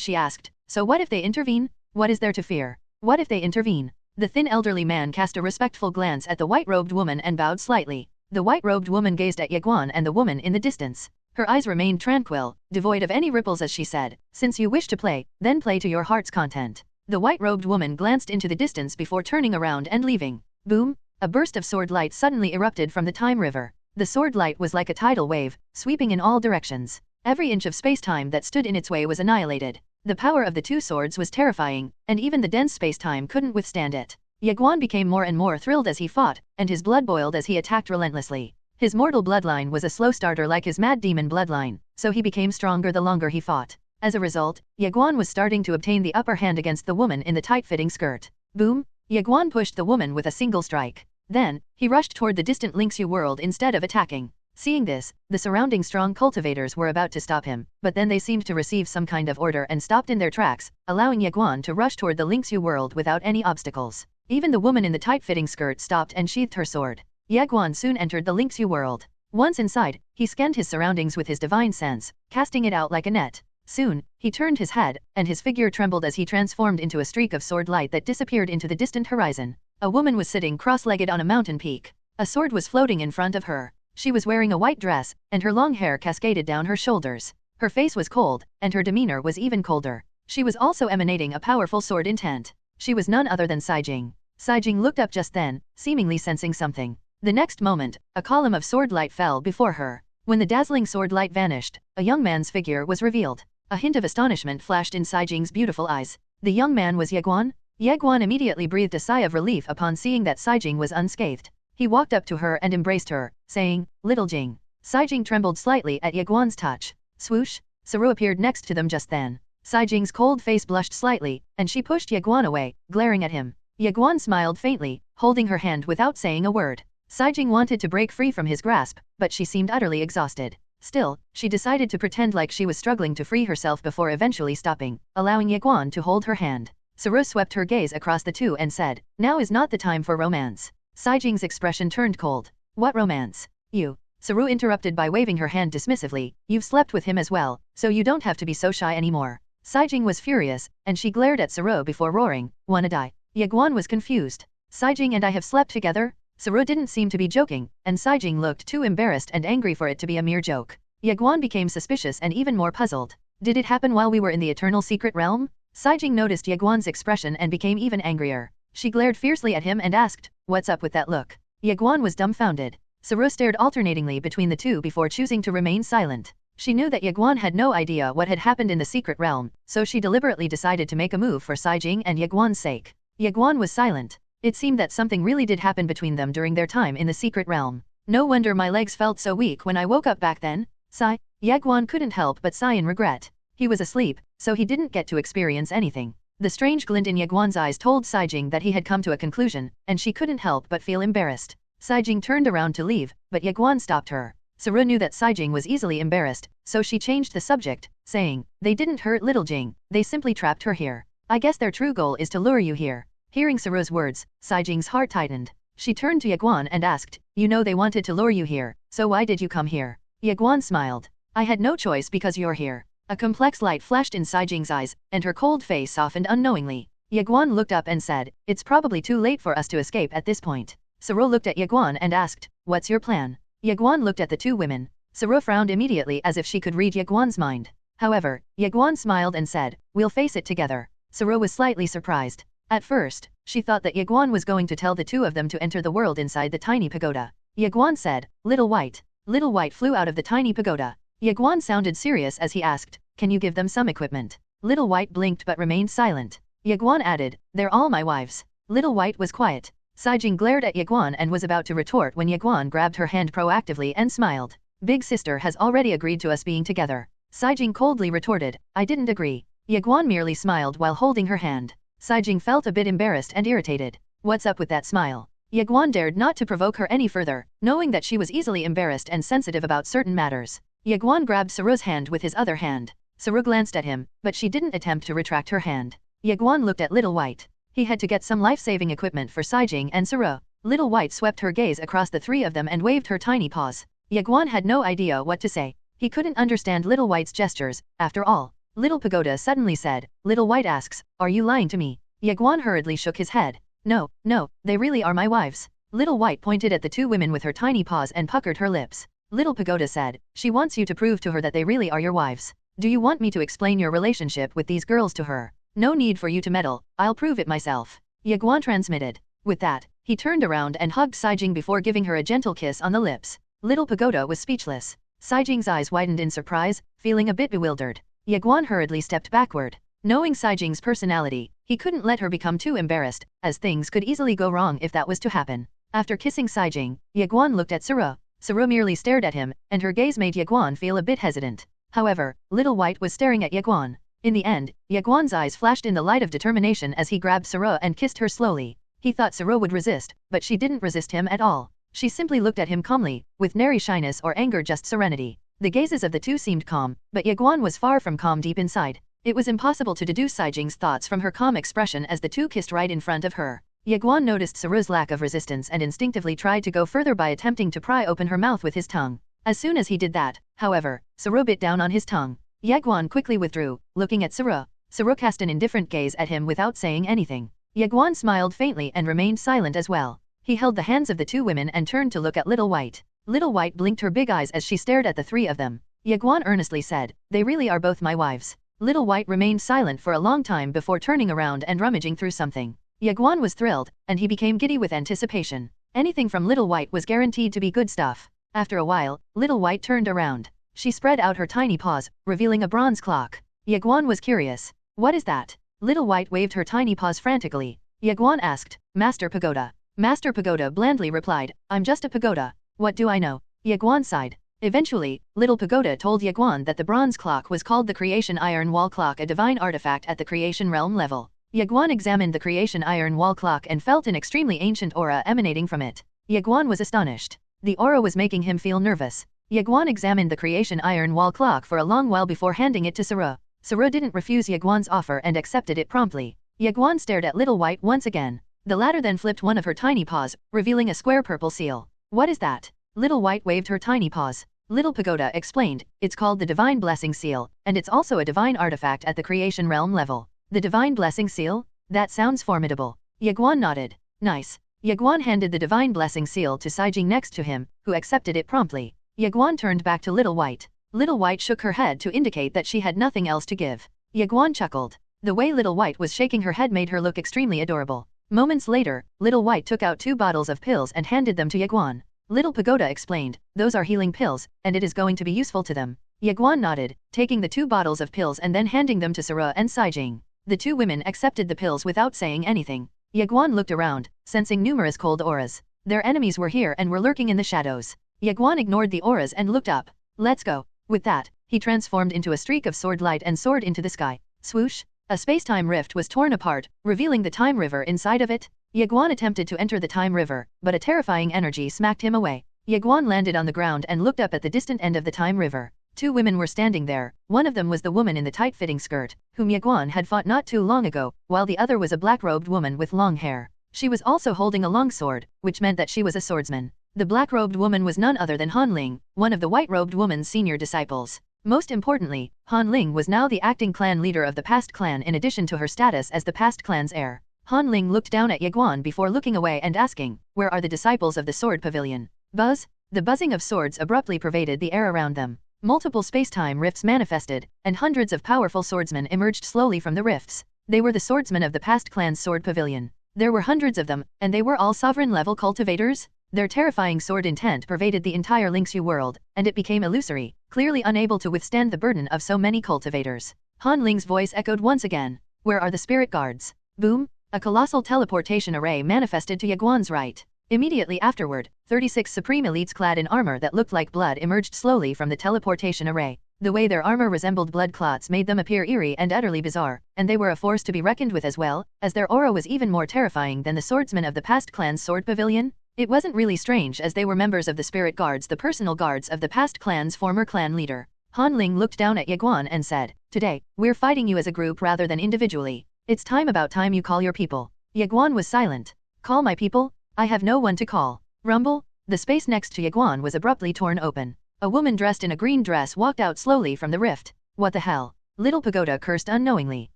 she asked, "So what if they intervene? What is there to fear? What if they intervene?" The thin elderly man cast a respectful glance at the white-robed woman and bowed slightly. The white-robed woman gazed at Ye Guan and the woman in the distance. Her eyes remained tranquil, devoid of any ripples as she said, "Since you wish to play, then play to your heart's content." The white-robed woman glanced into the distance before turning around and leaving. Boom! A burst of sword light suddenly erupted from the time river. The sword light was like a tidal wave, sweeping in all directions. Every inch of space-time that stood in its way was annihilated. The power of the two swords was terrifying, and even the dense space-time couldn't withstand it. Ye Guan became more and more thrilled as he fought, and his blood boiled as he attacked relentlessly. His mortal bloodline was a slow starter like his mad demon bloodline, so he became stronger the longer he fought. As a result, Ye Guan was starting to obtain the upper hand against the woman in the tight-fitting skirt. Boom! Ye Guan pushed the woman with a single strike. Then, he rushed toward the distant Lingxiu world instead of attacking. Seeing this, the surrounding strong cultivators were about to stop him, but then they seemed to receive some kind of order and stopped in their tracks, allowing Ye Guan to rush toward the Lingxiu world without any obstacles. Even the woman in the tight-fitting skirt stopped and sheathed her sword. Ye Guan soon entered the Lingxiu world. Once inside, he scanned his surroundings with his divine sense, casting it out like a net. Soon, he turned his head, and his figure trembled as he transformed into a streak of sword light that disappeared into the distant horizon. A woman was sitting cross-legged on a mountain peak. A sword was floating in front of her. She was wearing a white dress, and her long hair cascaded down her shoulders. Her face was cold, and her demeanor was even colder. She was also emanating a powerful sword intent. She was none other than Jing. Saijing looked up just then, seemingly sensing something. The next moment, a column of sword light fell before her. When the dazzling sword light vanished, a young man's figure was revealed. A hint of astonishment flashed in Saijing's beautiful eyes. The young man was Ye Guan? Ye Guan immediately breathed a sigh of relief upon seeing that Saijing was unscathed. He walked up to her and embraced her, saying, "Little Jing." Saijing trembled slightly at Ye Guan's touch. Swoosh! Saru appeared next to them just then. Saijing's cold face blushed slightly, and she pushed Ye Guan away, glaring at him. Ye Guan smiled faintly, holding her hand without saying a word. Saijing wanted to break free from his grasp, but she seemed utterly exhausted. Still, she decided to pretend like she was struggling to free herself before eventually stopping, allowing Ye Guan to hold her hand. Saru swept her gaze across the two and said, "Now is not the time for romance." Saijing's expression turned cold. "What romance? You?" Saru interrupted by waving her hand dismissively. "You've slept with him as well, so you don't have to be so shy anymore." Saijing was furious, and she glared at Saru before roaring, "Wanna die?" Ye Guan was confused. "Saijing and I have slept together?" Saru didn't seem to be joking, and Saijing looked too embarrassed and angry for it to be a mere joke. Ye Guan became suspicious and even more puzzled. "Did it happen while we were in the Eternal Secret Realm?" Saijing noticed Ye Guan's expression and became even angrier. She glared fiercely at him and asked, "What's up with that look?" Ye Guan was dumbfounded. Saru stared alternatingly between the two before choosing to remain silent. She knew that Ye Guan had no idea what had happened in the secret realm, so she deliberately decided to make a move for Saijing and Ye Guan's sake. Ye Guan was silent. It seemed that something really did happen between them during their time in the secret realm. "No wonder my legs felt so weak when I woke up back then." Sigh. Ye Guan couldn't help but sigh in regret. He was asleep, so he didn't get to experience anything. The strange glint in Ye Guan's eyes told Saijing that he had come to a conclusion, and she couldn't help but feel embarrassed. Saijing turned around to leave, but Ye Guan stopped her. Saru knew that Saijing was easily embarrassed, so she changed the subject, saying, "They didn't hurt little Jing, they simply trapped her here. I guess their true goal is to lure you here." Hearing Saru's words, Saijing's heart tightened. She turned to Ye Guan and asked, "You know they wanted to lure you here, so why did you come here?" Ye Guan smiled. "I had no choice because you're here." A complex light flashed in Saijing's eyes, and her cold face softened unknowingly. Ye Guan looked up and said, "It's probably too late for us to escape at this point." Saru looked at Ye Guan and asked, "What's your plan?" Ye Guan looked at the two women. Saru frowned immediately as if she could read Ye Guan's mind. However, Ye Guan smiled and said, "We'll face it together." Saru was slightly surprised. At first, she thought that Ye Guan was going to tell the two of them to enter the world inside the tiny pagoda. Ye Guan said, "Little White." Little White flew out of the tiny pagoda. Ye Guan sounded serious as he asked, "Can you give them some equipment?" Little White blinked but remained silent. Ye Guan added, "They're all my wives." Little White was quiet. Saijing glared at Ye Guan and was about to retort when Ye Guan grabbed her hand proactively and smiled. "Big sister has already agreed to us being together." Saijing coldly retorted, "I didn't agree." Ye Guan merely smiled while holding her hand. Saijing felt a bit embarrassed and irritated. "What's up with that smile?" Ye Guan dared not to provoke her any further, knowing that she was easily embarrassed and sensitive about certain matters. Ye Guan grabbed Saru's hand with his other hand. Saru glanced at him, but she didn't attempt to retract her hand. Ye Guan looked at Little White. He had to get some life-saving equipment for Saijing and Saru. Little White swept her gaze across the three of them and waved her tiny paws. Ye Guan had no idea what to say. He couldn't understand Little White's gestures, after all. Little Pagoda suddenly said, "Little White asks, are you lying to me?" Ye Guan hurriedly shook his head. No, they really are my wives." Little White pointed at the two women with her tiny paws and puckered her lips. Little Pagoda said, "She wants you to prove to her that they really are your wives. Do you want me to explain your relationship with these girls to her?" "No need for you to meddle, I'll prove it myself," Ye Guan transmitted. With that, he turned around and hugged Saijing before giving her a gentle kiss on the lips. Little Pagoda was speechless. Saijing's eyes widened in surprise, feeling a bit bewildered. Ye Guan hurriedly stepped backward. Knowing Saijing's personality, he couldn't let her become too embarrassed, as things could easily go wrong if that was to happen. After kissing Saijing, Ye Guan looked at Saru. Saru merely stared at him, and her gaze made Ye Guan feel a bit hesitant. However, Little White was staring at Ye Guan. In the end, Ye Guan's eyes flashed in the light of determination as he grabbed Saru and kissed her slowly. He thought Saru would resist, but she didn't resist him at all. She simply looked at him calmly, with nary shyness or anger, just serenity. The gazes of the two seemed calm, but Ye Guan was far from calm deep inside. It was impossible to deduce Saijing's thoughts from her calm expression as the two kissed right in front of her. Ye Guan noticed Saru's lack of resistance and instinctively tried to go further by attempting to pry open her mouth with his tongue. As soon as he did that, however, Saru bit down on his tongue. Ye Guan quickly withdrew, looking at Saru. Saru cast an indifferent gaze at him without saying anything. Ye Guan smiled faintly and remained silent as well. He held the hands of the two women and turned to look at Little White. Little White blinked her big eyes as she stared at the three of them. Ye Guan earnestly said, "They really are both my wives." Little White remained silent for a long time before turning around and rummaging through something. Ye Guan was thrilled, and he became giddy with anticipation. Anything from Little White was guaranteed to be good stuff. After a while, Little White turned around. She spread out her tiny paws, revealing a bronze clock. Ye Guan was curious. What is that? Little White waved her tiny paws frantically. Ye Guan asked, Master Pagoda. Master Pagoda blandly replied, I'm just a pagoda. What do I know? Ye Guan sighed. Eventually, Little Pagoda told Ye Guan that the bronze clock was called the Creation Iron Wall Clock, a divine artifact at the Creation Realm level. Ye Guan examined the Creation Iron Wall Clock and felt an extremely ancient aura emanating from it. Ye Guan was astonished. The aura was making him feel nervous. Ye Guan examined the Creation Iron Wall Clock for a long while before handing it to Saru. Saru didn't refuse Ye Guan's offer and accepted it promptly. Ye Guan stared at Little White once again. The latter then flipped one of her tiny paws, revealing a square purple seal. What is that? Little White waved her tiny paws. Little Pagoda explained, it's called the Divine Blessing Seal, and it's also a divine artifact at the Creation Realm level. The Divine Blessing Seal? That sounds formidable. Ye Guan nodded. Nice. Ye Guan handed the Divine Blessing Seal to Saijing next to him, who accepted it promptly. Ye Guan turned back to Little White. Little White shook her head to indicate that she had nothing else to give. Ye Guan chuckled. The way Little White was shaking her head made her look extremely adorable. Moments later, Little White took out 2 bottles of pills and handed them to Ye Guan. Little Pagoda explained, those are healing pills, and it is going to be useful to them. Ye Guan nodded, taking the 2 bottles of pills and then handing them to Saru and Saijing. The 2 women accepted the pills without saying anything. Ye Guan looked around, sensing numerous cold auras. Their enemies were here and were lurking in the shadows. Ye Guan ignored the auras and looked up. Let's go. With that, he transformed into a streak of sword light and soared into the sky. Swoosh! A space-time rift was torn apart, revealing the time river inside of it. Ye Guan attempted to enter the time river, but a terrifying energy smacked him away. Ye Guan landed on the ground and looked up at the distant end of the time river. 2 women were standing there. One of them was the woman in the tight-fitting skirt, whom Ye Guan had fought not too long ago, while the other was a black-robed woman with long hair. She was also holding a long sword, which meant that she was a swordsman. The black-robed woman was none other than Han Ling, one of the white-robed woman's senior disciples. Most importantly, Han Ling was now the acting clan leader of the past clan in addition to her status as the past clan's heir. Han Ling looked down at Ye Guan before looking away and asking, where are the disciples of the sword pavilion? Buzz? The buzzing of swords abruptly pervaded the air around them. Multiple space-time rifts manifested, and hundreds of powerful swordsmen emerged slowly from the rifts. They were the swordsmen of the past clan's sword pavilion. There were hundreds of them, and they were all sovereign-level cultivators. Their terrifying sword intent pervaded the entire Lingxu world, and it became illusory, clearly unable to withstand the burden of so many cultivators. Han Ling's voice echoed once again. Where are the spirit guards? Boom! A colossal teleportation array manifested to Ye Guan's right. Immediately afterward, 36 supreme elites clad in armor that looked like blood emerged slowly from the teleportation array. The way their armor resembled blood clots made them appear eerie and utterly bizarre, and they were a force to be reckoned with as well, as their aura was even more terrifying than the swordsmen of the past clan's sword pavilion. It wasn't really strange as they were members of the spirit guards, the personal guards of the past clan's former clan leader. Han Ling looked down at Ye Guan and said, Today, we're fighting you as a group rather than individually. It's about time you call your people. Ye Guan was silent. Call my people? I have no one to call. Rumble? The space next to Ye Guan was abruptly torn open. A woman dressed in a green dress walked out slowly from the rift. What the hell? Little Pagoda cursed unknowingly.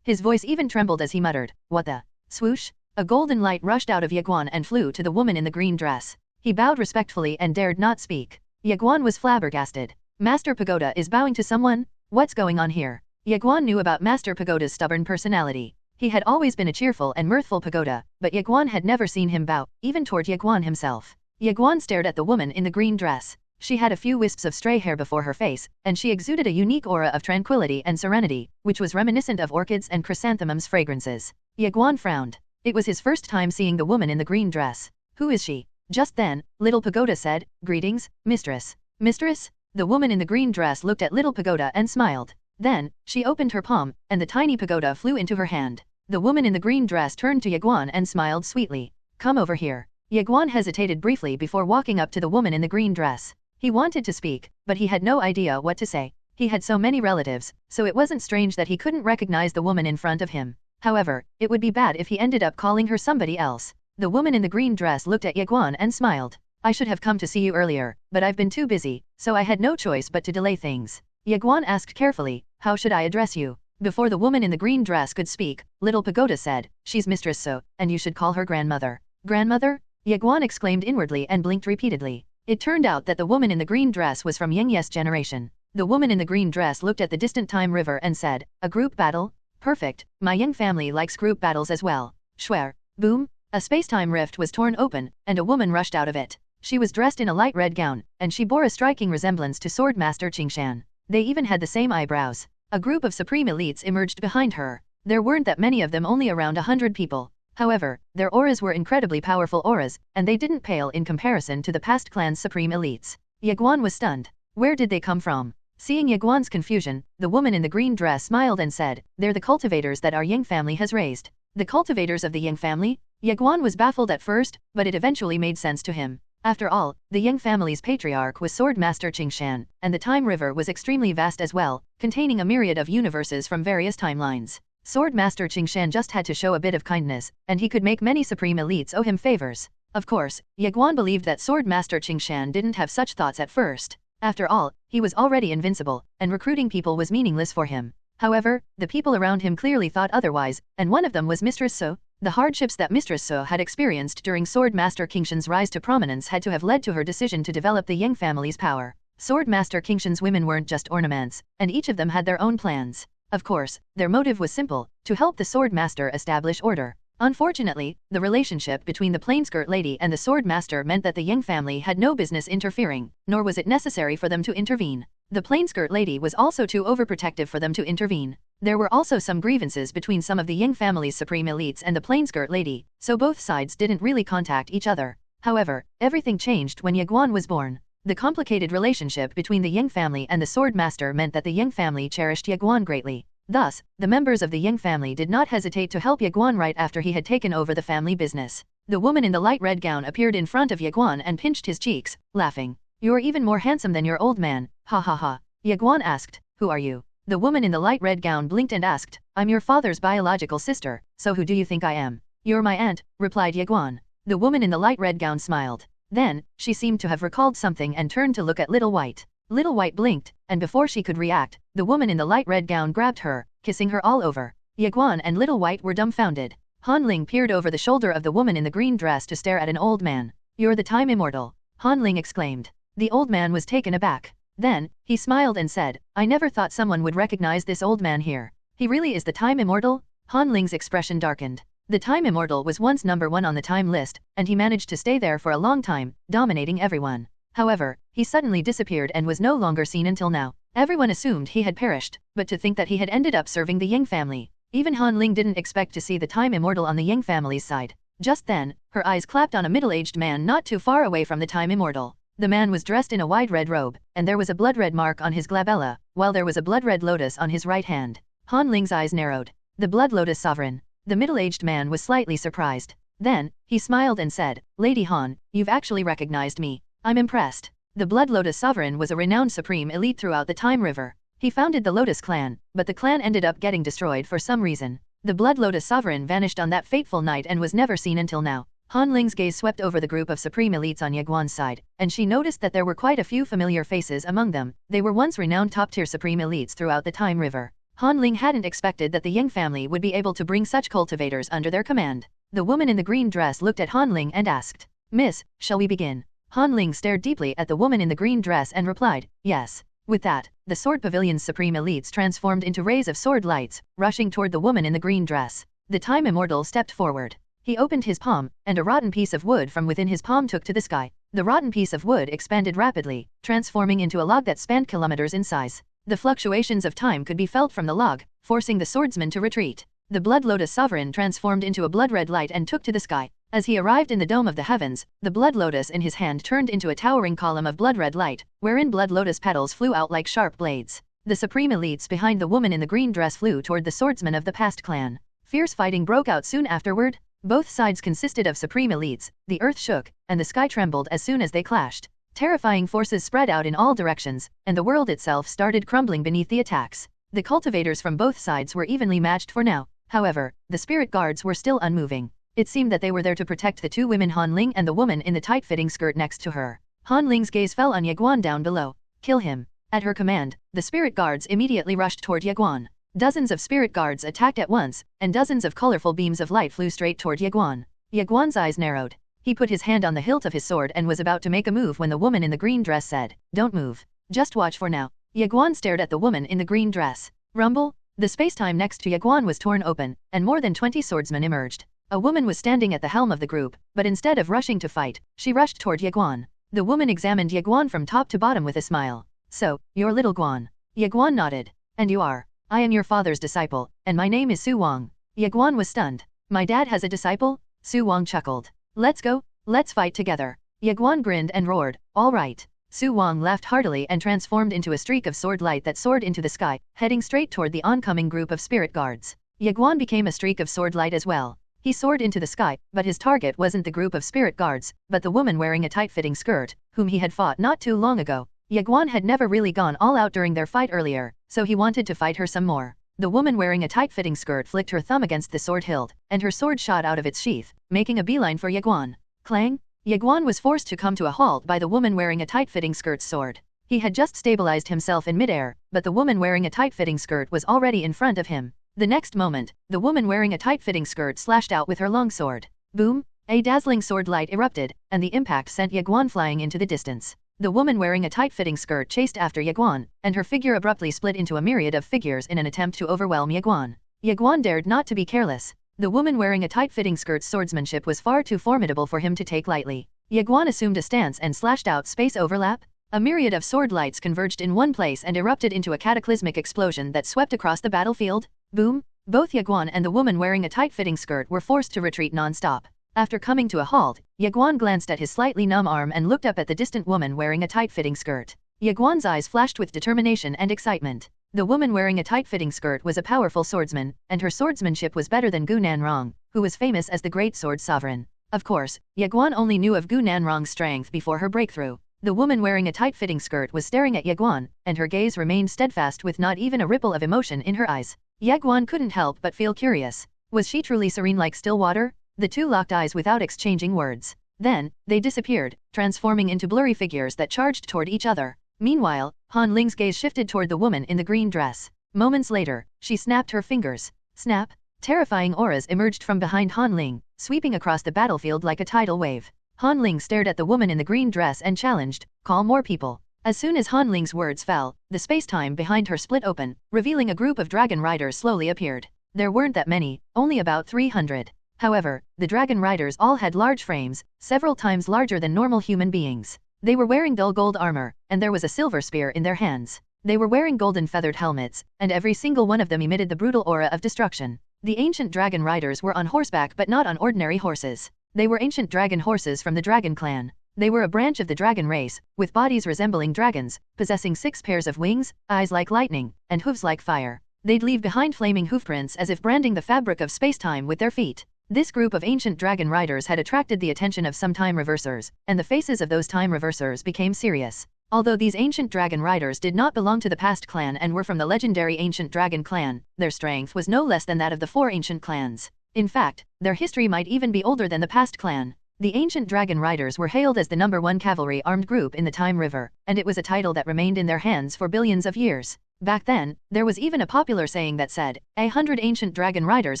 His voice even trembled as he muttered, What the? Swoosh? A golden light rushed out of Ye Guan and flew to the woman in the green dress. He bowed respectfully and dared not speak. Ye Guan was flabbergasted. Master Pagoda is bowing to someone? What's going on here? Ye Guan knew about Master Pagoda's stubborn personality. He had always been a cheerful and mirthful pagoda, but Ye Guan had never seen him bow, even toward Ye Guan himself. Ye Guan stared at the woman in the green dress. She had a few wisps of stray hair before her face, and she exuded a unique aura of tranquility and serenity, which was reminiscent of orchids and chrysanthemums fragrances. Ye Guan frowned. It was his first time seeing the woman in the green dress. Who is she? Just then, Little Pagoda said, Greetings, mistress. Mistress? The woman in the green dress looked at Little Pagoda and smiled. Then, she opened her palm, and the tiny pagoda flew into her hand. The woman in the green dress turned to Ye Guan and smiled sweetly. Come over here. Ye Guan hesitated briefly before walking up to the woman in the green dress. He wanted to speak, but he had no idea what to say. He had so many relatives, so it wasn't strange that he couldn't recognize the woman in front of him. However, it would be bad if he ended up calling her somebody else. The woman in the green dress looked at Ye Guan and smiled. I should have come to see you earlier, but I've been too busy, so I had no choice but to delay things. Ye Guan asked carefully, How should I address you? Before the woman in the green dress could speak, Little Pagoda said, She's Mistress So, and you should call her grandmother. Grandmother? Ye Guan exclaimed inwardly and blinked repeatedly. It turned out that the woman in the green dress was from Yingye's generation. The woman in the green dress looked at the distant time river and said, A group battle? Perfect, my Yang family likes group battles as well. Schwer. Boom! A space-time rift was torn open, and a woman rushed out of it. She was dressed in a light red gown, and she bore a striking resemblance to Sword Master Qingshan. They even had the same eyebrows. A group of supreme elites emerged behind her. There weren't that many of them, only around 100 people. However, their auras were incredibly powerful auras, and they didn't pale in comparison to the past clan's supreme elites. Ye Guan was stunned. Where did they come from? Seeing Ye Guan's confusion, the woman in the green dress smiled and said, "They're the cultivators that our Yang family has raised." The cultivators of the Yang family? Ye Guan was baffled at first, but it eventually made sense to him. After all, the Yang family's patriarch was Sword Master Qingshan, and the Time River was extremely vast as well, containing a myriad of universes from various timelines. Sword Master Qingshan just had to show a bit of kindness, and he could make many supreme elites owe him favors. Of course, Ye Guan believed that Sword Master Qingshan didn't have such thoughts at first. After all, he was already invincible, and recruiting people was meaningless for him. However, the people around him clearly thought otherwise, and one of them was Mistress So. The hardships that Mistress So had experienced during Sword Master Qingshan's rise to prominence had to have led to her decision to develop the Yang family's power. Sword Master Qingshan's women weren't just ornaments, and each of them had their own plans. Of course, their motive was simple, to help the Sword Master establish order. Unfortunately, the relationship between the Plainskirt Lady and the Sword Master meant that the Yang family had no business interfering, nor was it necessary for them to intervene. The Plainskirt Lady was also too overprotective for them to intervene. There were also some grievances between some of the Yang family's supreme elites and the Plainskirt Lady, so both sides didn't really contact each other. However, everything changed when Ye Guan was born. The complicated relationship between the Yang family and the Sword Master meant that the Yang family cherished Ye Guan greatly. Thus, the members of the Yang family did not hesitate to help Ye Guan right after he had taken over the family business. The woman in the light red gown appeared in front of Ye Guan and pinched his cheeks, laughing. "You're even more handsome than your old man, ha ha ha." Ye Guan asked, "Who are you?" The woman in the light red gown blinked and asked, "I'm your father's biological sister, so who do you think I am?" "You're my aunt," replied Ye Guan. The woman in the light red gown smiled. Then, she seemed to have recalled something and turned to look at Little White. Little White blinked, and before she could react, the woman in the light red gown grabbed her, kissing her all over. Ye Guan and Little White were dumbfounded. Han Ling peered over the shoulder of the woman in the green dress to stare at an old man. "You're the Time Immortal," Han Ling exclaimed. The old man was taken aback. Then, he smiled and said, "I never thought someone would recognize this old man here. He really is the Time Immortal?" Han Ling's expression darkened. The Time Immortal was once #1 on the time list, and he managed to stay there for a long time, dominating everyone. However, he suddenly disappeared and was no longer seen until now. Everyone assumed he had perished, but to think that he had ended up serving the Yang family. Even Han Ling didn't expect to see the Time Immortal on the Yang family's side. Just then, her eyes clapped on a middle-aged man not too far away from the Time Immortal. The man was dressed in a wide red robe, and there was a blood-red mark on his glabella, while there was a blood-red lotus on his right hand. Han Ling's eyes narrowed. The Blood Lotus Sovereign. The middle-aged man was slightly surprised. Then, he smiled and said, "Lady Han, you've actually recognized me. I'm impressed." The Blood Lotus Sovereign was a renowned supreme elite throughout the Time River. He founded the Lotus clan, but the clan ended up getting destroyed for some reason. The Blood Lotus Sovereign vanished on that fateful night and was never seen until now. Han Ling's gaze swept over the group of supreme elites on Ye Guan's side, and she noticed that there were quite a few familiar faces among them. They were once renowned top-tier supreme elites throughout the Time River. Han Ling hadn't expected that the Yang family would be able to bring such cultivators under their command. The woman in the green dress looked at Han Ling and asked, "Miss, shall we begin?" Han Ling stared deeply at the woman in the green dress and replied, "Yes." With that, the Sword Pavilion's supreme elites transformed into rays of sword lights, rushing toward the woman in the green dress. The Time Immortal stepped forward. He opened his palm, and a rotten piece of wood from within his palm took to the sky. The rotten piece of wood expanded rapidly, transforming into a log that spanned kilometers in size. The fluctuations of time could be felt from the log, forcing the swordsman to retreat. The Blood Lotus Sovereign transformed into a blood-red light and took to the sky. As he arrived in the dome of the heavens, the Blood Lotus in his hand turned into a towering column of blood-red light, wherein Blood Lotus petals flew out like sharp blades. The supreme elites behind the woman in the green dress flew toward the swordsman of the past clan. Fierce fighting broke out soon afterward. Both sides consisted of supreme elites, the earth shook, and the sky trembled as soon as they clashed. Terrifying forces spread out in all directions, and the world itself started crumbling beneath the attacks. The cultivators from both sides were evenly matched for now. However, the spirit guards were still unmoving. It seemed that they were there to protect the two women, Han Ling and the woman in the tight-fitting skirt next to her. Han Ling's gaze fell on Ye Guan down below. "Kill him." At her command, the spirit guards immediately rushed toward Ye Guan. Dozens of spirit guards attacked at once, and dozens of colorful beams of light flew straight toward Ye Guan. Ye Guan's eyes narrowed. He put his hand on the hilt of his sword and was about to make a move when the woman in the green dress said, "Don't move. Just watch for now." Ye Guan stared at the woman in the green dress. Rumble? The space-time next to Ye Guan was torn open, and more than 20 swordsmen emerged. A woman was standing at the helm of the group, but instead of rushing to fight, she rushed toward Ye Guan. The woman examined Ye Guan from top to bottom with a smile. So, you're Little Guan. Ye Guan nodded. And you are? I am your father's disciple, and my name is Su Wang. Ye Guan was stunned. My dad has a disciple? Su Wang chuckled. Let's go, let's fight together. Ye Guan grinned and roared, all right. Su Wang laughed heartily and transformed into a streak of sword light that soared into the sky, heading straight toward the oncoming group of spirit guards. Ye Guan became a streak of sword light as well. He soared into the sky, but his target wasn't the group of spirit guards, but the woman wearing a tight-fitting skirt, whom he had fought not too long ago. Ye Guan had never really gone all out during their fight earlier, so he wanted to fight her some more. The woman wearing a tight-fitting skirt flicked her thumb against the sword hilt, and her sword shot out of its sheath, making a beeline for Ye Guan. Clang! Ye Guan was forced to come to a halt by the woman wearing a tight-fitting skirt's sword. He had just stabilized himself in midair, but the woman wearing a tight-fitting skirt was already in front of him. The next moment, the woman wearing a tight-fitting skirt slashed out with her long sword. Boom! A dazzling sword light erupted, and the impact sent Ye Guan flying into the distance. The woman wearing a tight-fitting skirt chased after Ye Guan, and her figure abruptly split into a myriad of figures in an attempt to overwhelm Ye Guan. Ye Guan dared not to be careless. The woman wearing a tight-fitting skirt's swordsmanship was far too formidable for him to take lightly. Ye Guan assumed a stance and slashed out space overlap. A myriad of sword lights converged in one place and erupted into a cataclysmic explosion that swept across the battlefield. Boom! Both Ye Guan and the woman wearing a tight-fitting skirt were forced to retreat non-stop. After coming to a halt, Ye Guan glanced at his slightly numb arm and looked up at the distant woman wearing a tight-fitting skirt. Ye Guan's eyes flashed with determination and excitement. The woman wearing a tight-fitting skirt was a powerful swordsman, and her swordsmanship was better than Gu Nanrong, who was famous as the Great Sword Sovereign. Of course, Ye Guan only knew of Gu Nanrong's strength before her breakthrough. The woman wearing a tight-fitting skirt was staring at Ye Guan, and her gaze remained steadfast with not even a ripple of emotion in her eyes. Ye Guan couldn't help but feel curious. Was she truly serene like still water? The two locked eyes without exchanging words. Then, they disappeared, transforming into blurry figures that charged toward each other. Meanwhile, Han Ling's gaze shifted toward the woman in the green dress. Moments later, she snapped her fingers. Snap! Terrifying auras emerged from behind Han Ling, sweeping across the battlefield like a tidal wave. Han Ling stared at the woman in the green dress and challenged, "Call more people." As soon as Han Ling's words fell, the space-time behind her split open, revealing a group of dragon riders slowly appeared. There weren't that many, only about 300. However, the dragon riders all had large frames, several times larger than normal human beings. They were wearing dull gold armor, and there was a silver spear in their hands. They were wearing golden feathered helmets, and every single one of them emitted the brutal aura of destruction. The ancient dragon riders were on horseback but not on ordinary horses. They were ancient dragon horses from the dragon clan. They were a branch of the dragon race, with bodies resembling dragons, possessing 6 pairs of wings, eyes like lightning, and hooves like fire. They'd leave behind flaming hoofprints as if branding the fabric of space-time with their feet. This group of ancient dragon riders had attracted the attention of some time reversers, and the faces of those time reversers became serious. Although these ancient dragon riders did not belong to the past clan and were from the legendary ancient dragon clan, their strength was no less than that of the 4 ancient clans. In fact, their history might even be older than the past clan. The ancient dragon riders were hailed as the #1 cavalry armed group in the Time River, and it was a title that remained in their hands for billions of years. Back then, there was even a popular saying that said, 100 ancient dragon riders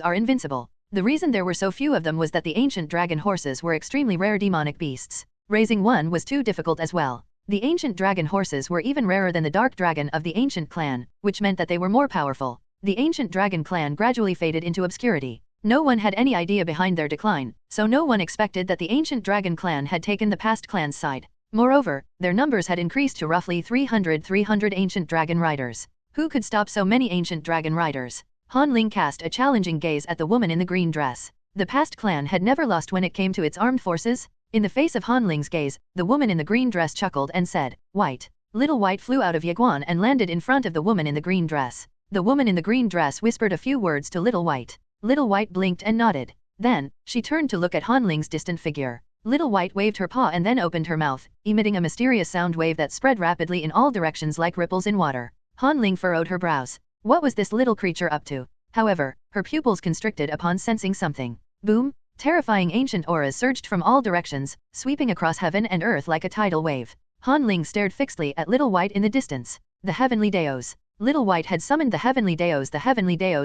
are invincible. The reason there were so few of them was that the ancient dragon horses were extremely rare demonic beasts. Raising one was too difficult as well. The ancient dragon horses were even rarer than the dark dragon of the ancient clan, which meant that they were more powerful. The ancient dragon clan gradually faded into obscurity. No one had any idea behind their decline, so no one expected that the ancient dragon clan had taken the past clan's side. Moreover, their numbers had increased to roughly 300 ancient dragon riders. Who could stop so many ancient dragon riders? Han Ling cast a challenging gaze at the woman in the green dress. The past clan had never lost when it came to its armed forces. In the face of Han Ling's gaze, the woman in the green dress chuckled and said, "White." Little White flew out of Ye Guan and landed in front of the woman in the green dress. The woman in the green dress whispered a few words to Little White. Little White blinked and nodded. Then, she turned to look at Han Ling's distant figure. Little White waved her paw and then opened her mouth, emitting a mysterious sound wave that spread rapidly in all directions like ripples in water. Han Ling furrowed her brows. What was this little creature up to? However, her pupils constricted upon sensing something. Boom! Terrifying ancient auras surged from all directions, sweeping across heaven and earth like a tidal wave. Han Ling stared fixedly at Little White in the distance. The Heavenly Deos. Little White had summoned the Heavenly Deos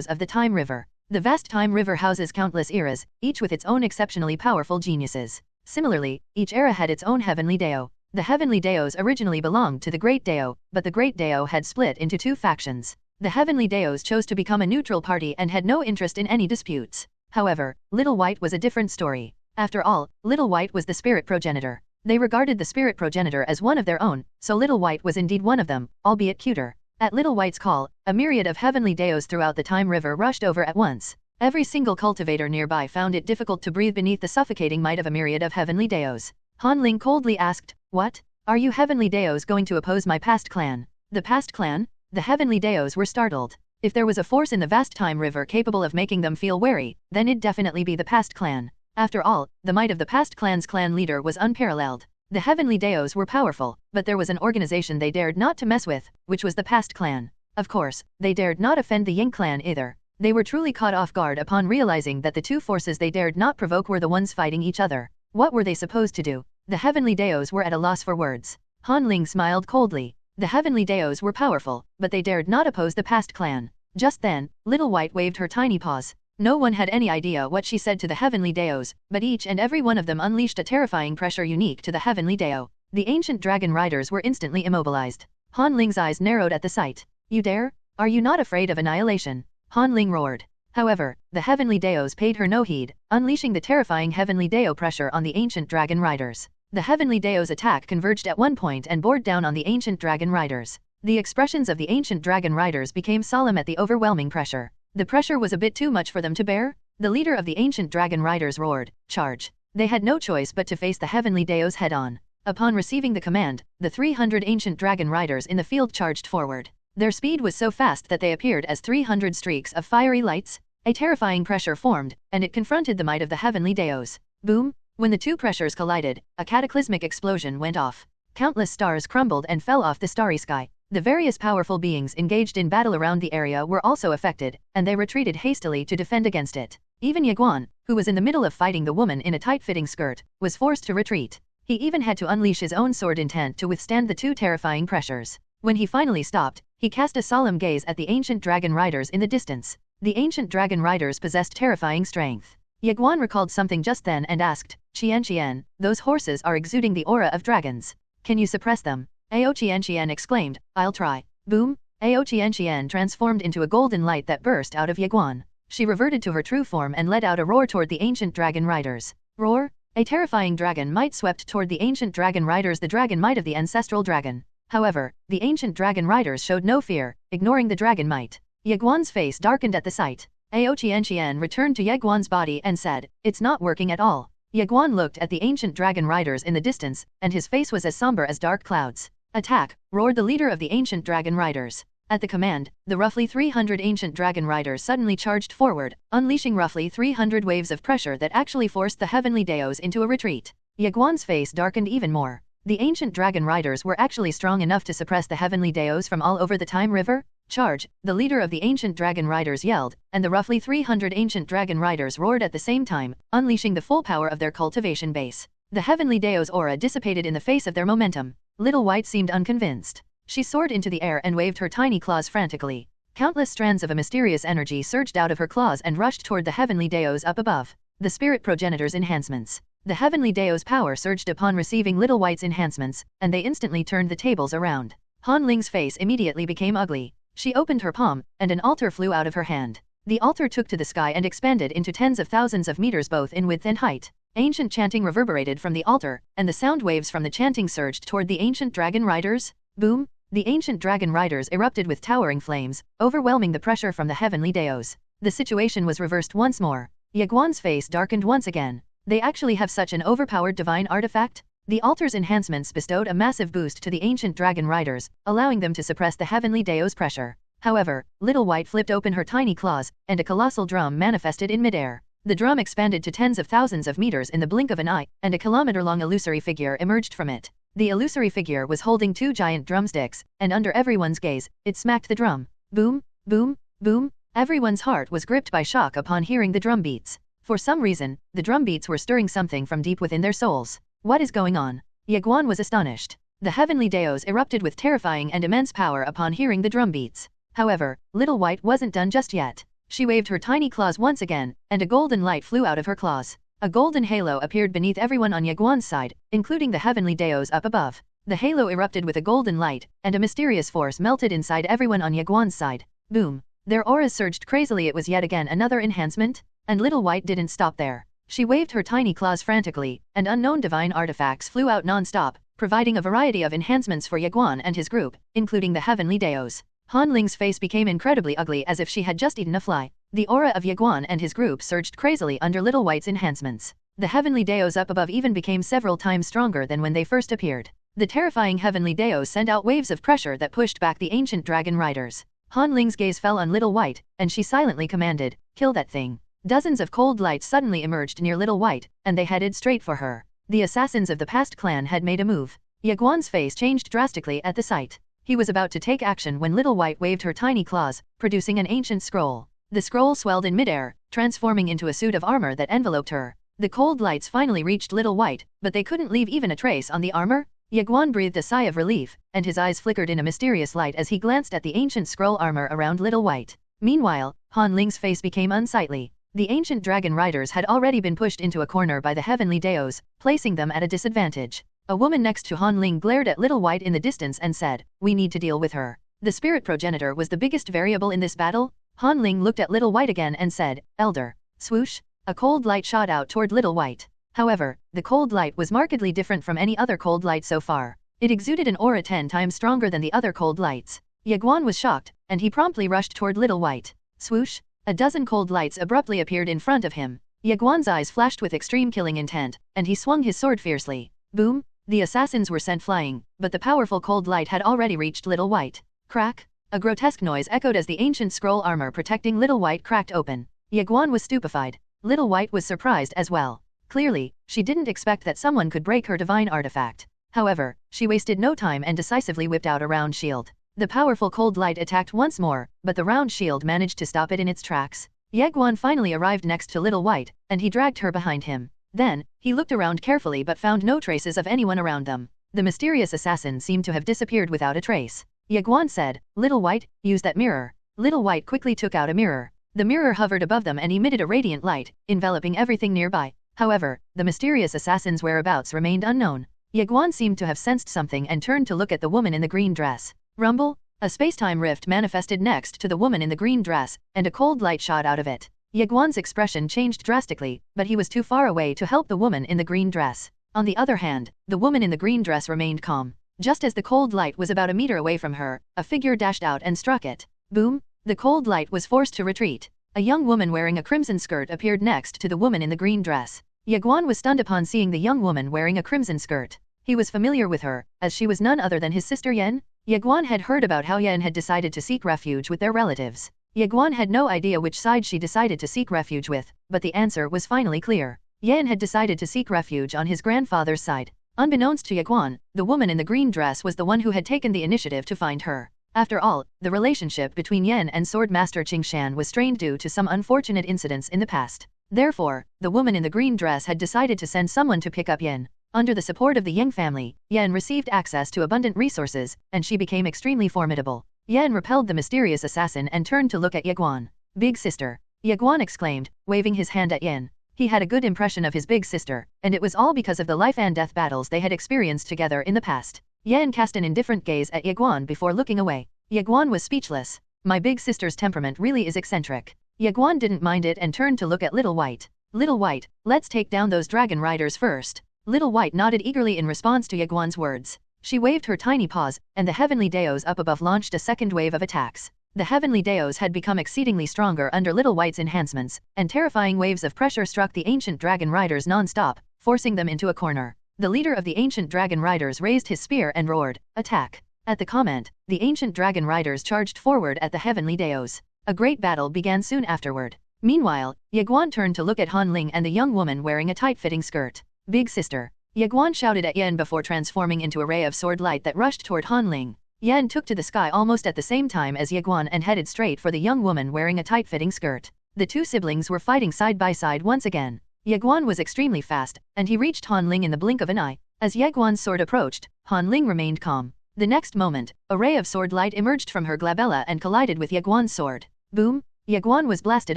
of the Time River. The vast Time River houses countless eras, each with its own exceptionally powerful geniuses. Similarly, each era had its own Heavenly Deo. The Heavenly Deos originally belonged to the Great Deo, but the Great Deo had split into 2 factions. The Heavenly Deos chose to become a neutral party and had no interest in any disputes. However, Little White was a different story. After all, Little White was the spirit progenitor. They regarded the spirit progenitor as one of their own, so Little White was indeed one of them, albeit cuter. At Little White's call, a myriad of heavenly deos throughout the Time River rushed over at once. Every single cultivator nearby found it difficult to breathe beneath the suffocating might of a myriad of heavenly deos. Han Ling coldly asked, "What? Are you heavenly deos going to oppose my past clan?" The past clan? The heavenly deos were startled. If there was a force in the vast Time River capable of making them feel wary, then it'd definitely be the past clan. After all, the might of the past clan's clan leader was unparalleled. The heavenly deos were powerful, but there was an organization they dared not to mess with, which was the past clan. Of course, they dared not offend the Ying clan either. They were truly caught off guard upon realizing that the two forces they dared not provoke were the ones fighting each other. What were they supposed to do? The heavenly deos were at a loss for words. Han Ling smiled coldly. The heavenly deos were powerful, but they dared not oppose the past clan. Just then, Little White waved her tiny paws. No one had any idea what she said to the heavenly deos, but each and every one of them unleashed a terrifying pressure unique to the heavenly deo. The ancient dragon riders were instantly immobilized. Han Ling's eyes narrowed at the sight. "You dare? Are you not afraid of annihilation?" Han Ling roared. However, the heavenly deos paid her no heed, unleashing the terrifying heavenly deo pressure on the ancient dragon riders. The heavenly deo's attack converged at one point and bore down on the ancient dragon riders. The expressions of the ancient dragon riders became solemn at the overwhelming pressure. The pressure was a bit too much for them to bear. The leader of the ancient dragon riders roared, "Charge!" They had no choice but to face the heavenly deos head-on. Upon receiving the command, the 300 ancient dragon riders in the field charged forward. Their speed was so fast that they appeared as 300 streaks of fiery lights. A terrifying pressure formed, and it confronted the might of the heavenly deos. Boom! When the two pressures collided, a cataclysmic explosion went off. Countless stars crumbled and fell off the starry sky. The various powerful beings engaged in battle around the area were also affected, and they retreated hastily to defend against it. Even Ye Guan, who was in the middle of fighting the woman in a tight-fitting skirt, was forced to retreat. He even had to unleash his own sword intent to withstand the two terrifying pressures. When he finally stopped, he cast a solemn gaze at the ancient dragon riders in the distance. The ancient dragon riders possessed terrifying strength. Ye Guan recalled something just then and asked, "Qian, those horses are exuding the aura of dragons. Can you suppress them?" Ao Qian exclaimed, "I'll try." Boom! Ao Qian transformed into a golden light that burst out of Ye Guan. She reverted to her true form and let out a roar toward the ancient dragon riders. Roar! A terrifying dragon might swept toward the ancient dragon riders, the dragon might of the ancestral dragon. However, the ancient dragon riders showed no fear, ignoring the dragon might. Ye Guan's face darkened at the sight. Ao Qian returned to Ye Guan's body and said, "It's not working at all." Ye Guan looked at the ancient dragon riders in the distance, and his face was as somber as dark clouds. "Attack!" roared the leader of the ancient dragon riders. At the command, the roughly 300 ancient dragon riders suddenly charged forward, unleashing roughly 300 waves of pressure that actually forced the heavenly deos into a retreat. Ye Guan's face darkened even more. The ancient dragon riders were actually strong enough to suppress the heavenly deos from all over the Time River? "Charge!" the leader of the ancient dragon riders yelled, and the roughly 300 ancient dragon riders roared at the same time, unleashing the full power of their cultivation base. The heavenly deo's aura dissipated in the face of their momentum. Little White seemed unconvinced. She soared into the air and waved her tiny claws frantically. Countless strands of a mysterious energy surged out of her claws and rushed toward the heavenly deos up above. The spirit progenitor's enhancements. The heavenly deo's power surged upon receiving Little White's enhancements, and they instantly turned the tables around. Han Ling's face immediately became ugly. She opened her palm, and an altar flew out of her hand. The altar took to the sky and expanded into tens of thousands of meters both in width and height. Ancient chanting reverberated from the altar, and the sound waves from the chanting surged toward the ancient dragon riders. Boom! The ancient dragon riders erupted with towering flames, overwhelming the pressure from the heavenly deos. The situation was reversed once more. Ye Guan's face darkened once again. They actually have such an overpowered divine artifact? The altar's enhancements bestowed a massive boost to the ancient dragon riders, allowing them to suppress the heavenly deos' pressure. However, Little White flipped open her tiny claws, and a colossal drum manifested in midair. The drum expanded to tens of thousands of meters in the blink of an eye, and a kilometer-long illusory figure emerged from it. The illusory figure was holding two giant drumsticks, and under everyone's gaze, it smacked the drum. Boom, boom, boom. Everyone's heart was gripped by shock upon hearing the drum beats. For some reason, the drum beats were stirring something from deep within their souls. What is going on? Ye Guan was astonished. The heavenly deos erupted with terrifying and immense power upon hearing the drum beats. However, Little White wasn't done just yet. She waved her tiny claws once again, and a golden light flew out of her claws. A golden halo appeared beneath everyone on Ye Guan's side, including the heavenly deos up above. The halo erupted with a golden light, and a mysterious force melted inside everyone on Ye Guan's side. Boom! Their auras surged crazily. It was yet again another enhancement. And Little White didn't stop there. She waved her tiny claws frantically, and unknown divine artifacts flew out non-stop, providing a variety of enhancements for Ye Guan and his group, including the heavenly Deos. Han Ling's face became incredibly ugly as if she had just eaten a fly. The aura of Ye Guan and his group surged crazily under Little White's enhancements. The heavenly Deos up above even became several times stronger than when they first appeared. The terrifying heavenly Deos sent out waves of pressure that pushed back the ancient dragon riders. Han Ling's gaze fell on Little White, and she silently commanded, "Kill that thing." Dozens of cold lights suddenly emerged near Little White, and they headed straight for her. The assassins of the past clan had made a move. Ye Guan's face changed drastically at the sight. He was about to take action when Little White waved her tiny claws, producing an ancient scroll. The scroll swelled in midair, transforming into a suit of armor that enveloped her. The cold lights finally reached Little White, but they couldn't leave even a trace on the armor. Ye Guan breathed a sigh of relief, and his eyes flickered in a mysterious light as he glanced at the ancient scroll armor around Little White. Meanwhile, Han Ling's face became unsightly. The ancient dragon riders had already been pushed into a corner by the heavenly Deos, placing them at a disadvantage. A woman next to Han Ling glared at Little White in the distance and said, "We need to deal with her." The spirit progenitor was the biggest variable in this battle. Han Ling looked at Little White again and said, "Elder." Swoosh! A cold light shot out toward Little White. However, the cold light was markedly different from any other cold light so far. It exuded an aura 10 times stronger than the other cold lights. Ye Guan was shocked, and he promptly rushed toward Little White. Swoosh! A dozen cold lights abruptly appeared in front of him. Ye Guan's eyes flashed with extreme killing intent, and he swung his sword fiercely. Boom! The assassins were sent flying, but the powerful cold light had already reached Little White. Crack! A grotesque noise echoed as the ancient scroll armor protecting Little White cracked open. Ye Guan was stupefied. Little White was surprised as well. Clearly, she didn't expect that someone could break her divine artifact. However, she wasted no time and decisively whipped out a round shield. The powerful cold light attacked once more, but the round shield managed to stop it in its tracks. Ye Guan finally arrived next to Little White, and he dragged her behind him. Then, he looked around carefully but found no traces of anyone around them. The mysterious assassin seemed to have disappeared without a trace. Ye Guan said, "Little White, use that mirror." Little White quickly took out a mirror. The mirror hovered above them and emitted a radiant light, enveloping everything nearby. However, the mysterious assassin's whereabouts remained unknown. Ye Guan seemed to have sensed something and turned to look at the woman in the green dress. Rumble! A space-time rift manifested next to the woman in the green dress, and a cold light shot out of it. Ye Guan's expression changed drastically, but he was too far away to help the woman in the green dress. On the other hand, the woman in the green dress remained calm. Just as the cold light was about a meter away from her, a figure dashed out and struck it. Boom! The cold light was forced to retreat. A young woman wearing a crimson skirt appeared next to the woman in the green dress. Ye Guan was stunned upon seeing the young woman wearing a crimson skirt. He was familiar with her, as she was none other than his sister Yen. Ye Guan had heard about how Yen had decided to seek refuge with their relatives. Ye Guan had no idea which side she decided to seek refuge with, but the answer was finally clear. Yen had decided to seek refuge on his grandfather's side. Unbeknownst to Ye Guan, the woman in the green dress was the one who had taken the initiative to find her. After all, the relationship between Yen and Sword Master Qingshan was strained due to some unfortunate incidents in the past. Therefore, the woman in the green dress had decided to send someone to pick up Yen. Under the support of the Yang family, Yen received access to abundant resources, and she became extremely formidable. Yen repelled the mysterious assassin and turned to look at Ye Guan. "Big sister," Ye Guan exclaimed, waving his hand at Yen. He had a good impression of his big sister, and it was all because of the life and death battles they had experienced together in the past. Yen cast an indifferent gaze at Ye Guan before looking away. Ye Guan was speechless. My big sister's temperament really is eccentric. Ye Guan didn't mind it and turned to look at Little White. "Little White, let's take down those dragon riders first." Little White nodded eagerly in response to Ye Guan's words. She waved her tiny paws, and the heavenly Deos up above launched a second wave of attacks. The heavenly Deos had become exceedingly stronger under Little White's enhancements, and terrifying waves of pressure struck the ancient dragon riders non-stop, forcing them into a corner. The leader of the ancient dragon riders raised his spear and roared, "Attack!" At the comment, the ancient dragon riders charged forward at the heavenly Deos. A great battle began soon afterward. Meanwhile, Ye Guan turned to look at Han Ling and the young woman wearing a tight-fitting skirt. "Big sister." Ye Guan shouted at Yen before transforming into a ray of sword light that rushed toward Han Ling. Yen took to the sky almost at the same time as Ye Guan and headed straight for the young woman wearing a tight-fitting skirt. The two siblings were fighting side by side once again. Ye Guan was extremely fast, and he reached Han Ling in the blink of an eye. As Ye Guan's sword approached, Han Ling remained calm. The next moment, a ray of sword light emerged from her glabella and collided with Ye Guan's sword. Boom! Ye Guan was blasted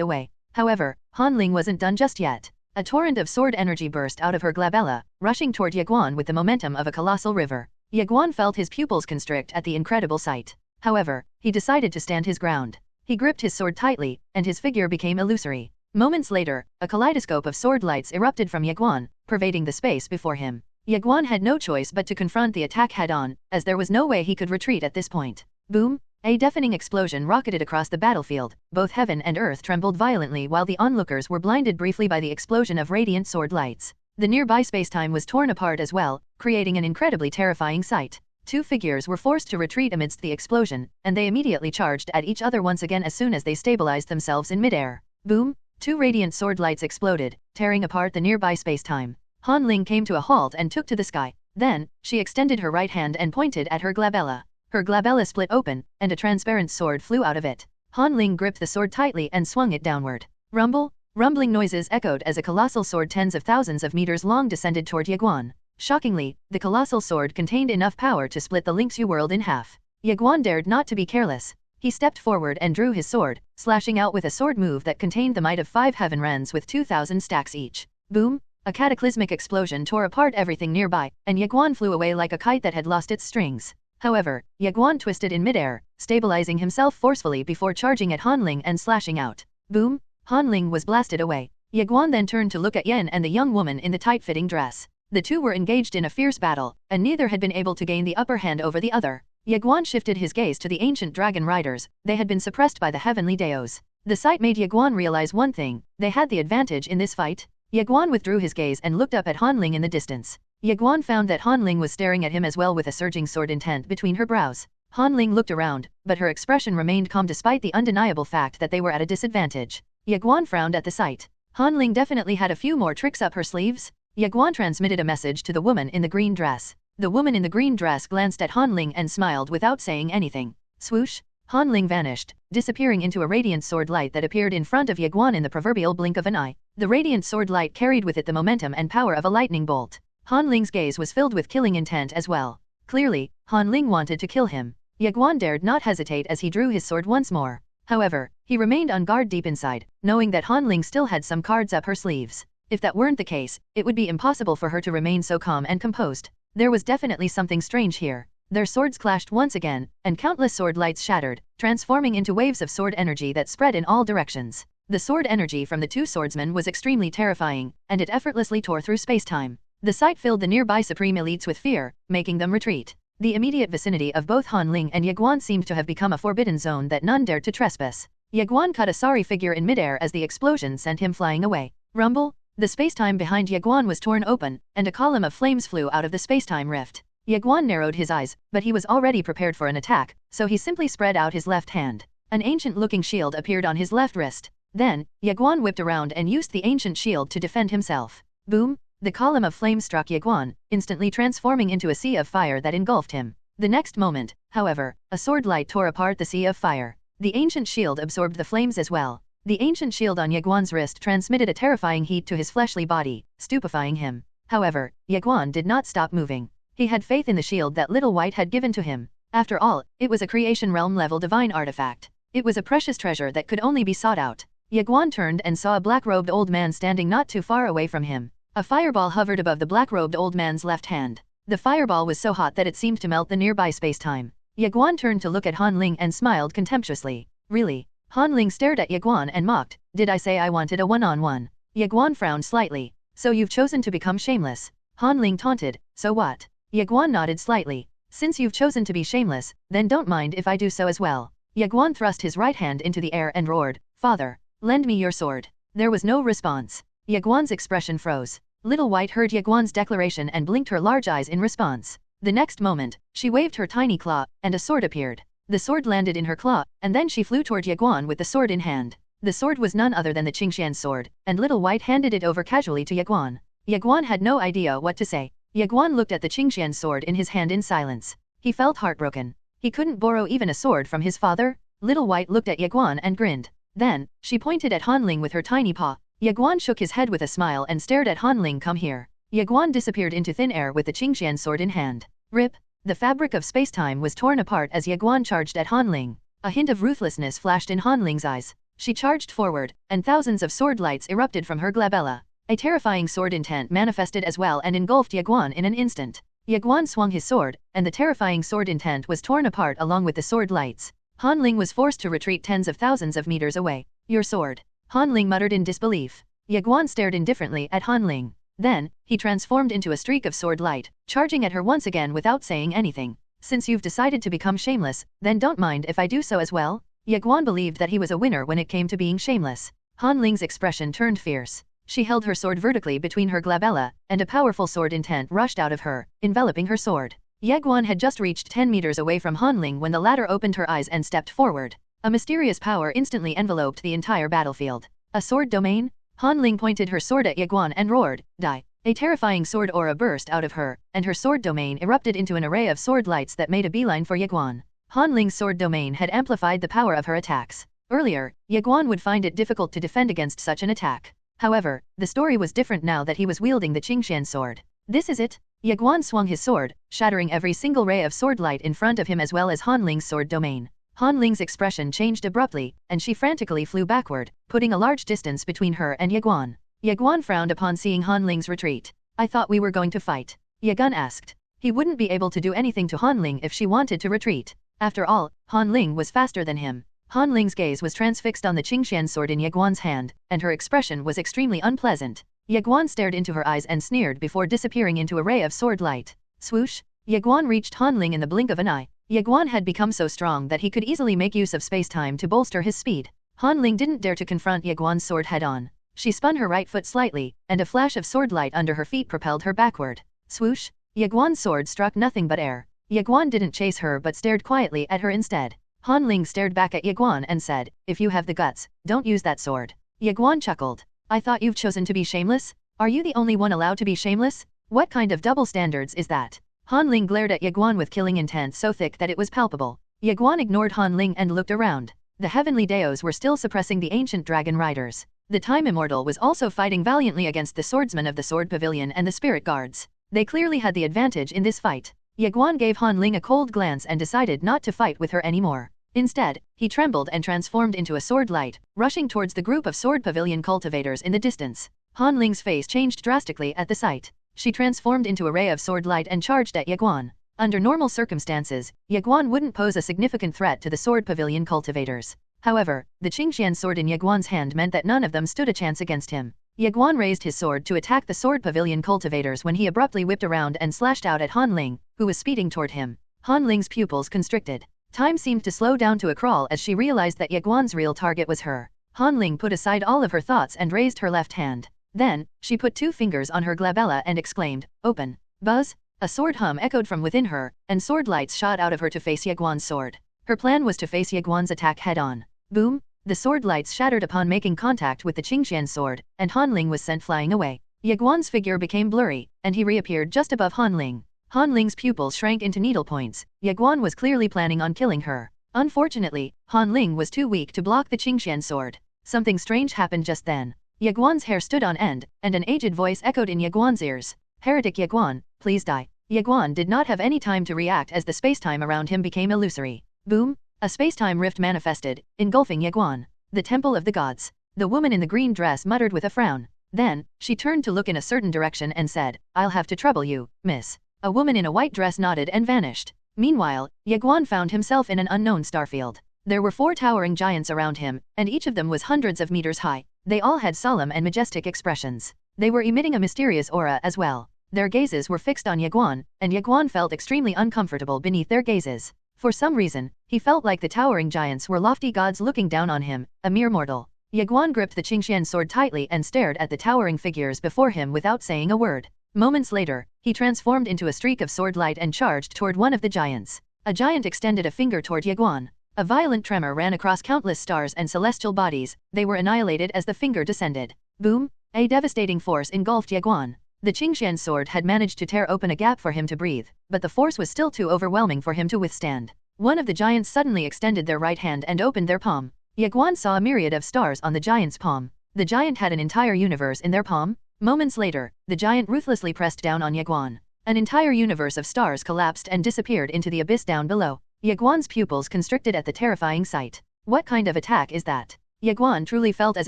away. However, Han Ling wasn't done just yet. A torrent of sword energy burst out of her glabella, rushing toward Ye Guan with the momentum of a colossal river. Ye Guan felt his pupils constrict at the incredible sight. However, he decided to stand his ground. He gripped his sword tightly, and his figure became illusory. Moments later, a kaleidoscope of sword lights erupted from Ye Guan, pervading the space before him. Ye Guan had no choice but to confront the attack head-on, as there was no way he could retreat at this point. Boom! A deafening explosion rocketed across the battlefield. Both heaven and earth trembled violently while the onlookers were blinded briefly by the explosion of radiant sword lights. The nearby spacetime was torn apart as well, creating an incredibly terrifying sight. Two figures were forced to retreat amidst the explosion, and they immediately charged at each other once again as soon as they stabilized themselves in midair. Boom! Two radiant sword lights exploded, tearing apart the nearby spacetime. Han Ling came to a halt and took to the sky. Then, she extended her right hand and pointed at her glabella. Her glabella split open, and a transparent sword flew out of it. Han Ling gripped the sword tightly and swung it downward. Rumble! Rumbling noises echoed as a colossal sword tens of thousands of meters long descended toward Ye Guan. Shockingly, the colossal sword contained enough power to split the Lingxu world in half. Ye Guan dared not to be careless. He stepped forward and drew his sword, slashing out with a sword move that contained the might of 5 heaven rens with 2,000 stacks each. Boom! A cataclysmic explosion tore apart everything nearby, and Ye Guan flew away like a kite that had lost its strings. However, Ye Guan twisted in midair, stabilizing himself forcefully before charging at Han Ling and slashing out. Boom! Han Ling was blasted away. Ye Guan then turned to look at Yen and the young woman in the tight-fitting dress. The two were engaged in a fierce battle, and neither had been able to gain the upper hand over the other. Ye Guan shifted his gaze to the ancient dragon riders. They had been suppressed by the heavenly Daos. The sight made Ye Guan realize one thing: they had the advantage in this fight. Ye Guan withdrew his gaze and looked up at Han Ling in the distance. Ye Guan found that Han Ling was staring at him as well with a surging sword intent between her brows. Han Ling looked around, but her expression remained calm despite the undeniable fact that they were at a disadvantage. Ye Guan frowned at the sight. Han Ling definitely had a few more tricks up her sleeves. Ye Guan transmitted a message to the woman in the green dress. The woman in the green dress glanced at Han Ling and smiled without saying anything. Swoosh! Han Ling vanished, disappearing into a radiant sword light that appeared in front of Ye Guan in the proverbial blink of an eye. The radiant sword light carried with it the momentum and power of a lightning bolt. Han Ling's gaze was filled with killing intent as well. Clearly, Han Ling wanted to kill him. Ye Guan dared not hesitate as he drew his sword once more. However, he remained on guard deep inside, knowing that Han Ling still had some cards up her sleeves. If that weren't the case, it would be impossible for her to remain so calm and composed. There was definitely something strange here. Their swords clashed once again, and countless sword lights shattered, transforming into waves of sword energy that spread in all directions. The sword energy from the two swordsmen was extremely terrifying, and it effortlessly tore through space-time. The sight filled the nearby supreme elites with fear, making them retreat. The immediate vicinity of both Han Ling and Ye Guan seemed to have become a forbidden zone that none dared to trespass. Ye Guan cut a sorry figure in midair as the explosion sent him flying away. Rumble! The spacetime behind Ye Guan was torn open, and a column of flames flew out of the spacetime rift. Ye Guan narrowed his eyes, but he was already prepared for an attack, so he simply spread out his left hand. An ancient-looking shield appeared on his left wrist. Then, Ye Guan whipped around and used the ancient shield to defend himself. Boom! The column of flame struck Ye Guan, instantly transforming into a sea of fire that engulfed him. The next moment, however, a sword light tore apart the sea of fire. The ancient shield absorbed the flames as well. The ancient shield on Ye Guan's wrist transmitted a terrifying heat to his fleshly body, stupefying him. However, Ye Guan did not stop moving. He had faith in the shield that Little White had given to him. After all, it was a creation realm-level divine artifact. It was a precious treasure that could only be sought out. Ye Guan turned and saw a black-robed old man standing not too far away from him. A fireball hovered above the black-robed old man's left hand. The fireball was so hot that it seemed to melt the nearby space-time. Ye Guan turned to look at Han Ling and smiled contemptuously. Really? Han Ling stared at Ye Guan and mocked. Did I say I wanted a one-on-one? Ye Guan frowned slightly. So you've chosen to become shameless. Han Ling taunted. So what? Ye Guan nodded slightly. Since you've chosen to be shameless, then don't mind if I do so as well. Ye Guan thrust his right hand into the air and roared, Father, lend me your sword. There was no response. Ye Guan's expression froze. Little White heard Ye Guan's declaration and blinked her large eyes in response. The next moment, she waved her tiny claw, and a sword appeared. The sword landed in her claw, and then she flew toward Ye Guan with the sword in hand. The sword was none other than the Qingxian sword, and Little White handed it over casually to Ye Guan. Ye Guan had no idea what to say. Ye Guan looked at the Qingxian sword in his hand in silence. He felt heartbroken. He couldn't borrow even a sword from his father? Little White looked at Ye Guan and grinned. Then, she pointed at Han Ling with her tiny paw. Ye Guan shook his head with a smile and stared at Han Ling. Come here. Ye Guan disappeared into thin air with the Qingxian sword in hand. Rip! The fabric of space-time was torn apart as Ye Guan charged at Han Ling. A hint of ruthlessness flashed in Han Ling's eyes. She charged forward, and thousands of sword lights erupted from her glabella. A terrifying sword intent manifested as well and engulfed Ye Guan in an instant. Ye Guan swung his sword, and the terrifying sword intent was torn apart along with the sword lights. Han Ling was forced to retreat tens of thousands of meters away. Your sword. Han Ling muttered in disbelief. Ye Guan stared indifferently at Han Ling. Then, he transformed into a streak of sword light, charging at her once again without saying anything. Since you've decided to become shameless, then don't mind if I do so as well? Ye Guan believed that he was a winner when it came to being shameless. Han Ling's expression turned fierce. She held her sword vertically between her glabella, and a powerful sword intent rushed out of her, enveloping her sword. Ye Guan had just reached 10 meters away from Han Ling when the latter opened her eyes and stepped forward. A mysterious power instantly enveloped the entire battlefield. A sword domain? Han Ling pointed her sword at Ye Guan and roared, "Die!" A terrifying sword aura burst out of her, and her sword domain erupted into an array of sword lights that made a beeline for Ye Guan. Han Ling's sword domain had amplified the power of her attacks. Earlier, Ye Guan would find it difficult to defend against such an attack. However, the story was different now that he was wielding the Qingxian sword. This is it? Ye Guan swung his sword, shattering every single ray of sword light in front of him as well as Han Ling's sword domain. Han Ling's expression changed abruptly, and she frantically flew backward, putting a large distance between her and Ye Guan. Ye Guan frowned upon seeing Han Ling's retreat. "I thought we were going to fight," Ye Guan asked. He wouldn't be able to do anything to Han Ling if she wanted to retreat. After all, Han Ling was faster than him. Han Ling's gaze was transfixed on the Qingxian sword in Ye Guan's hand, and her expression was extremely unpleasant. Ye Guan stared into her eyes and sneered before disappearing into a ray of sword light. Swoosh! Ye Guan reached Han Ling in the blink of an eye. Ye Guan had become so strong that he could easily make use of space-time to bolster his speed. Han Ling didn't dare to confront Ye Guan's sword head-on. She spun her right foot slightly, and a flash of sword light under her feet propelled her backward. Swoosh! Ye Guan's sword struck nothing but air. Ye Guan didn't chase her but stared quietly at her instead. Han Ling stared back at Ye Guan and said, "If you have the guts, don't use that sword." Ye Guan chuckled. "I thought you've chosen to be shameless? Are you the only one allowed to be shameless? What kind of double standards is that?" Han Ling glared at Ye Guan with killing intent so thick that it was palpable. Ye Guan ignored Han Ling and looked around. The heavenly Daos were still suppressing the ancient dragon riders. The Time Immortal was also fighting valiantly against the swordsmen of the Sword Pavilion and the Spirit Guards. They clearly had the advantage in this fight. Ye Guan gave Han Ling a cold glance and decided not to fight with her anymore. Instead, he trembled and transformed into a sword light, rushing towards the group of Sword Pavilion cultivators in the distance. Han Ling's face changed drastically at the sight. She transformed into a ray of sword light and charged at Ye Guan. Under normal circumstances, Ye Guan wouldn't pose a significant threat to the Sword Pavilion cultivators. However, the Qingxian sword in Ye Guan's hand meant that none of them stood a chance against him. Ye Guan raised his sword to attack the Sword Pavilion cultivators when he abruptly whipped around and slashed out at Han Ling, who was speeding toward him. Han Ling's pupils constricted. Time seemed to slow down to a crawl as she realized that Ye Guan's real target was her. Han Ling put aside all of her thoughts and raised her left hand. Then, she put 2 fingers on her glabella and exclaimed, "Open." Buzz! A sword hum echoed from within her, and sword lights shot out of her to face Ye Guan's sword. Her plan was to face Ye Guan's attack head-on. Boom! The sword lights shattered upon making contact with the Qingxian sword, and Han Ling was sent flying away. Ye Guan's figure became blurry, and he reappeared just above Han Ling. Han Ling's pupils shrank into needlepoints. Ye Guan was clearly planning on killing her. Unfortunately, Han Ling was too weak to block the Qingxian sword. Something strange happened just then. Ye Guan's hair stood on end, and an aged voice echoed in Ye Guan's ears. "Heretic Ye Guan, please die." Ye Guan did not have any time to react as the spacetime around him became illusory. Boom! A spacetime rift manifested, engulfing Ye Guan. The Temple of the Gods. The woman in the green dress muttered with a frown. Then, she turned to look in a certain direction and said, "I'll have to trouble you, miss." A woman in a white dress nodded and vanished. Meanwhile, Ye Guan found himself in an unknown starfield. There were 4 towering giants around him, and each of them was hundreds of meters high. They all had solemn and majestic expressions. They were emitting a mysterious aura as well. Their gazes were fixed on Ye Guan, and Ye Guan felt extremely uncomfortable beneath their gazes. For some reason, he felt like the towering giants were lofty gods looking down on him, a mere mortal. Ye Guan gripped the Qingxian sword tightly and stared at the towering figures before him without saying a word. Moments later, he transformed into a streak of sword light and charged toward one of the giants. A giant extended a finger toward Ye Guan. A violent tremor ran across countless stars and celestial bodies. They were annihilated as the finger descended. Boom! A devastating force engulfed Ye Guan. The Qingxian sword had managed to tear open a gap for him to breathe, but the force was still too overwhelming for him to withstand. One of the giants suddenly extended their right hand and opened their palm. Ye Guan saw a myriad of stars on the giant's palm. The giant had an entire universe in their palm. Moments later, the giant ruthlessly pressed down on Ye Guan. An entire universe of stars collapsed and disappeared into the abyss down below. Ye Guan's pupils constricted at the terrifying sight. What kind of attack is that? Ye Guan truly felt as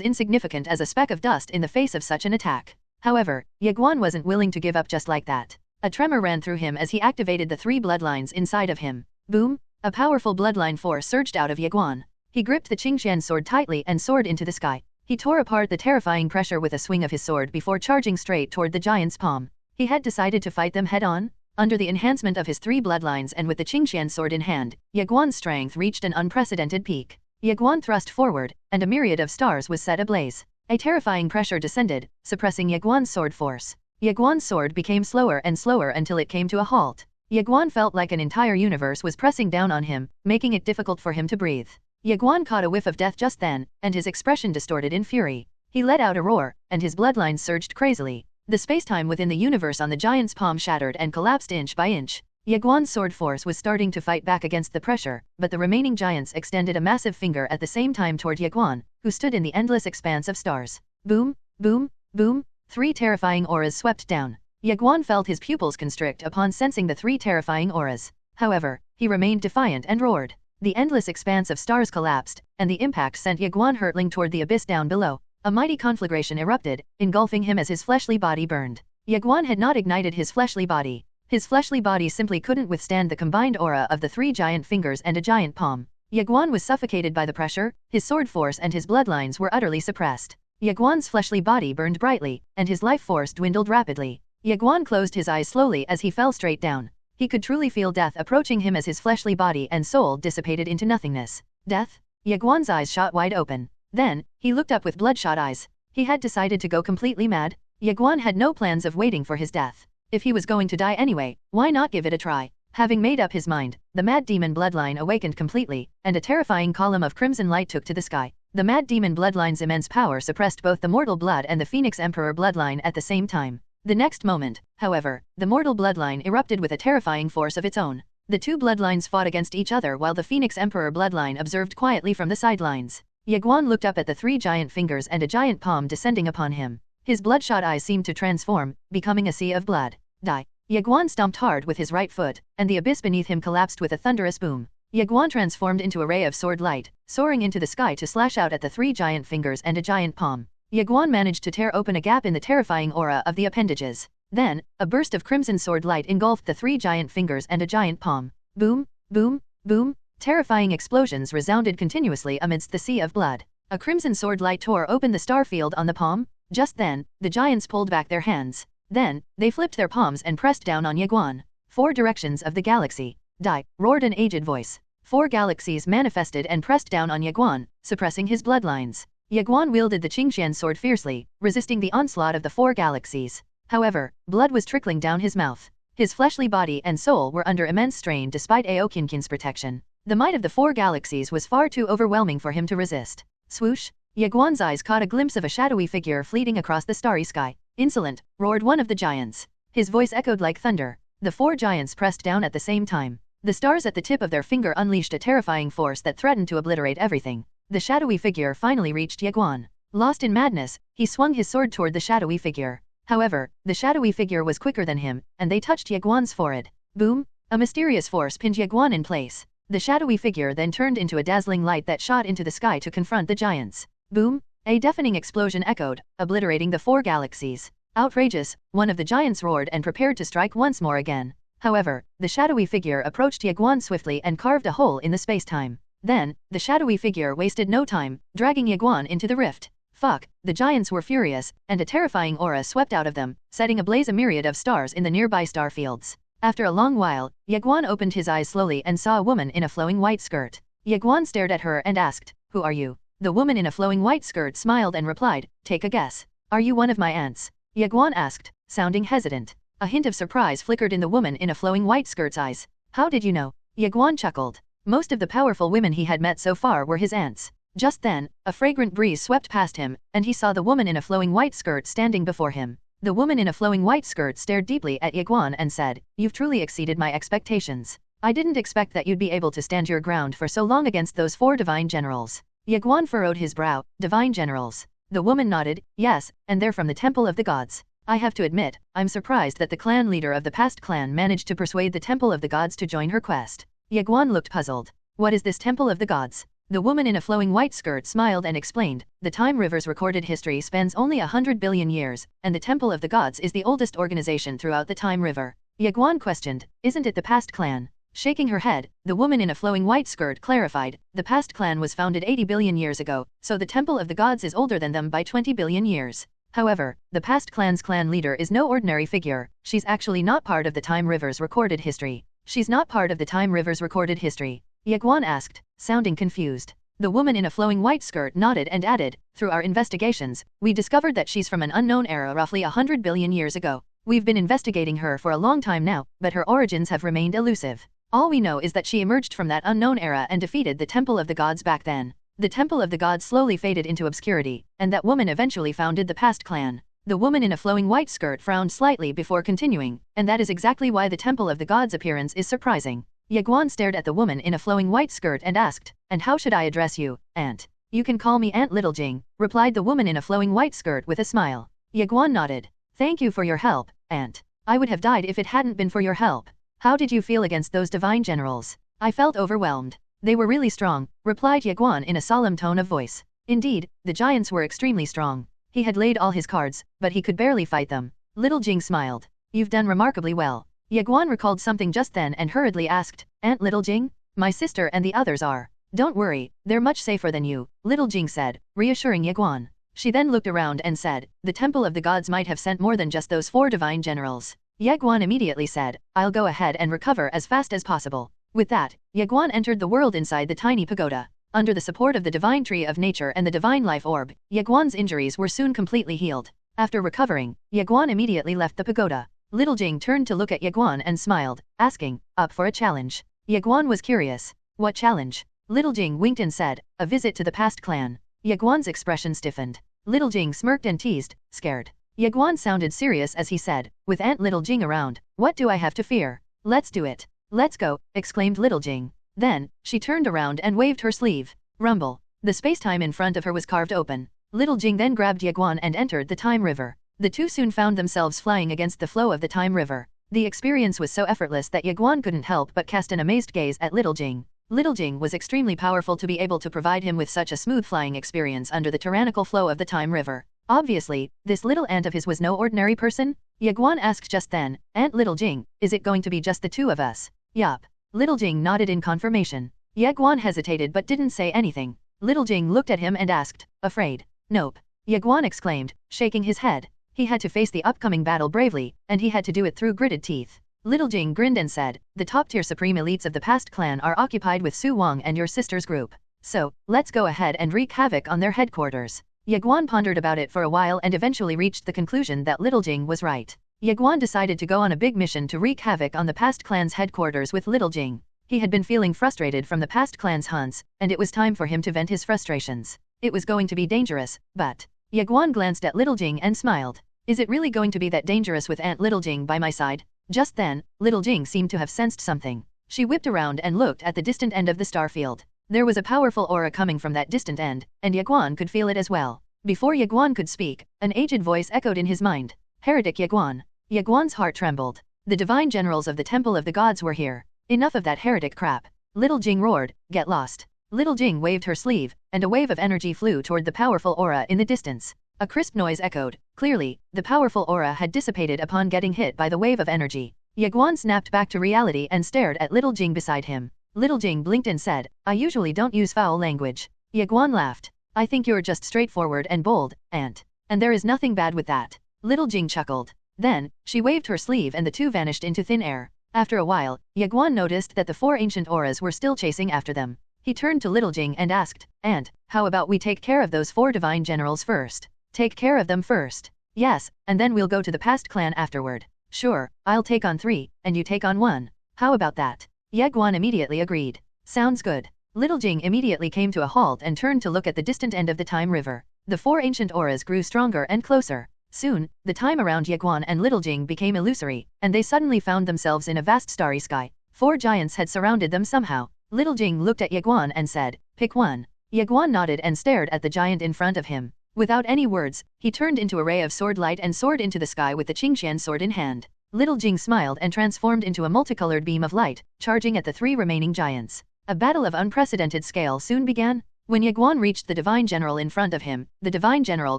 insignificant as a speck of dust in the face of such an attack. However, Ye Guan wasn't willing to give up just like that. A tremor ran through him as he activated the 3 bloodlines inside of him. Boom! A powerful bloodline force surged out of Ye Guan. He gripped the Qingxian sword tightly and soared into the sky. He tore apart the terrifying pressure with a swing of his sword before charging straight toward the giant's palm. He had decided to fight them head-on. Under the enhancement of his 3 bloodlines and with the Qingxian sword in hand, Ye Guan's strength reached an unprecedented peak. Ye Guan thrust forward, and a myriad of stars was set ablaze. A terrifying pressure descended, suppressing Ye Guan's sword force. Ye Guan's sword became slower and slower until it came to a halt. Ye Guan felt like an entire universe was pressing down on him, making it difficult for him to breathe. Ye Guan caught a whiff of death just then, and his expression distorted in fury. He let out a roar, and his bloodlines surged crazily. The spacetime within the universe on the giant's palm shattered and collapsed inch by inch. Ye Guan's sword force was starting to fight back against the pressure, but the remaining giants extended a massive finger at the same time toward Ye Guan, who stood in the endless expanse of stars. Boom, boom, boom, 3 terrifying auras swept down. Ye Guan felt his pupils constrict upon sensing the 3 terrifying auras. However, he remained defiant and roared. The endless expanse of stars collapsed, and the impact sent Ye Guan hurtling toward the abyss down below. A mighty conflagration erupted, engulfing him as his fleshly body burned. Ye Guan had not ignited his fleshly body. His fleshly body simply couldn't withstand the combined aura of the 3 giant fingers and a giant palm. Ye Guan was suffocated by the pressure, his sword force and his bloodlines were utterly suppressed. Ye Guan's fleshly body burned brightly, and his life force dwindled rapidly. Ye Guan closed his eyes slowly as he fell straight down. He could truly feel death approaching him as his fleshly body and soul dissipated into nothingness. Death? Ye Guan's eyes shot wide open. Then, he looked up with bloodshot eyes. He had decided to go completely mad. Ye Guan had no plans of waiting for his death. If he was going to die anyway, why not give it a try? Having made up his mind, the mad demon bloodline awakened completely, and a terrifying column of crimson light took to the sky. The mad demon bloodline's immense power suppressed both the mortal blood and the Phoenix Emperor bloodline at the same time. The next moment, however, the mortal bloodline erupted with a terrifying force of its own. The 2 bloodlines fought against each other while the Phoenix Emperor bloodline observed quietly from the sidelines. Ye Guan looked up at the 3 giant fingers and a giant palm descending upon him. His bloodshot eyes seemed to transform, becoming a sea of blood. Die. Ye Guan stomped hard with his right foot, and the abyss beneath him collapsed with a thunderous boom. Ye Guan transformed into a ray of sword light, soaring into the sky to slash out at the 3 giant fingers and a giant palm. Ye Guan managed to tear open a gap in the terrifying aura of the appendages. Then, a burst of crimson sword light engulfed the 3 giant fingers and a giant palm. Boom, boom, boom. Terrifying explosions resounded continuously amidst the sea of blood. A crimson sword light tore open the star field on the palm. Just then, the giants pulled back their hands. Then, they flipped their palms and pressed down on Ye Guan. 4 directions of the galaxy. Die, roared an aged voice. 4 galaxies manifested and pressed down on Ye Guan, suppressing his bloodlines. Ye Guan wielded the Qingxian sword fiercely, resisting the onslaught of the 4 galaxies. However, blood was trickling down his mouth. His fleshly body and soul were under immense strain despite Aokinkin's protection. The might of the 4 galaxies was far too overwhelming for him to resist. Swoosh! Ye Guan's eyes caught a glimpse of a shadowy figure fleeting across the starry sky. Insolent, roared one of the giants. His voice echoed like thunder. The 4 giants pressed down at the same time. The stars at the tip of their finger unleashed a terrifying force that threatened to obliterate everything. The shadowy figure finally reached Ye Guan. Lost in madness, he swung his sword toward the shadowy figure. However, the shadowy figure was quicker than him, and they touched Ye Guan's forehead. Boom! A mysterious force pinned Ye Guan in place. The shadowy figure then turned into a dazzling light that shot into the sky to confront the giants. Boom! A deafening explosion echoed, obliterating the 4 galaxies. Outrageous, one of the giants roared and prepared to strike once more again. However, the shadowy figure approached Ye Guan swiftly and carved a hole in the space-time. Then, the shadowy figure wasted no time, dragging Ye Guan into the rift. Fuck, the giants were furious, and a terrifying aura swept out of them, setting ablaze a myriad of stars in the nearby star fields. After a long while, Ye Guan opened his eyes slowly and saw a woman in a flowing white skirt. Ye Guan stared at her and asked, "Who are you?" The woman in a flowing white skirt smiled and replied, "Take a guess. Are you one of my aunts?" Ye Guan asked, sounding hesitant. A hint of surprise flickered in the woman in a flowing white skirt's eyes. "How did you know?" Ye Guan chuckled. Most of the powerful women he had met so far were his aunts. Just then, a fragrant breeze swept past him, and he saw the woman in a flowing white skirt standing before him. The woman in a flowing white skirt stared deeply at Ye Guan and said, "You've truly exceeded my expectations. I didn't expect that you'd be able to stand your ground for so long against those 4 divine generals." Ye Guan furrowed his brow. "Divine generals?" The woman nodded, "Yes, and they're from the Temple of the Gods. I have to admit, I'm surprised that the clan leader of the past clan managed to persuade the Temple of the Gods to join her quest." Ye Guan looked puzzled. "What is this Temple of the Gods?" The woman in a flowing white skirt smiled and explained, "The Time River's recorded history spans only 100 billion years, and the Temple of the Gods is the oldest organization throughout the Time River." Ye Guan questioned, "Isn't it the past clan?" Shaking her head, the woman in a flowing white skirt clarified, the past clan was founded 80 billion years ago, so the temple of the gods is older than them by 20 billion years. However, the past clan's clan leader is no ordinary figure, she's actually not part of the Time River's recorded history. She's not part of the Time River's recorded history? Ye Guan asked, sounding confused. The woman in a flowing white skirt nodded and added, through our investigations, we discovered that she's from an unknown era roughly 100 billion years ago. We've been investigating her for a long time now, but her origins have remained elusive. All we know is that she emerged from that unknown era and defeated the Temple of the Gods back then. The Temple of the Gods slowly faded into obscurity, and that woman eventually founded the past clan. The woman in a flowing white skirt frowned slightly before continuing, and that is exactly why the Temple of the Gods' appearance is surprising. Ye Guan stared at the woman in a flowing white skirt and asked, and how should I address you, Aunt? You can call me Aunt Little Jing, replied the woman in a flowing white skirt with a smile. Ye Guan nodded. Thank you for your help, Aunt. I would have died if it hadn't been for your help. How did you feel against those divine generals? I felt overwhelmed. They were really strong, replied Ye Guan in a solemn tone of voice. Indeed, the giants were extremely strong. He had laid all his cards, but he could barely fight them. Little Jing smiled. You've done remarkably well. Ye Guan recalled something just then and hurriedly asked, Aunt Little Jing? My sister and the others are. Don't worry, they're much safer than you, Little Jing said, reassuring Ye Guan. She then looked around and said, the Temple of the Gods might have sent more than just those 4 divine generals. Ye Guan immediately said, I'll go ahead and recover as fast as possible. With that, Ye Guan entered the world inside the tiny pagoda. Under the support of the divine tree of nature and the divine life orb, Ye Guan's injuries were soon completely healed. After recovering, Ye Guan immediately left the pagoda. Little Jing turned to look at Ye Guan and smiled, asking, up for a challenge? Ye Guan was curious. What challenge? Little Jing winked and said, a visit to the past clan. Ye Guan's expression stiffened. Little Jing smirked and teased, scared. Ye Guan sounded serious as he said, with Aunt Little Jing around, what do I have to fear? Let's do it. Let's go, exclaimed Little Jing. Then, she turned around and waved her sleeve. Rumble. The space-time in front of her was carved open. Little Jing then grabbed Ye Guan and entered the Time River. The two soon found themselves flying against the flow of the Time River. The experience was so effortless that Ye Guan couldn't help but cast an amazed gaze at Little Jing. Little Jing was extremely powerful to be able to provide him with such a smooth flying experience under the tyrannical flow of the Time River. Obviously, this little aunt of his was no ordinary person? Ye Guan asked just then, Aunt Little Jing, is it going to be just the two of us? Yup. Little Jing nodded in confirmation. Ye Guan hesitated but didn't say anything. Little Jing looked at him and asked, afraid? Nope. Ye Guan exclaimed, shaking his head. He had to face the upcoming battle bravely, and he had to do it through gritted teeth. Little Jing grinned and said, the top-tier supreme elites of the past clan are occupied with Su Wang and your sister's group. So, let's go ahead and wreak havoc on their headquarters. Ye Guan pondered about it for a while and eventually reached the conclusion that Little Jing was right. Ye Guan decided to go on a big mission to wreak havoc on the past clan's headquarters with Little Jing. He had been feeling frustrated from the past clan's hunts, and it was time for him to vent his frustrations. It was going to be dangerous, but... Ye Guan glanced at Little Jing and smiled. Is it really going to be that dangerous with Aunt Little Jing by my side? Just then, Little Jing seemed to have sensed something. She whipped around and looked at the distant end of the star field. There was a powerful aura coming from that distant end, and Ye Guan could feel it as well. Before Ye Guan could speak, an aged voice echoed in his mind. Heretic Ye Guan. Ye Guan's heart trembled. The divine generals of the Temple of the Gods were here. Enough of that heretic crap. Little Jing roared, get lost. Little Jing waved her sleeve, and a wave of energy flew toward the powerful aura in the distance. A crisp noise echoed. Clearly, the powerful aura had dissipated upon getting hit by the wave of energy. Ye Guan snapped back to reality and stared at Little Jing beside him. Little Jing blinked and said, I usually don't use foul language. Ye Guan laughed. I think you're just straightforward and bold, Aunt. And there is nothing bad with that. Little Jing chuckled. Then, she waved her sleeve and the two vanished into thin air. After a while, Ye Guan noticed that the 4 ancient auras were still chasing after them. He turned to Little Jing and asked, Aunt, how about we take care of those 4 divine generals first? Take care of them first. Yes, and then we'll go to the past clan afterward. Sure, I'll take on 3, and you take on 1. How about that? Ye Guan immediately agreed. Sounds good. Little Jing immediately came to a halt and turned to look at the distant end of the Time River. The 4 ancient auras grew stronger and closer. Soon, the time around Ye Guan and Little Jing became illusory, and they suddenly found themselves in a vast starry sky. 4 giants had surrounded them somehow. Little Jing looked at Ye Guan and said, pick one. Ye Guan nodded and stared at the giant in front of him. Without any words, he turned into a ray of sword light and soared into the sky with the Qingxian sword in hand. Little Jing smiled and transformed into a multicolored beam of light, charging at the 3 remaining giants. A battle of unprecedented scale soon began. When Ye Guan reached the divine general in front of him, the divine general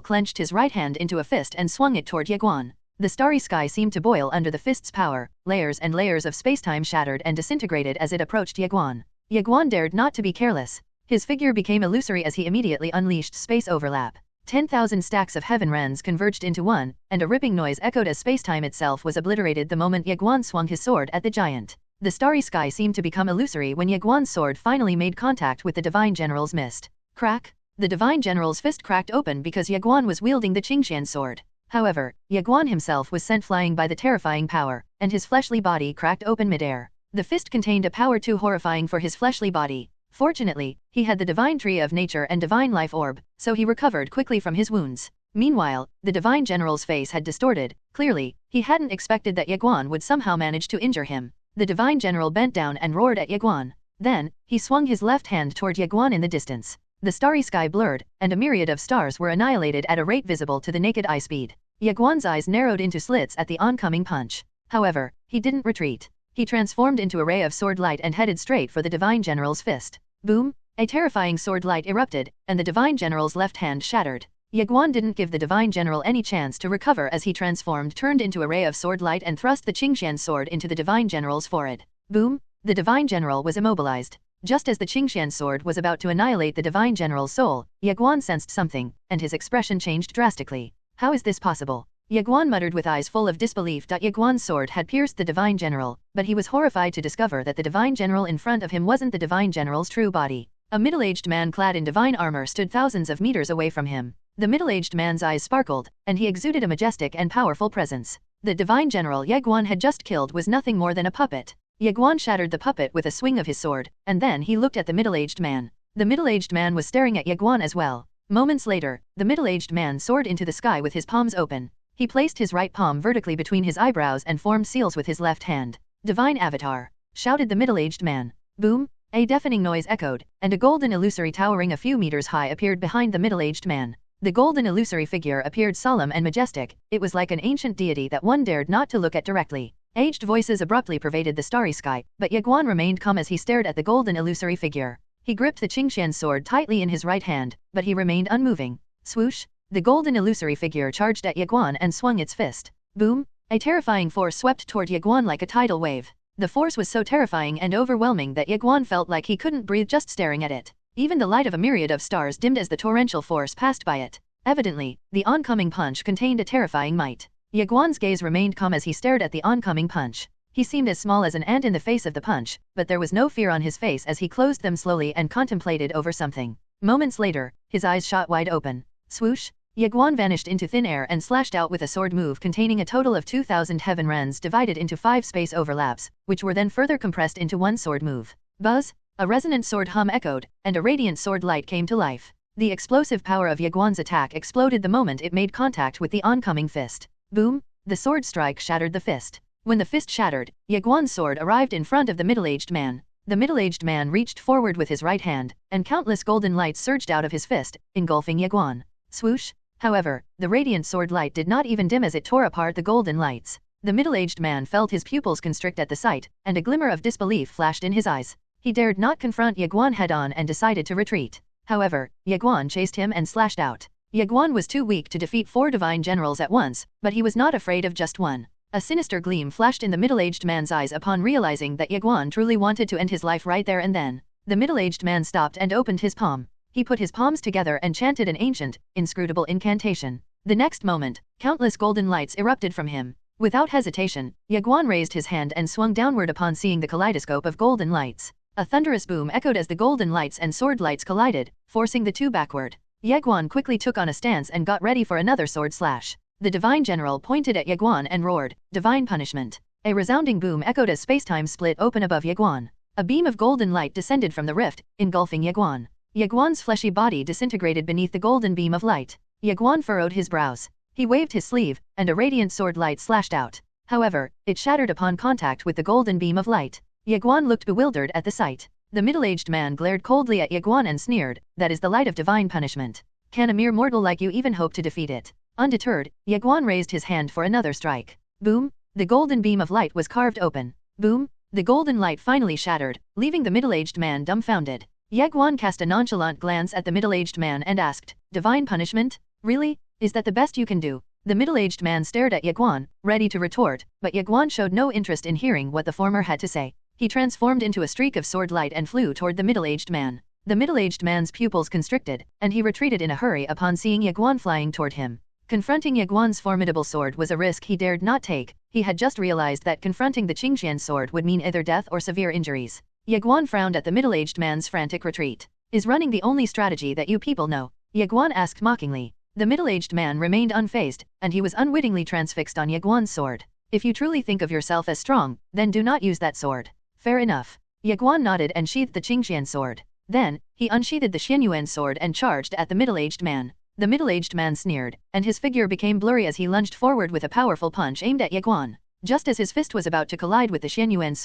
clenched his right hand into a fist and swung it toward Ye Guan. The starry sky seemed to boil under the fist's power, layers and layers of spacetime shattered and disintegrated as it approached Ye Guan. Ye Guan dared not to be careless. His figure became illusory as he immediately unleashed space overlap. 10,000 stacks of heaven rends converged into one, and a ripping noise echoed as spacetime itself was obliterated the moment Ye Guan swung his sword at the giant. The starry sky seemed to become illusory when Ye Guan's sword finally made contact with the Divine General's mist. Crack! The Divine General's fist cracked open because Ye Guan was wielding the Qingxian sword. However, Ye Guan himself was sent flying by the terrifying power, and his fleshly body cracked open midair. The fist contained a power too horrifying for his fleshly body. Fortunately, he had the divine tree of nature and divine life orb, so he recovered quickly from his wounds. Meanwhile, the Divine General's face had distorted. Clearly, he hadn't expected that Ye Guan would somehow manage to injure him. The Divine General bent down and roared at Ye Guan. Then, he swung his left hand toward Ye Guan in the distance. The starry sky blurred, and a myriad of stars were annihilated at a rate visible to the naked eye speed. Ye Guan's eyes narrowed into slits at the oncoming punch. However, he didn't retreat. He transformed into a ray of sword light and headed straight for the Divine General's fist. Boom! A terrifying sword light erupted, and the Divine General's left hand shattered. Ye Guan didn't give the Divine General any chance to recover as he turned into a ray of sword light and thrust the Qingxian sword into the Divine General's forehead. Boom! The Divine General was immobilized. Just as the Qingxian sword was about to annihilate the Divine General's soul, Ye Guan sensed something, and his expression changed drastically. How is this possible? Ye Guan muttered with eyes full of disbelief. Ye Guan's sword had pierced the Divine General, but he was horrified to discover that the Divine General in front of him wasn't the Divine General's true body. A middle-aged man clad in divine armor stood thousands of meters away from him. The middle-aged man's eyes sparkled, and he exuded a majestic and powerful presence. The Divine General Ye Guan had just killed was nothing more than a puppet. Ye Guan shattered the puppet with a swing of his sword, and then he looked at the middle-aged man. The middle-aged man was staring at Ye Guan as well. Moments later, the middle-aged man soared into the sky with his palms open. He placed his right palm vertically between his eyebrows and formed seals with his left hand. "Divine Avatar!" shouted the middle-aged man. Boom! A deafening noise echoed, and a golden illusory towering a few meters high appeared behind the middle-aged man. The golden illusory figure appeared solemn and majestic. It was like an ancient deity that one dared not to look at directly. Aged voices abruptly pervaded the starry sky, but Ye Guan remained calm as he stared at the golden illusory figure. He gripped the Qingxian sword tightly in his right hand, but he remained unmoving. Swoosh! The golden illusory figure charged at Ye Guan and swung its fist. Boom! A terrifying force swept toward Ye Guan like a tidal wave. The force was so terrifying and overwhelming that Ye Guan felt like he couldn't breathe just staring at it. Even the light of a myriad of stars dimmed as the torrential force passed by it. Evidently, the oncoming punch contained a terrifying might. Ye Guan's gaze remained calm as he stared at the oncoming punch. He seemed as small as an ant in the face of the punch, but there was no fear on his face as he closed them slowly and contemplated over something. Moments later, his eyes shot wide open. Swoosh! Ye Guan vanished into thin air and slashed out with a sword move containing a total of 2,000 heaven rends divided into 5 space overlaps, which were then further compressed into one sword move. Buzz! A resonant sword hum echoed, and a radiant sword light came to life. The explosive power of Ye Guan's attack exploded the moment it made contact with the oncoming fist. Boom! The sword strike shattered the fist. When the fist shattered, Ye Guan's sword arrived in front of the middle-aged man. The middle-aged man reached forward with his right hand, and countless golden lights surged out of his fist, engulfing Ye Guan. Swoosh! However, the radiant sword light did not even dim as it tore apart the golden lights. The middle-aged man felt his pupils constrict at the sight, and a glimmer of disbelief flashed in his eyes. He dared not confront Ye Guan head-on and decided to retreat. However, Ye Guan chased him and slashed out. Ye Guan was too weak to defeat 4 divine generals at once, but he was not afraid of just one. A sinister gleam flashed in the middle-aged man's eyes upon realizing that Ye Guan truly wanted to end his life right there and then. The middle-aged man stopped and opened his palm. He put his palms together and chanted an ancient, inscrutable incantation. The next moment, countless golden lights erupted from him. Without hesitation, Ye Guan raised his hand and swung downward upon seeing the kaleidoscope of golden lights. A thunderous boom echoed as the golden lights and sword lights collided, forcing the two backward. Ye Guan quickly took on a stance and got ready for another sword slash. The Divine General pointed at Ye Guan and roared, "Divine Punishment!" A resounding boom echoed as spacetime split open above Ye Guan. A beam of golden light descended from the rift, engulfing Ye Guan. Ye Guan's fleshy body disintegrated beneath the golden beam of light. Ye Guan furrowed his brows. He waved his sleeve, and a radiant sword light slashed out. However, it shattered upon contact with the golden beam of light. Ye Guan looked bewildered at the sight. The middle-aged man glared coldly at Ye Guan and sneered, "That is the light of divine punishment. Can a mere mortal like you even hope to defeat it?" Undeterred, Ye Guan raised his hand for another strike. Boom! The golden beam of light was carved open. Boom! The golden light finally shattered, leaving the middle-aged man dumbfounded. Ye Guan cast a nonchalant glance at the middle-aged man and asked, "Divine punishment? Really? Is that the best you can do?" The middle-aged man stared at Ye Guan, ready to retort, but Ye Guan showed no interest in hearing what the former had to say. He transformed into a streak of sword light and flew toward the middle-aged man. The middle-aged man's pupils constricted, and he retreated in a hurry upon seeing Ye Guan flying toward him. Confronting Ye Guan's formidable sword was a risk he dared not take. He had just realized that confronting the Qingxian sword would mean either death or severe injuries. Ye Guan frowned at the middle-aged man's frantic retreat. Is running the only strategy that you people know? Ye Guan asked mockingly. The middle-aged man remained unfazed, and he was unwittingly transfixed on Ye Guan's sword. If you truly think of yourself as strong, then do not use that sword. Fair enough. Ye Guan nodded and sheathed the Qingxian sword. Then, he unsheathed the Xianyuan sword and charged at the middle-aged man. The middle-aged man sneered, and his figure became blurry as he lunged forward with a powerful punch aimed at Ye Guan. Just as his fist was about to collide with the Xianyuan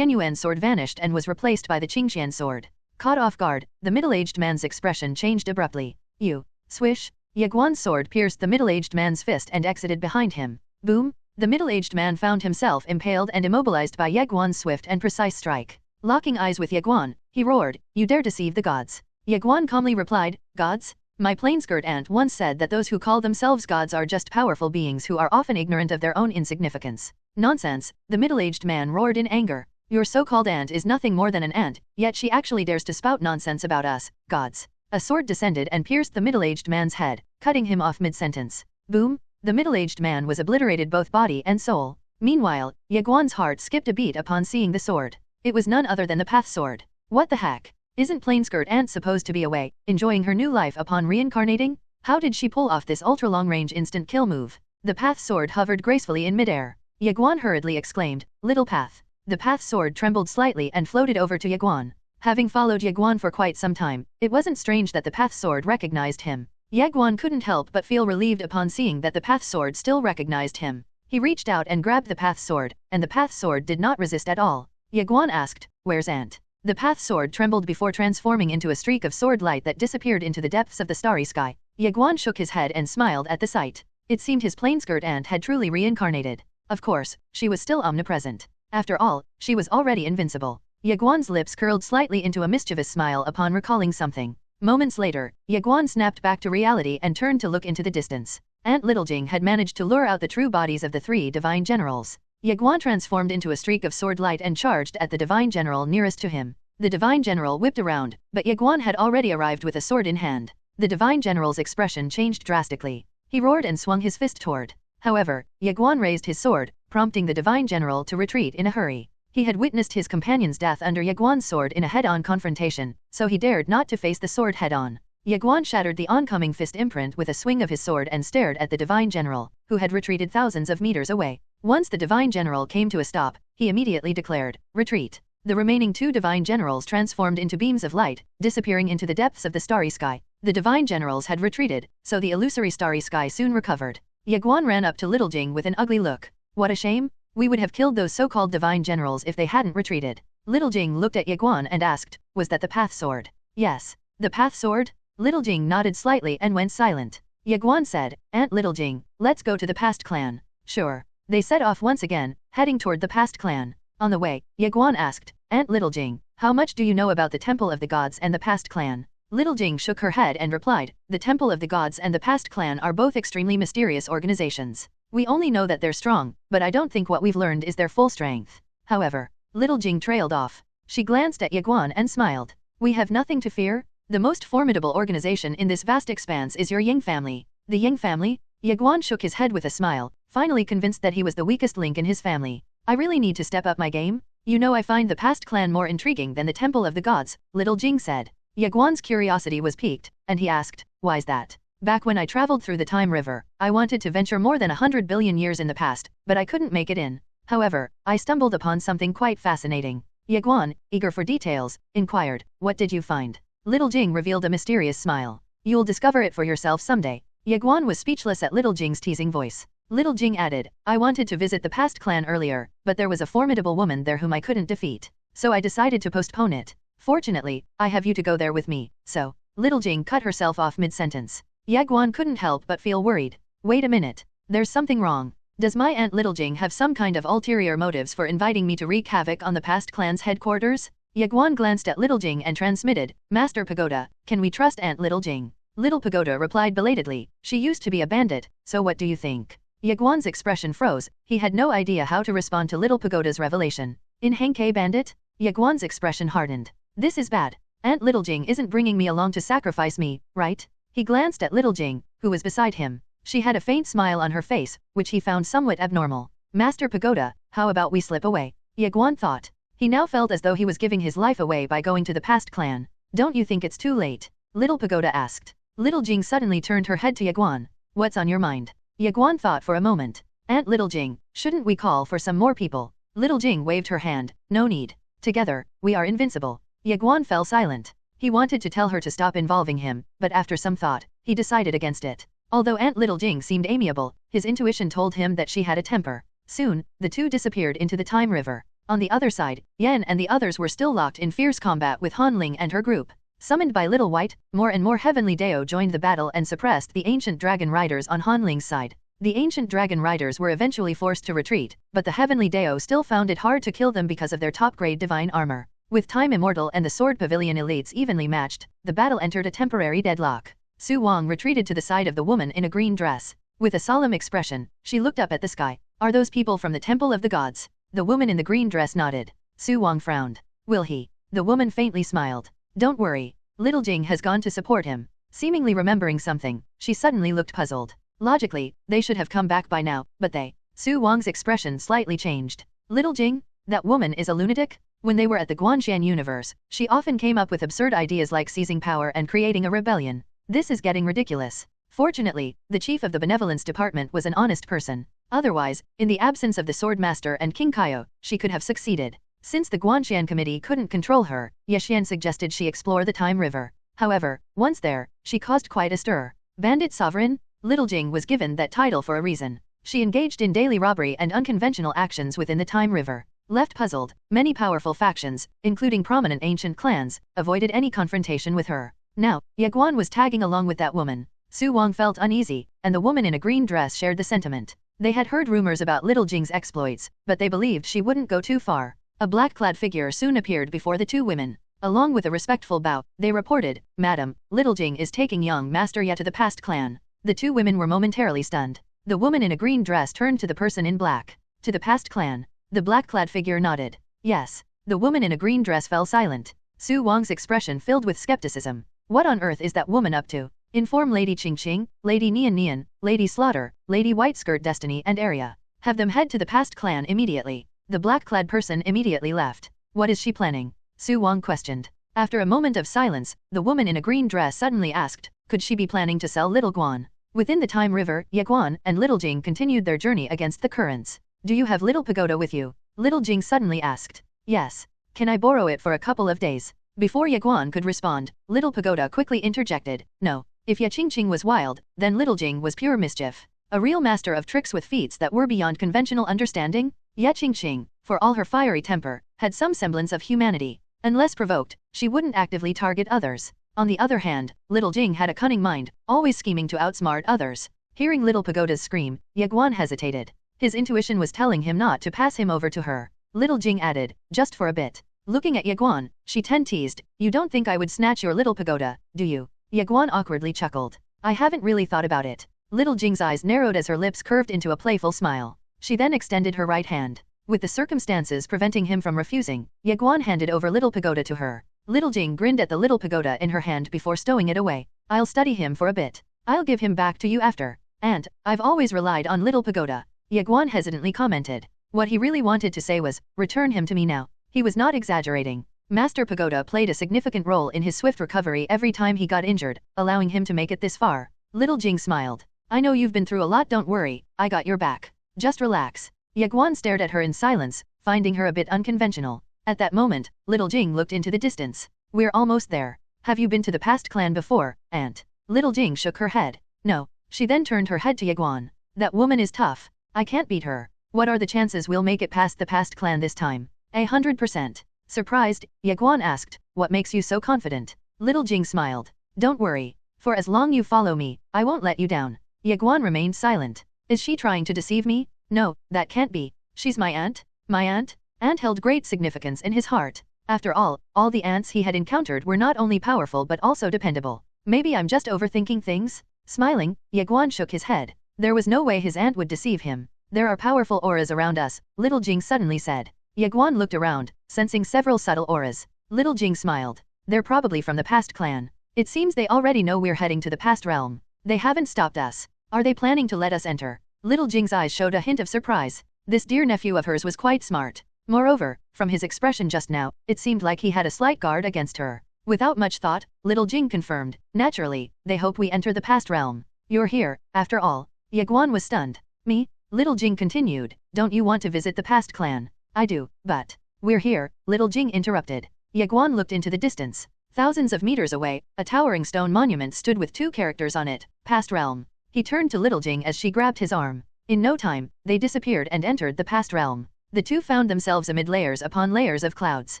sword vanished and was replaced by the Qingxian sword. Caught off guard, the middle-aged man's expression changed abruptly. You. Swish. Ye Guan's sword pierced the middle-aged man's fist and exited behind him. Boom! The middle-aged man found himself impaled and immobilized by Ye Guan's swift and precise strike. Locking eyes with Ye Guan, he roared, "You dare deceive the gods." Ye Guan calmly replied, "Gods? My plain-skirt aunt once said that those who call themselves gods are just powerful beings who are often ignorant of their own insignificance." Nonsense, the middle-aged man roared in anger. Your so-called aunt is nothing more than an ant, yet she actually dares to spout nonsense about us, gods. A sword descended and pierced the middle-aged man's head, cutting him off mid-sentence. Boom! The middle-aged man was obliterated both body and soul. Meanwhile, Ye Guan's heart skipped a beat upon seeing the sword. It was none other than the path sword. What the heck? Isn't plain-skirt aunt supposed to be away, enjoying her new life upon reincarnating? How did she pull off this ultra-long-range instant kill move? The path sword hovered gracefully in midair. Ye Guan hurriedly exclaimed, "Little path." The path sword trembled slightly and floated over to Ye Guan. Having followed Ye Guan for quite some time, it wasn't strange that the path sword recognized him. Ye Guan couldn't help but feel relieved upon seeing that the path sword still recognized him. He reached out and grabbed the path sword, and the path sword did not resist at all. Ye Guan asked, "Where's aunt?" The path sword trembled before transforming into a streak of sword light that disappeared into the depths of the starry sky. Ye Guan shook his head and smiled at the sight. It seemed his plain-skirt aunt had truly reincarnated. Of course, she was still omnipresent. After all, she was already invincible. Ye Guan's lips curled slightly into a mischievous smile upon recalling something. Moments later, Ye Guan snapped back to reality and turned to look into the distance. Aunt Littleging had managed to lure out the true bodies of the three divine generals. Ye Guan transformed into a streak of sword light and charged at the divine general nearest to him. The divine general whipped around, but Ye Guan had already arrived with a sword in hand. The divine general's expression changed drastically. He roared and swung his fist toward. However, Ye Guan raised his sword, prompting the divine general to retreat in a hurry. He had witnessed his companion's death under Ye Guan's sword in a head-on confrontation, so he dared not to face the sword head-on. Ye Guan shattered the oncoming fist imprint with a swing of his sword and stared at the divine general, who had retreated thousands of meters away. Once the divine general came to a stop, he immediately declared, "Retreat." The remaining two divine generals transformed into beams of light, disappearing into the depths of the starry sky. The divine generals had retreated, so the illusory starry sky soon recovered. Ye Guan ran up to Littleging with an ugly look. "What a shame! We would have killed those so-called divine generals if they hadn't retreated." Littleging looked at Ye Guan and asked, "Was that the path sword?" "Yes." "The path sword?" Littleging nodded slightly and went silent. Ye Guan said, "Aunt Littleging, let's go to the past clan." "Sure." They set off once again, heading toward the past clan. On the way, Ye Guan asked, "Aunt Littleging, how much do you know about the Temple of the Gods and the past clan?" Littleging shook her head and replied, "The Temple of the Gods and the past clan are both extremely mysterious organizations. We only know that they're strong, but I don't think what we've learned is their full strength." However, Littleging trailed off. She glanced at Ye Guan and smiled. "We have nothing to fear. The most formidable organization in this vast expanse is your Ying family." "The Ying family?" Ye Guan shook his head with a smile, finally convinced that he was the weakest link in his family. "I really need to step up my game? You know I find the past clan more intriguing than the Temple of the Gods," Littleging said. Ye Guan's curiosity was piqued, and he asked, "Why's that?" "Back when I traveled through the Time River, I wanted to venture more than 100 billion years in the past, but I couldn't make it in. However, I stumbled upon something quite fascinating." Ye Guan, eager for details, inquired, "What did you find?" Littleging revealed a mysterious smile. "You'll discover it for yourself someday." Ye Guan was speechless at Littleging's teasing voice. Littleging added, "I wanted to visit the past clan earlier, but there was a formidable woman there whom I couldn't defeat. So I decided to postpone it. Fortunately, I have you to go there with me, so." Littleging cut herself off mid-sentence. Ye Guan couldn't help but feel worried. "Wait a minute. There's something wrong. Does my Aunt Littleging have some kind of ulterior motives for inviting me to wreak havoc on the past clan's headquarters?" Ye Guan glanced at Littleging and transmitted, "Master Pagoda, can we trust Aunt Littleging?" Little Pagoda replied belatedly, she used to be a bandit, so what do you think? Ye Guan's expression froze, he had no idea how to respond to Little Pagoda's revelation. In Hangke bandit? Ye Guan's expression hardened. This is bad. Aunt Little Jing isn't bringing me along to sacrifice me, right? He glanced at Little Jing, who was beside him. She had a faint smile on her face, which he found somewhat abnormal. Master Pagoda, how about we slip away? Ye Guan thought. He now felt as though he was giving his life away by going to the past clan. Don't you think it's too late? Little Pagoda asked. Little Jing suddenly turned her head to Ye Guan. What's on your mind? Ye Guan thought for a moment. Aunt Little Jing, shouldn't we call for some more people? Little Jing waved her hand. No need. Together, we are invincible. Ye Guan fell silent. He wanted to tell her to stop involving him, but after some thought, he decided against it. Although Aunt Little Jing seemed amiable, his intuition told him that she had a temper. Soon, the two disappeared into the Time River. On the other side, Yan and the others were still locked in fierce combat with Han Ling and her group. Summoned by Little White, more and more heavenly Dao joined the battle and suppressed the ancient dragon riders on Han Ling's side. The ancient dragon riders were eventually forced to retreat, but the heavenly Dao still found it hard to kill them because of their top-grade divine armor. With Time Immortal and the Sword Pavilion elites evenly matched, the battle entered a temporary deadlock. Su Wang retreated to the side of the woman in a green dress. With a solemn expression, she looked up at the sky. Are those people from the Temple of the Gods? The woman in the green dress nodded. Su Wang frowned. Will he? The woman faintly smiled. Don't worry. Little Jing has gone to support him. Seemingly remembering something, she suddenly looked puzzled. Logically, they should have come back by now, but they... Su Wang's expression slightly changed. Little Jing? That woman is a lunatic? When they were at the Guanxian universe, she often came up with absurd ideas like seizing power and creating a rebellion. This is getting ridiculous. Fortunately, the chief of the benevolence department was an honest person. Otherwise, in the absence of the Sword Master and King Kaio, she could have succeeded. Since the Guanxian committee couldn't control her, Ye Xian suggested she explore the Time River. However, once there, she caused quite a stir. Bandit Sovereign? Little Jing was given that title for a reason. She engaged in daily robbery and unconventional actions within the Time River. Left puzzled, many powerful factions, including prominent ancient clans, avoided any confrontation with her. Now, Ye Guan was tagging along with that woman. Su Wang felt uneasy, and the woman in a green dress shared the sentiment. They had heard rumors about Little Jing's exploits, but they believed she wouldn't go too far. A black-clad figure soon appeared before the two women. Along with a respectful bow, they reported, Madam, Little Jing is taking young Master Ye to the past clan. The two women were momentarily stunned. The woman in a green dress turned to the person in black. To the past clan. The black-clad figure nodded. Yes. The woman in a green dress fell silent. Su Wang's expression filled with skepticism. What on earth is that woman up to? Inform Lady Qingqing, Lady Nian Nian, Lady Slaughter, Lady Whiteskirt Destiny and Arya. Have them head to the past clan immediately. The black-clad person immediately left. What is she planning? Su Wang questioned. After a moment of silence, the woman in a green dress suddenly asked, could she be planning to sell Little Guan? Within the Time River, Ye Guan and Little Jing continued their journey against the currents. Do you have Little Pagoda with you? Little Jing suddenly asked. Yes. Can I borrow it for a couple of days? Before Ye Guan could respond, Little Pagoda quickly interjected. No. If Ye Qingqing was wild, then Little Jing was pure mischief. A real master of tricks with feats that were beyond conventional understanding? Ye Qingqing, for all her fiery temper, had some semblance of humanity. Unless provoked, she wouldn't actively target others. On the other hand, Little Jing had a cunning mind, always scheming to outsmart others. Hearing Little Pagoda's scream, Ye Guan hesitated. His intuition was telling him not to pass him over to her. Little Jing added, just for a bit. Looking at Ye Guan, she teased, you don't think I would snatch your Little Pagoda, do you? Ye Guan awkwardly chuckled. I haven't really thought about it. Little Jing's eyes narrowed as her lips curved into a playful smile. She then extended her right hand. With the circumstances preventing him from refusing, Ye Guan handed over Little Pagoda to her. Little Jing grinned at the Little Pagoda in her hand before stowing it away. I'll study him for a bit. I'll give him back to you after. And, I've always relied on Little Pagoda. Ye Guan hesitantly commented. What he really wanted to say was, return him to me now. He was not exaggerating. Master Pagoda played a significant role in his swift recovery every time he got injured, allowing him to make it this far. Little Jing smiled. I know you've been through a lot, don't worry, I got your back. Just relax. Ye Guan stared at her in silence, finding her a bit unconventional. At that moment, Little Jing looked into the distance. We're almost there. Have you been to the past clan before, Aunt? Little Jing shook her head. No. She then turned her head to Ye Guan. That woman is tough. I can't beat her. What are the chances we'll make it past the past clan this time? 100%. Surprised, Ye Guan asked, what makes you so confident? Little Jing smiled. Don't worry. For as long you follow me, I won't let you down. Ye Guan remained silent. Is she trying to deceive me? No, that can't be. She's my aunt? My aunt? Aunt held great significance in his heart. After all the aunts he had encountered were not only powerful but also dependable. Maybe I'm just overthinking things? Smiling, Ye Guan shook his head. There was no way his aunt would deceive him. There are powerful auras around us, Little Jing suddenly said. Ye Guan looked around, sensing several subtle auras. Little Jing smiled. They're probably from the past clan. It seems they already know we're heading to the past realm. They haven't stopped us. Are they planning to let us enter? Little Jing's eyes showed a hint of surprise. This dear nephew of hers was quite smart. Moreover, from his expression just now, it seemed like he had a slight guard against her. Without much thought, Little Jing confirmed. Naturally, they hope we enter the past realm. You're here, after all. Ye Guan was stunned. Me? Little Jing continued. Don't you want to visit the past clan? I do, but... We're here, Little Jing interrupted. Ye Guan looked into the distance. Thousands of meters away, a towering stone monument stood with 2 characters on it, past realm. He turned to Little Jing as she grabbed his arm. In no time, they disappeared and entered the past realm. The two found themselves amid layers upon layers of clouds.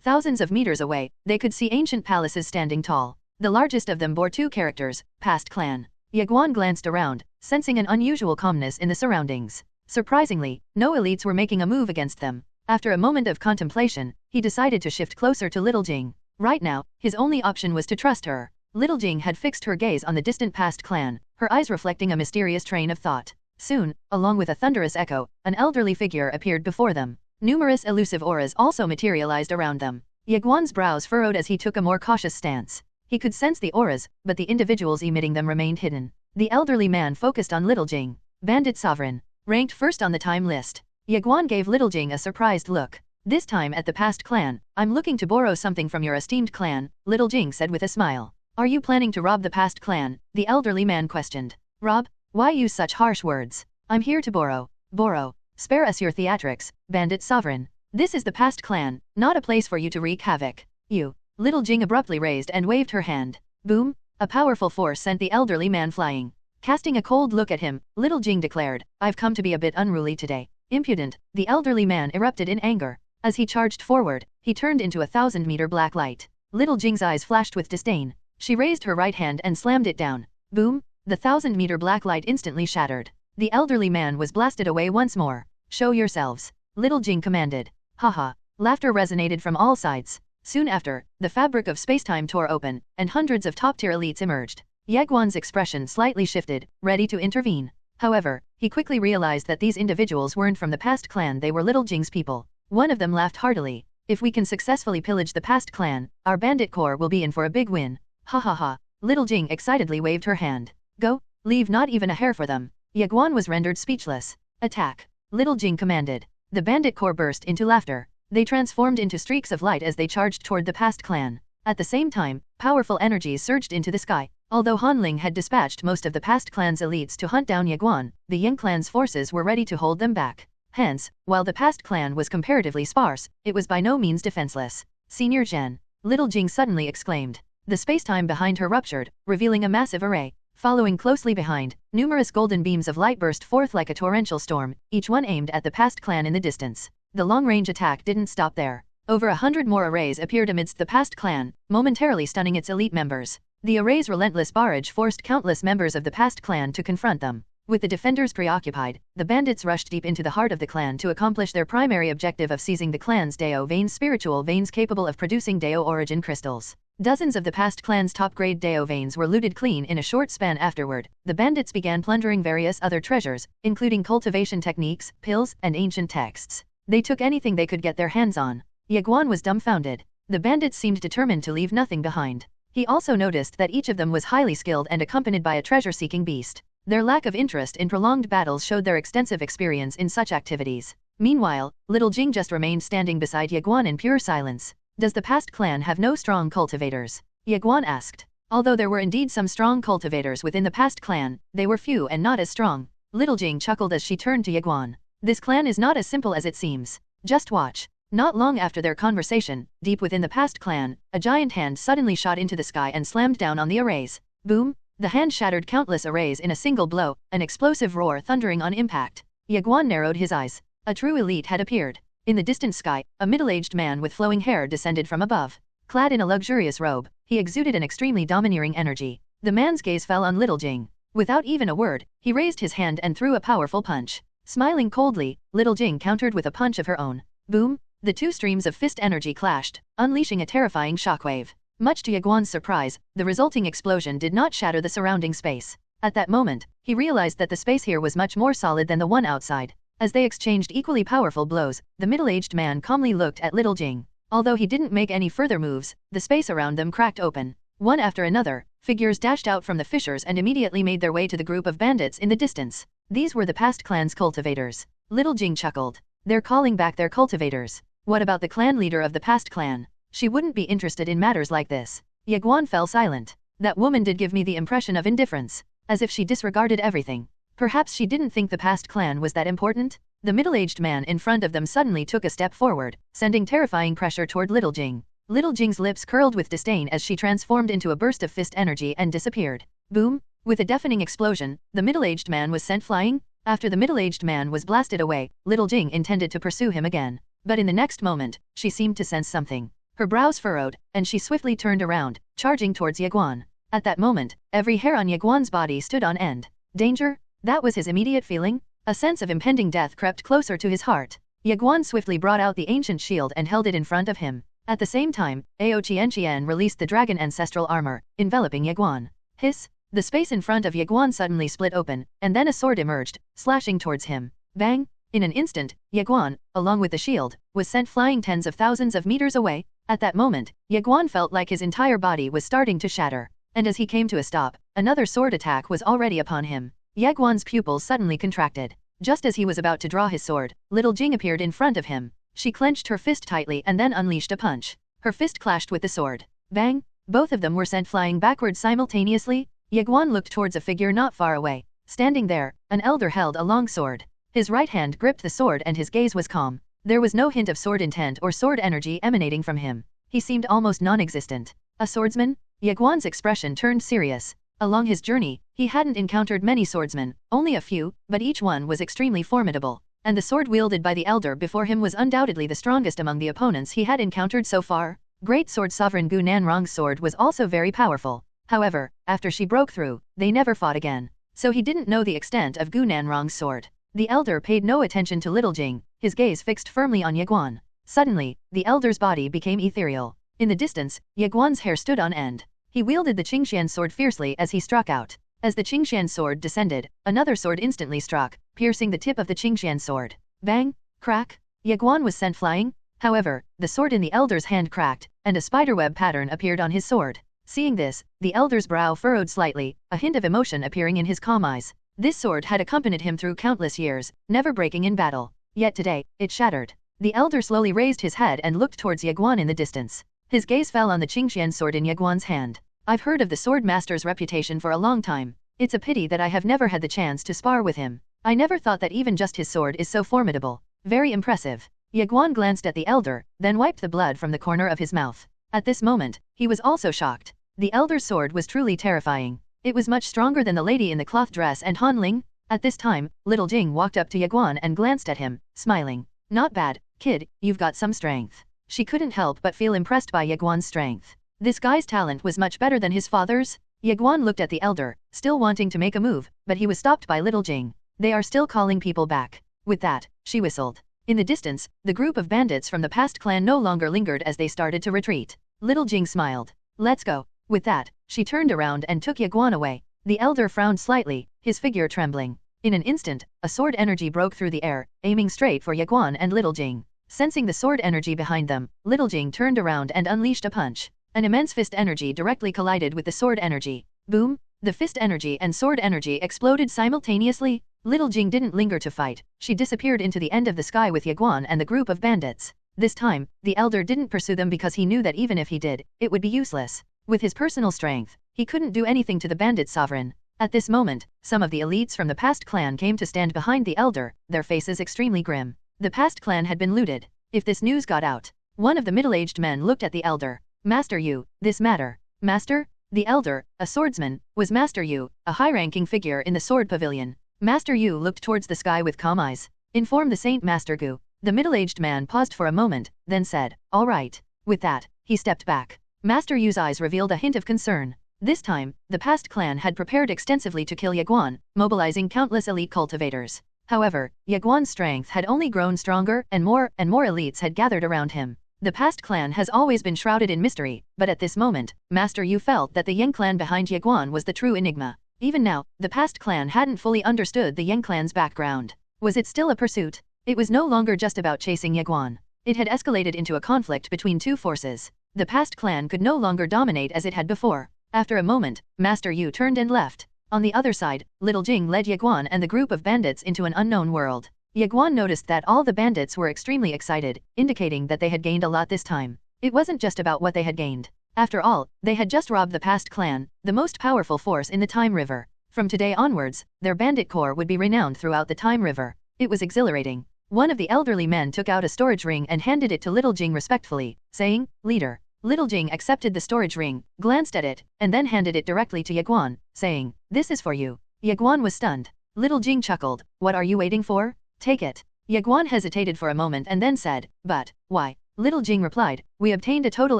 Thousands of meters away, they could see ancient palaces standing tall. The largest of them bore 2 characters, past clan. Ye Guan glanced around, sensing an unusual calmness in the surroundings. Surprisingly, no elites were making a move against them. After a moment of contemplation, he decided to shift closer to Little Jing. Right now, his only option was to trust her. Little Jing had fixed her gaze on the distant past clan, her eyes reflecting a mysterious train of thought. Soon, along with a thunderous echo, an elderly figure appeared before them. Numerous elusive auras also materialized around them. Ye Guan's brows furrowed as he took a more cautious stance. He could sense the auras, but the individuals emitting them remained hidden. The elderly man focused on Little Jing. Bandit Sovereign. Ranked first on the time list. Ye Guan gave Little Jing a surprised look. This time at the past clan, I'm looking to borrow something from your esteemed clan, Little Jing said with a smile. Are you planning to rob the past clan? The elderly man questioned. Rob? Why use such harsh words? I'm here to borrow. Borrow. Spare us your theatrics, Bandit Sovereign. This is the past clan, not a place for you to wreak havoc. You. Little Jing abruptly raised and waved her hand. Boom! A powerful force sent the elderly man flying. Casting a cold look at him, Little Jing declared, I've come to be a bit unruly today. Impudent, the elderly man erupted in anger. As he charged forward, he turned into a 1,000-meter black light. Little Jing's eyes flashed with disdain. She raised her right hand and slammed it down. Boom! The 1,000-meter black light instantly shattered. The elderly man was blasted away once more. Show yourselves. Little Jing commanded. Haha. Laughter resonated from all sides. Soon after, the fabric of spacetime tore open, and hundreds of top-tier elites emerged. Ye Guan's expression slightly shifted, ready to intervene. However, he quickly realized that these individuals weren't from the past clan, they were Little Jing's people. One of them laughed heartily. If we can successfully pillage the past clan, our bandit corps will be in for a big win. Ha ha ha. Little Jing excitedly waved her hand. Go, leave not even a hair for them. Ye Guan was rendered speechless. Attack. Little Jing commanded. The bandit corps burst into laughter. They transformed into streaks of light as they charged toward the past clan. At the same time, powerful energies surged into the sky. Although Han Ling had dispatched most of the past clan's elites to hunt down Ye Guan, the Yang clan's forces were ready to hold them back. Hence, while the past clan was comparatively sparse, it was by no means defenseless. Senior Zhen. Little Jing suddenly exclaimed. The spacetime behind her ruptured, revealing a massive array. Following closely behind, numerous golden beams of light burst forth like a torrential storm, each one aimed at the past clan in the distance. The long-range attack didn't stop there. Over 100 more arrays appeared amidst the past clan, momentarily stunning its elite members. The array's relentless barrage forced countless members of the past clan to confront them. With the defenders preoccupied, the bandits rushed deep into the heart of the clan to accomplish their primary objective of seizing the clan's Dao veins, spiritual veins capable of producing Dao origin crystals. Dozens of the past clan's top-grade Dao veins were looted clean in a short span afterward. The bandits began plundering various other treasures, including cultivation techniques, pills, and ancient texts. They took anything they could get their hands on. Ye Guan was dumbfounded. The bandits seemed determined to leave nothing behind. He also noticed that each of them was highly skilled and accompanied by a treasure-seeking beast. Their lack of interest in prolonged battles showed their extensive experience in such activities. Meanwhile, Little Jing just remained standing beside Ye Guan in pure silence. Does the past clan have no strong cultivators? Ye Guan asked. Although there were indeed some strong cultivators within the past clan, they were few and not as strong. Little Jing chuckled as she turned to Ye Guan. This clan is not as simple as it seems. Just watch. Not long after their conversation, deep within the past clan, a giant hand suddenly shot into the sky and slammed down on the arrays. Boom! The hand shattered countless arrays in a single blow, an explosive roar thundering on impact. Ye Guan narrowed his eyes. A true elite had appeared. In the distant sky, a middle-aged man with flowing hair descended from above. Clad in a luxurious robe, he exuded an extremely domineering energy. The man's gaze fell on Little Jing. Without even a word, he raised his hand and threw a powerful punch. Smiling coldly, Little Jing countered with a punch of her own. Boom! The two streams of fist energy clashed, unleashing a terrifying shockwave. Much to Ye Guan's surprise, the resulting explosion did not shatter the surrounding space. At that moment, he realized that the space here was much more solid than the one outside. As they exchanged equally powerful blows, the middle-aged man calmly looked at Little Jing. Although he didn't make any further moves, the space around them cracked open. One after another, figures dashed out from the fissures and immediately made their way to the group of bandits in the distance. These were the past clan's cultivators. Little Jing chuckled. They're calling back their cultivators. What about the clan leader of the past clan? She wouldn't be interested in matters like this. Ye Guan fell silent. That woman did give me the impression of indifference, as if she disregarded everything. Perhaps she didn't think the past clan was that important? The middle-aged man in front of them suddenly took a step forward, sending terrifying pressure toward Little Jing. Little Jing's lips curled with disdain as she transformed into a burst of fist energy and disappeared. Boom! With a deafening explosion, the middle-aged man was sent flying. After the middle-aged man was blasted away, Little Jing intended to pursue him again. But in the next moment, she seemed to sense something. Her brows furrowed, and she swiftly turned around, charging towards Ye Guan. At that moment, every hair on Ye Guan's body stood on end. Danger? That was his immediate feeling. A sense of impending death crept closer to his heart. Ye Guan swiftly brought out the ancient shield and held it in front of him. At the same time, Ao Qian released the dragon ancestral armor, enveloping Ye Guan. Hiss! The space in front of Ye Guan suddenly split open, and then a sword emerged, slashing towards him. Bang! In an instant, Ye Guan, along with the shield, was sent flying tens of thousands of meters away. At that moment, Ye Guan felt like his entire body was starting to shatter. And as he came to a stop, another sword attack was already upon him. Ye Guan's pupils suddenly contracted. Just as he was about to draw his sword, Little Jing appeared in front of him. She clenched her fist tightly and then unleashed a punch. Her fist clashed with the sword. Bang! Both of them were sent flying backwards simultaneously. Ye Guan looked towards a figure not far away. Standing there, an elder held a long sword. His right hand gripped the sword and his gaze was calm. There was no hint of sword intent or sword energy emanating from him. He seemed almost non-existent. A swordsman? Ye Guan's expression turned serious. Along his journey, he hadn't encountered many swordsmen, only a few, but each one was extremely formidable. And the sword wielded by the elder before him was undoubtedly the strongest among the opponents he had encountered so far. Great Sword Sovereign Gu Nanrong's sword was also very powerful. However, after she broke through, they never fought again. So he didn't know the extent of Gu Nanrong's sword. The elder paid no attention to Little Jing, his gaze fixed firmly on Ye Guan. Suddenly, the elder's body became ethereal. In the distance, Ye Guan's hair stood on end. He wielded the Qingxian sword fiercely as he struck out. As the Qingxian sword descended, another sword instantly struck, piercing the tip of the Qingxian sword. Bang! Crack! Ye Guan was sent flying. However, the sword in the elder's hand cracked, and a spiderweb pattern appeared on his sword. Seeing this, the elder's brow furrowed slightly, a hint of emotion appearing in his calm eyes. This sword had accompanied him through countless years, never breaking in battle. Yet today, it shattered. The elder slowly raised his head and looked towards Ye Guan in the distance. His gaze fell on the Qingxian sword in Ye Guan's hand. I've heard of the sword master's reputation for a long time. It's a pity that I have never had the chance to spar with him. I never thought that even just his sword is so formidable. Very impressive. Ye Guan glanced at the elder, then wiped the blood from the corner of his mouth. At this moment, he was also shocked. The elder's sword was truly terrifying. It was much stronger than the lady in the cloth dress and Han Ling. At this time, Little Jing walked up to Ye Guan and glanced at him, smiling. Not bad, kid, you've got some strength. She couldn't help but feel impressed by Ye Guan's strength. This guy's talent was much better than his father's. Ye Guan looked at the elder, still wanting to make a move, but he was stopped by Little Jing. They are still calling people back. With that, she whistled. In the distance, the group of bandits from the past clan no longer lingered as they started to retreat. Little Jing smiled. Let's go. With that, she turned around and took Ye Guan away. The elder frowned slightly, his figure trembling. In an instant, a sword energy broke through the air, aiming straight for Ye Guan and Little Jing. Sensing the sword energy behind them, Little Jing turned around and unleashed a punch. An immense fist energy directly collided with the sword energy. Boom! The fist energy and sword energy exploded simultaneously. Little Jing didn't linger to fight. She disappeared into the end of the sky with Ye Guan and the group of bandits. This time, the elder didn't pursue them because he knew that even if he did, it would be useless. With his personal strength, he couldn't do anything to the bandit sovereign. At this moment, some of the elites from the past clan came to stand behind the elder, their faces extremely grim. The past clan had been looted. If this news got out, one of the middle-aged men looked at the elder. Master Yu, this matter. Master? The elder, a swordsman, was Master Yu, a high-ranking figure in the sword pavilion. Master Yu looked towards the sky with calm eyes. Inform the Saint Master Gu. The middle-aged man paused for a moment, then said, all right. With that, he stepped back. Master Yu's eyes revealed a hint of concern. This time, the past clan had prepared extensively to kill Ye Guan, mobilizing countless elite cultivators. However, Ye Guan's strength had only grown stronger and more elites had gathered around him. The past clan has always been shrouded in mystery, but at this moment, Master Yu felt that the Yang clan behind Ye Guan was the true enigma. Even now, the past clan hadn't fully understood the Yang clan's background. Was it still a pursuit? It was no longer just about chasing Ye Guan. It had escalated into a conflict between two forces. The past clan could no longer dominate as it had before. After a moment, Master Yu turned and left. On the other side, Little Jing led Ye Guan and the group of bandits into an unknown world. Ye Guan noticed that all the bandits were extremely excited, indicating that they had gained a lot this time. It wasn't just about what they had gained. After all, they had just robbed the past clan, the most powerful force in the Time River. From today onwards, their bandit corps would be renowned throughout the Time River. It was exhilarating. One of the elderly men took out a storage ring and handed it to Little Jing respectfully, saying, "Leader." Little Jing accepted the storage ring, glanced at it, and then handed it directly to Ye Guan, saying, "This is for you." Ye Guan was stunned. Little Jing chuckled, "What are you waiting for? Take it." Ye Guan hesitated for a moment and then said, "But, why?" Little Jing replied, "We obtained a total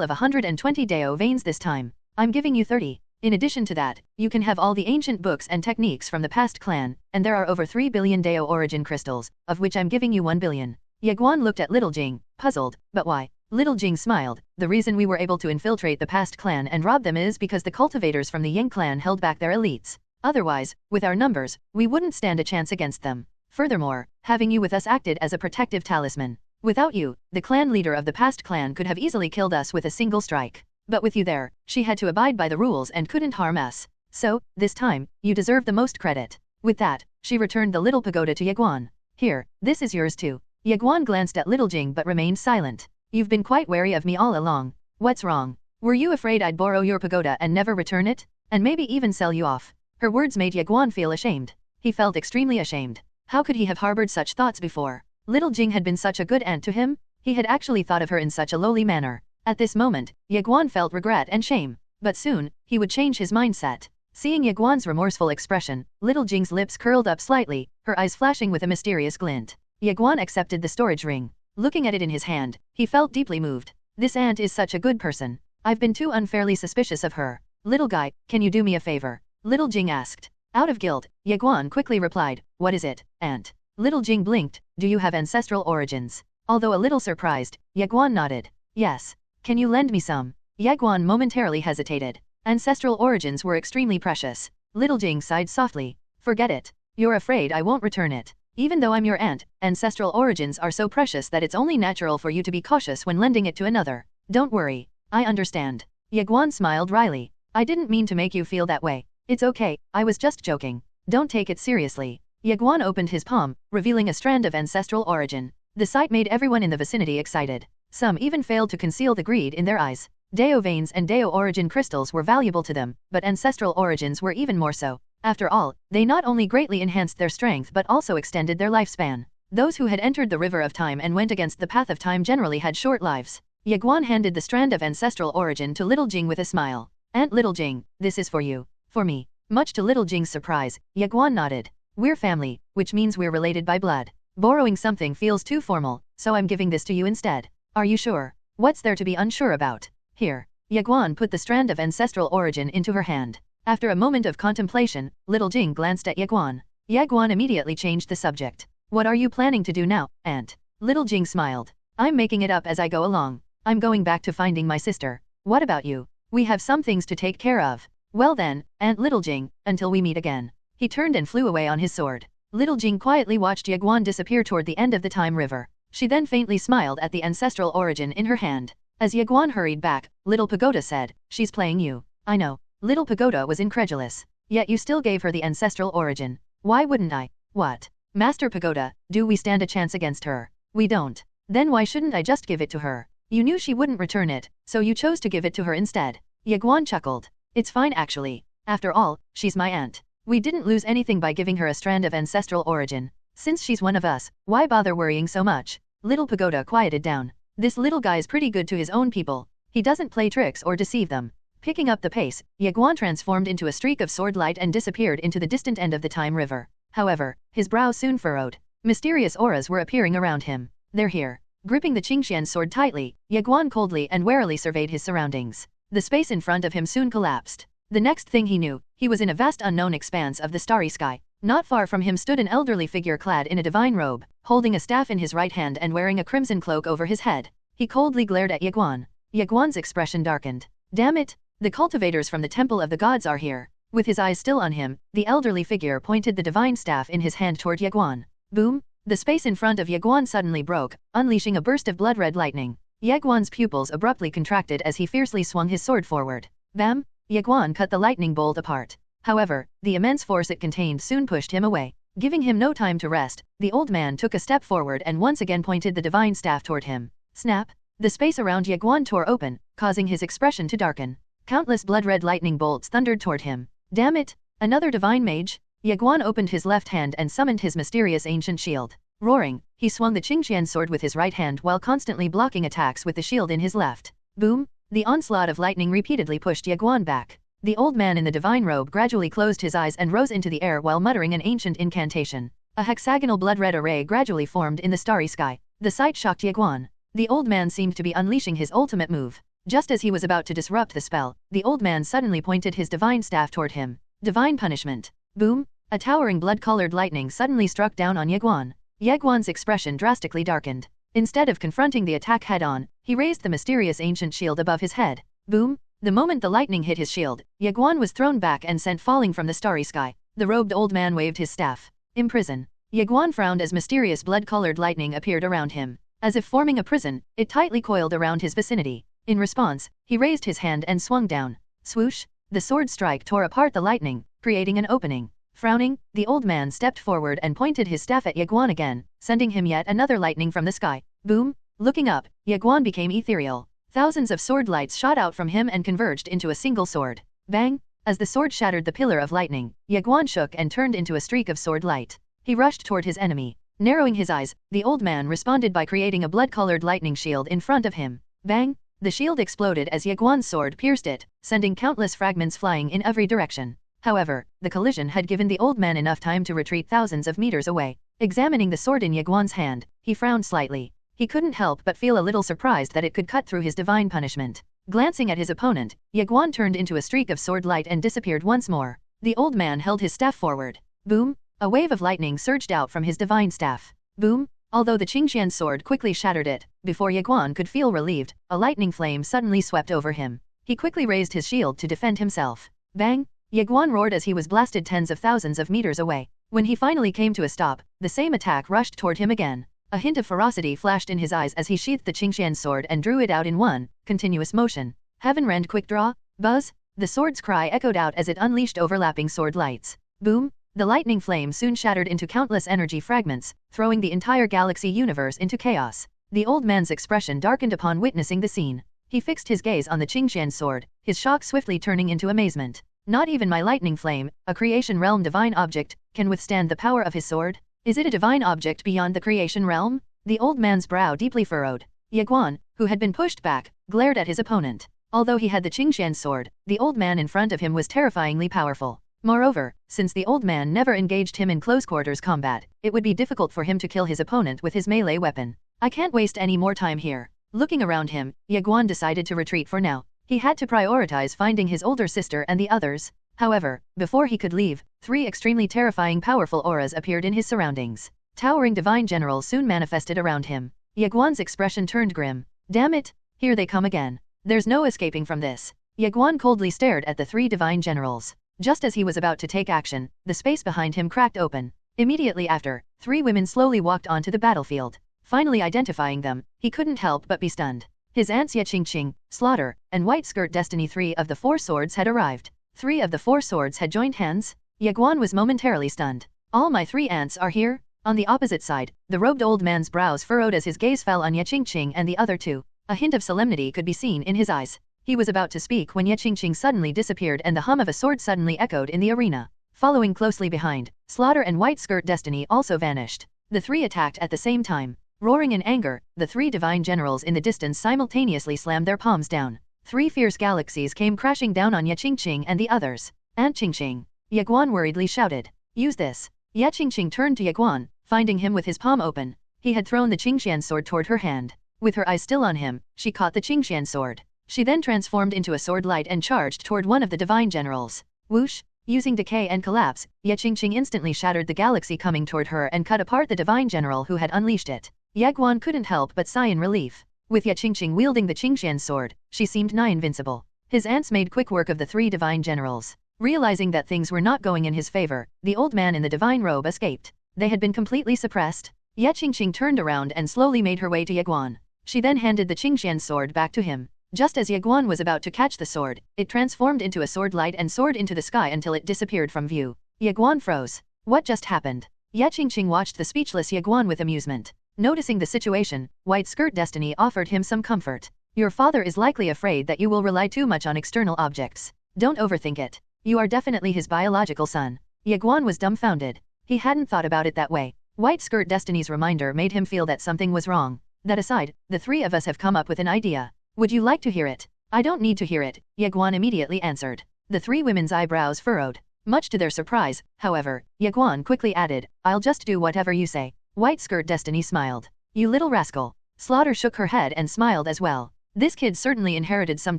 of 120 Dao veins this time. I'm giving you 30. In addition to that, you can have all the ancient books and techniques from the past clan, and there are over 3 billion Dao origin crystals, of which I'm giving you 1 billion. Ye Guan looked at Little Jing, puzzled, "But why?" Little Jing smiled, "The reason we were able to infiltrate the past clan and rob them is because the cultivators from the Yang clan held back their elites. Otherwise, with our numbers, we wouldn't stand a chance against them. Furthermore, having you with us acted as a protective talisman. Without you, the clan leader of the past clan could have easily killed us with a single strike. But with you there, she had to abide by the rules and couldn't harm us. So, this time, you deserve the most credit." With that, she returned the Little Pagoda to Ye Guan. "Here, this is yours too." Ye Guan glanced at Little Jing but remained silent. "You've been quite wary of me all along. What's wrong? Were you afraid I'd borrow your pagoda and never return it? And maybe even sell you off?" Her words made Ye Guan feel ashamed. He felt extremely ashamed. How could he have harbored such thoughts before? Little Jing had been such a good aunt to him. He had actually thought of her in such a lowly manner. At this moment, Ye Guan felt regret and shame. But soon, he would change his mindset. Seeing Ye Guan's remorseful expression, Little Jing's lips curled up slightly, her eyes flashing with a mysterious glint. Ye Guan accepted the storage ring. Looking at it in his hand, he felt deeply moved. This aunt is such a good person. I've been too unfairly suspicious of her. "Little guy, can you do me a favor?" Little Jing asked. Out of guilt, Ye Guan quickly replied, "What is it, aunt?" Little Jing blinked, "Do you have ancestral origins?" Although a little surprised, Ye Guan nodded. "Yes. Can you lend me some?" Ye Guan momentarily hesitated. Ancestral origins were extremely precious. Little Jing sighed softly. "Forget it. You're afraid I won't return it. Even though I'm your aunt, ancestral origins are so precious that it's only natural for you to be cautious when lending it to another. Don't worry. I understand." Ye Guan smiled wryly. "I didn't mean to make you feel that way. It's okay, I was just joking. Don't take it seriously." Ye Guan opened his palm, revealing a strand of ancestral origin. The sight made everyone in the vicinity excited. Some even failed to conceal the greed in their eyes. Dao veins and Dao origin crystals were valuable to them, but ancestral origins were even more so. After all, they not only greatly enhanced their strength but also extended their lifespan. Those who had entered the river of time and went against the path of time generally had short lives. Ye Guan handed the strand of ancestral origin to Little Jing with a smile. "Aunt Little Jing, this is for you." "For me?" Much to Little Jing's surprise, Ye Guan nodded. "We're family, which means we're related by blood. Borrowing something feels too formal, so I'm giving this to you instead." "Are you sure? What's there to be unsure about?" "Here." Ye Guan put the strand of ancestral origin into her hand. After a moment of contemplation, Little Jing glanced at Ye Guan. Ye Guan immediately changed the subject. "What are you planning to do now, aunt?" Little Jing smiled. "I'm making it up as I go along. I'm going back to finding my sister. What about you?" "We have some things to take care of." "Well then, Aunt Little Jing, until we meet again." He turned and flew away on his sword. Little Jing quietly watched Ye Guan disappear toward the end of the Time River. She then faintly smiled at the ancestral origin in her hand. As Ye Guan hurried back, Little Pagoda said, "She's playing you." "I know." Little Pagoda was incredulous. "Yet you still gave her the ancestral origin." "Why wouldn't I?" "What? Master Pagoda, do we stand a chance against her?" "We don't." "Then why shouldn't I just give it to her?" "You knew she wouldn't return it, so you chose to give it to her instead." Ye Guan chuckled. "It's fine actually. After all, she's my aunt. We didn't lose anything by giving her a strand of ancestral origin. Since she's one of us, why bother worrying so much?" Little Pagoda quieted down. This little guy's pretty good to his own people. He doesn't play tricks or deceive them. Picking up the pace, Ye Guan transformed into a streak of sword light and disappeared into the distant end of the Time River. However, his brow soon furrowed. Mysterious auras were appearing around him. "They're here." Gripping the Qingxian sword tightly, Ye Guan coldly and warily surveyed his surroundings. The space in front of him soon collapsed. The next thing he knew, he was in a vast unknown expanse of the starry sky. Not far from him stood an elderly figure clad in a divine robe, holding a staff in his right hand and wearing a crimson cloak over his head. He coldly glared at Ye Guan. Ye Guan's expression darkened. Damn it! The cultivators from the Temple of the Gods are here. With his eyes still on him, the elderly figure pointed the divine staff in his hand toward Ye Guan. Boom! The space in front of Ye Guan suddenly broke, unleashing a burst of blood-red lightning. Ye Guan's pupils abruptly contracted as he fiercely swung his sword forward. Bam! Ye Guan cut the lightning bolt apart. However, the immense force it contained soon pushed him away. Giving him no time to rest, the old man took a step forward and once again pointed the divine staff toward him. Snap! The space around Ye Guan tore open, causing his expression to darken. Countless blood-red lightning bolts thundered toward him. Damn it! Another divine mage? Ye Guan opened his left hand and summoned his mysterious ancient shield. Roaring, he swung the Qingqian sword with his right hand while constantly blocking attacks with the shield in his left. Boom! The onslaught of lightning repeatedly pushed Ye Guan back. The old man in the divine robe gradually closed his eyes and rose into the air while muttering an ancient incantation. A hexagonal blood-red array gradually formed in the starry sky. The sight shocked Ye Guan. The old man seemed to be unleashing his ultimate move. Just as he was about to disrupt the spell, the old man suddenly pointed his divine staff toward him. Divine punishment. Boom! A towering blood-colored lightning suddenly struck down on Ye Guan. Ye Guan's expression drastically darkened. Instead of confronting the attack head-on, he raised the mysterious ancient shield above his head. Boom! The moment the lightning hit his shield, Ye Guan was thrown back and sent falling from the starry sky. The robed old man waved his staff. Imprison. Ye Guan frowned as mysterious blood-colored lightning appeared around him. As if forming a prison, it tightly coiled around his vicinity. In response, he raised his hand and swung down. Swoosh! The sword strike tore apart the lightning, creating an opening. Frowning, the old man stepped forward and pointed his staff at Ye Guan again, sending him yet another lightning from the sky. Boom! Looking up, Ye Guan became ethereal. Thousands of sword lights shot out from him and converged into a single sword. Bang! As the sword shattered the pillar of lightning, Ye Guan shook and turned into a streak of sword light. He rushed toward his enemy. Narrowing his eyes, the old man responded by creating a blood-colored lightning shield in front of him. Bang! The shield exploded as Ye Guan's sword pierced it, sending countless fragments flying in every direction. However, the collision had given the old man enough time to retreat thousands of meters away. Examining the sword in Ye Guan's hand, he frowned slightly. He couldn't help but feel a little surprised that it could cut through his divine punishment. Glancing at his opponent, Ye Guan turned into a streak of sword light and disappeared once more. The old man held his staff forward. Boom! A wave of lightning surged out from his divine staff. Boom! Although the Qingqian sword quickly shattered it, before Ye Guan could feel relieved, a lightning flame suddenly swept over him. He quickly raised his shield to defend himself. Bang! Ye Guan roared as he was blasted tens of thousands of meters away. When he finally came to a stop, the same attack rushed toward him again. A hint of ferocity flashed in his eyes as he sheathed the Qingqian sword and drew it out in one continuous motion. Heaven-rend quick draw, buzz! The sword's cry echoed out as it unleashed overlapping sword lights. Boom! The lightning flame soon shattered into countless energy fragments, throwing the entire galaxy universe into chaos. The old man's expression darkened upon witnessing the scene. He fixed his gaze on the Qingqian sword, his shock swiftly turning into amazement. Not even my lightning flame, a creation realm divine object, can withstand the power of his sword? Is it a divine object beyond the creation realm? The old man's brow deeply furrowed. Ye Guan, who had been pushed back, glared at his opponent. Although he had the Qingqian sword, the old man in front of him was terrifyingly powerful. Moreover, since the old man never engaged him in close-quarters combat, it would be difficult for him to kill his opponent with his melee weapon. I can't waste any more time here. Looking around him, Ye Guan decided to retreat for now. He had to prioritize finding his older sister and the others. However, before he could leave, 3 extremely terrifying powerful auras appeared in his surroundings. Towering divine generals soon manifested around him. Ye Guan's expression turned grim. Damn it! Here they come again. There's no escaping from this. Ye Guan coldly stared at the 3 divine generals. Just as he was about to take action, the space behind him cracked open. Immediately after, 3 women slowly walked onto the battlefield. Finally identifying them, he couldn't help but be stunned. His aunts Ye Qingqing, Slaughter, and White Skirt Destiny. 3 of the 4 swords had arrived. 3 of the 4 swords had joined hands? Ye Guan was momentarily stunned. All my 3 aunts are here? On the opposite side, the robed old man's brows furrowed as his gaze fell on Ye Qingqing and the other 2. A hint of solemnity could be seen in his eyes. He was about to speak when Ye Qingqing suddenly disappeared and the hum of a sword suddenly echoed in the arena. Following closely behind, Slaughter and White Skirt Destiny also vanished. The 3 attacked at the same time. Roaring in anger, the 3 divine generals in the distance simultaneously slammed their palms down. 3 fierce galaxies came crashing down on Ye Qingqing and the others. Aunt Qingqing! Ye Guan worriedly shouted. Use this. Ye Qingqing turned to Ye Guan, finding him with his palm open. He had thrown the Qingqian sword toward her hand. With her eyes still on him, she caught the Qingqian sword. She then transformed into a sword light and charged toward one of the divine generals. Whoosh! Using decay and collapse, Ye Qingqing instantly shattered the galaxy coming toward her and cut apart the divine general who had unleashed it. Ye Guan couldn't help but sigh in relief. With Ye Qingqing wielding the Qingxian sword, she seemed nigh invincible. His aunts made quick work of the 3 divine generals. Realizing that things were not going in his favor, the old man in the divine robe escaped. They had been completely suppressed. Ye Qingqing turned around and slowly made her way to Ye Guan. She then handed the Qingxian sword back to him. Just as Ye Guan was about to catch the sword, it transformed into a sword light and soared into the sky until it disappeared from view. Ye Guan froze. What just happened? Ye Qingqing watched the speechless Ye Guan with amusement. Noticing the situation, White Skirt Destiny offered him some comfort. Your father is likely afraid that you will rely too much on external objects. Don't overthink it. You are definitely his biological son. Ye Guan was dumbfounded. He hadn't thought about it that way. White Skirt Destiny's reminder made him feel that something was wrong. That aside, the 3 of us have come up with an idea. Would you like to hear it? I don't need to hear it, Ye Guan immediately answered. The 3 women's eyebrows furrowed. Much to their surprise, however, Ye Guan quickly added, I'll just do whatever you say. White Skirt Destiny smiled. You little rascal. Slaughter shook her head and smiled as well. This kid certainly inherited some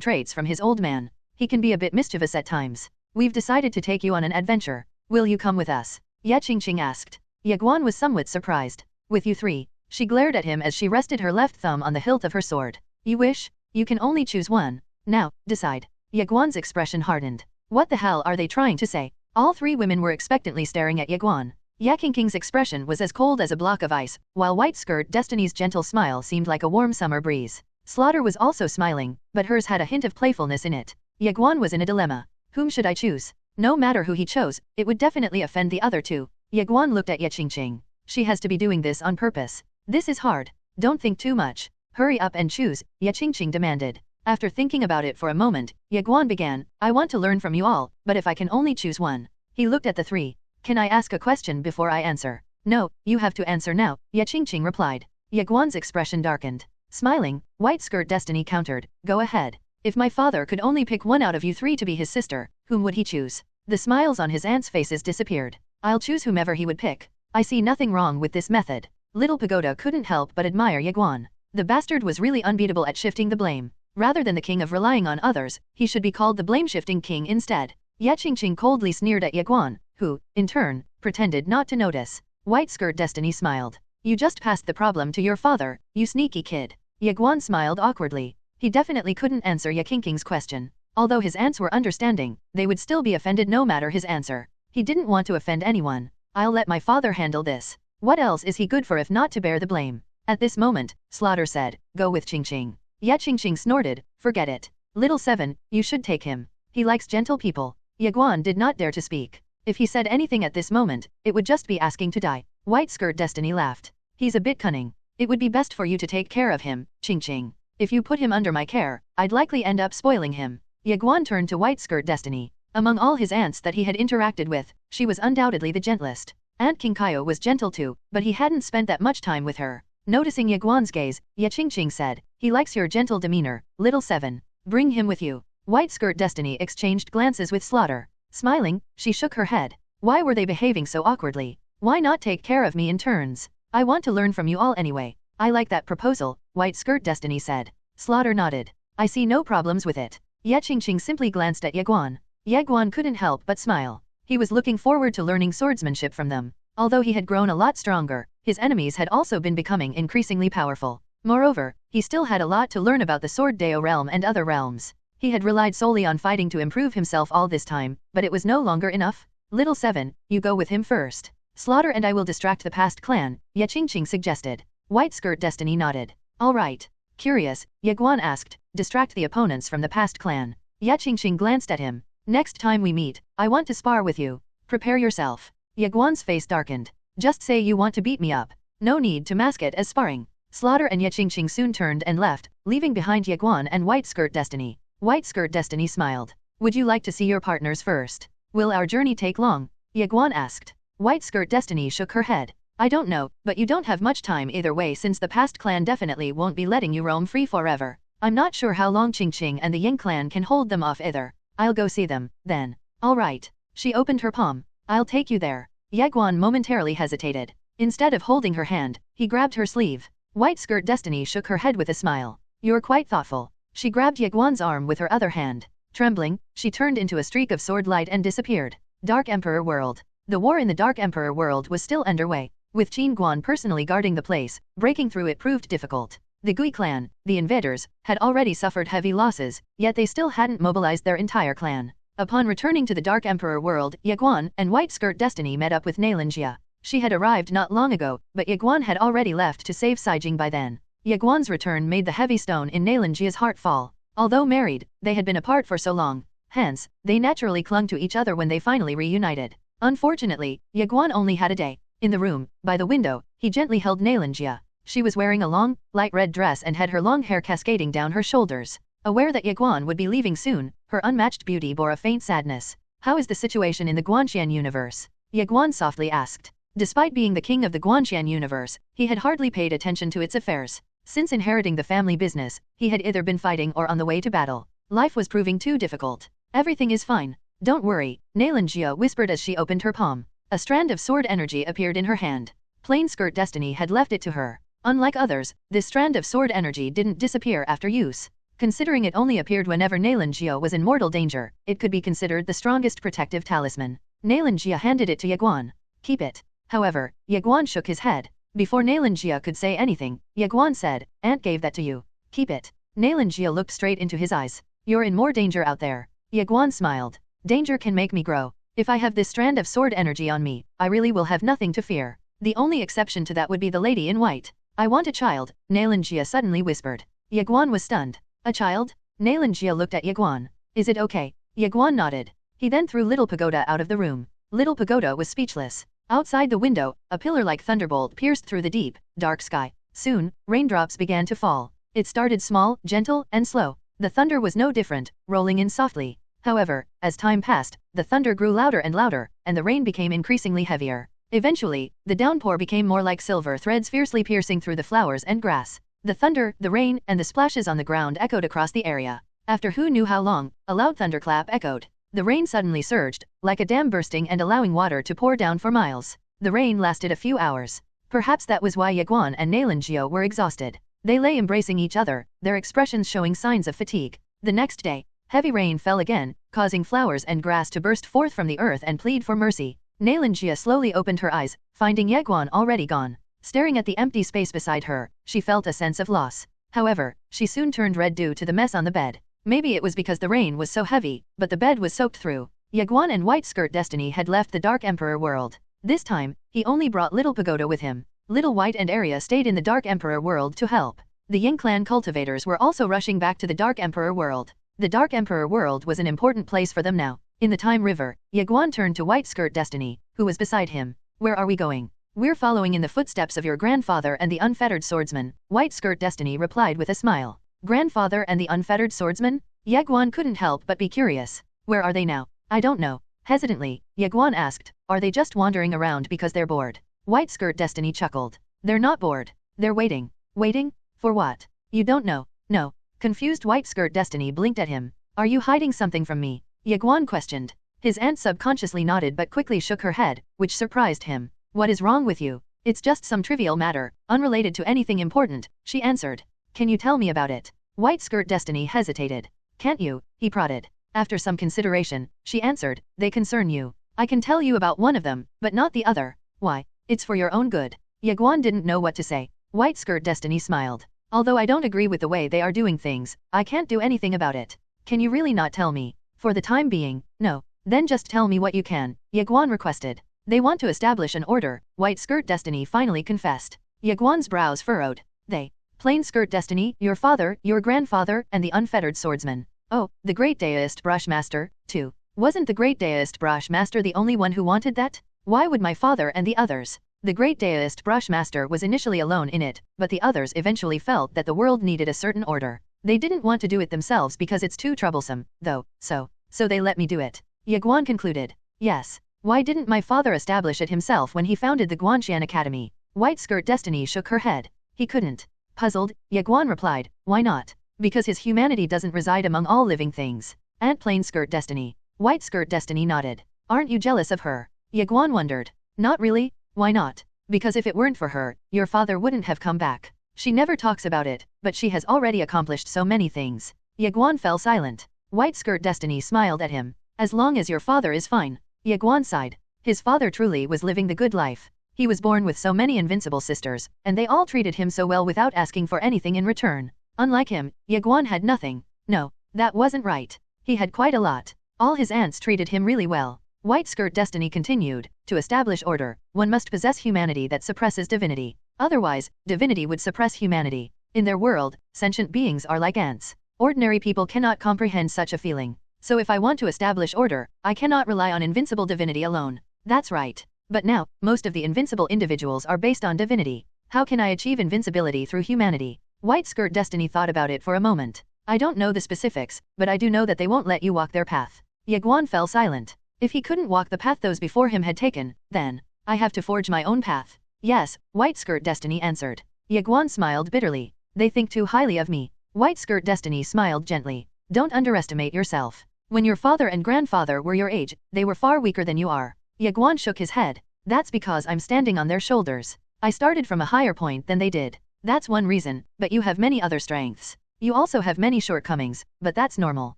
traits from his old man. He can be a bit mischievous at times. We've decided to take you on an adventure. Will you come with us? Ye Qingqing asked. Ye Guan was somewhat surprised. With you 3. She glared at him as she rested her left thumb on the hilt of her sword. You wish? You can only choose one. Now, decide. Ye Guan's expression hardened. What the hell are they trying to say? All 3 women were expectantly staring at Ye Guan. Ye Qingqing's expression was as cold as a block of ice, while White Skirt Destiny's gentle smile seemed like a warm summer breeze. Slaughter was also smiling, but hers had a hint of playfulness in it. Ye Guan was in a dilemma. Whom should I choose? No matter who he chose, it would definitely offend the other 2. Ye Guan looked at Ye Qingqing. She has to be doing this on purpose. This is hard. Don't think too much. Hurry up and choose, Ye Qingqing demanded. After thinking about it for a moment, Ye Guan began, I want to learn from you all, but if I can only choose one. He looked at the 3. Can I ask a question before I answer? No, you have to answer now, Ye Qingqing replied. Ye Guan's expression darkened. Smiling, White Skirt Destiny countered, go ahead. If my father could only pick one out of you 3 to be his sister, whom would he choose? The smiles on his aunts' faces disappeared. I'll choose whomever he would pick. I see nothing wrong with this method. Little Pagoda couldn't help but admire Ye Guan. The bastard was really unbeatable at shifting the blame. Rather than the king of relying on others, he should be called the blame-shifting king instead. Ye Qingqing coldly sneered at Ye Guan, who, in turn, pretended not to notice. White Skirt Destiny smiled. You just passed the problem to your father, you sneaky kid. Ye Guan smiled awkwardly. He definitely couldn't answer Ye Qingqing's question. Although his aunts were understanding, they would still be offended no matter his answer. He didn't want to offend anyone. I'll let my father handle this. What else is he good for if not to bear the blame? At this moment, Slaughter said, go with Qingqing. Ye Qingqing snorted, forget it. Little 7, you should take him. He likes gentle people. Ye Guan did not dare to speak. If he said anything at this moment, it would just be asking to die. White Skirt Destiny laughed. He's a bit cunning. It would be best for you to take care of him, Qingqing. If you put him under my care, I'd likely end up spoiling him. Ye Guan turned to White Skirt Destiny. Among all his aunts that he had interacted with, she was undoubtedly the gentlest. Aunt Qingqiao was gentle too, but he hadn't spent that much time with her. Noticing Ye Guan's gaze, Ye Qingqing said, he likes your gentle demeanor, Little 7. Bring him with you. White Skirt Destiny exchanged glances with Slaughter. Smiling, she shook her head. Why were they behaving so awkwardly? Why not take care of me in turns? I want to learn from you all anyway. I like that proposal, White Skirt Destiny said. Slaughter nodded. I see no problems with it. Ye Qingqing simply glanced at Ye Guan. Ye Guan couldn't help but smile. He was looking forward to learning swordsmanship from them. Although he had grown a lot stronger, his enemies had also been becoming increasingly powerful. Moreover, he still had a lot to learn about the Sword Dao realm and other realms. He had relied solely on fighting to improve himself all this time, but it was no longer enough. Little 7, you go with him first. Slaughter and I will distract the past clan, Ye Qingqing suggested. White Skirt Destiny nodded. All right. Curious, Ye Guan asked, distract the opponents from the past clan. Ye Qingqing glanced at him. Next time we meet, I want to spar with you. Prepare yourself. Ye Guan's face darkened. Just say you want to beat me up. No need to mask it as sparring. Slaughter and Ye Qingqing soon turned and left, leaving behind Ye Guan and White Skirt Destiny. White Skirt Destiny smiled. Would you like to see your partners first? Will our journey take long? Ye Guan asked. White Skirt Destiny shook her head. I don't know, but you don't have much time either way since the past clan definitely won't be letting you roam free forever. I'm not sure how long Qingqing and the Ying clan can hold them off either. I'll go see them, then. All right. She opened her palm. I'll take you there. Ye Guan momentarily hesitated. Instead of holding her hand, he grabbed her sleeve. White Skirt Destiny shook her head with a smile. You're quite thoughtful. She grabbed Ye Guan's arm with her other hand. Trembling, she turned into a streak of sword light and disappeared. Dark Emperor World. The war in the Dark Emperor World was still underway. With Ye Guan personally guarding the place, breaking through it proved difficult. The Gui clan, the invaders, had already suffered heavy losses, yet they still hadn't mobilized their entire clan. Upon returning to the Dark Emperor world, Ye Guan and White Skirt Destiny met up with Nailanjia. She had arrived not long ago, but Ye Guan had already left to save Saijing by then. Ye Guan's return made the heavy stone in Nailanjia's heart fall. Although married, they had been apart for so long. Hence, they naturally clung to each other when they finally reunited. Unfortunately, Ye Guan only had a day. In the room, by the window, he gently held Nailanjia. She was wearing a long, light red dress and had her long hair cascading down her shoulders. Aware that Ye Guan would be leaving soon, her unmatched beauty bore a faint sadness. How is the situation in the Guanxian universe? Ye Guan softly asked. Despite being the king of the Guanxian universe, he had hardly paid attention to its affairs. Since inheriting the family business, he had either been fighting or on the way to battle. Life was proving too difficult. Everything is fine. Don't worry, Nailanjia whispered as she opened her palm. A strand of sword energy appeared in her hand. Plain Skirt Destiny had left it to her. Unlike others, this strand of sword energy didn't disappear after use. Considering it only appeared whenever Nailanjia was in mortal danger, it could be considered the strongest protective talisman. Nailanjia handed it to Ye Guan. Keep it. However, Ye Guan shook his head. Before Nailanjia could say anything, Ye Guan said, Aunt gave that to you. Keep it. Nailanjia looked straight into his eyes. You're in more danger out there. Ye Guan smiled. Danger can make me grow. If I have this strand of sword energy on me, I really will have nothing to fear. The only exception to that would be the lady in white. I want a child, Nailanjia suddenly whispered. Ye Guan was stunned. A child? Nailanjia looked at Ye Guan. Is it okay? Ye Guan nodded. He then threw Little Pagoda out of the room. Little Pagoda was speechless. Outside the window, a pillar-like thunderbolt pierced through the deep, dark sky. Soon, raindrops began to fall. It started small, gentle, and slow. The thunder was no different, rolling in softly. However, as time passed, the thunder grew louder and louder, and the rain became increasingly heavier. Eventually, the downpour became more like silver threads fiercely piercing through the flowers and grass. The thunder, the rain, and the splashes on the ground echoed across the area. After who knew how long, a loud thunderclap echoed. The rain suddenly surged, like a dam bursting and allowing water to pour down for miles. The rain lasted a few hours. Perhaps that was why Ye Guan and Nailanjia were exhausted. They lay embracing each other, their expressions showing signs of fatigue. The next day, heavy rain fell again, causing flowers and grass to burst forth from the earth and plead for mercy. Nailanjia slowly opened her eyes, finding Ye Guan already gone. Staring at the empty space beside her, she felt a sense of loss. However, she soon turned red due to the mess on the bed. Maybe it was because the rain was so heavy, but the bed was soaked through. Ye Guan and White Skirt Destiny had left the Dark Emperor world. This time, he only brought Little Pagoda with him. Little White and Arya stayed in the Dark Emperor world to help. The Ying clan cultivators were also rushing back to the Dark Emperor world. The Dark Emperor world was an important place for them now. In the Time River, Ye Guan turned to White Skirt Destiny, who was beside him. Where are we going? We're following in the footsteps of your grandfather and the unfettered swordsman, White Skirt Destiny replied with a smile. Grandfather and the unfettered swordsman? Ye Guan couldn't help but be curious. Where are they now? I don't know. Hesitantly, Ye Guan asked, are they just wandering around because they're bored? White Skirt Destiny chuckled. They're not bored. They're waiting. Waiting? For what? You don't know. No. Confused White Skirt Destiny blinked at him. Are you hiding something from me? Ye Guan questioned. His aunt subconsciously nodded but quickly shook her head, which surprised him. What is wrong with you? It's just some trivial matter, unrelated to anything important, she answered. Can you tell me about it? White Skirt Destiny hesitated. Can't you? He prodded. After some consideration, she answered, they concern you. I can tell you about one of them, but not the other. Why? It's for your own good. Ye Guan didn't know what to say. White Skirt Destiny smiled. Although I don't agree with the way they are doing things, I can't do anything about it. Can you really not tell me? For the time being, no. Then just tell me what you can, Ye Guan requested. They want to establish an order, White Skirt Destiny finally confessed. Ye Guan's brows furrowed. They. Plain Skirt Destiny, your father, your grandfather, and the unfettered swordsman. Oh, the Great Daoist Brushmaster, too. Wasn't the Great Daoist Brushmaster the only one who wanted that? Why would my father and the others? The Great Daoist Brushmaster was initially alone in it, but the others eventually felt that the world needed a certain order. They didn't want to do it themselves because it's too troublesome, though, so they let me do it. Ye Guan concluded. Yes. Why didn't my father establish it himself when he founded the Guanxian Academy? White Skirt Destiny shook her head. He couldn't. Puzzled, Ye Guan replied, why not? Because his humanity doesn't reside among all living things. Aunt Plain Skirt Destiny. White Skirt Destiny nodded. Aren't you jealous of her? Ye Guan wondered. Not really. Why not? Because if it weren't for her, your father wouldn't have come back. She never talks about it, but she has already accomplished so many things. Ye Guan fell silent. White Skirt Destiny smiled at him. As long as your father is fine. Ye Guan sighed. His father truly was living the good life. He was born with so many invincible sisters, and they all treated him so well without asking for anything in return. Unlike him, Ye Guan had nothing. No, that wasn't right. He had quite a lot. All his aunts treated him really well. White Skirt Destiny continued, to establish order, one must possess humanity that suppresses divinity. Otherwise, divinity would suppress humanity. In their world, sentient beings are like ants. Ordinary people cannot comprehend such a feeling. So if I want to establish order, I cannot rely on invincible divinity alone. That's right. But now, most of the invincible individuals are based on divinity. How can I achieve invincibility through humanity? White Skirt Destiny thought about it for a moment. I don't know the specifics, but I do know that they won't let you walk their path. Ye Guan fell silent. If he couldn't walk the path those before him had taken, then I have to forge my own path. Yes, White Skirt Destiny answered. Ye Guan smiled bitterly. They think too highly of me. White Skirt Destiny smiled gently. Don't underestimate yourself. When your father and grandfather were your age, they were far weaker than you are. Ye Guan shook his head. That's because I'm standing on their shoulders. I started from a higher point than they did. That's one reason, but you have many other strengths. You also have many shortcomings, but that's normal.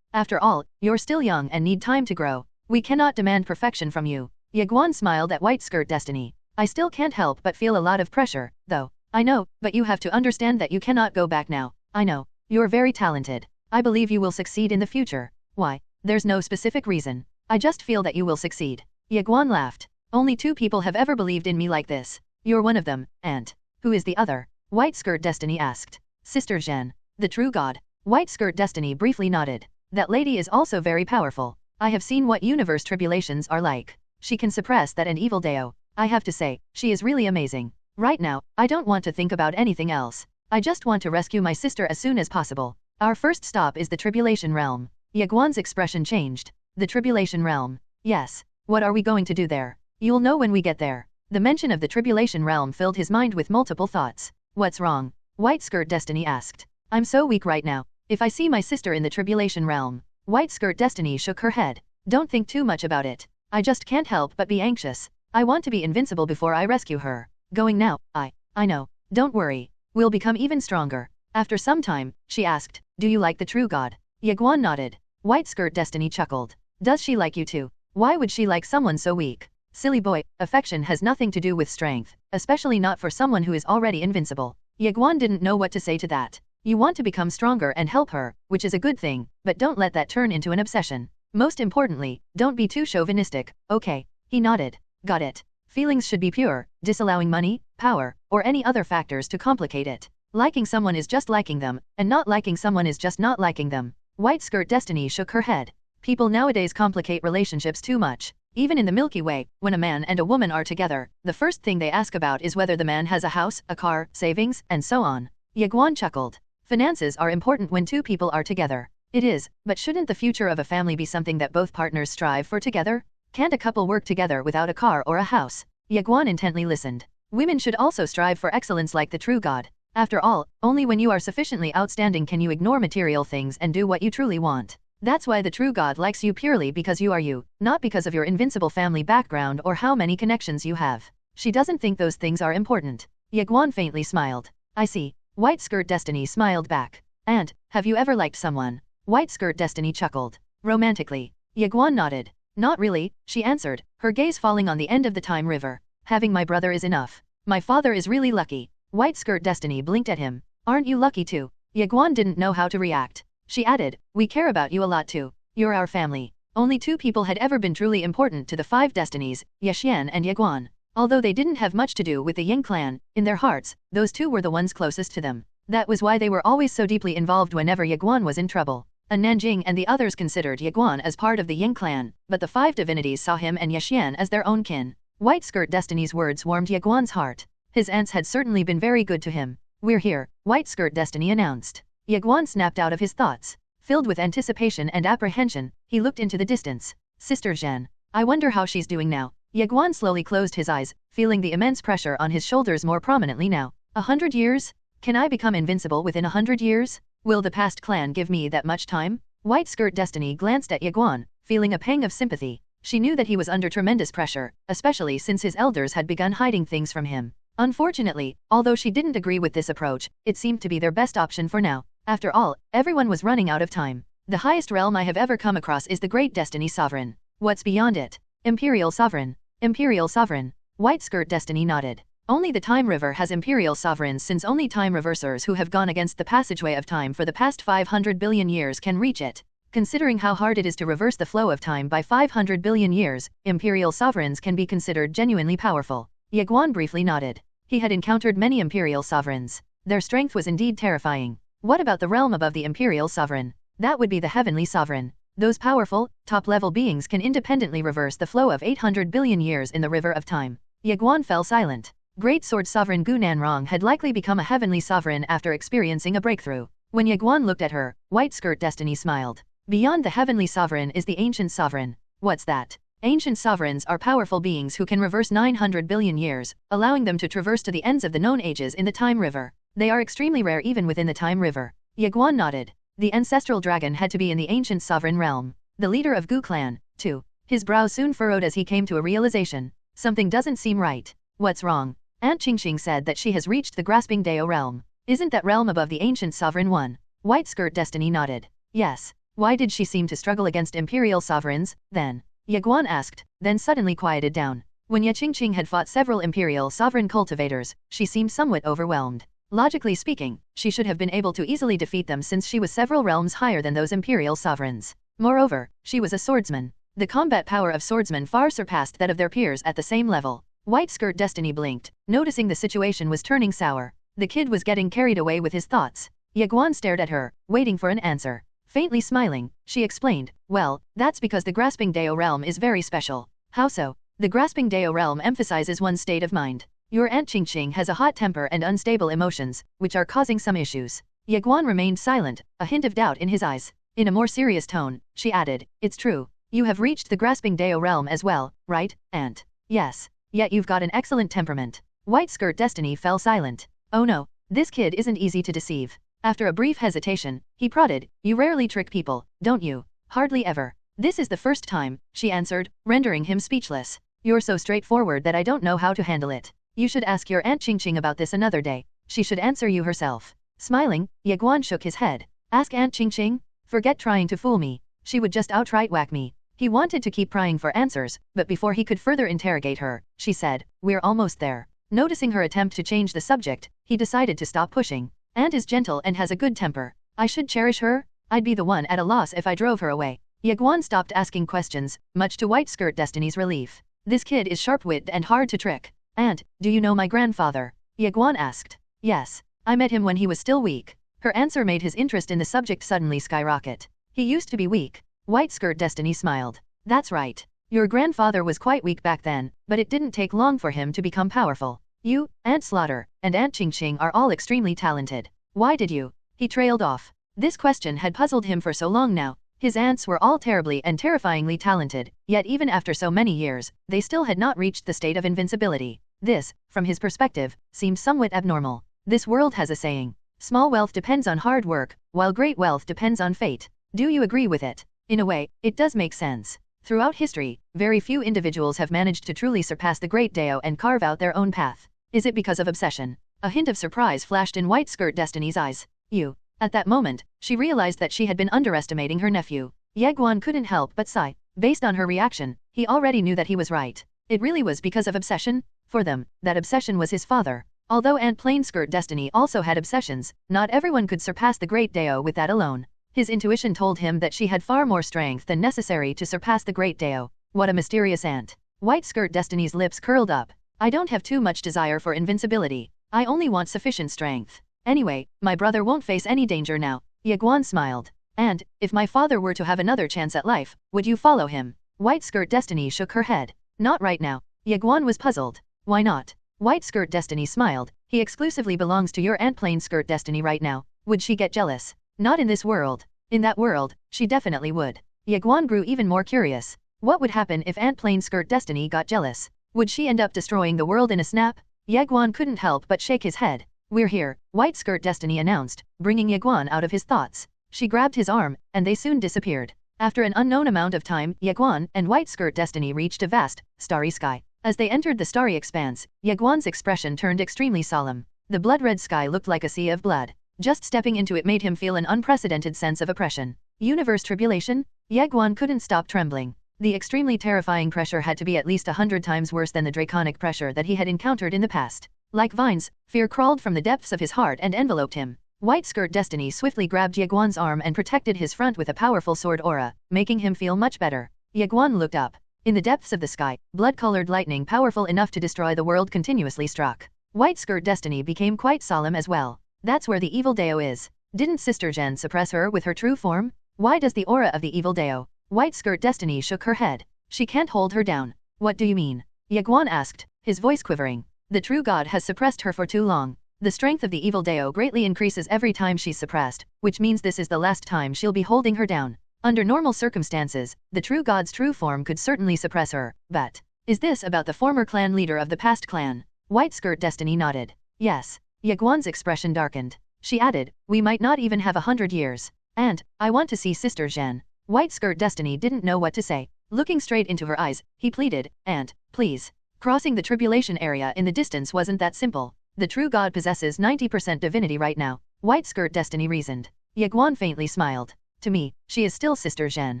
After all, you're still young and need time to grow. We cannot demand perfection from you. Ye Guan smiled at White Skirt Destiny. I still can't help but feel a lot of pressure, though. I know, but you have to understand that you cannot go back now. I know. You're very talented. I believe you will succeed in the future. Why? There's no specific reason. I just feel that you will succeed. Ye Guan laughed. Only 2 people have ever believed in me like this. You're one of them, and who is the other? White Skirt Destiny asked. Sister Zhen. The true god. White Skirt Destiny briefly nodded. That lady is also very powerful. I have seen what universe tribulations are like. She can suppress that and evil Deo. I have to say, she is really amazing. Right now, I don't want to think about anything else. I just want to rescue my sister as soon as possible. Our first stop is the Tribulation Realm. Ye Guan's expression changed. The Tribulation Realm. Yes. What are we going to do there? You'll know when we get there. The mention of the Tribulation Realm filled his mind with multiple thoughts. What's wrong? White Skirt Destiny asked. I'm so weak right now. If I see my sister in the Tribulation Realm. White Skirt Destiny shook her head. Don't think too much about it. I just can't help but be anxious. I want to be invincible before I rescue her. Going now, I know. Don't worry. We'll become even stronger. After some time, she asked, do you like the true god? Ye Guan nodded. White Skirt Destiny chuckled. Does she like you too? Why would she like someone so weak? Silly boy, affection has nothing to do with strength, especially not for someone who is already invincible. Ye Guan didn't know what to say to that. You want to become stronger and help her, which is a good thing, but don't let that turn into an obsession. Most importantly, don't be too chauvinistic, okay? He nodded. Got it. Feelings should be pure, disallowing money, power, or any other factors to complicate it. Liking someone is just liking them, and not liking someone is just not liking them. White Skirt Destiny shook her head. People nowadays complicate relationships too much. Even in the Milky Way, when a man and a woman are together, the first thing they ask about is whether the man has a house, a car, savings, and so on. Ye Guan chuckled. Finances are important when 2 people are together. It is, but shouldn't the future of a family be something that both partners strive for together? Can't a couple work together without a car or a house? Ye Guan intently listened. Women should also strive for excellence like the true god. After all, only when you are sufficiently outstanding can you ignore material things and do what you truly want. That's why the true god likes you purely because you are you, not because of your invincible family background or how many connections you have. She doesn't think those things are important. Ye Guan faintly smiled. I see. White Skirt Destiny smiled back. And, have you ever liked someone? White Skirt Destiny chuckled. Romantically. Ye Guan nodded. Not really, she answered, her gaze falling on the end of the time river. Having my brother is enough. My father is really lucky. White Skirt Destiny blinked at him. Aren't you lucky too? Ye Guan didn't know how to react. She added, we care about you a lot too. You're our family. Only 2 people had ever been truly important to the 5 destinies, Ye Xian and Ye Guan. Although they didn't have much to do with the Ying clan, in their hearts, those 2 were the ones closest to them. That was why they were always so deeply involved whenever Ye Guan was in trouble. Nanjing and the others considered Ye Guan as part of the Ying clan, but the 5 divinities saw him and Ye Xian as their own kin. White Skirt Destiny's words warmed Ye Guan's heart. His aunts had certainly been very good to him. We're here, White Skirt Destiny announced. Ye Guan snapped out of his thoughts. Filled with anticipation and apprehension, he looked into the distance. Sister Zhen. I wonder how she's doing now. Ye Guan slowly closed his eyes, feeling the immense pressure on his shoulders more prominently now. 100 years? Can I become invincible within 100 years? Will the past clan give me that much time? White Skirt Destiny glanced at Ye Guan, feeling a pang of sympathy. She knew that he was under tremendous pressure, especially since his elders had begun hiding things from him. Unfortunately, although she didn't agree with this approach, it seemed to be their best option for now. After all, everyone was running out of time. The highest realm I have ever come across is the Great Destiny Sovereign. What's beyond it? Imperial Sovereign. Imperial Sovereign. White Skirt Destiny nodded. Only the Time River has imperial sovereigns, since only time reversers who have gone against the passageway of time for the past 500 billion years can reach it. Considering how hard it is to reverse the flow of time by 500 billion years, imperial sovereigns can be considered genuinely powerful. Ye Guan briefly nodded. He had encountered many imperial sovereigns. Their strength was indeed terrifying. What about the realm above the imperial sovereign? That would be the heavenly sovereign. Those powerful, top-level beings can independently reverse the flow of 800 billion years in the river of time. Ye Guan fell silent. Great Sword Sovereign Gu Nanrong had likely become a heavenly sovereign after experiencing a breakthrough. When Ye Guan looked at her, White Skirt Destiny smiled. Beyond the heavenly sovereign is the ancient sovereign. What's that? Ancient sovereigns are powerful beings who can reverse 900 billion years, allowing them to traverse to the ends of the known ages in the Time River. They are extremely rare even within the Time River. Ye Guan nodded. The ancestral dragon had to be in the ancient sovereign realm. The leader of Gu clan, too. His brow soon furrowed as he came to a realization. Something doesn't seem right. What's wrong? Aunt Qingxing said that she has reached the grasping Dao realm. Isn't that realm above the ancient sovereign one? White Skirt Destiny nodded. Yes. Why did she seem to struggle against imperial sovereigns, then? Ye Guan asked, then suddenly quieted down. When Ye Qingxing had fought several imperial sovereign cultivators, she seemed somewhat overwhelmed. Logically speaking, she should have been able to easily defeat them since she was several realms higher than those imperial sovereigns. Moreover, she was a swordsman. The combat power of swordsmen far surpassed that of their peers at the same level. White Skirt Destiny blinked, noticing the situation was turning sour. The kid was getting carried away with his thoughts. Ye Guan stared at her, waiting for an answer. Faintly smiling, she explained, well, that's because the grasping Dao realm is very special. How so? The grasping Dao realm emphasizes one's state of mind. Your Aunt Qingxing has a hot temper and unstable emotions, which are causing some issues. Ye Guan remained silent, a hint of doubt in his eyes. In a more serious tone, she added, it's true. You have reached the grasping Dao realm as well, right, Aunt? Yes. Yet you've got an excellent temperament. White Skirt Destiny fell silent. Oh no, this kid isn't easy to deceive. After a brief hesitation, he prodded, you rarely trick people, don't you? Hardly ever. This is the first time, she answered, rendering him speechless. You're so straightforward that I don't know how to handle it. You should ask your Aunt Qingxing about this another day. She should answer you herself. Smiling, Ye Guan shook his head. Ask Aunt Qingxing? Forget trying to fool me. She would just outright whack me. He wanted to keep prying for answers, but before he could further interrogate her, she said, we're almost there. Noticing her attempt to change the subject, he decided to stop pushing. Aunt is gentle and has a good temper. I should cherish her? I'd be the one at a loss if I drove her away. Ye Guan stopped asking questions, much to White Skirt Destiny's relief. This kid is sharp-witted and hard to trick. Aunt, do you know my grandfather? Ye Guan asked. Yes. I met him when he was still weak. Her answer made his interest in the subject suddenly skyrocket. He used to be weak. White Skirt Destiny smiled. That's right. Your grandfather was quite weak back then, but it didn't take long for him to become powerful. You, Aunt Slaughter, and Aunt Qingxing are all extremely talented. Why did you? He trailed off. This question had puzzled him for so long now. His aunts were all terribly and terrifyingly talented, yet even after so many years, they still had not reached the state of invincibility. This, from his perspective, seemed somewhat abnormal. This world has a saying. Small wealth depends on hard work, while great wealth depends on fate. Do you agree with it? In a way, it does make sense. Throughout history, very few individuals have managed to truly surpass the Great Dao and carve out their own path. Is it because of obsession? A hint of surprise flashed in White Skirt Destiny's eyes. You. At that moment, she realized that she had been underestimating her nephew. Ye Guan couldn't help but sigh. Based on her reaction, he already knew that he was right. It really was because of obsession? For them, that obsession was his father. Although Aunt Plainskirt Destiny also had obsessions, not everyone could surpass the Great Dao with that alone. His intuition told him that she had far more strength than necessary to surpass the Great Dao. What a mysterious aunt. White Skirt Destiny's lips curled up. I don't have too much desire for invincibility. I only want sufficient strength. Anyway, my brother won't face any danger now. Ye Guan smiled. And, if my father were to have another chance at life, would you follow him? White Skirt Destiny shook her head. Not right now. Ye Guan was puzzled. Why not? White Skirt Destiny smiled. He exclusively belongs to your Aunt Plain Skirt Destiny right now. Would she get jealous? Not in this world. In that world, she definitely would. Ye Guan grew even more curious. What would happen if Aunt Plain Skirt Destiny got jealous? Would she end up destroying the world in a snap? Ye Guan couldn't help but shake his head. We're here, White Skirt Destiny announced, bringing Ye Guan out of his thoughts. She grabbed his arm, and they soon disappeared. After an unknown amount of time, Ye Guan and White Skirt Destiny reached a vast, starry sky. As they entered the starry expanse, Ye Guan's expression turned extremely solemn. The blood-red sky looked like a sea of blood. Just stepping into it made him feel an unprecedented sense of oppression. Universe tribulation? Ye Guan couldn't stop trembling. The extremely terrifying pressure had to be at least 100 times worse than the draconic pressure that he had encountered in the past. Like vines, fear crawled from the depths of his heart and enveloped him. White Skirt Destiny swiftly grabbed Ye Guan's arm and protected his front with a powerful sword aura, making him feel much better. Ye Guan looked up. In the depths of the sky, blood-colored lightning powerful enough to destroy the world continuously struck. White Skirt Destiny became quite solemn as well. That's where the evil Dao is. Didn't Sister Zhen suppress her with her true form? Why does the aura of the evil Dao? White Skirt Destiny shook her head. She can't hold her down. What do you mean? Ye Guan asked, his voice quivering. The true god has suppressed her for too long. The strength of the evil Dao greatly increases every time she's suppressed, which means this is the last time she'll be holding her down. Under normal circumstances, the true god's true form could certainly suppress her, but is this about the former clan leader of the past clan? White Skirt Destiny nodded. Yes. Ye Guan's expression darkened. She added, we might not even have 100 years. And, I want to see Sister Zhen. White Skirt Destiny didn't know what to say. Looking straight into her eyes, he pleaded, Aunt, please. Crossing the tribulation area in the distance wasn't that simple. The true god possesses 90% divinity right now, White Skirt Destiny reasoned. Ye Guan faintly smiled. To me, she is still Sister Zhen.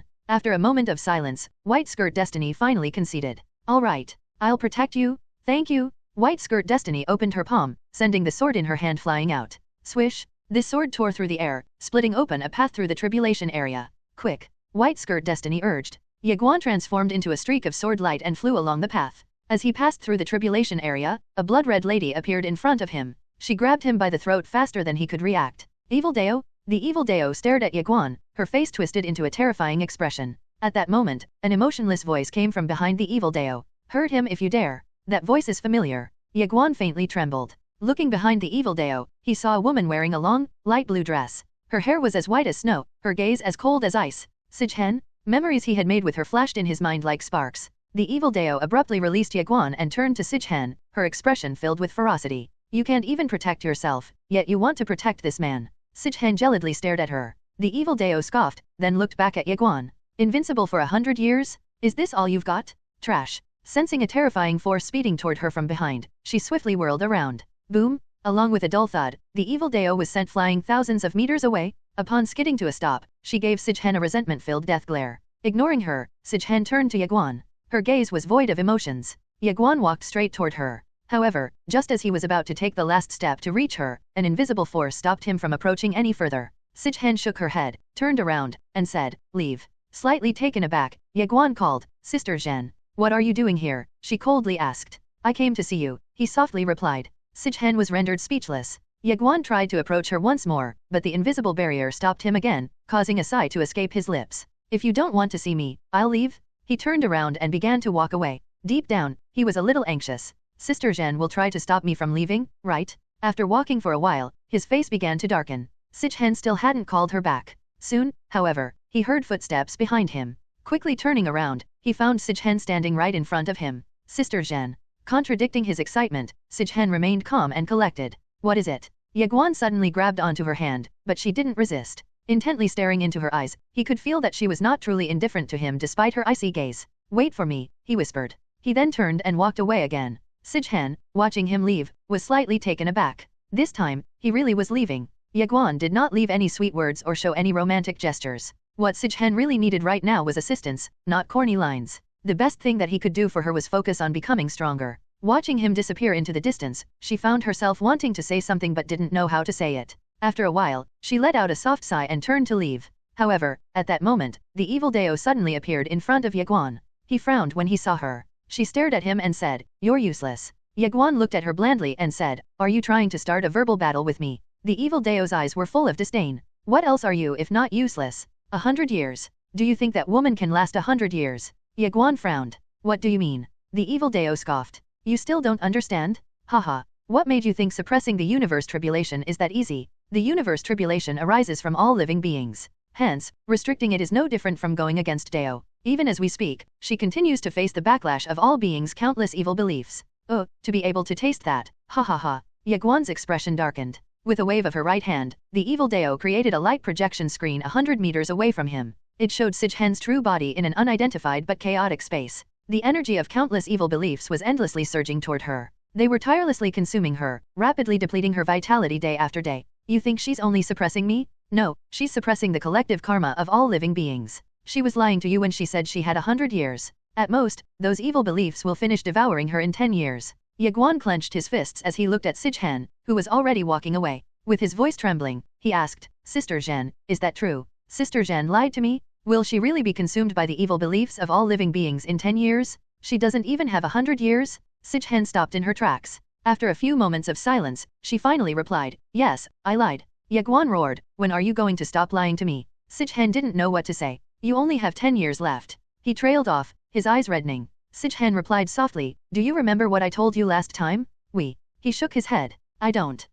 After a moment of silence, White Skirt Destiny finally conceded. All right. I'll protect you. Thank you. White Skirt Destiny opened her palm, sending the sword in her hand flying out. Swish. This sword tore through the air, splitting open a path through the tribulation area. Quick. White Skirt Destiny urged. Ye Guan transformed into a streak of sword light and flew along the path. As he passed through the tribulation area, a blood-red lady appeared in front of him. She grabbed him by the throat faster than he could react. Evil Dao? The evil Dao stared at Ye Guan, her face twisted into a terrifying expression. At that moment, an emotionless voice came from behind the evil Dao. Hurt him if you dare. That voice is familiar. Ye Guan faintly trembled. Looking behind the evil Dao, he saw a woman wearing a long, light blue dress. Her hair was as white as snow, her gaze as cold as ice. Sijhen? Memories he had made with her flashed in his mind like sparks. The evil Dao abruptly released Ye Guan and turned to Sijhen, her expression filled with ferocity. You can't even protect yourself, yet you want to protect this man. Sijhen jealously stared at her. The evil Dao scoffed, then looked back at Ye Guan. Invincible for 100 years? Is this all you've got? Trash. Sensing a terrifying force speeding toward her from behind, she swiftly whirled around. Boom! Along with a dull thud, the evil Dao was sent flying thousands of meters away. Upon skidding to a stop, she gave Sijhen a resentment-filled death glare. Ignoring her, Sijhen turned to Ye Guan. Her gaze was void of emotions. Ye Guan walked straight toward her. However, just as he was about to take the last step to reach her, an invisible force stopped him from approaching any further. Sijhen shook her head, turned around, and said, Leave. Slightly taken aback, Ye Guan called, Sister Zhen. What are you doing here? She coldly asked. I came to see you, he softly replied. Sijhen was rendered speechless. Ye Guan tried to approach her once more, but the invisible barrier stopped him again, causing a sigh to escape his lips. If you don't want to see me, I'll leave. He turned around and began to walk away. Deep down, he was a little anxious. Sister Zhen will try to stop me from leaving, right? After walking for a while, his face began to darken. Sijhen still hadn't called her back. Soon, however, he heard footsteps behind him. Quickly turning around, he found Sijhen standing right in front of him. Sister Zhen. Contradicting his excitement, Sijhen remained calm and collected. What is it? Ye Guan suddenly grabbed onto her hand, but she didn't resist. Intently staring into her eyes, he could feel that she was not truly indifferent to him despite her icy gaze. Wait for me, he whispered. He then turned and walked away again. Sijhen, watching him leave, was slightly taken aback. This time, he really was leaving. Ye Guan did not leave any sweet words or show any romantic gestures. What Sijhen really needed right now was assistance, not corny lines. The best thing that he could do for her was focus on becoming stronger. Watching him disappear into the distance, she found herself wanting to say something but didn't know how to say it. After a while, she let out a soft sigh and turned to leave. However, at that moment, the evil Dao suddenly appeared in front of Ye Guan. He frowned when he saw her. She stared at him and said, You're useless. Ye Guan looked at her blandly and said, Are you trying to start a verbal battle with me? The evil Dao's eyes were full of disdain. What else are you if not useless? 100 years. Do you think that woman can last 100 years? Ye Guan frowned. What do you mean? The evil Dao scoffed. You still don't understand? Haha. What made you think suppressing the universe tribulation is that easy? The universe tribulation arises from all living beings. Hence, restricting it is no different from going against Dao. Even as we speak, she continues to face the backlash of all beings' countless evil beliefs. Oh, to be able to taste that. Ha ha ha. Ye Guan's expression darkened. With a wave of her right hand, the evil Dao created a light projection screen 100 meters away from him. It showed Sijhen's true body in an unidentified but chaotic space. The energy of countless evil beliefs was endlessly surging toward her. They were tirelessly consuming her, rapidly depleting her vitality day after day. You think she's only suppressing me? No, she's suppressing the collective karma of all living beings. She was lying to you when she said she had 100 years. At most, those evil beliefs will finish devouring her in 10 years. Ye Guan clenched his fists as he looked at Sijhan, who was already walking away. With his voice trembling, he asked, Sister Zhen, is that true? Sister Zhen lied to me? Will she really be consumed by the evil beliefs of all living beings in 10 years? She doesn't even have 100 years? Sijhan stopped in her tracks. After a few moments of silence, she finally replied, yes, I lied. Ye Guan roared, when are you going to stop lying to me? Sijhan didn't know what to say. You only have 10 years left. He trailed off, his eyes reddening. Sijhan replied softly, do you remember what I told you last time? He shook his head. I don't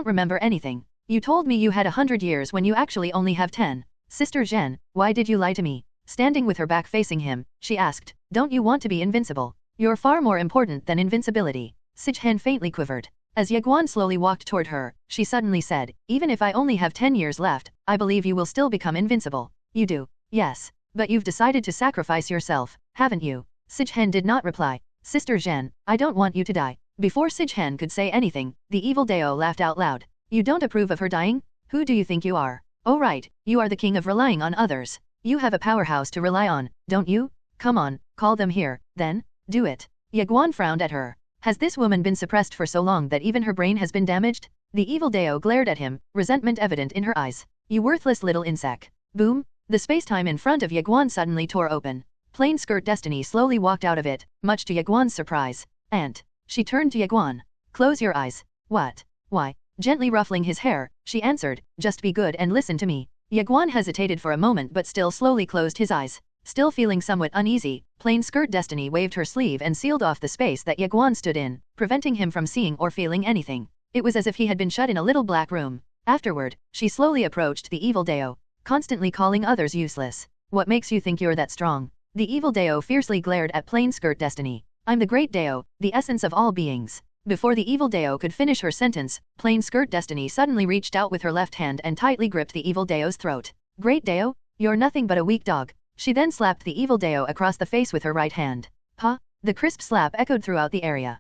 remember anything. You told me you had 100 years when you actually only have 10. Sister Zhen, why did you lie to me? Standing with her back facing him, she asked, don't you want to be invincible? You're far more important than invincibility. Sijhan faintly quivered. As Ye Guan slowly walked toward her, she suddenly said, even if I only have 10 years left, I believe you will still become invincible. You do? Yes. But you've decided to sacrifice yourself, haven't you? Sijhan did not reply. Sister Zhen, I don't want you to die. Before Sijhan could say anything, the evil Dao laughed out loud. You don't approve of her dying? Who do you think you are? Oh right, you are the king of relying on others. You have a powerhouse to rely on, don't you? Come on, call them here, then. Do it. Ye Guan frowned at her. Has this woman been suppressed for so long that even her brain has been damaged? The evil Dao glared at him, resentment evident in her eyes. You worthless little insect. Boom! The space-time in front of Ye Guan suddenly tore open. Plain Skirt Destiny slowly walked out of it, much to Ye Guan's surprise. And she turned to Ye Guan. Close your eyes. What? Why? Gently ruffling his hair, she answered, just be good and listen to me. Ye Guan hesitated for a moment but still slowly closed his eyes. Still feeling somewhat uneasy, Plain Skirt Destiny waved her sleeve and sealed off the space that Ye Guan stood in, preventing him from seeing or feeling anything. It was as if he had been shut in a little black room. Afterward, she slowly approached the evil Dao, constantly calling others useless. What makes you think you're that strong? The evil Dao fiercely glared at Plain Skirt Destiny. I'm the great Dao, the essence of all beings. Before the evil Dao could finish her sentence, Plain Skirt Destiny suddenly reached out with her left hand and tightly gripped the evil Dao's throat. Great Dao? You're nothing but a weak dog. She then slapped the evil Dao across the face with her right hand. Pa! The crisp slap echoed throughout the area.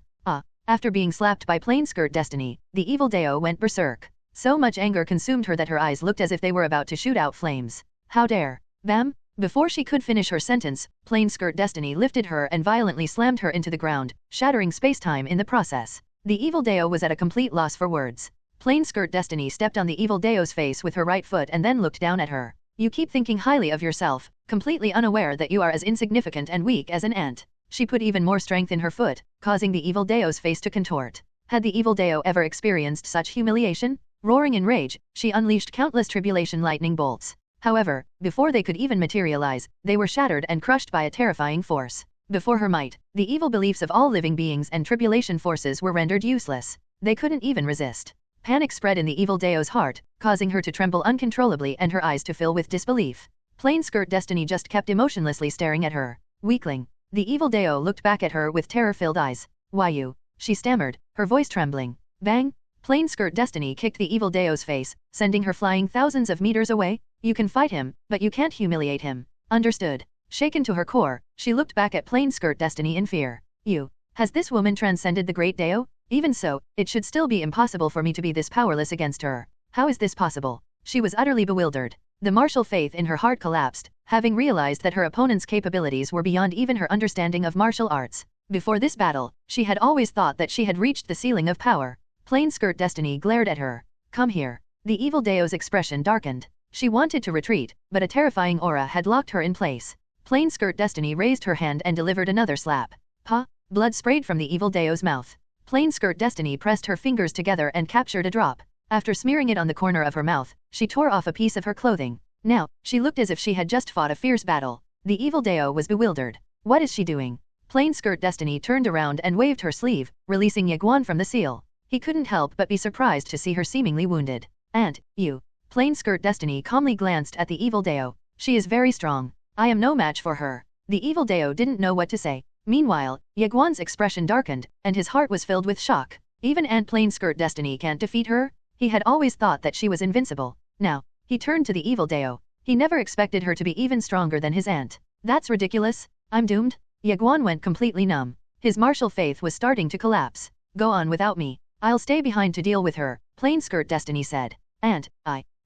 After being slapped by Plain Skirt Destiny, the evil Dao went berserk. So much anger consumed her that her eyes looked as if they were about to shoot out flames. How dare! Bam! Before she could finish her sentence, Plain Skirt Destiny lifted her and violently slammed her into the ground, shattering space-time in the process. The evil Dao was at a complete loss for words. Plain Skirt Destiny stepped on the evil Dao's face with her right foot and then looked down at her. You keep thinking highly of yourself, completely unaware that you are as insignificant and weak as an ant. She put even more strength in her foot, causing the evil Dao's face to contort. Had the evil Dao ever experienced such humiliation? Roaring in rage, she unleashed countless tribulation lightning bolts. However, before they could even materialize, they were shattered and crushed by a terrifying force. Before her might, the evil beliefs of all living beings and tribulation forces were rendered useless. They couldn't even resist. Panic spread in the evil Dao's heart, causing her to tremble uncontrollably and her eyes to fill with disbelief. Plain Skirt Destiny just kept emotionlessly staring at her. Weakling. The evil Dao looked back at her with terror-filled eyes. Why you? She stammered, her voice trembling. Bang! Plain Skirt Destiny kicked the evil Dao's face, sending her flying thousands of meters away. You can fight him, but you can't humiliate him. Understood. Shaken to her core, she looked back at Plain Skirt Destiny in fear. Has this woman transcended the great Dao? Even so, it should still be impossible for me to be this powerless against her. How is this possible? She was utterly bewildered. The martial faith in her heart collapsed, having realized that her opponent's capabilities were beyond even her understanding of martial arts. Before this battle, she had always thought that she had reached the ceiling of power. Plain Skirt Destiny glared at her. Come here. The evil Dao's expression darkened. She wanted to retreat, but a terrifying aura had locked her in place. Plain Skirt Destiny raised her hand and delivered another slap. Blood sprayed from the evil Dao's mouth. Plain Skirt Destiny pressed her fingers together and captured a drop. After smearing it on the corner of her mouth, she tore off a piece of her clothing. Now, she looked as if she had just fought a fierce battle. The evil Dao was bewildered. What is she doing? Plain Skirt Destiny turned around and waved her sleeve, releasing Ye Guan from the seal. He couldn't help but be surprised to see her seemingly wounded. And, you. Plain Skirt Destiny calmly glanced at the evil Dao. She is very strong. I am no match for her. The evil Dao didn't know what to say. Meanwhile, Ye Guan's expression darkened, and his heart was filled with shock. Even Plain Skirt Destiny can't defeat her? He had always thought that she was invincible. Now, he turned to the evil Dao. He never expected her to be even stronger than his aunt. That's ridiculous. I'm doomed. Ye Guan went completely numb. His martial faith was starting to collapse. Go on without me. I'll stay behind to deal with her, Plain Skirt Destiny said. And,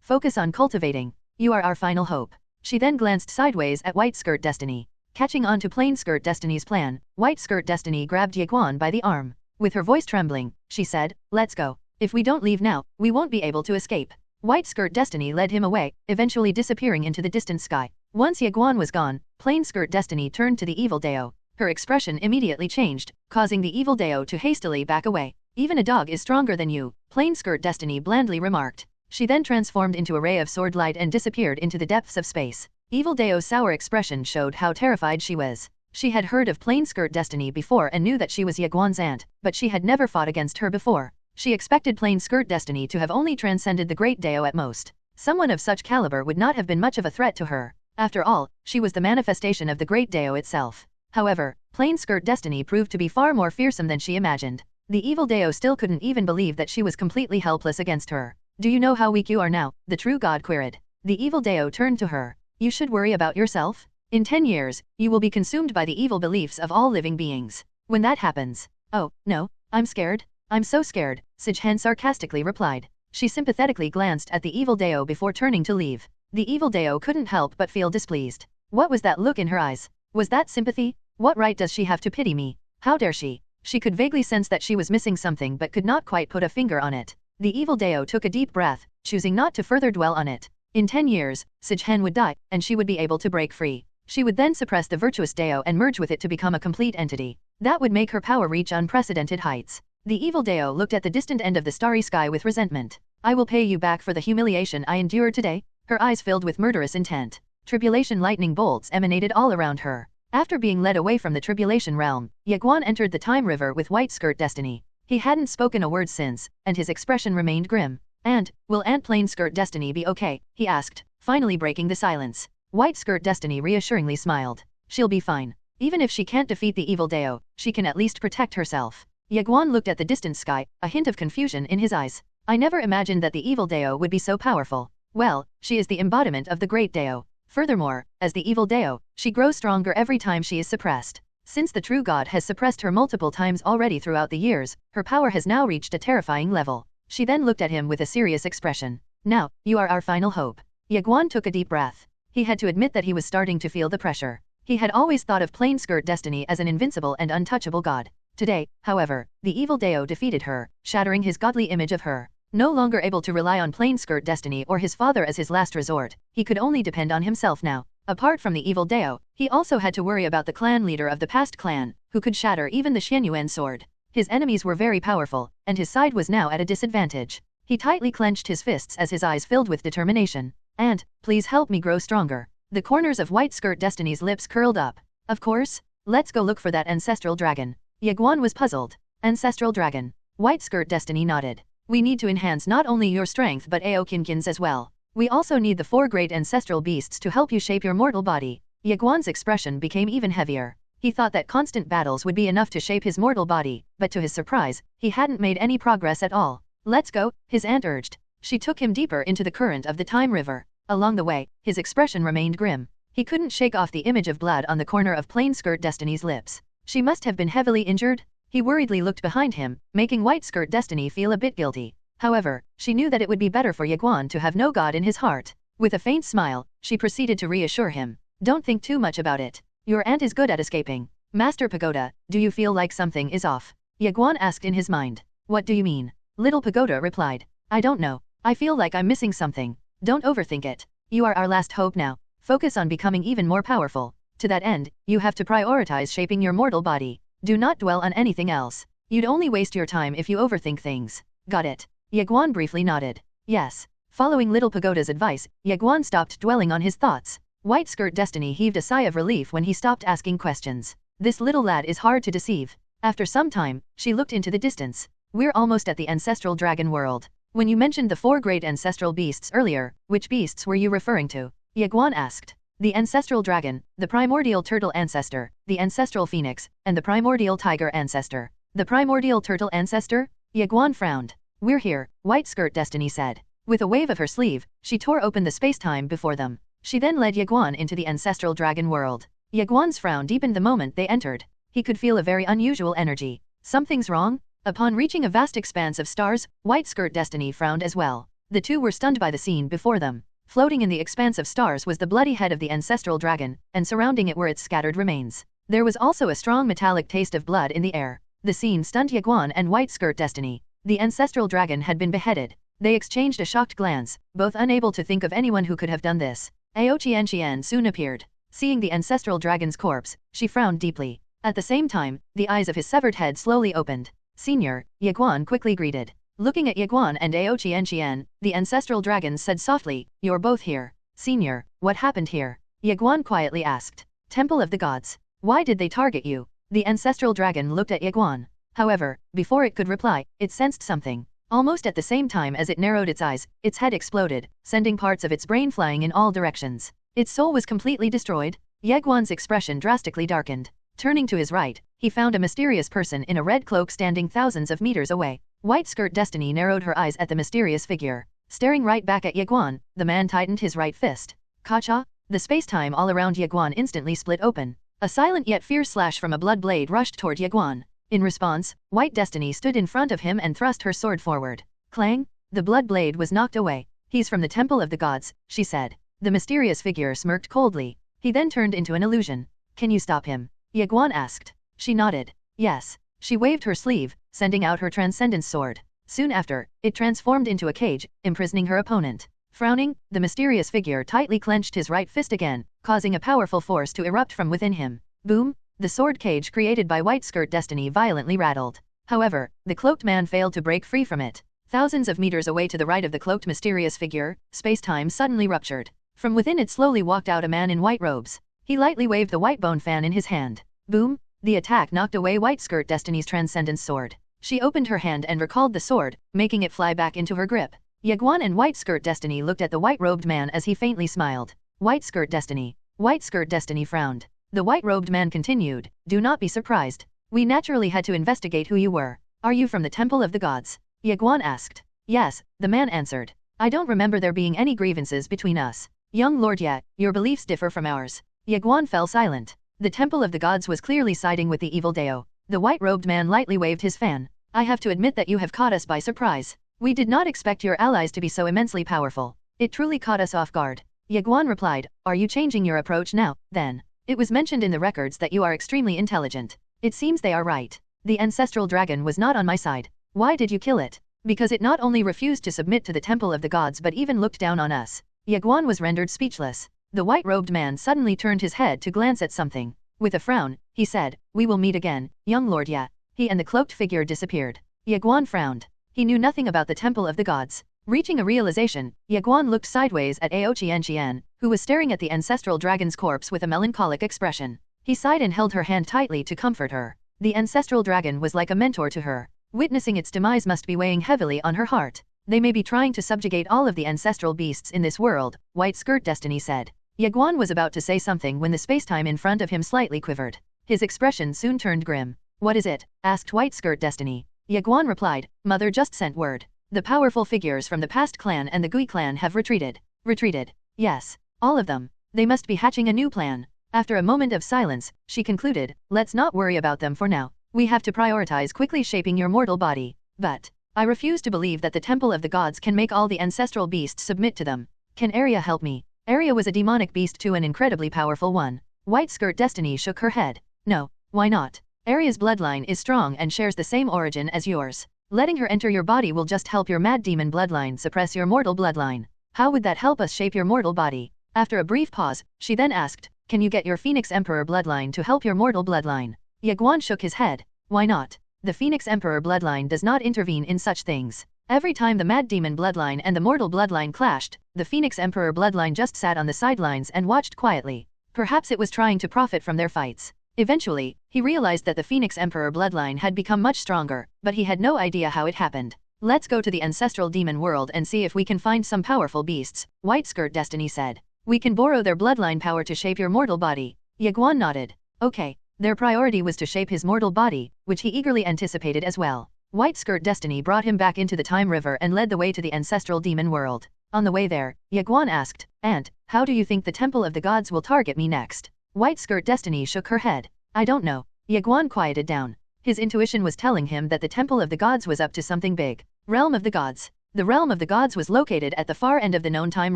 focus on cultivating. You are our final hope. She then glanced sideways at White Skirt Destiny. Catching on to Plain Skirt Destiny's plan, White Skirt Destiny grabbed Ye Guan by the arm. With her voice trembling, she said, "Let's go. If we don't leave now, we won't be able to escape." White Skirt Destiny led him away, eventually disappearing into the distant sky. Once Ye Guan was gone, Plain Skirt Destiny turned to the evil Dao. Her expression immediately changed, causing the evil Dao to hastily back away. "Even a dog is stronger than you," Plain Skirt Destiny blandly remarked. She then transformed into a ray of sword light and disappeared into the depths of space. Evil Dao's sour expression showed how terrified she was. She had heard of Plain Skirt Destiny before and knew that she was Ye Guan's aunt, but she had never fought against her before. She expected Plain Skirt Destiny to have only transcended the Great Dao at most. Someone of such caliber would not have been much of a threat to her. After all, she was the manifestation of the Great Dao itself. However, Plain Skirt Destiny proved to be far more fearsome than she imagined. The evil Dao still couldn't even believe that she was completely helpless against her. "Do you know how weak you are now?" the true god queried. The evil Dao turned to her. "You should worry about yourself. In 10 years, you will be consumed by the evil beliefs of all living beings. When that happens..." "Oh, no, I'm scared. I'm so scared," Sijhen sarcastically replied. She sympathetically glanced at the evil Dao before turning to leave. The evil Dao couldn't help but feel displeased. What was that look in her eyes? Was that sympathy? What right does she have to pity me? How dare she? She could vaguely sense that she was missing something but could not quite put a finger on it. The evil Dao took a deep breath, choosing not to further dwell on it. In 10 years, Sijhen would die, and she would be able to break free. She would then suppress the virtuous Dao and merge with it to become a complete entity. That would make her power reach unprecedented heights. The evil Dao looked at the distant end of the starry sky with resentment. "I will pay you back for the humiliation I endured today." Her eyes filled with murderous intent. Tribulation lightning bolts emanated all around her. After being led away from the tribulation realm, Ye Guan entered the time river with White Skirt Destiny. He hadn't spoken a word since, and his expression remained grim. "And, will Aunt Plain Skirt Destiny be okay?" he asked, finally breaking the silence. White Skirt Destiny reassuringly smiled. "She'll be fine. Even if she can't defeat the evil Dao, she can at least protect herself." Ye Guan looked at the distant sky, a hint of confusion in his eyes. "I never imagined that the evil Dao would be so powerful. Well, she is the embodiment of the Great Dao. Furthermore, as the evil Dao, she grows stronger every time she is suppressed. Since the true god has suppressed her multiple times already throughout the years, her power has now reached a terrifying level." She then looked at him with a serious expression. "Now, you are our final hope." Ye Guan took a deep breath. He had to admit that he was starting to feel the pressure. He had always thought of Plain Skirt Destiny as an invincible and untouchable god. Today, however, the evil Dao defeated her, shattering his godly image of her. No longer able to rely on Plain Skirt Destiny or his father as his last resort, he could only depend on himself now. Apart from the evil Dao, he also had to worry about the clan leader of the past clan, who could shatter even the Xianyuan sword. His enemies were very powerful, and his side was now at a disadvantage. He tightly clenched his fists as his eyes filled with determination. "And, please help me grow stronger." The corners of White Skirt Destiny's lips curled up. "Of course. Let's go look for that ancestral dragon." Ye Guan was puzzled. "Ancestral dragon?" White Skirt Destiny nodded. "We need to enhance not only your strength but Aokinkin's as well. We also need the 4 great ancestral beasts to help you shape your mortal body." Ye Guan's expression became even heavier. He thought that constant battles would be enough to shape his mortal body, but to his surprise, he hadn't made any progress at all. "Let's go," his aunt urged. She took him deeper into the current of the time river. Along the way, his expression remained grim. He couldn't shake off the image of blood on the corner of Plain Skirt Destiny's lips. She must have been heavily injured. He worriedly looked behind him, making White Skirt Destiny feel a bit guilty. However, she knew that it would be better for Ye Guan to have no god in his heart. With a faint smile, she proceeded to reassure him. "Don't think too much about it. Your aunt is good at escaping." "Master Pagoda, do you feel like something is off?" Ye Guan asked in his mind. "What do you mean?" Little Pagoda replied. "I don't know. I feel like I'm missing something. Don't overthink it. You are our last hope now. Focus on becoming even more powerful. To that end, you have to prioritize shaping your mortal body. Do not dwell on anything else. You'd only waste your time if you overthink things." "Got it." Ye Guan briefly nodded. "Yes." Following Little Pagoda's advice, Ye Guan stopped dwelling on his thoughts. White Skirt Destiny heaved a sigh of relief when he stopped asking questions. This little lad is hard to deceive. After some time, she looked into the distance. "We're almost at the ancestral dragon world. When you mentioned the 4 great ancestral beasts earlier, which beasts were you referring to?" Ye Guan asked. "The ancestral dragon, the primordial turtle ancestor, the ancestral phoenix, and the primordial tiger ancestor." "The primordial turtle ancestor?" Ye Guan frowned. "We're here," White Skirt Destiny said. With a wave of her sleeve, she tore open the space-time before them. She then led Ye Guan into the ancestral dragon world. Ye Guan's frown deepened the moment they entered. He could feel a very unusual energy. Something's wrong? Upon reaching a vast expanse of stars, White Skirt Destiny frowned as well. The two were stunned by the scene before them. Floating in the expanse of stars was the bloody head of the ancestral dragon, and surrounding it were its scattered remains. There was also a strong metallic taste of blood in the air. The scene stunned Ye Guan and White Skirt Destiny. The ancestral dragon had been beheaded. They exchanged a shocked glance, both unable to think of anyone who could have done this. Ao Qian soon appeared. Seeing the ancestral dragon's corpse, she frowned deeply. At the same time, the eyes of his severed head slowly opened. Senior, Ye Guan quickly greeted. Looking at Ye Guan and Ao Qian, the ancestral dragon said softly, "You're both here. Senior, what happened here?" Ye Guan quietly asked. "Temple of the Gods. Why did they target you?" The ancestral dragon looked at Ye Guan. However, before it could reply, it sensed something. Almost at the same time as it narrowed its eyes, its head exploded, sending parts of its brain flying in all directions. Its soul was completely destroyed. Ye Guan's expression drastically darkened. Turning to his right, he found a mysterious person in a red cloak standing thousands of meters away. White Skirt Destiny narrowed her eyes at the mysterious figure. Staring right back at Ye Guan, the man tightened his right fist. Kacha? The space-time all around Ye Guan instantly split open. A silent yet fierce slash from a blood blade rushed toward Ye Guan. In response, White Destiny stood in front of him and thrust her sword forward. Clang! The blood blade was knocked away. "He's from the Temple of the Gods," she said. The mysterious figure smirked coldly. He then turned into an illusion. "Can you stop him?" Ye Guan asked. She nodded. Yes. She waved her sleeve, sending out her Transcendence sword. Soon after, it transformed into a cage, imprisoning her opponent. Frowning, the mysterious figure tightly clenched his right fist again, causing a powerful force to erupt from within him. Boom! The sword cage created by White Skirt Destiny violently rattled. However, the cloaked man failed to break free from it. Thousands of meters away to the right of the cloaked mysterious figure, space-time suddenly ruptured. From within it slowly walked out a man in white robes. He lightly waved the white bone fan in his hand. Boom! The attack knocked away White Skirt Destiny's Transcendence sword. She opened her hand and recalled the sword, making it fly back into her grip. Ye Guan and White Skirt Destiny looked at the white-robed man as he faintly smiled. White Skirt Destiny. White Skirt Destiny frowned. The white-robed man continued, "Do not be surprised. We naturally had to investigate who you were. Are you from the Temple of the Gods?" Ye Guan asked. "Yes," the man answered. "I don't remember there being any grievances between us. Young Lord Ye, your beliefs differ from ours." Ye Guan fell silent. The Temple of the Gods was clearly siding with the evil Dao. The white-robed man lightly waved his fan. "I have to admit that you have caught us by surprise. We did not expect your allies to be so immensely powerful. It truly caught us off guard." Ye Guan replied, "Are you changing your approach now, then? It was mentioned in the records that you are extremely intelligent. It seems they are right. The ancestral dragon was not on my side. Why did you kill it? Because it not only refused to submit to the Temple of the Gods but even looked down on us." Ye Guan was rendered speechless. The white-robed man suddenly turned his head to glance at something. With a frown, he said, "We will meet again, young Lord Ye." He and the cloaked figure disappeared. Ye Guan frowned. He knew nothing about the Temple of the Gods. Reaching a realization, Ye Guan looked sideways at Ao Qian, who was staring at the ancestral dragon's corpse with a melancholic expression. He sighed and held her hand tightly to comfort her. The ancestral dragon was like a mentor to her. Witnessing its demise must be weighing heavily on her heart. "They may be trying to subjugate all of the ancestral beasts in this world," White Skirt Destiny said. Ye Guan was about to say something when the spacetime in front of him slightly quivered. His expression soon turned grim. "What is it?" asked White Skirt Destiny. Ye Guan replied, "Mother just sent word. The powerful figures from the past clan and the Gui clan have retreated." "Retreated?" "Yes. All of them. They must be hatching a new plan." After a moment of silence, she concluded, "Let's not worry about them for now. We have to prioritize quickly shaping your mortal body. But I refuse to believe that the Temple of the Gods can make all the ancestral beasts submit to them. Can Arya help me?" Arya was a demonic beast too, an incredibly powerful one. White Skirt Destiny shook her head. "No, why not? Arya's bloodline is strong and shares the same origin as yours. Letting her enter your body will just help your mad demon bloodline suppress your mortal bloodline. How would that help us shape your mortal body?" After a brief pause, she then asked, "Can you get your Phoenix Emperor bloodline to help your mortal bloodline?" Ye Guan shook his head. "Why not? The Phoenix Emperor bloodline does not intervene in such things. Every time the Mad Demon bloodline and the Mortal bloodline clashed, the Phoenix Emperor bloodline just sat on the sidelines and watched quietly. Perhaps it was trying to profit from their fights. Eventually, he realized that the Phoenix Emperor bloodline had become much stronger, but he had no idea how it happened. "Let's go to the ancestral demon world and see if we can find some powerful beasts," White Skirt Destiny said. "We can borrow their bloodline power to shape your mortal body." Ye Guan nodded. Okay. Their priority was to shape his mortal body, which he eagerly anticipated as well. White Skirt Destiny brought him back into the Time River and led the way to the ancestral demon world. On the way there, Ye Guan asked, "Aunt, how do you think the Temple of the Gods will target me next?" White Skirt Destiny shook her head. "I don't know." Ye Guan quieted down. His intuition was telling him that the Temple of the Gods was up to something big. Realm of the Gods. The Realm of the Gods was located at the far end of the known Time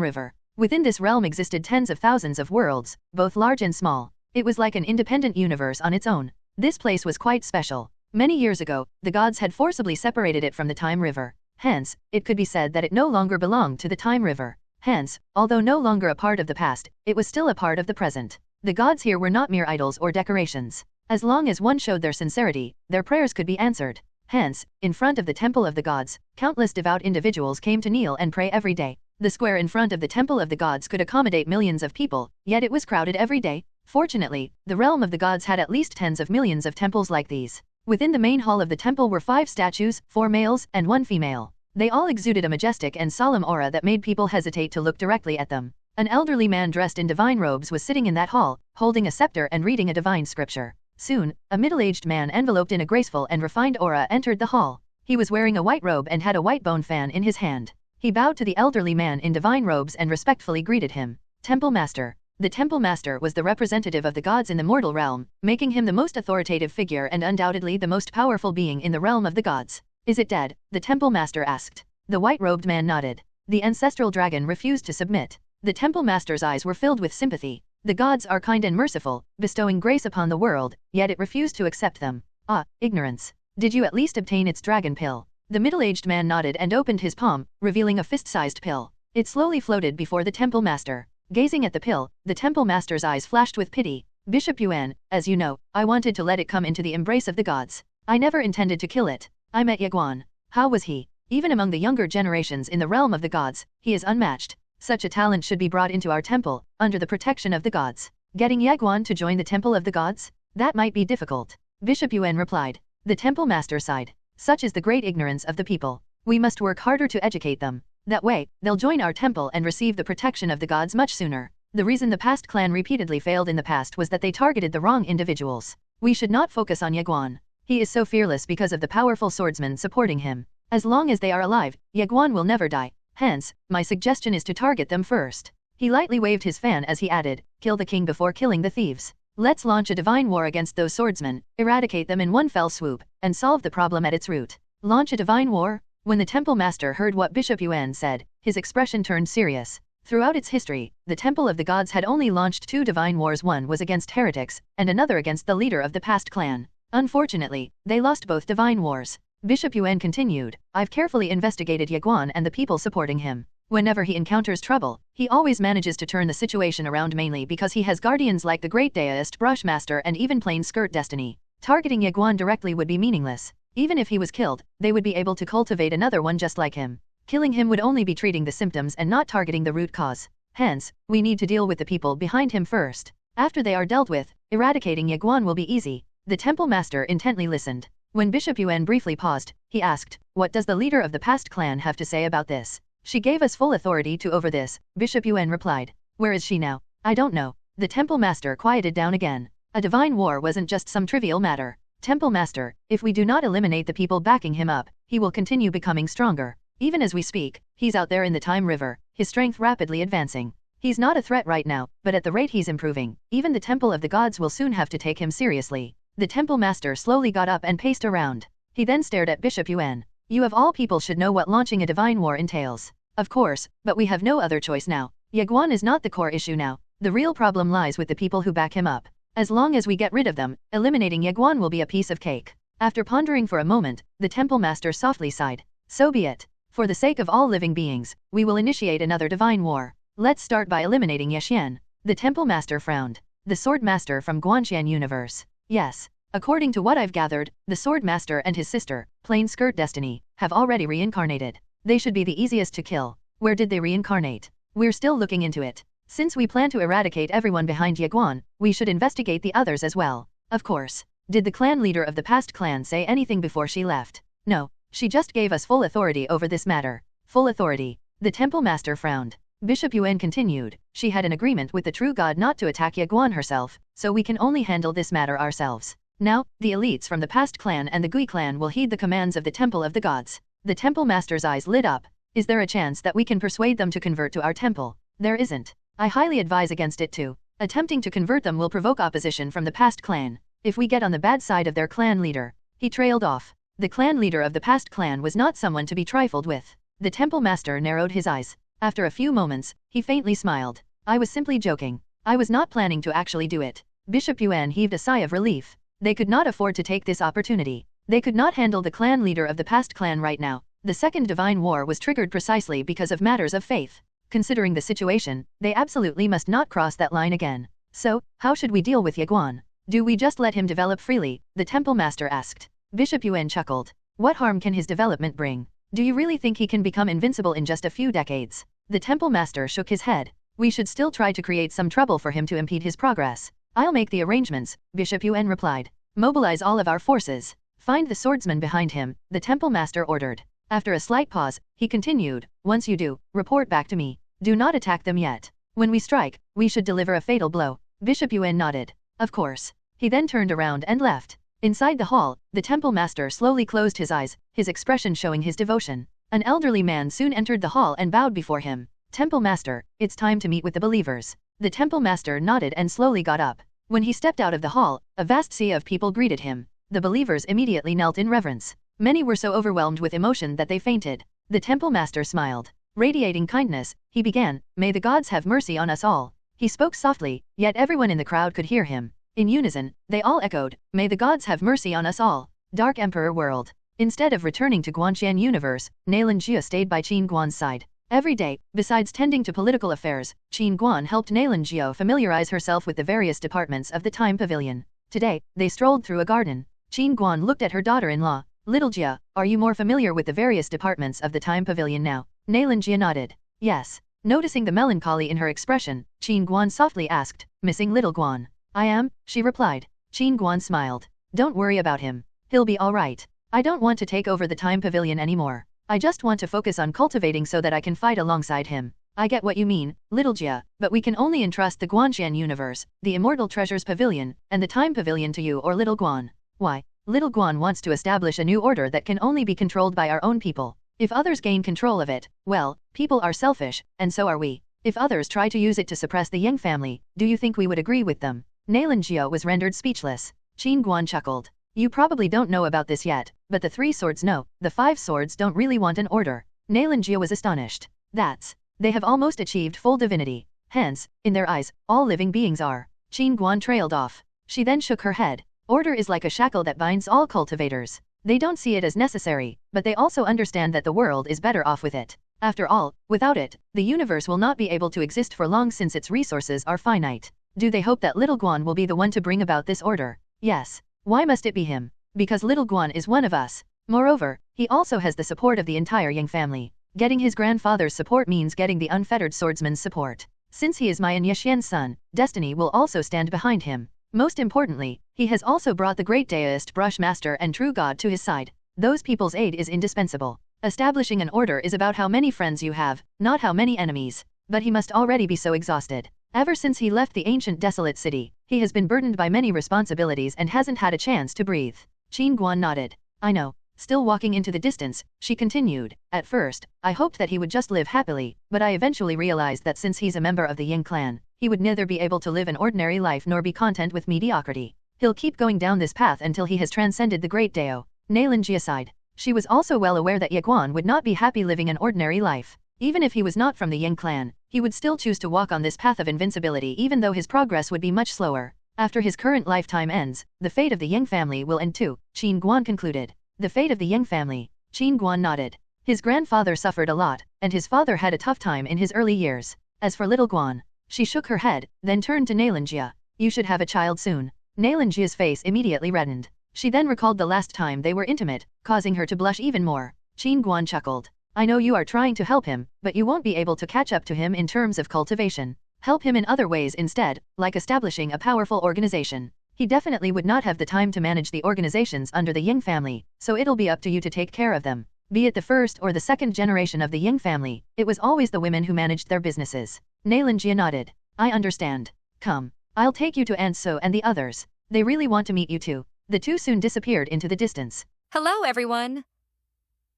River. Within this realm existed tens of thousands of worlds, both large and small. It was like an independent universe on its own. This place was quite special. Many years ago, the gods had forcibly separated it from the Time River. Hence, it could be said that it no longer belonged to the Time River. Hence, although no longer a part of the past, it was still a part of the present. The gods here were not mere idols or decorations. As long as one showed their sincerity, their prayers could be answered. Hence, in front of the temple of the gods, countless devout individuals came to kneel and pray every day. The square in front of the temple of the gods could accommodate millions of people, yet it was crowded every day. Fortunately, the realm of the gods had at least tens of millions of temples like these. Within the main hall of the temple were 5 statues, 4 males and 1 female. They all exuded a majestic and solemn aura that made people hesitate to look directly at them. An elderly man dressed in divine robes was sitting in that hall, holding a scepter and reading a divine scripture. Soon, a middle-aged man enveloped in a graceful and refined aura entered the hall. He was wearing a white robe and had a white bone fan in his hand. He bowed to the elderly man in divine robes and respectfully greeted him. Temple Master. The Temple Master was the representative of the gods in the mortal realm, making him the most authoritative figure and undoubtedly the most powerful being in the realm of the gods. Is it dead? The Temple Master asked. The white-robed man nodded. The ancestral dragon refused to submit. The Temple Master's eyes were filled with sympathy. The gods are kind and merciful, bestowing grace upon the world, yet it refused to accept them. Ah, ignorance. Did you at least obtain its dragon pill? The middle-aged man nodded and opened his palm, revealing a fist-sized pill. It slowly floated before the Temple Master. Gazing at the pill, the Temple Master's eyes flashed with pity. Bishop Yuan, as you know, I wanted to let it come into the embrace of the gods. I never intended to kill it. I met Ye Guan. How was he? Even among the younger generations in the realm of the gods, he is unmatched. Such a talent should be brought into our temple, under the protection of the gods. Getting Ye Guan to join the temple of the gods? That might be difficult. Bishop Yuan replied. The Temple Master sighed. Such is the great ignorance of the people. We must work harder to educate them. That way, they'll join our temple and receive the protection of the gods much sooner. The reason the past clan repeatedly failed in the past was that they targeted the wrong individuals. We should not focus on Ye Guan. He is so fearless because of the powerful swordsmen supporting him. As long as they are alive, Ye Guan will never die. Hence, my suggestion is to target them first. He lightly waved his fan as he added, kill the king before killing the thieves. Let's launch a divine war against those swordsmen, eradicate them in one fell swoop, and solve the problem at its root. Launch a divine war? When the Temple Master heard what Bishop Yuan said, his expression turned serious. Throughout its history, the Temple of the Gods had only launched 2 divine wars, one was against heretics, and another against the leader of the past clan. Unfortunately, they lost both divine wars. Bishop Yuan continued, I've carefully investigated Ye Guan and the people supporting him. Whenever he encounters trouble, he always manages to turn the situation around, mainly because he has guardians like the Great Deist Brushmaster and even plain Skirt Destiny. Targeting Ye Guan directly would be meaningless. Even if he was killed, they would be able to cultivate another one just like him. Killing him would only be treating the symptoms and not targeting the root cause. Hence, we need to deal with the people behind him first. After they are dealt with, eradicating Ye Guan will be easy. The Temple Master intently listened. When Bishop Yuan briefly paused, he asked, what does the leader of the past clan have to say about this? She gave us full authority to over this, Bishop Yuan replied. Where is she now? I don't know. The Temple Master quieted down again. A divine war wasn't just some trivial matter. Temple Master, if we do not eliminate the people backing him up, he will continue becoming stronger. Even as we speak, he's out there in the Time River, his strength rapidly advancing. He's not a threat right now, but at the rate he's improving, even the Temple of the Gods will soon have to take him seriously. The Temple Master slowly got up and paced around. He then stared at Bishop Yuan. You of all people should know what launching a divine war entails. Of course, but we have no other choice now. Ye Guan is not the core issue now. The real problem lies with the people who back him up. As long as we get rid of them, eliminating Ye Guan will be a piece of cake. After pondering for a moment, the Temple Master softly sighed. So be it. For the sake of all living beings, we will initiate another divine war. Let's start by eliminating Ye Xian. The Temple Master frowned. The Sword Master from Guanxian Universe. Yes. According to what I've gathered, the Sword Master and his sister, Plain Skirt Destiny, have already reincarnated. They should be the easiest to kill. Where did they reincarnate? We're still looking into it. Since we plan to eradicate everyone behind Ye Guan, we should investigate the others as well. Of course. Did the clan leader of the past clan say anything before she left? No. She just gave us full authority over this matter. Full authority. The Temple Master frowned. Bishop Yuan continued, she had an agreement with the true god not to attack Ye Guan herself, so we can only handle this matter ourselves. Now, the elites from the past clan and the Gui clan will heed the commands of the Temple of the Gods. The Temple Master's eyes lit up. Is there a chance that we can persuade them to convert to our temple? There isn't. I highly advise against it too. Attempting to convert them will provoke opposition from the past clan. If we get on the bad side of their clan leader. He trailed off. The clan leader of the past clan was not someone to be trifled with. The Temple Master narrowed his eyes. After a few moments, he faintly smiled. I was simply joking. I was not planning to actually do it. Bishop Yuan heaved a sigh of relief. They could not afford to take this opportunity. They could not handle the clan leader of the past clan right now. The Second Divine War was triggered precisely because of matters of faith. Considering the situation, they absolutely must not cross that line again. So, how should we deal with Ye Guan? Do we just let him develop freely? The temple master asked. Bishop Yuan chuckled. What harm can his development bring? Do you really think he can become invincible in just a few decades? The temple master shook his head. We should still try to create some trouble for him to impede his progress. I'll make the arrangements, Bishop Yuan replied. Mobilize all of our forces. Find the swordsman behind him, the temple master ordered. After a slight pause, he continued, once you do, report back to me. Do not attack them yet. When we strike, we should deliver a fatal blow. Bishop Yuan nodded. Of course. He then turned around and left. Inside the hall, the temple master slowly closed his eyes, his expression showing his devotion. An elderly man soon entered the hall and bowed before him. Temple master, it's time to meet with the believers. The temple master nodded and slowly got up. When he stepped out of the hall, a vast sea of people greeted him. The believers immediately knelt in reverence. Many were so overwhelmed with emotion that they fainted. The temple master smiled. Radiating kindness, he began, May the gods have mercy on us all. He spoke softly, yet everyone in the crowd could hear him. In unison, they all echoed, May the gods have mercy on us all. Dark Emperor World. Instead of returning to Guanxian Universe, Nailan Jia stayed by Qin Guan's side. Every day, besides tending to political affairs, Qin Guan helped Nailan Jia familiarize herself with the various departments of the Time Pavilion. Today, they strolled through a garden. Qin Guan looked at her daughter-in-law. Little Jia, are you more familiar with the various departments of the Time Pavilion now? Nailan Jia nodded. Yes. Noticing the melancholy in her expression, Qin Guan softly asked, missing Little Guan. I am, she replied. Qin Guan smiled. Don't worry about him. He'll be alright. I don't want to take over the Time Pavilion anymore. I just want to focus on cultivating so that I can fight alongside him. I get what you mean, Little Jia, but we can only entrust the Guanxian Universe, the Immortal Treasures Pavilion, and the Time Pavilion to you or Little Guan. Why? Little Guan wants to establish a new order that can only be controlled by our own people. If others gain control of it, well, people are selfish, and so are we. If others try to use it to suppress the Yang family, do you think we would agree with them? Nailan Jia was rendered speechless. Qin Guan chuckled. You probably don't know about this yet, but the 3 swords know, the 5 swords don't really want an order. Nailan Jia was astonished. They have almost achieved full divinity. Hence, in their eyes, all living beings are. Qin Guan trailed off. She then shook her head. Order is like a shackle that binds all cultivators. They don't see it as necessary, but they also understand that the world is better off with it. After all, without it, the universe will not be able to exist for long since its resources are finite. Do they hope that Little Guan will be the one to bring about this order? Yes. Why must it be him? Because Little Guan is one of us. Moreover, he also has the support of the entire Yang family. Getting his grandfather's support means getting the unfettered swordsman's support. Since he is my and Yeshian's son, destiny will also stand behind him. Most importantly, he has also brought the great deist brush master and true god to his side. Those people's aid is indispensable. Establishing an order is about how many friends you have, not how many enemies. But he must already be so exhausted. Ever since he left the ancient desolate city, he has been burdened by many responsibilities and hasn't had a chance to breathe. Qin Guan nodded. I know. Still walking into the distance, she continued. At first, I hoped that he would just live happily, but I eventually realized that since he's a member of the Yang clan, he would neither be able to live an ordinary life nor be content with mediocrity. He'll keep going down this path until he has transcended the great Dao. Nailan Jia sighed. She was also well aware that Ye Guan would not be happy living an ordinary life. Even if he was not from the Yang clan, he would still choose to walk on this path of invincibility even though his progress would be much slower. After his current lifetime ends, the fate of the Yang family will end too, Qin Guan concluded. The fate of the Yang family. Qin Guan nodded. His grandfather suffered a lot, and his father had a tough time in his early years. As for Little Guan, she shook her head, then turned to Nailan Jia. You should have a child soon. Nailan Jia's face immediately reddened. She then recalled the last time they were intimate, causing her to blush even more. Qin Guan chuckled. I know you are trying to help him, but you won't be able to catch up to him in terms of cultivation. Help him in other ways instead, like establishing a powerful organization. He definitely would not have the time to manage the organizations under the Yang family, so it'll be up to you to take care of them. Be it the first or the second generation of the Yang family, it was always the women who managed their businesses. Nailan Jia nodded. I understand. Come. I'll take you to Aunt So and the others. They really want to meet you too. The two soon disappeared into the distance. Hello, everyone.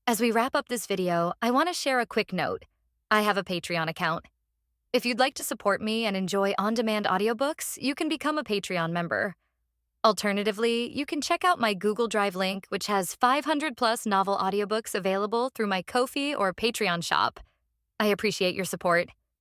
As we wrap up this video, I want to share a quick note. I have a Patreon account. If you'd like to support me and enjoy on-demand audiobooks, you can become a Patreon member. Alternatively, you can check out my Google Drive link, which has 500+ novel audiobooks available through my Ko-fi or Patreon shop. I appreciate your support.